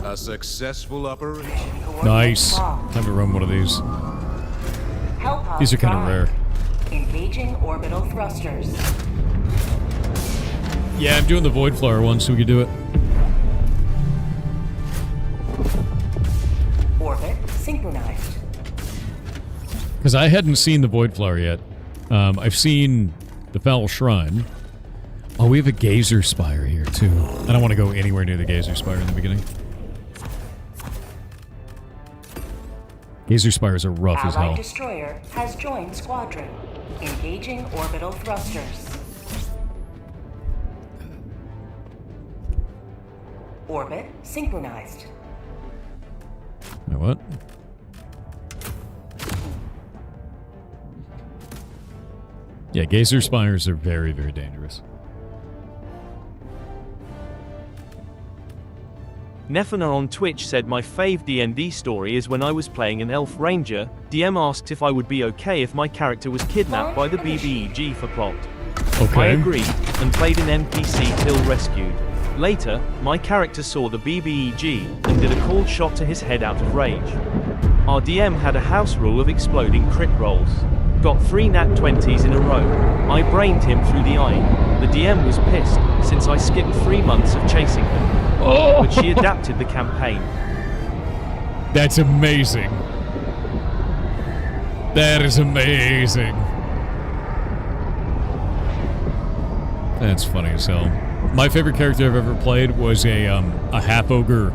A successful operation. Nice. Time to run one of these. These are kind of rare. Engaging orbital thrusters. Yeah, I'm doing the Void Flower one so we can do it. Orbit synchronized. Because I hadn't seen the Void Flower yet. I've seen the Foul Shrine. Oh, we have a Gazer Spire here, too. I don't want to go anywhere near the Gazer Spire in the beginning. Gazer Spires are rough as hell. Allied destroyer has joined squadron. Engaging orbital thrusters. Orbit synchronized. Wait, what? Yeah, Gazer Spires are very, very dangerous. Nefana on Twitch said my fave D&D story is when I was playing an elf ranger. DM asked if I would be okay if my character was kidnapped by the BBEG for plot. Okay. I agreed, and played an NPC till rescued. Later, my character saw the BBEG, and did a cold shot to his head out of rage. Our DM had a house rule of exploding crit rolls. Got 3 nat 20s in a row. I brained him through the eye. The DM was pissed, since I skipped 3 months of chasing him. Oh! But she adapted the campaign. That's amazing. That is amazing. That's funny as hell. My favorite character I've ever played was a half-ogre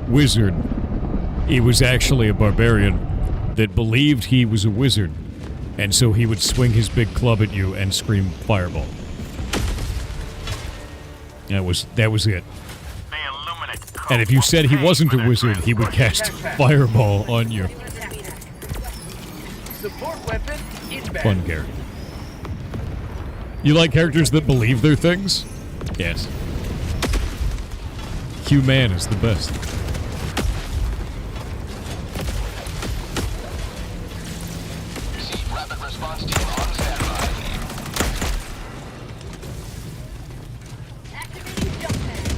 wizard. He was actually a barbarian that believed he was a wizard. And so he would swing his big club at you and scream fireball. That was it. And if you said he wasn't a wizard, he would cast fireball on you. Support weapon inbound. Fun character. You like characters that believe their things? Yes. Q-Man is the best. Receive rapid response team on standby. Activating jump pad.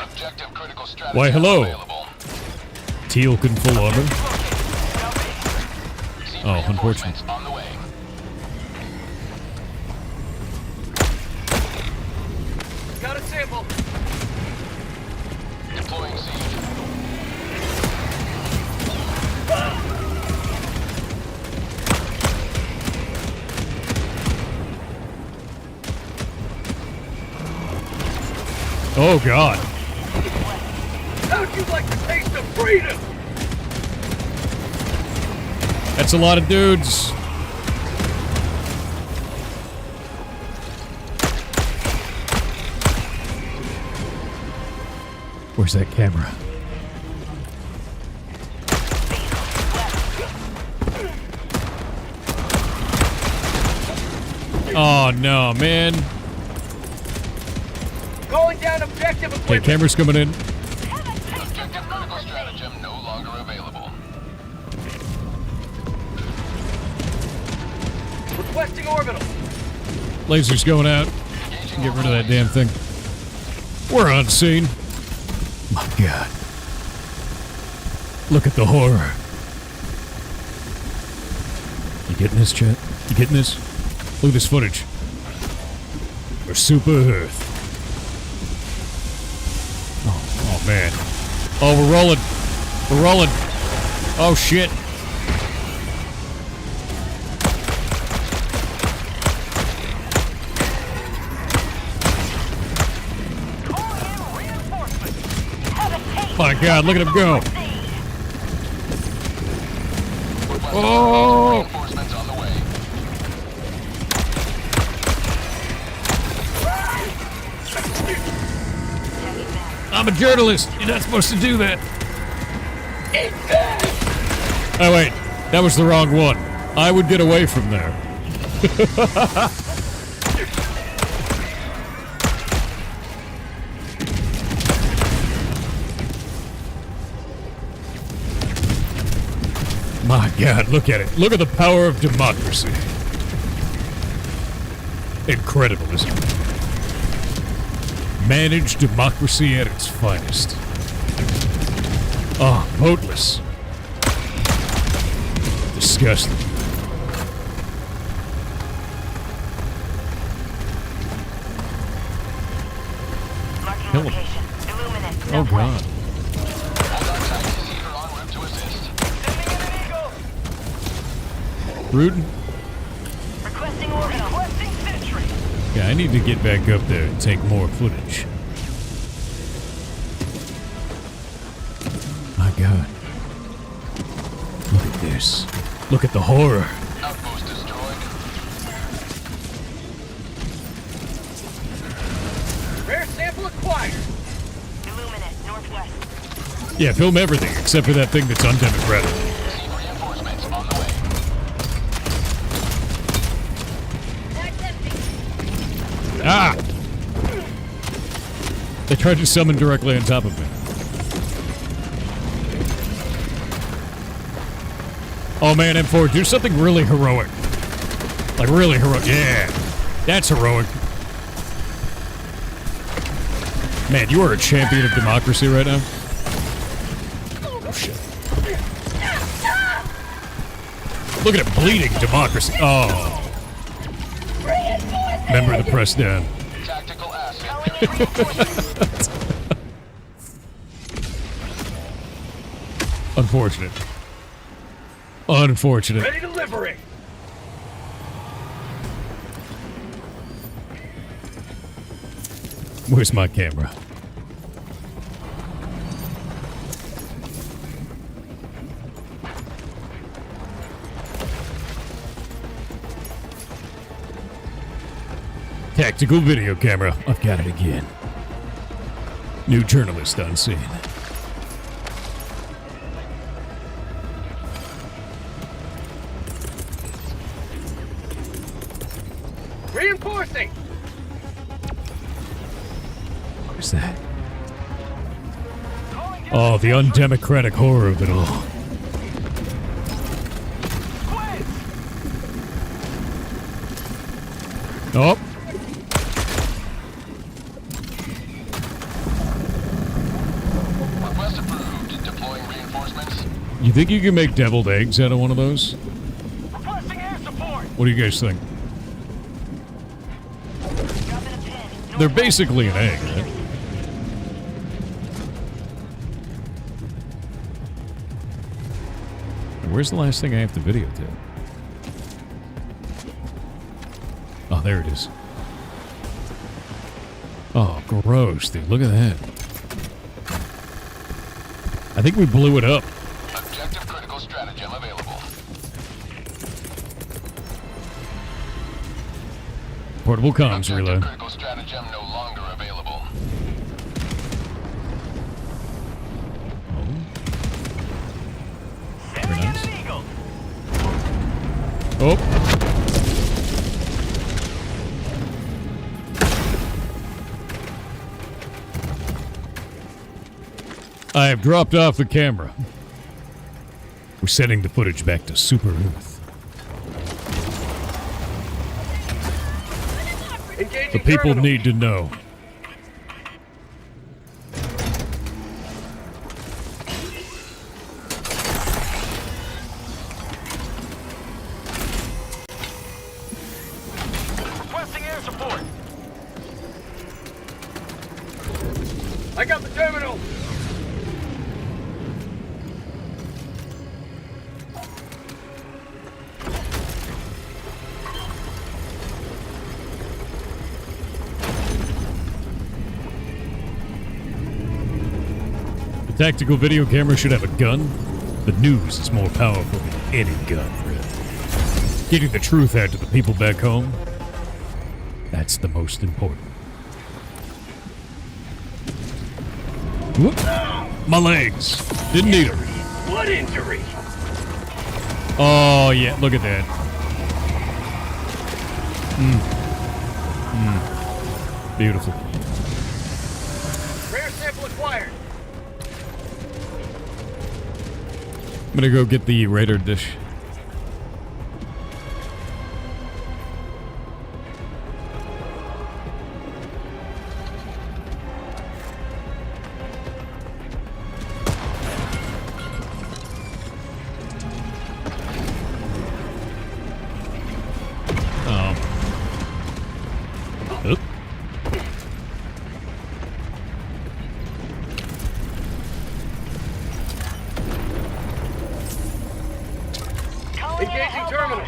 Objective critical strategy Why, hello. available. Teal can full armor. Receive Oh, unfortunate. reinforcements on the way. Got a sample. Deploying siege. Oh, God. How'd you like the taste of freedom? That's a lot of dudes. Where's that camera? Oh, no, man. Calling down objective Okay, equipment. camera's coming in. Objective critical stratagem no longer available. Laser's going out. Get rid of that damn thing. We're on scene. My God. Look at the horror. You getting this, chat? You getting this? Look at this footage. We're super Earth. Oh man. Oh, we're rolling. We're rolling. Oh shit. My God, look at him go. Oh! Reinforcements on the way. I'm a journalist. You're not supposed to do that. Oh, wait. That was the wrong one. I would get away from there. My God, look at it. Look at the power of democracy. Incredible, isn't it? Managed democracy at its finest. Oh, voteless. Disgusting. Kill him. Oh, God. Rootin'? Requesting orbital. Requesting sentry. Yeah, I need to get back up there and take more footage. My God. Look at this. Look at the horror. Outpost destroyed. Rare sample acquired. Illuminate, northwest. Yeah, film everything except for that thing that's undemocratic. Receive reinforcements on the way. Ah! They tried to summon directly on top of me. Oh man, M4, do something really heroic. Like really heroic. Yeah! That's heroic. Man, you are a champion of democracy right now. Oh shit. Look at it bleeding democracy. Oh. Remember to press down. Tactical asset. Unfortunate. Unfortunate. Ready to liberate. Where's my camera? Tactical video camera. I've got it again. New journalist on scene. Reinforcing. What's that? Oh, the undemocratic horror of it all. Oh. Request approved. Deploying reinforcements. You think you can make deviled eggs out of one of those? Requesting air support. What do you guys think? They're basically an egg, right? Where's the last thing I have to videotape? Oh, there it is. Oh, gross, dude. Look at that. I think we blew it up. Objective critical stratagem available. Portable comms Objective reload. critical stratagem no longer available. Very nice. Oh. I have dropped off the camera. We're sending the footage back to Super Earth. Engaging The people terminal. need to know. Requesting air support. I got the terminal. The tactical video camera should have a gun. The news is more powerful than any gun, Red. Getting the truth out to the people back home, that's the most important. Whoop. My legs. Didn't need them. Blood injury. Oh, yeah, look at that. Beautiful. Rare sample acquired. I'm gonna go get the radar dish. Oop. Engaging terminal.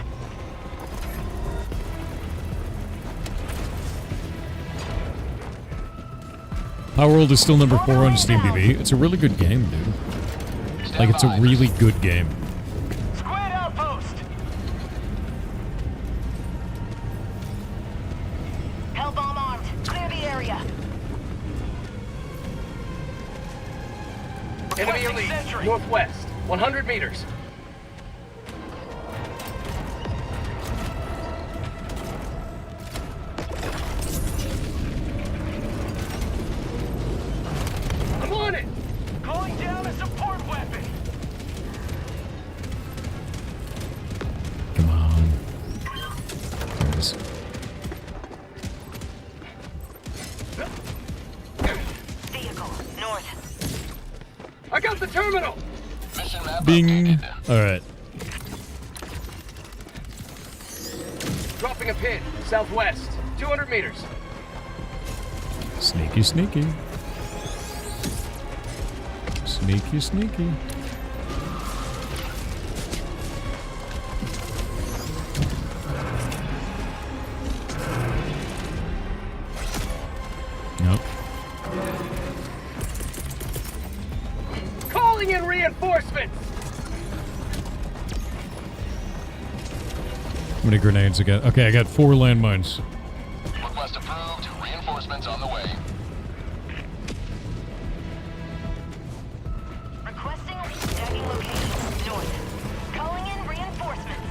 Power World is still number 4 on Steam TV. It's a really good game, dude. Like, it's a really good game. Squad outpost. Hellbomb armed. Clear the area. Enemy elite. Sentry. Northwest. 100 meters. I'm on it. Calling down a support weapon. Come on. There it is. Vehicle. North. I got the terminal. Mission map Bing. updated. Alright. Dropping a pin. Southwest. 200 meters. Sneaky, sneaky. Sneaky, sneaky. Nope. Calling in reinforcements. How many grenades again? Okay, I got 4 landmines. Request approved. Reinforcements on the way. Requesting tagging location. North. Calling in reinforcements.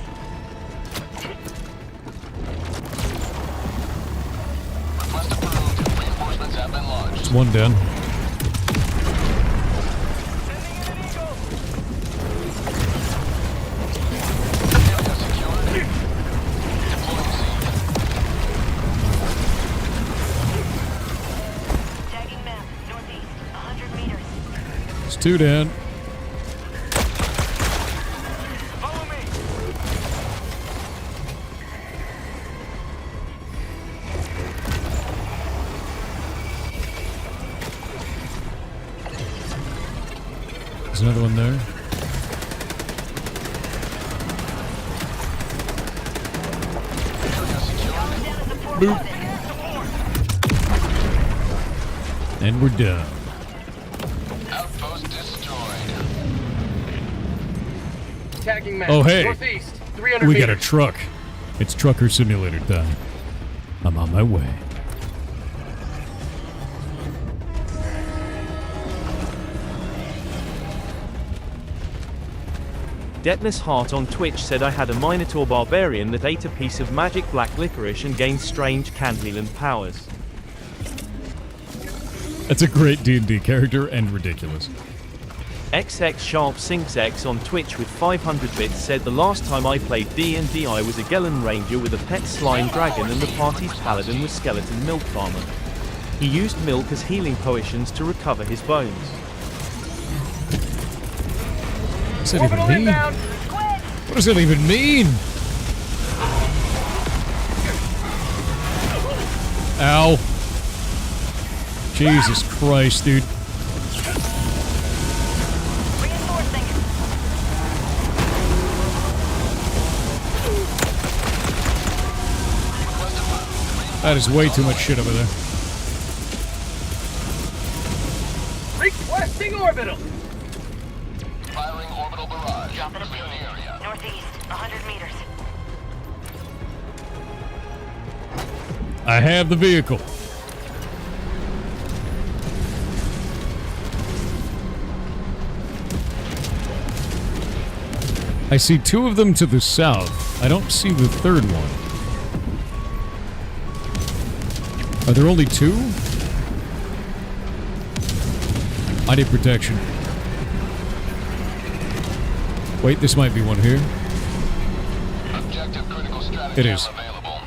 Request approved. Reinforcements have been launched. It's 1 down. Sending in an eagle. Area secured. Deploying seed. Tagging map. Northeast. 100 meters. It's 2 down. Follow me. There's another one there. Area secured. Calling down a support Boop. weapon. And we're done. Outpost destroyed. Tagging map. Oh, hey. Northeast. 300 We meters. got a truck. It's Trucker Simulator time. I'm on my way. Detness Heart on Twitch said I had a Minotaur barbarian that ate a piece of magic black licorice and gained strange Candyland powers. That's a great D&D character and ridiculous. XX Sharp Sinks X on Twitch with 500 bits said the last time I played D&D I was a Gelen Ranger with a pet slime dragon and the party's paladin was skeleton milk farmer. He used milk as healing potions to recover his bones. What's that even mean? What does that even mean? Ow. Jesus Christ, dude. That is way too much shit over there. Requesting orbital. Firing orbital barrage. Drop in a Clear the area. Northeast, 100 meters. I have the vehicle. I see two of them to the south. I don't see the third one. Are there only two? I need protection. Wait, this might be one here. Objective critical strategy It is. available.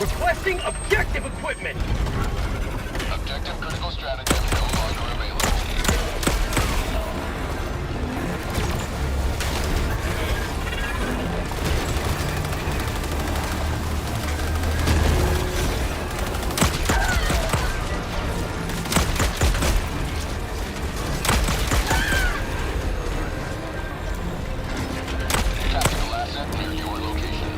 Requesting objective equipment. Objective critical strategy no longer available. Tactical asset near your location.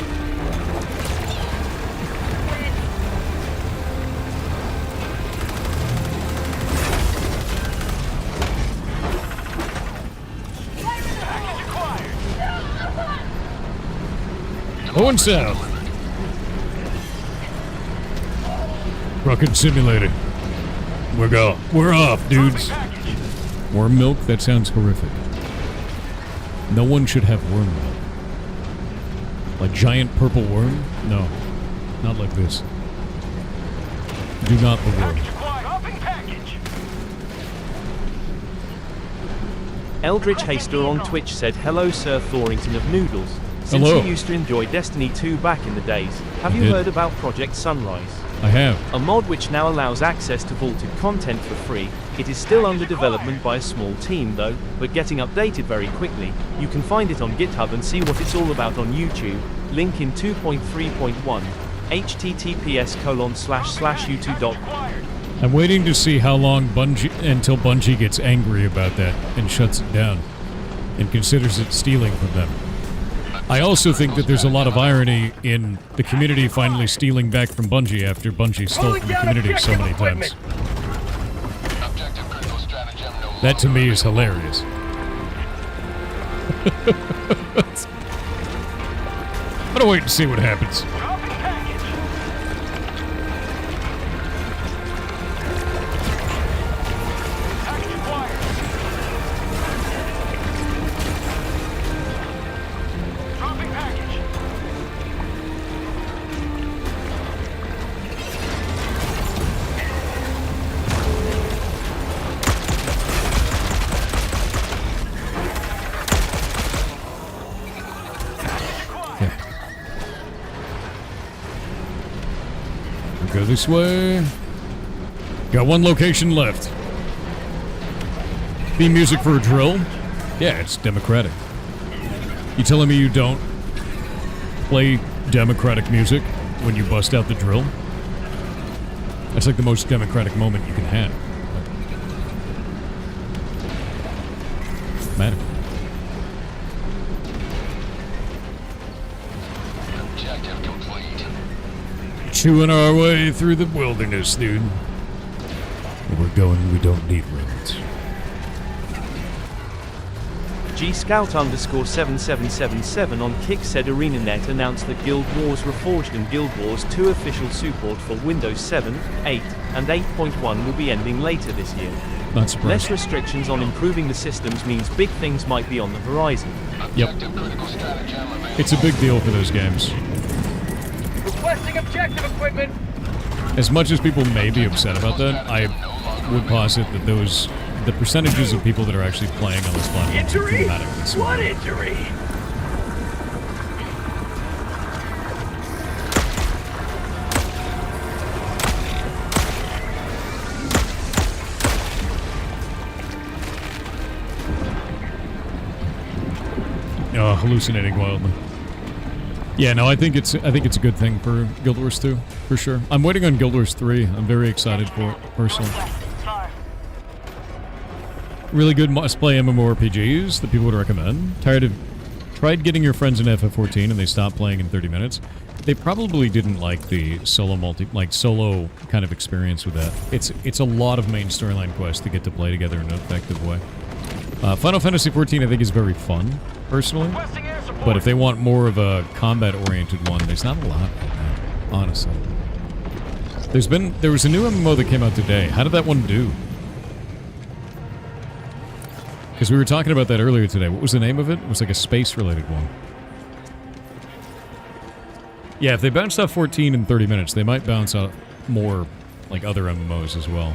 Going south. Rocket simulator. We're off, dudes. Worm milk? That sounds horrific. No one should have worm milk. Like giant purple worm? No. Not like this. Do not the worm. Eldritch Haster on Twitch said, "Hello Sir Thorington of Noodles. Since Hello. you used to enjoy Destiny 2 back in the days, have I you did. heard about Project Sunrise? I have. A mod which now allows access to vaulted content for free. It is still under development by a small team though, but getting updated very quickly. You can find it on GitHub and see what it's all about on YouTube. Link in 2.3.1. https://youtube.com. I'm waiting to see how long until Bungie gets angry about that and shuts it down and considers it stealing from them. I also think that there's a lot of irony in the community finally stealing back from Bungie after Bungie stole from the community so many times. Objective critical strategy no That to longer me is hilarious. I'm gonna wait and see what happens. Go this way. Got one location left. Theme music for a drill? Yeah, it's democratic. You telling me you don't play democratic music when you bust out the drill? That's like the most democratic moment you can have. Matter. Objective complete. Chewing our way through the wilderness, dude. Where we're going, we don't need roads. G-Scout_7777 on Kick said ArenaNet announced that Guild Wars Reforged and Guild Wars 2 official support for Windows 7, 8, and 8.1 will be ending later this year. Not surprised. Less restrictions on improving the systems means big things might be on the horizon. Yep. It's a big deal for those games. Requesting objective equipment. As much as people may be upset about that, I would posit that those the percentages of people that are actually playing on this platform are Injury? dramatically small. What injury? Oh, hallucinating wildly. Yeah, no, I think it's a good thing for Guild Wars 2, for sure. I'm waiting on Guild Wars 3. I'm very excited for it, personally. Really good must-play MMORPGs that people would recommend. Tried getting your friends in FF14 and they stopped playing in 30 minutes. They probably didn't like the solo kind of experience with that. It's a lot of main storyline quests to get to play together in an effective way. Final Fantasy XIV I think is very fun, personally. But if they want more of a combat-oriented one, there's not a lot right now, honestly. There was a new MMO that came out today. How did that one do? Because we were talking about that earlier today. What was the name of it? It was like a space-related one. Yeah, if they bounced out 14 in 30 minutes, they might bounce out more like other MMOs as well.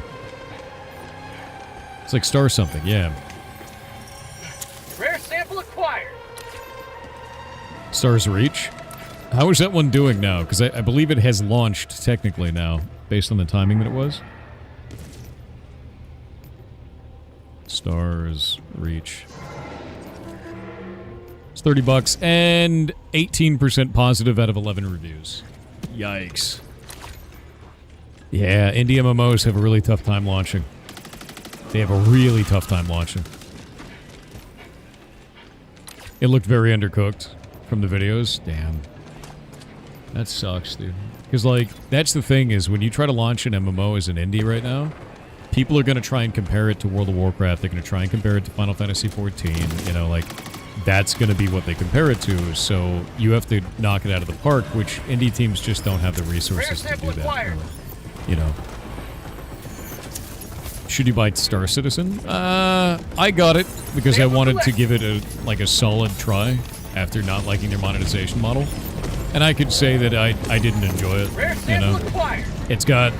It's like Star something, yeah. Rare sample acquired. Stars Reach. How is that one doing now? Because I believe it has launched technically now, based on the timing that it was. Stars Reach. It's $30 and 18% positive out of 11 reviews. Yikes. Yeah, indie MMOs have a really tough time launching. They have a really tough time launching. It looked very undercooked from the videos. Damn. That sucks, dude. Because, like, that's the thing is when you try to launch an MMO as an indie right now, people are going to try and compare it to World of Warcraft. They're going to try and compare it to Final Fantasy XIV. You know, like, that's going to be what they compare it to. So you have to knock it out of the park, which indie teams just don't have the resources to do that. Really. You know. Should you buy Star Citizen? I got it because I wanted to give it a solid try after not liking their monetization model. And I could say that I didn't enjoy it, you know. It's got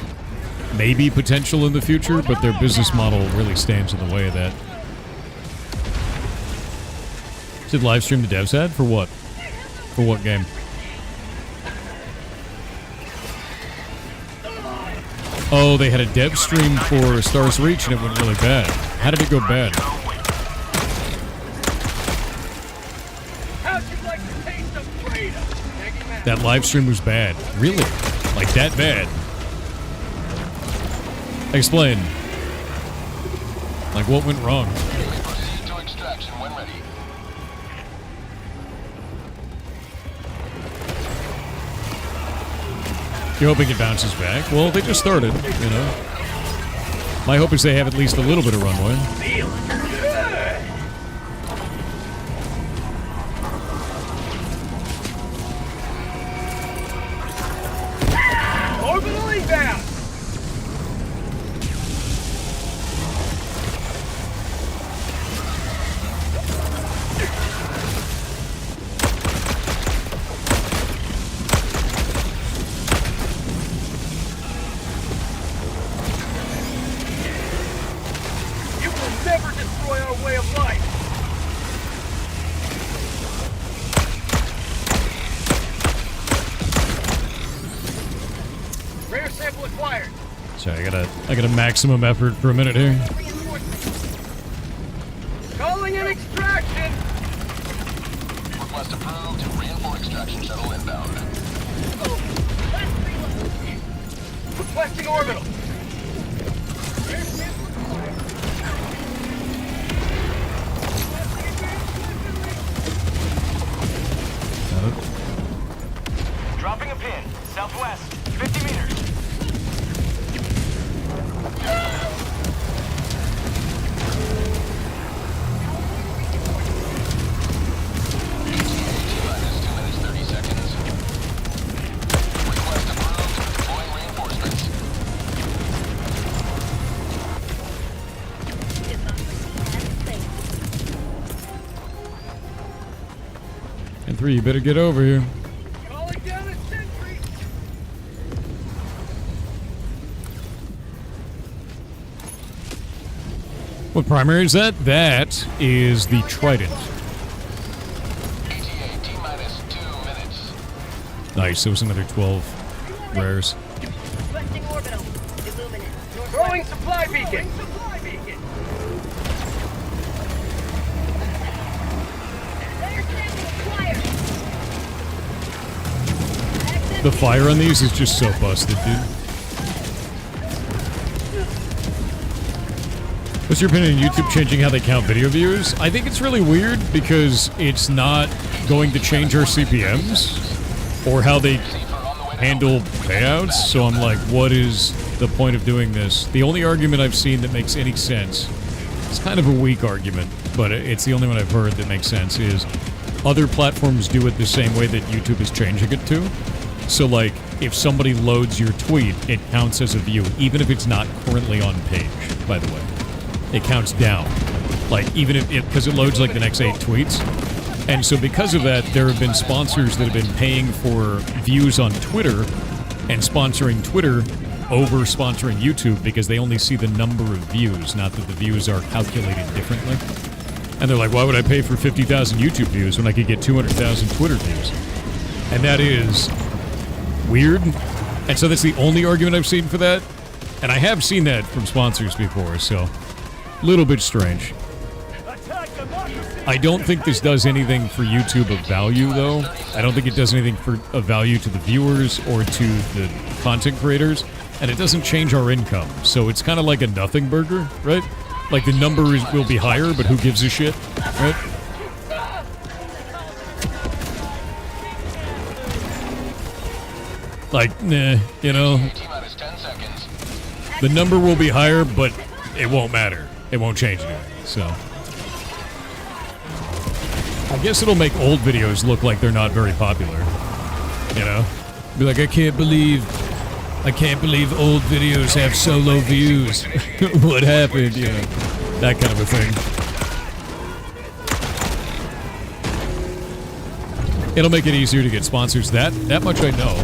maybe potential in the future, but their business model really stands in the way of that. Did live stream the devs had? For what? For what game? Oh, they had a dev stream for Stars Reach and it went really bad. How did it go bad? That live stream was bad. Really? Like that bad? Explain. Like what went wrong? Proceed to extraction when ready. You're hoping it bounces back? Well, they just started, you know. My hope is they have at least a little bit of runway. Orbital inbound. You will never destroy our way of life. Rare sample acquired. Sorry, I got a maximum effort for a minute here. Calling in extraction. Request approved. Reinforce extraction shuttle inbound. Requesting orbital. Dropping a pin. Southwest. 50 meters. T-minus 2 minutes 30 seconds. Request approved. Deploying reinforcements. And 3, you better get over here. Calling down a sentry. What primary is that? That is the Trident. ETA T-minus 2 minutes. Nice, there was another 12 rares. Requesting orbital. Illuminate. Throwing supply beacon. The fire on these is just so busted, dude. What's your opinion on YouTube changing how they count video views? I think it's really weird because it's not going to change our CPMs or how they handle payouts. So I'm like, what is the point of doing this? The only argument I've seen that makes any sense, it's kind of a weak argument, but it's the only one I've heard that makes sense, is other platforms do it the same way that YouTube is changing it to. So like, if somebody loads your tweet, it counts as a view, even if it's not currently on page, by the way. It counts down. Like, even if because it loads like the next 8 tweets. And so because of that, there have been sponsors that have been paying for views on Twitter and sponsoring Twitter over sponsoring YouTube because they only see the number of views, not that the views are calculated differently. And they're like, why would I pay for 50,000 YouTube views when I could get 200,000 Twitter views? And that is weird. And so that's the only argument I've seen for that. And I have seen that from sponsors before, so a little bit strange. I don't think this does anything for YouTube of value, though. I don't think it does anything of value to the viewers or to the content creators. And it doesn't change our income. So it's kind of like a nothing burger, right? Like the number will be higher, but who gives a shit, right? Like, nah, you know. The number will be higher, but it won't matter. It won't change anything, so. I guess it'll make old videos look like they're not very popular. You know? Be like, I can't believe old videos have so low views. What happened, you know? That kind of a thing. It'll make it easier to get sponsors. That much I know.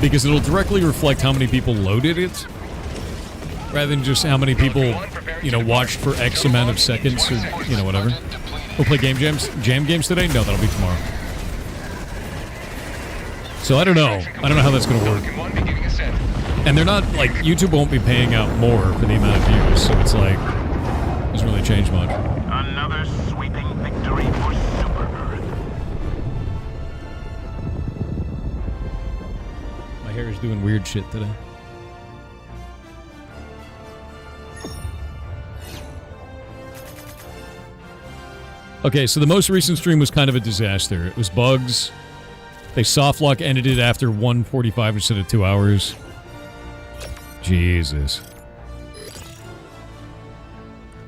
Because it'll directly reflect how many people loaded it, rather than just how many people, you know, watched for X amount of seconds or, you know, whatever. We'll play jam games today? No, that'll be tomorrow. So I don't know. I don't know how that's going to work. And they're not, like, YouTube won't be paying out more for the amount of views, so it's like, it doesn't really change much. Another sweeping victory for Super Earth. My hair is doing weird shit today. Okay, so the most recent stream was kind of a disaster. It was bugs. They softlock ended it after 1:45 instead of 2 hours. Jesus.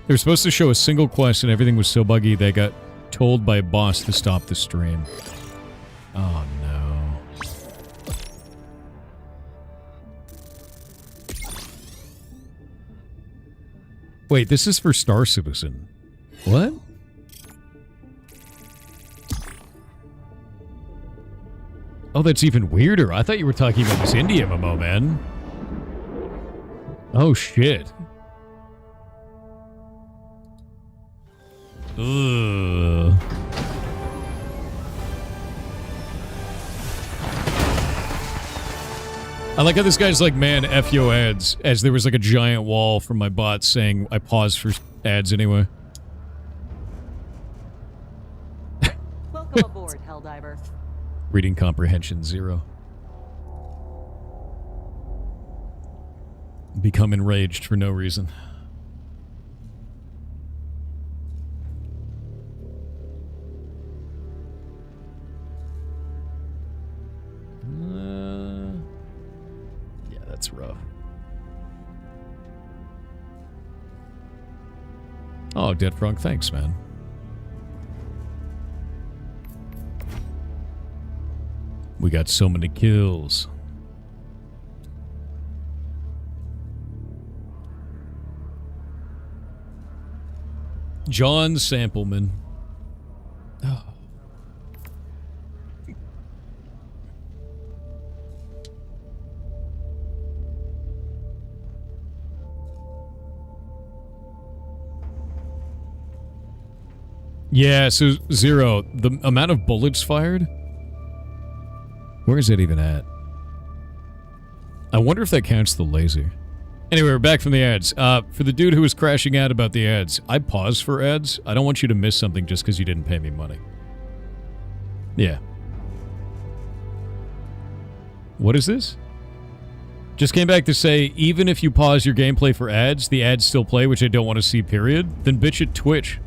They were supposed to show a single quest and everything was so buggy they got told by a boss to stop the stream. Oh no. Wait, this is for Star Citizen. What? Oh, that's even weirder. I thought you were talking about this indie MMO, man. Oh, shit. Ugh. I like how this guy's like, man, F yo ads, as there was like a giant wall from my bot saying I paused for ads anyway. Welcome aboard, Helldiver. Reading comprehension 0. Become enraged for no reason. Yeah, that's rough. Oh, Dead Frog, thanks, man. We got so many kills. John Sampleman. Oh. Yeah, so Zero, the amount of bullets fired? Where is it even at? I wonder if that counts the laser. Anyway, we're back from the ads. For the dude who was crashing out about the ads, I pause for ads. I don't want you to miss something just because you didn't pay me money. Yeah. What is this? Just came back to say, even if you pause your gameplay for ads, the ads still play, which I don't want to see, period. Then bitch at Twitch.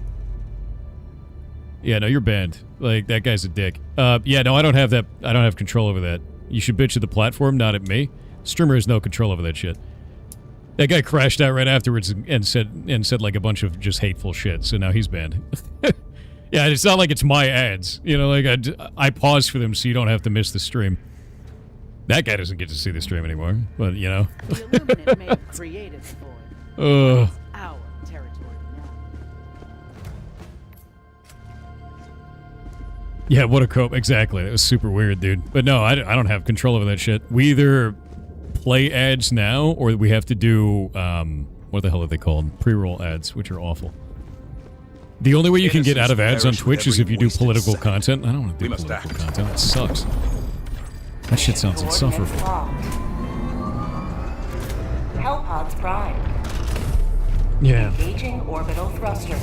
Yeah, no, you're banned. Like, that guy's a dick. Yeah, no, I don't have that. I don't have control over that. You should bitch at the platform, not at me. Streamer has no control over that shit. That guy crashed out right afterwards and said like a bunch of just hateful shit, so now he's banned. Yeah, it's not like it's my ads. You know, like I pause for them so you don't have to miss the stream. That guy doesn't get to see the stream anymore, but you know. The Illuminate man created the void. It's our territory now. Yeah, what a cope. Exactly. That was super weird, dude. But no, I don't have control over that shit. We either play ads now, or we have to do, what the hell are they called? Pre-roll ads, which are awful. The only way you can get out of ads on Twitch is if you do political content. I don't want to do political content. That sucks. That shit sounds insufferable. Hellpods prime. Yeah. Engaging orbital thrusters.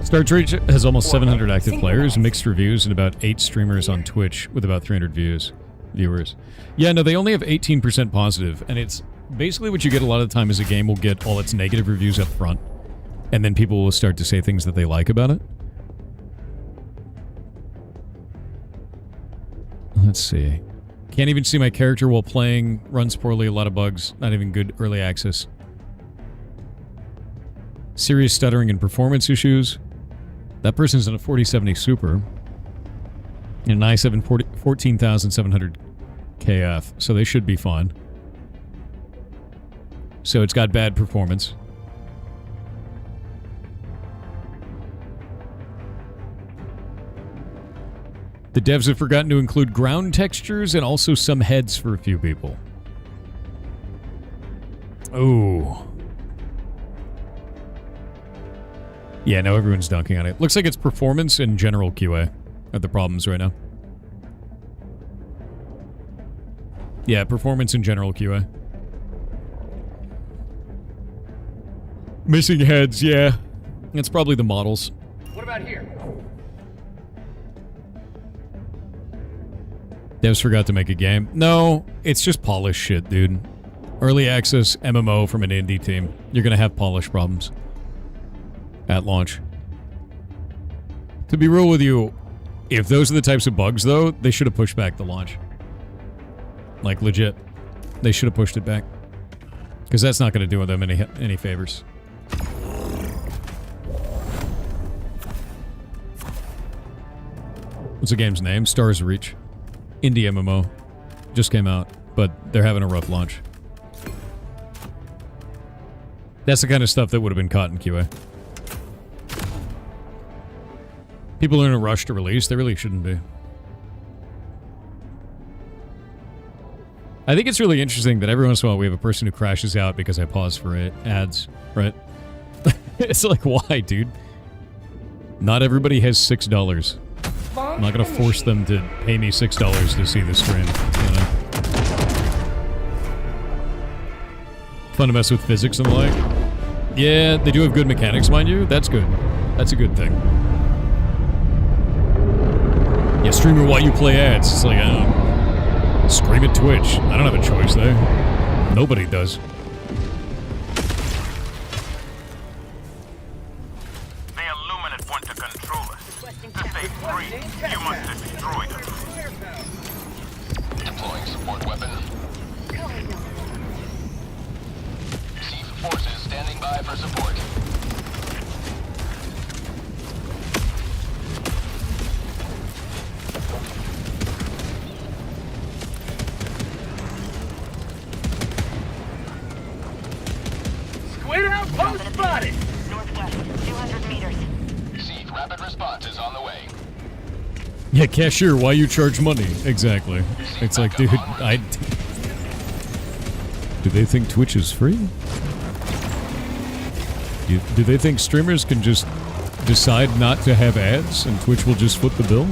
Star Trek has almost 700 active players, mixed reviews, and about 8 streamers on Twitch with about 300 viewers. Yeah, no, they only have 18% positive, and it's basically what you get a lot of the time is a game will get all its negative reviews up front, and then people will start to say things that they like about it. Let's see. Can't even see my character while playing. Runs poorly, a lot of bugs. Not even good early access. Serious stuttering and performance issues. That person's in a 4070 Super. And an i7 14,700 KF, so they should be fine. So it's got bad performance. The devs have forgotten to include ground textures and also some heads for a few people. Oh. Yeah, no, everyone's dunking on it. Looks like it's performance and general QA are the problems right now. Yeah, performance and general QA. Missing heads, yeah. It's probably the models. What about here? Devs forgot to make a game. No, it's just polished shit, dude. Early access MMO from an indie team. You're gonna have polish problems at launch. To be real with you, if those are the types of bugs, though, they should have pushed back the launch. Like, legit. They should have pushed it back. Because that's not going to do them any favors. What's the game's name? Stars Reach. Indie MMO. Just came out, but they're having a rough launch. That's the kind of stuff that would have been caught in QA. People are in a rush to release. They really shouldn't be. I think it's really interesting that every once in a while we have a person who crashes out because I pause for ads, right? It's like, why, dude? Not everybody has $6. I'm not going to force them to pay me $6 to see the stream, you know? Fun to mess with physics and the like. Yeah, they do have good mechanics, mind you. That's good. That's a good thing. Yeah, streamer while you play ads. It's like, I don't know. Stream at Twitch. I don't have a choice there. Nobody does. The Illuminate want to control us. To stay free, you must destroy them. Deploying support weapon. Receive forces standing by for support. Squid outpost spotted! Northwest, 200 meters. Receive rapid response is on the way. Yeah, cashier, why you charge money? Exactly. It's like, dude, do they think Twitch is free? Do they think streamers can just decide not to have ads and Twitch will just foot the bill?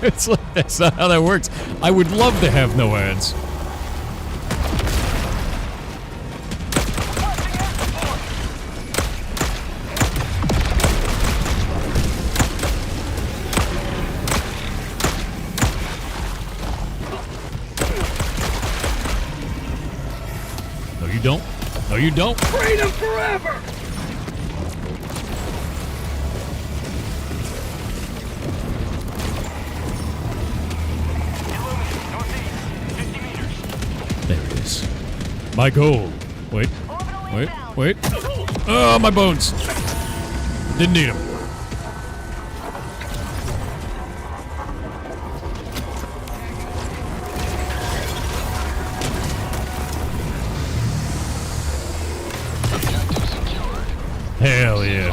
It's like, that's not how that works. I would love to have no ads. No, you don't. No, you don't. Freedom forever! There it is. My goal. Wait. Wait. Wait. Oh, my bones. Didn't need them. Hell yeah.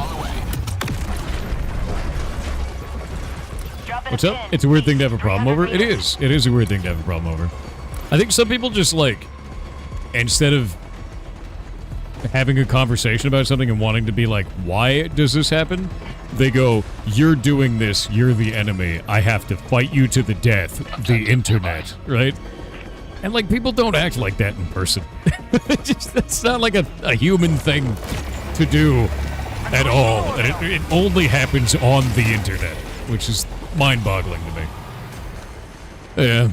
What's up? It's a weird thing to have a problem over. It is. It is a weird thing to have a problem over. I think some people just like, instead of having a conversation about something and wanting to be like, why does this happen? They go, you're doing this, you're the enemy, I have to fight you to the death, the internet, right? And like, people don't act like that in person. That's not like a human thing to do at all. And it only happens on the internet, which is mind-boggling to me. Yeah.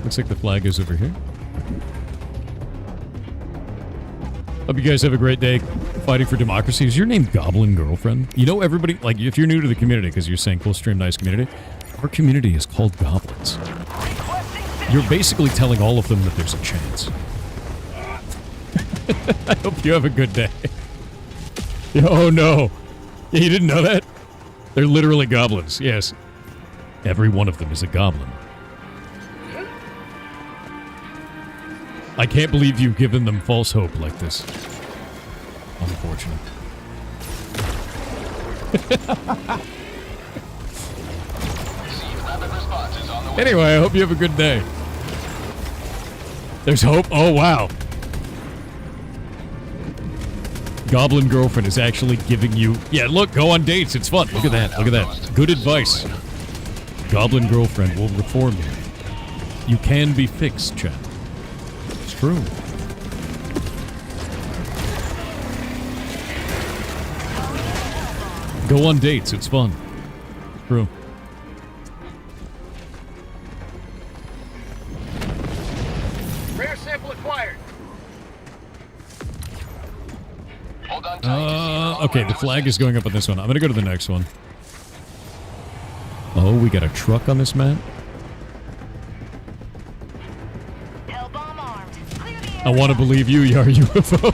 Looks like the flag is over here. Hope you guys have a great day fighting for democracy. Is your name Goblin Girlfriend? You know, everybody, like, if you're new to the community, because you're saying Full Stream Nice community, our community is called Goblins. You're basically telling all of them that there's a chance. I hope you have a good day. Oh no. You didn't know that? They're literally goblins, yes. Every one of them is a goblin. I can't believe you've given them false hope like this. Unfortunate. Anyway, I hope you have a good day. There's hope? Oh, wow. Goblin Girlfriend is actually giving you... Yeah, look, go on dates. It's fun. Look at that. Look at that. Good advice. Goblin Girlfriend will reform you. You can be fixed, chat. It's true. Go on dates. It's fun. It's true. Rare sample acquired. Okay, the flag is going up on this one. I'm gonna go to the next one. Oh, we got a truck on this map? I want to believe you, Yar UFO.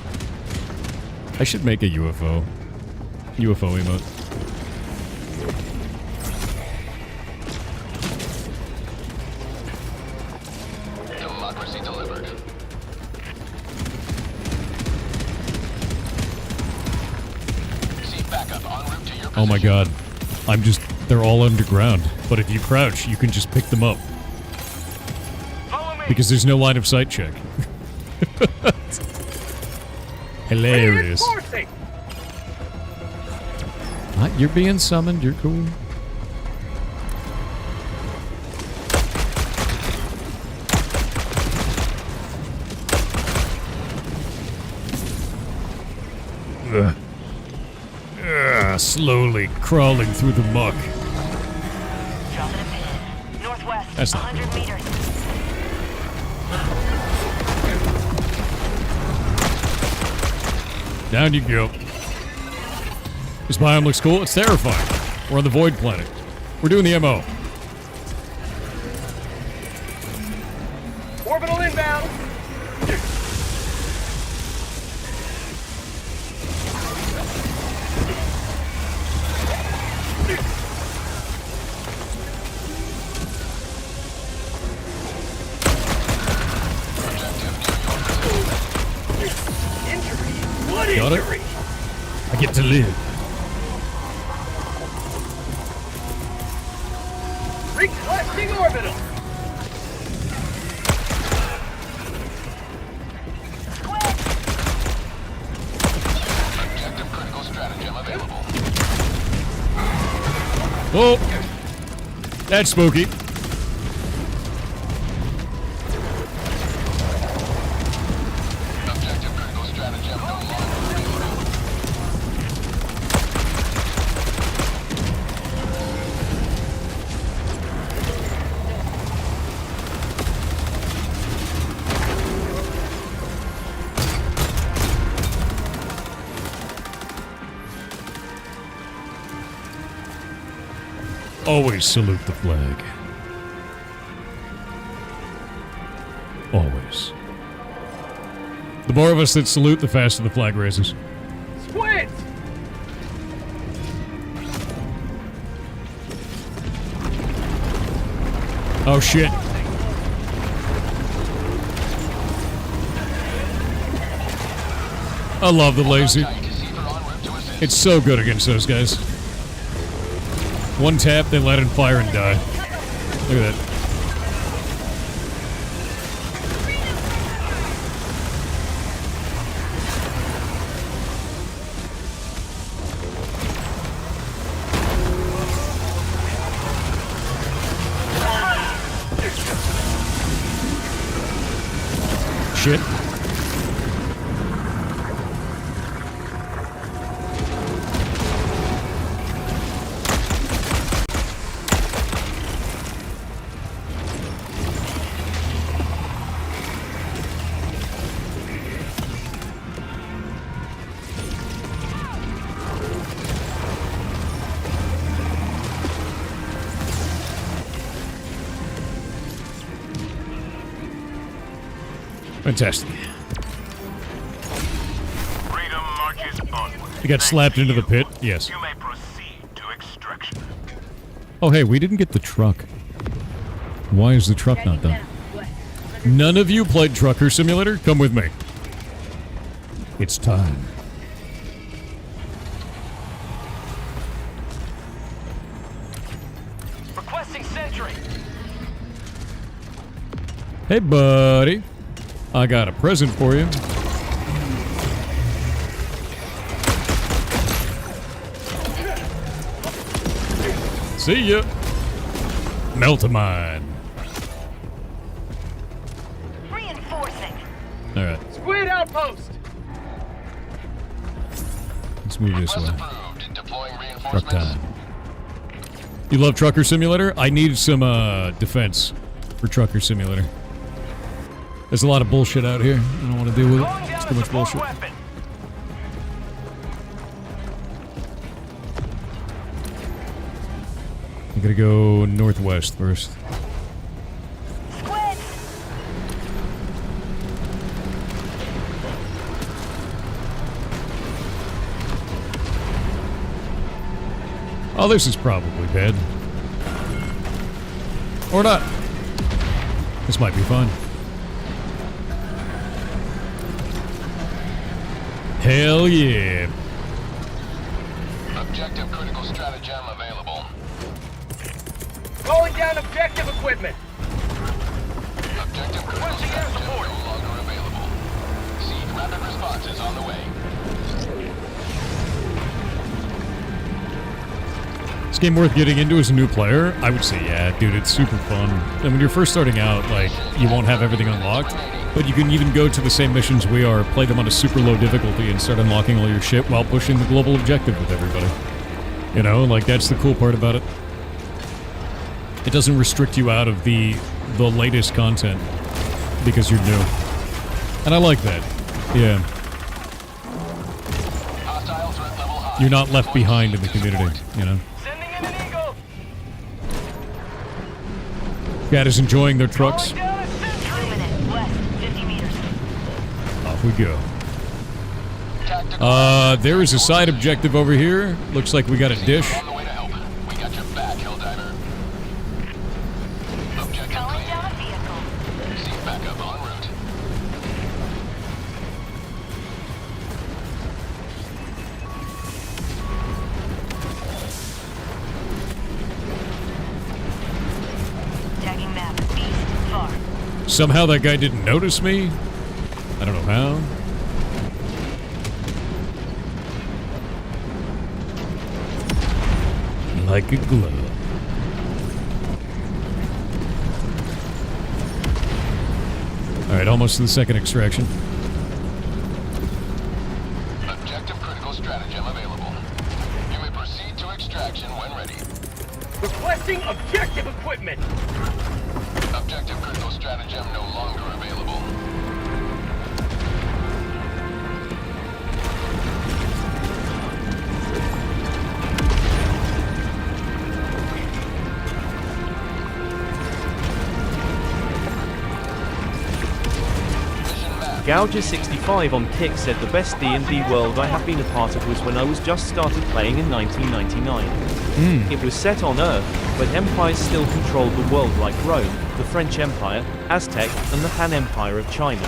I should make a UFO. UFO emote. Democracy delivered. See backup en route to your position. Oh my god. They're all underground. But if you crouch, you can just pick them up. Because there's no line of sight check. Hilarious. You're being summoned. You're cool. Slowly crawling through the muck. Dropping a pin. Northwest, That's not 100 meters. Down you go. This biome looks cool. It's terrifying. We're on the Void Planet. We're doing the MO. Orbital inbound. Got it? I get to live. Oh! That's spooky. Objective critical stratagem no longer available. Always salute the flag. Always. The more of us that salute, the faster the flag raises. Squid! Oh shit. I love the laser. It's so good against those guys. One tap, they let it fire and die. Look at that. Shit. Fantastic. Freedom marches onward. You got slapped into the pit? Yes. You may proceed to extraction. Oh, hey, we didn't get the truck. Why is the truck not done? None of you played Trucker Simulator? Come with me. It's time. Requesting sentry. Hey, buddy. I got a present for you. See ya. Melt-a-mine. Reinforcing. Alright, Squid outpost. let's move this way. Approved. Deploying Truck reinforcements. time. You love Trucker Simulator? I need some, defense for Trucker Simulator. There's a lot of bullshit out here. I don't want to deal with it. It's too much bullshit. Weapon. I'm gonna go northwest first. Squid. Oh, this is probably bad. Or not. This might be fun. Hell yeah. Objective critical stratagem available. Calling down objective equipment. Objective critical Requesting air stratagem support. no longer available. Seek rapid responses on the way. This game worth getting into as a new player? I would say yeah, dude, it's super fun. And when you're first starting out, like, you won't have everything unlocked, but you can even go to the same missions we are, play them on a super low difficulty, and start unlocking all your shit while pushing the global objective with everybody. You know, like, that's the cool part about it. It doesn't restrict you out of the latest content because you're new. And I like that. Yeah. Hostile threat level high. You're not left behind in the community, you know? Sending in an eagle. Cat is enjoying their trucks. Calling down a sentry. Luminant. West. 50 meters. Off we go. Tactical. There is a side objective over here. Looks like we got a dish. On the way to help. We got your back, Helldiver. Objective Calling clear. down a vehicle. Seek backup en route. Tagging map. East. Far. Somehow that guy didn't notice me. I don't know how. like a glove. Alright, almost to the second extraction. Objective critical stratagem available. You may proceed to extraction when ready. Requesting objective equipment. Objective critical stratagem no longer available. Gouger65 on Kick said the best D&D world I have been a part of was when I was just started playing in 1999. It was set on Earth, but empires still controlled the world like Rome, the French Empire, Aztec, and the Han Empire of China.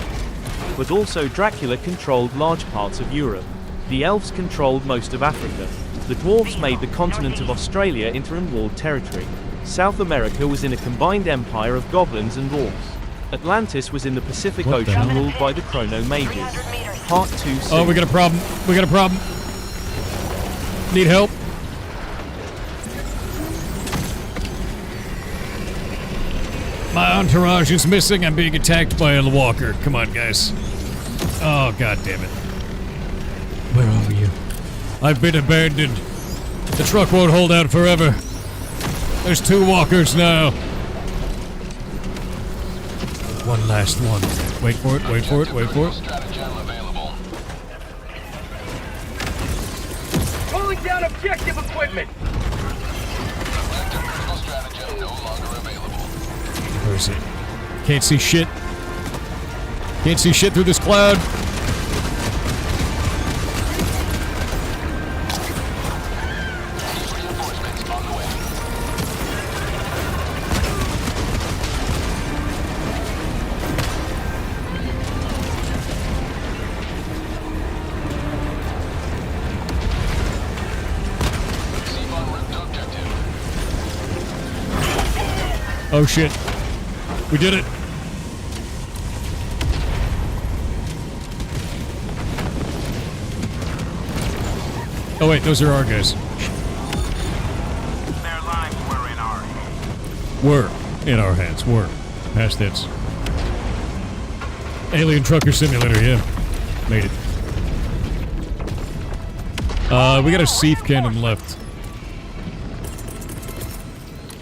But also Dracula controlled large parts of Europe. The elves controlled most of Africa. The dwarves made the continent of Australia into unwalled territory. South America was in a combined empire of goblins and dwarves. Atlantis was in the Pacific Ocean ruled by the Chrono Mages. Part 2 soon. Oh, we got a problem. We got a problem. Need help. My entourage is missing. I'm being attacked by a walker. Come on, guys. Oh, god damn it. Where are you? I've been abandoned. The truck won't hold out forever. There's 2 walkers now. One last one. Wait for it, wait for it, wait for it. Stratagem available. Calling down objective equipment. Objective critical stratagem no longer available. Where is it? Can't see shit. Can't see shit through this cloud. Reinforcements on the way. Oh shit. We did it. Oh wait, those are our guys. Their lives were in our hands. Were in our hands. Were. Past tense. Alien Trucker Simulator, yeah. Made it. We got a Seath cannon left.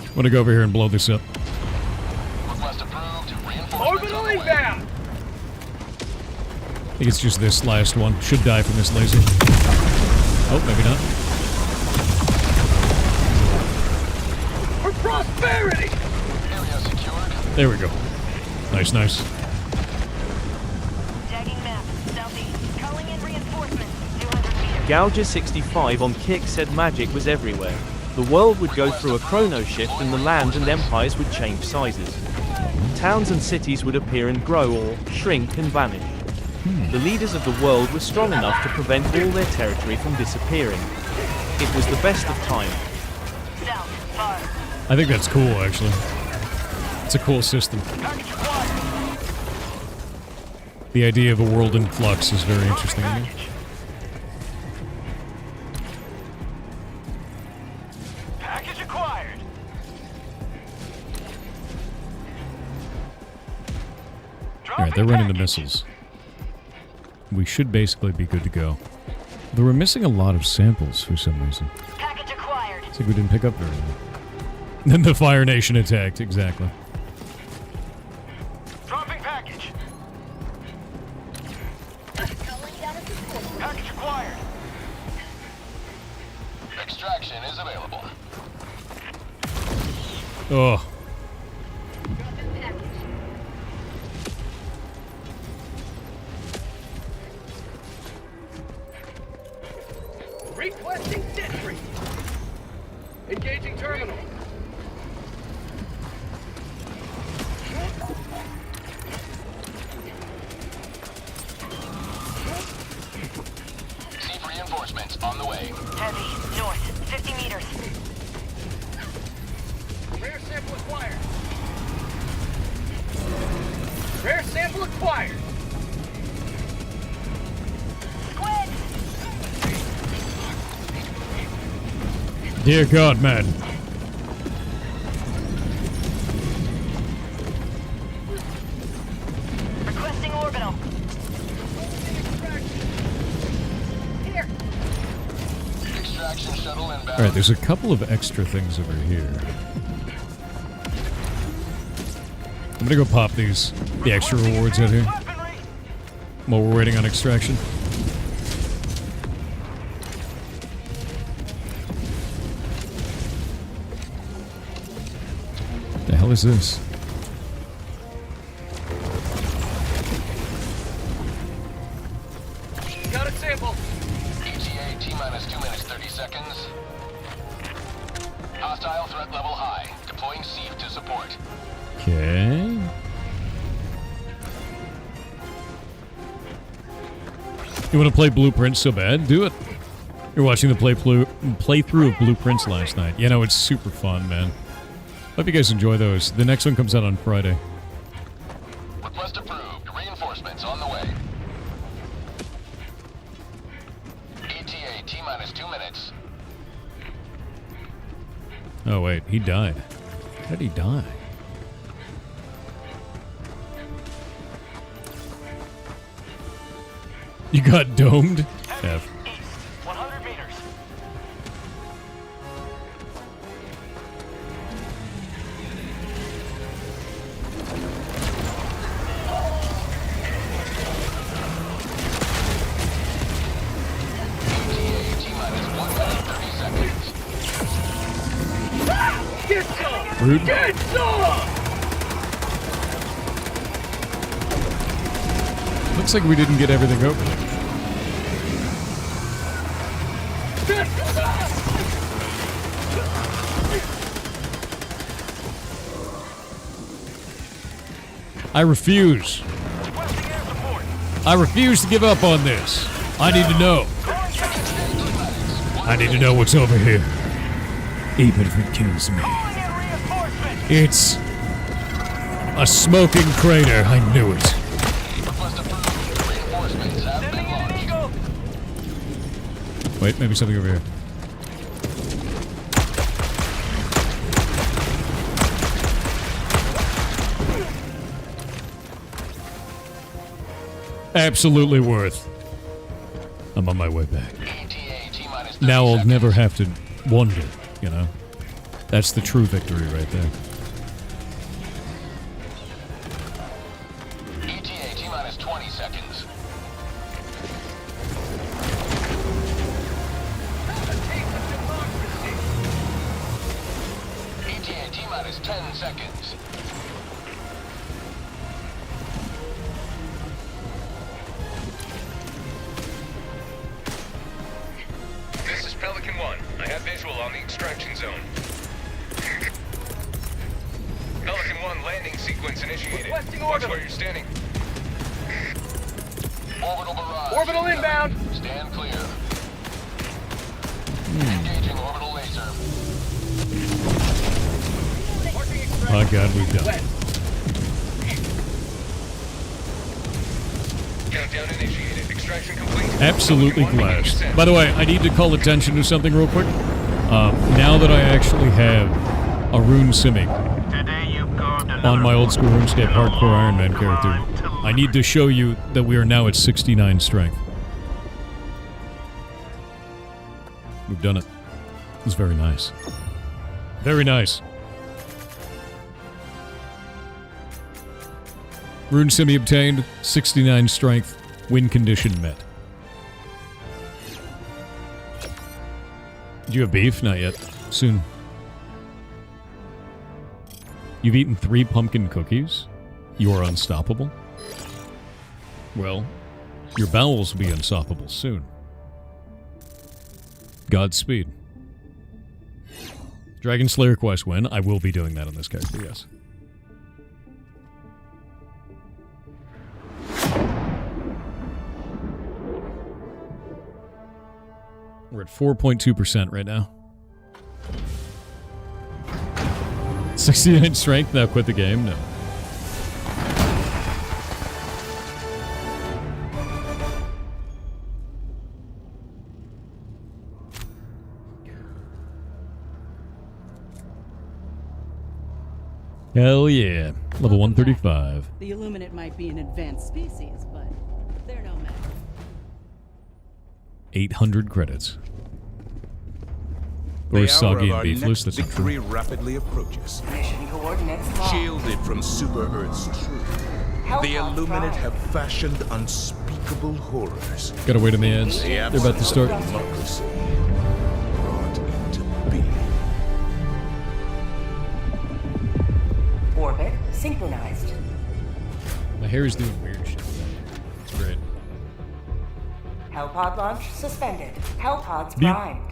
I'm gonna go over here and blow this up. Request approved. Reinforcements Orbital on the way. inbound. I think it's just this last one. Should die from this laser. Oh, maybe not. For prosperity. Area secured. There we go. Nice, nice. Tagging map. Southeast. Calling in reinforcements. 200 meters. Gouger65 on Kick said magic was everywhere. The world would go through a chrono shift and the lands and empires would change sizes. Towns and cities would appear and grow or shrink and vanish. The leaders of the world were strong enough to prevent all their territory from disappearing. It was the best of times. South. Far. I think that's cool, actually. It's a cool system. The idea of a world in flux is very interesting to me. Package acquired. Alright, they're running the missiles. We should basically be good to go. Though we're missing a lot of samples for some reason. Package acquired. It's like we didn't pick up very many. Then the Fire Nation attacked, exactly. Dropping package. Package acquired. Extraction is available. Oh. Requesting sentry. Engaging terminal. Seek reinforcements on the way. Heavy. North. 50 meters. Rare sample acquired. Rare sample acquired. Squid. Dear God, man. Requesting orbital. Here. Extraction shuttle inbound. Alright, there's a couple of extra things over here. I'm gonna go pop these, the extra rewards out here, while we're waiting on extraction. The hell is this? Got a sample. ETA T-minus 2 minutes 30 seconds. Hostile threat level high. Deploying Sieve to support. Okay. You want to play Blueprints so bad? Do it. You're watching the playthrough of Blueprints last night. You know, it's super fun, man. Hope you guys enjoy those. The next one comes out on Friday. Request approved. Reinforcements on the way. ETA T-minus 2 minutes. Oh, wait. He died. How did he die? You got domed? F. East, 100 meters. ETA T-minus 1 minute 30 seconds. Get some! Rude. Get some! Looks like we didn't get everything open. I refuse. I refuse to give up on this. I need to know. I need to know what's over here. Even if it kills me. It's a smoking crater. I knew it. Request approved. Reinforcements have been launched. Wait, maybe something over here. Absolutely worth. I'm on my way back. ETA T-minus 30 Now I'll seconds. never have to wonder, you know? That's the true victory right there. ETA T-minus 20 seconds. ETA T-minus 10 seconds. This is Pelican 1. I have visual on the extraction zone. Pelican 1 landing sequence initiated. Requesting Watch orbital. where you're standing. Orbital barrage. Orbital inbound. Stand clear. Engaging orbital laser. Oh god, we've done it. Countdown initiated. Extraction complete. Absolutely Pelican 1 beginning blessed. descent. By the way, I need to call attention to something real quick. Now that I actually have a rune simi Today you carved on my old school RuneScape hardcore Iron Man character, I need to show you that we are now at 69 strength. We've done it. It's very nice. Very nice. Rune simi obtained, 69 strength, win condition met. Do you have beef? Not yet. Soon. You've eaten 3 pumpkin cookies? You are unstoppable? Well, your bowels will be unstoppable soon. Godspeed. Dragon Slayer quest win. I will be doing that on this character, yes. We're at 4.2% right now. 69 strength, now quit the game? No. Hell yeah. Level 135. The Illuminate might be an advanced species, but they're no match. 800 credits. The Or hour soggy of our and beefless, next that's not victory true. rapidly approaches. Mission coordinates locked. Shielded from Super Earth's truth, the Illuminate have fashioned unspeakable horrors. Gotta wait on the ads. The They're about to absence start. of democracy brought into being. Orbit synchronized. My hair is doing weird shit. It's great. Hellpod launch suspended. Hellpods Beep. primed.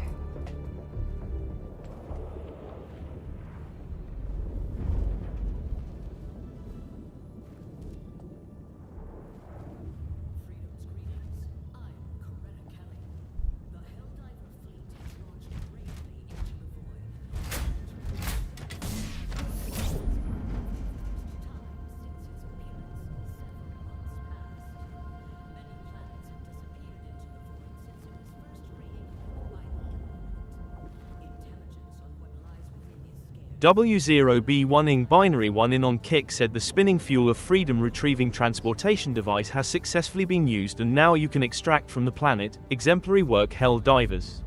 W0B1ing Binary 1 in on Kick said the spinning fuel of Freedom retrieving transportation device has successfully been used and now you can extract from the planet. Exemplary work, Helldivers.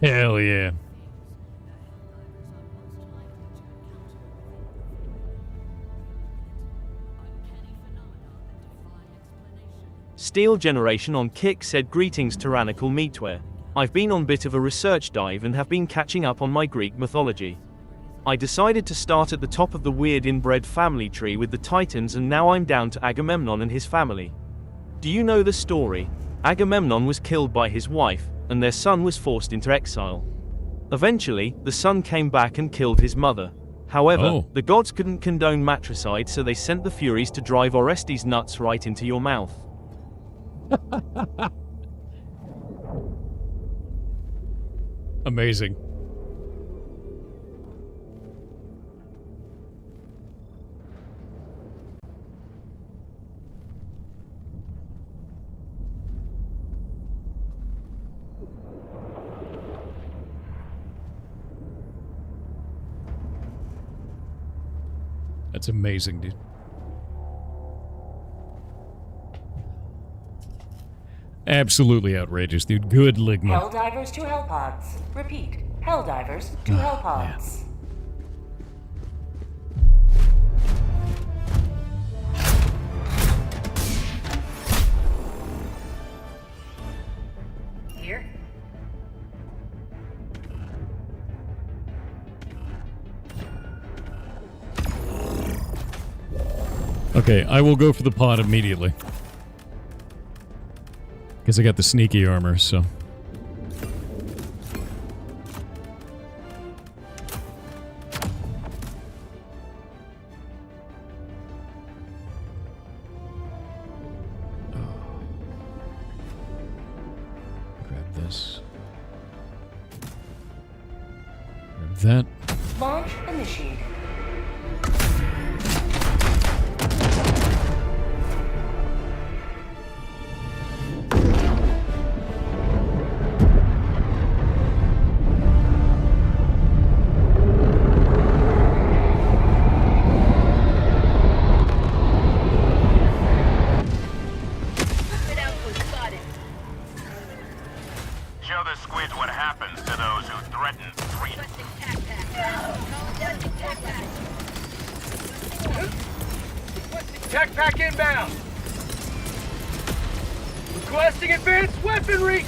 Hell yeah. Steel Generation on Kick said greetings tyrannical meatware. I've been on bit of a research dive and have been catching up on my Greek mythology. I decided to start at the top of the weird inbred family tree with the Titans and now I'm down to Agamemnon and his family. Do you know the story? Agamemnon was killed by his wife, and their son was forced into exile. Eventually, the son came back and killed his mother. However, the gods couldn't condone matricide, so they sent the Furies to drive Orestes' nuts right into your mouth. Amazing. That's amazing, dude. Absolutely outrageous, dude. Good ligma. Helldivers to Hellpods. Repeat. Helldivers to Hellpods. Here. Okay, I will go for the pod immediately. Because I got the sneaky armor, so. Grab this. Grab that. Launch initiated. Show the squids what happens to those who threaten freedom. Tech pack inbound. Requesting advanced weaponry.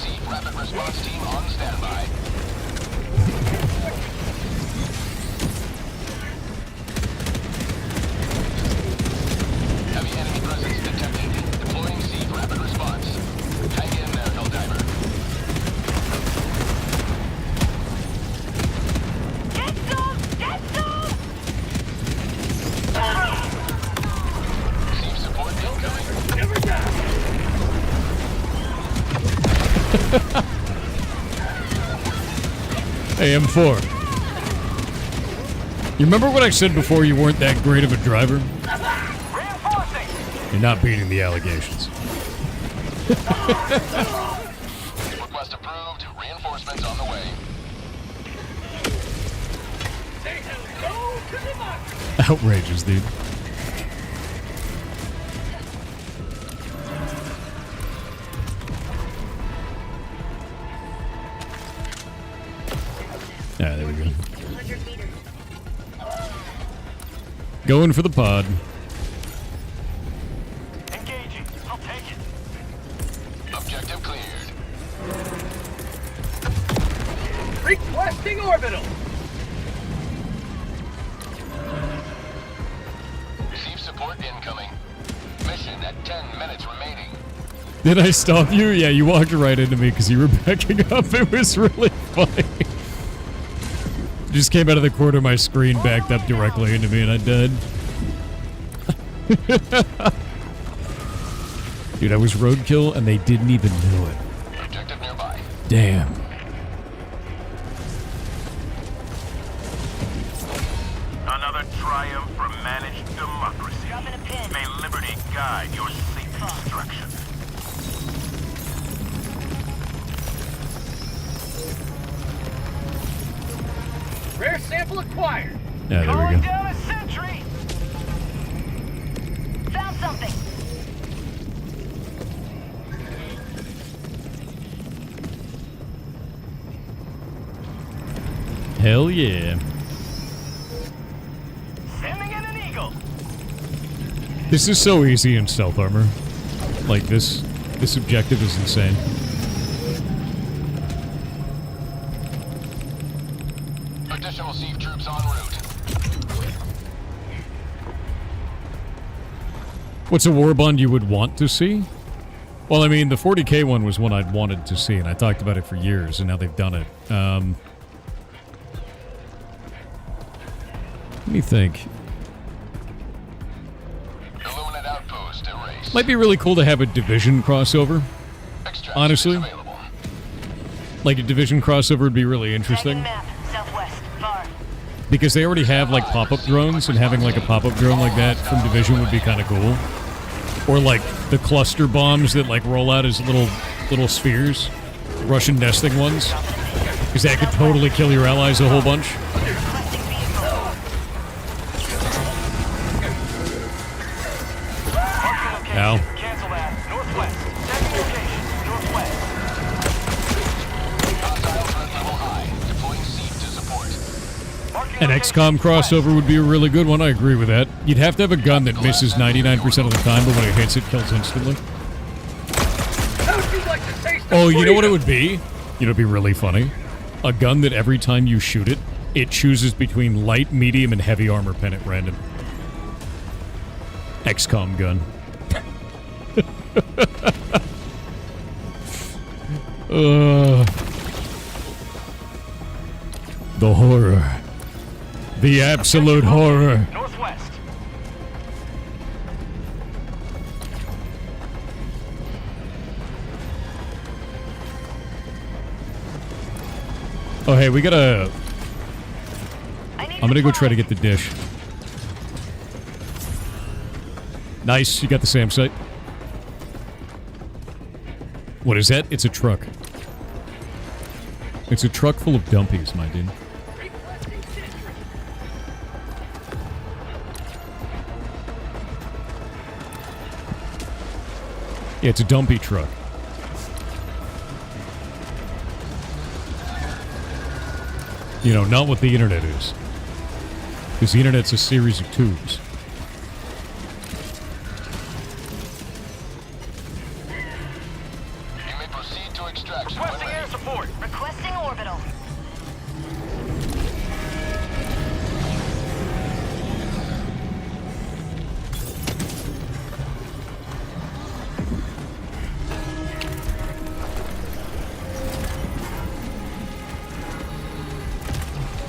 See rapid response team on standby. Heavy enemy presence detected. Deploying Seed rapid response. Hang in there, Helldiver. Get some! Get some! Receive support incoming. Never die. Hey, M4. You remember what I said before you weren't that great of a driver? Reinforcing! You're not beating the allegations. Request approved. Reinforcements on the way. Say hello to democracy. Outrageous, dude. Ah, there we go. Going for the pod. Engaging. I'll take it. Objective cleared. Requesting orbital. Receive support incoming. Mission at 10 minutes remaining. Did I stop you? Yeah, you walked right into me because you were backing up. It was really funny. Just came out of the corner of my screen, backed up directly into me, and I died. Dude, I was roadkill, and they didn't even know it. Objective nearby. Damn. Another triumph for managed democracy. May liberty guide your safe destruction. Rare sample acquired. Yeah, there we Calling go. down a sentry. Found something. Hell yeah. Sending in an eagle. This is so easy in stealth armor. Like, this objective is insane. Additional SEAF troops en route. What's a war bond you would want to see? Well, I mean, the 40k one was one I'd wanted to see, and I talked about it for years, and now they've done it. Let me think. Illuminate outpost erased. Might be really cool to have a division crossover. Extraction Honestly. is available. Like, a division crossover would be really interesting. Map. Southwest. Far. Because they already have, like, pop-up drones, and having, like, a pop-up drone like that from Division would be kind of cool. Or, like, the cluster bombs that, like, roll out as little spheres. Russian nesting ones. Because that could totally kill your allies a whole bunch. Ow. Cancel that. Northwest. Second location. Northwest. Hostile threat level high. Deploying SEAF to support. An XCOM crossover would be a really good one, I agree with that. You'd have to have a gun that misses 99% of the time, but when it hits, it kills instantly. How would you like to taste Oh, you know what it would be? You know, it'd be really funny. A gun that every time you shoot it, it chooses between light, medium, and heavy armor pen at random. XCOM gun. The horror. The absolute horror. Northwest. Oh, hey, we gotta... I'm gonna go try to get the dish. Nice, you got the SAM site. What is that? It's a truck. It's a truck full of dumpies, my dude. Yeah, it's a dumpy truck. You know, not what the internet is. Because the internet's a series of tubes. You may proceed to extraction. Requesting air support. Requesting orbital.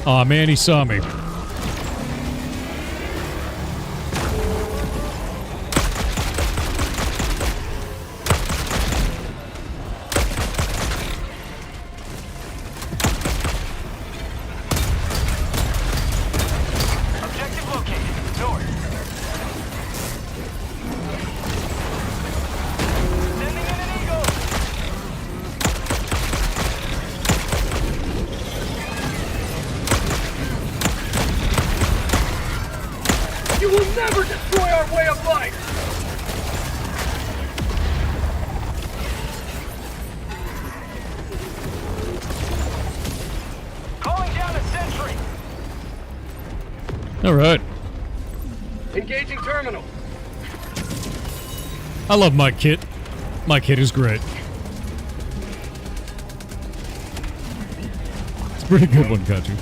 Aw, man, he saw me. Objective located. North. Sending in an eagle. You will never destroy our way of life! Calling down a sentry! Alright. Engaging terminal. I love my kit. My kit is great. It's a pretty good one, Kachu.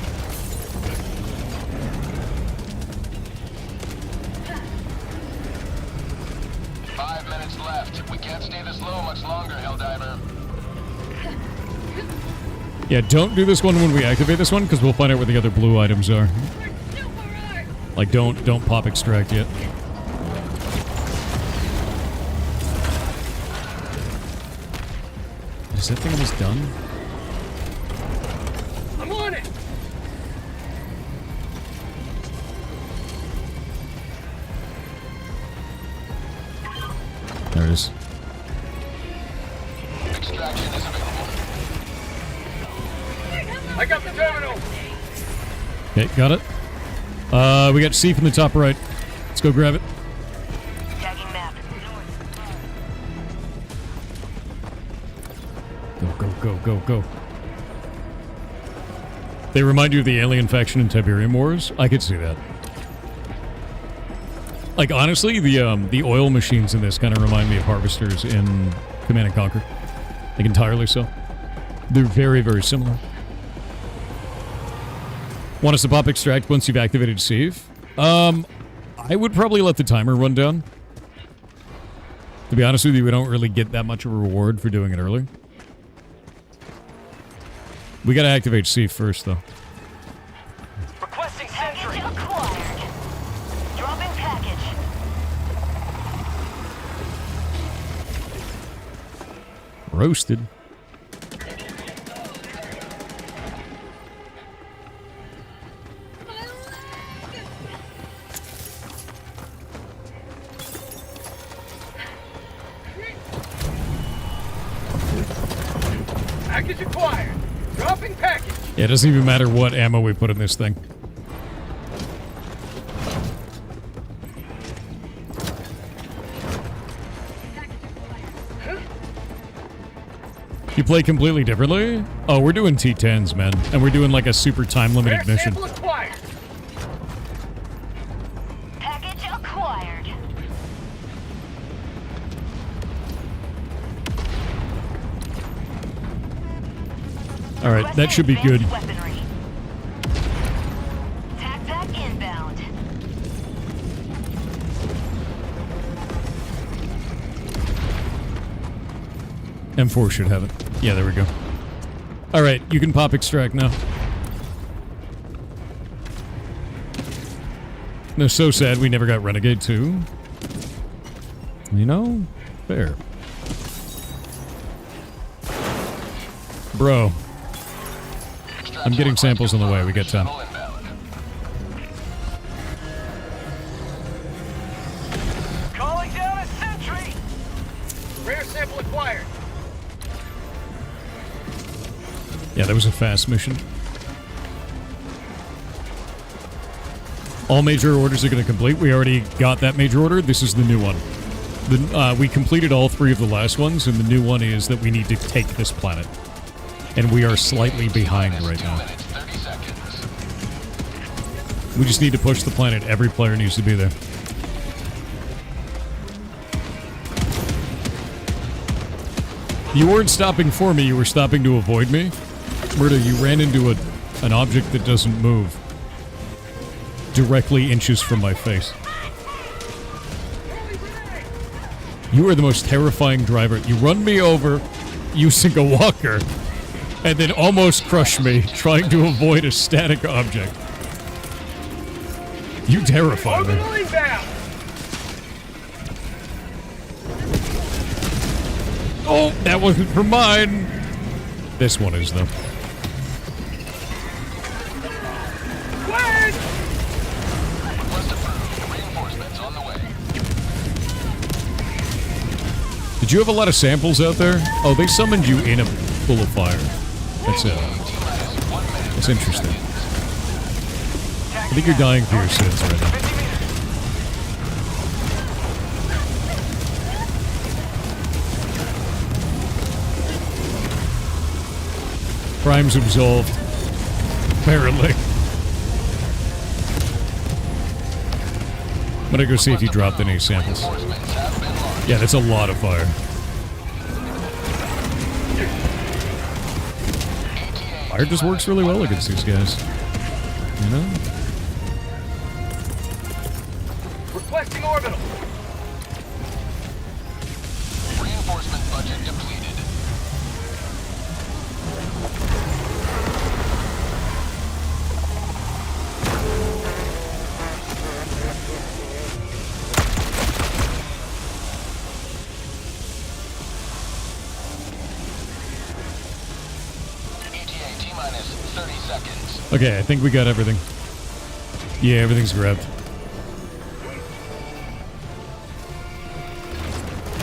We can't stay this low much longer, Helldiver. Yeah, don't do this one when we activate this one, because we'll find out where the other blue items are. Like, don't pop extract yet. Is that thing almost done? I'm on it! There it is. Extraction is available. I got the terminal! Okay, got it. We got C from the top right. Let's go grab it. Tagging map. Go. They remind you of the alien faction in Tiberium Wars? I could see that. Like, honestly, the oil machines in this kind of remind me of harvesters in Command & Conquer. Like, entirely so. They're very, very similar. Want us to pop extract once you've activated save? I would probably let the timer run down. To be honest with you, we don't really get that much of a reward for doing it early. We gotta activate C first, though. Requesting sentry! Package acquired. Dropping package. Roasted. Package acquired! Dropping package! Yeah, it doesn't even matter what ammo we put in this thing. You play completely differently? Oh, we're doing T10s, man. And we're doing like a super time-limited mission. Sample acquired! Package acquired. Alright, that should be good. Weaponry. Tac pack inbound. M4 should have it. Yeah, there we go. Alright, you can pop extract now. No, so sad we never got Renegade 2. You know? Fair. Bro. I'm getting samples on the way. We got time. Calling down a sentry! Rare sample acquired! Yeah, that was a fast mission. All major orders are going to complete. We already got that major order. This is the new one. We completed all 3 of the last ones, and the new one is that we need to take this planet. And we are slightly behind right now. We just need to push the planet. Every player needs to be there. You weren't stopping for me, you were stopping to avoid me. Murda, you ran into an object that doesn't move. Directly inches from my face. You are the most terrifying driver. You run me over using a walker, and then almost crush me trying to avoid a static object. You terrify me. Orbital inbound! Oh, that wasn't for mine. This one is, though. Wait! Request approved. Reinforcements on the way. Did you have a lot of samples out there? Oh, they summoned you in a pool of fire. That's interesting. I think you're dying for your sins right now. Crimes absolved. Apparently. I'm gonna go see if he dropped any samples. Yeah, that's a lot of fire. Fire just works really well against these guys. You know? Requesting orbital. Reinforcement budget depleted. ETA T-minus 30 seconds. Okay, I think we got everything. Yeah, everything's grabbed.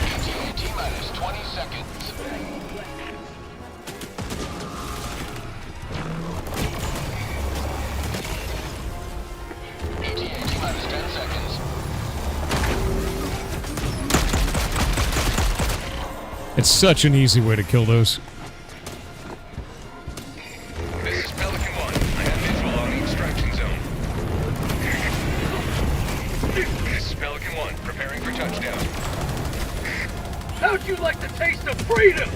ETA T-minus 20 seconds. ETA T-minus 10 seconds. It's such an easy way to kill those. This is Pelican 1. I have visual on the extraction zone. This is Pelican 1, preparing for touchdown. How'd you like the taste of freedom?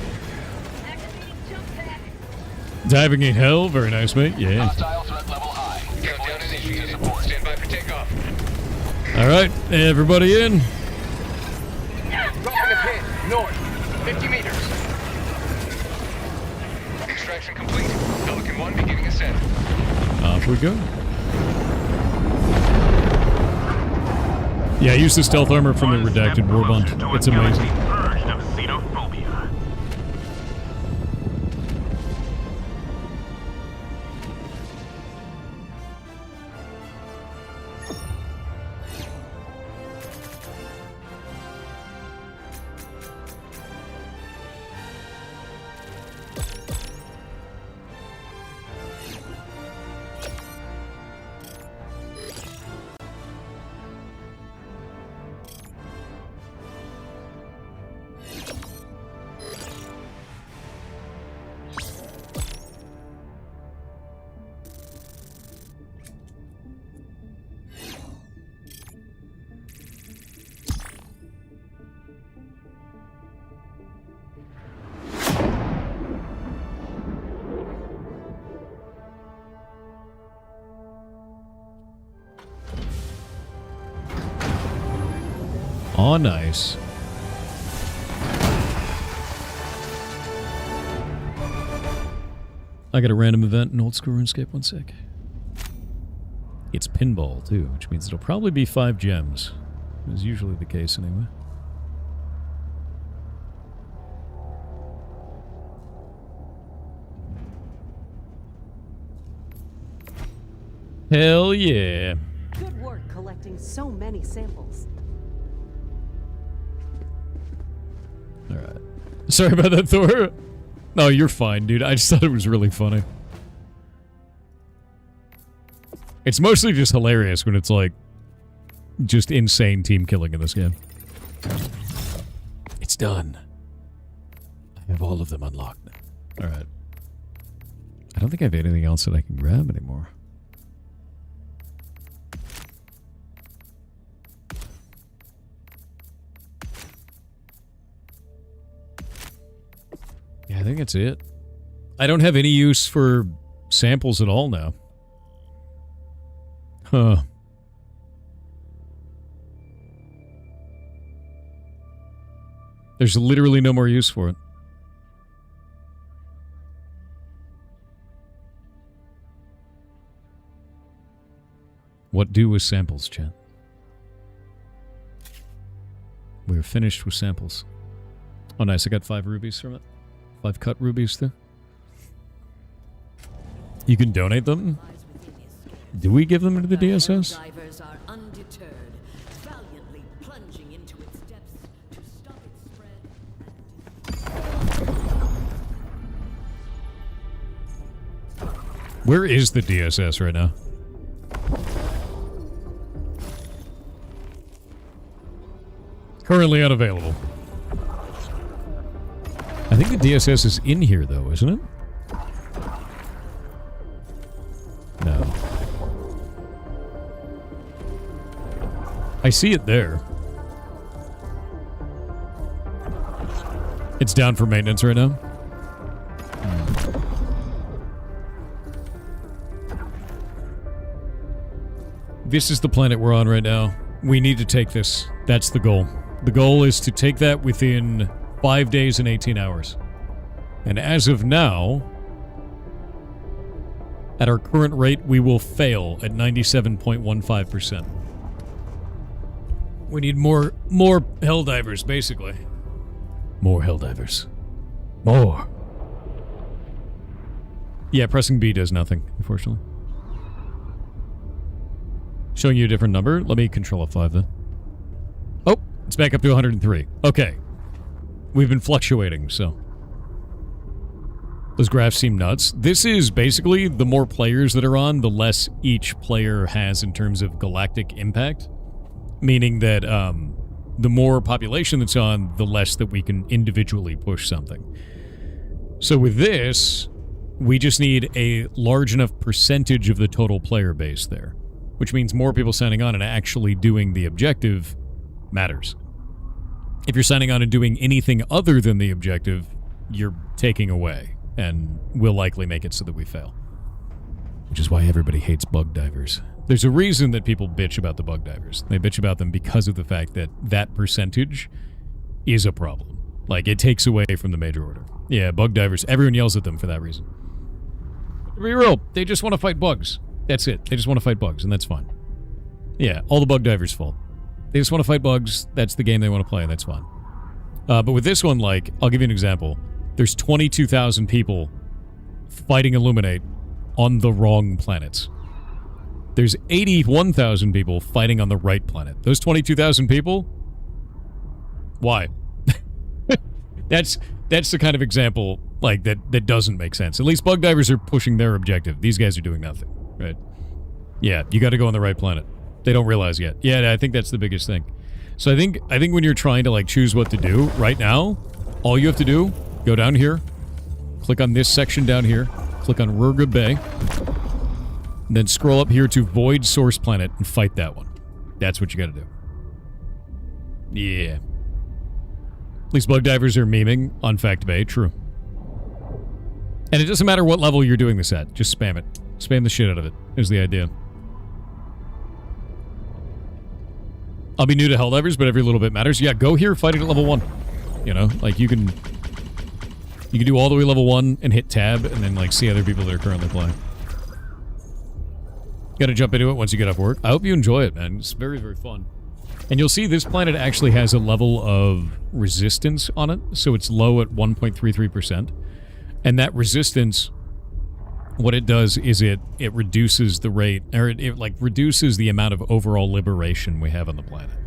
Diving in hell, very nice, mate. Yeah. Hostile threat level high. Countdown initiated. Stand by for takeoff. All right, everybody in. Dropping a pin. North. 50 meters. Extraction complete. Pelican 1 beginning ascent. Off we go. Yeah, I used the stealth armor from the redacted warbond. It's amazing. Purged of xenophobia. Oh, nice. I got a random event in old school RuneScape. 1 sec. It's pinball, too, which means it'll probably be 5 gems. Is usually the case, anyway. Hell yeah. Good work collecting so many samples. Alright. Sorry about that, Thor. No, you're fine, dude. I just thought it was really funny. It's mostly just hilarious when it's like just insane team killing in this game. It's done. I have all of them unlocked now. Alright. I don't think I have anything else that I can grab anymore. Yeah, I think that's it. I don't have any use for samples at all now. Huh. There's literally no more use for it. What do with samples, chat? We're finished with samples. Oh, nice. I got 5 rubies from it. 5 cut rubies there. You can donate them? Do we give them to the DSS? Helldivers are undeterred, valiantly plunging into its depths to stop its spread. Where is the DSS right now? Currently unavailable. I think the DSS is in here, though, isn't it? I see it there. It's down for maintenance right now. This is the planet we're on right now. We need to take this. That's the goal. The goal is to take that within 5 days and 18 hours. And as of now, at our current rate, we will fail at 97.15%. We need more Helldivers, basically. More Helldivers. More. Yeah, pressing B does nothing, unfortunately. Showing you a different number. Let me control F5 then. Oh, it's back up to 103. Okay. We've been fluctuating, so. Those graphs seem nuts. This is basically the more players that are on, the less each player has in terms of galactic impact. Meaning that the more population that's on, the less that we can individually push something. So with this, we just need a large enough percentage of the total player base there. Which means more people signing on and actually doing the objective matters. If you're signing on and doing anything other than the objective, you're taking away, and will likely make it so that we fail. Which is why everybody hates bug divers. There's a reason that people bitch about the bug divers. They bitch about them because of the fact that that percentage is a problem. Like, it takes away from the major order. Yeah, bug divers, everyone yells at them for that reason. To be real, they just want to fight bugs. That's it. They just want to fight bugs, and that's fine. Yeah, all the bug divers' fault. They just want to fight bugs. That's the game they want to play, and that's fine. But with this one, like, I'll give you an example. There's 22,000 people fighting Illuminate on the wrong planets. There's 81,000 people fighting on the right planet. Those 22,000 people? Why? That's the kind of example, like, that doesn't make sense. At least bug divers are pushing their objective. These guys are doing nothing. Right. Yeah, you got to go on the right planet. They don't realize yet. Yeah, I think that's the biggest thing. So I think when you're trying to like choose what to do right now, all you have to do, go down here, click on this section down here, click on Rurga Bay, and then scroll up here to Void Source Planet and fight that one. That's what you got to do. Yeah. At least bug divers are memeing on Fact Bay. True. And it doesn't matter what level you're doing this at. Just spam it. Spam the shit out of it, is the idea. I'll be new to Helldivers, but every little bit matters. Yeah, go here, fight it at level 1. You know, like you can do all the way level 1 and hit tab and then like see other people that are currently playing. Gotta jump into it once you get off work. I hope you enjoy it, man. It's very, very fun. And you'll see this planet actually has a level of resistance on it, so it's low at 1.33%. And that resistance, what it does is it reduces the rate, or it like reduces the amount of overall liberation we have on the planet.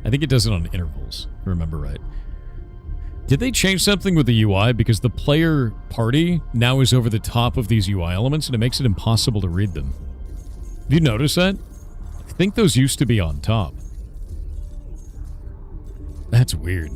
I think it does it on intervals, if I remember right. Did they change something with the UI? Because the player party now is over the top of these UI elements, and it makes it impossible to read them. Have you noticed that? I think those used to be on top. That's weird.